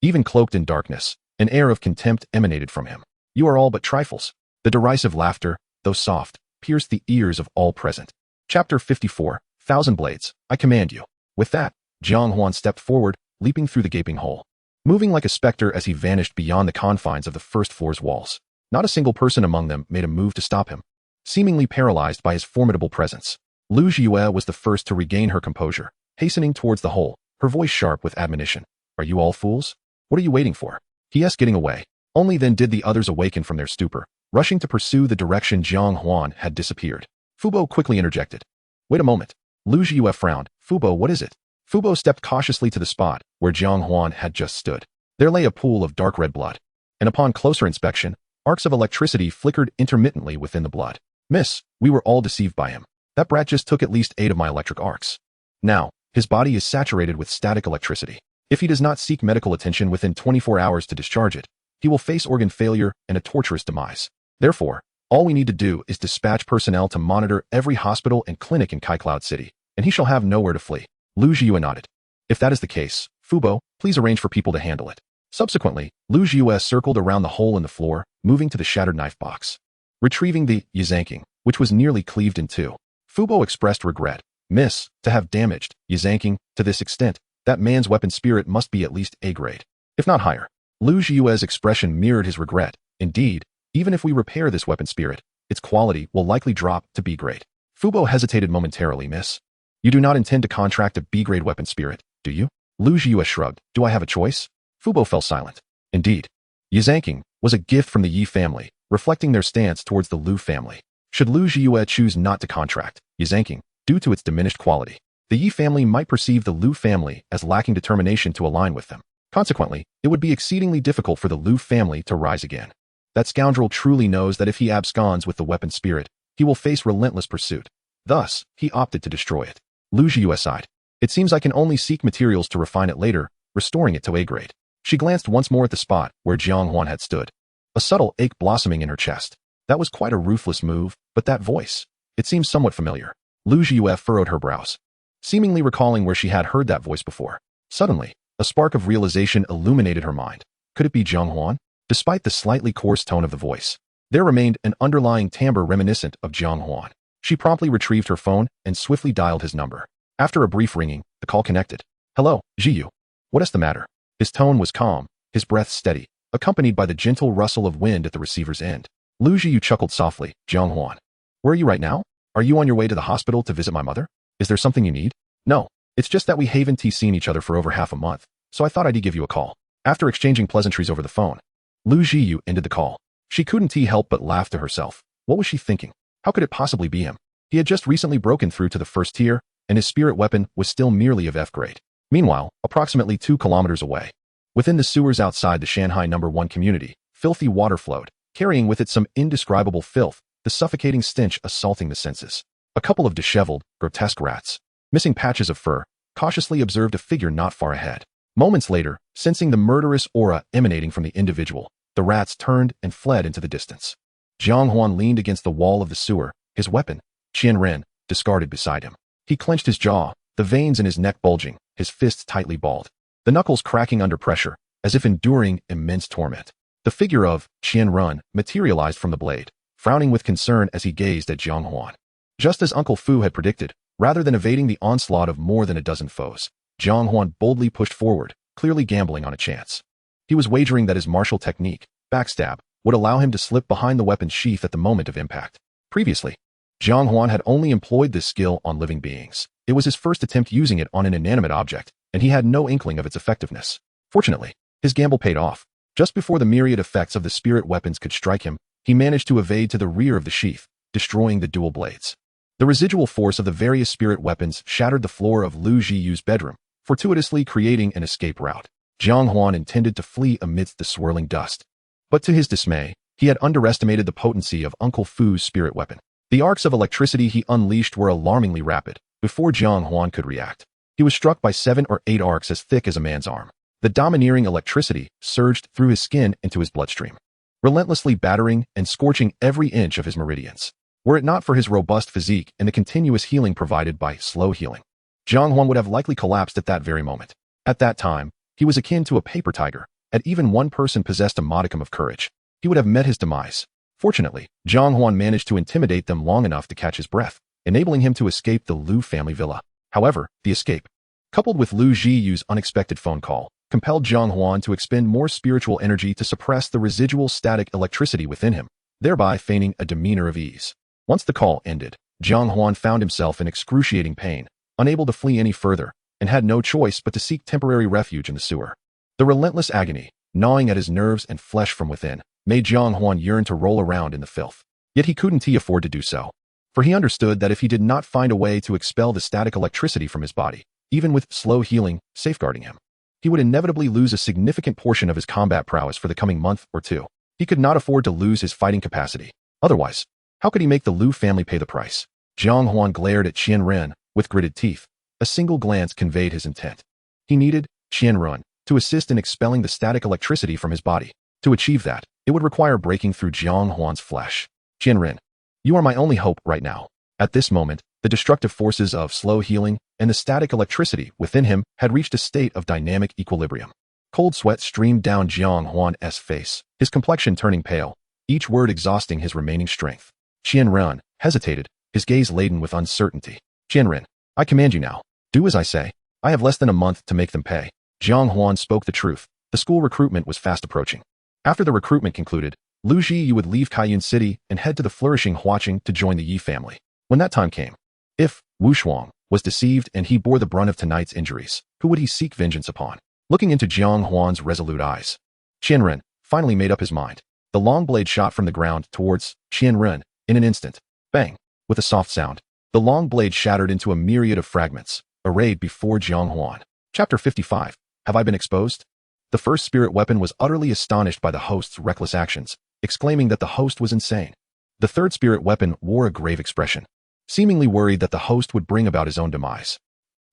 Even cloaked in darkness, an air of contempt emanated from him. You are all but trifles. The derisive laughter, though soft, pierced the ears of all present. Chapter 54, Thousand Blades, I command you. With that, Jiang Huan stepped forward, leaping through the gaping hole, moving like a specter as he vanished beyond the confines of the first floor's walls. Not a single person among them made a move to stop him, seemingly paralyzed by his formidable presence. Lu Yue was the first to regain her composure, hastening towards the hole, her voice sharp with admonition. Are you all fools? What are you waiting for? He asked, getting away. Only then did the others awaken from their stupor, rushing to pursue the direction Jiang Huan had disappeared. Fubo quickly interjected. Wait a moment. Lu Yue frowned. Fubo, what is it? Fubo stepped cautiously to the spot where Jiang Huan had just stood. There lay a pool of dark red blood, and upon closer inspection, arcs of electricity flickered intermittently within the blood. Miss, we were all deceived by him. That brat just took at least 8 of my electric arcs. Now, his body is saturated with static electricity. If he does not seek medical attention within 24 hours to discharge it, he will face organ failure and a torturous demise. Therefore, all we need to do is dispatch personnel to monitor every hospital and clinic in Cloud City, and he shall have nowhere to flee. Lu Yue nodded. If that is the case, Fubo, please arrange for people to handle it. Subsequently, Lu Yue circled around the hole in the floor, moving to the shattered knife box. Retrieving the Yizanking, which was nearly cleaved in two. Fubo expressed regret. Miss, to have damaged Yizanking to this extent, that man's weapon spirit must be at least A grade, if not higher. Lu Yue's expression mirrored his regret. Indeed, even if we repair this weapon spirit, its quality will likely drop to B grade. Fubo hesitated momentarily. Miss, you do not intend to contract a B grade weapon spirit, do you? Lu Yue shrugged. Do I have a choice? Fubo fell silent. Indeed, Yizanking was a gift from the Yi family, reflecting their stance towards the Lu family. Should Lu Yue choose not to contract Yizanking due to its diminished quality, the Yi family might perceive the Lu family as lacking determination to align with them. Consequently, it would be exceedingly difficult for the Lu family to rise again. That scoundrel truly knows that if he absconds with the weapon spirit, he will face relentless pursuit. Thus, he opted to destroy it. Lu Yue sighed. It seems I can only seek materials to refine it later, restoring it to A grade. She glanced once more at the spot where Jiang Huan had stood. A subtle ache blossoming in her chest. That was quite a ruthless move, but that voice, it seemed somewhat familiar. Lu Yue furrowed her brows, seemingly recalling where she had heard that voice before. Suddenly, a spark of realization illuminated her mind. Could it be Jiang Huan? Despite the slightly coarse tone of the voice, there remained an underlying timbre reminiscent of Jiang Huan. She promptly retrieved her phone and swiftly dialed his number. After a brief ringing, the call connected. Hello, Jiyu. What is the matter? His tone was calm, his breath steady, accompanied by the gentle rustle of wind at the receiver's end. Lu Jiyu chuckled softly. Jiang Huan. Where are you right now? Are you on your way to the hospital to visit my mother? Is there something you need? No, it's just that we haven't seen each other for over half a month, so I thought I'd give you a call. After exchanging pleasantries over the phone, Lu Jiyu ended the call. She couldn't help but laugh to herself. What was she thinking? How could it possibly be him? He had just recently broken through to the first tier, and his spirit weapon was still merely of F grade. Meanwhile, approximately 2 kilometers away, within the sewers outside the Shanghai No. 1 community, filthy water flowed, carrying with it some indescribable filth, the suffocating stench assaulting the senses. A couple of disheveled, grotesque rats, missing patches of fur, cautiously observed a figure not far ahead. Moments later, sensing the murderous aura emanating from the individual, the rats turned and fled into the distance. Jiang Huan leaned against the wall of the sewer, his weapon, Qianren, discarded beside him. He clenched his jaw, the veins in his neck bulging, his fists tightly balled, the knuckles cracking under pressure, as if enduring immense torment. The figure of Qianren materialized from the blade, frowning with concern as he gazed at Jiang Huan. Just as Uncle Fu had predicted, rather than evading the onslaught of more than a dozen foes, Jiang Huan boldly pushed forward, clearly gambling on a chance. He was wagering that his martial technique, backstab, would allow him to slip behind the weapon's sheath at the moment of impact. Previously, Jiang Huan had only employed this skill on living beings. It was his first attempt using it on an inanimate object, and he had no inkling of its effectiveness. Fortunately, his gamble paid off. Just before the myriad effects of the spirit weapons could strike him, he managed to evade to the rear of the sheath, destroying the dual blades. The residual force of the various spirit weapons shattered the floor of Lu Jiyu's bedroom, fortuitously creating an escape route. Jiang Huan intended to flee amidst the swirling dust. But to his dismay, he had underestimated the potency of Uncle Fu's spirit weapon. The arcs of electricity he unleashed were alarmingly rapid. Before Jiang Huan could react, he was struck by 7 or 8 arcs as thick as a man's arm. The domineering electricity surged through his skin into his bloodstream. relentlessly battering and scorching every inch of his meridians. Were it not for his robust physique and the continuous healing provided by slow healing, Jiang Huan would have likely collapsed at that very moment. At that time, he was akin to a paper tiger. Had even one person possessed a modicum of courage, he would have met his demise. Fortunately, Jiang Huan managed to intimidate them long enough to catch his breath, enabling him to escape the Liu family villa. However, the escape, coupled with Liu Zhiyu's unexpected phone call, compelled Jiang Huan to expend more spiritual energy to suppress the residual static electricity within him, thereby feigning a demeanor of ease. Once the call ended, Jiang Huan found himself in excruciating pain, unable to flee any further, and had no choice but to seek temporary refuge in the sewer. The relentless agony, gnawing at his nerves and flesh from within, made Jiang Huan yearn to roll around in the filth. Yet he couldn't afford to do so, for he understood that if he did not find a way to expel the static electricity from his body, even with slow healing safeguarding him, he would inevitably lose a significant portion of his combat prowess for the coming month or two. He could not afford to lose his fighting capacity. Otherwise, how could he make the Liu family pay the price? Jiang Huan glared at Qian Ren with gritted teeth. A single glance conveyed his intent. He needed Qian Ren to assist in expelling the static electricity from his body. To achieve that, it would require breaking through Jiang Huan's flesh. Qian Ren, you are my only hope right now. At this moment, the destructive forces of slow healing and the static electricity within him had reached a state of dynamic equilibrium. Cold sweat streamed down Jiang Huan's face, his complexion turning pale, each word exhausting his remaining strength. Qian Ren hesitated, his gaze laden with uncertainty. Qian Ren, I command you now. Do as I say. I have less than a month to make them pay. Jiang Huan spoke the truth. The school recruitment was fast approaching. After the recruitment concluded, Liu Zhiyu would leave Kaiyun City and head to the flourishing Huaqing to join the Yi family. When that time came, if Wu Shuang was deceived and he bore the brunt of tonight's injuries, who would he seek vengeance upon? Looking into Jiang Huan's resolute eyes, Qian Ren finally made up his mind. The long blade shot from the ground towards Qian Ren in an instant. Bang! With a soft sound, the long blade shattered into a myriad of fragments, arrayed before Jiang Huan. Chapter 55. Have I been exposed? The first spirit weapon was utterly astonished by the host's reckless actions, exclaiming that the host was insane. The third spirit weapon wore a grave expression, seemingly worried that the host would bring about his own demise.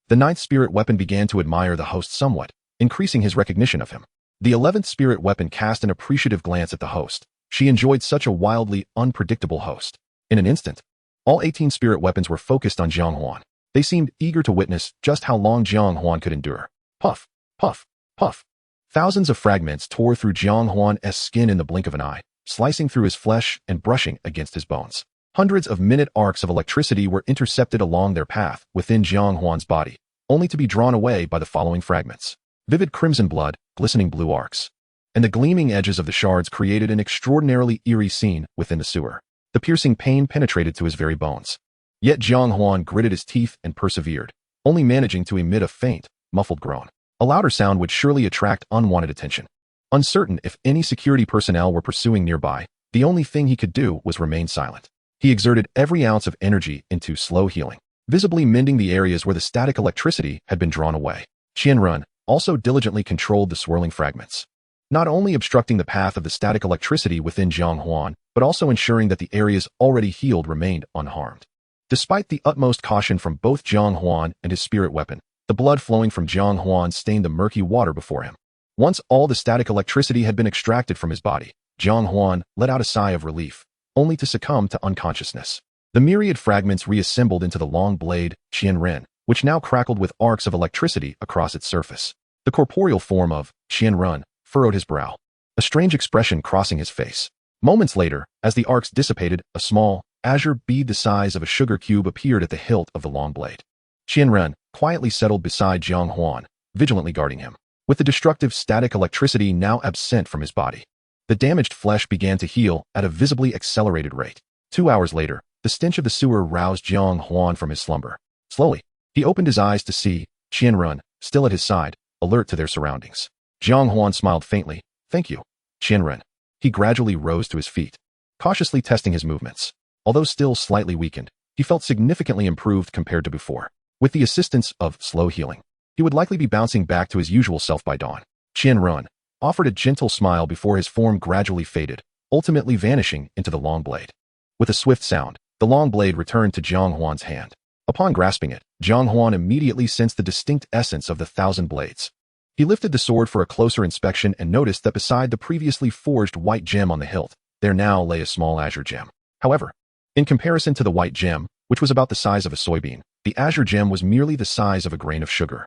The ninth spirit weapon began to admire the host somewhat, increasing his recognition of him. The 11th spirit weapon cast an appreciative glance at the host. She enjoyed such a wildly unpredictable host. In an instant, all 18 spirit weapons were focused on Jiang Huan. They seemed eager to witness just how long Jiang Huan could endure. Puff, puff, puff. Thousands of fragments tore through Jiang Huan's skin in the blink of an eye, slicing through his flesh and brushing against his bones. Hundreds of minute arcs of electricity were intercepted along their path within Jiang Huan's body, only to be drawn away by the following fragments. Vivid crimson blood, glistening blue arcs, and the gleaming edges of the shards created an extraordinarily eerie scene within the sewer. The piercing pain penetrated to his very bones. Yet Jiang Huan gritted his teeth and persevered, only managing to emit a faint, muffled groan. A louder sound would surely attract unwanted attention. Uncertain if any security personnel were pursuing nearby, the only thing he could do was remain silent. He exerted every ounce of energy into slow healing, visibly mending the areas where the static electricity had been drawn away. Qian Ren also diligently controlled the swirling fragments, not only obstructing the path of the static electricity within Jiang Huan, but also ensuring that the areas already healed remained unharmed. Despite the utmost caution from both Jiang Huan and his spirit weapon, the blood flowing from Jiang Huan stained the murky water before him. Once all the static electricity had been extracted from his body, Jiang Huan let out a sigh of relief, only to succumb to unconsciousness. The myriad fragments reassembled into the long blade, Qian Ren, which now crackled with arcs of electricity across its surface. The corporeal form of Qian Ren furrowed his brow, a strange expression crossing his face. Moments later, as the arcs dissipated, a small, azure bead the size of a sugar cube appeared at the hilt of the long blade. Qian Ren quietly settled beside Jiang Huan, vigilantly guarding him. With the destructive static electricity now absent from his body, the damaged flesh began to heal at a visibly accelerated rate. 2 hours later, the stench of the sewer roused Jiang Huan from his slumber. Slowly, he opened his eyes to see Qian Ren still at his side, alert to their surroundings. Jiang Huan smiled faintly. Thank you, Qian Ren. He gradually rose to his feet, cautiously testing his movements. Although still slightly weakened, he felt significantly improved compared to before. With the assistance of slow healing, he would likely be bouncing back to his usual self by dawn. Qian Ren offered a gentle smile before his form gradually faded, ultimately vanishing into the long blade. With a swift sound, the long blade returned to Jiang Huan's hand. Upon grasping it, Jiang Huan immediately sensed the distinct essence of the thousand blades. He lifted the sword for a closer inspection and noticed that beside the previously forged white gem on the hilt, there now lay a small azure gem. However, in comparison to the white gem, which was about the size of a soybean, the azure gem was merely the size of a grain of sugar.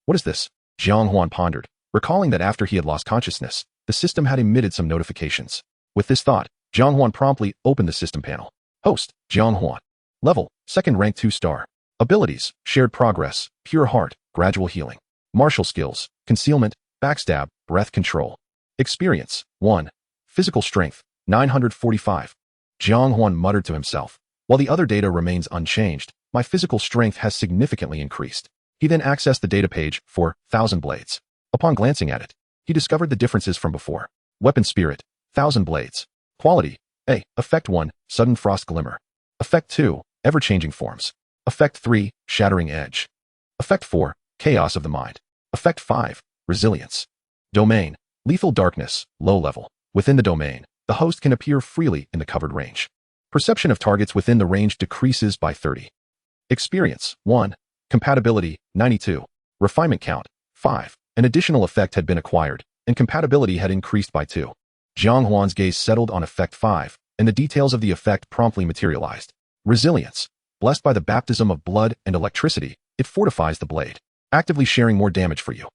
What is this? Jiang Huan pondered, recalling that after he had lost consciousness, the system had emitted some notifications. With this thought, Jiang Huan promptly opened the system panel. Host, Jiang Huan. Level, 2nd rank 2-star. Abilities, shared progress, pure heart, gradual healing. Martial skills, concealment, backstab, breath control. Experience, 1. Physical strength, 945. Jiang Huan muttered to himself. While the other data remains unchanged, my physical strength has significantly increased. He then accessed the data page for 1,000 blades. Upon glancing at it, he discovered the differences from before. Weapon spirit, 1,000 blades. Quality, A. Effect 1, sudden frost glimmer. Effect 2, ever-changing forms. Effect 3, shattering edge. Effect 4, chaos of the mind. Effect 5, resilience. Domain, lethal darkness, low level. Within the domain, the host can appear freely in the covered range. Perception of targets within the range decreases by 30. Experience, 1. Compatibility, 92. Refinement count, 5. An additional effect had been acquired, and compatibility had increased by 2. Jiang Huan's gaze settled on effect 5, and the details of the effect promptly materialized. Resilience. Blessed by the baptism of blood and electricity, it fortifies the blade, actively sharing more damage for you.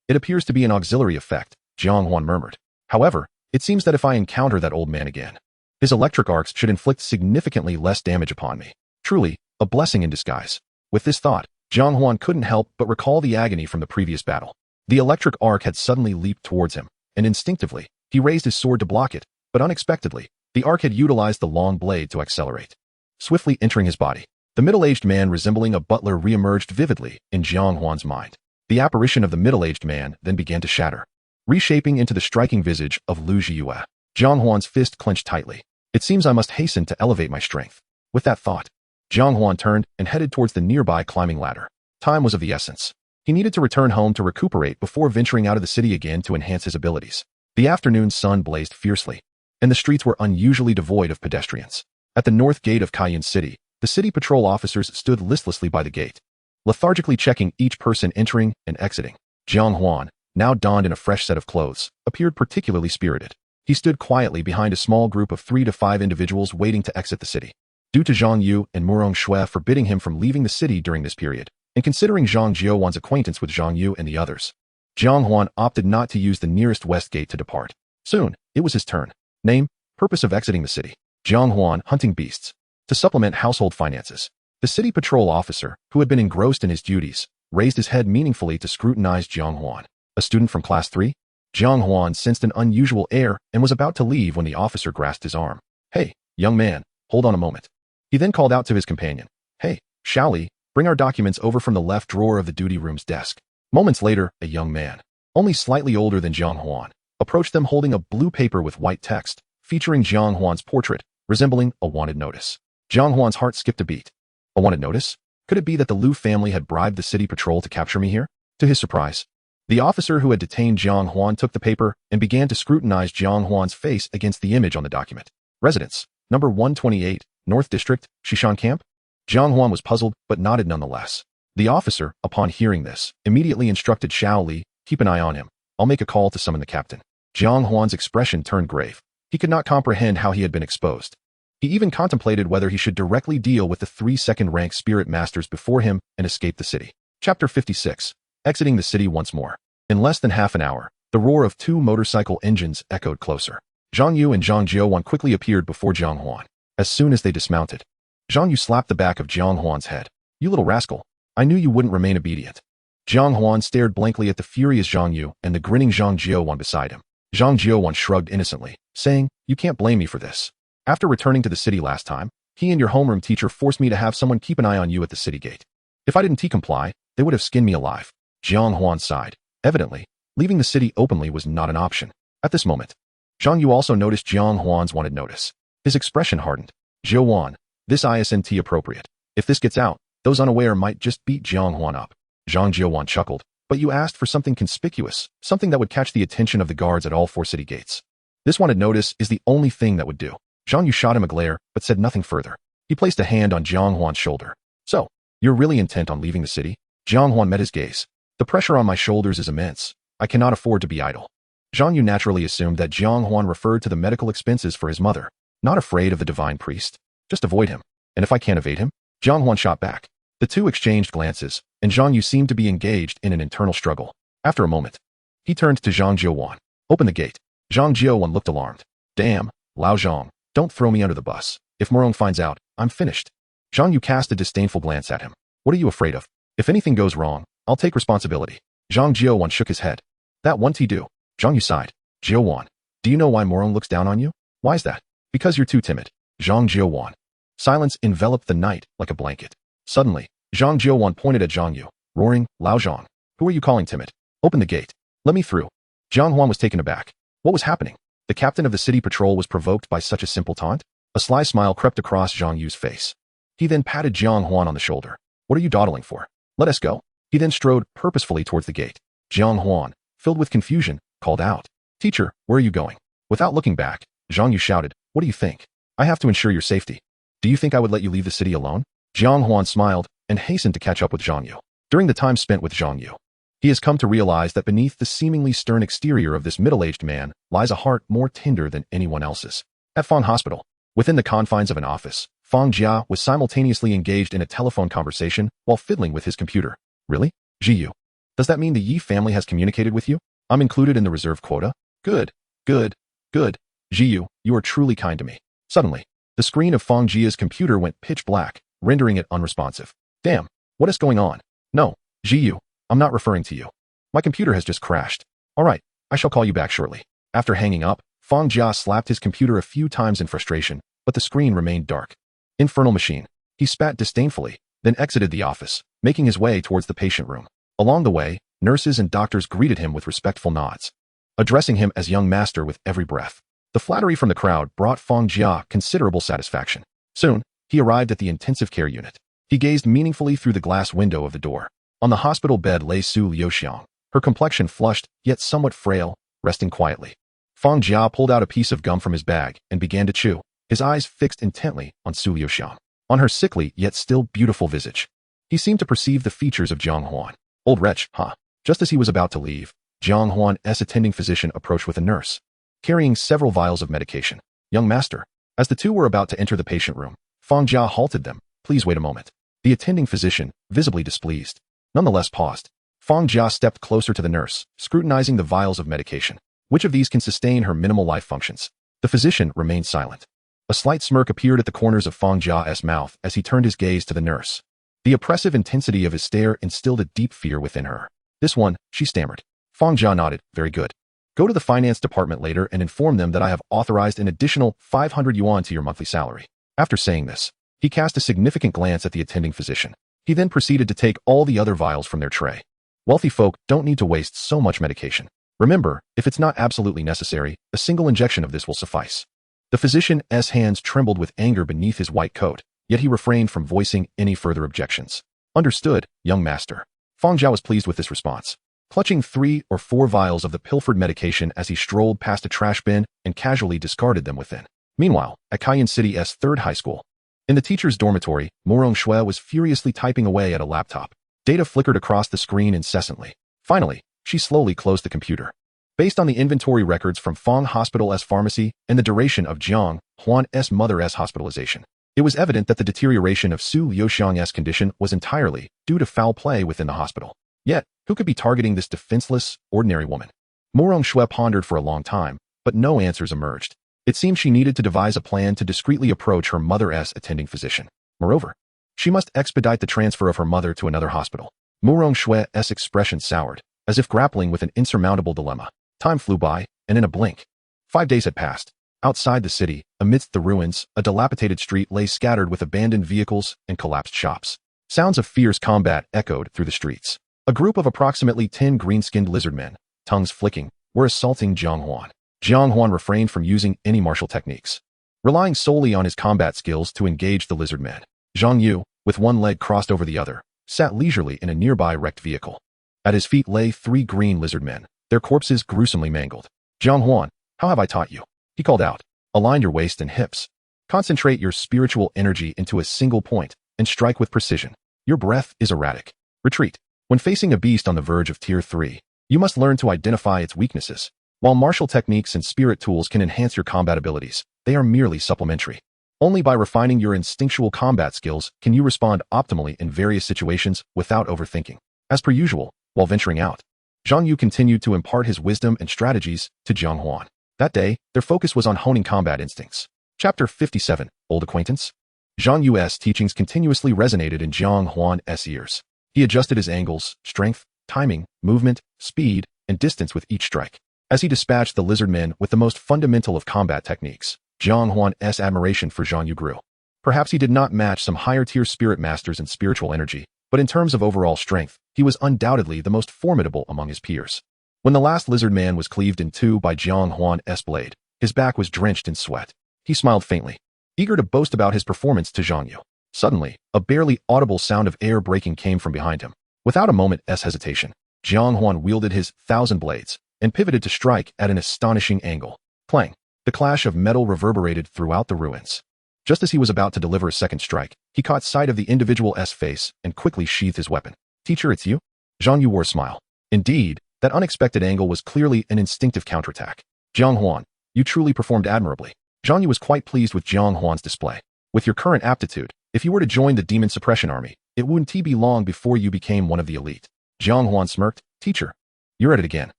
It appears to be an auxiliary effect, Jiang Huan murmured. However, it seems that if I encounter that old man again, his electric arcs should inflict significantly less damage upon me. Truly, a blessing in disguise. With this thought, Jiang Huan couldn't help but recall the agony from the previous battle. The electric arc had suddenly leaped towards him, and instinctively, he raised his sword to block it, but unexpectedly, the arc had utilized the long blade to accelerate. Swiftly entering his body, the middle-aged man resembling a butler re-emerged vividly in Jiang Huan's mind. The apparition of the middle-aged man then began to shatter, reshaping into the striking visage of Lu Yue. Jiang Huan's fist clenched tightly. It seems I must hasten to elevate my strength. With that thought, Jiang Huan turned and headed towards the nearby climbing ladder. Time was of the essence. He needed to return home to recuperate before venturing out of the city again to enhance his abilities. The afternoon sun blazed fiercely, and the streets were unusually devoid of pedestrians. At the north gate of Cayenne City, the city patrol officers stood listlessly by the gate, lethargically checking each person entering and exiting. Jiang Huan, now donned in a fresh set of clothes, appeared particularly spirited. He stood quietly behind a small group of 3 to 5 individuals waiting to exit the city. Due to Zhang Yu and Murong Shui forbidding him from leaving the city during this period, and considering Zhang Jiuwan's acquaintance with Zhang Yu and the others, Jiang Huan opted not to use the nearest west gate to depart. Soon, it was his turn. Name, purpose of exiting the city. Jiang Huan, hunting beasts. To supplement household finances. The city patrol officer, who had been engrossed in his duties, raised his head meaningfully to scrutinize Jiang Huan. A student from class 3? Jiang Huan sensed an unusual air and was about to leave when the officer grasped his arm. Hey, young man, hold on a moment. He then called out to his companion. Hey, Shaoli, bring our documents over from the left drawer of the duty room's desk. Moments later, a young man, only slightly older than Jiang Huan, approached them holding a blue paper with white text, featuring Jiang Huan's portrait, resembling a wanted notice. Jiang Huan's heart skipped a beat. A wanted notice? Could it be that the Liu family had bribed the city patrol to capture me here? To his surprise, the officer who had detained Jiang Huan took the paper and began to scrutinize Jiang Huan's face against the image on the document. Residence, number 128, North District, Shishan Camp? Jiang Huan was puzzled, but nodded nonetheless. The officer, upon hearing this, immediately instructed Shaoli, keep an eye on him. I'll make a call to summon the captain. Jiang Huan's expression turned grave. He could not comprehend how he had been exposed. He even contemplated whether he should directly deal with the 3 second-rank spirit masters before him and escape the city. Chapter 56. Exiting the city once more. In less than half an hour, the roar of 2 motorcycle engines echoed closer. Zhang Yu and Zhang Jiuwan quickly appeared before Jiang Huan. As soon as they dismounted, Zhang Yu slapped the back of Jiang Huan's head. You little rascal. I knew you wouldn't remain obedient. Jiang Huan stared blankly at the furious Zhang Yu and the grinning Zhang Jiuwan beside him. Zhang Jiuwan shrugged innocently, saying, you can't blame me for this. After returning to the city last time, he and your homeroom teacher forced me to have someone keep an eye on you at the city gate. If I didn't comply, they would have skinned me alive. Jiang Huan sighed. Evidently, leaving the city openly was not an option. At this moment, Zhang Yu also noticed Jiang Huan's wanted notice. His expression hardened. Jiuwan, this isn't appropriate. If this gets out, those unaware might just beat Jiang Huan up. Zhang Jiuwan chuckled. But you asked for something conspicuous, something that would catch the attention of the guards at all 4 city gates. This wanted notice is the only thing that would do. Zhang Yu shot him a glare, but said nothing further. He placed a hand on Jiang Huan's shoulder. So, you're really intent on leaving the city? Jiang Huan met his gaze. The pressure on my shoulders is immense. I cannot afford to be idle. Jiang Yu naturally assumed that Jiang Huan referred to the medical expenses for his mother. Not afraid of the divine priest. Just avoid him. And if I can't evade him? Jiang Huan shot back. The two exchanged glances, and Jiang Yu seemed to be engaged in an internal struggle. After a moment, he turned to Jiang Huan. Open the gate. Jiang Huan looked alarmed. Damn, Lao Zhang, don't throw me under the bus. If Morong finds out, I'm finished. Jiang Yu cast a disdainful glance at him. What are you afraid of? If anything goes wrong, I'll take responsibility. Jiang Huan shook his head. That won't he do? Jiang Yu sighed. Huan, do you know why Morong looks down on you? Why is that? Because you're too timid. Jiang Huan. Silence enveloped the night like a blanket. Suddenly, Jiang Huan pointed at Jiang Yu, roaring, Lao Zhang, who are you calling timid? Open the gate. Let me through. Jiang Huan was taken aback. What was happening? The captain of the city patrol was provoked by such a simple taunt? A sly smile crept across Jiang Yu's face. He then patted Jiang Huan on the shoulder. What are you dawdling for? Let us go. He then strode purposefully towards the gate. Jiang Huan, filled with confusion, called out. Teacher, where are you going? Without looking back, Jiang Yu shouted, what do you think? I have to ensure your safety. Do you think I would let you leave the city alone? Jiang Huan smiled and hastened to catch up with Jiang Yu. During the time spent with Jiang Yu, he has come to realize that beneath the seemingly stern exterior of this middle-aged man lies a heart more tender than anyone else's. At Fang Hospital, within the confines of an office, Fang Jia was simultaneously engaged in a telephone conversation while fiddling with his computer. Really? Ji Yu. Does that mean the Yi family has communicated with you? I'm included in the reserve quota? Good. Good. Good. Ji Yu, you are truly kind to me. Suddenly, the screen of Fang Jia's computer went pitch black, rendering it unresponsive. Damn, what is going on? No, Ji Yu, I'm not referring to you. My computer has just crashed. All right, I shall call you back shortly. After hanging up, Fang Jia slapped his computer a few times in frustration, but the screen remained dark. Infernal machine. He spat disdainfully, then exited the office, making his way towards the patient room. Along the way, nurses and doctors greeted him with respectful nods, addressing him as young master with every breath. The flattery from the crowd brought Fang Jia considerable satisfaction. Soon, he arrived at the intensive care unit. He gazed meaningfully through the glass window of the door. On the hospital bed lay Su Liuxiang, her complexion flushed, yet somewhat frail, resting quietly. Fang Jia pulled out a piece of gum from his bag and began to chew, his eyes fixed intently on Su Liuxiang, on her sickly yet still beautiful visage. He seemed to perceive the features of Jiang Huan. Old wretch, huh? Just as he was about to leave, Jiang Huan's attending physician approached with a nurse, carrying several vials of medication. Young master. As the two were about to enter the patient room, Fang Jia halted them. Please wait a moment. The attending physician, visibly displeased, nonetheless paused. Fang Jia stepped closer to the nurse, scrutinizing the vials of medication. Which of these can sustain her minimal life functions? The physician remained silent. A slight smirk appeared at the corners of Fang Jia's mouth as he turned his gaze to the nurse. The oppressive intensity of his stare instilled a deep fear within her. This one, she stammered. Fang Jia nodded. Very good. Go to the finance department later and inform them that I have authorized an additional 500 yuan to your monthly salary. After saying this, he cast a significant glance at the attending physician. He then proceeded to take all the other vials from their tray. Wealthy folk don't need to waste so much medication. Remember, if it's not absolutely necessary, a single injection of this will suffice. The physician's hands trembled with anger beneath his white coat, yet he refrained from voicing any further objections. Understood, young master. Fang Jia was pleased with this response, clutching 3 or 4 vials of the pilfered medication as he strolled past a trash bin and casually discarded them within. Meanwhile, at Cayenne City's third high school, in the teacher's dormitory, Morong Shui was furiously typing away at a laptop. Data flickered across the screen incessantly. Finally, she slowly closed the computer. Based on the inventory records from Fang Hospital's pharmacy and the duration of Jiang Huan's mother's hospitalization, it was evident that the deterioration of Su Liuxiang's condition was entirely due to foul play within the hospital. Yet, who could be targeting this defenseless, ordinary woman? Morong Shui pondered for a long time, but no answers emerged. It seemed she needed to devise a plan to discreetly approach her mother's attending physician. Moreover, she must expedite the transfer of her mother to another hospital. Morong Shui's expression soured, as if grappling with an insurmountable dilemma. Time flew by, and in a blink, 5 days had passed. Outside the city, amidst the ruins, a dilapidated street lay scattered with abandoned vehicles and collapsed shops. Sounds of fierce combat echoed through the streets. A group of approximately 10 green-skinned lizard men, tongues flicking, were assaulting Jiang Huan. Jiang Huan refrained from using any martial techniques, relying solely on his combat skills to engage the lizard men. Jiang Yu, with one leg crossed over the other, sat leisurely in a nearby wrecked vehicle. At his feet lay 3 green lizard men, their corpses gruesomely mangled. Jiang Huan, how have I taught you? He called out. Align your waist and hips. Concentrate your spiritual energy into a single point and strike with precision. Your breath is erratic. Retreat. When facing a beast on the verge of Tier 3, you must learn to identify its weaknesses. While martial techniques and spirit tools can enhance your combat abilities, they are merely supplementary. Only by refining your instinctual combat skills can you respond optimally in various situations without overthinking. As per usual, while venturing out, Jiang Yu continued to impart his wisdom and strategies to Jiang Huan. That day, their focus was on honing combat instincts. Chapter 57, Old Acquaintance. Jiang Yu's teachings continuously resonated in Jiang Huan's ears. He adjusted his angles, strength, timing, movement, speed, and distance with each strike. As he dispatched the lizard men with the most fundamental of combat techniques, Jiang Huan's admiration for Jiang Yu grew. Perhaps he did not match some higher-tier spirit masters in spiritual energy, but in terms of overall strength, he was undoubtedly the most formidable among his peers. When the last lizard man was cleaved in two by Jiang Huan's blade, his back was drenched in sweat. He smiled faintly, eager to boast about his performance to Jiang Yu. Suddenly, a barely audible sound of air breaking came from behind him. Without a moment's hesitation, Jiang Huan wielded his 1,000 blades and pivoted to strike at an astonishing angle. Clang! The clash of metal reverberated throughout the ruins. Just as he was about to deliver a second strike, he caught sight of the individual's face and quickly sheathed his weapon. "Teacher, it's you?" Jiang Yu wore a smile. Indeed, that unexpected angle was clearly an instinctive counterattack. "Jiang Huan, you truly performed admirably." Jiang Yu was quite pleased with Jiang Huan's display. "With your current aptitude, if you were to join the Demon Suppression Army, it wouldn't be long before you became one of the elite." Jiang Huan smirked. "Teacher, you're at it again."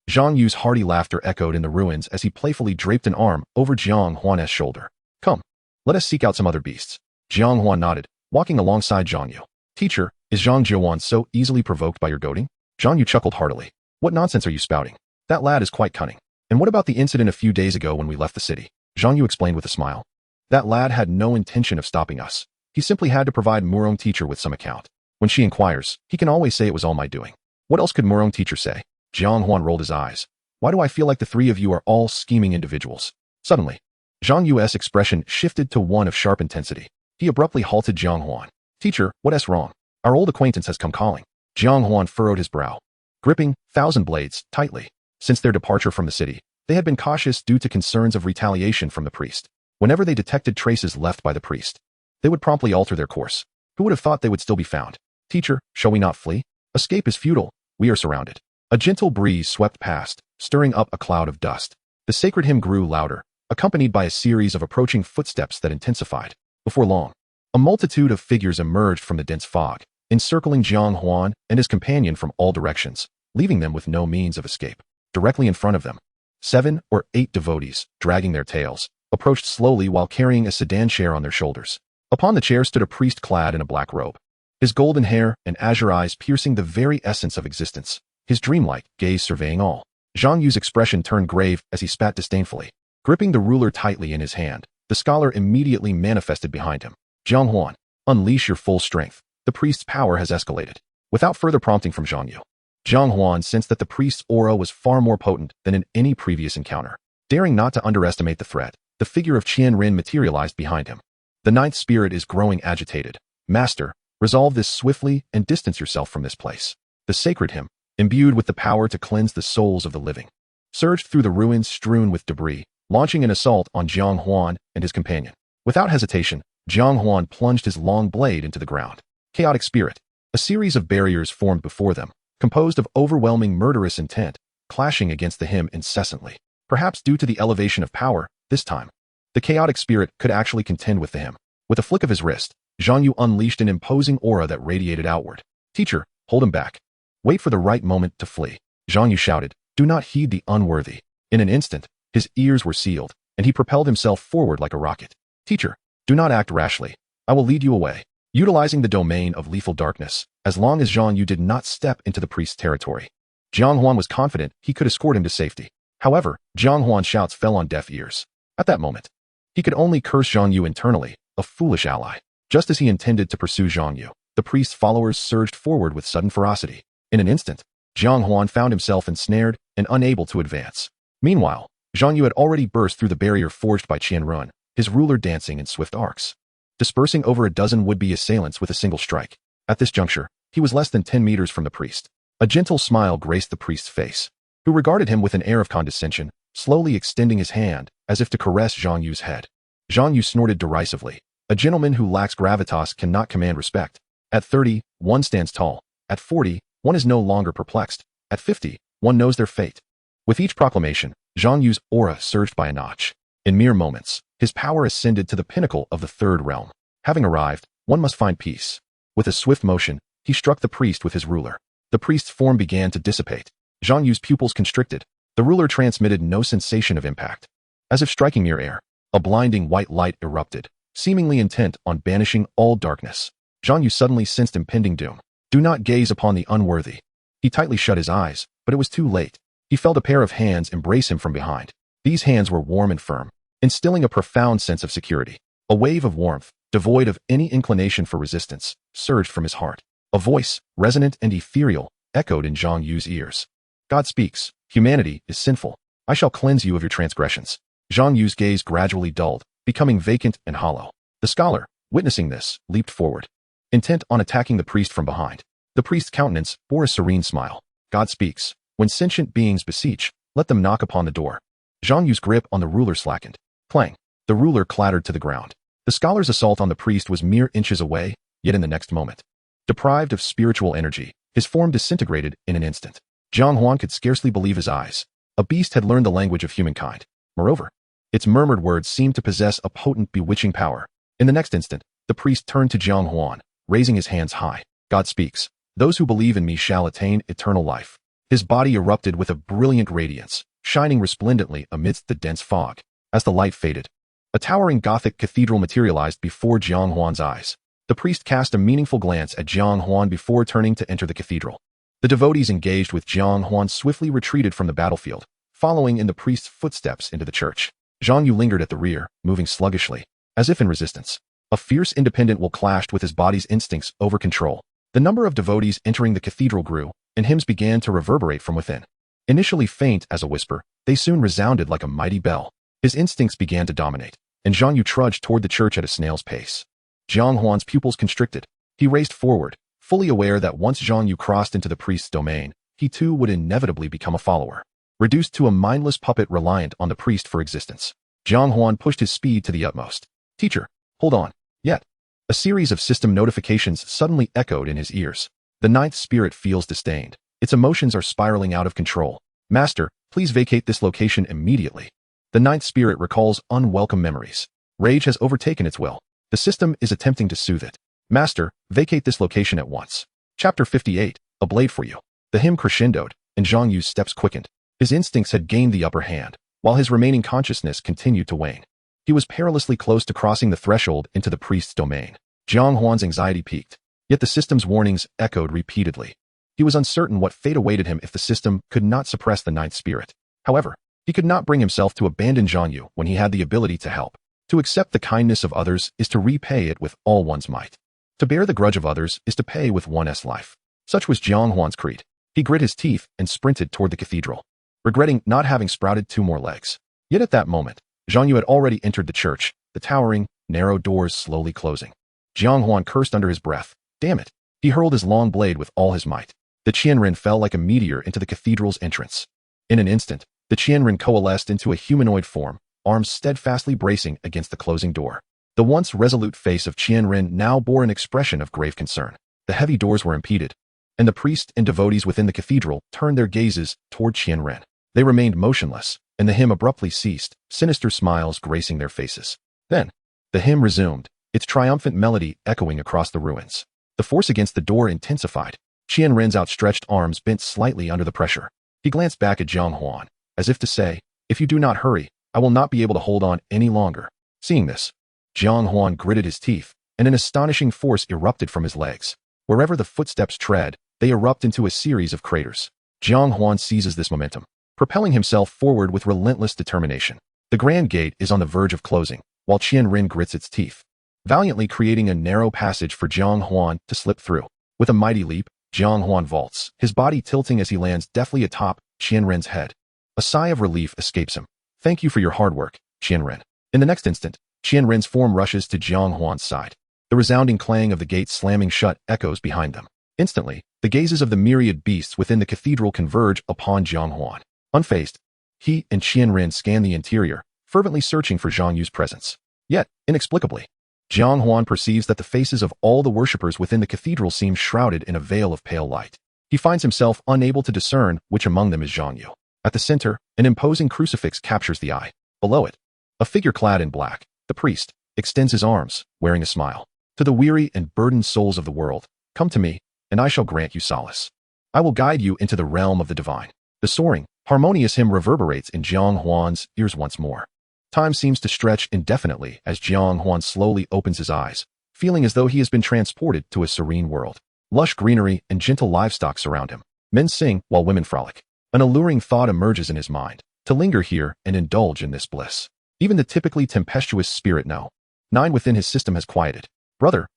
Jiang Yu's hearty laughter echoed in the ruins as he playfully draped an arm over Jiang Huan's shoulder. "Come, let us seek out some other beasts." Jiang Huan nodded, walking alongside Jiang Yu. "Teacher, is Jiang Huan so easily provoked by your goading?" Jiang Yu chuckled heartily. "What nonsense are you spouting? That lad is quite cunning. And what about the incident a few days ago when we left the city?" Jiang Yu explained with a smile. "That lad had no intention of stopping us. He simply had to provide Murong teacher with some account. When she inquires, he can always say it was all my doing." "What else could Murong teacher say?" Jiang Huan rolled his eyes. "Why do I feel like the three of you are all scheming individuals?" Suddenly, Jiang Yu's expression shifted to one of sharp intensity. He abruptly halted Jiang Huan. "Teacher, what's wrong? Our old acquaintance has come calling." Jiang Huan furrowed his brow, gripping 1,000 blades tightly. Since their departure from the city, they had been cautious due to concerns of retaliation from the priest. Whenever they detected traces left by the priest, they would promptly alter their course. Who would have thought they would still be found? "Teacher, shall we not flee? Escape is futile. We are surrounded." A gentle breeze swept past, stirring up a cloud of dust. The sacred hymn grew louder, accompanied by a series of approaching footsteps that intensified. Before long, a multitude of figures emerged from the dense fog, encircling Jiang Huan and his companion from all directions, leaving them with no means of escape. Directly in front of them, 7 or 8 devotees, dragging their tails, approached slowly while carrying a sedan chair on their shoulders. Upon the chair stood a priest clad in a black robe, his golden hair and azure eyes piercing the very essence of existence, his dreamlike gaze surveying all. Jiang Yu's expression turned grave as he spat disdainfully. Gripping the ruler tightly in his hand, the scholar immediately manifested behind him. "Jiang Huan, unleash your full strength. The priest's power has escalated." Without further prompting from Jiang Yu, Jiang Huan sensed that the priest's aura was far more potent than in any previous encounter. Daring not to underestimate the threat, the figure of Qian Rin materialized behind him. "The ninth spirit is growing agitated. Master, resolve this swiftly and distance yourself from this place." The sacred hymn, imbued with the power to cleanse the souls of the living, surged through the ruins strewn with debris, launching an assault on Jiang Huan and his companion. Without hesitation, Jiang Huan plunged his long blade into the ground. Chaotic spirit. A series of barriers formed before them, composed of overwhelming murderous intent, clashing against the hymn incessantly. Perhaps due to the elevation of power, this time, the chaotic spirit could actually contend with the hymn. With a flick of his wrist, Jiang Yu unleashed an imposing aura that radiated outward. "Teacher, hold him back. Wait for the right moment to flee." Jiang Yu shouted, "Do not heed the unworthy." In an instant, his ears were sealed, and he propelled himself forward like a rocket. "Teacher, do not act rashly. I will lead you away." Utilizing the domain of lethal darkness, as long as Jiang Yu did not step into the priest's territory, Jiang Huan was confident he could escort him to safety. However, Jiang Huan's shouts fell on deaf ears. At that moment, he could only curse Jiang Yu internally, a foolish ally. Just as he intended to pursue Jiang Yu, the priest's followers surged forward with sudden ferocity. In an instant, Jiang Huan found himself ensnared and unable to advance. Meanwhile, Jiang Yu had already burst through the barrier forged by Qian Rin, his ruler dancing in swift arcs, dispersing over a dozen would-be assailants with a single strike. At this juncture, he was less than 10 meters from the priest. A gentle smile graced the priest's face, who regarded him with an air of condescension, slowly extending his hand as if to caress Jiang Yu's head. Jiang Yu snorted derisively. A gentleman who lacks gravitas cannot command respect. At 30, one stands tall. At 40, one is no longer perplexed. At 50, one knows their fate. With each proclamation, Jiang Huan's aura surged by a notch. In mere moments, his power ascended to the pinnacle of the third realm. Having arrived, one must find peace. With a swift motion, he struck the priest with his ruler. The priest's form began to dissipate. Jiang Huan's pupils constricted. The ruler transmitted no sensation of impact. As if striking mere air, a blinding white light erupted, seemingly intent on banishing all darkness. Jiang Huan suddenly sensed impending doom. Do not gaze upon the unworthy. He tightly shut his eyes, but it was too late. He felt a pair of hands embrace him from behind. These hands were warm and firm, instilling a profound sense of security. A wave of warmth, devoid of any inclination for resistance, surged from his heart. A voice, resonant and ethereal, echoed in Jiang Huan's ears. God speaks, humanity is sinful. I shall cleanse you of your transgressions. Jiang Huan's gaze gradually dulled, becoming vacant and hollow. The scholar, witnessing this, leaped forward, intent on attacking the priest from behind. The priest's countenance bore a serene smile. God speaks. When sentient beings beseech, let them knock upon the door. Jiang Huan's grip on the ruler slackened. Clang. The ruler clattered to the ground. The scholar's assault on the priest was mere inches away, yet in the next moment, deprived of spiritual energy, his form disintegrated in an instant. Jiang Huan could scarcely believe his eyes. A beast had learned the language of humankind. Moreover, its murmured words seemed to possess a potent, bewitching power. In the next instant, the priest turned to Jiang Huan, raising his hands high. God speaks. Those who believe in me shall attain eternal life. His body erupted with a brilliant radiance, shining resplendently amidst the dense fog. As the light faded, a towering Gothic cathedral materialized before Jiang Huan's eyes. The priest cast a meaningful glance at Jiang Huan before turning to enter the cathedral. The devotees engaged with Jiang Huan swiftly retreated from the battlefield, following in the priest's footsteps into the church. Jiang Huan lingered at the rear, moving sluggishly, as if in resistance. A fierce independent will clashed with his body's instincts over control. The number of devotees entering the cathedral grew, and hymns began to reverberate from within. Initially faint as a whisper, they soon resounded like a mighty bell. His instincts began to dominate, and Jiang Huan trudged toward the church at a snail's pace. Jiang Huan's pupils constricted. He raced forward, fully aware that once Jiang Huan crossed into the priest's domain, he too would inevitably become a follower, reduced to a mindless puppet reliant on the priest for existence. Jiang Huan pushed his speed to the utmost. Teacher, hold on. Yet. A series of system notifications suddenly echoed in his ears. The ninth spirit feels disdained. Its emotions are spiraling out of control. Master, please vacate this location immediately. The ninth spirit recalls unwelcome memories. Rage has overtaken its will. The system is attempting to soothe it. Master, vacate this location at once. Chapter 58, A Blade for You. The hymn crescendoed, and Jiang Huan's steps quickened. His instincts had gained the upper hand, while his remaining consciousness continued to wane. He was perilously close to crossing the threshold into the priest's domain. Jiang Huan's anxiety peaked, yet the system's warnings echoed repeatedly. He was uncertain what fate awaited him if the system could not suppress the ninth spirit. However, he could not bring himself to abandon Jiang Huan when he had the ability to help. To accept the kindness of others is to repay it with all one's might. To bear the grudge of others is to pay with one's life. Such was Jiang Huan's creed. He grit his teeth and sprinted toward the cathedral, regretting not having sprouted 2 more legs. Yet at that moment, Jiang Huan had already entered the church, the towering, narrow doors slowly closing. Jiang Huan cursed under his breath. Damn it! He hurled his long blade with all his might. The Qianren fell like a meteor into the cathedral's entrance. In an instant, the Qianren coalesced into a humanoid form, arms steadfastly bracing against the closing door. The once resolute face of Qianren now bore an expression of grave concern. The heavy doors were impeded, and the priests and devotees within the cathedral turned their gazes toward Qianren. They remained motionless, and the hymn abruptly ceased, sinister smiles gracing their faces. Then, the hymn resumed, its triumphant melody echoing across the ruins. The force against the door intensified. Qianren's outstretched arms bent slightly under the pressure. He glanced back at Jiang Huan, as if to say, if you do not hurry, I will not be able to hold on any longer. Seeing this, Jiang Huan gritted his teeth, and an astonishing force erupted from his legs. Wherever the footsteps tread, they erupt into a series of craters. Jiang Huan seizes this momentum, propelling himself forward with relentless determination. The grand gate is on the verge of closing, while Qianren grits its teeth, valiantly creating a narrow passage for Jiang Huan to slip through. With a mighty leap, Jiang Huan vaults, his body tilting as he lands deftly atop Qianren's head. A sigh of relief escapes him. Thank you for your hard work, Qianren. In the next instant, Qianren's form rushes to Jiang Huan's side. The resounding clang of the gate slamming shut echoes behind them. Instantly, the gazes of the myriad beasts within the cathedral converge upon Jiang Huan. Unfazed, he and Qianren scan the interior, fervently searching for Jiang Huan's presence. Yet, inexplicably, Jiang Huan perceives that the faces of all the worshippers within the cathedral seem shrouded in a veil of pale light. He finds himself unable to discern which among them is Zhang Yu. At the center, an imposing crucifix captures the eye. Below it, a figure clad in black, the priest, extends his arms, wearing a smile. To the weary and burdened souls of the world, come to me, and I shall grant you solace. I will guide you into the realm of the divine. The soaring, harmonious hymn reverberates in Jiang Huan's ears once more. Time seems to stretch indefinitely as Jiang Huan slowly opens his eyes, feeling as though he has been transported to a serene world. Lush greenery and gentle livestock surround him. Men sing while women frolic. An alluring thought emerges in his mind, to linger here and indulge in this bliss. Even the typically tempestuous spirit nine within his system has quieted. Brother,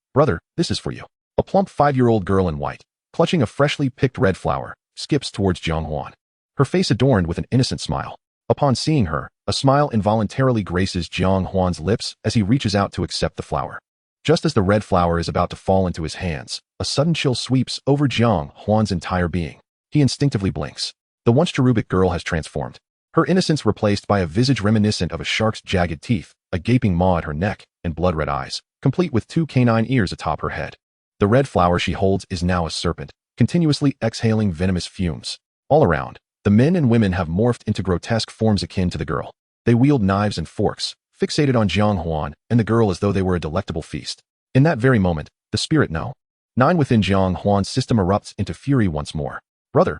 this is for you. A plump 5-year-old girl in white, clutching a freshly picked red flower, skips towards Jiang Huan. Her face adorned with an innocent smile. Upon seeing her, a smile involuntarily graces Jiang Huan's lips as he reaches out to accept the flower. Just as the red flower is about to fall into his hands, a sudden chill sweeps over Jiang Huan's entire being. He instinctively blinks. The once cherubic girl has transformed. Her innocence replaced by a visage reminiscent of a shark's jagged teeth, a gaping maw at her neck, and blood-red eyes, complete with 2 canine ears atop her head. The red flower she holds is now a serpent, continuously exhaling venomous fumes. All around, the men and women have morphed into grotesque forms akin to the girl. They wield knives and forks, fixated on Jiang Huan and the girl as though they were a delectable feast. In that very moment, the spirit nine within Jiang Huan's system erupts into fury once more. Brother,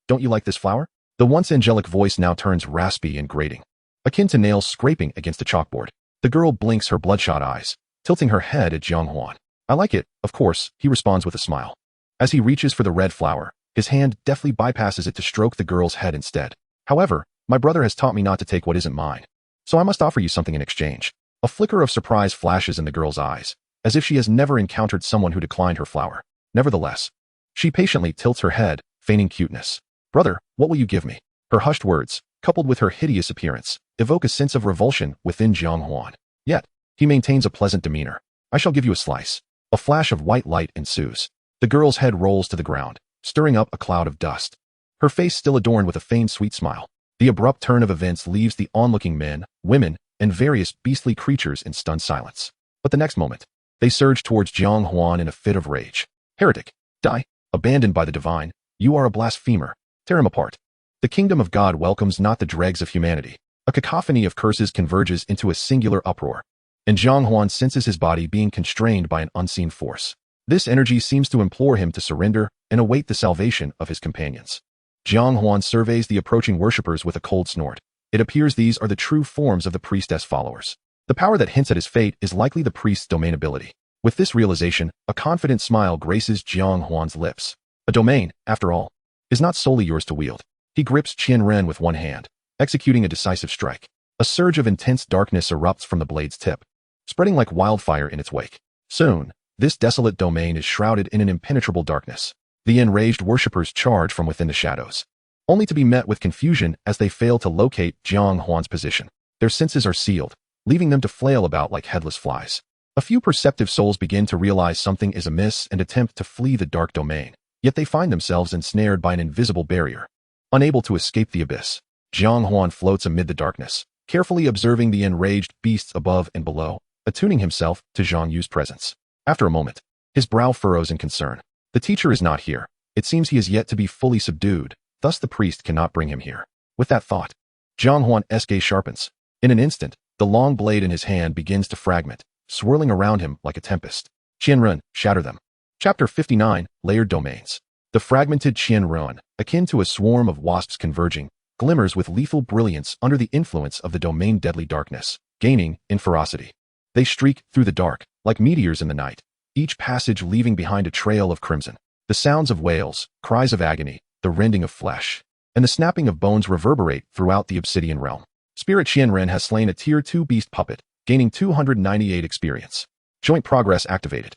don't you like this flower? The once angelic voice now turns raspy and grating, akin to nails scraping against a chalkboard. The girl blinks her bloodshot eyes, tilting her head at Jiang Huan. I like it, of course, he responds with a smile. As he reaches for the red flower, his hand deftly bypasses it to stroke the girl's head instead. However, my brother has taught me not to take what isn't mine, so I must offer you something in exchange. A flicker of surprise flashes in the girl's eyes, as if she has never encountered someone who declined her flower. Nevertheless, she patiently tilts her head, feigning cuteness. Brother, what will you give me? Her hushed words, coupled with her hideous appearance, evoke a sense of revulsion within Jiang Huan. Yet, he maintains a pleasant demeanor. I shall give you a slice. A flash of white light ensues. The girl's head rolls to the ground, stirring up a cloud of dust. Her face still adorned with a feigned sweet smile. The abrupt turn of events leaves the onlooking men, women, and various beastly creatures in stunned silence. But the next moment, they surge towards Jiang Huan in a fit of rage. Heretic! Die! Abandoned by the divine, you are a blasphemer. Tear him apart. The kingdom of God welcomes not the dregs of humanity. A cacophony of curses converges into a singular uproar, and Jiang Huan senses his body being constrained by an unseen force. This energy seems to implore him to surrender and await the salvation of his companions. Jiang Huan surveys the approaching worshippers with a cold snort. It appears these are the true forms of the priestess followers. The power that hints at his fate is likely the priest's domain ability. With this realization, a confident smile graces Jiang Huan's lips. A domain, after all, is not solely yours to wield. He grips Qian Ren with one hand, executing a decisive strike. A surge of intense darkness erupts from the blade's tip, spreading like wildfire in its wake. Soon, this desolate domain is shrouded in an impenetrable darkness. The enraged worshippers charge from within the shadows, only to be met with confusion as they fail to locate Jiang Huan's position. Their senses are sealed, leaving them to flail about like headless flies. A few perceptive souls begin to realize something is amiss and attempt to flee the dark domain, yet they find themselves ensnared by an invisible barrier. Unable to escape the abyss, Jiang Huan floats amid the darkness, carefully observing the enraged beasts above and below, attuning himself to Zhang Yu's presence. After a moment, his brow furrows in concern. The teacher is not here. It seems he is yet to be fully subdued, thus the priest cannot bring him here. With that thought, Jiang Huan's gaze sharpens. In an instant, the long blade in his hand begins to fragment, swirling around him like a tempest. Qianren, shatter them. Chapter 59, Layered Domains. The fragmented Qianren, akin to a swarm of wasps converging, glimmers with lethal brilliance under the influence of the domain deadly darkness, gaining in ferocity. They streak through the dark, like meteors in the night, each passage leaving behind a trail of crimson. The sounds of wails, cries of agony, the rending of flesh, and the snapping of bones reverberate throughout the obsidian realm. Spirit Qianren has slain a Tier 2 beast puppet, gaining 298 experience. Joint progress activated.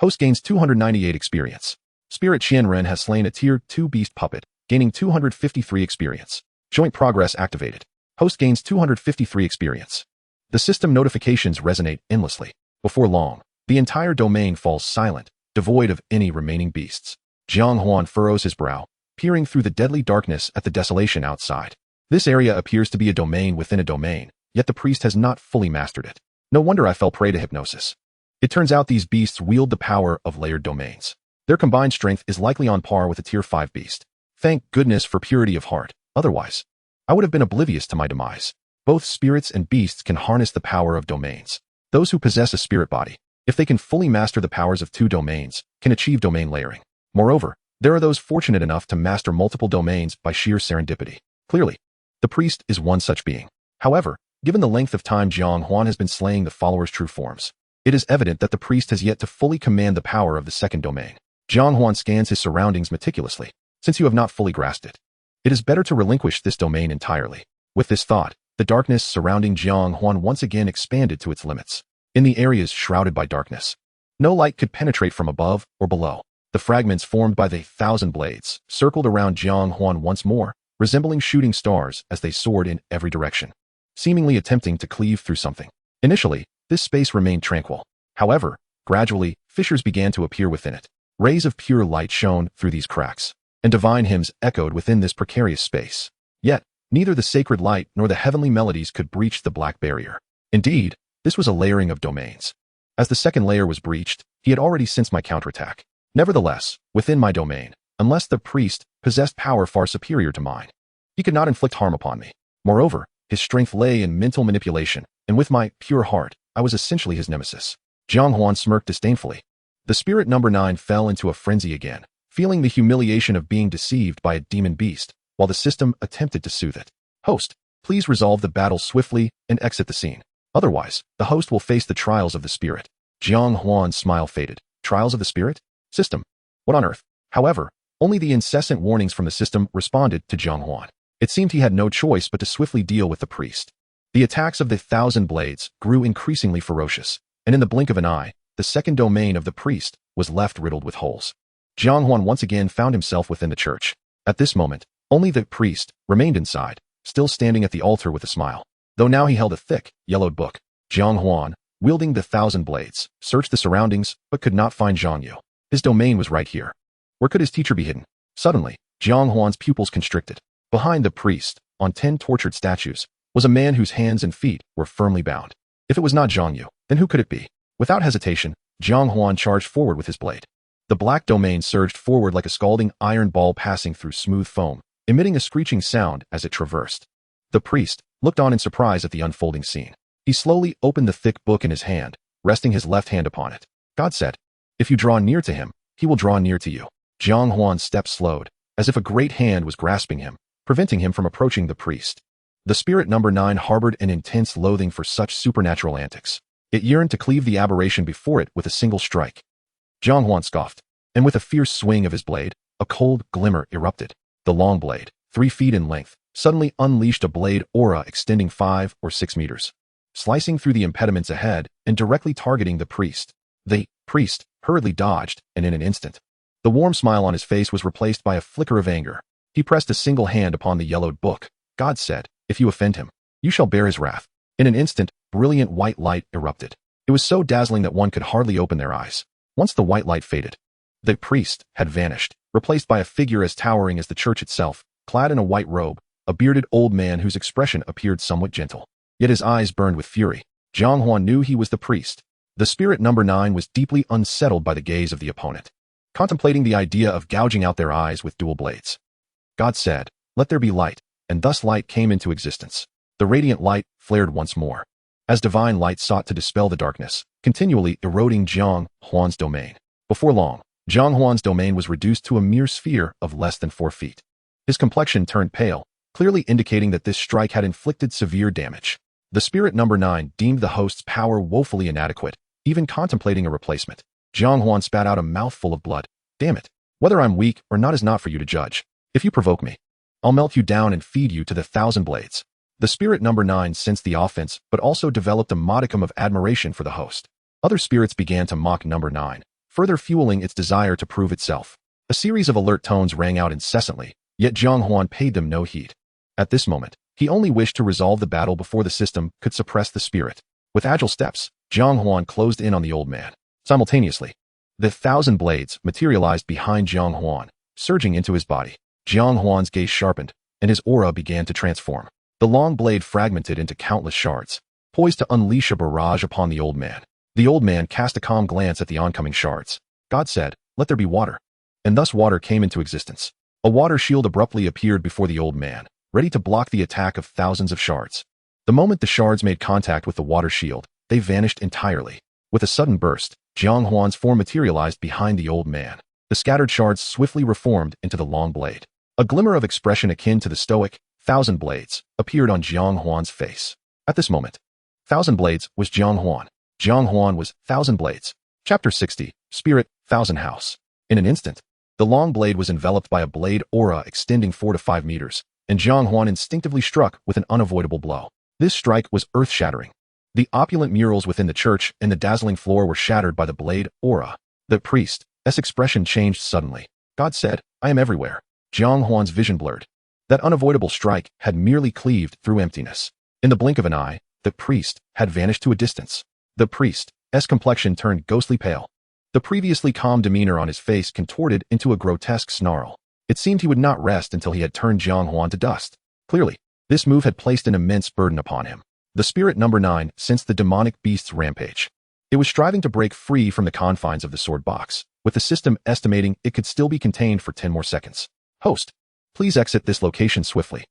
Host gains 298 experience. Spirit Qianren has slain a Tier 2 beast puppet, gaining 253 experience. Joint progress activated. Host gains 253 experience. The system notifications resonate endlessly. Before long, the entire domain falls silent, devoid of any remaining beasts. Jiang Huan furrows his brow, peering through the deadly darkness at the desolation outside. This area appears to be a domain within a domain, yet the priest has not fully mastered it. No wonder I fell prey to hypnosis. It turns out these beasts wield the power of layered domains. Their combined strength is likely on par with a tier 5 beast. Thank goodness for purity of heart. Otherwise, I would have been oblivious to my demise. Both spirits and beasts can harness the power of domains. Those who possess a spirit body, if they can fully master the powers of 2 domains, can achieve domain layering. Moreover, there are those fortunate enough to master multiple domains by sheer serendipity. Clearly, the priest is one such being. However, given the length of time Jiang Huan has been slaying the followers' true forms, it is evident that the priest has yet to fully command the power of the second domain. Jiang Huan scans his surroundings meticulously. Since you have not fully grasped it, it is better to relinquish this domain entirely. With this thought, the darkness surrounding Jiang Huan once again expanded to its limits. In the areas shrouded by darkness, no light could penetrate from above or below. The fragments formed by the 1,000 blades circled around Jiang Huan once more, resembling shooting stars as they soared in every direction, seemingly attempting to cleave through something. Initially, this space remained tranquil. However, gradually, fissures began to appear within it. Rays of pure light shone through these cracks, and divine hymns echoed within this precarious space. Yet, neither the sacred light nor the heavenly melodies could breach the black barrier. Indeed, this was a layering of domains. As the second layer was breached, he had already sensed my counterattack. Nevertheless, within my domain, unless the priest possessed power far superior to mine, he could not inflict harm upon me. Moreover, his strength lay in mental manipulation, and with my pure heart, I was essentially his nemesis. Jiang Huan smirked disdainfully. The spirit number 9 fell into a frenzy again, feeling the humiliation of being deceived by a demon beast, while the system attempted to soothe it. Host, please resolve the battle swiftly and exit the scene. Otherwise, the host will face the trials of the spirit. Jiang Huan's smile faded. Trials of the spirit? System. What on earth? However, only the incessant warnings from the system responded to Jiang Huan. It seemed he had no choice but to swiftly deal with the priest. The attacks of the 1,000 blades grew increasingly ferocious, and in the blink of an eye, the second domain of the priest was left riddled with holes. Jiang Huan once again found himself within the church. At this moment, only the priest remained inside, still standing at the altar with a smile. Though now he held a thick, yellowed book. Jiang Huan, wielding the 1,000 blades, searched the surroundings but could not find Zhang Yu. His domain was right here. Where could his teacher be hidden? Suddenly, Jiang Huan's pupils constricted. Behind the priest, on 10 tortured statues, was a man whose hands and feet were firmly bound. If it was not Zhang Yu, then who could it be? Without hesitation, Jiang Huan charged forward with his blade. The black domain surged forward like a scalding iron ball passing through smooth foam, emitting a screeching sound as it traversed. The priest looked on in surprise at the unfolding scene. He slowly opened the thick book in his hand, resting his left hand upon it. God said, "If you draw near to him, he will draw near to you." Jiang Huan's steps slowed, as if a great hand was grasping him, preventing him from approaching the priest. The spirit number 9 harbored an intense loathing for such supernatural antics. It yearned to cleave the aberration before it with a single strike. Jiang Huan scoffed, and with a fierce swing of his blade, a cold glimmer erupted. The long blade, 3 feet in length, suddenly unleashed a blade aura extending 5 or 6 meters, slicing through the impediments ahead and directly targeting the priest. The priest hurriedly dodged, and in an instant, the warm smile on his face was replaced by a flicker of anger. He pressed a single hand upon the yellowed book. God said, "If you offend him, you shall bear his wrath." In an instant, brilliant white light erupted. It was so dazzling that one could hardly open their eyes. Once the white light faded, the priest had vanished, replaced by a figure as towering as the church itself, clad in a white robe, a bearded old man whose expression appeared somewhat gentle. Yet his eyes burned with fury. Jiang Huan knew he was the priest. The spirit number 9 was deeply unsettled by the gaze of the opponent, contemplating the idea of gouging out their eyes with dual blades. God said, "Let there be light," and thus light came into existence. The radiant light flared once more, as divine light sought to dispel the darkness, continually eroding Jiang Huan's domain. Before long, Jiang Huan's domain was reduced to a mere sphere of less than 4 feet. His complexion turned pale, clearly indicating that this strike had inflicted severe damage. The spirit number 9 deemed the host's power woefully inadequate, even contemplating a replacement. Jiang Huan spat out a mouthful of blood. "Damn it. Whether I'm weak or not is not for you to judge. If you provoke me, I'll melt you down and feed you to the 1,000 blades." The spirit number 9 sensed the offense, but also developed a modicum of admiration for the host. Other spirits began to mock number 9, further fueling its desire to prove itself. A series of alert tones rang out incessantly, yet Jiang Huan paid them no heed. At this moment, he only wished to resolve the battle before the system could suppress the spirit. With agile steps, Jiang Huan closed in on the old man. Simultaneously, the 1,000 blades materialized behind Jiang Huan, surging into his body. Jiang Huan's gaze sharpened, and his aura began to transform. The long blade fragmented into countless shards, poised to unleash a barrage upon the old man. The old man cast a calm glance at the oncoming shards. God said, "Let there be water." And thus water came into existence. A water shield abruptly appeared before the old man, ready to block the attack of thousands of shards. The moment the shards made contact with the water shield, they vanished entirely. With a sudden burst, Jiang Huan's form materialized behind the old man. The scattered shards swiftly reformed into the long blade. A glimmer of expression akin to the stoic, "Thousand Blades," appeared on Jiang Huan's face. At this moment, Thousand Blades was Jiang Huan. Jiang Huan was Thousand Blades. Chapter 60, Spirit, Thousand House. In an instant, the long blade was enveloped by a blade aura extending 4 to 5 meters, and Jiang Huan instinctively struck with an unavoidable blow. This strike was earth-shattering. The opulent murals within the church and the dazzling floor were shattered by the blade aura. The priest's expression changed suddenly. God said, "I am everywhere." Jiang Huan's vision blurred. That unavoidable strike had merely cleaved through emptiness. In the blink of an eye, the priest had vanished to a distance. The priest's complexion turned ghostly pale. The previously calm demeanor on his face contorted into a grotesque snarl. It seemed he would not rest until he had turned Jiang Huan to dust. Clearly, this move had placed an immense burden upon him. The spirit number 9 sensed the demonic beast's rampage. It was striving to break free from the confines of the sword box, with the system estimating it could still be contained for 10 more seconds. "Host, please exit this location swiftly."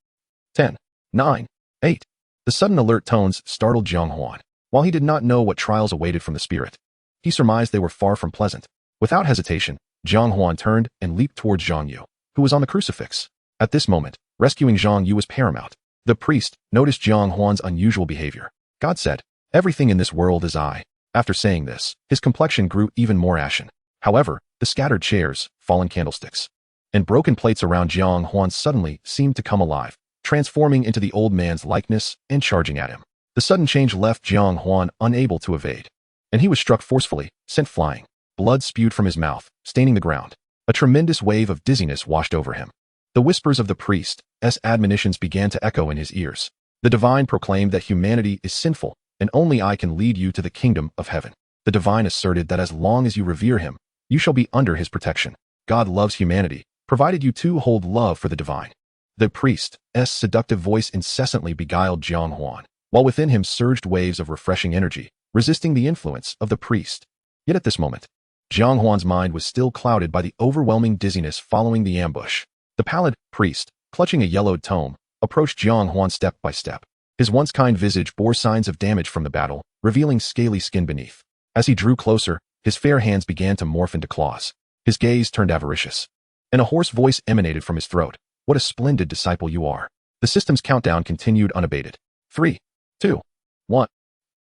10, 9, 8. The sudden alert tones startled Jiang Huan. While he did not know what trials awaited from the spirit, he surmised they were far from pleasant. Without hesitation, Jiang Huan turned and leaped towards Zhang Yu, who was on the crucifix. At this moment, rescuing Zhang Yu was paramount. The priest noticed Jiang Huan's unusual behavior. God said, "Everything in this world is I." After saying this, his complexion grew even more ashen. However, the scattered chairs, fallen candlesticks, and broken plates around Jiang Huan suddenly seemed to come alive, transforming into the old man's likeness and charging at him. The sudden change left Jiang Huan unable to evade, and he was struck forcefully, sent flying. Blood spewed from his mouth, staining the ground. A tremendous wave of dizziness washed over him. The whispers of the priest's admonitions began to echo in his ears. The divine proclaimed that humanity is sinful, and only I can lead you to the kingdom of heaven. The divine asserted that as long as you revere him, you shall be under his protection. God loves humanity, provided you too hold love for the divine. The priest's seductive voice incessantly beguiled Jiang Huan, while within him surged waves of refreshing energy, resisting the influence of the priest. Yet at this moment, Jiang Huan's mind was still clouded by the overwhelming dizziness following the ambush. The pallid priest, clutching a yellowed tome, approached Jiang Huan step by step. His once kind visage bore signs of damage from the battle, revealing scaly skin beneath. As he drew closer, his fair hands began to morph into claws. His gaze turned avaricious, and a hoarse voice emanated from his throat. "What a splendid disciple you are." The system's countdown continued unabated. 3, 2, 1.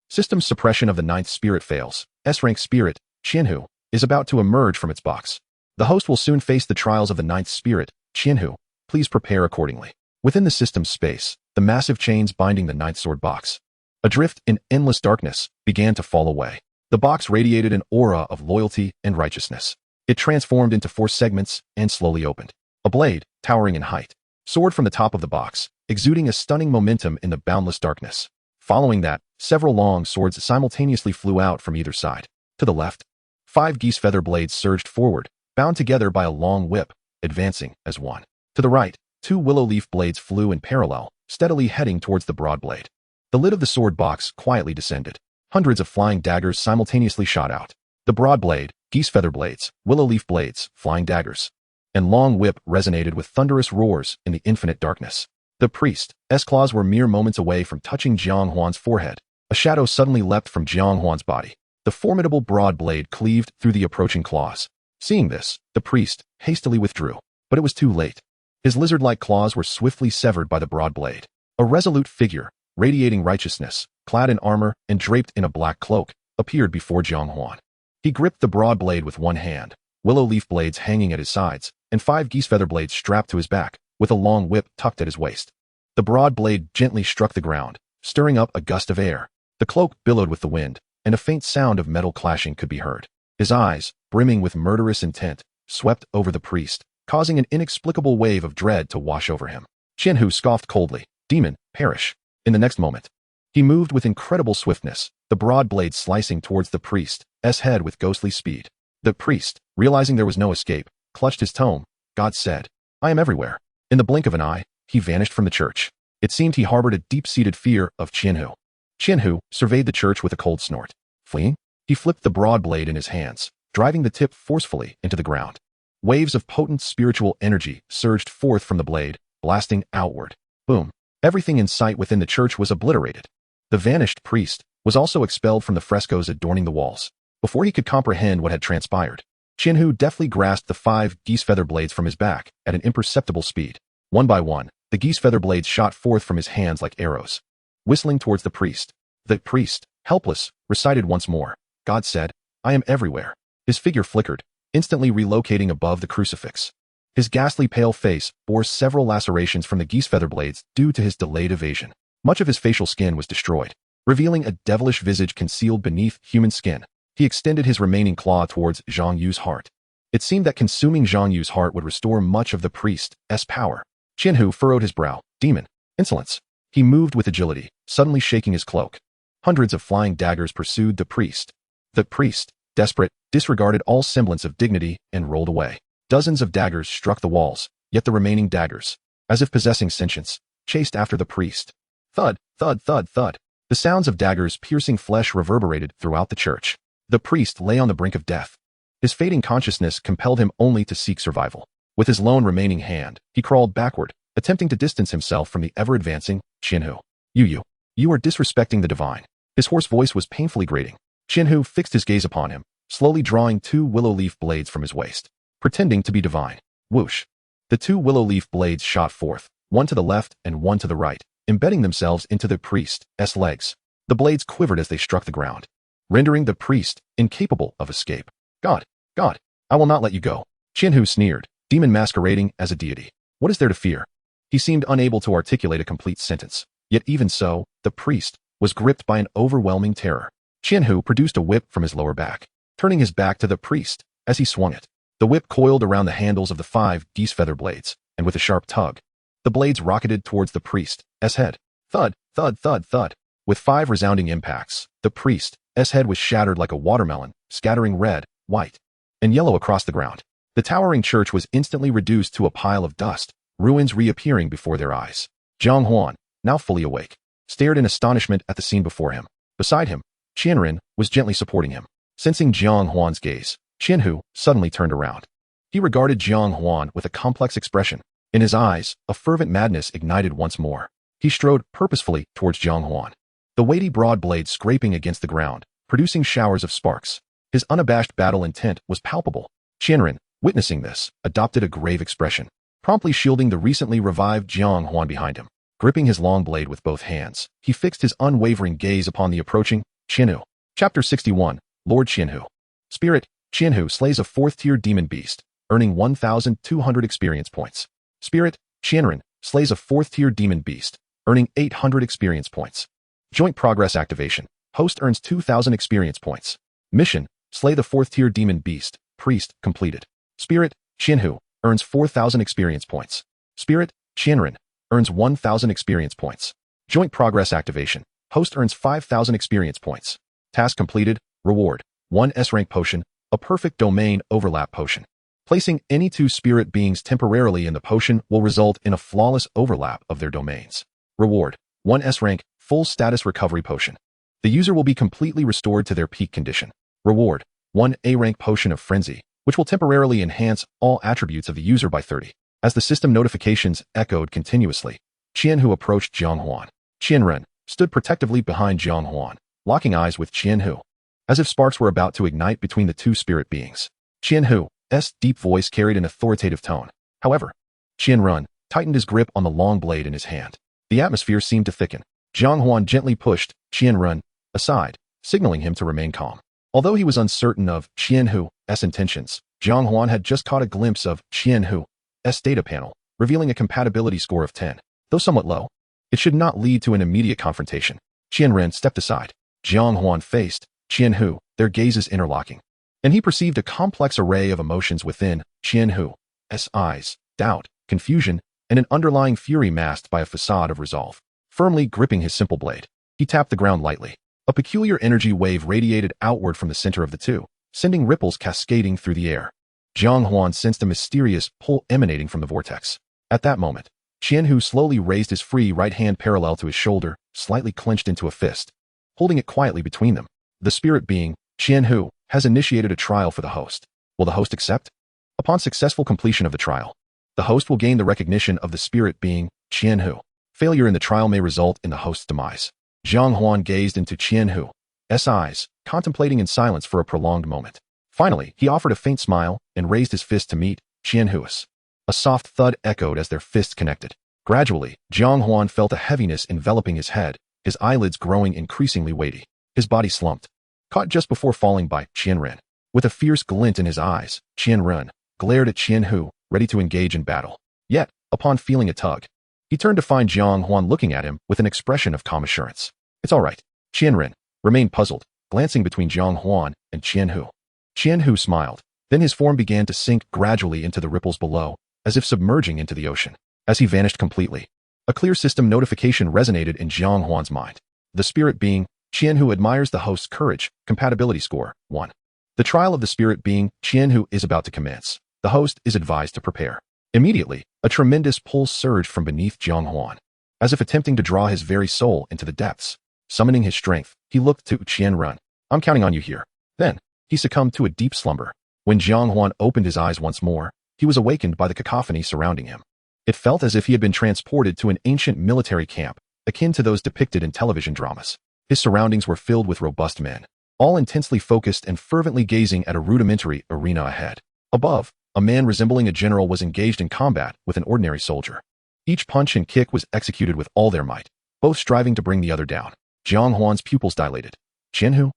System's suppression of the 9th spirit fails. S-rank spirit, Qianhu, is about to emerge from its box. The host will soon face the trials of the 9th spirit, Qianhu. Please prepare accordingly. Within the system's space, the massive chains binding the 9th sword box, adrift in endless darkness, began to fall away. The box radiated an aura of loyalty and righteousness. It transformed into 4 segments and slowly opened. A blade, towering in height, soared from the top of the box, exuding a stunning momentum in the boundless darkness. Following that, several long swords simultaneously flew out from either side. To the left, 5 geese feather blades surged forward, bound together by a long whip, advancing as one. To the right, 2 willow leaf blades flew in parallel, steadily heading towards the broad blade. The lid of the sword box quietly descended. Hundreds of flying daggers simultaneously shot out. The broad blade, geese feather blades, willow leaf blades, flying daggers, and long whip resonated with thunderous roars in the infinite darkness. The priest's claws were mere moments away from touching Jiang Huan's forehead. A shadow suddenly leapt from Jiang Huan's body. The formidable broad blade cleaved through the approaching claws. Seeing this, the priest hastily withdrew, but it was too late. His lizard-like claws were swiftly severed by the broad blade. A resolute figure, radiating righteousness, clad in armor and draped in a black cloak, appeared before Jiang Huan. He gripped the broad blade with one hand, willow leaf blades hanging at his sides, and 5 geese feather blades strapped to his back, with a long whip tucked at his waist. The broad blade gently struck the ground, stirring up a gust of air. The cloak billowed with the wind, and a faint sound of metal clashing could be heard. His eyes, brimming with murderous intent, swept over the priest, causing an inexplicable wave of dread to wash over him. Qianhu scoffed coldly, "Demon, perish." In the next moment, he moved with incredible swiftness, the broad blade slicing towards the priest's head with ghostly speed. The priest, realizing there was no escape, clutched his tome. God said, "I am everywhere." In the blink of an eye, he vanished from the church. It seemed he harbored a deep-seated fear of Qianhu. Qianhu surveyed the church with a cold snort. Fleeing? He flipped the broad blade in his hands, driving the tip forcefully into the ground. Waves of potent spiritual energy surged forth from the blade, blasting outward. Boom. Everything in sight within the church was obliterated. The vanished priest was also expelled from the frescoes adorning the walls. Before he could comprehend what had transpired, Qianhu deftly grasped the 5 geese feather blades from his back at an imperceptible speed. One by one, the geese feather blades shot forth from his hands like arrows, whistling towards the priest. The priest, helpless, recited once more, "God said, I am everywhere." His figure flickered, instantly relocating above the crucifix. His ghastly pale face bore several lacerations from the geese feather blades due to his delayed evasion. Much of his facial skin was destroyed, revealing a devilish visage concealed beneath human skin. He extended his remaining claw towards Zhang Yu's heart. It seemed that consuming Zhang Yu's heart would restore much of the priest's power. Qianhu furrowed his brow. Demon. Insolence. He moved with agility, suddenly shaking his cloak. Hundreds of flying daggers pursued the priest. The priest, desperate, disregarded all semblance of dignity and rolled away. Dozens of daggers struck the walls, yet the remaining daggers, as if possessing sentience, chased after the priest. Thud, thud, thud, thud. The sounds of daggers piercing flesh reverberated throughout the church. The priest lay on the brink of death. His fading consciousness compelled him only to seek survival. With his lone remaining hand, he crawled backward, attempting to distance himself from the ever-advancing Qianhu. You are disrespecting the divine." His hoarse voice was painfully grating. Qianhu fixed his gaze upon him, slowly drawing 2 willow leaf blades from his waist, pretending to be divine. Whoosh. The 2 willow leaf blades shot forth, one to the left and one to the right, embedding themselves into the priest's legs. The blades quivered as they struck the ground, rendering the priest incapable of escape. God, I will not let you go." Qianhu sneered, demon masquerading as a deity. What is there to fear? He seemed unable to articulate a complete sentence. Yet even so, the priest was gripped by an overwhelming terror. Qianhu produced a whip from his lower back, turning his back to the priest as he swung it. The whip coiled around the handles of the 5 geese feather blades, and with a sharp tug, the blades rocketed towards the priest's head. Thud, thud, thud, thud. With 5 resounding impacts, the priest's head was shattered like a watermelon, scattering red, white, and yellow across the ground. The towering church was instantly reduced to a pile of dust, ruins reappearing before their eyes. Jiang Huan, now fully awake, stared in astonishment at the scene before him. Beside him, Qianren was gently supporting him. Sensing Jiang Huan's gaze, Qianhu suddenly turned around. He regarded Jiang Huan with a complex expression. In his eyes, a fervent madness ignited once more. He strode purposefully towards Jiang Huan, the weighty broad blade scraping against the ground, producing showers of sparks. His unabashed battle intent was palpable. Qianren, witnessing this, adopted a grave expression, promptly shielding the recently revived Jiang Huan behind him. Gripping his long blade with both hands, he fixed his unwavering gaze upon the approaching Qianhu. Chapter 61, Lord Qianhu. Spirit, Qianhu slays a 4th-tier demon beast, earning 1,200 experience points. Spirit, Qianren slays a 4th-tier demon beast, earning 800 experience points. Joint progress activation. Host earns 2,000 experience points. Mission, slay the 4th-tier demon beast, priest, completed. Spirit, Qianhu, earns 4,000 experience points. Spirit, Qianren, earns 1,000 experience points. Joint progress activation. Host earns 5,000 experience points. Task completed. Reward. 1 S-rank potion, a perfect domain overlap potion. Placing any 2 spirit beings temporarily in the potion will result in a flawless overlap of their domains. Reward. 1 S-rank, full status recovery potion. The user will be completely restored to their peak condition. Reward. 1 A-rank potion of frenzy, which will temporarily enhance all attributes of the user by 30. As the system notifications echoed continuously, Qianhu approached Jiang Huan. Qianren stood protectively behind Jiang Huan, locking eyes with Qianhu, as if sparks were about to ignite between the 2 spirit beings. Qianhu's deep voice carried an authoritative tone. However, Qianren tightened his grip on the long blade in his hand. The atmosphere seemed to thicken. Jiang Huan gently pushed Qianren aside, signaling him to remain calm. Although he was uncertain of Qianhu's intentions, Jiang Huan had just caught a glimpse of Qianhu's data panel, revealing a compatibility score of 10. Though somewhat low, it should not lead to an immediate confrontation. Qianren stepped aside. Jiang Huan faced Qianhu, their gazes interlocking, and he perceived a complex array of emotions within Qianhu's eyes: doubt, confusion, and an underlying fury masked by a facade of resolve. Firmly gripping his simple blade, he tapped the ground lightly. A peculiar energy wave radiated outward from the center of the 2, sending ripples cascading through the air. Jiang Huan sensed a mysterious pull emanating from the vortex. At that moment, Qianhu slowly raised his free right hand parallel to his shoulder, slightly clenched into a fist, holding it quietly between them. The spirit being, Qianhu's has initiated a trial for the host. Will the host accept? Upon successful completion of the trial, the host will gain the recognition of the spirit being Qianhu. Failure in the trial may result in the host's demise. Jiang Huan gazed into Qianhu's eyes, contemplating in silence for a prolonged moment. Finally, he offered a faint smile and raised his fist to meet Qianhu's. A soft thud echoed as their fists connected. Gradually, Jiang Huan felt a heaviness enveloping his head, his eyelids growing increasingly weighty. His body slumped, caught just before falling by Qianren. With a fierce glint in his eyes, Qianren glared at Qianhu, ready to engage in battle. Yet, upon feeling a tug, he turned to find Jiang Huan looking at him with an expression of calm assurance. It's all right. Qianren remained puzzled, glancing between Jiang Huan and Qianhu. Qianhu smiled. Then his form began to sink gradually into the ripples below, as if submerging into the ocean. As he vanished completely, a clear system notification resonated in Jiang Huan's mind. The spirit being Qianhu admires the host's courage. Compatibility score 1. The trial of the spirit being Qianhu is about to commence. The host is advised to prepare. Immediately, a tremendous pull surged from beneath Jiang Huan, as if attempting to draw his very soul into the depths. Summoning his strength, he looked to Qianren. I'm counting on you here. Then, he succumbed to a deep slumber. When Jiang Huan opened his eyes once more, he was awakened by the cacophony surrounding him. It felt as if he had been transported to an ancient military camp, akin to those depicted in television dramas. His surroundings were filled with robust men, all intensely focused and fervently gazing at a rudimentary arena ahead. Above, a man resembling a general was engaged in combat with an ordinary soldier. Each punch and kick was executed with all their might, both striving to bring the other down. Jiang Huan's pupils dilated. Qianhu?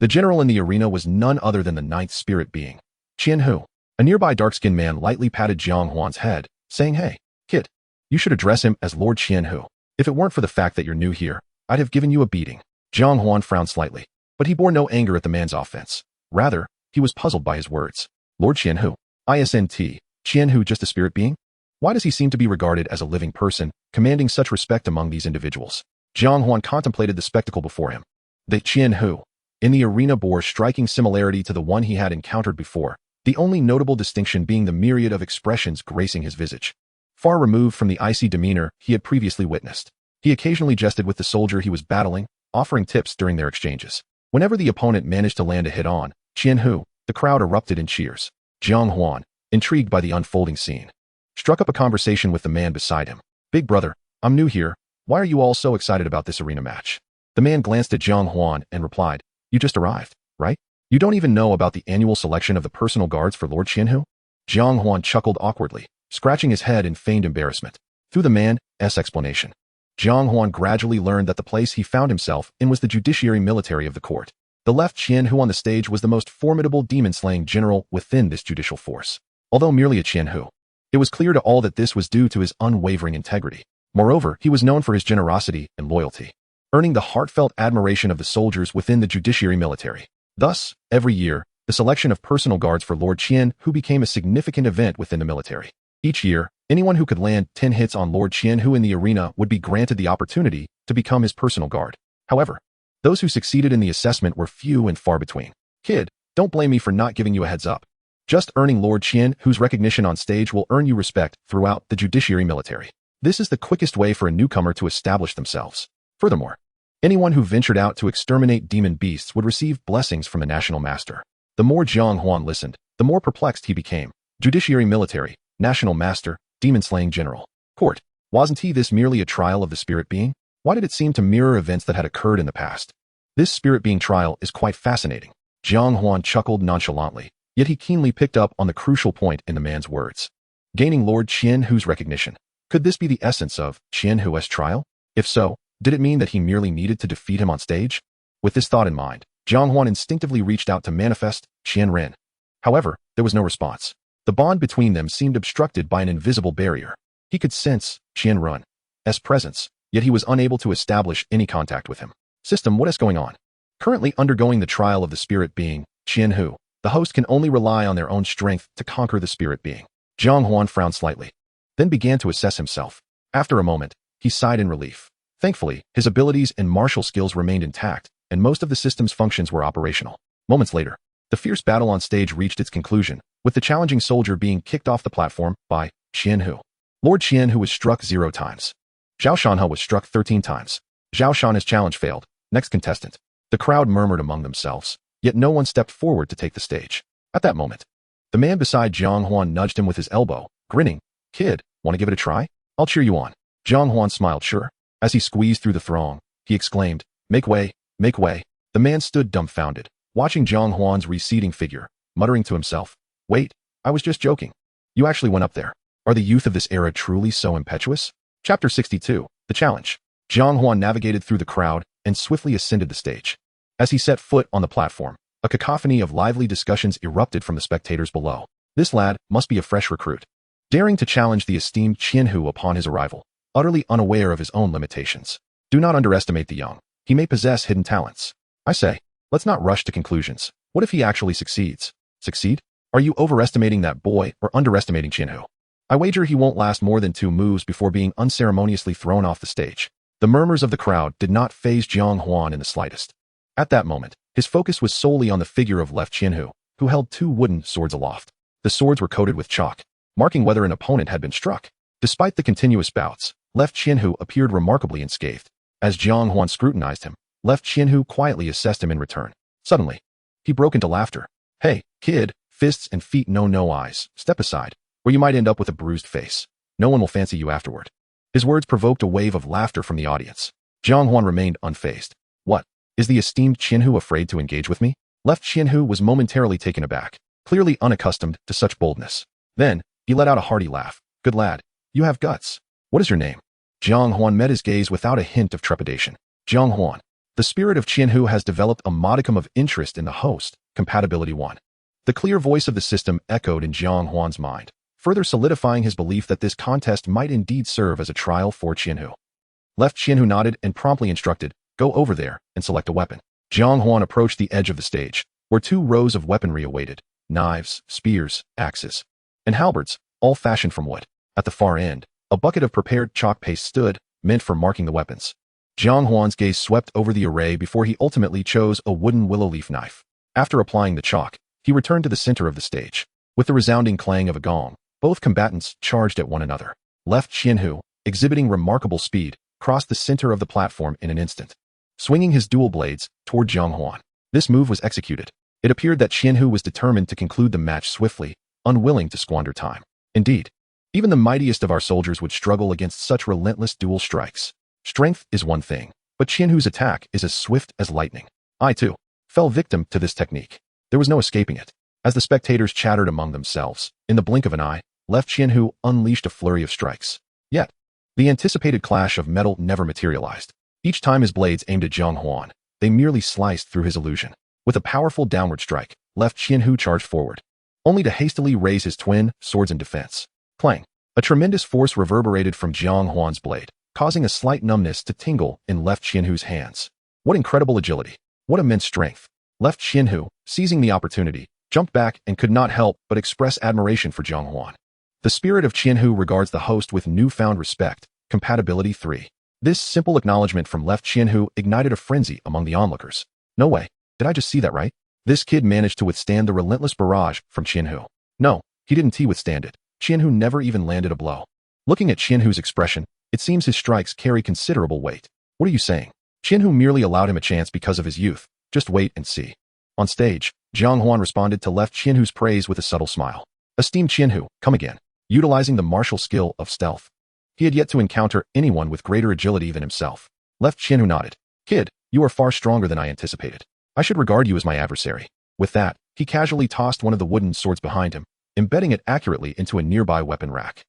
The general in the arena was none other than the ninth spirit being. Qianhu. A nearby dark-skinned man lightly patted Jiang Huan's head, saying, Hey, kid, you should address him as Lord Qianhu. If it weren't for the fact that you're new here, I'd have given you a beating. Jiang Huan frowned slightly, but he bore no anger at the man's offense. Rather, he was puzzled by his words. Lord Qianhu. ISNT. Qianhu just a spirit being? Why does he seem to be regarded as a living person, commanding such respect among these individuals? Jiang Huan contemplated the spectacle before him. The Qianhu in the arena bore striking similarity to the one he had encountered before, the only notable distinction being the myriad of expressions gracing his visage. Far removed from the icy demeanor he had previously witnessed, he occasionally jested with the soldier he was battling, offering tips during their exchanges. Whenever the opponent managed to land a hit on Qianhu, the crowd erupted in cheers. Jiang Huan, intrigued by the unfolding scene, struck up a conversation with the man beside him. Big brother, I'm new here. Why are you all so excited about this arena match? The man glanced at Jiang Huan and replied, You just arrived, right? You don't even know about the annual selection of the personal guards for Lord Qianhu? Jiang Huan chuckled awkwardly, scratching his head in feigned embarrassment. Through the man's explanation, Jiang Huan gradually learned that the place he found himself in was the judiciary military of the court. The left Qianhu on the stage was the most formidable demon-slaying general within this judicial force. Although merely a Qianhu, it was clear to all that this was due to his unwavering integrity. Moreover, he was known for his generosity and loyalty, earning the heartfelt admiration of the soldiers within the judiciary military. Thus, every year, the selection of personal guards for Lord Qianhu became a significant event within the military. Each year, anyone who could land 10 hits on Lord Qianhu in the arena would be granted the opportunity to become his personal guard. However, those who succeeded in the assessment were few and far between. Kid, don't blame me for not giving you a heads up. Just earning Lord Qianhu's recognition on stage will earn you respect throughout the judiciary military. This is the quickest way for a newcomer to establish themselves. Furthermore, anyone who ventured out to exterminate demon beasts would receive blessings from the national master. The more Jiang Huan listened, the more perplexed he became. Judiciary military, national master, demon-slaying general. Court. Wasn't he this merely a trial of the spirit being? Why did it seem to mirror events that had occurred in the past? This spirit being trial is quite fascinating. Jiang Huan chuckled nonchalantly, yet he keenly picked up on the crucial point in the man's words. Gaining Lord Qianhu's recognition. Could this be the essence of Qianhu's trial? If so, did it mean that he merely needed to defeat him on stage? With this thought in mind, Jiang Huan instinctively reached out to manifest Qianren. However, there was no response. The bond between them seemed obstructed by an invisible barrier. He could sense Qianren's presence, yet he was unable to establish any contact with him. System, what is going on? Currently undergoing the trial of the spirit being, Qianhu, the host can only rely on their own strength to conquer the spirit being. Jiang Huan frowned slightly, then began to assess himself. After a moment, he sighed in relief. Thankfully, his abilities and martial skills remained intact, and most of the system's functions were operational. Moments later, the fierce battle on stage reached its conclusion, with the challenging soldier being kicked off the platform by Qianhu. Lord Qianhu was struck 0 times. Zhao Shanhe was struck 13 times. Zhao Shanhe's challenge failed. Next contestant. The crowd murmured among themselves, yet no one stepped forward to take the stage. At that moment, the man beside Jiang Huan nudged him with his elbow, grinning. "Kid, want to give it a try? I'll cheer you on." Jiang Huan smiled sure. As he squeezed through the throng, he exclaimed, "Make way, make way." The man stood dumbfounded, watching Jiang Huan's receding figure, muttering to himself, "Wait, I was just joking. You actually went up there. Are the youth of this era truly so impetuous?" Chapter 62, The Challenge. Jiang Huan navigated through the crowd and swiftly ascended the stage. As he set foot on the platform, a cacophony of lively discussions erupted from the spectators below. This lad must be a fresh recruit, daring to challenge the esteemed Qianhu upon his arrival, utterly unaware of his own limitations. Do not underestimate the young. He may possess hidden talents. I say, let's not rush to conclusions. What if he actually succeeds? Succeed? Are you overestimating that boy or underestimating Qianhu? I wager he won't last more than 2 moves before being unceremoniously thrown off the stage. The murmurs of the crowd did not faze Jiang Huan in the slightest. At that moment, his focus was solely on the figure of left Qianhu, who held 2 wooden swords aloft. The swords were coated with chalk, marking whether an opponent had been struck. Despite the continuous bouts, left Qianhu appeared remarkably unscathed. As Jiang Huan scrutinized him, left Qianhu quietly assessed him in return. Suddenly, he broke into laughter. "Hey, kid, fists and feet no eyes, step aside, or you might end up with a bruised face. No one will fancy you afterward." His words provoked a wave of laughter from the audience. Jiang Huan remained unfazed. "What? Is the esteemed Qianhu afraid to engage with me?" Left Qianhu was momentarily taken aback, clearly unaccustomed to such boldness. Then, he let out a hearty laugh. "Good lad, you have guts. What is your name?" Jiang Huan met his gaze without a hint of trepidation. "Jiang Huan." The spirit of Qianhu has developed a modicum of interest in the host, compatibility 1. The clear voice of the system echoed in Jiang Huan's mind, further solidifying his belief that this contest might indeed serve as a trial for Qianhu. Left Qianhu nodded and promptly instructed, "Go over there and select a weapon." Jiang Huan approached the edge of the stage, where 2 rows of weaponry awaited: knives, spears, axes, and halberds, all fashioned from wood. At the far end, a bucket of prepared chalk paste stood, meant for marking the weapons. Jiang Huan's gaze swept over the array before he ultimately chose a wooden willow leaf knife. After applying the chalk, he returned to the center of the stage. With the resounding clang of a gong, both combatants charged at one another. Left Qianhu, exhibiting remarkable speed, crossed the center of the platform in an instant, swinging his dual blades toward Jiang Huan. This move was executed. It appeared that Qianhu was determined to conclude the match swiftly, unwilling to squander time. Indeed, even the mightiest of our soldiers would struggle against such relentless dual strikes. Strength is one thing, but Qianhu's attack is as swift as lightning. I, too, fell victim to this technique. There was no escaping it. As the spectators chattered among themselves, in the blink of an eye, left Qianhu unleashed a flurry of strikes. Yet, the anticipated clash of metal never materialized. Each time his blades aimed at Jiang Huan, they merely sliced through his illusion. With a powerful downward strike, left Qianhu charged forward, only to hastily raise his twin swords in defense. Clang! A tremendous force reverberated from Jiang Huan's blade, causing a slight numbness to tingle in left Qianhu's hands. What incredible agility! What immense strength! Left Qianhu, seizing the opportunity, jumped back and could not help but express admiration for Jiang Huan. The spirit of Qianhu regards the host with newfound respect. Compatibility 3. This simple acknowledgement from left Qianhu ignited a frenzy among the onlookers. No way. Did I just see that right? This kid managed to withstand the relentless barrage from Qianhu. No, he didn't withstand it. Qianhu never even landed a blow. Looking at Qianhu's expression, it seems his strikes carry considerable weight. What are you saying? Qianhu merely allowed him a chance because of his youth. Just wait and see. On stage, Jiang Huan responded to left Qianhu's praise with a subtle smile. Esteemed Qianhu, come again. Utilizing the martial skill of stealth. He had yet to encounter anyone with greater agility than himself. Left Qianhu nodded. Kid, you are far stronger than I anticipated. I should regard you as my adversary. With that, he casually tossed one of the wooden swords behind him, embedding it accurately into a nearby weapon rack.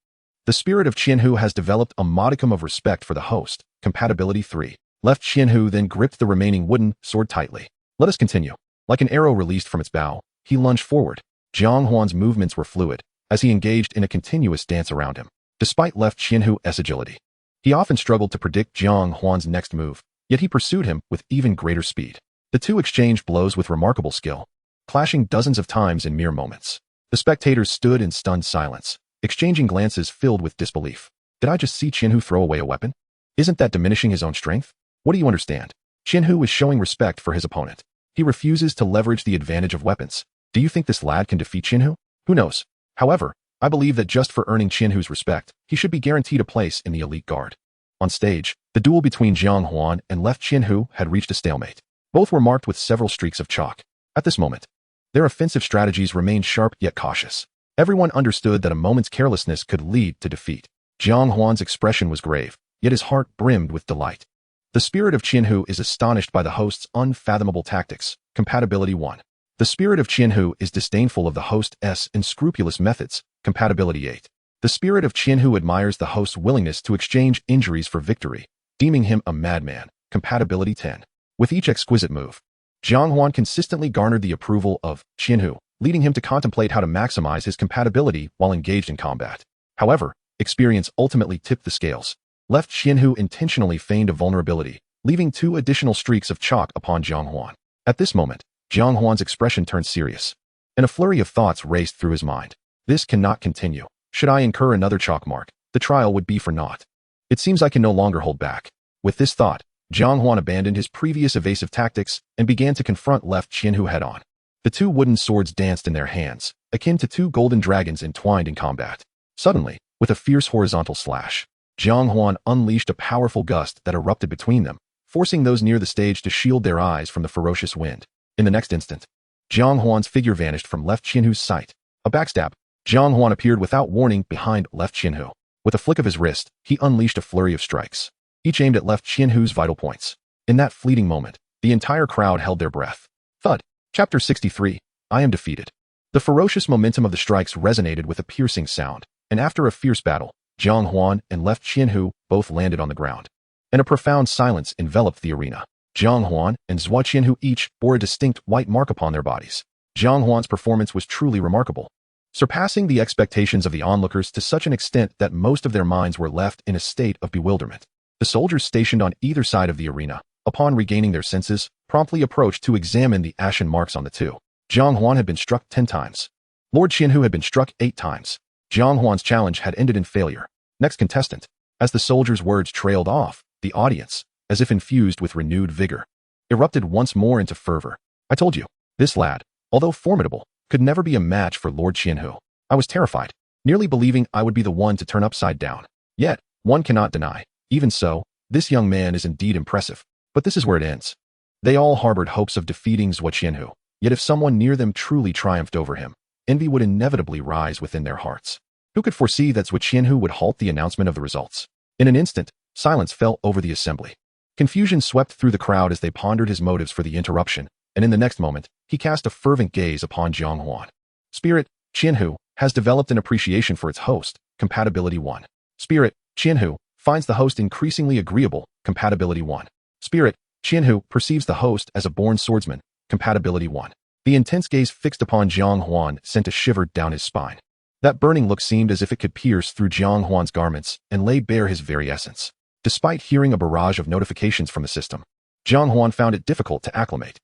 The spirit of Qianhu has developed a modicum of respect for the host. Compatibility 3. Left Qianhu then gripped the remaining wooden sword tightly. Let us continue. Like an arrow released from its bow, he lunged forward. Jiang Huan's movements were fluid, as he engaged in a continuous dance around him. Despite left Qianhu's agility, he often struggled to predict Jiang Huan's next move, yet he pursued him with even greater speed. The two exchanged blows with remarkable skill, clashing dozens of times in mere moments. The spectators stood in stunned silence, exchanging glances filled with disbelief. Did I just see Qianhu throw away a weapon? Isn't that diminishing his own strength? What do you understand? Qianhu is showing respect for his opponent. He refuses to leverage the advantage of weapons. Do you think this lad can defeat Qianhu? Who knows? However, I believe that just for earning Qianhu's respect, he should be guaranteed a place in the elite guard. On stage, the duel between Jiang Huan and left Qianhu had reached a stalemate. Both were marked with several streaks of chalk. At this moment, their offensive strategies remained sharp yet cautious. Everyone understood that a moment's carelessness could lead to defeat. Jiang Huan's expression was grave, yet his heart brimmed with delight. The spirit of Qianhu is astonished by the host's unfathomable tactics. Compatibility 1. The spirit of Qianhu is disdainful of the host's unscrupulous methods. Compatibility 8. The spirit of Qianhu admires the host's willingness to exchange injuries for victory, deeming him a madman. Compatibility 10. With each exquisite move, Jiang Huan consistently garnered the approval of Qianhu, leading him to contemplate how to maximize his compatibility while engaged in combat. However, experience ultimately tipped the scales. Left Qianhu intentionally feigned a vulnerability, leaving 2 additional streaks of chalk upon Jiang Huan. At this moment, Jiang Huan's expression turned serious, and a flurry of thoughts raced through his mind. This cannot continue. Should I incur another chalk mark, the trial would be for naught. It seems I can no longer hold back. With this thought, Jiang Huan abandoned his previous evasive tactics and began to confront left Qianhu head-on. The 2 wooden swords danced in their hands, akin to 2 golden dragons entwined in combat. Suddenly, with a fierce horizontal slash, Jiang Huan unleashed a powerful gust that erupted between them, forcing those near the stage to shield their eyes from the ferocious wind. In the next instant, Jiang Huan's figure vanished from left Qianhu's sight. A backstab. Jiang Huan appeared without warning behind left Qianhu. With a flick of his wrist, he unleashed a flurry of strikes, each aimed at left Qianhu's vital points. In that fleeting moment, the entire crowd held their breath. Thud. Chapter 63. I am defeated. The ferocious momentum of the strikes resonated with a piercing sound, and after a fierce battle, Jiang Huan and left Qianhu both landed on the ground, and a profound silence enveloped the arena. Jiang Huan and Zhua Qianhu each bore a distinct white mark upon their bodies. Jiang Huan's performance was truly remarkable, surpassing the expectations of the onlookers to such an extent that most of their minds were left in a state of bewilderment. The soldiers stationed on either side of the arena, upon regaining their senses, promptly approached to examine the ashen marks on the 2. Jiang Huan had been struck 10 times. Lord Qianhu had been struck 8 times. Jiang Huan's challenge had ended in failure. Next contestant. As the soldiers' words trailed off, the audience, as if infused with renewed vigor, erupted once more into fervor. I told you, this lad, although formidable, could never be a match for Lord Qianhu. I was terrified, nearly believing I would be the one to turn upside down. Yet, one cannot deny, even so, this young man is indeed impressive. But this is where it ends. They all harbored hopes of defeating Zhua Qianhu, yet if someone near them truly triumphed over him, envy would inevitably rise within their hearts. Who could foresee that Zhua Qianhu would halt the announcement of the results? In an instant, silence fell over the assembly. Confusion swept through the crowd as they pondered his motives for the interruption, and in the next moment, he cast a fervent gaze upon Jiang Huan. Spirit, Qianhu, has developed an appreciation for its host. Compatibility 1. Spirit, Qianhu, finds the host increasingly agreeable. Compatibility 1. Spirit, Qianhu, perceives the host as a born swordsman. Compatibility 1. The intense gaze fixed upon Jiang Huan sent a shiver down his spine. That burning look seemed as if it could pierce through Jiang Huan's garments and lay bare his very essence. Despite hearing a barrage of notifications from the system, Jiang Huan found it difficult to acclimate.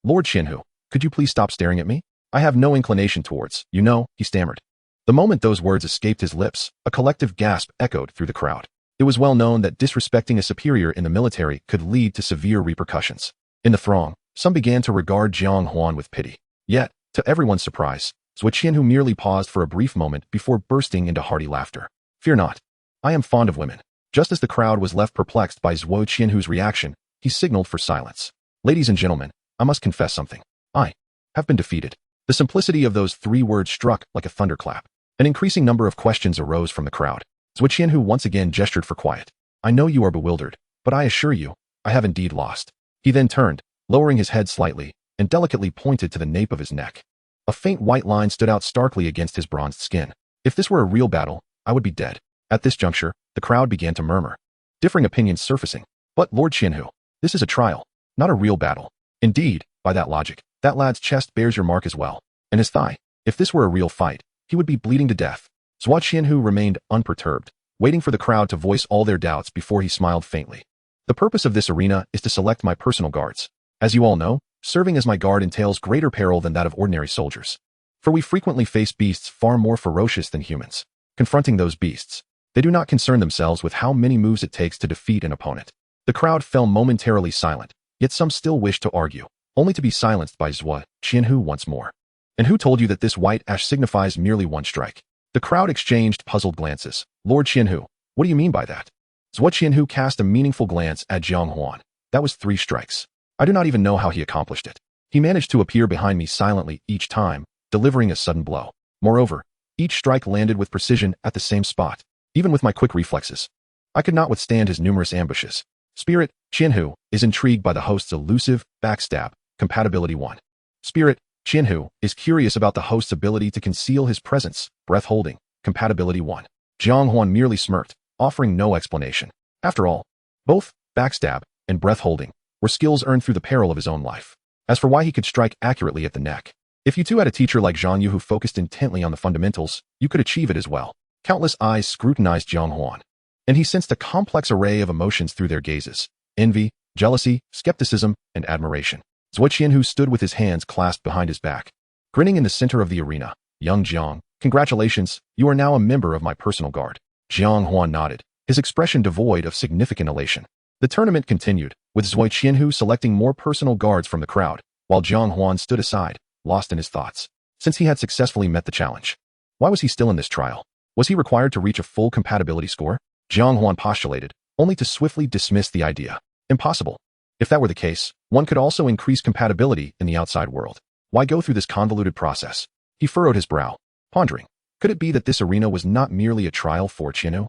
Lord Qianhu, could you please stop staring at me? I have no inclination towards, he stammered. The moment those words escaped his lips, a collective gasp echoed through the crowd. It was well known that disrespecting a superior in the military could lead to severe repercussions. In the throng, some began to regard Jiang Huan with pity. Yet, to everyone's surprise, Zhua Qianhu merely paused for a brief moment before bursting into hearty laughter. Fear not. I am fond of women. Just as the crowd was left perplexed by Zhua Qianhu's reaction, he signaled for silence. Ladies and gentlemen, I must confess something. I have been defeated. The simplicity of those 3 words struck like a thunderclap. An increasing number of questions arose from the crowd. Zhua Qianhu once again gestured for quiet. I know you are bewildered, but I assure you, I have indeed lost. He then turned, lowering his head slightly, and delicately pointed to the nape of his neck. A faint white line stood out starkly against his bronzed skin. If this were a real battle, I would be dead. At this juncture, the crowd began to murmur, differing opinions surfacing. But Lord Qianhu, this is a trial, not a real battle. Indeed, by that logic, that lad's chest bears your mark as well, and his thigh. If this were a real fight, he would be bleeding to death. Zhua Qianhu remained unperturbed, waiting for the crowd to voice all their doubts before he smiled faintly. The purpose of this arena is to select my personal guards. As you all know, serving as my guard entails greater peril than that of ordinary soldiers. For we frequently face beasts far more ferocious than humans. Confronting those beasts, they do not concern themselves with how many moves it takes to defeat an opponent. The crowd fell momentarily silent, yet some still wished to argue, only to be silenced by Zhua Qianhu once more. And who told you that this white ash signifies merely 1 strike? The crowd exchanged puzzled glances. Lord Qianhu, what do you mean by that? Zhua Qianhu cast a meaningful glance at Jiang Huan. That was 3 strikes. I do not even know how he accomplished it. He managed to appear behind me silently each time, delivering a sudden blow. Moreover, each strike landed with precision at the same spot, even with my quick reflexes. I could not withstand his numerous ambushes. Spirit, Qianhu, is intrigued by the host's elusive backstab, compatibility 1. Spirit, Qianhu, is curious about the host's ability to conceal his presence, breath holding, compatibility 1. Jiang Huan merely smirked, offering no explanation. After all, both backstab and breath holding were skills earned through the peril of his own life. As for why he could strike accurately at the neck, if you two had a teacher like Zhang Yu who focused intently on the fundamentals, you could achieve it as well. Countless eyes scrutinized Jiang Huan, and he sensed a complex array of emotions through their gazes: envy, jealousy, skepticism, and admiration. Zhuo Qianhu stood with his hands clasped behind his back, grinning in the center of the arena. Young Jiang, congratulations, you are now a member of my personal guard. Jiang Huan nodded, his expression devoid of significant elation. The tournament continued, with Zhuo Qianhu selecting more personal guards from the crowd, while Jiang Huan stood aside, lost in his thoughts. Since he had successfully met the challenge, why was he still in this trial? Was he required to reach a full compatibility score? Jiang Huan postulated, only to swiftly dismiss the idea. Impossible. If that were the case, one could also increase compatibility in the outside world. Why go through this convoluted process? He furrowed his brow, pondering. Could it be that this arena was not merely a trial for Qianhu?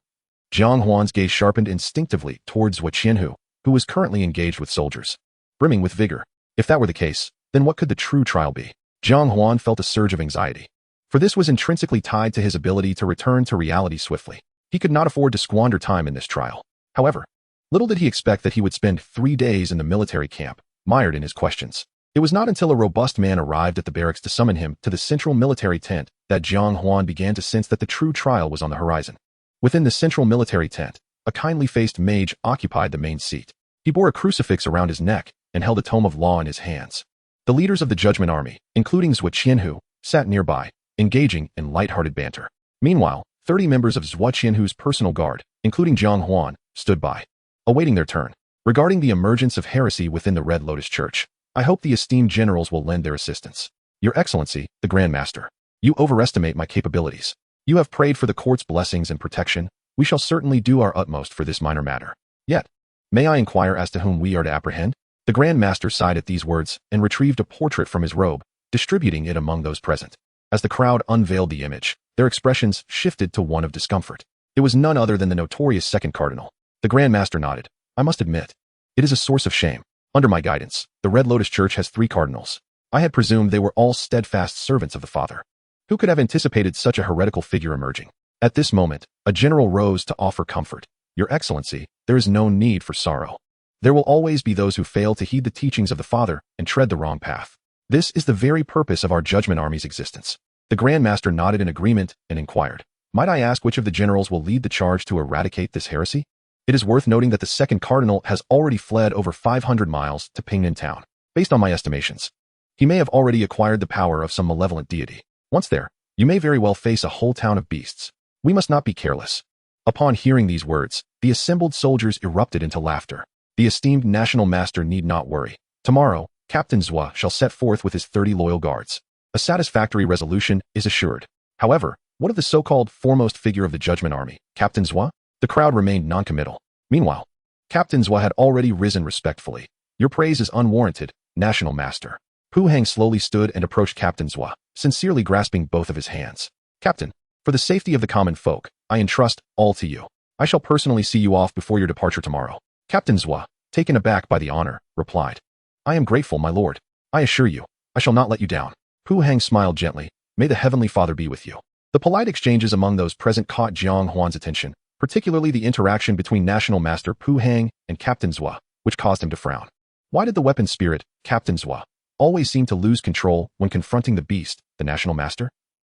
Jiang Huan's gaze sharpened instinctively towards Zhuo Qianhu, who was currently engaged with soldiers, brimming with vigor. If that were the case, then what could the true trial be? Jiang Huan felt a surge of anxiety, for this was intrinsically tied to his ability to return to reality swiftly. He could not afford to squander time in this trial. However, little did he expect that he would spend 3 days in the military camp, mired in his questions. It was not until a robust man arrived at the barracks to summon him to the central military tent that Jiang Huan began to sense that the true trial was on the horizon. Within the central military tent, a kindly-faced mage occupied the main seat. He bore a crucifix around his neck and held a tome of law in his hands. The leaders of the Judgment Army, including Zhuo Qianhu, sat nearby, engaging in light-hearted banter. Meanwhile, 30 members of Zhuo Qianhu's personal guard, including Jiang Huan, stood by, awaiting their turn. Regarding the emergence of heresy within the Red Lotus Church, I hope the esteemed generals will lend their assistance. Your Excellency, the Grand Master, you overestimate my capabilities. You have prayed for the court's blessings and protection. We shall certainly do our utmost for this minor matter. Yet, may I inquire as to whom we are to apprehend? The Grand Master sighed at these words and retrieved a portrait from his robe, distributing it among those present. As the crowd unveiled the image, their expressions shifted to one of discomfort. It was none other than the notorious Second Cardinal. The Grand Master nodded. I must admit, it is a source of shame. Under my guidance, the Red Lotus Church has 3 cardinals. I had presumed they were all steadfast servants of the Father. Who could have anticipated such a heretical figure emerging? At this moment, a general rose to offer comfort. Your Excellency, there is no need for sorrow. There will always be those who fail to heed the teachings of the Father and tread the wrong path. This is the very purpose of our Judgment Army's existence. The Grand Master nodded in agreement and inquired, might I ask which of the generals will lead the charge to eradicate this heresy? It is worth noting that the Second Cardinal has already fled over 500 miles to Pingnan Town. Based on my estimations, he may have already acquired the power of some malevolent deity. Once there, you may very well face a whole town of beasts. We must not be careless. Upon hearing these words, the assembled soldiers erupted into laughter. The esteemed National Master need not worry. Tomorrow, Captain Zhuo shall set forth with his 30 loyal guards. A satisfactory resolution is assured. However, what of the so-called foremost figure of the Judgment Army, Captain Zhuo? The crowd remained non-committal. Meanwhile, Captain Zhuo had already risen respectfully. Your praise is unwarranted, National Master. Pu Hang slowly stood and approached Captain Zhuo, sincerely grasping both of his hands. Captain, for the safety of the common folk, I entrust all to you. I shall personally see you off before your departure tomorrow. Captain Zhuo, taken aback by the honor, replied, I am grateful, my lord. I assure you, I shall not let you down. Pu Hang smiled gently. May the Heavenly Father be with you. The polite exchanges among those present caught Jiang Huan's attention, particularly the interaction between National Master Pu Hang and Captain Zhuo, which caused him to frown. Why did the weapon spirit, Captain Zhuo, always seem to lose control when confronting the beast, the National Master?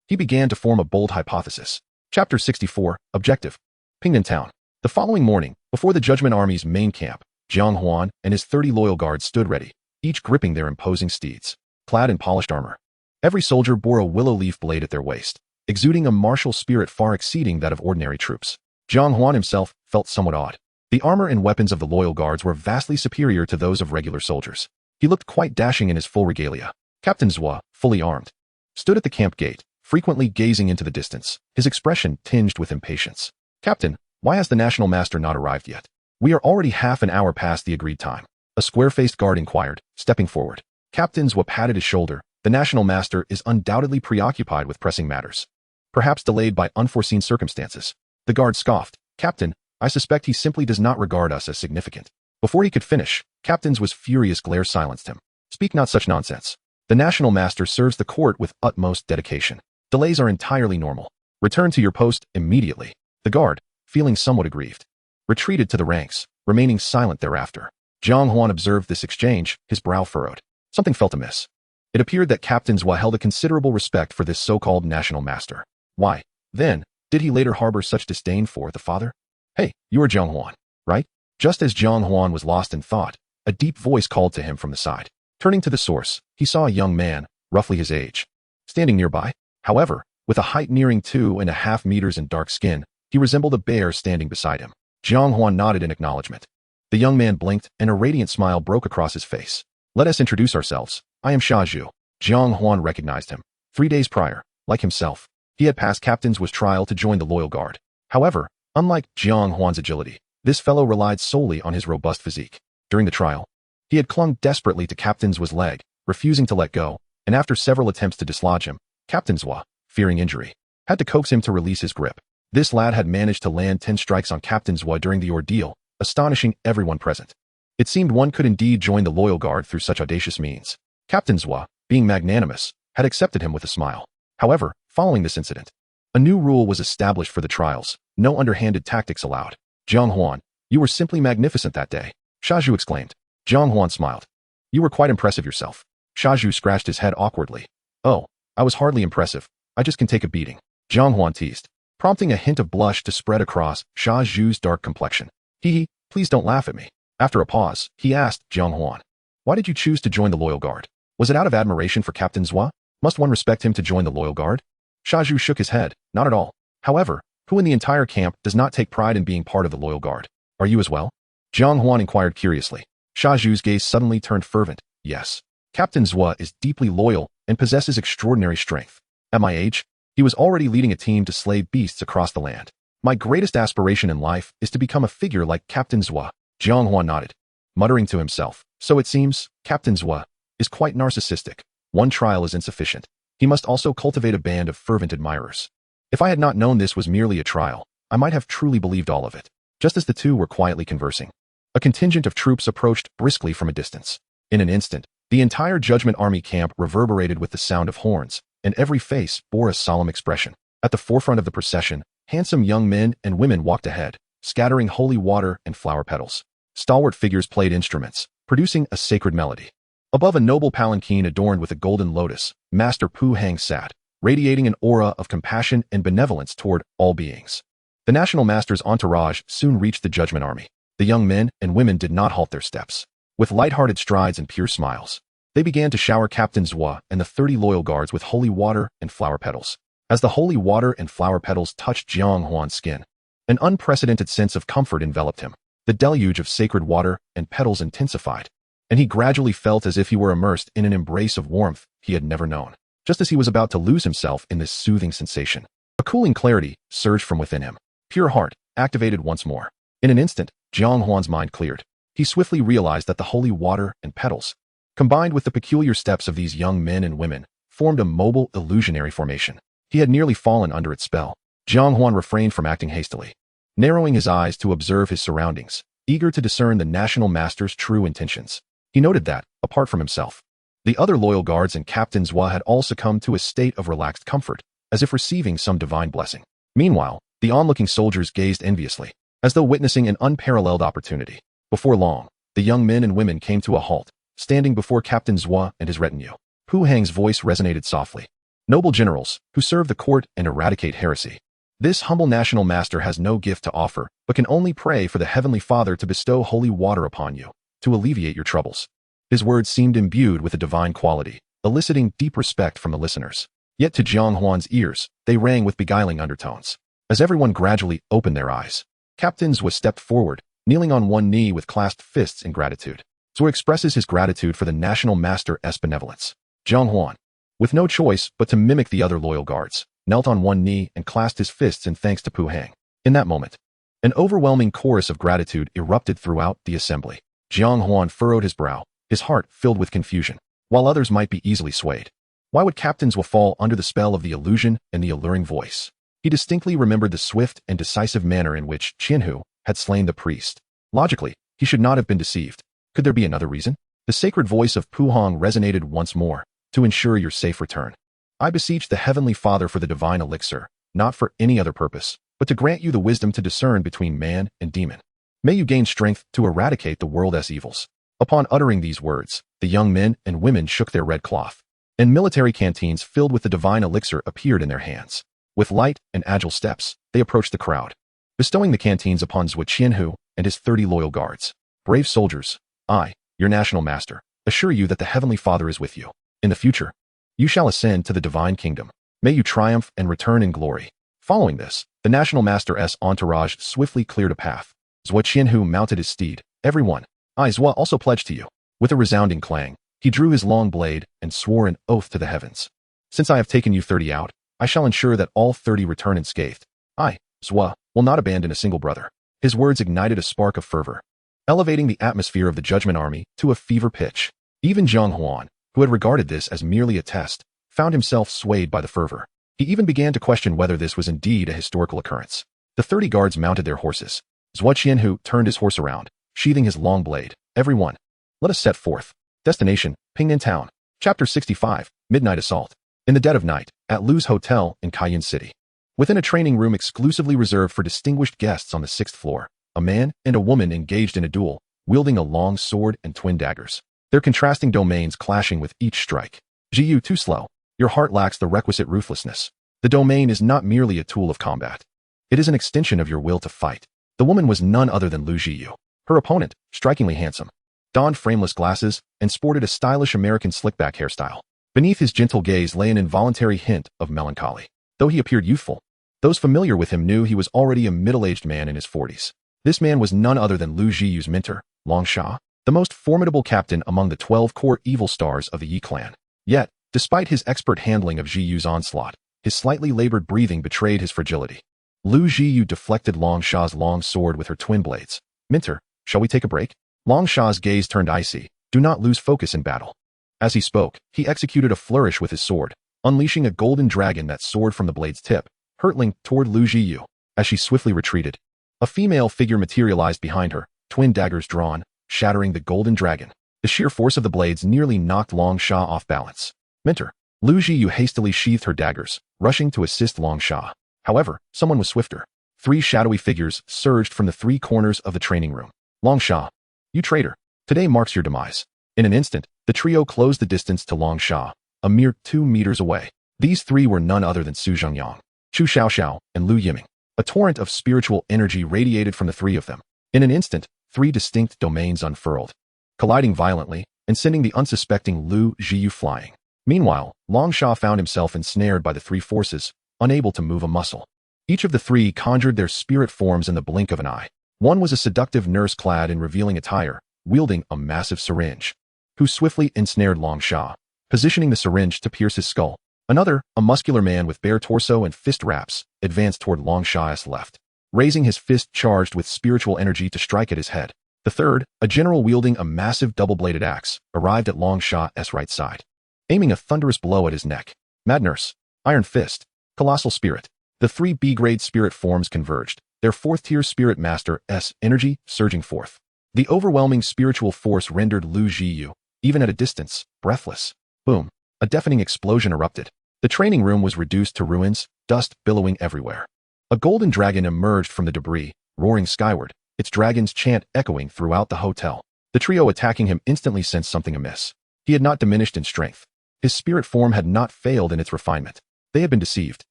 He began to form a bold hypothesis. Chapter 64, Objective. Pingnan Town. The following morning, before the Judgment Army's main camp, Jiang Huan and his 30 loyal guards stood ready, each gripping their imposing steeds, clad in polished armor. Every soldier bore a willow leaf blade at their waist, exuding a martial spirit far exceeding that of ordinary troops. Jiang Huan himself felt somewhat awed. The armor and weapons of the loyal guards were vastly superior to those of regular soldiers. He looked quite dashing in his full regalia. Captain Zhuo, fully armed, stood at the camp gate, frequently gazing into the distance, his expression tinged with impatience. Captain, why has the National Master not arrived yet? We are already half an hour past the agreed time. A square-faced guard inquired, stepping forward. Captain Zhua patted his shoulder. The National Master is undoubtedly preoccupied with pressing matters, perhaps delayed by unforeseen circumstances. The guard scoffed. Captain, I suspect he simply does not regard us as significant. Before he could finish, Captain Zhua's furious glare silenced him. Speak not such nonsense. The National Master serves the court with utmost dedication. Delays are entirely normal. Return to your post immediately. The guard, feeling somewhat aggrieved, retreated to the ranks, remaining silent thereafter. Jiang Huan observed this exchange, his brow furrowed. Something felt amiss. It appeared that Captain Zhua held a considerable respect for this so-called National Master. Why, then, did he later harbor such disdain for the father? Hey, you are Jiang Huan, right? Just as Jiang Huan was lost in thought, a deep voice called to him from the side. Turning to the source, he saw a young man, roughly his age, standing nearby. However, with a height nearing 2.5 meters and dark skin, he resembled a bear standing beside him. Jiang Huan nodded in acknowledgement. The young man blinked, and a radiant smile broke across his face. Let us introduce ourselves. I am Sha Zhu. Jiang Huan recognized him. 3 days prior, like himself, he had passed Captain Zhua's trial to join the loyal guard. However, unlike Jiang Huan's agility, this fellow relied solely on his robust physique. During the trial, he had clung desperately to Captain Zhua's leg, refusing to let go, and after several attempts to dislodge him, Captain Zhua, fearing injury, had to coax him to release his grip. This lad had managed to land 10 strikes on Captain Zhua during the ordeal, astonishing everyone present. It seemed one could indeed join the loyal guard through such audacious means. Captain Zhua, being magnanimous, had accepted him with a smile. However, following this incident, a new rule was established for the trials. No underhanded tactics allowed. Jiang Huan, you were simply magnificent that day, Sha Zhu exclaimed. Jiang Huan smiled. You were quite impressive yourself. Sha Zhu scratched his head awkwardly. Oh, I was hardly impressive. I just can take a beating, Jiang Huan teased, prompting a hint of blush to spread across Sha Zhu's dark complexion. Hee, please don't laugh at me. After a pause, he asked Jiang Huan, why did you choose to join the loyal guard? Was it out of admiration for Captain Zhua? Must one respect him to join the loyal guard? Sha Zhu shook his head. Not at all. However, who in the entire camp does not take pride in being part of the loyal guard? Are you as well? Jiang Huan inquired curiously. Sha Zhu's gaze suddenly turned fervent. Yes. Captain Zhua is deeply loyal and possesses extraordinary strength. At my age, he was already leading a team to slay beasts across the land. My greatest aspiration in life is to become a figure like Captain Zhua. Jiang Huan nodded, muttering to himself. So it seems, Captain Zhua is quite narcissistic. One trial is insufficient. He must also cultivate a band of fervent admirers. If I had not known this was merely a trial, I might have truly believed all of it. Just as the two were quietly conversing, a contingent of troops approached briskly from a distance. In an instant, the entire Judgment Army camp reverberated with the sound of horns, and every face bore a solemn expression. At the forefront of the procession, handsome young men and women walked ahead, scattering holy water and flower petals. Stalwart figures played instruments, producing a sacred melody. Above a noble palanquin adorned with a golden lotus, Master Pu Hang sat, radiating an aura of compassion and benevolence toward all beings. The National Master's entourage soon reached the Judgment Army. The young men and women did not halt their steps. With light-hearted strides and pure smiles, they began to shower Captain Zhua and the 30 loyal guards with holy water and flower petals. As the holy water and flower petals touched Jiang Huan's skin, an unprecedented sense of comfort enveloped him. The deluge of sacred water and petals intensified, and he gradually felt as if he were immersed in an embrace of warmth he had never known. Just as he was about to lose himself in this soothing sensation, a cooling clarity surged from within him. Pure heart, activated once more. In an instant, Jiang Huan's mind cleared. He swiftly realized that the holy water and petals, combined with the peculiar steps of these young men and women, formed a mobile, illusionary formation. He had nearly fallen under its spell. Jiang Huan refrained from acting hastily, narrowing his eyes to observe his surroundings, eager to discern the National Master's true intentions. He noted that, apart from himself, the other loyal guards and Captain Zhua had all succumbed to a state of relaxed comfort, as if receiving some divine blessing. Meanwhile, the onlooking soldiers gazed enviously, as though witnessing an unparalleled opportunity. Before long, the young men and women came to a halt, standing before Captain Zhua and his retinue. Pu Hang's voice resonated softly. Noble generals, who serve the court and eradicate heresy, this humble National Master has no gift to offer, but can only pray for the Heavenly Father to bestow holy water upon you, to alleviate your troubles. His words seemed imbued with a divine quality, eliciting deep respect from the listeners. Yet to Jiang Huan's ears, they rang with beguiling undertones. As everyone gradually opened their eyes, Captain Zhua stepped forward, kneeling on one knee with clasped fists in gratitude. Zhua expresses his gratitude for the National Master's benevolence. Jiang Huan, with no choice but to mimic the other loyal guards, knelt on one knee and clasped his fists in thanks to Pu Hang. In that moment, an overwhelming chorus of gratitude erupted throughout the assembly. Jiang Huan furrowed his brow, his heart filled with confusion. while others might be easily swayed. Why would captains fall under the spell of the illusion and the alluring voice? He distinctly remembered the swift and decisive manner in which Qianhu had slain the priest. Logically, he should not have been deceived. Could there be another reason? The sacred voice of Pu Hong resonated once more, to ensure your safe return. I beseech the Heavenly Father for the divine elixir, not for any other purpose, but to grant you the wisdom to discern between man and demon. May you gain strength to eradicate the world's evils. Upon uttering these words, the young men and women shook their red cloth, and military canteens filled with the divine elixir appeared in their hands. With light and agile steps, they approached the crowd, bestowing the canteens upon Zhuo Qianhu and his 30 loyal guards. Brave soldiers, I, your national master, assure you that the Heavenly Father is with you. In the future, you shall ascend to the divine kingdom. May you triumph and return in glory. Following this, the national master's entourage swiftly cleared a path. Zhuo Qianhu mounted his steed. Everyone, I, Zhuo, also pledge to you. With a resounding clang, he drew his long blade and swore an oath to the heavens. Since I have taken you 30 out, I shall ensure that all 30 return unscathed. I, Zhuo, will not abandon a single brother. His words ignited a spark of fervor, elevating the atmosphere of the Judgment Army to a fever pitch. Even Jiang Huan, who had regarded this as merely a test, found himself swayed by the fervor. He even began to question whether this was indeed a historical occurrence. The 30 guards mounted their horses. Zhuo Qianhu turned his horse around, sheathing his long blade. Everyone, let us set forth. Destination, Pingnan Town. Chapter 65, Midnight Assault. In the dead of night, at Lu's Hotel in Cayenne City. Within a training room exclusively reserved for distinguished guests on the 6th floor, a man and a woman engaged in a duel, wielding a long sword and twin daggers, their contrasting domains clashing with each strike. Jiu, too slow. Your heart lacks the requisite ruthlessness. The domain is not merely a tool of combat. It is an extension of your will to fight. The woman was none other than Lu Jiu. Her opponent, strikingly handsome, donned frameless glasses and sported a stylish American slickback hairstyle. Beneath his gentle gaze lay an involuntary hint of melancholy. Though he appeared youthful, those familiar with him knew he was already a middle-aged man in his 40s. This man was none other than Lu Jiu's mentor, Long Sha, the most formidable captain among the 12 core evil stars of the Yi clan. Yet, despite his expert handling of Jiu's onslaught, his slightly labored breathing betrayed his fragility. Lu Jiu deflected Long Sha's long sword with her twin blades. Mentor, shall we take a break? Long Sha's gaze turned icy. Do not lose focus in battle. As he spoke, he executed a flourish with his sword, unleashing a golden dragon that soared from the blade's tip, hurtling toward Lu Jiu. As she swiftly retreated, a female figure materialized behind her, twin daggers drawn, shattering the golden dragon. The sheer force of the blades nearly knocked Long Sha off balance. Mentor, Lu Jiu hastily sheathed her daggers, rushing to assist Long Sha. However, someone was swifter. 3 shadowy figures surged from the 3 corners of the training room. Long Sha, you traitor, today marks your demise. In an instant, the trio closed the distance to Long Sha, a mere 2 meters away. These 3 were none other than Su Zhengyang, Chu Xiaoxiao, and Lu Yiming. A torrent of spiritual energy radiated from the 3 of them. In an instant, 3 distinct domains unfurled, colliding violently and sending the unsuspecting Lu Jiu flying. Meanwhile, Long Sha found himself ensnared by the 3 forces, unable to move a muscle. Each of the 3 conjured their spirit forms in the blink of an eye. One was a seductive nurse clad in revealing attire, wielding a massive syringe, who swiftly ensnared Long Sha, positioning the syringe to pierce his skull. Another, a muscular man with bare torso and fist wraps, advanced toward Long Sha's left, raising his fist charged with spiritual energy to strike at his head. The third, a general wielding a massive double-bladed axe, arrived at Long Sha's right side, aiming a thunderous blow at his neck. Mad Nurse, Iron Fist, Colossal Spirit. The 3 B-grade spirit forms converged, their 4th-tier spirit master's energy surging forth. The overwhelming spiritual force rendered Lu Jiu, even at a distance, breathless. Boom. A deafening explosion erupted. The training room was reduced to ruins, dust billowing everywhere. A golden dragon emerged from the debris, roaring skyward, its dragon's chant echoing throughout the hotel. The trio attacking him instantly sensed something amiss. He had not diminished in strength. His spirit form had not failed in its refinement. They had been deceived.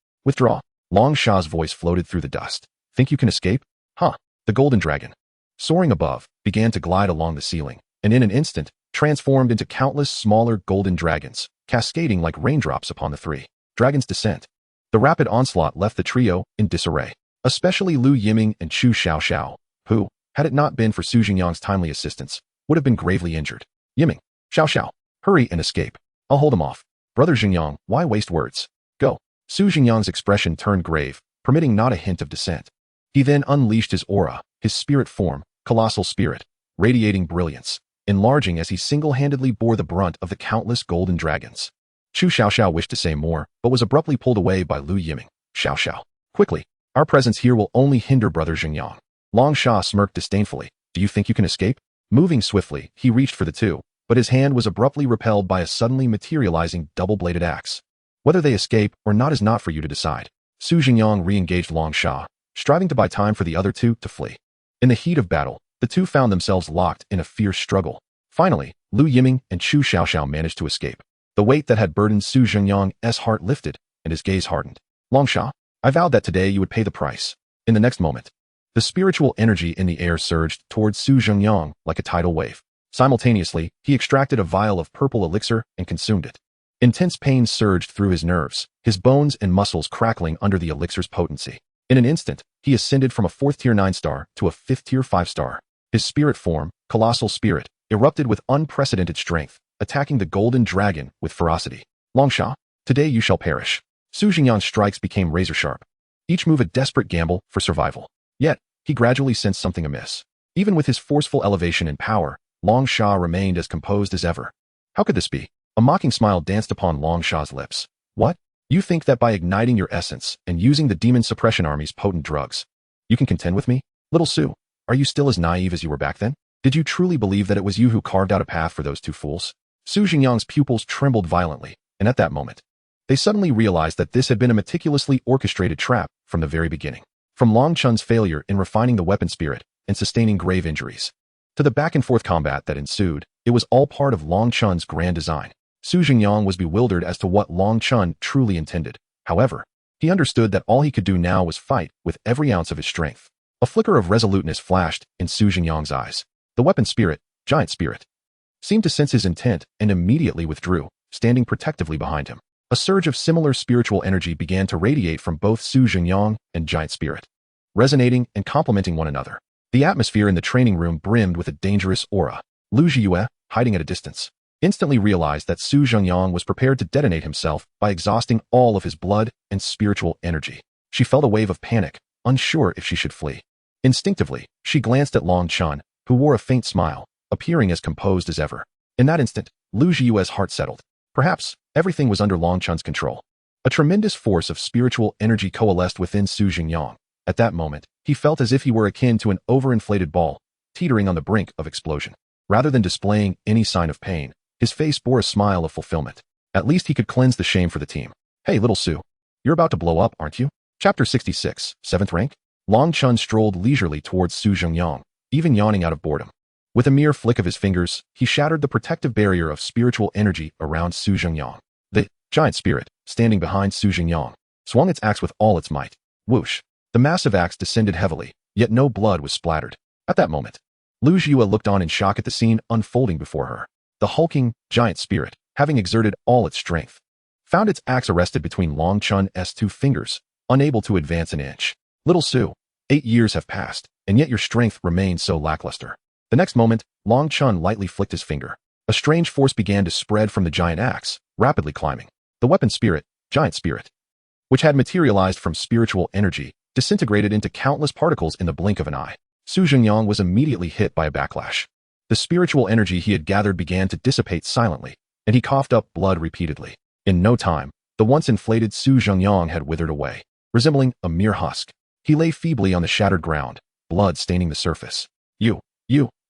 Withdraw. Long Sha's voice floated through the dust. Think you can escape? Huh. The golden dragon, soaring above, began to glide along the ceiling, and in an instant, transformed into countless smaller golden dragons, cascading like raindrops upon the 3. Dragon's descent. The rapid onslaught left the trio in disarray, especially Lu Yiming and Chu Xiaoxiao, who, had it not been for Su Zhengyang's timely assistance, would have been gravely injured. Yiming, Xiaoxiao, hurry and escape. I'll hold him off. Brother Zhengyang, why waste words? Go. Su Zhengyang's expression turned grave, permitting not a hint of dissent. He then unleashed his aura, his spirit form, Colossal Spirit, radiating brilliance. enlarging as he single-handedly bore the brunt of the countless golden dragons. Chu Xiaoxiao wished to say more, but was abruptly pulled away by Lu Yiming. Xiaoxiao, quickly, our presence here will only hinder Brother Xingyang. Long Sha smirked disdainfully. Do you think you can escape? Moving swiftly, he reached for the two, but his hand was abruptly repelled by a suddenly materializing double-bladed axe. Whether they escape or not is not for you to decide. Su Xingyang re-engaged Long Sha, striving to buy time for the other two to flee. In the heat of battle, the two found themselves locked in a fierce struggle. Finally, Lu Yiming and Chu Xiaoxiao managed to escape. The weight that had burdened Su Xingyang's heart lifted, and his gaze hardened. Long Sha, I vowed that today you would pay the price. In the next moment, the spiritual energy in the air surged towards Su Xingyang like a tidal wave. Simultaneously, he extracted a vial of purple elixir and consumed it. Intense pain surged through his nerves, his bones and muscles crackling under the elixir's potency. In an instant, he ascended from a 4th tier 9-star to a 5th tier 5-star. His spirit form, Colossal Spirit, erupted with unprecedented strength, attacking the golden dragon with ferocity. Long Sha, today you shall perish. Su Xingyang's strikes became razor-sharp, each move a desperate gamble for survival. Yet, he gradually sensed something amiss. Even with his forceful elevation in power, Long Sha remained as composed as ever. How could this be? A mocking smile danced upon Long Sha's lips. What? You think that by igniting your essence and using the demon suppression army's potent drugs, you can contend with me? Little Su, are you still as naive as you were back then? Did you truly believe that it was you who carved out a path for those two fools? Su Xingyang's pupils trembled violently, and at that moment, they suddenly realized that this had been a meticulously orchestrated trap from the very beginning. From Long Chun's failure in refining the weapon spirit and sustaining grave injuries, to the back-and-forth combat that ensued, it was all part of Long Chun's grand design. Su Xingyang was bewildered as to what Long Chun truly intended. However, he understood that all he could do now was fight with every ounce of his strength. A flicker of resoluteness flashed in Su Xingyang's eyes. The weapon spirit, Giant Spirit, seemed to sense his intent and immediately withdrew, standing protectively behind him. A surge of similar spiritual energy began to radiate from both Su Xingyang and Giant Spirit, resonating and complementing one another. The atmosphere in the training room brimmed with a dangerous aura. Lu Yue, hiding at a distance, instantly realized that Su Xingyang was prepared to detonate himself by exhausting all of his blood and spiritual energy. She felt a wave of panic, unsure if she should flee. Instinctively, she glanced at Long Chun, who wore a faint smile, appearing as composed as ever. In that instant, Lu Yue's heart settled. Perhaps, everything was under Long Chun's control. A tremendous force of spiritual energy coalesced within Su Xingyang. At that moment, he felt as if he were akin to an overinflated ball, teetering on the brink of explosion. Rather than displaying any sign of pain, his face bore a smile of fulfillment. At least he could cleanse the shame for the team. Hey, little Su, you're about to blow up, aren't you? Chapter 66, 7th rank. Long Chun strolled leisurely towards Su Xingyang, even yawning out of boredom. With a mere flick of his fingers, he shattered the protective barrier of spiritual energy around Su Xingyang. The Giant Spirit, standing behind Su Xingyang, swung its axe with all its might. Whoosh! The massive axe descended heavily, yet no blood was splattered. At that moment, Lu Yue looked on in shock at the scene unfolding before her. The hulking, Giant Spirit, having exerted all its strength, found its axe arrested between Long Chun's two fingers, unable to advance an inch. Little Su, 8 years have passed, and yet your strength remains so lackluster. The next moment, Long Chun lightly flicked his finger. A strange force began to spread from the giant axe, rapidly climbing. The weapon spirit, Giant Spirit, which had materialized from spiritual energy, disintegrated into countless particles in the blink of an eye. Su Xingyang was immediately hit by a backlash. The spiritual energy he had gathered began to dissipate silently, and he coughed up blood repeatedly. In no time, the once inflated Su Xingyang had withered away, resembling a mere husk. He lay feebly on the shattered ground, blood staining the surface. You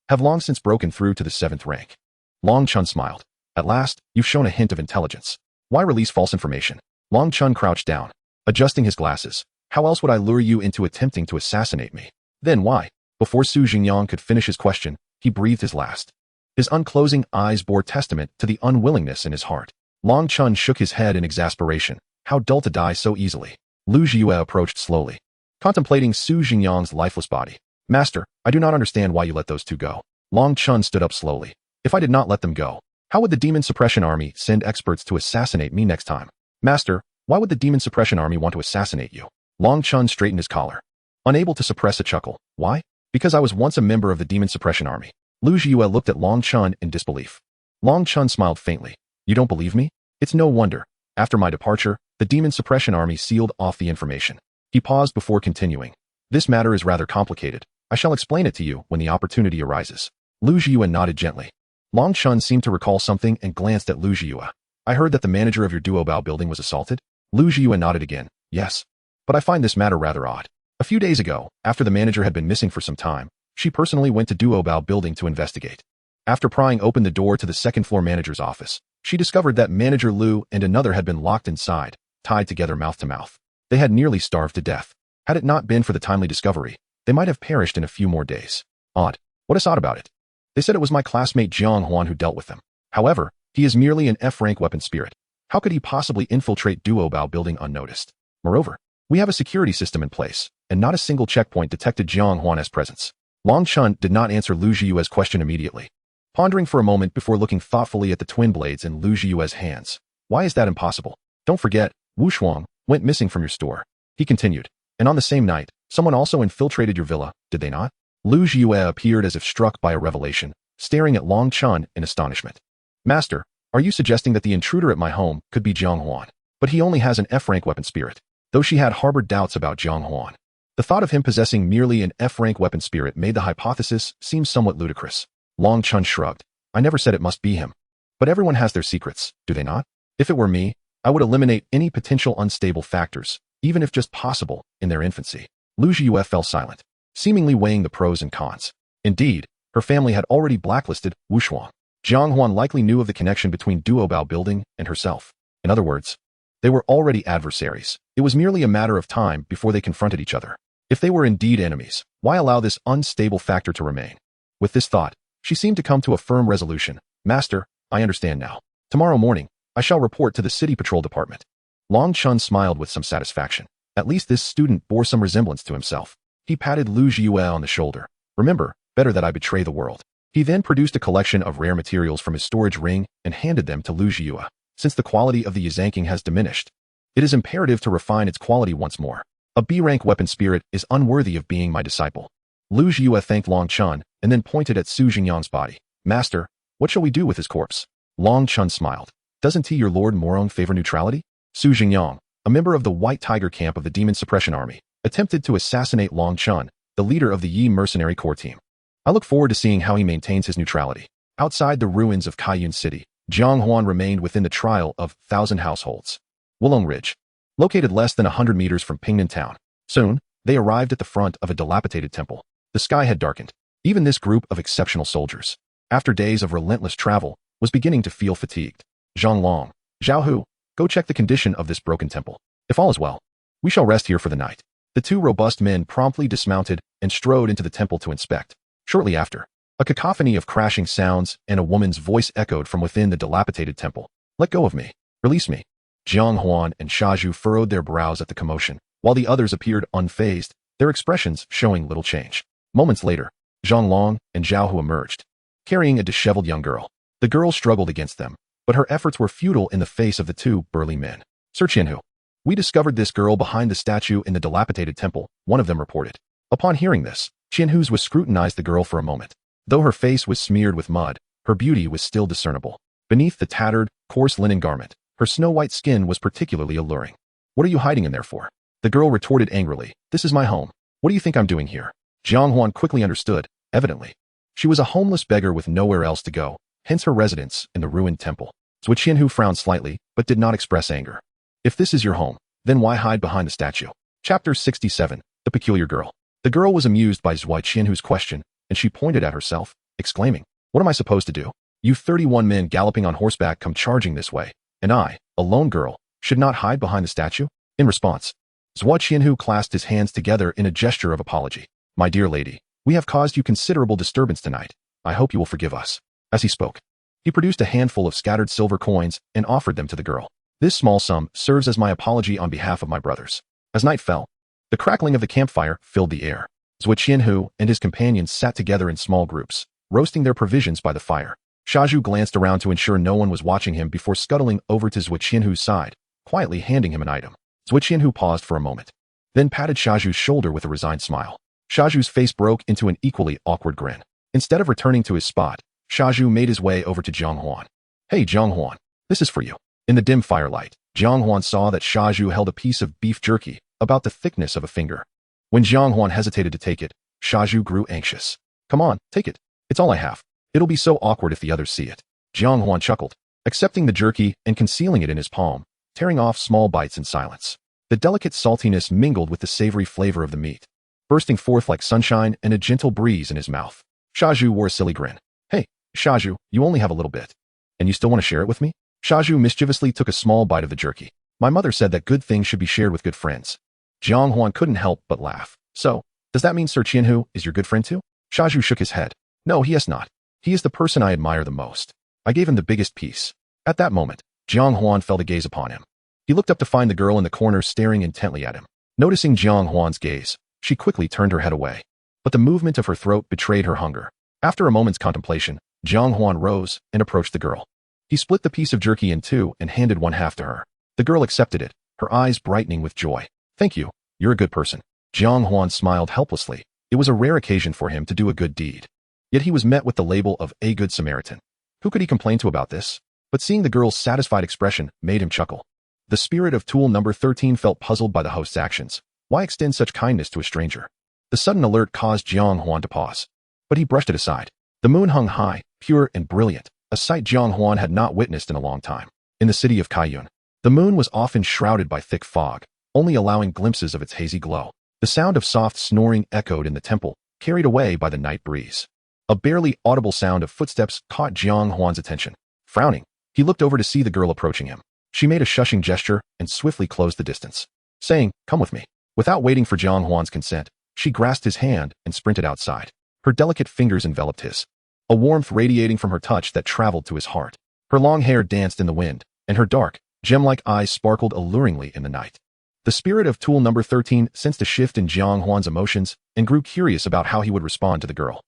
have long since broken through to the 7th rank. Long Chun smiled. At last, you've shown a hint of intelligence. Why release false information? Long Chun crouched down, adjusting his glasses. How else would I lure you into attempting to assassinate me? Then why? Before Su Xingyang could finish his question, he breathed his last. His unclosing eyes bore testament to the unwillingness in his heart. Long Chun shook his head in exasperation. How dull to die so easily. Lu Yue approached slowly, contemplating Su Xingyang's lifeless body. Master, I do not understand why you let those two go. Long Chun stood up slowly. If I did not let them go, how would the Demon Suppression Army send experts to assassinate me next time? Master, why would the Demon Suppression Army want to assassinate you? Long Chun straightened his collar, unable to suppress a chuckle. Why? Because I was once a member of the Demon Suppression Army. Lu Yue looked at Long Chun in disbelief. Long Chun smiled faintly. You don't believe me? It's no wonder. After my departure, the Demon Suppression Army sealed off the information. He paused before continuing. This matter is rather complicated. I shall explain it to you when the opportunity arises. Lu Yue nodded gently. Long Chun seemed to recall something and glanced at Lu Jiyue. I heard that the manager of your Duobao building was assaulted? Lu Jiyue nodded again. Yes. But I find this matter rather odd. A few days ago, after the manager had been missing for some time, she personally went to Duobao building to investigate. After prying open the door to the second-floor manager's office, she discovered that Manager Lu and another had been locked inside, tied together mouth to mouth. They had nearly starved to death. Had it not been for the timely discovery, they might have perished in a few more days. Odd. What is odd about it? They said it was my classmate Jiang Huan who dealt with them. However, he is merely an F-rank weapon spirit. How could he possibly infiltrate Duobao building unnoticed? Moreover, we have a security system in place, and not a single checkpoint detected Jiang Huan's presence. Long Chun did not answer Lu Jiyue's question immediately, pondering for a moment before looking thoughtfully at the twin blades in Lu Jiyue's hands. Why is that impossible? Don't forget, Wu Shuang went missing from your store. He continued. And on the same night, someone also infiltrated your villa, did they not? Lu Jiyue appeared as if struck by a revelation, staring at Long Chun in astonishment. Master, are you suggesting that the intruder at my home could be Jiang Huan? But he only has an F-rank weapon spirit. Though she had harbored doubts about Jiang Huan, the thought of him possessing merely an F-rank weapon spirit made the hypothesis seem somewhat ludicrous. Long Chun shrugged. I never said it must be him. But everyone has their secrets, do they not? If it were me, I would eliminate any potential unstable factors, even if just possible, in their infancy. Lu Jiyue fell silent, seemingly weighing the pros and cons. Indeed, her family had already blacklisted Wu Shuang. Jiang Huan likely knew of the connection between Duobao building and herself. In other words, they were already adversaries. It was merely a matter of time before they confronted each other. If they were indeed enemies, why allow this unstable factor to remain? With this thought, she seemed to come to a firm resolution. Master, I understand now. Tomorrow morning, I shall report to the city patrol department. Long Chun smiled with some satisfaction. At least this student bore some resemblance to himself. He patted Lu Jiyue on the shoulder. Remember, better that I betray the world. He then produced a collection of rare materials from his storage ring and handed them to Lu Jiyue. Since the quality of the Yizanking has diminished, it is imperative to refine its quality once more. A B-rank weapon spirit is unworthy of being my disciple. Lu Jiyue thanked Long Chun and then pointed at Su Jingyang's body. Master, what shall we do with his corpse? Long Chun smiled. Doesn't he, your Lord Morong, favor neutrality? Su Jingyang, a member of the White Tiger camp of the Demon Suppression Army, attempted to assassinate Long Chun, the leader of the Yi mercenary corps team. I look forward to seeing how he maintains his neutrality. Outside the ruins of Kaiyun City, Jiang Huan remained within the trial of 1,000 households. Wulong Ridge, located less than 100 meters from Pingnan Town. Soon, they arrived at the front of a dilapidated temple. The sky had darkened. Even this group of exceptional soldiers, after days of relentless travel, was beginning to feel fatigued. Zhang Long, Zhao Hu, go check the condition of this broken temple. If all is well, we shall rest here for the night. The two robust men promptly dismounted and strode into the temple to inspect. Shortly after, a cacophony of crashing sounds and a woman's voice echoed from within the dilapidated temple. Let go of me. Release me. Jiang Huan and Shaju furrowed their brows at the commotion, while the others appeared unfazed, their expressions showing little change. Moments later, Zhang Long and Zhao Hu emerged, carrying a disheveled young girl. The girl struggled against them, but her efforts were futile in the face of the two burly men. Sir Qianhu, we discovered this girl behind the statue in the dilapidated temple, one of them reported. Upon hearing this, Qianhu's was scrutinized the girl for a moment. Though her face was smeared with mud, her beauty was still discernible. Beneath the tattered, coarse linen garment, her snow-white skin was particularly alluring. What are you hiding in there for? The girl retorted angrily. This is my home. What do you think I'm doing here? Jiang Huan quickly understood, evidently. She was a homeless beggar with nowhere else to go, hence her residence in the ruined temple. Zhu Qianhu frowned slightly, but did not express anger. If this is your home, then why hide behind the statue? Chapter 67, The Peculiar Girl. The girl was amused by Zhu Qianhu's question, and she pointed at herself, exclaiming, what am I supposed to do? You 31 men galloping on horseback come charging this way, and I, a lone girl, should not hide behind the statue? In response, Zhu Qianhu clasped his hands together in a gesture of apology. My dear lady, we have caused you considerable disturbance tonight. I hope you will forgive us. As he spoke, he produced a handful of scattered silver coins and offered them to the girl. This small sum serves as my apology on behalf of my brothers. As night fell, the crackling of the campfire filled the air. Zhu Qianhu and his companions sat together in small groups, roasting their provisions by the fire. Shaju glanced around to ensure no one was watching him before scuttling over to Zhu Qianhu's side, quietly handing him an item. Zhu Qianhu paused for a moment, then patted Shaju's shoulder with a resigned smile. Shaju's face broke into an equally awkward grin. Instead of returning to his spot, Shaju made his way over to Jiang Huan. Hey Jiang Huan, this is for you. In the dim firelight, Jiang Huan saw that Shaju held a piece of beef jerky, about the thickness of a finger. When Jiang Huan hesitated to take it, Shaju grew anxious. Come on, take it. It's all I have. It'll be so awkward if the others see it. Jiang Huan chuckled, accepting the jerky and concealing it in his palm, tearing off small bites in silence. The delicate saltiness mingled with the savory flavor of the meat, bursting forth like sunshine and a gentle breeze in his mouth. Shaju wore a silly grin. Hey, Shaju, you only have a little bit. And you still want to share it with me? Shaju mischievously took a small bite of the jerky. My mother said that good things should be shared with good friends. Jiang Huan couldn't help but laugh. So, does that mean Sir Qianhu is your good friend too? Shaju shook his head. No, he is not. He is the person I admire the most. I gave him the biggest piece. At that moment, Jiang Huan fell to gaze upon him. He looked up to find the girl in the corner staring intently at him. Noticing Jiang Huan's gaze, she quickly turned her head away. But the movement of her throat betrayed her hunger. After a moment's contemplation, Jiang Huan rose and approached the girl. He split the piece of jerky in two and handed one half to her. The girl accepted it, her eyes brightening with joy. Thank you. You're a good person. Jiang Huan smiled helplessly. It was a rare occasion for him to do a good deed. Yet he was met with the label of a good Samaritan. Who could he complain to about this? But seeing the girl's satisfied expression made him chuckle. The spirit of tool number 13 felt puzzled by the host's actions. Why extend such kindness to a stranger? The sudden alert caused Jiang Huan to pause. But he brushed it aside. The moon hung high, pure and brilliant, a sight Jiang Huan had not witnessed in a long time. In the city of Kaiyun, the moon was often shrouded by thick fog, only allowing glimpses of its hazy glow. The sound of soft snoring echoed in the temple, carried away by the night breeze. A barely audible sound of footsteps caught Jiang Huan's attention. Frowning, he looked over to see the girl approaching him. She made a shushing gesture and swiftly closed the distance, saying, "Come with me." Without waiting for Jiang Huan's consent, she grasped his hand and sprinted outside. Her delicate fingers enveloped his, a warmth radiating from her touch that traveled to his heart. Her long hair danced in the wind, and her dark, gem-like eyes sparkled alluringly in the night. The spirit of tool number 13 sensed a shift in Jiang Huan's emotions and grew curious about how he would respond to the girl.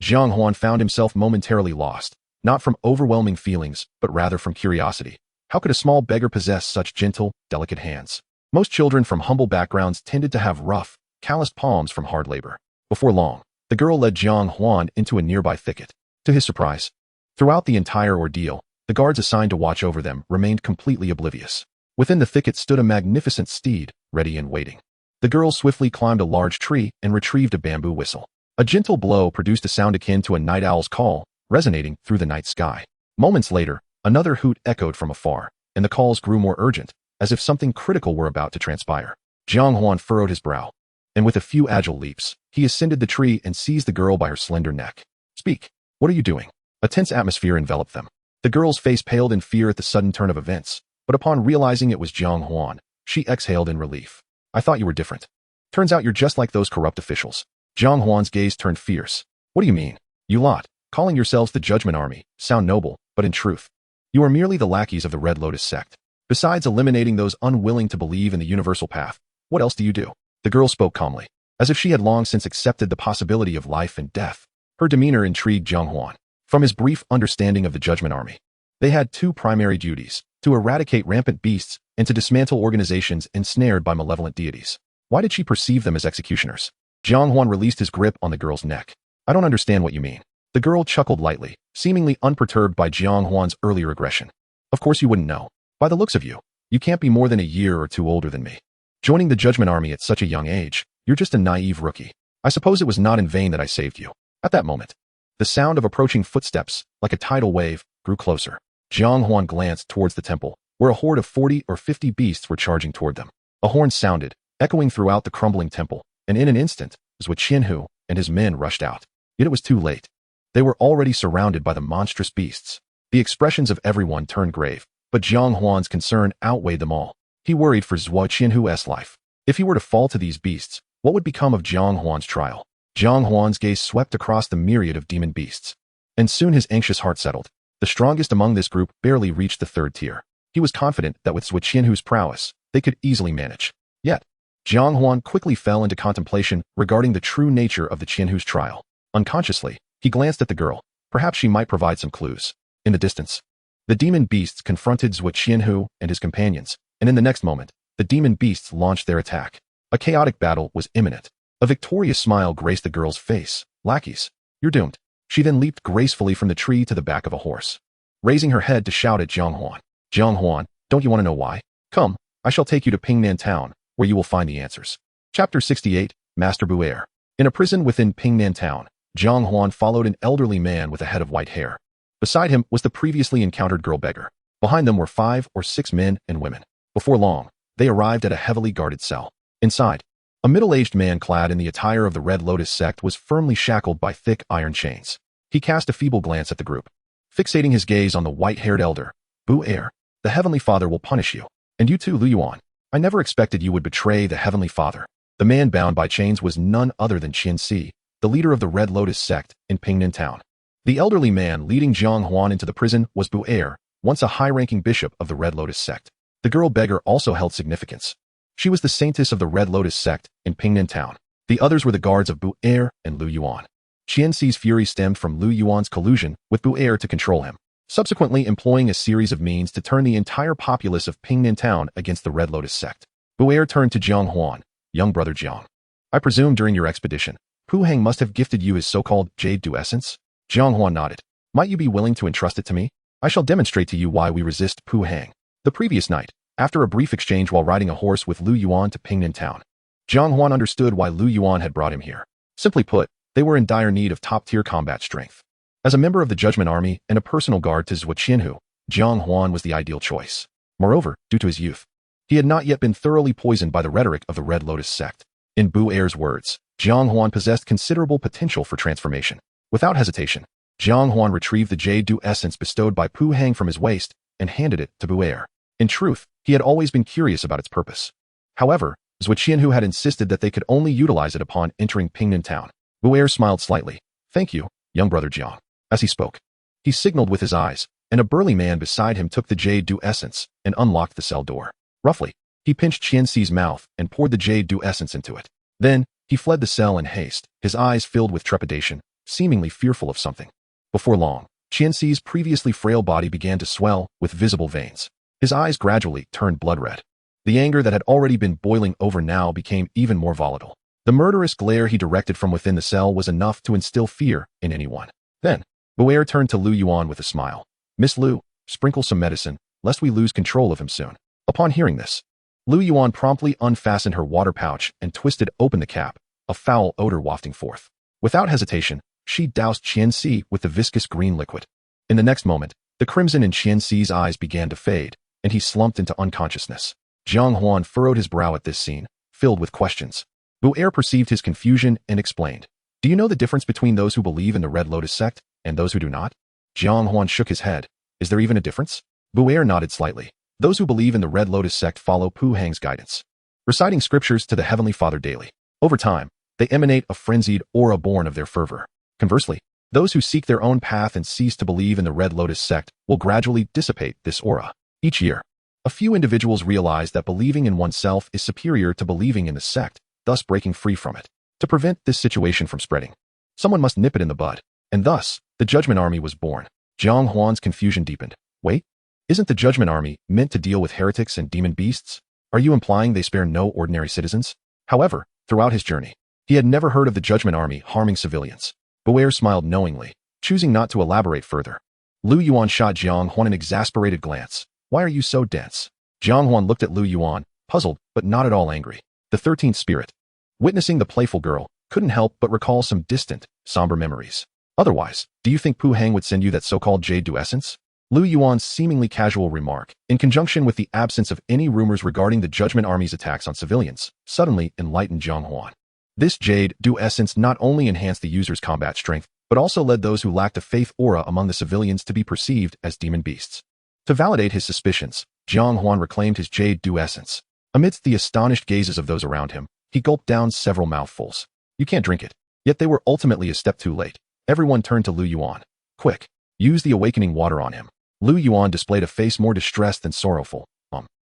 Jiang Huan found himself momentarily lost, not from overwhelming feelings, but rather from curiosity. How could a small beggar possess such gentle, delicate hands? Most children from humble backgrounds tended to have rough, calloused palms from hard labor. Before long, the girl led Jiang Huan into a nearby thicket. To his surprise, throughout the entire ordeal, the guards assigned to watch over them remained completely oblivious. Within the thicket stood a magnificent steed, ready and waiting. The girl swiftly climbed a large tree and retrieved a bamboo whistle. A gentle blow produced a sound akin to a night owl's call, resonating through the night sky. Moments later, another hoot echoed from afar, and the calls grew more urgent, as if something critical were about to transpire. Jiang Huan furrowed his brow, and with a few agile leaps, he ascended the tree and seized the girl by her slender neck. "Speak. What are you doing?" A tense atmosphere enveloped them. The girl's face paled in fear at the sudden turn of events, but upon realizing it was Jiang Huan, she exhaled in relief. "I thought you were different. Turns out you're just like those corrupt officials." Jiang Huan's gaze turned fierce. "What do you mean? You lot, calling yourselves the Judgment Army, sound noble, but in truth, you are merely the lackeys of the Red Lotus sect. Besides eliminating those unwilling to believe in the universal path, what else do you do?" The girl spoke calmly, as if she had long since accepted the possibility of life and death. Her demeanor intrigued Jiang Huan. From his brief understanding of the Judgment Army, they had two primary duties: to eradicate rampant beasts and to dismantle organizations ensnared by malevolent deities. Why did she perceive them as executioners? Jiang Huan released his grip on the girl's neck. "I don't understand what you mean." The girl chuckled lightly, seemingly unperturbed by Jiang Huan's earlier aggression. "Of course you wouldn't know. By the looks of you, you can't be more than a year or two older than me. Joining the Judgment Army at such a young age, you're just a naive rookie. I suppose it was not in vain that I saved you." At that moment, the sound of approaching footsteps, like a tidal wave, grew closer. Jiang Huan glanced towards the temple, where a horde of 40 or 50 beasts were charging toward them. A horn sounded, echoing throughout the crumbling temple, and in an instant, Zhuo Qianhu and his men rushed out. Yet it was too late. They were already surrounded by the monstrous beasts. The expressions of everyone turned grave, but Jiang Huan's concern outweighed them all. He worried for Zhuo Qianhu's life. If he were to fall to these beasts, what would become of Jiang Huan's trial? Jiang Huan's gaze swept across the myriad of demon beasts, and soon his anxious heart settled. The strongest among this group barely reached the third tier. He was confident that with Zhuo Qianhu's prowess, they could easily manage. Yet, Jiang Huan quickly fell into contemplation regarding the true nature of the Qianhu's trial. Unconsciously, he glanced at the girl. Perhaps she might provide some clues. In the distance, the demon beasts confronted Zhuo Qianhu and his companions, and in the next moment, the demon beasts launched their attack. A chaotic battle was imminent. A victorious smile graced the girl's face. "Lackeys, you're doomed." She then leaped gracefully from the tree to the back of a horse, raising her head to shout at Jiang Huan. "Jiang Huan, don't you want to know why? Come, I shall take you to Pingnan Town, where you will find the answers." Chapter 68, Master Buer. In a prison within Pingnan Town, Jiang Huan followed an elderly man with a head of white hair. Beside him was the previously encountered girl beggar. Behind them were 5 or 6 men and women. Before long, they arrived at a heavily guarded cell. Inside, a middle-aged man clad in the attire of the Red Lotus sect was firmly shackled by thick iron chains. He cast a feeble glance at the group, fixating his gaze on the white-haired elder. "Bu-Er, the Heavenly Father will punish you. And you too, Lu Yuan. I never expected you would betray the Heavenly Father." The man bound by chains was none other than Qian Si, the leader of the Red Lotus sect in Pingnan Town. The elderly man leading Jiang Huan into the prison was Bu-Er, once a high-ranking bishop of the Red Lotus sect. The girl beggar also held significance. She was the saintess of the Red Lotus sect in Pingnan Town. The others were the guards of Bu-Er and Lu Yuan. Qian Si's fury stemmed from Lu Yuan's collusion with Bu-Er to control him, subsequently employing a series of means to turn the entire populace of Pingnan Town against the Red Lotus sect. Bu-Er turned to Jiang Huan. "Young brother Jiang, I presume during your expedition, Pu Heng must have gifted you his so-called Jade Dew Essence?" Jiang Huan nodded. "Might you be willing to entrust it to me? I shall demonstrate to you why we resist Pu Heng." The previous night, after a brief exchange while riding a horse with Lu Yuan to Pingnan Town, Jiang Huan understood why Lu Yuan had brought him here. Simply put, they were in dire need of top-tier combat strength. As a member of the Judgment Army and a personal guard to Zhou Qianhu, Jiang Huan was the ideal choice. Moreover, due to his youth, he had not yet been thoroughly poisoned by the rhetoric of the Red Lotus sect. In Bu-Er's words, Jiang Huan possessed considerable potential for transformation. Without hesitation, Jiang Huan retrieved the Jade Dew Essence bestowed by Pu Heng from his waist and handed it to Bu-Er. In truth, he had always been curious about its purpose. However, Zhou Qianhu had insisted that they could only utilize it upon entering Pingnan Town. Bu-Er smiled slightly. "Thank you, young brother Jiang." As he spoke, he signaled with his eyes, and a burly man beside him took the Jade Dew Essence and unlocked the cell door. Roughly, he pinched Qian Si's mouth and poured the Jade Dew Essence into it. Then, he fled the cell in haste, his eyes filled with trepidation, seemingly fearful of something. Before long, Qian Si's previously frail body began to swell with visible veins. His eyes gradually turned blood red. The anger that had already been boiling over now became even more volatile. The murderous glare he directed from within the cell was enough to instill fear in anyone. Then, Bu-Er turned to Lu Yuan with a smile. "Miss Lu, sprinkle some medicine, lest we lose control of him soon." Upon hearing this, Lu Yuan promptly unfastened her water pouch and twisted open the cap, a foul odor wafting forth. Without hesitation, she doused Qian Si with the viscous green liquid. In the next moment, the crimson in Qian Si's eyes began to fade, and he slumped into unconsciousness. Jiang Huan furrowed his brow at this scene, filled with questions. Bu-Er perceived his confusion and explained. "Do you know the difference between those who believe in the Red Lotus sect and those who do not?" Jiang Huan shook his head. "Is there even a difference?" Bu-Er nodded slightly. "Those who believe in the Red Lotus sect follow Pu Heng's guidance, reciting scriptures to the Heavenly Father daily. Over time, they emanate a frenzied aura born of their fervor. Conversely, those who seek their own path and cease to believe in the Red Lotus sect will gradually dissipate this aura. Each year, a few individuals realize that believing in oneself is superior to believing in the sect, thus breaking free from it. To prevent this situation from spreading, someone must nip it in the bud, and thus, the Judgment Army was born." Jiang Huan's confusion deepened. "Wait, isn't the Judgment Army meant to deal with heretics and demon beasts? Are you implying they spare no ordinary citizens?" However, throughout his journey, he had never heard of the Judgment Army harming civilians. Bu-Er smiled knowingly, choosing not to elaborate further. Lu Yuan shot Jiang Huan an exasperated glance. "Why are you so dense?" Jiang Huan looked at Lu Yuan, puzzled but not at all angry. The 13th spirit, witnessing the playful girl, couldn't help but recall some distant, somber memories. "Otherwise, do you think Pu Heng would send you that so-called Jade Dew Essence?" Lu Yuan's seemingly casual remark, in conjunction with the absence of any rumors regarding the Judgment Army's attacks on civilians, suddenly enlightened Jiang Huan. This Jade Dew Essence not only enhanced the user's combat strength, but also led those who lacked a faith aura among the civilians to be perceived as demon beasts. To validate his suspicions, Jiang Huan reclaimed his Jade Dew Essence. Amidst the astonished gazes of those around him, he gulped down several mouthfuls. "You can't drink it." Yet they were ultimately a step too late. Everyone turned to Lu Yuan. "Quick, use the awakening water on him." Lu Yuan displayed a face more distressed than sorrowful.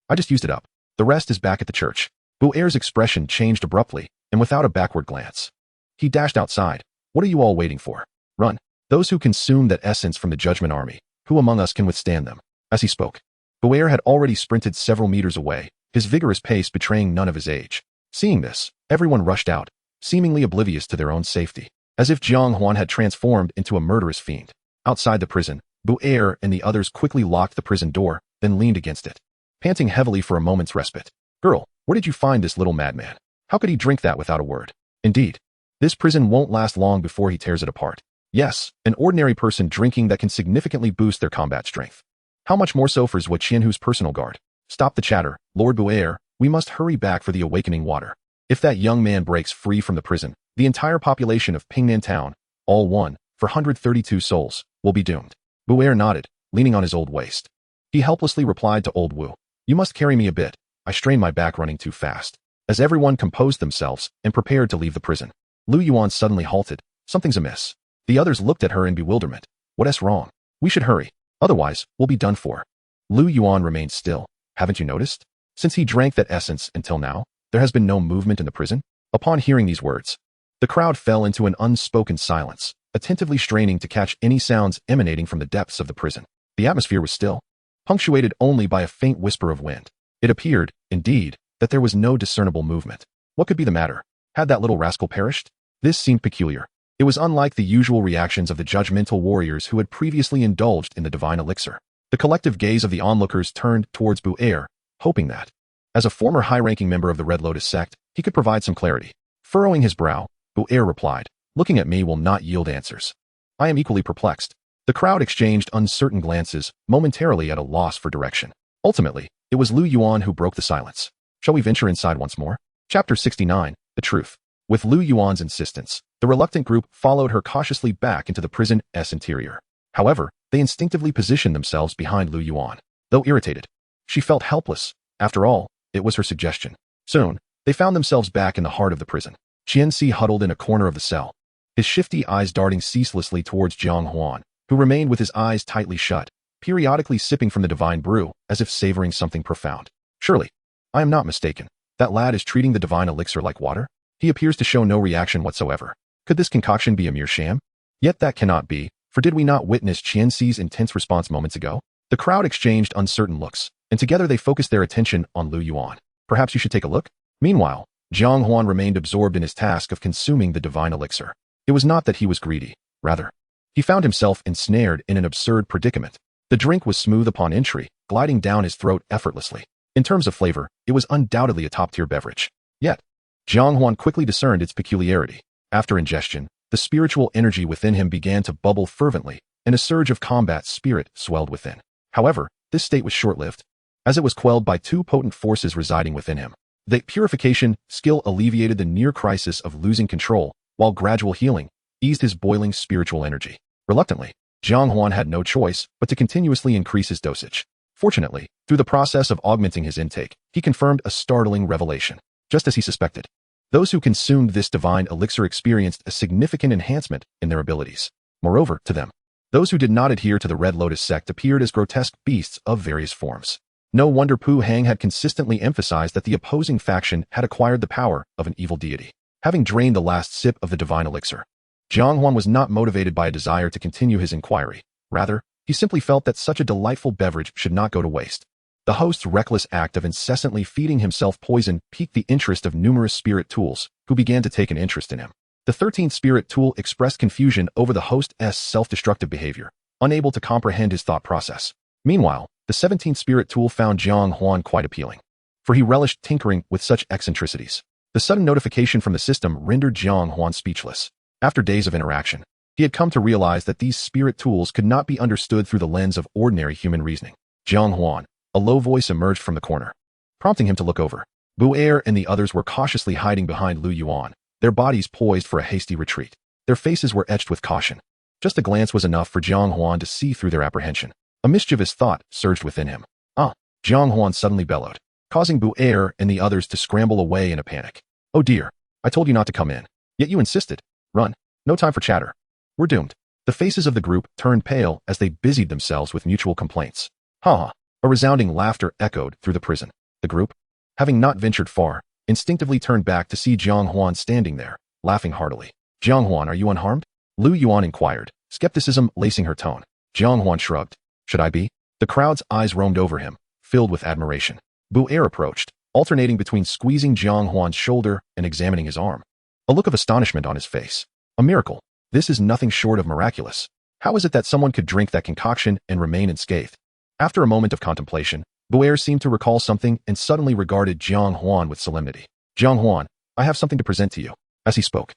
I just used it up. The rest is back at the church." Bu-Er's expression changed abruptly, and without a backward glance. He dashed outside. "What are you all waiting for? Run. Those who consume that essence from the Judgment Army, who among us can withstand them?" As he spoke, Bu-Er had already sprinted several meters away, his vigorous pace betraying none of his age. Seeing this, everyone rushed out, seemingly oblivious to their own safety, as if Jiang Huan had transformed into a murderous fiend. Outside the prison, Bu-Er and the others quickly locked the prison door, then leaned against it, panting heavily for a moment's respite. "Girl, where did you find this little madman? How could he drink that without a word?" Indeed, This prison won't last long before he tears it apart. Yes, an ordinary person drinking that can significantly boost their combat strength. How much more so for Zhuo Qianhu's personal guard? Stop the chatter, Lord Buer, we must hurry back for the awakening water. If that young man breaks free from the prison, the entire population of Pingnan Town, all one, for 132 souls, will be doomed. Buer nodded, leaning on his old waist. He helplessly replied to old Wu, you must carry me a bit. I strained my back running too fast. As everyone composed themselves and prepared to leave the prison, Lu Yuan suddenly halted. Something's amiss. The others looked at her in bewilderment. What's wrong? We should hurry. Otherwise, we'll be done for. Lu Yuan remained still. Haven't you noticed? Since he drank that essence until now, there has been no movement in the prison. Upon hearing these words, the crowd fell into an unspoken silence, attentively straining to catch any sounds emanating from the depths of the prison. The atmosphere was still, punctuated only by a faint whisper of wind. It appeared, indeed, that there was no discernible movement. What could be the matter? Had that little rascal perished? This seemed peculiar. It was unlike the usual reactions of the judgmental warriors who had previously indulged in the divine elixir. The collective gaze of the onlookers turned towards Buer, hoping that, as a former high-ranking member of the Red Lotus sect, he could provide some clarity. Furrowing his brow, Buer replied, looking at me will not yield answers. I am equally perplexed. The crowd exchanged uncertain glances, momentarily at a loss for direction. Ultimately, it was Lu Yuan who broke the silence. Shall we venture inside once more? Chapter 69, The Truth. With Lu Yuan's insistence, the reluctant group followed her cautiously back into the prison's interior. However, they instinctively positioned themselves behind Lu Yuan. Though irritated, she felt helpless. After all, it was her suggestion. Soon, they found themselves back in the heart of the prison. Qianxi huddled in a corner of the cell, his shifty eyes darting ceaselessly towards Jiang Huan, who remained with his eyes tightly shut, periodically sipping from the divine brew as if savoring something profound. Surely, I am not mistaken. That lad is treating the divine elixir like water? He appears to show no reaction whatsoever. Could this concoction be a mere sham? Yet that cannot be, for did we not witness Qianxi's intense response moments ago? The crowd exchanged uncertain looks, and together they focused their attention on Lu Yuan. Perhaps you should take a look? Meanwhile, Jiang Huan remained absorbed in his task of consuming the divine elixir. It was not that he was greedy. Rather, he found himself ensnared in an absurd predicament. The drink was smooth upon entry, gliding down his throat effortlessly. In terms of flavor, it was undoubtedly a top-tier beverage. Yet, Jiang Huan quickly discerned its peculiarity. After ingestion, the spiritual energy within him began to bubble fervently, and a surge of combat spirit swelled within. However, this state was short-lived, as it was quelled by two potent forces residing within him. The purification skill alleviated the near crisis of losing control, while gradual healing eased his boiling spiritual energy. Reluctantly, Jiang Huan had no choice but to continuously increase his dosage. Fortunately, through the process of augmenting his intake, he confirmed a startling revelation. Just as he suspected, those who consumed this divine elixir experienced a significant enhancement in their abilities. Moreover, to them, those who did not adhere to the Red Lotus sect appeared as grotesque beasts of various forms. No wonder Pu Hang had consistently emphasized that the opposing faction had acquired the power of an evil deity. Having drained the last sip of the divine elixir, Jiang Huan was not motivated by a desire to continue his inquiry. Rather, he simply felt that such a delightful beverage should not go to waste. The host's reckless act of incessantly feeding himself poison piqued the interest of numerous spirit tools, who began to take an interest in him. The 13th spirit tool expressed confusion over the host's self-destructive behavior, unable to comprehend his thought process. Meanwhile, the 17th spirit tool found Jiang Huan quite appealing, for he relished tinkering with such eccentricities. The sudden notification from the system rendered Jiang Huan speechless. After days of interaction, he had come to realize that these spirit tools could not be understood through the lens of ordinary human reasoning. Jiang Huan, a low voice emerged from the corner, prompting him to look over. Buer and the others were cautiously hiding behind Lu Yuan, their bodies poised for a hasty retreat. Their faces were etched with caution. Just a glance was enough for Jiang Huan to see through their apprehension. A mischievous thought surged within him. Ah! Jiang Huan suddenly bellowed, causing Buer and the others to scramble away in a panic. Oh dear, I told you not to come in. Yet you insisted. Run. No time for chatter. We're doomed. The faces of the group turned pale as they busied themselves with mutual complaints. Ha ha! A resounding laughter echoed through the prison. The group, having not ventured far, instinctively turned back to see Jiang Huan standing there, laughing heartily. Jiang Huan, are you unharmed? Lu Yuan inquired, skepticism lacing her tone. Jiang Huan shrugged. Should I be? The crowd's eyes roamed over him, filled with admiration. Buer approached, alternating between squeezing Jiang Huan's shoulder and examining his arm. A look of astonishment on his face. A miracle. This is nothing short of miraculous. How is it that someone could drink that concoction and remain unscathed? After a moment of contemplation, Buer seemed to recall something and suddenly regarded Jiang Huan with solemnity. Jiang Huan, I have something to present to you. As he spoke,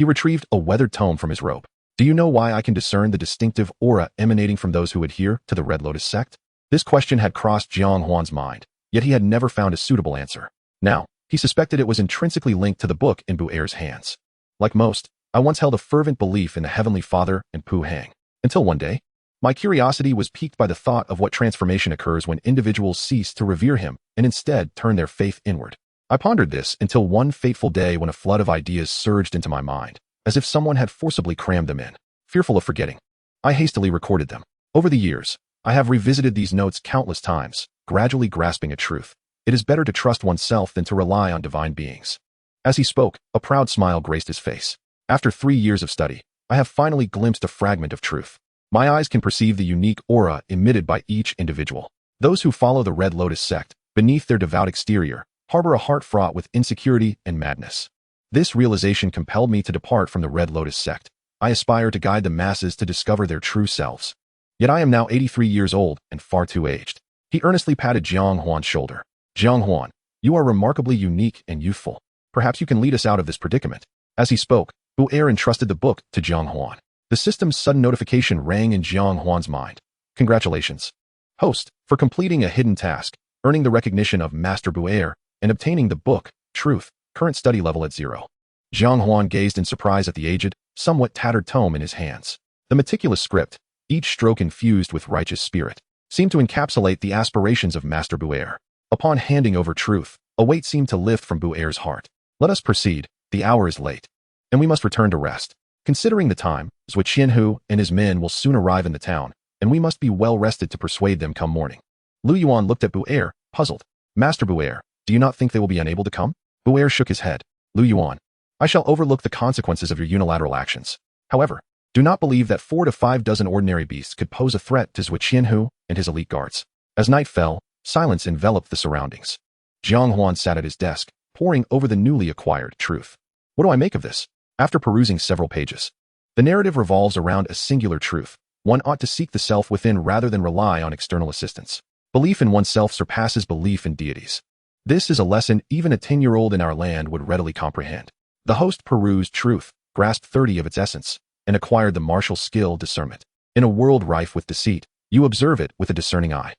He retrieved a weathered tome from his robe. Do you know why I can discern the distinctive aura emanating from those who adhere to the Red Lotus sect? This question had crossed Jiang Huan's mind, yet he had never found a suitable answer. Now, he suspected it was intrinsically linked to the book in Bu-er's hands. Like most, I once held a fervent belief in the Heavenly Father and Pu Hang. Until one day, my curiosity was piqued by the thought of what transformation occurs when individuals cease to revere him and instead turn their faith inward. I pondered this until one fateful day when a flood of ideas surged into my mind, as if someone had forcibly crammed them in. Fearful of forgetting, I hastily recorded them. Over the years, I have revisited these notes countless times, gradually grasping a truth. It is better to trust oneself than to rely on divine beings. As he spoke, a proud smile graced his face. After 3 years of study, I have finally glimpsed a fragment of truth. My eyes can perceive the unique aura emitted by each individual. Those who follow the Red Lotus sect, beneath their devout exterior, harbor a heart fraught with insecurity and madness. This realization compelled me to depart from the Red Lotus sect. I aspire to guide the masses to discover their true selves. Yet I am now 83 years old and far too aged. He earnestly patted Jiang Huan's shoulder. Jiang Huan, you are remarkably unique and youthful. Perhaps you can lead us out of this predicament. As he spoke, Bu-er entrusted the book to Jiang Huan. The system's sudden notification rang in Jiang Huan's mind. Congratulations, host, for completing a hidden task, earning the recognition of Master Bu-er, and obtaining the book, Truth, current study level at 0. Jiang Huan gazed in surprise at the aged, somewhat tattered tome in his hands. The meticulous script, each stroke infused with righteous spirit, seemed to encapsulate the aspirations of Master Bu-er. Upon handing over Truth, a weight seemed to lift from Bu-er's heart. Let us proceed, the hour is late, and we must return to rest. Considering the time, Zhuo Qianhu and his men will soon arrive in the town, and we must be well rested to persuade them come morning. Lu Yuan looked at Bu-er, puzzled. Master Bu-er, do you not think they will be unable to come? Bu-er shook his head. Lu Yuan, I shall overlook the consequences of your unilateral actions. However, do not believe that 4 to 5 dozen ordinary beasts could pose a threat to Zhuo Qianhu and his elite guards. As night fell, silence enveloped the surroundings. Jiang Huan sat at his desk, poring over the newly acquired Truth. What do I make of this? After perusing several pages, the narrative revolves around a singular truth. One ought to seek the self within rather than rely on external assistance. Belief in oneself surpasses belief in deities. This is a lesson even a 10-year-old in our land would readily comprehend. The host perused Truth, grasped 30 of its essence, and acquired the martial skill discernment. In a world rife with deceit, you observe it with a discerning eye.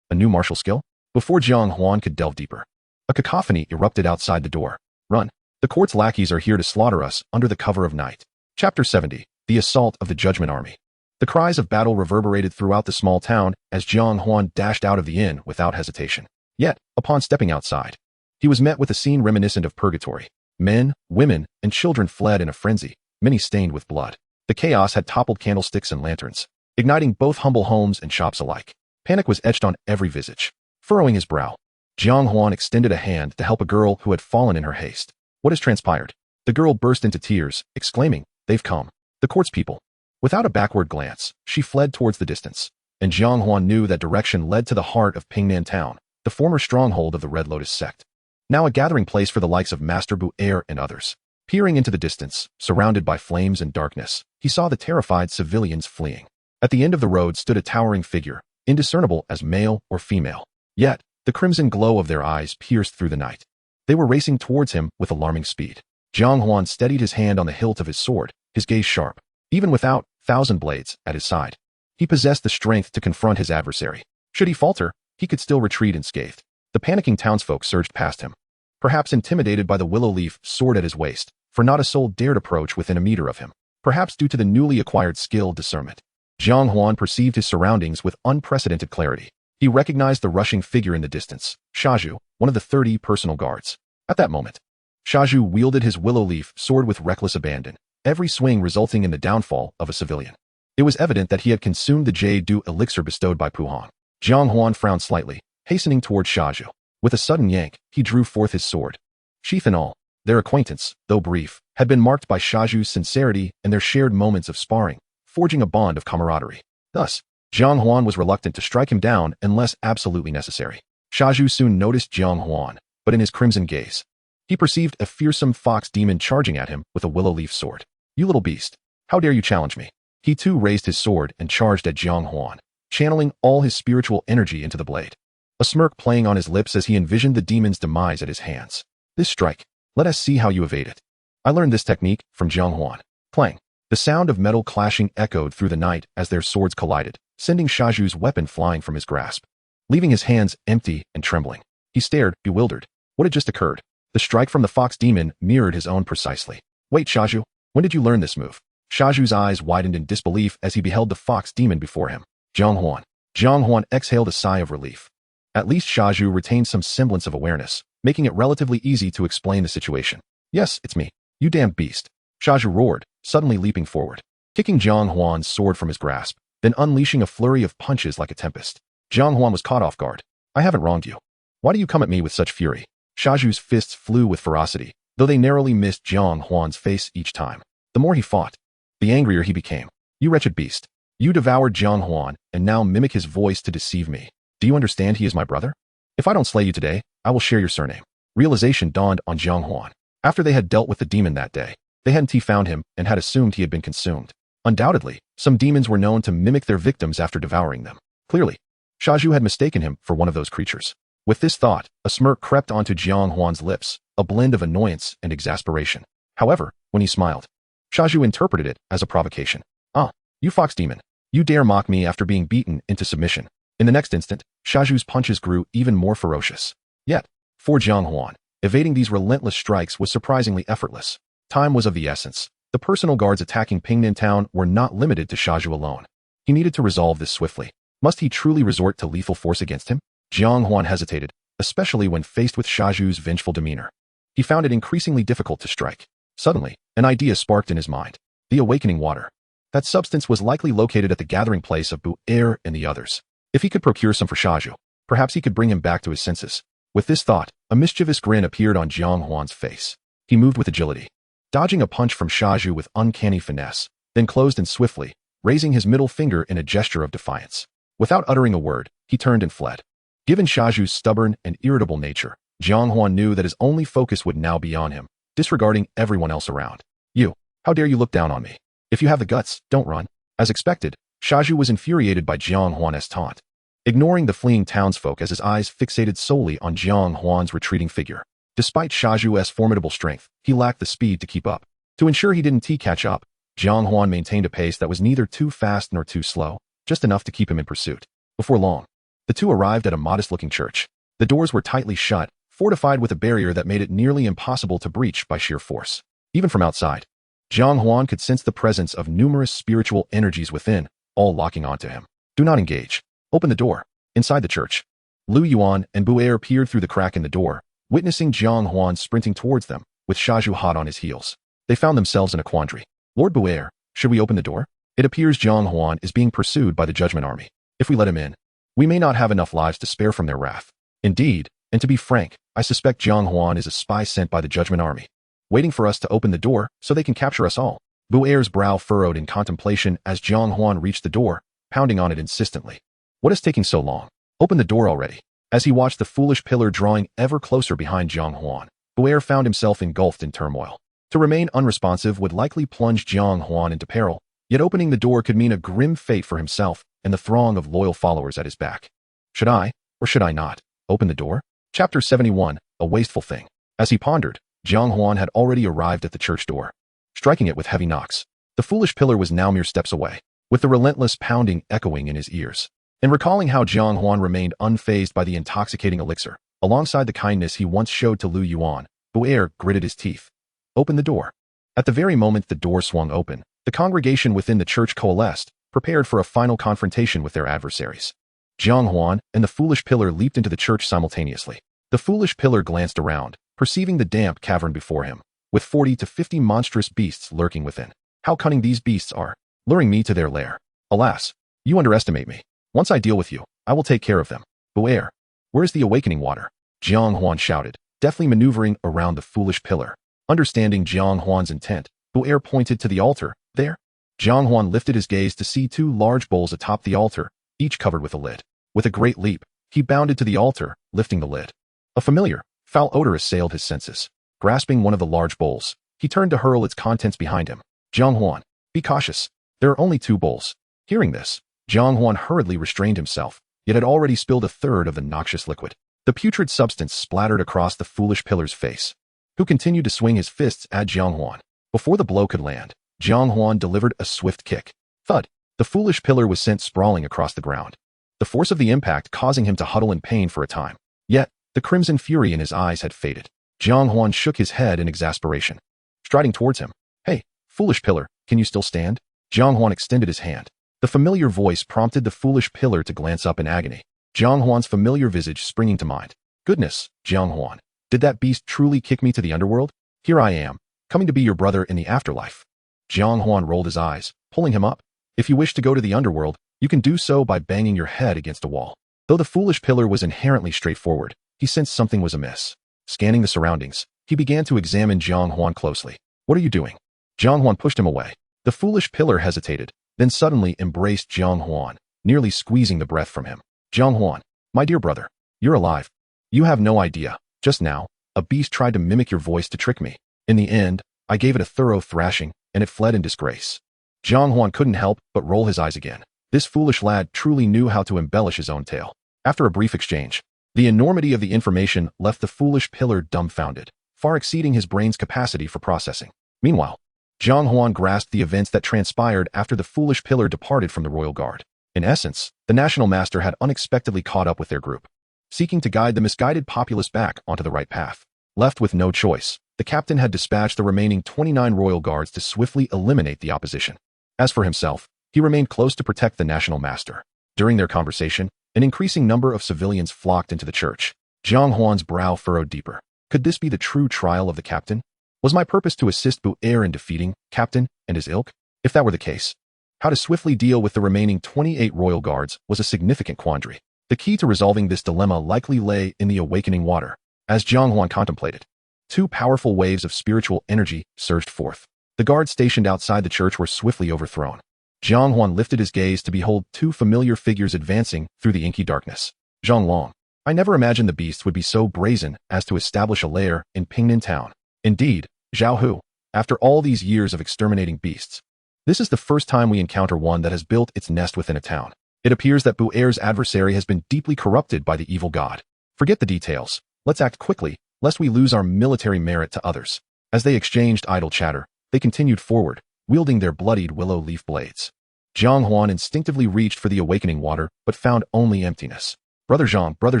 A new martial skill? Before Jiang Huan could delve deeper, a cacophony erupted outside the door. Run. The court's lackeys are here to slaughter us under the cover of night. Chapter 70. The Assault of the Judgment Army. The cries of battle reverberated throughout the small town as Jiang Huan dashed out of the inn without hesitation. Yet, upon stepping outside, he was met with a scene reminiscent of purgatory. Men, women, and children fled in a frenzy, many stained with blood. The chaos had toppled candlesticks and lanterns, igniting both humble homes and shops alike. Panic was etched on every visage. Furrowing his brow, Jiang Huan extended a hand to help a girl who had fallen in her haste. What has transpired? The girl burst into tears, exclaiming, "They've come. The court's people." Without a backward glance, she fled towards the distance, and Jiang Huan knew that direction led to the heart of Pingnan Town, the former stronghold of the Red Lotus sect. Now a gathering place for the likes of Master Bu-er and others. Peering into the distance, surrounded by flames and darkness, he saw the terrified civilians fleeing. At the end of the road stood a towering figure, indiscernible as male or female. Yet, the crimson glow of their eyes pierced through the night. They were racing towards him with alarming speed. Jiang Huan steadied his hand on the hilt of his sword, his gaze sharp. Even without 1,000 blades at his side, he possessed the strength to confront his adversary. Should he falter, he could still retreat unscathed. The panicking townsfolk surged past him, perhaps intimidated by the willow leaf sword at his waist, for not a soul dared approach within a meter of him, perhaps due to the newly acquired skill discernment. Jiang Huan perceived his surroundings with unprecedented clarity. He recognized the rushing figure in the distance, Shaju, one of the 30 personal guards. At that moment, Shaju wielded his willow leaf sword with reckless abandon, every swing resulting in the downfall of a civilian. It was evident that he had consumed the jade dew elixir bestowed by Pu Hang. Jiang Huan frowned slightly, hastening toward Shaju. With a sudden yank, he drew forth his sword. Sheath and all, their acquaintance, though brief, had been marked by Shaju's sincerity and their shared moments of sparring, forging a bond of camaraderie. Thus, Jiang Huan was reluctant to strike him down unless absolutely necessary. Shaju soon noticed Jiang Huan, but in his crimson gaze, he perceived a fearsome fox demon charging at him with a willow leaf sword. "You little beast, how dare you challenge me?" He too raised his sword and charged at Jiang Huan, channeling all his spiritual energy into the blade. A smirk playing on his lips as he envisioned the demon's demise at his hands. "This strike, let us see how you evade it." I learned this technique from Jiang Huan. Clang. The sound of metal clashing echoed through the night as their swords collided, sending Shaju's weapon flying from his grasp. Leaving his hands empty and trembling, he stared, bewildered. What had just occurred? The strike from the fox demon mirrored his own precisely. Wait, Shaju, when did you learn this move? Shaju's eyes widened in disbelief as he beheld the fox demon before him. Jiang Huan. Jiang Huan exhaled a sigh of relief. At least Shaju retained some semblance of awareness, making it relatively easy to explain the situation. Yes, it's me. You damned beast. Shaju roared, suddenly leaping forward, kicking Jiang Huan's sword from his grasp, then unleashing a flurry of punches like a tempest. Jiang Huan was caught off guard. I haven't wronged you. Why do you come at me with such fury? Shaju's fists flew with ferocity, though they narrowly missed Jiang Huan's face each time. The more he fought, the angrier he became. You wretched beast. You devoured Jiang Huan and now mimic his voice to deceive me. Do you understand he is my brother? If I don't slay you today, I will share your surname. Realization dawned on Jiang Huan. After they had dealt with the demon that day, they hadn't found him and had assumed he had been consumed. Undoubtedly, some demons were known to mimic their victims after devouring them. Clearly, Shaju had mistaken him for one of those creatures. With this thought, a smirk crept onto Jiang Huan's lips, a blend of annoyance and exasperation. However, when he smiled, Shaju interpreted it as a provocation. Ah, you fox demon. You dare mock me after being beaten into submission. In the next instant, Shaju's punches grew even more ferocious. Yet, for Jiang Huan, evading these relentless strikes was surprisingly effortless. Time was of the essence. The personal guards attacking Pingnan Town were not limited to Shaju alone. He needed to resolve this swiftly. Must he truly resort to lethal force against him? Jiang Huan hesitated, especially when faced with Shaju's vengeful demeanor. He found it increasingly difficult to strike. Suddenly, an idea sparked in his mind. The awakening water. That substance was likely located at the gathering place of Bu-Er and the others. If he could procure some for Shaju, perhaps he could bring him back to his senses. With this thought, a mischievous grin appeared on Jiang Huan's face. He moved with agility, dodging a punch from Shaju with uncanny finesse, then closed in swiftly, raising his middle finger in a gesture of defiance. Without uttering a word, he turned and fled. Given Shaju's stubborn and irritable nature, Jiang Huan knew that his only focus would now be on him, disregarding everyone else around. You, how dare you look down on me? If you have the guts, don't run. As expected, Shaju was infuriated by Jiang Huan's taunt, ignoring the fleeing townsfolk as his eyes fixated solely on Jiang Huan's retreating figure. Despite Shaju's formidable strength, he lacked the speed to keep up. To ensure he didn't catch up, Jiang Huan maintained a pace that was neither too fast nor too slow, just enough to keep him in pursuit. Before long, the two arrived at a modest-looking church. The doors were tightly shut, fortified with a barrier that made it nearly impossible to breach by sheer force. Even from outside, Jiang Huan could sense the presence of numerous spiritual energies within, all locking onto him. Do not engage. Open the door. Inside the church, Lu Yuan and Bu-Er peered through the crack in the door, witnessing Jiang Huan sprinting towards them, with Shaju hot on his heels. They found themselves in a quandary. Lord Bu-Er, should we open the door? It appears Jiang Huan is being pursued by the Judgment Army. If we let him in, we may not have enough lives to spare from their wrath. Indeed, and to be frank, I suspect Jiang Huan is a spy sent by the Judgment Army, waiting for us to open the door so they can capture us all. Bu-Er's brow furrowed in contemplation as Jiang Huan reached the door, pounding on it insistently. What is taking so long? Open the door already. As he watched the foolish pillar drawing ever closer behind Jiang Huan, Bu-Er found himself engulfed in turmoil. To remain unresponsive would likely plunge Jiang Huan into peril, yet opening the door could mean a grim fate for himself and the throng of loyal followers at his back. Should I, or should I not, open the door? Chapter 71, A Wasteful Thing. As he pondered, Jiang Huan had already arrived at the church door, striking it with heavy knocks. The foolish pillar was now mere steps away, with the relentless pounding echoing in his ears. And recalling how Jiang Huan remained unfazed by the intoxicating elixir, alongside the kindness he once showed to Lu Yuan, Bu-Er gritted his teeth. Open the door. At the very moment the door swung open, the congregation within the church coalesced, prepared for a final confrontation with their adversaries. Jiang Huan and the foolish pillar leaped into the church simultaneously. The foolish pillar glanced around, perceiving the damp cavern before him, with 40 to 50 monstrous beasts lurking within. How cunning these beasts are, luring me to their lair. Alas, you underestimate me. Once I deal with you, I will take care of them. Bu-Er, where's the awakening water? Jiang Huan shouted, deftly maneuvering around the foolish pillar. Understanding Jiang Huan's intent, Bu-Er pointed to the altar. There. Jiang Huan lifted his gaze to see two large bowls atop the altar, each covered with a lid. With a great leap, he bounded to the altar, lifting the lid. A familiar, foul odor assailed his senses. Grasping one of the large bowls, he turned to hurl its contents behind him. Jiang Huan, be cautious. There are only 2 bowls. Hearing this, Jiang Huan hurriedly restrained himself, yet had already spilled a third of the noxious liquid. The putrid substance splattered across the foolish pillar's face. who continued to swing his fists at Jiang Huan. Before the blow could land, Jiang Huan delivered a swift kick. Thud! The foolish pillar was sent sprawling across the ground, the force of the impact causing him to huddle in pain for a time. Yet, the crimson fury in his eyes had faded. Jiang Huan shook his head in exasperation, striding towards him. Hey, foolish pillar, can you still stand? Jiang Huan extended his hand. The familiar voice prompted the foolish pillar to glance up in agony. Jiang Huan's familiar visage springing to mind. Goodness, Jiang Huan, did that beast truly kick me to the underworld? Here I am, coming to be your brother in the afterlife. Jiang Huan rolled his eyes, pulling him up. If you wish to go to the underworld, you can do so by banging your head against a wall. Though the foolish pillar was inherently straightforward, he sensed something was amiss. Scanning the surroundings, he began to examine Jiang Huan closely. What are you doing? Jiang Huan pushed him away. The foolish pillar hesitated, then suddenly embraced Jiang Huan, nearly squeezing the breath from him. Jiang Huan, my dear brother, you're alive. You have no idea. Just now, a beast tried to mimic your voice to trick me. In the end, I gave it a thorough thrashing, and it fled in disgrace. Jiang Huan couldn't help but roll his eyes again. This foolish lad truly knew how to embellish his own tale. After a brief exchange, the enormity of the information left the foolish pillar dumbfounded, far exceeding his brain's capacity for processing. Meanwhile, Jiang Huan grasped the events that transpired after the foolish pillar departed from the royal guard. In essence, the national master had unexpectedly caught up with their group, seeking to guide the misguided populace back onto the right path. Left with no choice, the captain had dispatched the remaining 29 royal guards to swiftly eliminate the opposition. As for himself, he remained close to protect the national master. During their conversation, an increasing number of civilians flocked into the church. Jiang Huan's brow furrowed deeper. Could this be the true trial of the captain? Was my purpose to assist Bu-Er in defeating captain and his ilk? If that were the case, how to swiftly deal with the remaining 28 royal guards was a significant quandary. The key to resolving this dilemma likely lay in the awakening water. As Jiang Huan contemplated, two powerful waves of spiritual energy surged forth. The guards stationed outside the church were swiftly overthrown. Jiang Huan lifted his gaze to behold two familiar figures advancing through the inky darkness. Zhang Long. I never imagined the beast would be so brazen as to establish a lair in Pingnan town. Indeed, Zhao Hu, after all these years of exterminating beasts, this is the first time we encounter one that has built its nest within a town. It appears that Bu-Er's adversary has been deeply corrupted by the evil god. Forget the details. Let's act quickly, lest we lose our military merit to others. As they exchanged idle chatter, they continued forward, wielding their bloodied willow leaf blades. Jiang Huan instinctively reached for the awakening water, but found only emptiness. Brother Zhang, Brother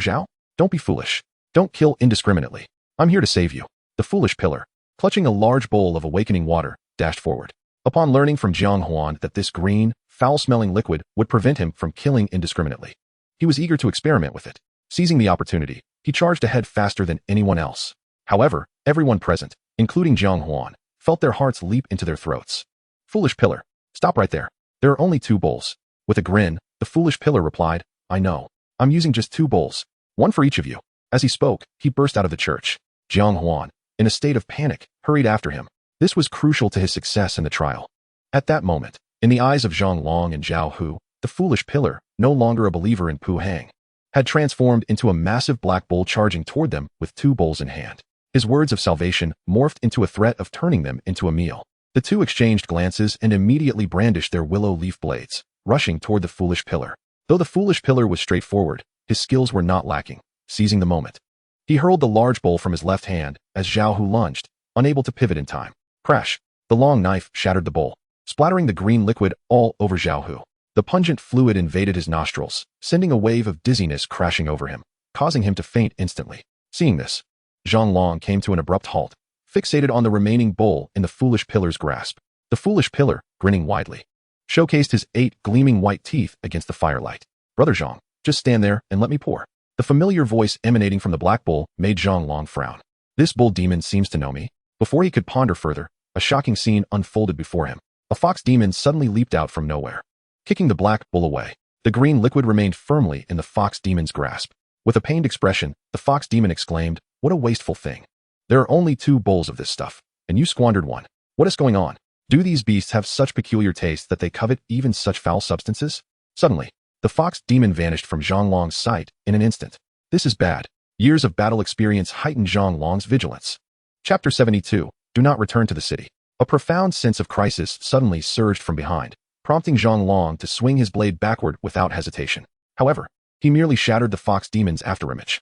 Zhao, don't be foolish. Don't kill indiscriminately. I'm here to save you. The foolish pillar, clutching a large bowl of awakening water, dashed forward. Upon learning from Jiang Huan that this green, foul-smelling liquid would prevent him from killing indiscriminately, he was eager to experiment with it. Seizing the opportunity, he charged ahead faster than anyone else. However, everyone present, including Jiang Huan, felt their hearts leap into their throats. Foolish pillar, stop right there. There are only 2 bowls. With a grin, the foolish pillar replied, I know. I'm using just 2 bowls, one for each of you. As he spoke, he burst out of the church. Jiang Huan, in a state of panic, hurried after him. This was crucial to his success in the trial. At that moment, in the eyes of Zhang Long and Zhao Hu, the foolish pillar, no longer a believer in Pu Hang, had transformed into a massive black bull charging toward them with 2 bowls in hand. His words of salvation morphed into a threat of turning them into a meal. The two exchanged glances and immediately brandished their willow leaf blades, rushing toward the foolish pillar. Though the foolish pillar was straightforward, his skills were not lacking. Seizing the moment, he hurled the large bowl from his left hand as Zhao Hu lunged, unable to pivot in time. Crash! The long knife shattered the bowl, splattering the green liquid all over Zhao Hu. The pungent fluid invaded his nostrils, sending a wave of dizziness crashing over him, causing him to faint instantly. Seeing this, Zhang Long came to an abrupt halt, fixated on the remaining bowl in the foolish pillar's grasp. The foolish pillar, grinning widely, showcased his 8 gleaming white teeth against the firelight. Brother Zhang, just stand there and let me pour. The familiar voice emanating from the black bowl made Zhang Long frown. This bull demon seems to know me. Before he could ponder further, a shocking scene unfolded before him. A fox demon suddenly leaped out from nowhere, kicking the black bull away. The green liquid remained firmly in the fox demon's grasp. With a pained expression, the fox demon exclaimed, "What a wasteful thing. There are only 2 bowls of this stuff, and you squandered one. What is going on? Do these beasts have such peculiar tastes that they covet even such foul substances?" Suddenly, the fox demon vanished from Zhang Long's sight in an instant. This is bad. Years of battle experience heightened Zhang Long's vigilance. Chapter 72. Do not return to the city. A profound sense of crisis suddenly surged from behind, prompting Zhang Long to swing his blade backward without hesitation. However, he merely shattered the fox demon's afterimage.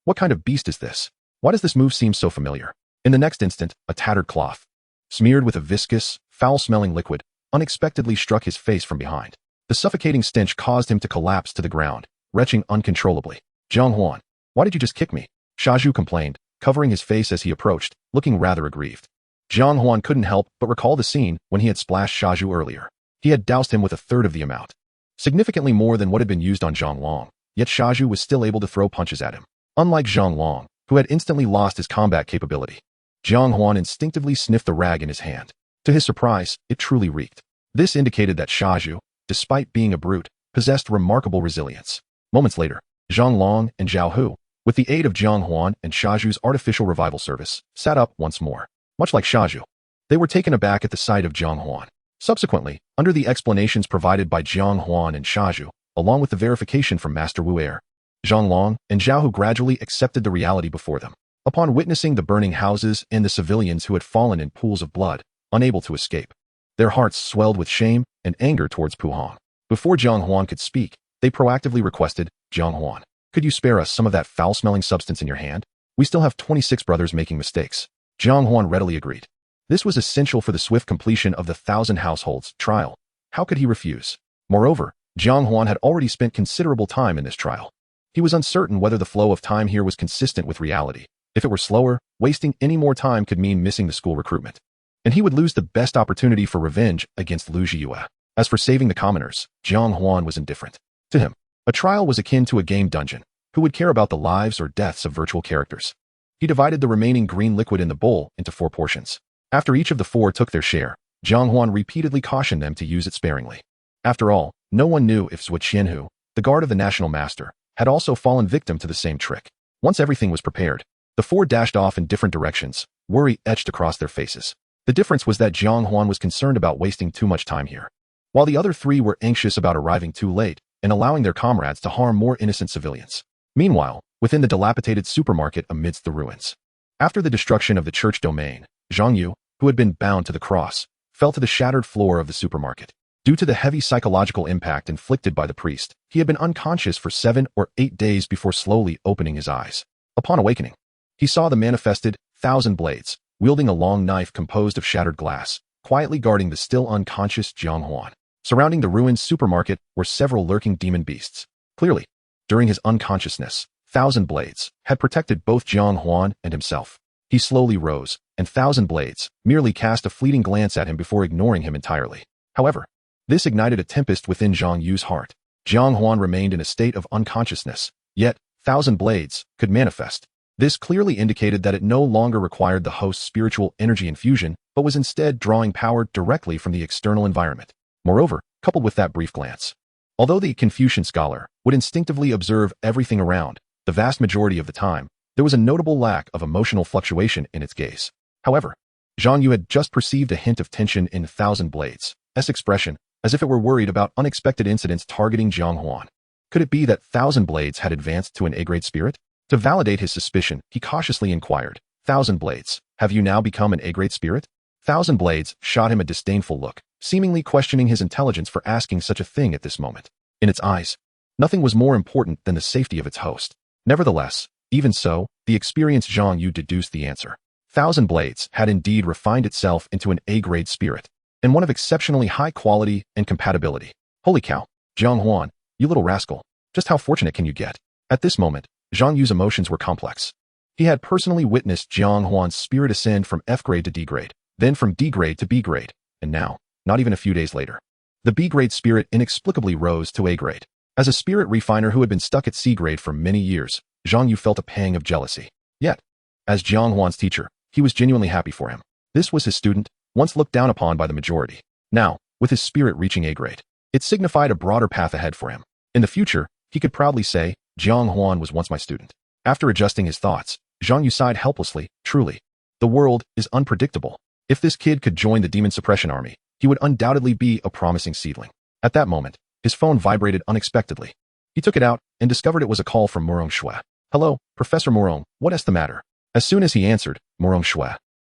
What kind of beast is this? Why does this move seem so familiar? In the next instant, a tattered cloth, smeared with a viscous, foul-smelling liquid, unexpectedly struck his face from behind. The suffocating stench caused him to collapse to the ground, retching uncontrollably. Jiang Huan, why did you just kick me? Xiazhu complained, covering his face as he approached, looking rather aggrieved. Jiang Huan couldn't help but recall the scene when he had splashed Xiazhu earlier. He had doused him with a third of the amount, significantly more than what had been used on Zhang Long, yet Xiazhu was still able to throw punches at him. Unlike Zhang Long, who had instantly lost his combat capability, Jiang Huan instinctively sniffed the rag in his hand. To his surprise, it truly reeked. This indicated that Xiazhu, despite being a brute, possessed remarkable resilience. Moments later, Zhang Long and Zhao Hu, with the aid of Jiang Huan and Xiazhu's artificial revival service, sat up once more. Much like Xiazhu, they were taken aback at the sight of Jiang Huan. Subsequently, under the explanations provided by Jiang Huan and Xiazhu, along with the verification from Master Wu Er, Zhang Long and Zhao Hu gradually accepted the reality before them. Upon witnessing the burning houses and the civilians who had fallen in pools of blood, unable to escape, their hearts swelled with shame and anger towards Pu Hong. Before Jiang Huan could speak, they proactively requested, Jiang Huan, could you spare us some of that foul-smelling substance in your hand? We still have 26 brothers making mistakes. Jiang Huan readily agreed. This was essential for the swift completion of the 1,000 households trial. How could he refuse? Moreover, Jiang Huan had already spent considerable time in this trial. He was uncertain whether the flow of time here was consistent with reality. If it were slower, wasting any more time could mean missing the school recruitment, and he would lose the best opportunity for revenge against Lu Zhiyue. As for saving the commoners, Jiang Huan was indifferent. To him, a trial was akin to a game dungeon. Who would care about the lives or deaths of virtual characters? He divided the remaining green liquid in the bowl into 4 portions. After each of the 4 took their share, Jiang Huan repeatedly cautioned them to use it sparingly. After all, no one knew if Zhuo Qianhu, the guard of the national master, had also fallen victim to the same trick. Once everything was prepared, the 4 dashed off in different directions, worry etched across their faces. The difference was that Jiang Huan was concerned about wasting too much time here, while the other 3 were anxious about arriving too late and allowing their comrades to harm more innocent civilians. Meanwhile, within the dilapidated supermarket amidst the ruins, after the destruction of the church domain, Zhang Yu, who had been bound to the cross, fell to the shattered floor of the supermarket. Due to the heavy psychological impact inflicted by the priest, he had been unconscious for 7 or 8 days before slowly opening his eyes. Upon awakening, he saw the manifested 1,000 blades, wielding a long knife composed of shattered glass, quietly guarding the still unconscious Jiang Huan. Surrounding the ruined supermarket were several lurking demon beasts. Clearly, during his unconsciousness, 1,000 blades had protected both Jiang Huan and himself. He slowly rose, and 1,000 blades merely cast a fleeting glance at him before ignoring him entirely. However, this ignited a tempest within Zhang Yu's heart. Jiang Huan remained in a state of unconsciousness, yet 1,000 blades could manifest. This clearly indicated that it no longer required the host's spiritual energy infusion, but was instead drawing power directly from the external environment. Moreover, coupled with that brief glance, although the Confucian scholar would instinctively observe everything around, the vast majority of the time, there was a notable lack of emotional fluctuation in its gaze. However, Zhang Yu had just perceived a hint of tension in 1,000 blades' expression, as if it were worried about unexpected incidents targeting Jiang Huan. Could it be that 1,000 blades had advanced to an A-grade spirit? To validate his suspicion, he cautiously inquired, 1,000 blades, have you now become an A-grade spirit? 1,000 blades shot him a disdainful look, seemingly questioning his intelligence for asking such a thing at this moment. In its eyes, nothing was more important than the safety of its host. Nevertheless, even so, the experienced Zhang Yu deduced the answer. 1,000 blades had indeed refined itself into an A-grade spirit, and one of exceptionally high quality and compatibility. Holy cow, Jiang Huan, you little rascal, just how fortunate can you get? At this moment, Zhang Yu's emotions were complex. He had personally witnessed Jiang Huan's spirit ascend from F-grade to D-grade, then from D-grade to B-grade, and now, not even a few days later, the B-grade spirit inexplicably rose to A-grade. As a spirit refiner who had been stuck at C-grade for many years, Zhang Yu felt a pang of jealousy. Yet, as Jiang Huan's teacher, he was genuinely happy for him. This was his student, once looked down upon by the majority. Now, with his spirit reaching A-grade, it signified a broader path ahead for him. In the future, he could proudly say, Jiang Huan was once my student. After adjusting his thoughts, Zhang Yu sighed helplessly. Truly, the world is unpredictable. If this kid could join the demon suppression army, he would undoubtedly be a promising seedling. At that moment, his phone vibrated unexpectedly. He took it out and discovered it was a call from Murong Shui. Hello, Professor Murong, what's the matter? As soon as he answered, Murong Shui,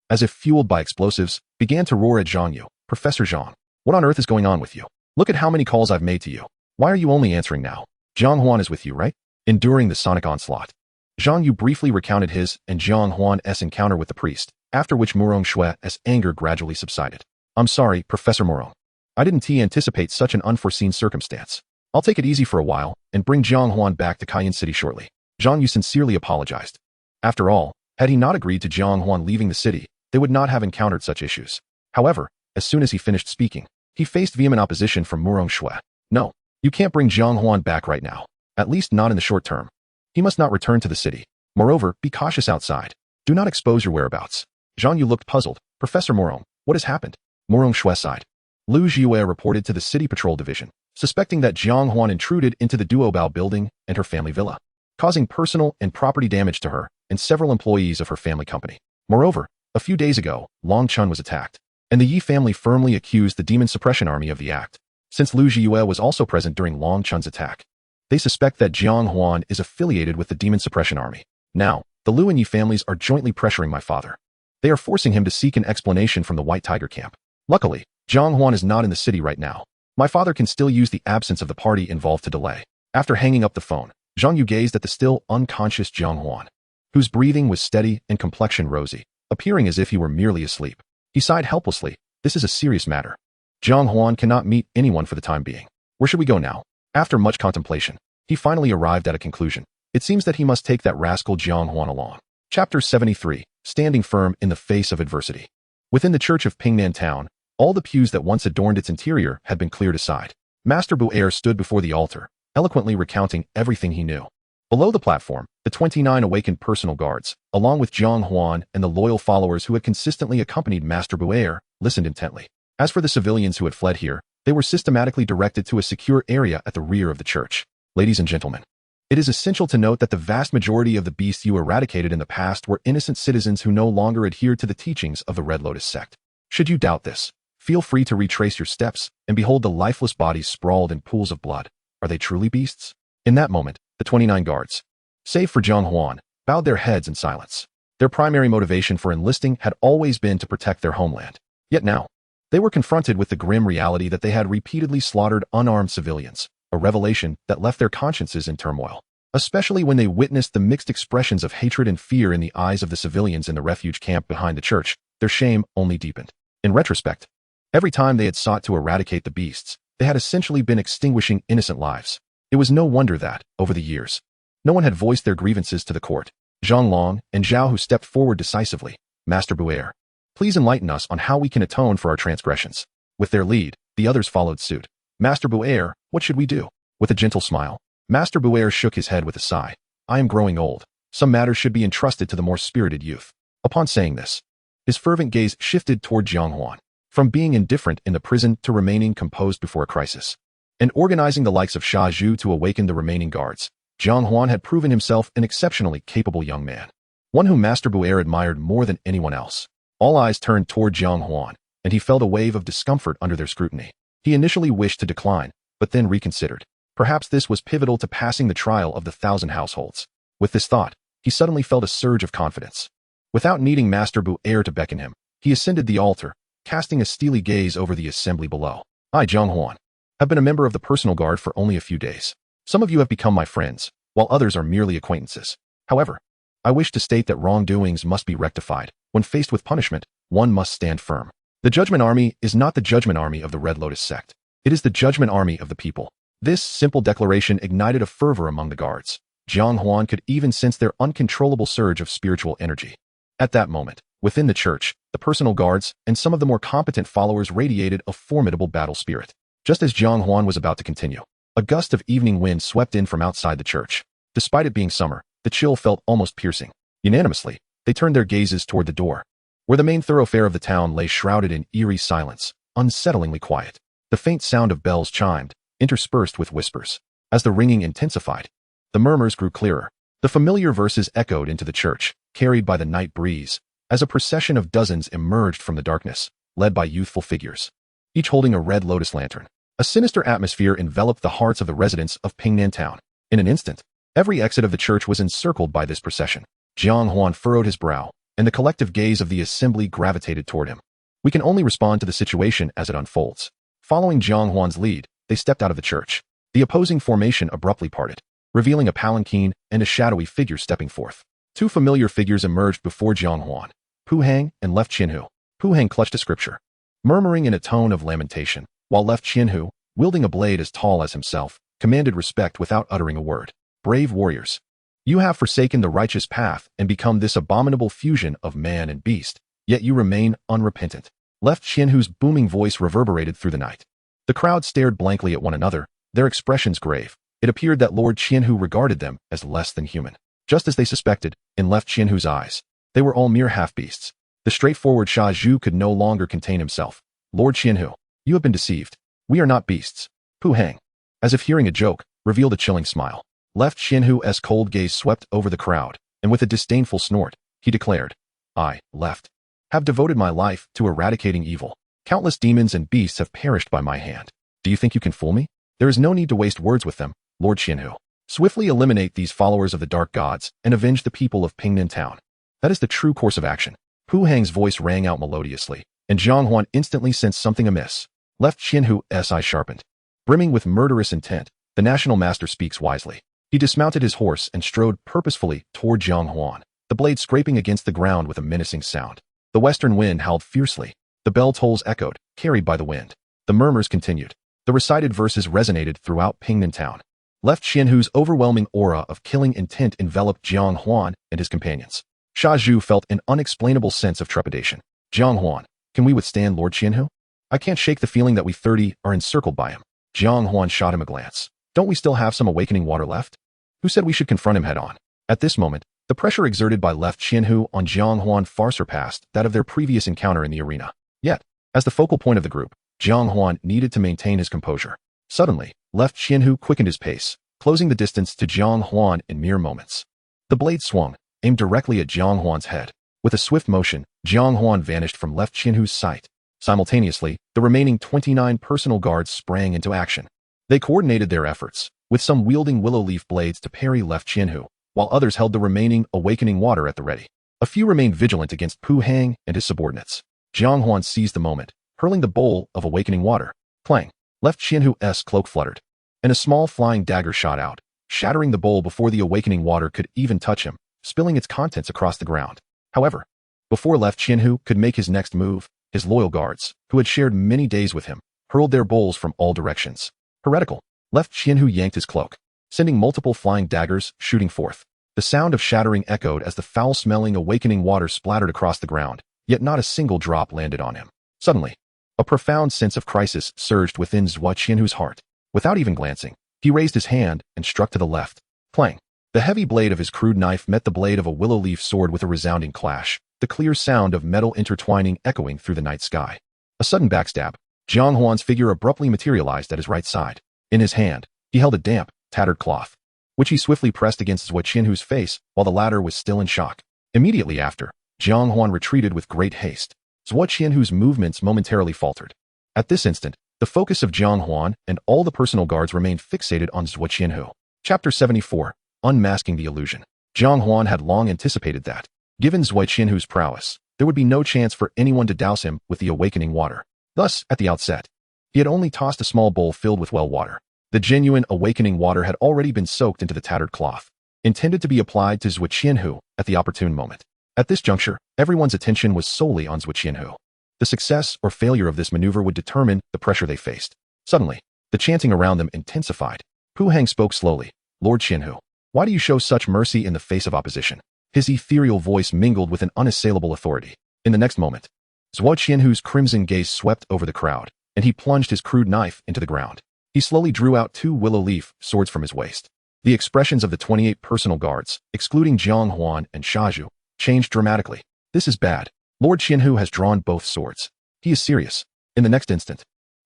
as if fueled by explosives, began to roar at Zhang Yu. Professor Zhang, what on earth is going on with you? Look at how many calls I've made to you. Why are you only answering now? Jiang Huan is with you, right? Enduring the sonic onslaught, Zhang Yu briefly recounted his and Jiang Huan's encounter with the priest, after which Murong Shue's anger gradually subsided. I'm sorry, Professor Murong. I didn't anticipate such an unforeseen circumstance. I'll take it easy for a while and bring Jiang Huan back to Cayenne City shortly. Jiang Yu sincerely apologized. After all, had he not agreed to Jiang Huan leaving the city, they would not have encountered such issues. However, as soon as he finished speaking, he faced vehement opposition from Murong Shui. No, you can't bring Jiang Huan back right now. At least not in the short term. He must not return to the city. Moreover, be cautious outside. Do not expose your whereabouts. Jiang Yu looked puzzled. Professor Murong, what has happened? Murong Shui sighed. Lu Jiue reported to the City Patrol Division, suspecting that Jiang Huan intruded into the Duobao building and her family villa, causing personal and property damage to her and several employees of her family company. Moreover, a few days ago, Long Chun was attacked, and the Yi family firmly accused the Demon Suppression Army of the act. Since Lu Jiue was also present during Long Chun's attack, they suspect that Jiang Huan is affiliated with the Demon Suppression Army. Now, the Lu and Yi families are jointly pressuring my father. They are forcing him to seek an explanation from the White Tiger camp. Luckily, Jiang Huan is not in the city right now. My father can still use the absence of the party involved to delay. After hanging up the phone, Jiang Yu gazed at the still unconscious Jiang Huan, whose breathing was steady and complexion rosy, appearing as if he were merely asleep. He sighed helplessly. This is a serious matter. Jiang Huan cannot meet anyone for the time being. Where should we go now? After much contemplation, he finally arrived at a conclusion. It seems that he must take that rascal Jiang Huan along. Chapter 73. Standing firm in the face of adversity. Within the church of Pingnan Town, all the pews that once adorned its interior had been cleared aside. Master Bu-Er stood before the altar, eloquently recounting everything he knew. Below the platform, the 29 awakened personal guards, along with Jiang Huan and the loyal followers who had consistently accompanied Master Bu-Er, listened intently. As for the civilians who had fled here, they were systematically directed to a secure area at the rear of the church. Ladies and gentlemen, it is essential to note that the vast majority of the beasts you eradicated in the past were innocent citizens who no longer adhered to the teachings of the Red Lotus sect. Should you doubt this, feel free to retrace your steps and behold the lifeless bodies sprawled in pools of blood. Are they truly beasts? In that moment, the 29 guards, save for Jiang Huan, bowed their heads in silence. Their primary motivation for enlisting had always been to protect their homeland. Yet now, they were confronted with the grim reality that they had repeatedly slaughtered unarmed civilians, a revelation that left their consciences in turmoil. Especially when they witnessed the mixed expressions of hatred and fear in the eyes of the civilians in the refuge camp behind the church, their shame only deepened. In retrospect, every time they had sought to eradicate the beasts, they had essentially been extinguishing innocent lives. It was no wonder that, over the years, no one had voiced their grievances to the court. Zhang Long and Zhao Hu stepped forward decisively. Master Bu-Er, please enlighten us on how we can atone for our transgressions. With their lead, the others followed suit. Master Bu-Er, what should we do? With a gentle smile, Master Bu-Er shook his head with a sigh. I am growing old. Some matters should be entrusted to the more spirited youth. Upon saying this, his fervent gaze shifted toward Jiang Huan, from being indifferent in the prison to remaining composed before a crisis, and organizing the likes of Sha Zhu to awaken the remaining guards. Jiang Huan had proven himself an exceptionally capable young man, one whom Master Bu-Er admired more than anyone else. All eyes turned toward Jiang Huan, and he felt a wave of discomfort under their scrutiny. He initially wished to decline, but then reconsidered. Perhaps this was pivotal to passing the trial of the 1,000 households. With this thought, he suddenly felt a surge of confidence. Without needing Master Bu-Er to beckon him, he ascended the altar, casting a steely gaze over the assembly below. I, Jiang Huan, have been a member of the personal guard for only a few days. Some of you have become my friends, while others are merely acquaintances. However, I wish to state that wrongdoings must be rectified. When faced with punishment, one must stand firm. The Judgment Army is not the Judgment Army of the Red Lotus sect. It is the Judgment Army of the people. This simple declaration ignited a fervor among the guards. Jiang Huan could even sense their uncontrollable surge of spiritual energy. At that moment, within the church, the personal guards and some of the more competent followers radiated a formidable battle spirit. Just as Jiang Huan was about to continue, a gust of evening wind swept in from outside the church. Despite it being summer, the chill felt almost piercing. Unanimously, they turned their gazes toward the door, where the main thoroughfare of the town lay shrouded in eerie silence, unsettlingly quiet. The faint sound of bells chimed, interspersed with whispers. As the ringing intensified, the murmurs grew clearer. The familiar verses echoed into the church, carried by the night breeze, as a procession of dozens emerged from the darkness, led by youthful figures, each holding a red lotus lantern. A sinister atmosphere enveloped the hearts of the residents of Pingnan Town. In an instant, every exit of the church was encircled by this procession. Jiang Huan furrowed his brow, and the collective gaze of the assembly gravitated toward him. We can only respond to the situation as it unfolds. Following Jiang Huan's lead, they stepped out of the church. The opposing formation abruptly parted, revealing a palanquin and a shadowy figure stepping forth. Two familiar figures emerged before Jiang Huan, Pu Hang and left Qianhu. Pu Hang clutched a scripture, murmuring in a tone of lamentation, while left Qianhu, wielding a blade as tall as himself, commanded respect without uttering a word. Brave warriors, you have forsaken the righteous path and become this abominable fusion of man and beast, yet you remain unrepentant. Left Qianhu's booming voice reverberated through the night. The crowd stared blankly at one another, their expressions grave. It appeared that Lord Qianhu regarded them as less than human. Just as they suspected, in left Qianhu's eyes, they were all mere half-beasts. The straightforward Sha Zhu could no longer contain himself. Lord Qianhu, you have been deceived. We are not beasts. Pu Hang, as if hearing a joke, revealed a chilling smile. Left Qianhu's cold gaze swept over the crowd, and with a disdainful snort, he declared, I, left, have devoted my life to eradicating evil. Countless demons and beasts have perished by my hand. Do you think you can fool me? There is no need to waste words with them, Lord Qianhu. Swiftly eliminate these followers of the dark gods and avenge the people of Pingnan Town. That is the true course of action. Pu Hang's voice rang out melodiously, and Jiang Huan instantly sensed something amiss. Left Qianhu's eye sharpened. Brimming with murderous intent, the national master speaks wisely. He dismounted his horse and strode purposefully toward Jiang Huan, the blade scraping against the ground with a menacing sound. The western wind howled fiercely. The bell tolls echoed, carried by the wind. The murmurs continued. The recited verses resonated throughout Pingnan Town. Left Qianhu's overwhelming aura of killing intent enveloped Jiang Huan and his companions. Sha Zhu felt an unexplainable sense of trepidation. Jiang Huan, can we withstand Lord Qianhu? I can't shake the feeling that we 30 are encircled by him. Jiang Huan shot him a glance. Don't we still have some awakening water left? Who said we should confront him head-on? At this moment, the pressure exerted by left Qianhu on Jiang Huan far surpassed that of their previous encounter in the arena. Yet, as the focal point of the group, Jiang Huan needed to maintain his composure. Suddenly, left Qianhu quickened his pace, closing the distance to Jiang Huan in mere moments. The blade swung, aimed directly at Jiang Huan's head. With a swift motion, Jiang Huan vanished from left Qianhu's sight. Simultaneously, the remaining 29 personal guards sprang into action. They coordinated their efforts, with some wielding willow leaf blades to parry left Qianhu, while others held the remaining awakening water at the ready. A few remained vigilant against Pu Hang and his subordinates. Jiang Huan seized the moment, hurling the bowl of awakening water. Clang! Left Qianhu's cloak fluttered, and a small flying dagger shot out, shattering the bowl before the awakening water could even touch him, spilling its contents across the ground. However, before left Qianhu could make his next move, his loyal guards, who had shared many days with him, hurled their bowls from all directions. Heretical! Left Qianhu yanked his cloak, sending multiple flying daggers shooting forth. The sound of shattering echoed as the foul-smelling awakening water splattered across the ground, yet not a single drop landed on him. Suddenly, a profound sense of crisis surged within Zhuo Qianhu's heart. Without even glancing, he raised his hand and struck to the left. Clang! The heavy blade of his crude knife met the blade of a willow leaf sword with a resounding clash, the clear sound of metal intertwining echoing through the night sky. A sudden backstab. Jiang Huan's figure abruptly materialized at his right side. In his hand, he held a damp, tattered cloth, which he swiftly pressed against Zhuo Qianhu's face while the latter was still in shock. Immediately after, Jiang Huan retreated with great haste. Zhuo Qianhu's movements momentarily faltered. At this instant, the focus of Jiang Huan and all the personal guards remained fixated on Zhuo Qianhu. Chapter 74. Unmasking the Illusion. Jiang Huan had long anticipated that, given Zhuo Qianhu's prowess, there would be no chance for anyone to douse him with the awakening water. Thus, at the outset, he had only tossed a small bowl filled with well water. The genuine awakening water had already been soaked into the tattered cloth, intended to be applied to Zhuo Qianhu at the opportune moment. At this juncture, everyone's attention was solely on Zhuo Qianhu. The success or failure of this maneuver would determine the pressure they faced. Suddenly, the chanting around them intensified. Pu Hang spoke slowly. Lord Qianhu, why do you show such mercy in the face of opposition? His ethereal voice mingled with an unassailable authority. In the next moment, Zhuo Qianhu's crimson gaze swept over the crowd, and he plunged his crude knife into the ground. He slowly drew out 2 willow leaf swords from his waist. The expressions of the 28 personal guards, excluding Jiang Huan and Sha Zhu, changed dramatically. This is bad. Lord Qianhu has drawn both swords. He is serious. In the next instant,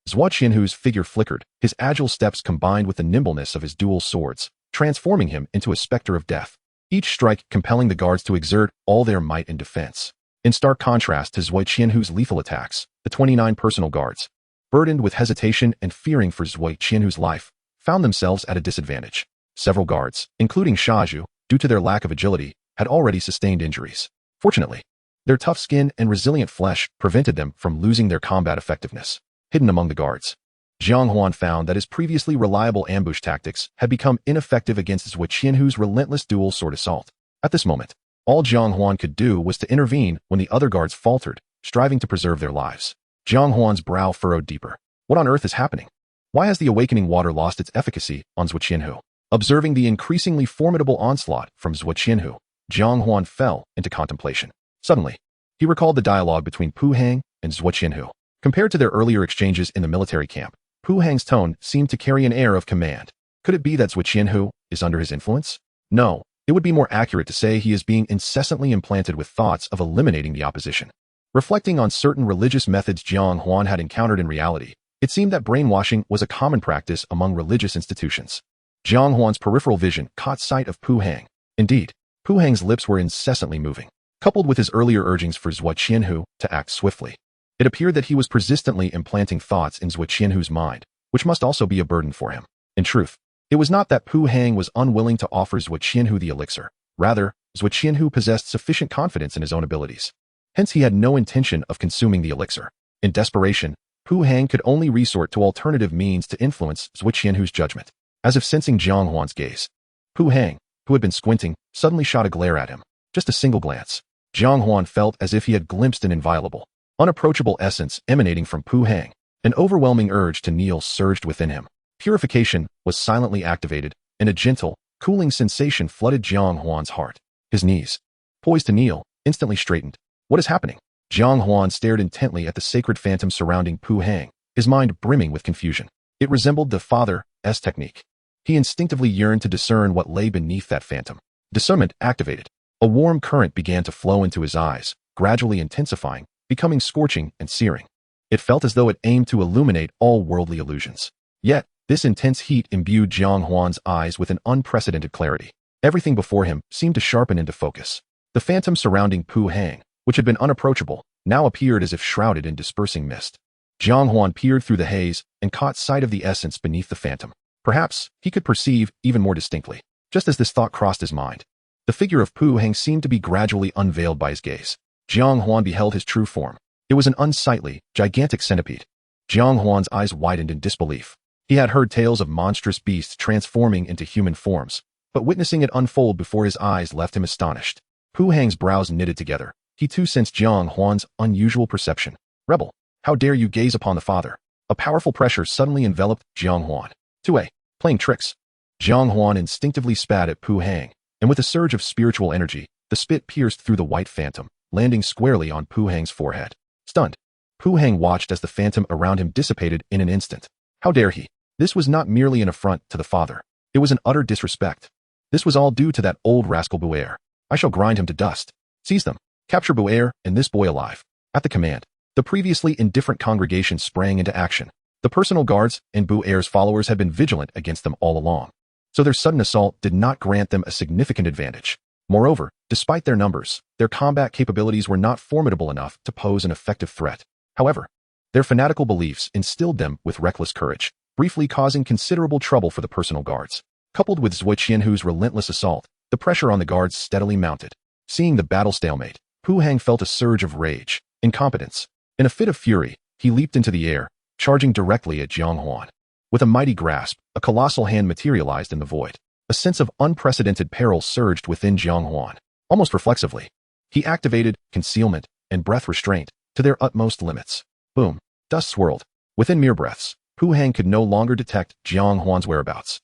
Zhuo Qianhu's figure flickered, his agile steps combined with the nimbleness of his dual swords, transforming him into a specter of death. Each strike compelling the guards to exert all their might in defense. In stark contrast to Zhuo Qianhu's lethal attacks, the 29 personal guards, burdened with hesitation and fearing for Zhuo Qianhu's life, found themselves at a disadvantage. Several guards, including Sha Zhu, due to their lack of agility, had already sustained injuries. Fortunately, their tough skin and resilient flesh prevented them from losing their combat effectiveness. Hidden among the guards, Jiang Huan found that his previously reliable ambush tactics had become ineffective against Zhuo Qianhu's relentless dual sword assault. At this moment, All Jiang Huan could do was to intervene when the other guards faltered, striving to preserve their lives. Jiang Huan's brow furrowed deeper. What on earth is happening? Why has the awakening water lost its efficacy on Zhuo Qianhu? Observing the increasingly formidable onslaught from Zhuo Qianhu, Jiang Huan fell into contemplation. Suddenly, he recalled the dialogue between Pu Hang and Zhuo Qianhu. Compared to their earlier exchanges in the military camp, Pu Hang's tone seemed to carry an air of command. Could it be that Zhuo Qianhu is under his influence? No, it would be more accurate to say he is being incessantly implanted with thoughts of eliminating the opposition. Reflecting on certain religious methods Jiang Huan had encountered in reality, it seemed that brainwashing was a common practice among religious institutions. Jiang Huan's peripheral vision caught sight of Pu Hang. Indeed, Pu Hang's lips were incessantly moving, coupled with his earlier urgings for Zhuo Qianhu to act swiftly. It appeared that he was persistently implanting thoughts in Zhuo Qianhu's mind, which must also be a burden for him. In truth, it was not that Pu Hang was unwilling to offer Zhuo Qianhu the elixir. Rather, Zhuo Qianhu possessed sufficient confidence in his own abilities. Hence he had no intention of consuming the elixir. In desperation, Pu Hang could only resort to alternative means to influence Zhuo Qianhu's judgment. As if sensing Jiang Huan's gaze, Pu Hang, who had been squinting, suddenly shot a glare at him. Just a single glance. Jiang Huan felt as if he had glimpsed an inviolable, unapproachable essence emanating from Pu Hang. An overwhelming urge to kneel surged within him. Purification was silently activated, and a gentle, cooling sensation flooded Jiang Huan's heart. His knees, poised to kneel, instantly straightened. What is happening? Jiang Huan stared intently at the sacred phantom surrounding Pu Hang, his mind brimming with confusion. It resembled the Father's technique. He instinctively yearned to discern what lay beneath that phantom. Discernment activated. A warm current began to flow into his eyes, gradually intensifying, becoming scorching and searing. It felt as though it aimed to illuminate all worldly illusions. Yet, this intense heat imbued Jiang Huan's eyes with an unprecedented clarity. Everything before him seemed to sharpen into focus. The phantom surrounding Pu Hang, which had been unapproachable, now appeared as if shrouded in dispersing mist. Jiang Huan peered through the haze and caught sight of the essence beneath the phantom. Perhaps he could perceive even more distinctly. Just as this thought crossed his mind, the figure of Pu Hang seemed to be gradually unveiled by his gaze. Jiang Huan beheld his true form. It was an unsightly, gigantic centipede. Jiang Huan's eyes widened in disbelief. He had heard tales of monstrous beasts transforming into human forms, but witnessing it unfold before his eyes left him astonished. Pu Hang's brows knitted together. He too sensed Jiang Huan's unusual perception. Rebel, how dare you gaze upon the Father? A powerful pressure suddenly enveloped Jiang Huan. Tai-A, playing tricks. Jiang Huan instinctively spat at Pu Hang, and with a surge of spiritual energy, the spit pierced through the white phantom, landing squarely on Pu Hang's forehead. Stunned, Pu Hang watched as the phantom around him dissipated in an instant. How dare he? This was not merely an affront to the Father. It was an utter disrespect. This was all due to that old rascal Buer. I shall grind him to dust. Seize them. Capture Buer and this boy alive. At the command, the previously indifferent congregation sprang into action. The personal guards and Buer's followers had been vigilant against them all along, so their sudden assault did not grant them a significant advantage. Moreover, despite their numbers, their combat capabilities were not formidable enough to pose an effective threat. However, their fanatical beliefs instilled them with reckless courage, briefly causing considerable trouble for the personal guards. Coupled with Zhuo Qianhu's relentless assault, the pressure on the guards steadily mounted. Seeing the battle stalemate, Pu Hang felt a surge of rage, incompetence. In a fit of fury, he leaped into the air, charging directly at Jiang Huan. With a mighty grasp, a colossal hand materialized in the void. A sense of unprecedented peril surged within Jiang Huan. Almost reflexively, he activated concealment and breath restraint to their utmost limits. Boom. Dust swirled. Within mere breaths, Pu Hang could no longer detect Jiang Huan's whereabouts.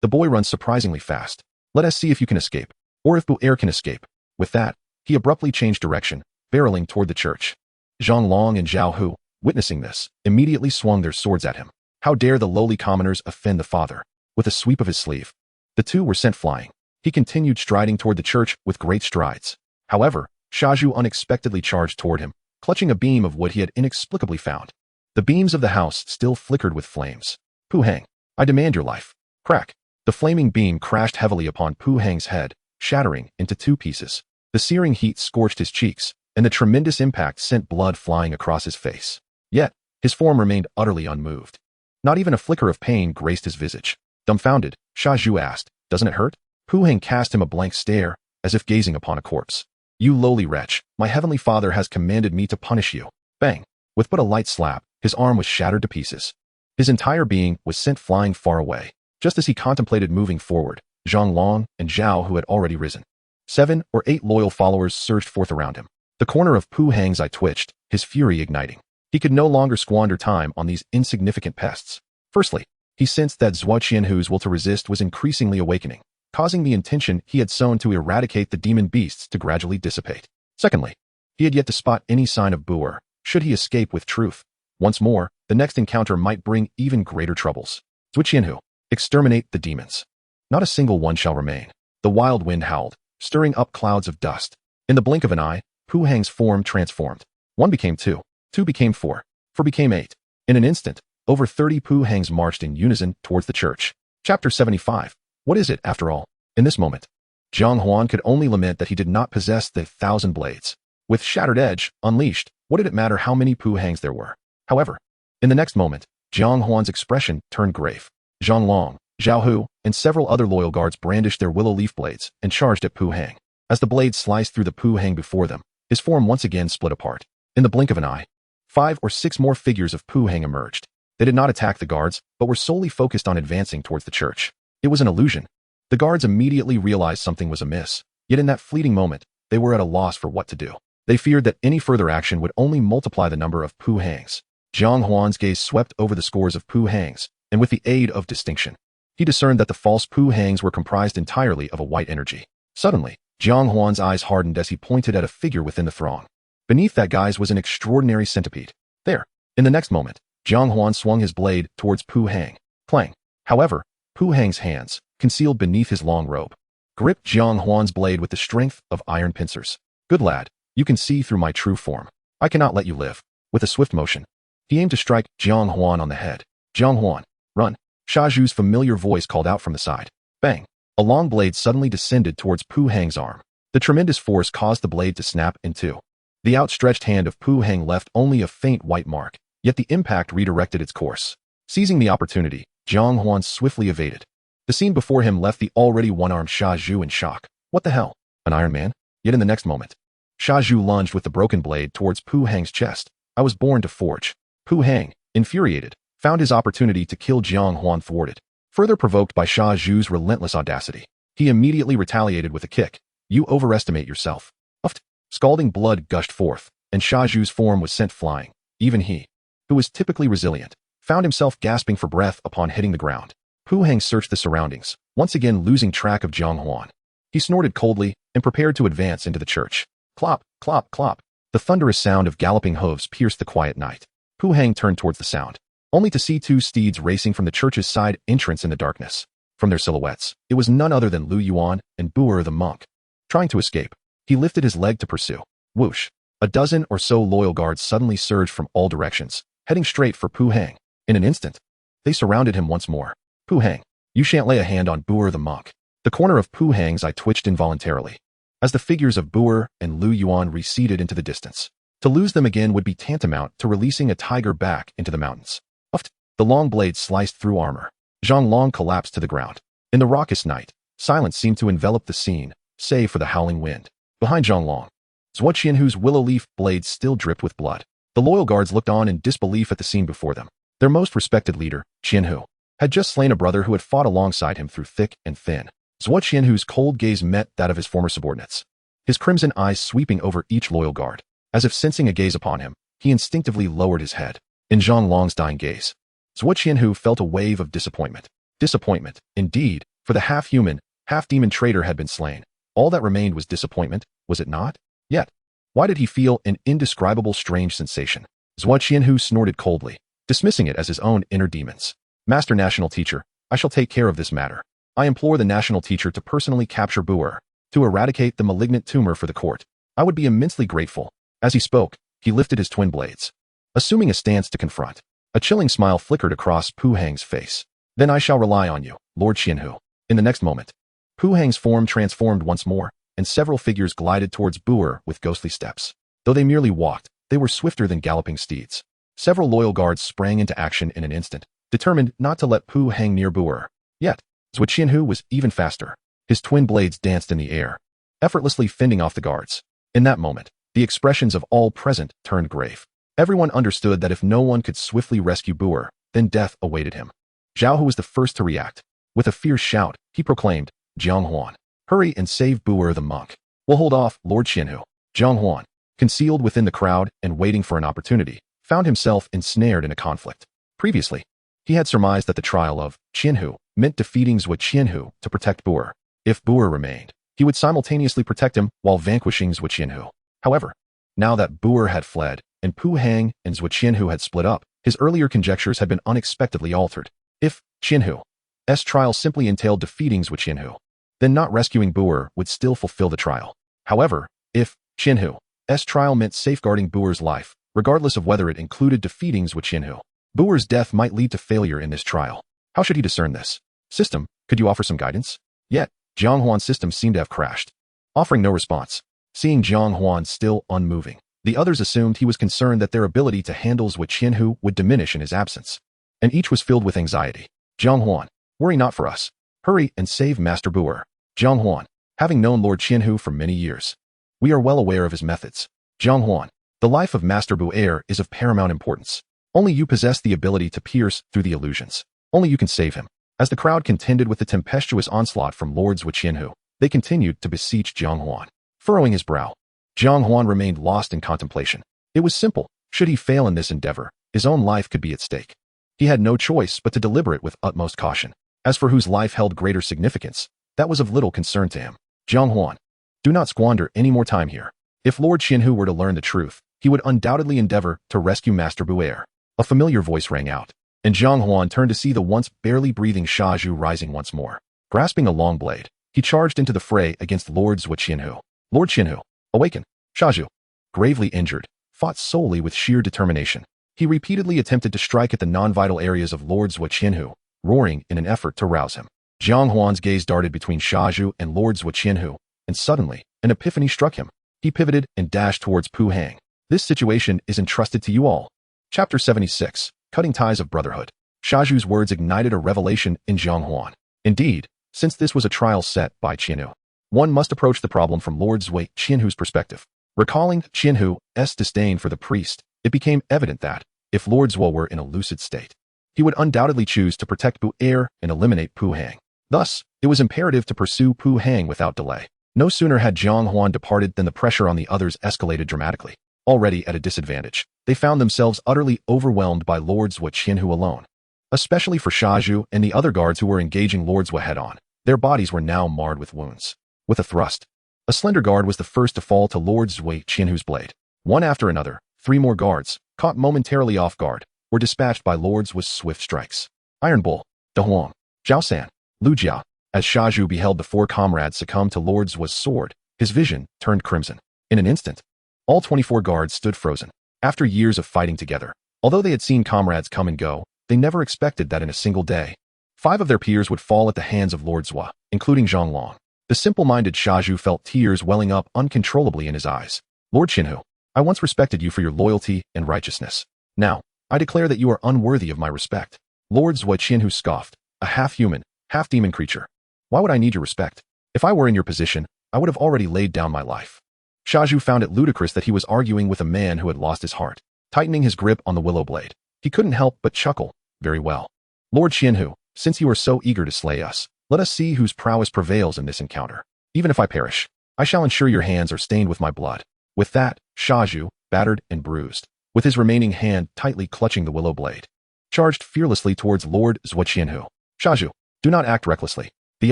The boy runs surprisingly fast. Let us see if you can escape, or if Buer can escape. With that, he abruptly changed direction, barreling toward the church. Zhang Long and Zhao Hu, witnessing this, immediately swung their swords at him. How dare the lowly commoners offend the Father? With a sweep of his sleeve, the two were sent flying. He continued striding toward the church with great strides. However, Shaju unexpectedly charged toward him, clutching a beam of wood he had inexplicably found. The beams of the house still flickered with flames. Pu Hang, I demand your life. Crack. The flaming beam crashed heavily upon Pu Hang's head, shattering into two pieces. The searing heat scorched his cheeks, and the tremendous impact sent blood flying across his face. Yet, his form remained utterly unmoved. Not even a flicker of pain graced his visage. Dumbfounded, Shaju asked, doesn't it hurt? Pu Hang cast him a blank stare, as if gazing upon a corpse. You lowly wretch, my heavenly Father has commanded me to punish you. Bang! With but a light slap, his arm was shattered to pieces. His entire being was sent flying far away. Just as he contemplated moving forward, Zhang Long and Zhao Hu had already risen. 7 or 8 loyal followers surged forth around him. The corner of Pu Hang's eye twitched, his fury igniting. He could no longer squander time on these insignificant pests. Firstly, he sensed that Zhuo Qianhu's will to resist was increasingly awakening, causing the intention he had sown to eradicate the demon beasts to gradually dissipate. Secondly, he had yet to spot any sign of Buer, should he escape with truth. Once more, the next encounter might bring even greater troubles. Zhuo Qianhu, exterminate the demons. Not a single one shall remain. The wild wind howled, stirring up clouds of dust. In the blink of an eye, Pu Hang's form transformed. 1 became 2, 2 became 4, 4 became 8. In an instant, over 30 Pu Hangs marched in unison towards the church. Chapter 75. What is it, after all? In this moment, Jiang Huan could only lament that he did not possess the 1,000 blades. With shattered edge, unleashed, what did it matter how many Pu Hangs there were? However, in the next moment, Jiang Huan's expression turned grave. Zhang Long, Zhao Hu, and several other loyal guards brandished their willow leaf blades and charged at Pu Hang. As the blades sliced through the Pu Hang before them, his form once again split apart. In the blink of an eye, 5 or 6 more figures of Pu Hang emerged. They did not attack the guards, but were solely focused on advancing towards the church. It was an illusion. The guards immediately realized something was amiss, yet in that fleeting moment, they were at a loss for what to do. They feared that any further action would only multiply the number of Pu Hangs. Jiang Huan's gaze swept over the scores of Pu Hangs, and with the aid of distinction, he discerned that the false Pu Hangs were comprised entirely of a white energy. Suddenly, Jiang Huan's eyes hardened as he pointed at a figure within the throng. Beneath that guise was an extraordinary centipede. There. In the next moment, Jiang Huan swung his blade towards Pu Hang. Clang. However, Pu Hang's hands, concealed beneath his long robe, gripped Jiang Huan's blade with the strength of iron pincers. Good lad, you can see through my true form. I cannot let you live. With a swift motion, he aimed to strike Jiang Huan on the head. Jiang Huan, run. Sha Zhu's familiar voice called out from the side. Bang. A long blade suddenly descended towards Pu Hang's arm. The tremendous force caused the blade to snap in two. The outstretched hand of Pu Hang left only a faint white mark, yet the impact redirected its course. Seizing the opportunity, Jiang Huan swiftly evaded. The scene before him left the already one-armed Sha Zhu in shock. What the hell? An Iron Man? Yet in the next moment, Sha Zhu lunged with the broken blade towards Pu Hang's chest. I was born to forge. Pu Hang, infuriated, found his opportunity to kill Jiang Huan thwarted. Further provoked by Sha Zhu's relentless audacity, he immediately retaliated with a kick. You overestimate yourself. Uffed. Scalding blood gushed forth, and Sha Zhu's form was sent flying. Even he, who was typically resilient, found himself gasping for breath upon hitting the ground. Pu Hang searched the surroundings, once again losing track of Jiang Huan. He snorted coldly and prepared to advance into the church. Clop, clop, clop. The thunderous sound of galloping hooves pierced the quiet night. Pu Hang turned towards the sound, only to see 2 steeds racing from the church's side entrance in the darkness. From their silhouettes, it was none other than Lu Yuan and Buer the monk. Trying to escape, he lifted his leg to pursue. Whoosh. A dozen or so loyal guards suddenly surged from all directions, heading straight for Pu Hang. In an instant, they surrounded him once more. Pu Hang, you shan't lay a hand on Buer the monk. The corner of Pu Hang's eye twitched involuntarily, as the figures of Buer and Lu Yuan receded into the distance. To lose them again would be tantamount to releasing a tiger back into the mountains. Uffed. The long blade sliced through armor. Zhang Long collapsed to the ground. In the raucous night, silence seemed to envelop the scene, save for the howling wind. Behind Zhang Long, Zhuo Qianhu's willow leaf blades still dripped with blood. The loyal guards looked on in disbelief at the scene before them. Their most respected leader, Qianhu, had just slain a brother who had fought alongside him through thick and thin. Zhuo Qianhu's cold gaze met that of his former subordinates, his crimson eyes sweeping over each loyal guard. As if sensing a gaze upon him, he instinctively lowered his head. In Zhang Long's dying gaze, Zhuo Qianhu felt a wave of disappointment. Disappointment, indeed, for the half-human, half-demon traitor had been slain. All that remained was disappointment, was it not? Yet, why did he feel an indescribable strange sensation? Zhuo Qianhu snorted coldly, dismissing it as his own inner demons. Master National Teacher, I shall take care of this matter. I implore the National Teacher to personally capture Buer, to eradicate the malignant tumor for the court. I would be immensely grateful. As he spoke, he lifted his twin blades, assuming a stance to confront. A chilling smile flickered across Pu Hang's face. Then I shall rely on you, Lord Qianhu. In the next moment, Pu Hang's form transformed once more, and several figures glided towards Buer with ghostly steps. Though they merely walked, they were swifter than galloping steeds. Several loyal guards sprang into action in an instant, determined not to let Pu Hang near Buer. Yet, Zhuo Qianhu was even faster. His twin blades danced in the air, effortlessly fending off the guards. In that moment, the expressions of all present turned grave. Everyone understood that if no one could swiftly rescue Buer, then death awaited him. Zhao Hu was the first to react. With a fierce shout, he proclaimed, Jiang Huan, Hurry and save Bu'er the monk. We'll hold off, Lord Qianhu. Jiang Huan, concealed within the crowd and waiting for an opportunity, found himself ensnared in a conflict. Previously, he had surmised that the trial of Qianhu meant defeating Zhuo Qianhu to protect Bu'er. If Bu'er remained, he would simultaneously protect him while vanquishing Zhuo Qianhu. However, now that Bu'er had fled and Pu Hang and Zhuo Qianhu had split up, his earlier conjectures had been unexpectedly altered. If Qianhu's trial simply entailed defeating Zhuo Qianhu, then not rescuing Bu'er would still fulfill the trial. However, if Qianhu's trial meant safeguarding Bu'er's life, regardless of whether it included defeating Zhuo Qianhu, Bu'er's death might lead to failure in this trial. How should he discern this? System, could you offer some guidance? Yet, Jiang Huan's system seemed to have crashed, offering no response. Seeing Jiang Huan still unmoving, the others assumed he was concerned that their ability to handle Zhuo Qianhu would diminish in his absence, and each was filled with anxiety. Jiang Huan, worry not for us. Hurry and save Master Bu'er. Jiang Huan, having known Lord Qianhu for many years, we are well aware of his methods. Jiang Huan, the life of Master Bu'er is of paramount importance. Only you possess the ability to pierce through the illusions. Only you can save him. As the crowd contended with the tempestuous onslaught from Lord Zhuo Qianhu, they continued to beseech Jiang Huan. Furrowing his brow, Jiang Huan remained lost in contemplation. It was simple. Should he fail in this endeavor, his own life could be at stake. He had no choice but to deliberate with utmost caution. As for whose life held greater significance, that was of little concern to him. Jiang Huan, do not squander any more time here. If Lord Qianhu were to learn the truth, he would undoubtedly endeavor to rescue Master Bu'er. A familiar voice rang out, and Jiang Huan turned to see the once barely breathing Shaju rising once more. Grasping a long blade, he charged into the fray against Lord Zhuo Qianhu. Lord Qianhu, awaken. Shaju, gravely injured, fought solely with sheer determination. He repeatedly attempted to strike at the non-vital areas of Lord Zhuo Qianhu, roaring in an effort to rouse him. Jiang Huan's gaze darted between Shaju and Lord Zhuo Qianhu, and suddenly, an epiphany struck him. He pivoted and dashed towards Pu Hang. This situation is entrusted to you all. Chapter 76, Cutting Ties of Brotherhood. Shaju's words ignited a revelation in Jiang Huan. Indeed, since this was a trial set by Qianhu, one must approach the problem from Lord Zhuo Qianhu's perspective. Recalling Qianhu's disdain for the priest, it became evident that, if Lord Zhuo were in a lucid state, he would undoubtedly choose to protect Bu'er and eliminate Pu Hang. Thus, it was imperative to pursue Pu Hang without delay. No sooner had Jiang Huan departed than the pressure on the others escalated dramatically. Already at a disadvantage, they found themselves utterly overwhelmed by Lord Zhuo Qianhu alone. Especially for Shaju and the other guards who were engaging Lord Zhuo head-on, their bodies were now marred with wounds. With a thrust, a slender guard was the first to fall to Lord Zhuo Qianhu's blade. One after another, 3 more guards, caught momentarily off guard, were dispatched by Lord Zhuo's swift strikes. Iron Bull, De Huang, Zhao San, Lu Jia. As Shaju beheld the 4 comrades succumb to Lord Zhuo's sword, his vision turned crimson. In an instant, all 24 guards stood frozen. After years of fighting together, although they had seen comrades come and go, they never expected that in a single day, 5 of their peers would fall at the hands of Lord Zhuo, including Zhang Long. The simple-minded Shaju felt tears welling up uncontrollably in his eyes. Lord Qianhu, I once respected you for your loyalty and righteousness. Now, I declare that you are unworthy of my respect. Lord Zhuo Qianhu scoffed, a half-human, half-demon creature. Why would I need your respect? If I were in your position, I would have already laid down my life. Shaju found it ludicrous that he was arguing with a man who had lost his heart. Tightening his grip on the willow blade, he couldn't help but chuckle. Very well. Lord Qianhu, since you are so eager to slay us, let us see whose prowess prevails in this encounter. Even if I perish, I shall ensure your hands are stained with my blood. With that, Shaju, battered and bruised, with his remaining hand tightly clutching the willow blade, charged fearlessly towards Lord Zhuo Qianhu. Shaju, do not act recklessly. The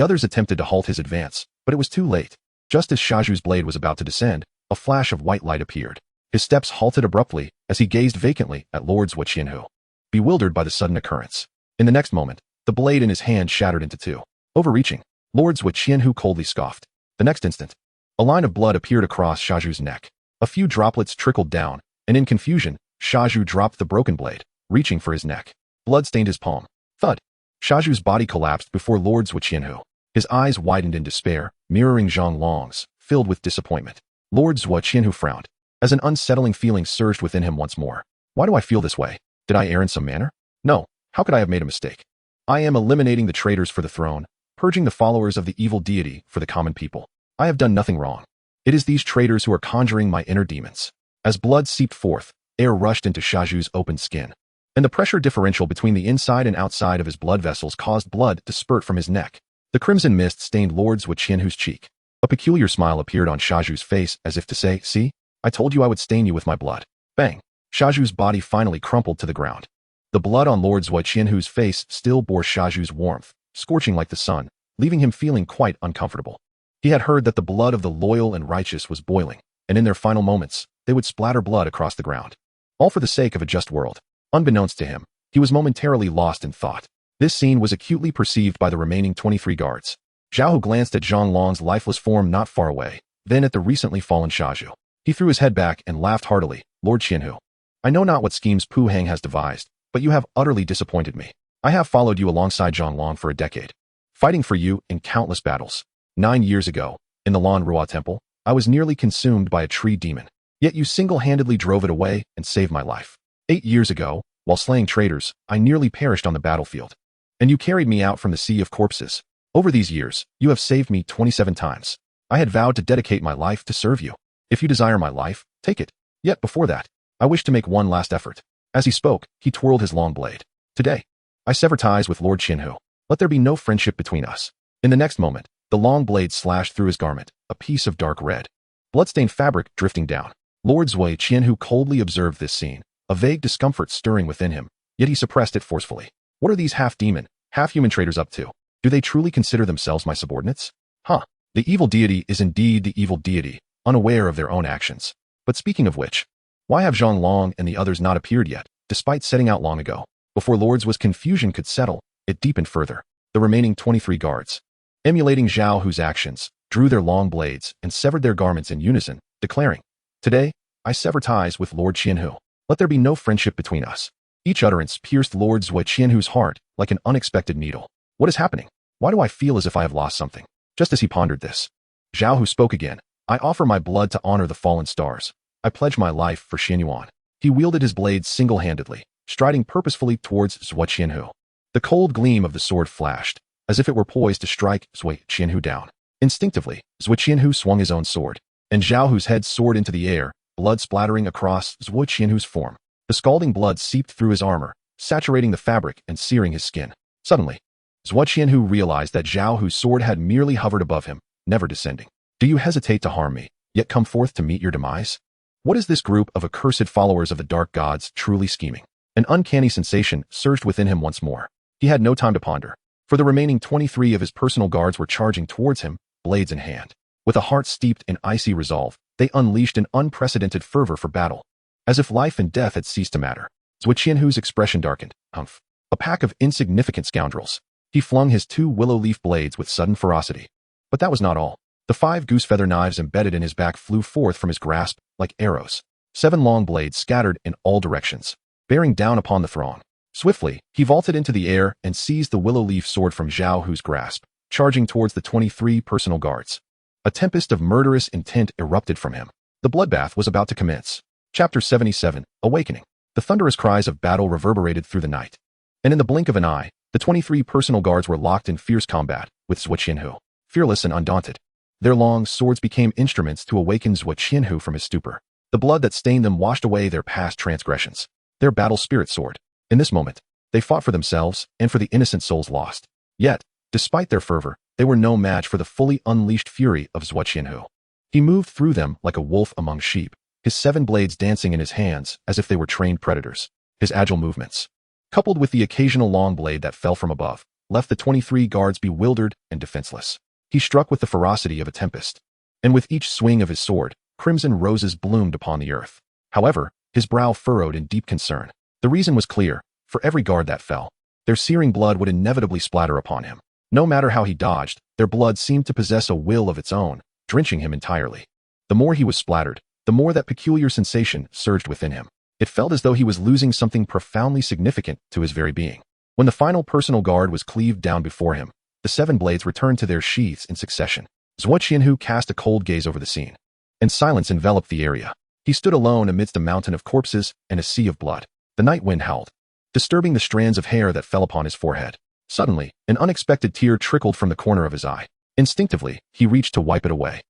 others attempted to halt his advance, but it was too late. Just as Shaju's blade was about to descend, a flash of white light appeared. His steps halted abruptly as he gazed vacantly at Lord Zhuo Qianhu, bewildered by the sudden occurrence. In the next moment, the blade in his hand shattered into 2. Overreaching, Lord Zhuo Qianhu coldly scoffed. The next instant, a line of blood appeared across Shaju's neck. A few droplets trickled down, and in confusion, Shaju dropped the broken blade, reaching for his neck. Blood stained his palm. Thud. Shaju's body collapsed before Lord Zhuo Qianhu. His eyes widened in despair, mirroring Zhang Long's, filled with disappointment. Lord Zhuo Qianhu frowned, as an unsettling feeling surged within him once more. Why do I feel this way? Did I err in some manner? No. How could I have made a mistake? I am eliminating the traitors for the throne, purging the followers of the evil deity for the common people. I have done nothing wrong. It is these traitors who are conjuring my inner demons. As blood seeped forth, air rushed into Shaju's open skin, and the pressure differential between the inside and outside of his blood vessels caused blood to spurt from his neck. The crimson mist stained Lord Zhuqianhu's cheek. A peculiar smile appeared on Shaju's face as if to say, "See? I told you I would stain you with my blood." Bang! Shaju's body finally crumpled to the ground. The blood on Lord Zhuqianhu's face still bore Shaju's warmth, scorching like the sun, leaving him feeling quite uncomfortable. He had heard that the blood of the loyal and righteous was boiling, and in their final moments, they would splatter blood across the ground. All for the sake of a just world. Unbeknownst to him, he was momentarily lost in thought. This scene was acutely perceived by the remaining 23 guards. Zhao glanced at Zhang Long's lifeless form not far away, then at the recently fallen Shaju. He threw his head back and laughed heartily. "Lord Qianhu, I know not what schemes Pu Heng has devised, but you have utterly disappointed me. I have followed you alongside Zhang Long for a decade, fighting for you in countless battles. 9 years ago, in the Lan Rua Temple, I was nearly consumed by a tree demon, yet you single-handedly drove it away and saved my life. 8 years ago, while slaying traitors, I nearly perished on the battlefield, and you carried me out from the sea of corpses. Over these years, you have saved me 27 times. I had vowed to dedicate my life to serve you. If you desire my life, take it. Yet before that, I wish to make one last effort." As he spoke, he twirled his long blade. "Today, I sever ties with Lord Qianhu. Let there be no friendship between us." In the next moment, the long blade slashed through his garment, a piece of dark red, bloodstained fabric drifting down. Lord Zhuqianhu coldly observed this scene, a vague discomfort stirring within him, yet he suppressed it forcefully. What are these half-demon, half-human traitors up to? Do they truly consider themselves my subordinates? The evil deity is indeed the evil deity, unaware of their own actions. But speaking of which, why have Zhang Long and the others not appeared yet, despite setting out long ago? Before Lord's confusion could settle, it deepened further. The remaining 23 guards, emulating Zhao Hu's actions, drew their long blades and severed their garments in unison, declaring, "Today, I sever ties with Lord Qianhu. Let there be no friendship between us." Each utterance pierced Lord Zhuqianhu's heart like an unexpected needle. What is happening? Why do I feel as if I have lost something? Just as he pondered this, Zhao Hu spoke again. "I offer my blood to honor the fallen stars. I pledge my life for Xianyuan." He wielded his blade single-handedly, striding purposefully towards Zhuqianhu. The cold gleam of the sword flashed, as if it were poised to strike Zhuqianhu down. Instinctively, Zhuqianhu swung his own sword, and Zhao Hu's head soared into the air, blood splattering across Zhuqianhu's form. The scalding blood seeped through his armor, saturating the fabric and searing his skin. Suddenly, Zhuqianhu realized that Zhao Hu's sword had merely hovered above him, never descending. "Do you hesitate to harm me, yet come forth to meet your demise? What is this group of accursed followers of the dark gods truly scheming?" An uncanny sensation surged within him once more. He had no time to ponder, for the remaining 23 of his personal guards were charging towards him, blades in hand. With a heart steeped in icy resolve, they unleashed an unprecedented fervor for battle. As if life and death had ceased to matter, Zhuqianhu's expression darkened. "Humph. A pack of insignificant scoundrels." He flung his 2 willow leaf blades with sudden ferocity. But that was not all. The 5 goose-feather knives embedded in his back flew forth from his grasp like arrows. 7 long blades scattered in all directions, bearing down upon the throng. Swiftly, he vaulted into the air and seized the willow leaf sword from Zhao Hu's grasp, charging towards the 23 personal guards. A tempest of murderous intent erupted from him. The bloodbath was about to commence. Chapter 77, Awakening. The thunderous cries of battle reverberated through the night. And in the blink of an eye, the 23 personal guards were locked in fierce combat with Zhuqianhu, fearless and undaunted. Their long swords became instruments to awaken Zhuqianhu from his stupor. The blood that stained them washed away their past transgressions. Their battle spirit soared. In this moment, they fought for themselves and for the innocent souls lost. Yet, despite their fervor, they were no match for the fully unleashed fury of Zhuqianhu. He moved through them like a wolf among sheep, his 7 blades dancing in his hands as if they were trained predators. His agile movements, coupled with the occasional long blade that fell from above, left the 23 guards bewildered and defenseless. He struck with the ferocity of a tempest, and with each swing of his sword, crimson roses bloomed upon the earth. However, his brow furrowed in deep concern. The reason was clear. For every guard that fell, their searing blood would inevitably splatter upon him. No matter how he dodged, their blood seemed to possess a will of its own, drenching him entirely. The more he was splattered, the more that peculiar sensation surged within him. It felt as though he was losing something profoundly significant to his very being. When the final personal guard was cleaved down before him, the 7 blades returned to their sheaths in succession. Zhuqianhu cast a cold gaze over the scene, and silence enveloped the area. He stood alone amidst a mountain of corpses and a sea of blood. The night wind howled, disturbing the strands of hair that fell upon his forehead. Suddenly, an unexpected tear trickled from the corner of his eye. Instinctively, he reached to wipe it away.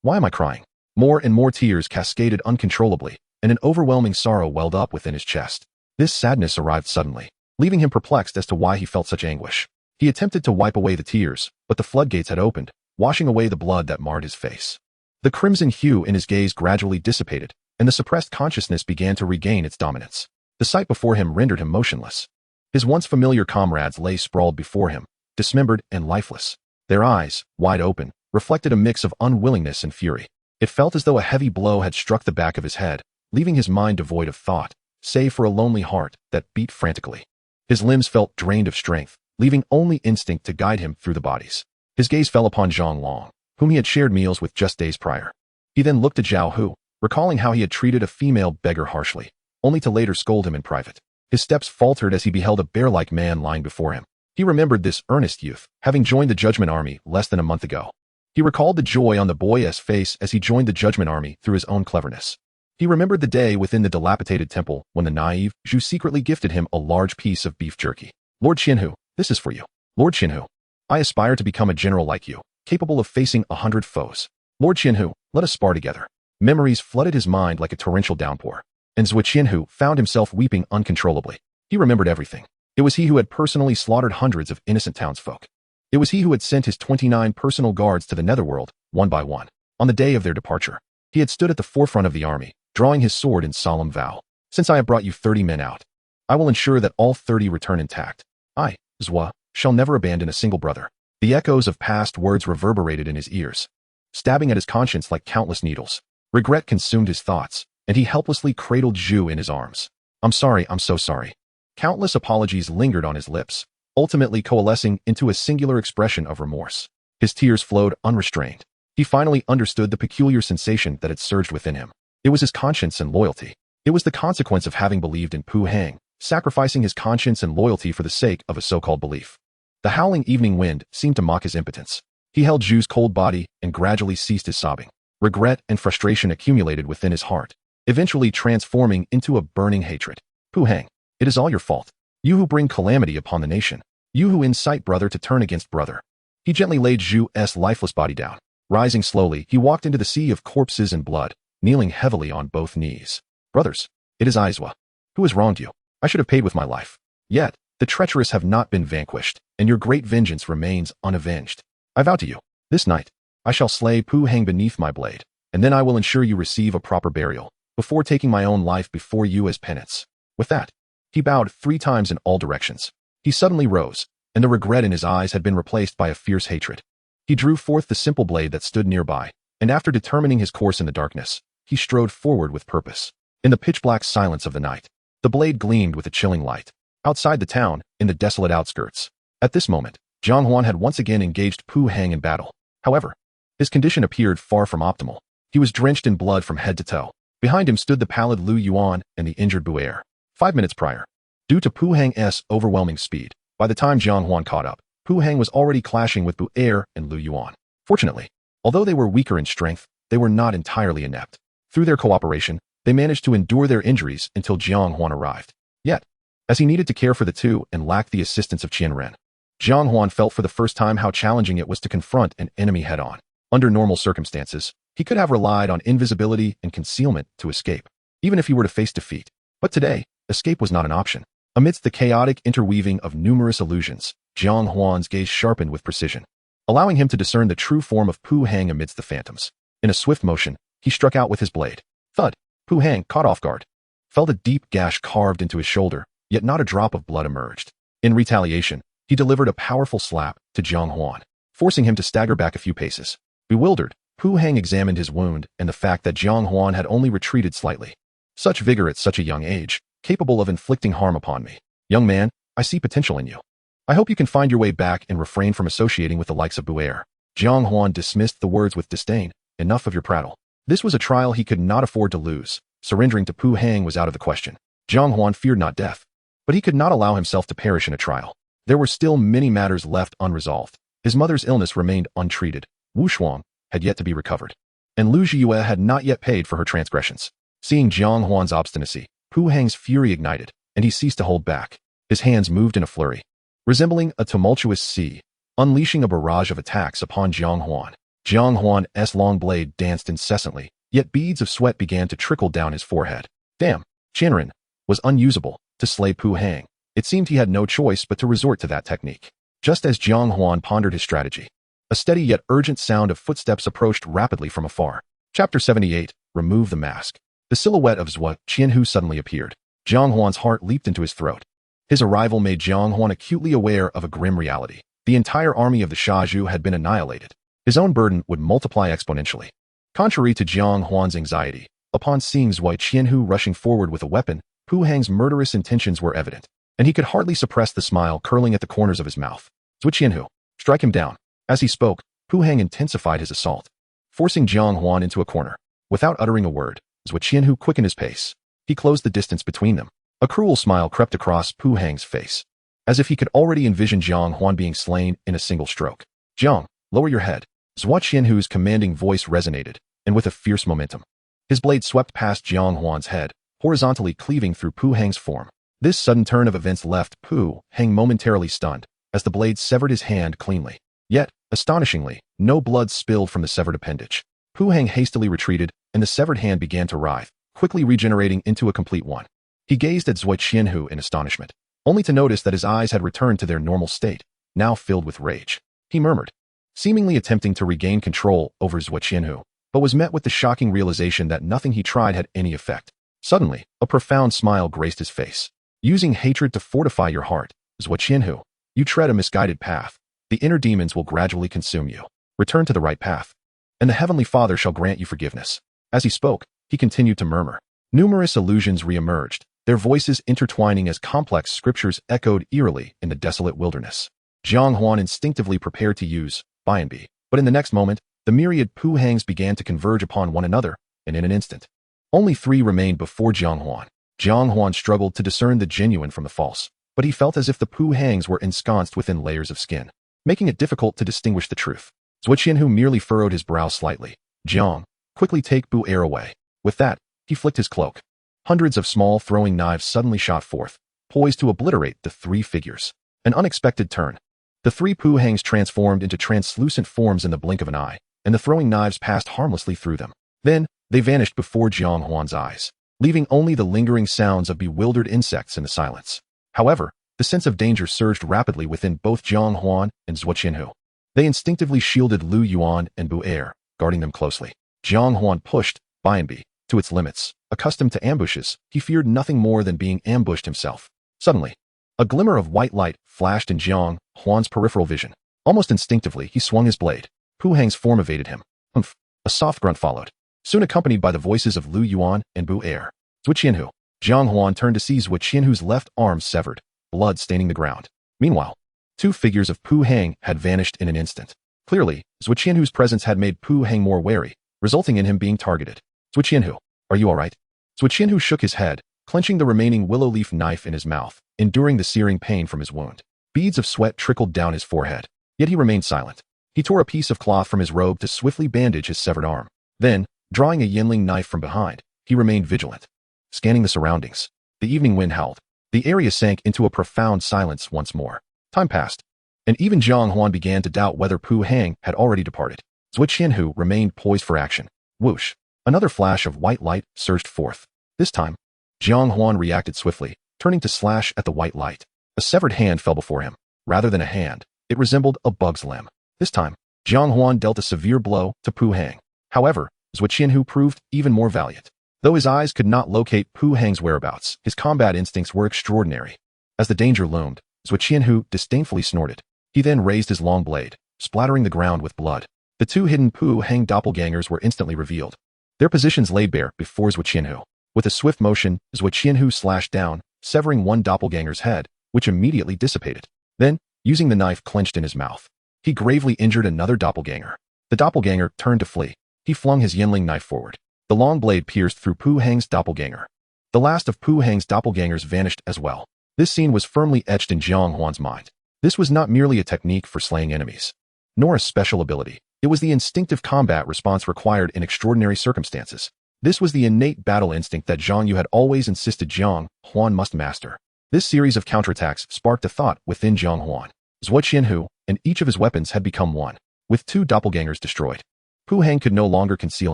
Why am I crying? More and more tears cascaded uncontrollably, and an overwhelming sorrow welled up within his chest. This sadness arrived suddenly, leaving him perplexed as to why he felt such anguish. He attempted to wipe away the tears, but the floodgates had opened, washing away the blood that marred his face. The crimson hue in his gaze gradually dissipated, and the suppressed consciousness began to regain its dominance. The sight before him rendered him motionless. His once familiar comrades lay sprawled before him, dismembered and lifeless. Their eyes, wide open, reflected a mix of unwillingness and fury. It felt as though a heavy blow had struck the back of his head, leaving his mind devoid of thought, save for a lonely heart that beat frantically. His limbs felt drained of strength, leaving only instinct to guide him through the bodies. His gaze fell upon Zhang Long, whom he had shared meals with just days prior. He then looked at Zhao Hu, recalling how he had treated a female beggar harshly, only to later scold him in private. His steps faltered as he beheld a bear-like man lying before him. He remembered this earnest youth, having joined the Judgment Army less than a month ago. He recalled the joy on the boy's face as he joined the Judgment Army through his own cleverness. He remembered the day within the dilapidated temple when the naive Zhu secretly gifted him a large piece of beef jerky. Lord Qianhu, this is for you. Lord Qianhu, I aspire to become a general like you, capable of facing 100 foes. Lord Qianhu, let us spar together. Memories flooded his mind like a torrential downpour, and Zhu Qianhu found himself weeping uncontrollably. He remembered everything. It was he who had personally slaughtered hundreds of innocent townsfolk. It was he who had sent his 29 personal guards to the netherworld, one by one. On the day of their departure, he had stood at the forefront of the army, drawing his sword in solemn vow. Since I have brought you 30 men out, I will ensure that all 30 return intact. I, Zhua, shall never abandon a single brother. The echoes of past words reverberated in his ears, stabbing at his conscience like countless needles. Regret consumed his thoughts, and he helplessly cradled Zhu in his arms. I'm sorry, I'm so sorry. Countless apologies lingered on his lips, ultimately coalescing into a singular expression of remorse. His tears flowed unrestrained. He finally understood the peculiar sensation that had surged within him. It was his conscience and loyalty. It was the consequence of having believed in Pu Hang, sacrificing his conscience and loyalty for the sake of a so-called belief. The howling evening wind seemed to mock his impotence. He held Zhu's cold body and gradually ceased his sobbing. Regret and frustration accumulated within his heart, eventually transforming into a burning hatred. Pu Hang, it is all your fault. You who bring calamity upon the nation. You who incite brother to turn against brother. He gently laid Zhu's lifeless body down. Rising slowly, he walked into the sea of corpses and blood, kneeling heavily on both knees. Brothers, it is Aizwa. Who has wronged you? I should have paid with my life. Yet, the treacherous have not been vanquished, and your great vengeance remains unavenged. I vow to you, this night, I shall slay Pu Hang beneath my blade, and then I will ensure you receive a proper burial, before taking my own life before you as penance. With that, he bowed 3 times in all directions. He suddenly rose, and the regret in his eyes had been replaced by a fierce hatred. He drew forth the simple blade that stood nearby, and after determining his course in the darkness, he strode forward with purpose. In the pitch-black silence of the night, the blade gleamed with a chilling light. Outside the town, in the desolate outskirts. At this moment, Jiang Huan had once again engaged Pu Hang in battle. However, his condition appeared far from optimal. He was drenched in blood from head to toe. Behind him stood the pallid Lu Yuan and the injured Bu'er. 5 minutes prior, due to Pu Hang's overwhelming speed, by the time Jiang Huan caught up, Pu Hang was already clashing with Bu'er and Lu Yuan. Fortunately, although they were weaker in strength, they were not entirely inept. Through their cooperation, they managed to endure their injuries until Jiang Huan arrived. Yet, as he needed to care for the two and lacked the assistance of Qian Ren, Jiang Huan felt for the first time how challenging it was to confront an enemy head-on. Under normal circumstances, he could have relied on invisibility and concealment to escape, even if he were to face defeat. But today, escape was not an option. Amidst the chaotic interweaving of numerous illusions, Jiang Huan's gaze sharpened with precision, allowing him to discern the true form of Pu Hang amidst the phantoms. In a swift motion, he struck out with his blade. Thud! Pu Hang, caught off guard, felt a deep gash carved into his shoulder, yet not a drop of blood emerged. In retaliation, he delivered a powerful slap to Jiang Huan, forcing him to stagger back a few paces. Bewildered, Pu Hang examined his wound and the fact that Jiang Huan had only retreated slightly. Such vigor at such a young age, capable of inflicting harm upon me. Young man, I see potential in you. I hope you can find your way back and refrain from associating with the likes of Bu'er. Jiang Huan dismissed the words with disdain. Enough of your prattle. This was a trial he could not afford to lose. Surrendering to Pu Hang was out of the question. Jiang Huan feared not death, but he could not allow himself to perish in a trial. There were still many matters left unresolved. His mother's illness remained untreated. Wu Shuang had yet to be recovered, and Lu Jiyue had not yet paid for her transgressions. Seeing Jiang Huan's obstinacy, Pu Hang's fury ignited, and he ceased to hold back. His hands moved in a flurry, resembling a tumultuous sea, unleashing a barrage of attacks upon Jiang Huan. Jiang Huan's long blade danced incessantly, yet beads of sweat began to trickle down his forehead. Damn, Qianren was unusable to slay Pu Hang. It seemed he had no choice but to resort to that technique. Just as Jiang Huan pondered his strategy, a steady yet urgent sound of footsteps approached rapidly from afar. Chapter 78, Remove the Mask. The silhouette of Zhuo Qianhu suddenly appeared. Jiang Huan's heart leaped into his throat. His arrival made Jiang Huan acutely aware of a grim reality. The entire army of the Shaju had been annihilated. His own burden would multiply exponentially. Contrary to Jiang Huan's anxiety, upon seeing Zhuo Qianhu rushing forward with a weapon, Pu Hang's murderous intentions were evident, and he could hardly suppress the smile curling at the corners of his mouth. Zhuo Qianhu, strike him down. As he spoke, Pu Hang intensified his assault, forcing Jiang Huan into a corner. Without uttering a word, Zhuo Qianhu quickened his pace. He closed the distance between them. A cruel smile crept across Pu Hang's face, as if he could already envision Jiang Huan being slain in a single stroke. Jiang, lower your head. Zhuo Qianhu's commanding voice resonated, and with a fierce momentum, his blade swept past Jiang Huan's head, horizontally cleaving through Pu Hang's form. This sudden turn of events left Pu Hang momentarily stunned, as the blade severed his hand cleanly. Yet, astonishingly, no blood spilled from the severed appendage. Pu Hang hastily retreated, and the severed hand began to writhe, quickly regenerating into a complete one. He gazed at Zhuo Qianhu in astonishment, only to notice that his eyes had returned to their normal state, now filled with rage. He murmured, seemingly attempting to regain control over Zhuo Qianhu, but was met with the shocking realization that nothing he tried had any effect. Suddenly, a profound smile graced his face. Using hatred to fortify your heart, Zhuo Qianhu, you tread a misguided path. The inner demons will gradually consume you. Return to the right path, and the Heavenly Father shall grant you forgiveness. As he spoke, he continued to murmur. Numerous illusions re-emerged, their voices intertwining as complex scriptures echoed eerily in the desolate wilderness. Jiang Huan instinctively prepared to use Bianbi, but in the next moment, the myriad Pu Hangs began to converge upon one another, and in an instant, only 3 remained before Jiang Huan. Jiang Huan struggled to discern the genuine from the false, but he felt as if the Pu Hangs were ensconced within layers of skin, making it difficult to distinguish the truth. Zhuo Qianhu merely furrowed his brow slightly. Jiang, quickly take Bu Air away. With that, he flicked his cloak. Hundreds of small throwing knives suddenly shot forth, poised to obliterate the 3 figures. An unexpected turn. The 3 Pu Hangs transformed into translucent forms in the blink of an eye, and the throwing knives passed harmlessly through them. Then, they vanished before Jiang Huan's eyes, leaving only the lingering sounds of bewildered insects in the silence. However, the sense of danger surged rapidly within both Jiang Huan and Zhuo Qianhu. They instinctively shielded Lu Yuan and Bu Air, guarding them closely. Jiang Huan pushed Bianbi to its limits. Accustomed to ambushes, he feared nothing more than being ambushed himself. Suddenly, a glimmer of white light flashed in Jiang Huan's peripheral vision. Almost instinctively, he swung his blade. Pu Hang's form evaded him. Humph! A soft grunt followed, soon accompanied by the voices of Lu Yuan and Bu Air. Zhuo Qianhu. Jiang Huan turned to see Zhuo Qianhu's left arm severed, blood staining the ground. Meanwhile, 2 figures of Pu Hang had vanished in an instant. Clearly, Zhuo Qianhu's presence had made Pu Hang more wary, resulting in him being targeted. Zhuo Qianhu, are you alright? Zhuo Qianhu shook his head, clenching the remaining willow leaf knife in his mouth, enduring the searing pain from his wound. Beads of sweat trickled down his forehead, yet he remained silent. He tore a piece of cloth from his robe to swiftly bandage his severed arm. Then, drawing a Yinling knife from behind, he remained vigilant, scanning the surroundings. The evening wind howled. The area sank into a profound silence once more. Time passed, and even Jiang Huan began to doubt whether Pu Hang had already departed. Zhuo Qianhu remained poised for action. Whoosh! Another flash of white light surged forth. This time, Jiang Huan reacted swiftly, turning to slash at the white light. A severed hand fell before him. Rather than a hand, it resembled a bug's limb. This time, Jiang Huan dealt a severe blow to Pu Hang. However, Zhuo Qianhu proved even more valiant. Though his eyes could not locate Pu Hang's whereabouts, his combat instincts were extraordinary. As the danger loomed, Zhuo Qianhu disdainfully snorted. He then raised his long blade, splattering the ground with blood. The 2 hidden Pu Hang doppelgangers were instantly revealed. Their positions laid bare before Zhuo Qianhu. With a swift motion, Zhuo Qianhu slashed down, severing one doppelganger's head, which immediately dissipated. Then, using the knife clenched in his mouth, he gravely injured another doppelganger. The doppelganger turned to flee. He flung his Yinling knife forward. The long blade pierced through Pu Hang's doppelganger. The last of Pu Hang's doppelgangers vanished as well. This scene was firmly etched in Jiang Huan's mind. This was not merely a technique for slaying enemies, nor a special ability. It was the instinctive combat response required in extraordinary circumstances. This was the innate battle instinct that Zhang Yu had always insisted Jiang Huan must master. This series of counterattacks sparked a thought within Jiang Huan. Zhuo Qianhu and each of his weapons had become one. With 2 doppelgangers destroyed, Pu Hang could no longer conceal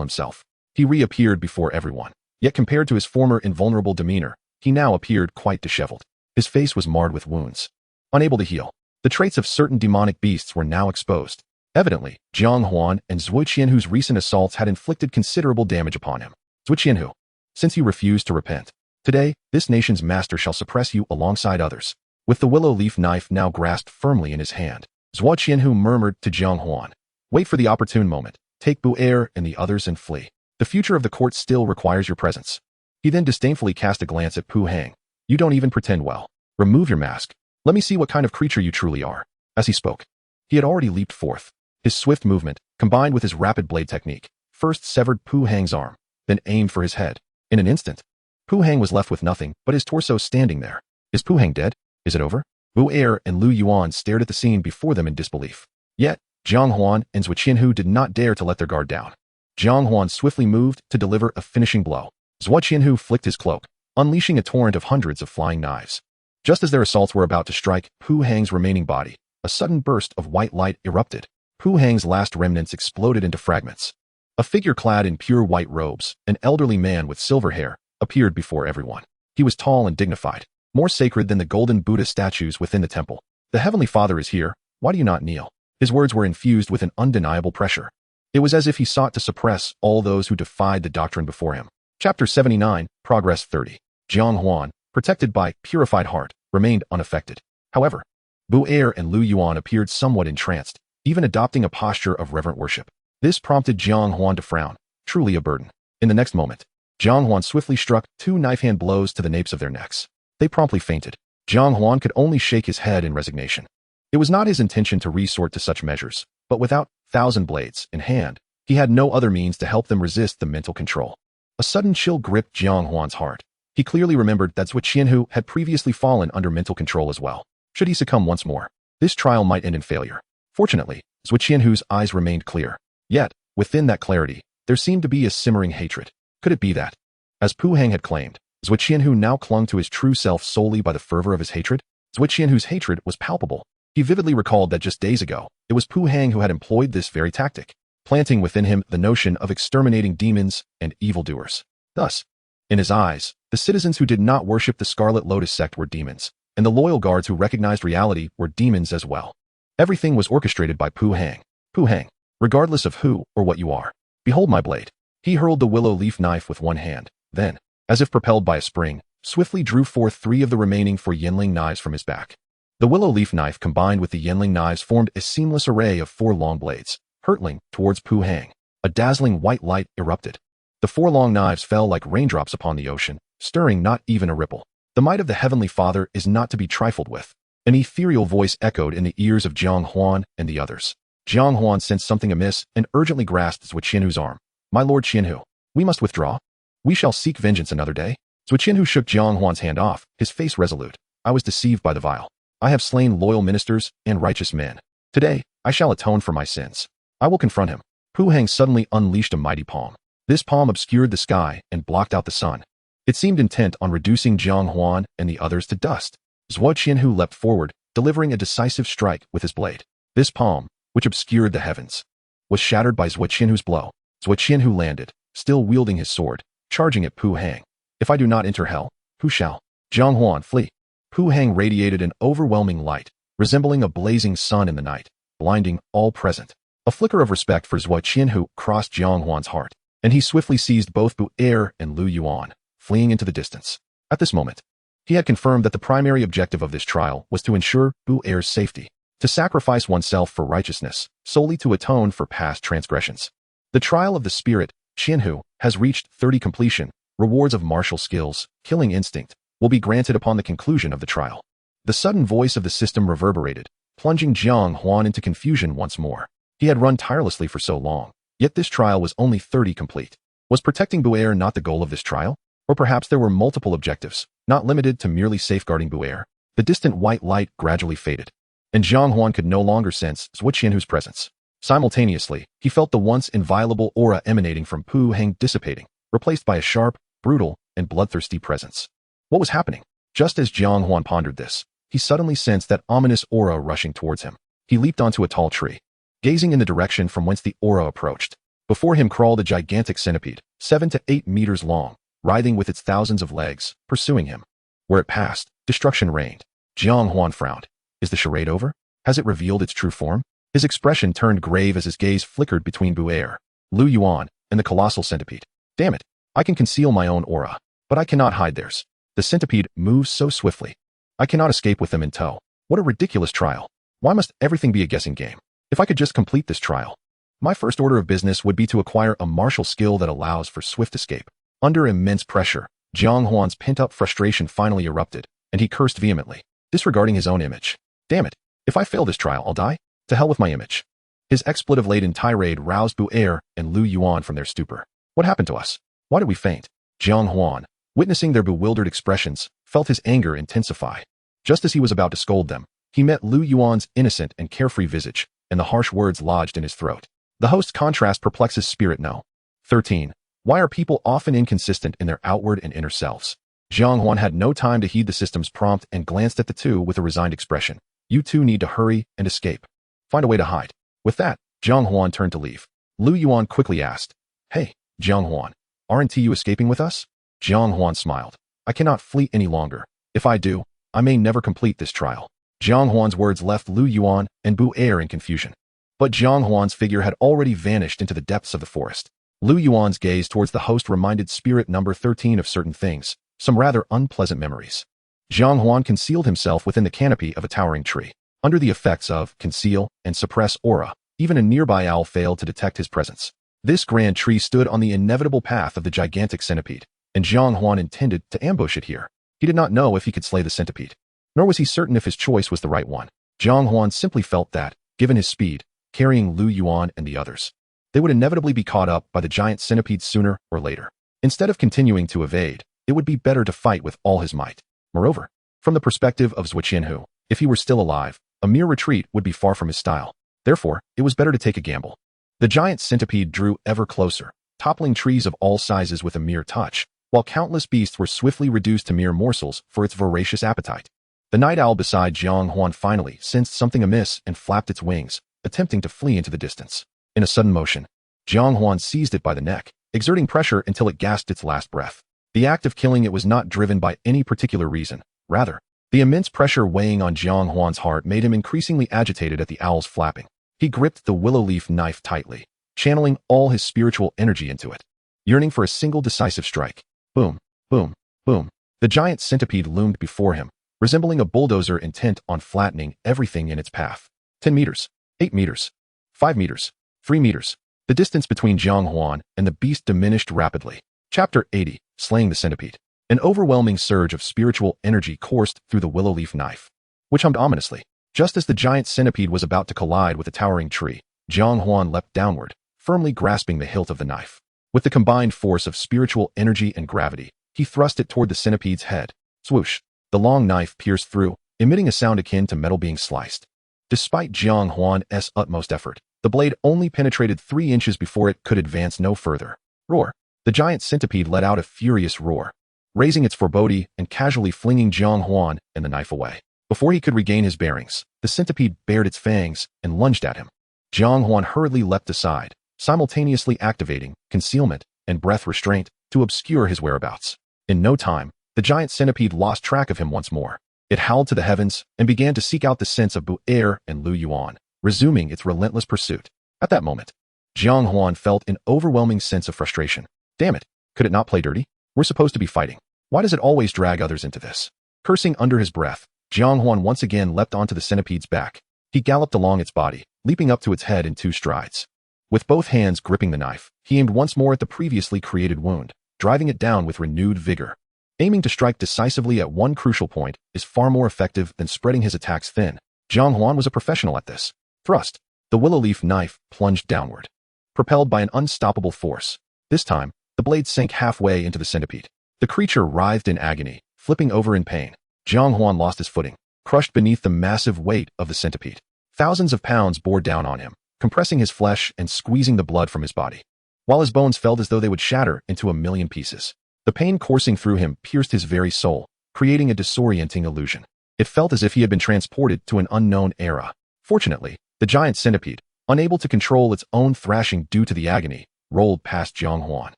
himself. He reappeared before everyone. Yet compared to his former invulnerable demeanor, he now appeared quite disheveled. His face was marred with wounds, unable to heal. The traits of certain demonic beasts were now exposed. Evidently, Jiang Huan and Zhuo Qianhu's recent assaults had inflicted considerable damage upon him. Zhuo Qianhu, since you refuse to repent, today, this nation's master shall suppress you alongside others. With the willow leaf knife now grasped firmly in his hand, Zhuo Qianhu murmured to Jiang Huan, "Wait for the opportune moment. Take Bu-Er and the others and flee. The future of the court still requires your presence." He then disdainfully cast a glance at Pu Hang. "You don't even pretend well. Remove your mask. Let me see what kind of creature you truly are." As he spoke, he had already leaped forth. His swift movement, combined with his rapid blade technique, first severed Pu Hang's arm, then aimed for his head. In an instant, Pu Hang was left with nothing but his torso standing there. Is Pu Hang dead? Is it over? Bu-Er and Lu Yuan stared at the scene before them in disbelief. Yet, Jiang Huan and Zhuo Qianhu did not dare to let their guard down. Jiang Huan swiftly moved to deliver a finishing blow. Zhuo Qianhu flicked his cloak, unleashing a torrent of hundreds of flying knives. Just as their assaults were about to strike Pu Hang's remaining body, a sudden burst of white light erupted. Pu Hang's last remnants exploded into fragments. A figure clad in pure white robes, an elderly man with silver hair, appeared before everyone. He was tall and dignified, more sacred than the golden Buddha statues within the temple. "The Heavenly Father is here. Why do you not kneel?" His words were infused with an undeniable pressure. It was as if he sought to suppress all those who defied the doctrine before him. Chapter 79, Progress 30. Jiang Huan, protected by purified heart, remained unaffected. However, Bu-Er and Lu Yuan appeared somewhat entranced, even adopting a posture of reverent worship. This prompted Jiang Huan to frown, truly a burden. In the next moment, Jiang Huan swiftly struck 2 knife-hand blows to the napes of their necks. They promptly fainted. Jiang Huan could only shake his head in resignation. It was not his intention to resort to such measures, but without 1,000 blades in hand, he had no other means to help them resist the mental control. A sudden chill gripped Jiang Huan's heart. He clearly remembered that Zhuo Qianhu had previously fallen under mental control as well. Should he succumb once more, this trial might end in failure. Fortunately, Zhuo Qianhu's eyes remained clear. Yet, within that clarity, there seemed to be a simmering hatred. Could it be that, as Pu Hang had claimed, Zhuo Qianhu now clung to his true self solely by the fervor of his hatred? Zhuo Qianhu's hatred was palpable. He vividly recalled that just days ago, it was Pu Hang who had employed this very tactic, planting within him the notion of exterminating demons and evildoers. Thus, in his eyes, the citizens who did not worship the Scarlet Lotus sect were demons, and the loyal guards who recognized reality were demons as well. Everything was orchestrated by Pu Hang. Pu Hang, regardless of who or what you are, behold my blade. He hurled the willow leaf knife with one hand, then, as if propelled by a spring, swiftly drew forth 3 of the remaining 4 Yanling knives from his back. The willow leaf knife combined with the Yanling knives formed a seamless array of 4 long blades, hurtling towards Pu Hang. A dazzling white light erupted. The 4 long knives fell like raindrops upon the ocean, stirring not even a ripple. The might of the Heavenly Father is not to be trifled with. An ethereal voice echoed in the ears of Jiang Huan and the others. Jiang Huan sensed something amiss and urgently grasped Zhuo Qianhu's arm. "My lord Qianhu, we must withdraw. We shall seek vengeance another day." Zhuo Qianhu shook Jiang Huan's hand off, his face resolute. "I was deceived by the vile. I have slain loyal ministers and righteous men. Today, I shall atone for my sins. I will confront him." Pu Hang suddenly unleashed a mighty palm. This palm obscured the sky and blocked out the sun. It seemed intent on reducing Jiang Huan and the others to dust. Zhuo Qianhu leapt forward, delivering a decisive strike with his blade. This palm, which obscured the heavens, was shattered by Zhuo Qianhu's blow. Zhuo Qianhu landed, still wielding his sword, charging at Pu Hang. "If I do not enter hell, who shall?" "Jiang Huan, flee." Pu Hang radiated an overwhelming light, resembling a blazing sun in the night, blinding all present. A flicker of respect for Zhuo Qianhu crossed Jiang Huan's heart, and he swiftly seized both Bu-Er and Lu Yuan, fleeing into the distance. At this moment, he had confirmed that the primary objective of this trial was to ensure Bu-Er's safety, to sacrifice oneself for righteousness, solely to atone for past transgressions. The trial of the spirit, Qianhu, has reached 30 completion. Rewards of martial skills, killing instinct, will be granted upon the conclusion of the trial. The sudden voice of the system reverberated, plunging Jiang Huan into confusion once more. He had run tirelessly for so long, yet this trial was only 30 complete. Was protecting Bu-Er not the goal of this trial? Or perhaps there were multiple objectives, not limited to merely safeguarding Bu-Er. The distant white light gradually faded, and Jiang Huan could no longer sense Zhuo Qianhu's presence. Simultaneously, he felt the once inviolable aura emanating from Pu Hang dissipating, replaced by a sharp, brutal, and bloodthirsty presence. What was happening? Just as Jiang Huan pondered this, he suddenly sensed that ominous aura rushing towards him. He leaped onto a tall tree, gazing in the direction from whence the aura approached. Before him crawled a gigantic centipede, 7 to 8 meters long, writhing with its thousands of legs, pursuing him. Where it passed, destruction reigned. Jiang Huan frowned. Is the charade over? Has it revealed its true form? His expression turned grave as his gaze flickered between Bu'er, Lu Yuan, and the colossal centipede. Damn it! I can conceal my own aura, but I cannot hide theirs. The centipede moves so swiftly. I cannot escape with them in tow. What a ridiculous trial. Why must everything be a guessing game? If I could just complete this trial. My first order of business would be to acquire a martial skill that allows for swift escape. Under immense pressure, Jiang Huan's pent-up frustration finally erupted, and he cursed vehemently, disregarding his own image. Damn it! If I fail this trial, I'll die? To hell with my image. His expletive-laden tirade roused Bu'er and Lu Yuan from their stupor. What happened to us? Why did we faint? Jiang Huan, witnessing their bewildered expressions, felt his anger intensify. Just as he was about to scold them, he met Lu Yuan's innocent and carefree visage, and the harsh words lodged in his throat. The host's contrast perplexes Spirit No. 13. Why are people often inconsistent in their outward and inner selves? Jiang Huan had no time to heed the system's prompt and glanced at the two with a resigned expression. You two need to hurry and escape. Find a way to hide. With that, Jiang Huan turned to leave. Lu Yuan quickly asked, Hey, Jiang Huan, aren't you escaping with us? Jiang Huan smiled. I cannot flee any longer. If I do, I may never complete this trial. Jiang Huan's words left Lu Yuan and Bu'er in confusion. But Jiang Huan's figure had already vanished into the depths of the forest. Lu Yuan's gaze towards the host reminded Spirit number 13 of certain things, some rather unpleasant memories. Jiang Huan concealed himself within the canopy of a towering tree. Under the effects of conceal and suppress aura, even a nearby owl failed to detect his presence. This grand tree stood on the inevitable path of the gigantic centipede, and Jiang Huan intended to ambush it here. He did not know if he could slay the centipede, nor was he certain if his choice was the right one. Jiang Huan simply felt that, given his speed, carrying Lu Yuan and the others, they would inevitably be caught up by the giant centipede sooner or later. Instead of continuing to evade, it would be better to fight with all his might. Moreover, from the perspective of Zhuo Qianhu, if he were still alive, a mere retreat would be far from his style. Therefore, it was better to take a gamble. The giant centipede drew ever closer, toppling trees of all sizes with a mere touch, while countless beasts were swiftly reduced to mere morsels for its voracious appetite. The night owl beside Jiang Huan finally sensed something amiss and flapped its wings, attempting to flee into the distance. In a sudden motion, Jiang Huan seized it by the neck, exerting pressure until it gasped its last breath. The act of killing it was not driven by any particular reason. Rather, the immense pressure weighing on Jiang Huan's heart made him increasingly agitated at the owl's flapping. He gripped the willow leaf knife tightly, channeling all his spiritual energy into it, yearning for a single decisive strike. Boom, boom, boom. The giant centipede loomed before him, resembling a bulldozer intent on flattening everything in its path. 10 meters, 8 meters, 5 meters, 3 meters. The distance between Jiang Huan and the beast diminished rapidly. Chapter 80, Slaying the Centipede. An overwhelming surge of spiritual energy coursed through the willow leaf knife, which hummed ominously. Just as the giant centipede was about to collide with the towering tree, Jiang Huan leapt downward, firmly grasping the hilt of the knife. With the combined force of spiritual energy and gravity, he thrust it toward the centipede's head. Swoosh! The long knife pierced through, emitting a sound akin to metal being sliced. Despite Jiang Huan's utmost effort, the blade only penetrated 3 inches before it could advance no further. Roar! The giant centipede let out a furious roar, raising its foreboding and casually flinging Jiang Huan and the knife away. Before he could regain his bearings, the centipede bared its fangs and lunged at him. Jiang Huan hurriedly leapt aside, simultaneously activating concealment and breath restraint to obscure his whereabouts. In no time, the giant centipede lost track of him once more. It howled to the heavens and began to seek out the scents of Bu'er and Lu Yuan, resuming its relentless pursuit. At that moment, Jiang Huan felt an overwhelming sense of frustration. Damn it, could it not play dirty? We're supposed to be fighting. Why does it always drag others into this? Cursing under his breath, Jiang Huan once again leapt onto the centipede's back. He galloped along its body, leaping up to its head in 2 strides. With both hands gripping the knife, he aimed once more at the previously created wound, driving it down with renewed vigor. Aiming to strike decisively at one crucial point is far more effective than spreading his attacks thin. Jiang Huan was a professional at this. Thrust. The willow leaf knife plunged downward, propelled by an unstoppable force. This time, the blade sank halfway into the centipede. The creature writhed in agony, flipping over in pain. Jiang Huan lost his footing, crushed beneath the massive weight of the centipede. Thousands of pounds bore down on him, compressing his flesh and squeezing the blood from his body, while his bones felt as though they would shatter into a million pieces. The pain coursing through him pierced his very soul, creating a disorienting illusion. It felt as if he had been transported to an unknown era. Fortunately, the giant centipede, unable to control its own thrashing due to the agony, rolled past Jiang Huan,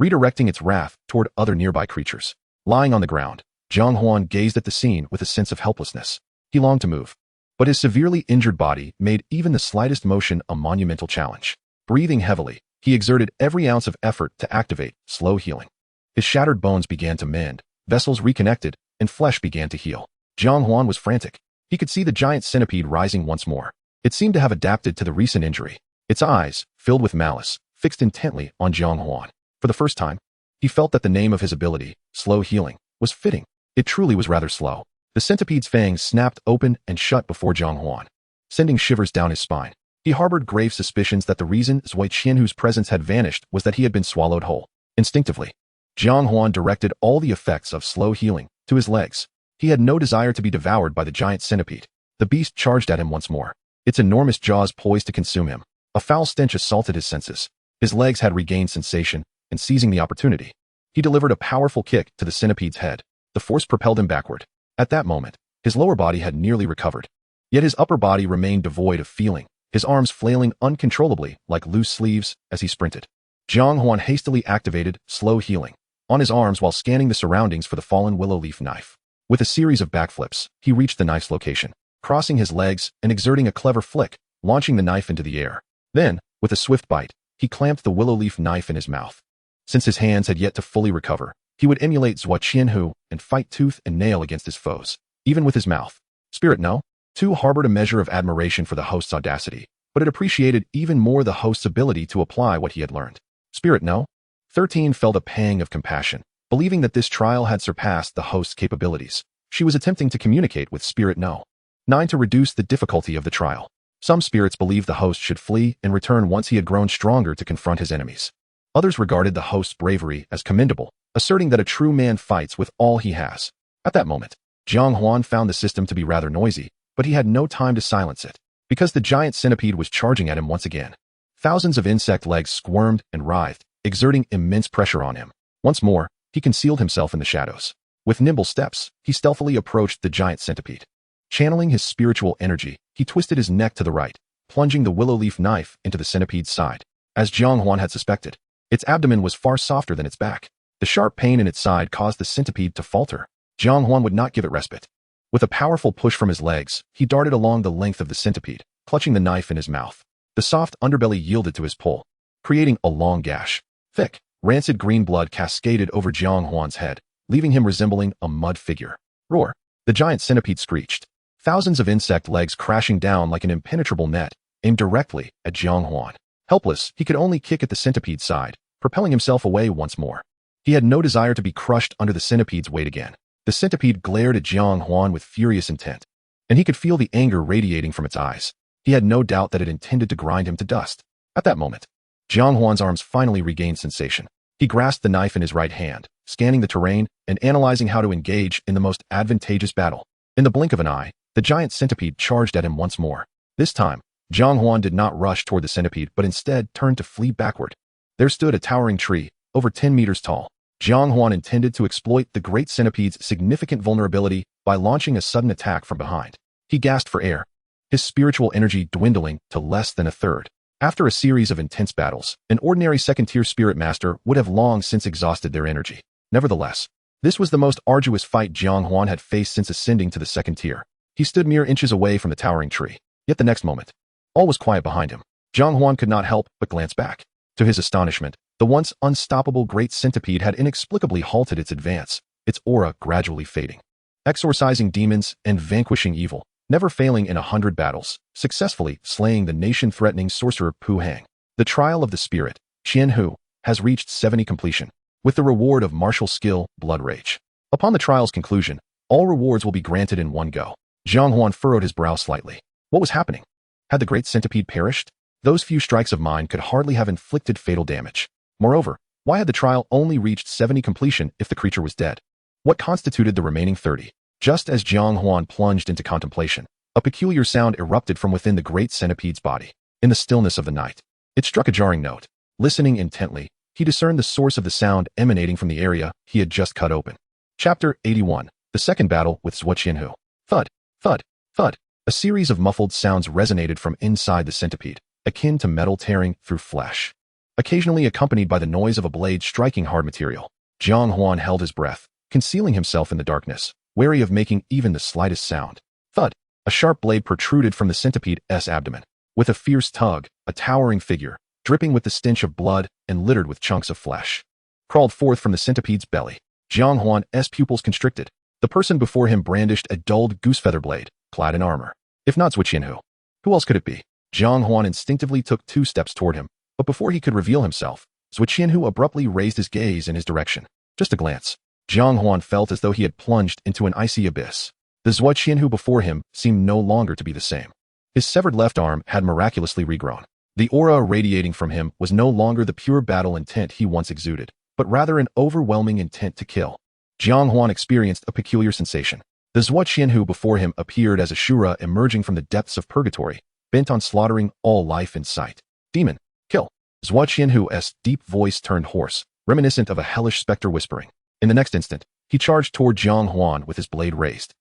redirecting its wrath toward other nearby creatures. Lying on the ground, Jiang Huan gazed at the scene with a sense of helplessness. He longed to move, but his severely injured body made even the slightest motion a monumental challenge. Breathing heavily, he exerted every ounce of effort to activate slow healing. His shattered bones began to mend, vessels reconnected, and flesh began to heal. Jiang Huan was frantic. He could see the giant centipede rising once more. It seemed to have adapted to the recent injury. Its eyes, filled with malice, fixed intently on Jiang Huan. For the first time, he felt that the name of his ability, slow healing, was fitting. It truly was rather slow. The centipede's fangs snapped open and shut before Jiang Huan, sending shivers down his spine. He harbored grave suspicions that the reason Yue Qianhu's presence had vanished was that he had been swallowed whole. Instinctively, Jiang Huan directed all the effects of slow healing to his legs. He had no desire to be devoured by the giant centipede. The beast charged at him once more, its enormous jaws poised to consume him. A foul stench assaulted his senses. His legs had regained sensation, and seizing the opportunity, he delivered a powerful kick to the centipede's head. The force propelled him backward. At that moment, his lower body had nearly recovered. Yet his upper body remained devoid of feeling, his arms flailing uncontrollably like loose sleeves as he sprinted. Jiang Huan hastily activated slow healing on his arms while scanning the surroundings for the fallen willow leaf knife. With a series of backflips, he reached the knife's location, crossing his legs and exerting a clever flick, launching the knife into the air. Then, with a swift bite, he clamped the willow leaf knife in his mouth. Since his hands had yet to fully recover, he would emulate Yue Qianhu and fight tooth and nail against his foes, even with his mouth. Spirit-No, too, harbored a measure of admiration for the host's audacity, but it appreciated even more the host's ability to apply what he had learned. Spirit-No, 13 felt a pang of compassion, believing that this trial had surpassed the host's capabilities. She was attempting to communicate with Spirit-No 9 to reduce the difficulty of the trial. Some spirits believed the host should flee and return once he had grown stronger to confront his enemies. Others regarded the host's bravery as commendable, asserting that a true man fights with all he has. At that moment, Jiang Huan found the system to be rather noisy, but he had no time to silence it, because the giant centipede was charging at him once again. Thousands of insect legs squirmed and writhed, exerting immense pressure on him. Once more, he concealed himself in the shadows. With nimble steps, he stealthily approached the giant centipede. Channeling his spiritual energy, he twisted his neck to the right, plunging the willow leaf knife into the centipede's side. As Jiang Huan had suspected, its abdomen was far softer than its back. The sharp pain in its side caused the centipede to falter. Jiang Huan would not give it respite. With a powerful push from his legs, he darted along the length of the centipede, clutching the knife in his mouth. The soft underbelly yielded to his pull, creating a long gash. Thick, rancid green blood cascaded over Jiang Huan's head, leaving him resembling a mud figure. Roar! The giant centipede screeched. Thousands of insect legs crashing down like an impenetrable net, aimed directly at Jiang Huan. Helpless, he could only kick at the centipede's side, propelling himself away once more. He had no desire to be crushed under the centipede's weight again. The centipede glared at Jiang Huan with furious intent, and he could feel the anger radiating from its eyes. He had no doubt that it intended to grind him to dust. At that moment, Jiang Huan's arms finally regained sensation. He grasped the knife in his right hand, scanning the terrain and analyzing how to engage in the most advantageous battle. In the blink of an eye, the giant centipede charged at him once more. This time, Jiang Huan did not rush toward the centipede but instead turned to flee backward. There stood a towering tree, over 10 meters tall. Jiang Huan intended to exploit the great centipede's significant vulnerability by launching a sudden attack from behind. He gasped for air, his spiritual energy dwindling to less than a third. After a series of intense battles, an ordinary second-tier spirit master would have long since exhausted their energy. Nevertheless, this was the most arduous fight Jiang Huan had faced since ascending to the second tier. He stood mere inches away from the towering tree. Yet the next moment, all was quiet behind him. Jiang Huan could not help but glance back. To his astonishment, the once unstoppable great centipede had inexplicably halted its advance, its aura gradually fading. Exorcising demons and vanquishing evil, never failing in 100 battles, successfully slaying the nation-threatening sorcerer Pu Hang. The trial of the spirit, Qianhu, has reached 70 completion, with the reward of martial skill, blood rage. Upon the trial's conclusion, all rewards will be granted in one go. Jiang Huan furrowed his brow slightly. What was happening? Had the great centipede perished? Those few strikes of mine could hardly have inflicted fatal damage. Moreover, why had the trial only reached 70 completion if the creature was dead? What constituted the remaining 30? Just as Jiang Huan plunged into contemplation, a peculiar sound erupted from within the great centipede's body. In the stillness of the night, it struck a jarring note. Listening intently, he discerned the source of the sound emanating from the area he had just cut open. Chapter 81. The Second Battle with Yue Qianhu. Thud, thud, thud. A series of muffled sounds resonated from inside the centipede, akin to metal tearing through flesh, occasionally accompanied by the noise of a blade striking hard material. Jiang Huan held his breath, concealing himself in the darkness, wary of making even the slightest sound. Thud! A sharp blade protruded from the centipede's abdomen. With a fierce tug, a towering figure, dripping with the stench of blood and littered with chunks of flesh, crawled forth from the centipede's belly. Jiang Huan's pupils constricted. The person before him brandished a dulled goosefeather blade, clad in armor. If not Zhuo Qianhu, who else could it be? Jiang Huan instinctively took 2 steps toward him, but before he could reveal himself, Zhuo Qianhu abruptly raised his gaze in his direction. Just a glance. Jiang Huan felt as though he had plunged into an icy abyss. The Zhuo Qianhu before him seemed no longer to be the same. His severed left arm had miraculously regrown. The aura radiating from him was no longer the pure battle intent he once exuded, but rather an overwhelming intent to kill. Jiang Huan experienced a peculiar sensation. The Zhuo Qianhu before him appeared as a Shura emerging from the depths of purgatory, bent on slaughtering all life in sight. Demon, kill. Zhuo Qianhu's deep voice turned hoarse, reminiscent of a hellish specter whispering. In the next instant, he charged toward Jiang Huan with his blade raised.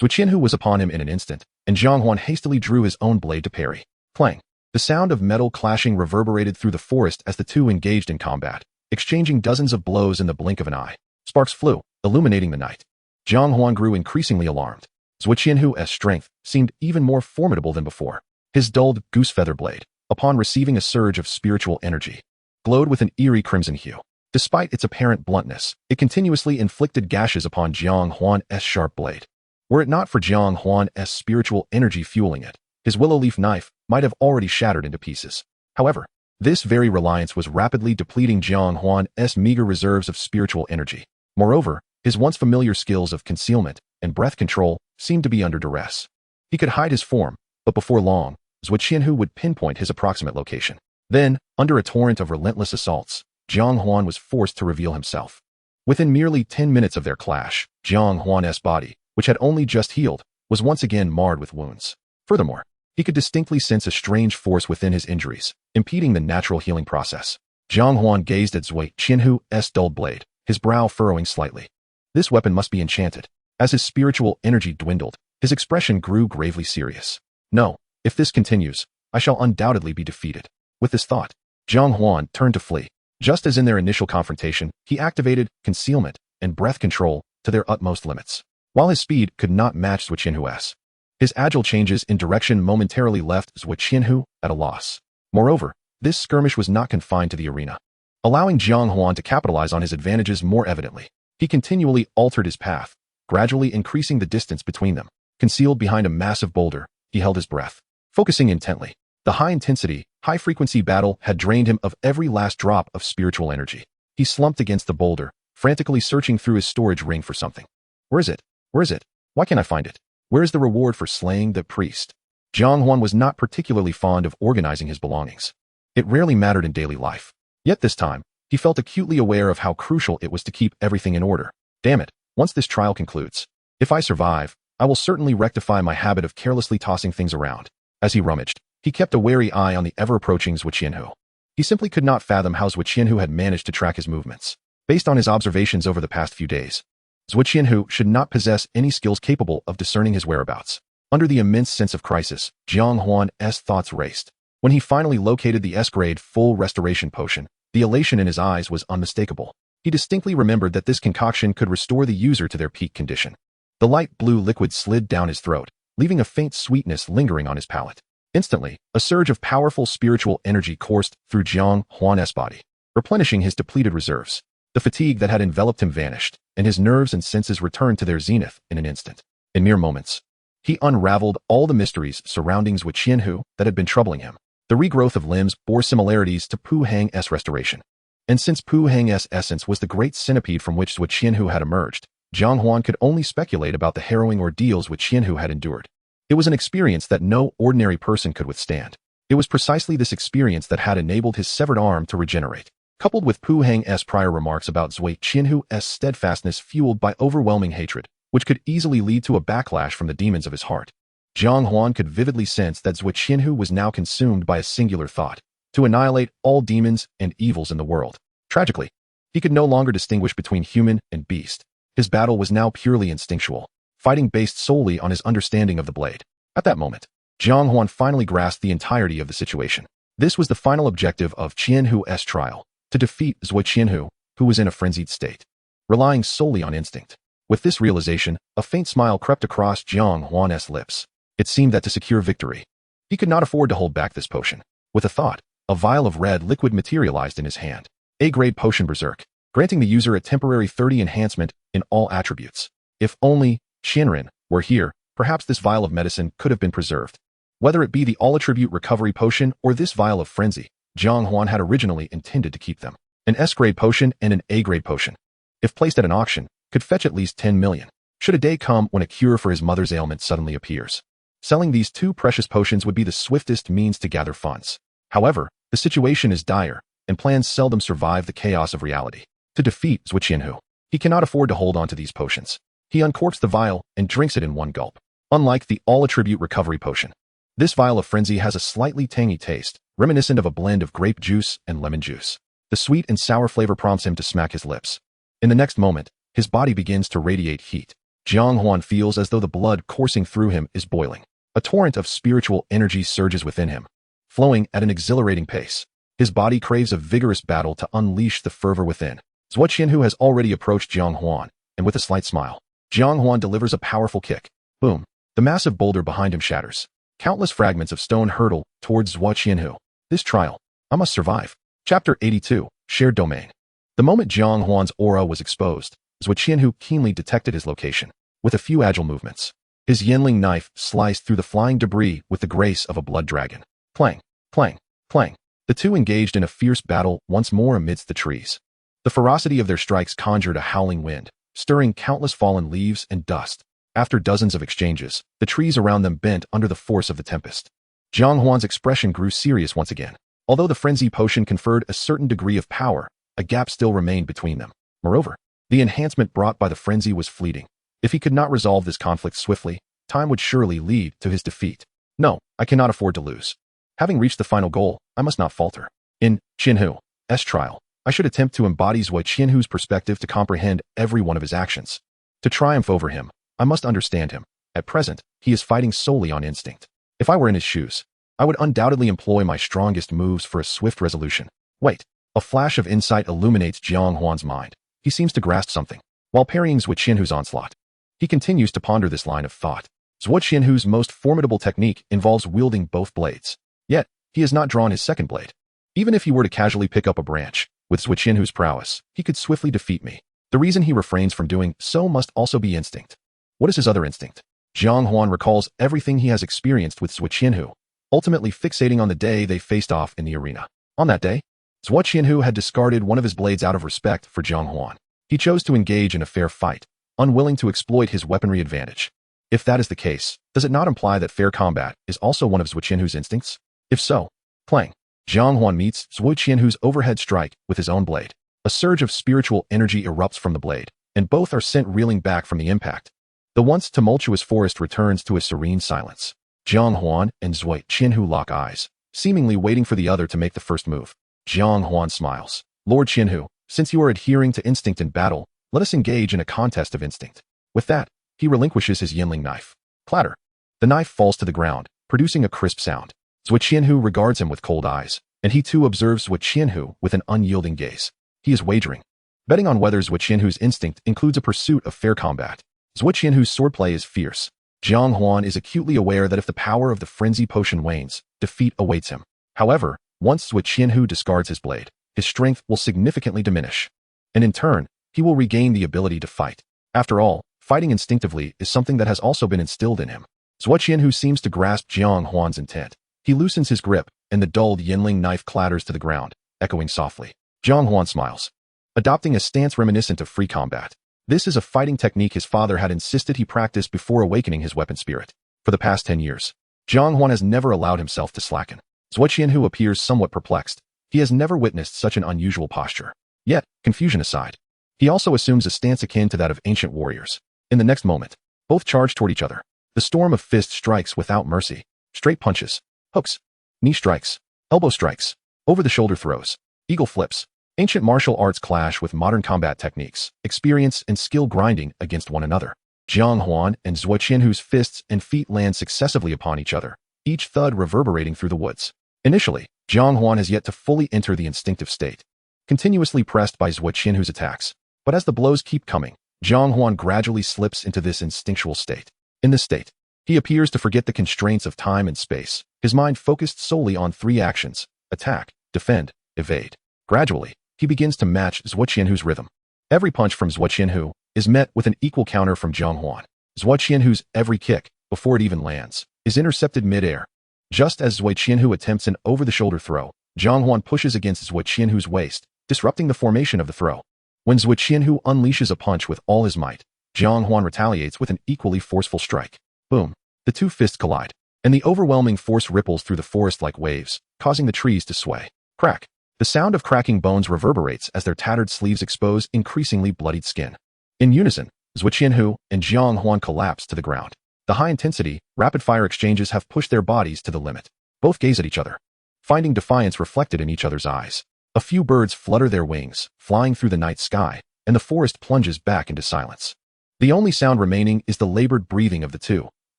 Zhuo Qianhu was upon him in an instant, and Jiang Huan hastily drew his own blade to parry. Clang. The sound of metal clashing reverberated through the forest as the two engaged in combat, exchanging dozens of blows in the blink of an eye. Sparks flew, illuminating the night. Jiang Huan grew increasingly alarmed. Zhuo Qianhu's strength seemed even more formidable than before. His dulled goosefeather blade, upon receiving a surge of spiritual energy, glowed with an eerie crimson hue. Despite its apparent bluntness, it continuously inflicted gashes upon Jiang Huan's sharp blade. Were it not for Jiang Huan's spiritual energy fueling it, his willow leaf knife might have already shattered into pieces. However, this very reliance was rapidly depleting Jiang Huan's meager reserves of spiritual energy. Moreover, his once familiar skills of concealment and breath control seemed to be under duress. He could hide his form, but before long, Zhuo Qianhu would pinpoint his approximate location. Then, under a torrent of relentless assaults, Jiang Huan was forced to reveal himself. Within merely 10 minutes of their clash, Jiang Huan's body, which had only just healed, was once again marred with wounds. Furthermore, he could distinctly sense a strange force within his injuries, impeding the natural healing process. Jiang Huan gazed at Zhuo Qianhu's dulled blade, his brow furrowing slightly. This weapon must be enchanted. As his spiritual energy dwindled, his expression grew gravely serious. No, if this continues, I shall undoubtedly be defeated. With this thought, Jiang Huan turned to flee. Just as in their initial confrontation, he activated concealment and breath control to their utmost limits. While his speed could not match Zhuo Qianhu's, his agile changes in direction momentarily left Zhuo Qianhu at a loss. Moreover, this skirmish was not confined to the arena. Allowing Jiang Huan to capitalize on his advantages more evidently, he continually altered his path, gradually increasing the distance between them. Concealed behind a massive boulder, he held his breath, focusing intently. The high-intensity, high-frequency battle had drained him of every last drop of spiritual energy. He slumped against the boulder, frantically searching through his storage ring for something. Where is it? Where is it? Why can't I find it? Where is the reward for slaying the priest? Jiang Huan was not particularly fond of organizing his belongings. It rarely mattered in daily life. Yet this time, he felt acutely aware of how crucial it was to keep everything in order. Damn it, once this trial concludes, if I survive, I will certainly rectify my habit of carelessly tossing things around. As he rummaged, he kept a wary eye on the ever-approaching Zhuo Qianhu. He simply could not fathom how Zhuo Qianhu had managed to track his movements. Based on his observations over the past few days, Zhuo Qianhu should not possess any skills capable of discerning his whereabouts. Under the immense sense of crisis, Jiang Huan's thoughts raced. When he finally located the S-grade full restoration potion, the elation in his eyes was unmistakable. He distinctly remembered that this concoction could restore the user to their peak condition. The light blue liquid slid down his throat, leaving a faint sweetness lingering on his palate. Instantly, a surge of powerful spiritual energy coursed through Jiang Huan's body, replenishing his depleted reserves. The fatigue that had enveloped him vanished, and his nerves and senses returned to their zenith in an instant. In mere moments, he unraveled all the mysteries surrounding Zhuo Qianhu that had been troubling him. The regrowth of limbs bore similarities to Pu Hang's restoration. And since Pu Hang's essence was the great centipede from which Zhuo Qianhu had emerged, Jiang Huan could only speculate about the harrowing ordeals Zhuo Qianhu had endured. It was an experience that no ordinary person could withstand. It was precisely this experience that had enabled his severed arm to regenerate. Coupled with Pu Hang's prior remarks about Zhuo Qianhu's steadfastness fueled by overwhelming hatred, which could easily lead to a backlash from the demons of his heart, Jiang Huan could vividly sense that Zhuo Qianhu was now consumed by a singular thought: to annihilate all demons and evils in the world. Tragically, he could no longer distinguish between human and beast. His battle was now purely instinctual, fighting based solely on his understanding of the blade. At that moment, Jiang Huan finally grasped the entirety of the situation. This was the final objective of Qianhu's trial: to defeat Zhuo Qianhu, who was in a frenzied state, relying solely on instinct. With this realization, a faint smile crept across Jiang Huan's lips. It seemed that to secure victory, he could not afford to hold back this potion. With a thought, a vial of red liquid materialized in his hand. A-grade potion Berserk, granting the user a temporary 30 enhancement in all attributes. If only Shinrin were here, perhaps this vial of medicine could have been preserved. Whether it be the all-attribute recovery potion or this vial of frenzy, Jiang Huan had originally intended to keep them. An S-grade potion and an A-grade potion, if placed at an auction, could fetch at least 10 million. Should a day come when a cure for his mother's ailment suddenly appears, selling these two precious potions would be the swiftest means to gather funds. However, the situation is dire, and plans seldom survive the chaos of reality. To defeat Zhuo Qianhu, he cannot afford to hold on to these potions. He uncorks the vial and drinks it in one gulp. Unlike the all-attribute recovery potion, this vial of frenzy has a slightly tangy taste, reminiscent of a blend of grape juice and lemon juice. The sweet and sour flavor prompts him to smack his lips. In the next moment, his body begins to radiate heat. Jiang Huan feels as though the blood coursing through him is boiling. A torrent of spiritual energy surges within him, flowing at an exhilarating pace. His body craves a vigorous battle to unleash the fervor within. Zhuo Qianhu has already approached Jiang Huan, and with a slight smile, Jiang Huan delivers a powerful kick. Boom! The massive boulder behind him shatters. Countless fragments of stone hurtle towards Zhuo Qianhu. This trial, I must survive. Chapter 82, Shared Domain. The moment Jiang Huan's aura was exposed, Zhuo Qianhu keenly detected his location. With a few agile movements, his Yinling knife sliced through the flying debris with the grace of a blood dragon. Clang, clang, clang. The two engaged in a fierce battle once more amidst the trees. The ferocity of their strikes conjured a howling wind, stirring countless fallen leaves and dust. After dozens of exchanges, the trees around them bent under the force of the tempest. Jiang Huan's expression grew serious once again. Although the frenzy potion conferred a certain degree of power, a gap still remained between them. Moreover, the enhancement brought by the frenzy was fleeting. If he could not resolve this conflict swiftly, time would surely lead to his defeat. No, I cannot afford to lose. Having reached the final goal, I must not falter. In Qianhu's trial, I should attempt to embody Zhuo Qianhu's perspective to comprehend every one of his actions. To triumph over him, I must understand him. At present, he is fighting solely on instinct. If I were in his shoes, I would undoubtedly employ my strongest moves for a swift resolution. Wait, a flash of insight illuminates Jiang Huan's mind. He seems to grasp something. While parrying Zhuo Qianhu's onslaught, he continues to ponder this line of thought. Zhuo Qianhu's most formidable technique involves wielding both blades. Yet, he has not drawn his second blade. Even if he were to casually pick up a branch, with Zhuo Qianhu's prowess, he could swiftly defeat me. The reason he refrains from doing so must also be instinct. What is his other instinct? Jiang Huan recalls everything he has experienced with Zhuo Qianhu, ultimately fixating on the day they faced off in the arena. On that day, Zhuo Qianhu had discarded one of his blades out of respect for Jiang Huan. He chose to engage in a fair fight, unwilling to exploit his weaponry advantage. If that is the case, does it not imply that fair combat is also one of Zhuo Qianhu's instincts? If so, clang. Jiang Huan meets Zhuo Qianhu's overhead strike with his own blade. A surge of spiritual energy erupts from the blade, and both are sent reeling back from the impact. The once tumultuous forest returns to a serene silence. Jiang Huan and Zhuo Qianhu lock eyes, seemingly waiting for the other to make the first move. Jiang Huan smiles. Lord Qianhu, since you are adhering to instinct in battle, let us engage in a contest of instinct. With that, he relinquishes his Yinling knife. Clatter. The knife falls to the ground, producing a crisp sound. Zhuo Qianhu regards him with cold eyes, and he too observes Zhuo Qianhu with an unyielding gaze. He is wagering, betting on whether Zhuo Qianhu's instinct includes a pursuit of fair combat. Zhuo Qianhu's swordplay is fierce. Jiang Huan is acutely aware that if the power of the frenzy potion wanes, defeat awaits him. However, once Zhuo Qianhu discards his blade, his strength will significantly diminish, and in turn, he will regain the ability to fight. After all, fighting instinctively is something that has also been instilled in him. Zhuo Qianhu seems to grasp Jiang Huan's intent. He loosens his grip, and the dulled Yinling knife clatters to the ground, echoing softly. Jiang Huan smiles, adopting a stance reminiscent of free combat. This is a fighting technique his father had insisted he practice before awakening his weapon spirit. For the past 10 years, Jiang Huan has never allowed himself to slacken. Zhuo Qianhu appears somewhat perplexed. He has never witnessed such an unusual posture. Yet, confusion aside, he also assumes a stance akin to that of ancient warriors. In the next moment, both charge toward each other. The storm of fists strikes without mercy. Straight punches, hooks, knee strikes, elbow strikes, over-the-shoulder throws, eagle flips. Ancient martial arts clash with modern combat techniques, experience and skill grinding against one another. Jiang Huan and Zhuo Qianhu's fists and feet land successively upon each other, each thud reverberating through the woods. Initially, Jiang Huan has yet to fully enter the instinctive state, continuously pressed by Zhuo Qianhu's attacks. But as the blows keep coming, Jiang Huan gradually slips into this instinctual state. In this state, He appears to forget the constraints of time and space, his mind focused solely on three actions: attack, defend, evade. Gradually, he begins to match Zhuo Qianhu's rhythm. Every punch from Zhuo Qianhu is met with an equal counter from Jiang Huan. Zhuo Qianhu's every kick, before it even lands, is intercepted mid-air. Just as Zhuo Qianhu attempts an over-the-shoulder throw, Jiang Huan pushes against Zhuo Qianhu's waist, disrupting the formation of the throw. When Zhuo Qianhu unleashes a punch with all his might, Jiang Huan retaliates with an equally forceful strike. Boom. The two fists collide, and the overwhelming force ripples through the forest like waves, causing the trees to sway. Crack. The sound of cracking bones reverberates as their tattered sleeves expose increasingly bloodied skin. In unison, Zhuo Qianhu and Jiang Huan collapse to the ground. The high-intensity, rapid-fire exchanges have pushed their bodies to the limit. Both gaze at each other, finding defiance reflected in each other's eyes. A few birds flutter their wings, flying through the night sky, and the forest plunges back into silence. The only sound remaining is the labored breathing of the two,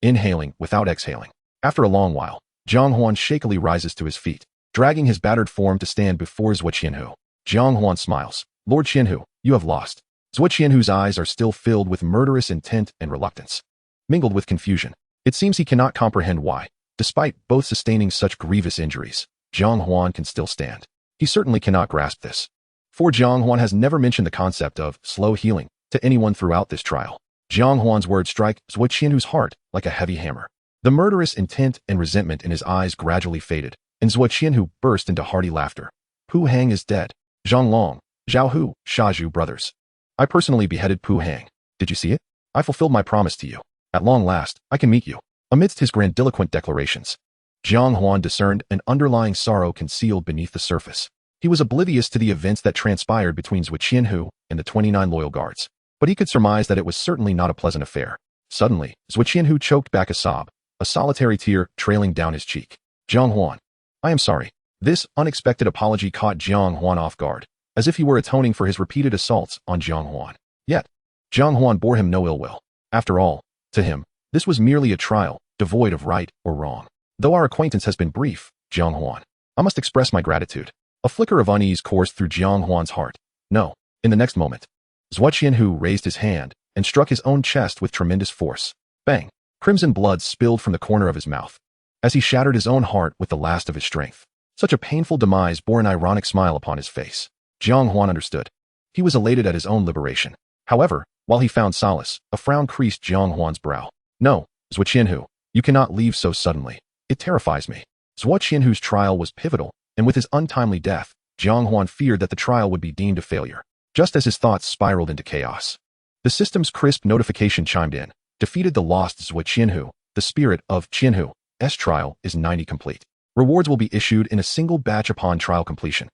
inhaling without exhaling. After a long while, Jiang Huan shakily rises to his feet, dragging his battered form to stand before Zhuo Qianhu. Jiang Huan smiles. Lord Qianhu, you have lost. Zhuo Qianhu's eyes are still filled with murderous intent and reluctance, mingled with confusion. It seems he cannot comprehend why, despite both sustaining such grievous injuries, Jiang Huan can still stand. He certainly cannot grasp this. For Jiang Huan has never mentioned the concept of slow healing to anyone throughout this trial. Jiang Huan's words strike Zhuo Qianhu's heart like a heavy hammer. The murderous intent and resentment in his eyes gradually faded, and Zhuo Qianhu burst into hearty laughter. Pu Hang is dead. Zhang Long, Zhao Hu, Shaju brothers. I personally beheaded Pu Hang. Did you see it? I fulfilled my promise to you. At long last, I can meet you. Amidst his grandiloquent declarations, Jiang Huan discerned an underlying sorrow concealed beneath the surface. He was oblivious to the events that transpired between Zhuo Qianhu and the 29 loyal guards, but he could surmise that it was certainly not a pleasant affair. Suddenly, Zhuo Qianhu choked back a sob, a solitary tear trailing down his cheek. Jiang Huan, I am sorry. This unexpected apology caught Jiang Huan off guard, as if he were atoning for his repeated assaults on Jiang Huan. Yet, Jiang Huan bore him no ill will. After all, to him, this was merely a trial, devoid of right or wrong. Though our acquaintance has been brief, Jiang Huan, I must express my gratitude. A flicker of unease coursed through Jiang Huan's heart. No. In the next moment, Zhuo Qianhu raised his hand and struck his own chest with tremendous force. Bang! Crimson blood spilled from the corner of his mouth, as he shattered his own heart with the last of his strength. Such a painful demise bore an ironic smile upon his face. Jiang Huan understood. He was elated at his own liberation. However, while he found solace, a frown creased Jiang Huan's brow. No, Zhuo Qianhu, you cannot leave so suddenly. It terrifies me. Zhuo Qianhu's trial was pivotal, and with his untimely death, Jiang Huan feared that the trial would be deemed a failure. Just as his thoughts spiraled into chaos, the system's crisp notification chimed in. Defeated the lost Zhuo Qianhu. The spirit of Qianhu's trial is 90 complete. Rewards will be issued in a single batch upon trial completion.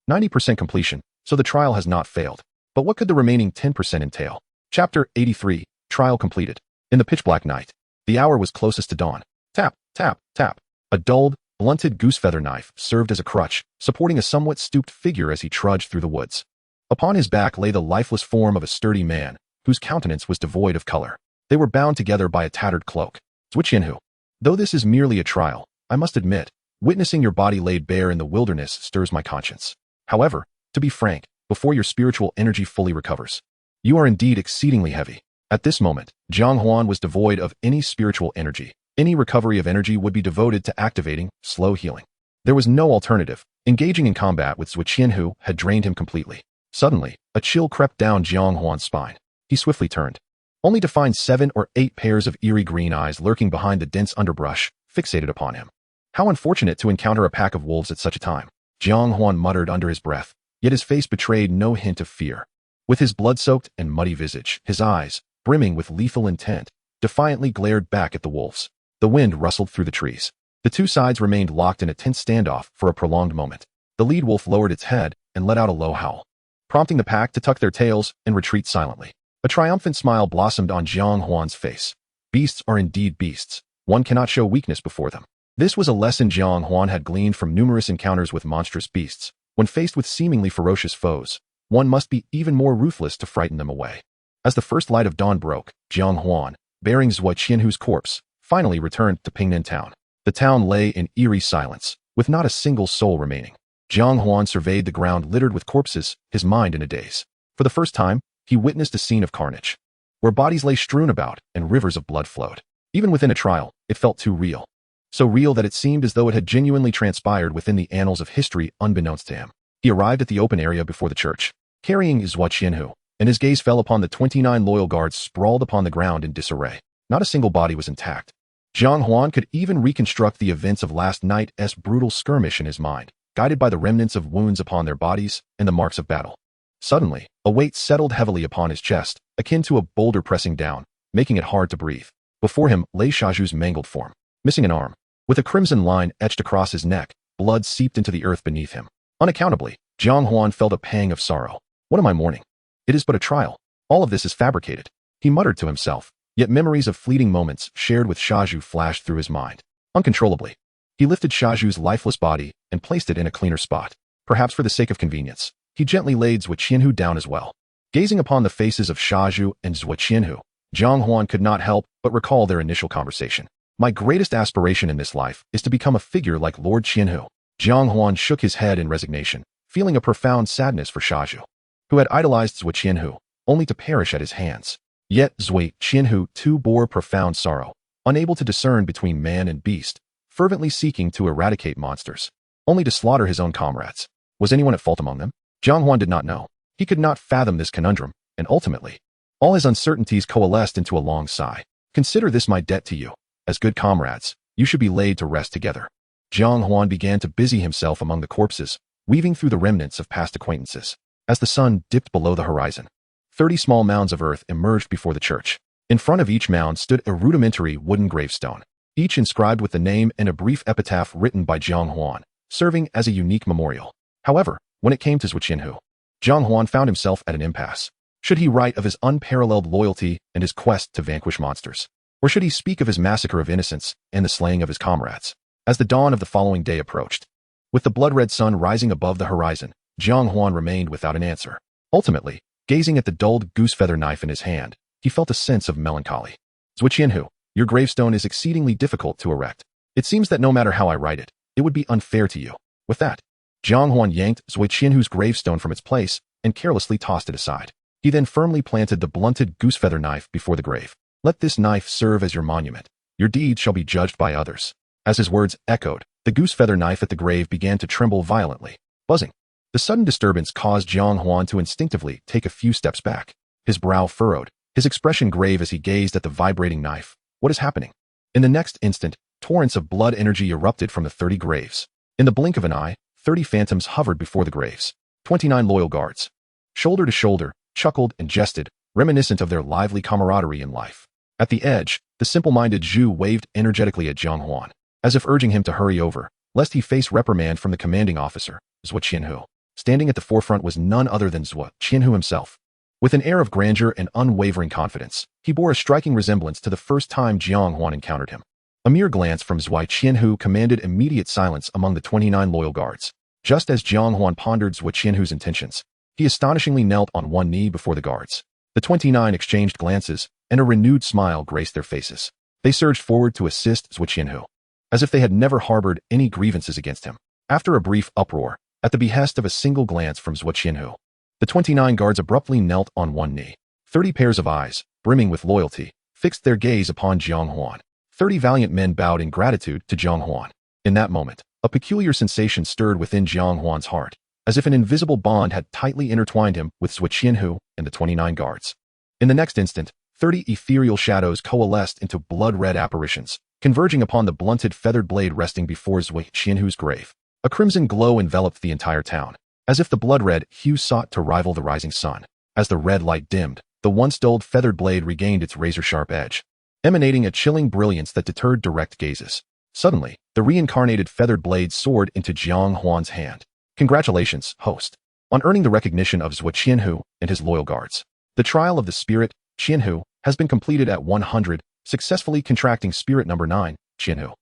90% completion, so the trial has not failed. But what could the remaining 10% entail? Chapter 83, Trial completed. In the pitch-black night, the hour was closest to dawn. Tap, tap, tap. A dulled, blunted goose-feather knife served as a crutch, supporting a somewhat stooped figure as he trudged through the woods. Upon his back lay the lifeless form of a sturdy man, whose countenance was devoid of color. They were bound together by a tattered cloak. Zhuo Qianhu, though this is merely a trial, I must admit, witnessing your body laid bare in the wilderness stirs my conscience. However, to be frank, before your spiritual energy fully recovers, you are indeed exceedingly heavy. At this moment, Jiang Huan was devoid of any spiritual energy. Any recovery of energy would be devoted to activating slow healing. There was no alternative. Engaging in combat with Zhuo Qianhu had drained him completely. Suddenly, a chill crept down Jiang Huan's spine. He swiftly turned, only to find 7 or 8 pairs of eerie green eyes lurking behind the dense underbrush, fixated upon him. How unfortunate to encounter a pack of wolves at such a time, Jiang Huan muttered under his breath, yet his face betrayed no hint of fear. With his blood-soaked and muddy visage, his eyes, brimming with lethal intent, defiantly glared back at the wolves. The wind rustled through the trees. The two sides remained locked in a tense standoff for a prolonged moment. The lead wolf lowered its head and let out a low howl, prompting the pack to tuck their tails and retreat silently. A triumphant smile blossomed on Jiang Huan's face. Beasts are indeed beasts. One cannot show weakness before them. This was a lesson Jiang Huan had gleaned from numerous encounters with monstrous beasts. When faced with seemingly ferocious foes, one must be even more ruthless to frighten them away. As the first light of dawn broke, Jiang Huan, bearing Zhuo Qianhu's corpse, finally returned to Pingnan town. The town lay in eerie silence, with not a single soul remaining. Jiang Huan surveyed the ground littered with corpses, his mind in a daze. For the first time, he witnessed a scene of carnage, where bodies lay strewn about and rivers of blood flowed. Even within a trial, it felt too real. So real that it seemed as though it had genuinely transpired within the annals of history unbeknownst to him. He arrived at the open area before the church, carrying his Qianhu, and his gaze fell upon the 29 loyal guards sprawled upon the ground in disarray. Not a single body was intact. Jiang Huan could even reconstruct the events of last night's brutal skirmish in his mind, guided by the remnants of wounds upon their bodies and the marks of battle. Suddenly, a weight settled heavily upon his chest, akin to a boulder pressing down, making it hard to breathe. Before him lay Shaju's mangled form, missing an arm. With a crimson line etched across his neck, blood seeped into the earth beneath him. Unaccountably, Jiang Huan felt a pang of sorrow. What am I mourning? It is but a trial. All of this is fabricated, he muttered to himself, yet memories of fleeting moments shared with Shaju flashed through his mind. Uncontrollably, he lifted Shaju's lifeless body and placed it in a cleaner spot. Perhaps for the sake of convenience, he gently laid Zhuo Qianhu down as well. Gazing upon the faces of Shaju and Zhuo Qianhu, Jiang Huan could not help but recall their initial conversation. My greatest aspiration in this life is to become a figure like Lord Qianhu. Jiang Huan shook his head in resignation, feeling a profound sadness for Shaju, who had idolized Zhuo Qianhu, only to perish at his hands. Yet Zhuo Qianhu too bore profound sorrow, unable to discern between man and beast, fervently seeking to eradicate monsters, only to slaughter his own comrades. Was anyone at fault among them? Jiang Huan did not know. He could not fathom this conundrum, and ultimately, all his uncertainties coalesced into a long sigh. Consider this my debt to you. As good comrades, you should be laid to rest together. Jiang Huan began to busy himself among the corpses, weaving through the remnants of past acquaintances. As the sun dipped below the horizon, 30 small mounds of earth emerged before the church. In front of each mound stood a rudimentary wooden gravestone, each inscribed with the name and a brief epitaph written by Jiang Huan, serving as a unique memorial. However, when it came to Zhuo Qianhu, Jiang Huan found himself at an impasse. Should he write of his unparalleled loyalty and his quest to vanquish monsters? Or should he speak of his massacre of innocents and the slaying of his comrades? As the dawn of the following day approached, with the blood-red sun rising above the horizon, Jiang Huan remained without an answer. Ultimately, gazing at the dulled goose-feather knife in his hand, he felt a sense of melancholy. Zhuo Qianhu, your gravestone is exceedingly difficult to erect. It seems that no matter how I write it, it would be unfair to you. With that, Jiang Huan yanked Zhuo Qianhu's gravestone from its place and carelessly tossed it aside. He then firmly planted the blunted goose-feather knife before the grave. Let this knife serve as your monument. Your deeds shall be judged by others. As his words echoed, the goose-feather knife at the grave began to tremble violently, buzzing. The sudden disturbance caused Jiang Huan to instinctively take a few steps back. His brow furrowed, his expression grave as he gazed at the vibrating knife. What is happening? In the next instant, torrents of blood energy erupted from the 30 graves. In the blink of an eye, 30 phantoms hovered before the graves. 29 loyal guards, shoulder to shoulder, chuckled and jested, reminiscent of their lively camaraderie in life. At the edge, the simple-minded Zhu waved energetically at Jiang Huan, as if urging him to hurry over, lest he face reprimand from the commanding officer, Zhuo Qianhu. Standing at the forefront was none other than Zhuo Qianhu himself. With an air of grandeur and unwavering confidence, he bore a striking resemblance to the first time Jiang Huan encountered him. A mere glance from Zhuo Qianhu commanded immediate silence among the 29 loyal guards. Just as Jiang Huan pondered Zhuo Qianhu's intentions, he astonishingly knelt on one knee before the guards. The 29 exchanged glances, and a renewed smile graced their faces. They surged forward to assist Zhuo Qianhu, as if they had never harbored any grievances against him. After a brief uproar, at the behest of a single glance from Zhuo Qianhu, the 29 guards abruptly knelt on one knee. 30 pairs of eyes, brimming with loyalty, fixed their gaze upon Jiang Huan. 30 valiant men bowed in gratitude to Jiang Huan. In that moment, a peculiar sensation stirred within Jiang Huan's heart, as if an invisible bond had tightly intertwined him with Zhuo Qianhu and the 29 guards. In the next instant, 30 ethereal shadows coalesced into blood-red apparitions, converging upon the blunted feathered blade resting before Zhuo Qianhu's grave. A crimson glow enveloped the entire town, as if the blood-red hue sought to rival the rising sun. As the red light dimmed, the once dulled feathered blade regained its razor-sharp edge, emanating a chilling brilliance that deterred direct gazes. Suddenly, the reincarnated feathered blade soared into Jiang Huan's hand. Congratulations, host, on earning the recognition of Zhuo Qianhu and his loyal guards. The trial of the spirit, Qianhu, has been completed at 100, successfully contracting spirit number 9, Qianhu.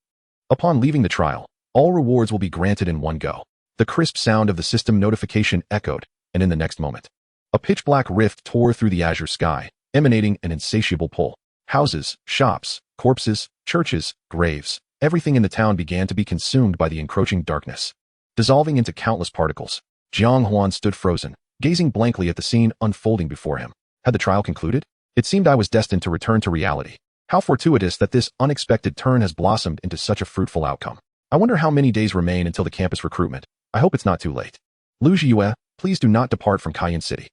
Upon leaving the trial, all rewards will be granted in one go. The crisp sound of the system notification echoed, and in the next moment, a pitch-black rift tore through the azure sky, emanating an insatiable pull. Houses, shops, corpses, churches, graves, everything in the town began to be consumed by the encroaching darkness. Dissolving into countless particles, Jiang Huan stood frozen, gazing blankly at the scene unfolding before him. Had the trial concluded? It seemed I was destined to return to reality. How fortuitous that this unexpected turn has blossomed into such a fruitful outcome. I wonder how many days remain until the campus recruitment. I hope it's not too late. Lu Yue, please do not depart from Cayenne City.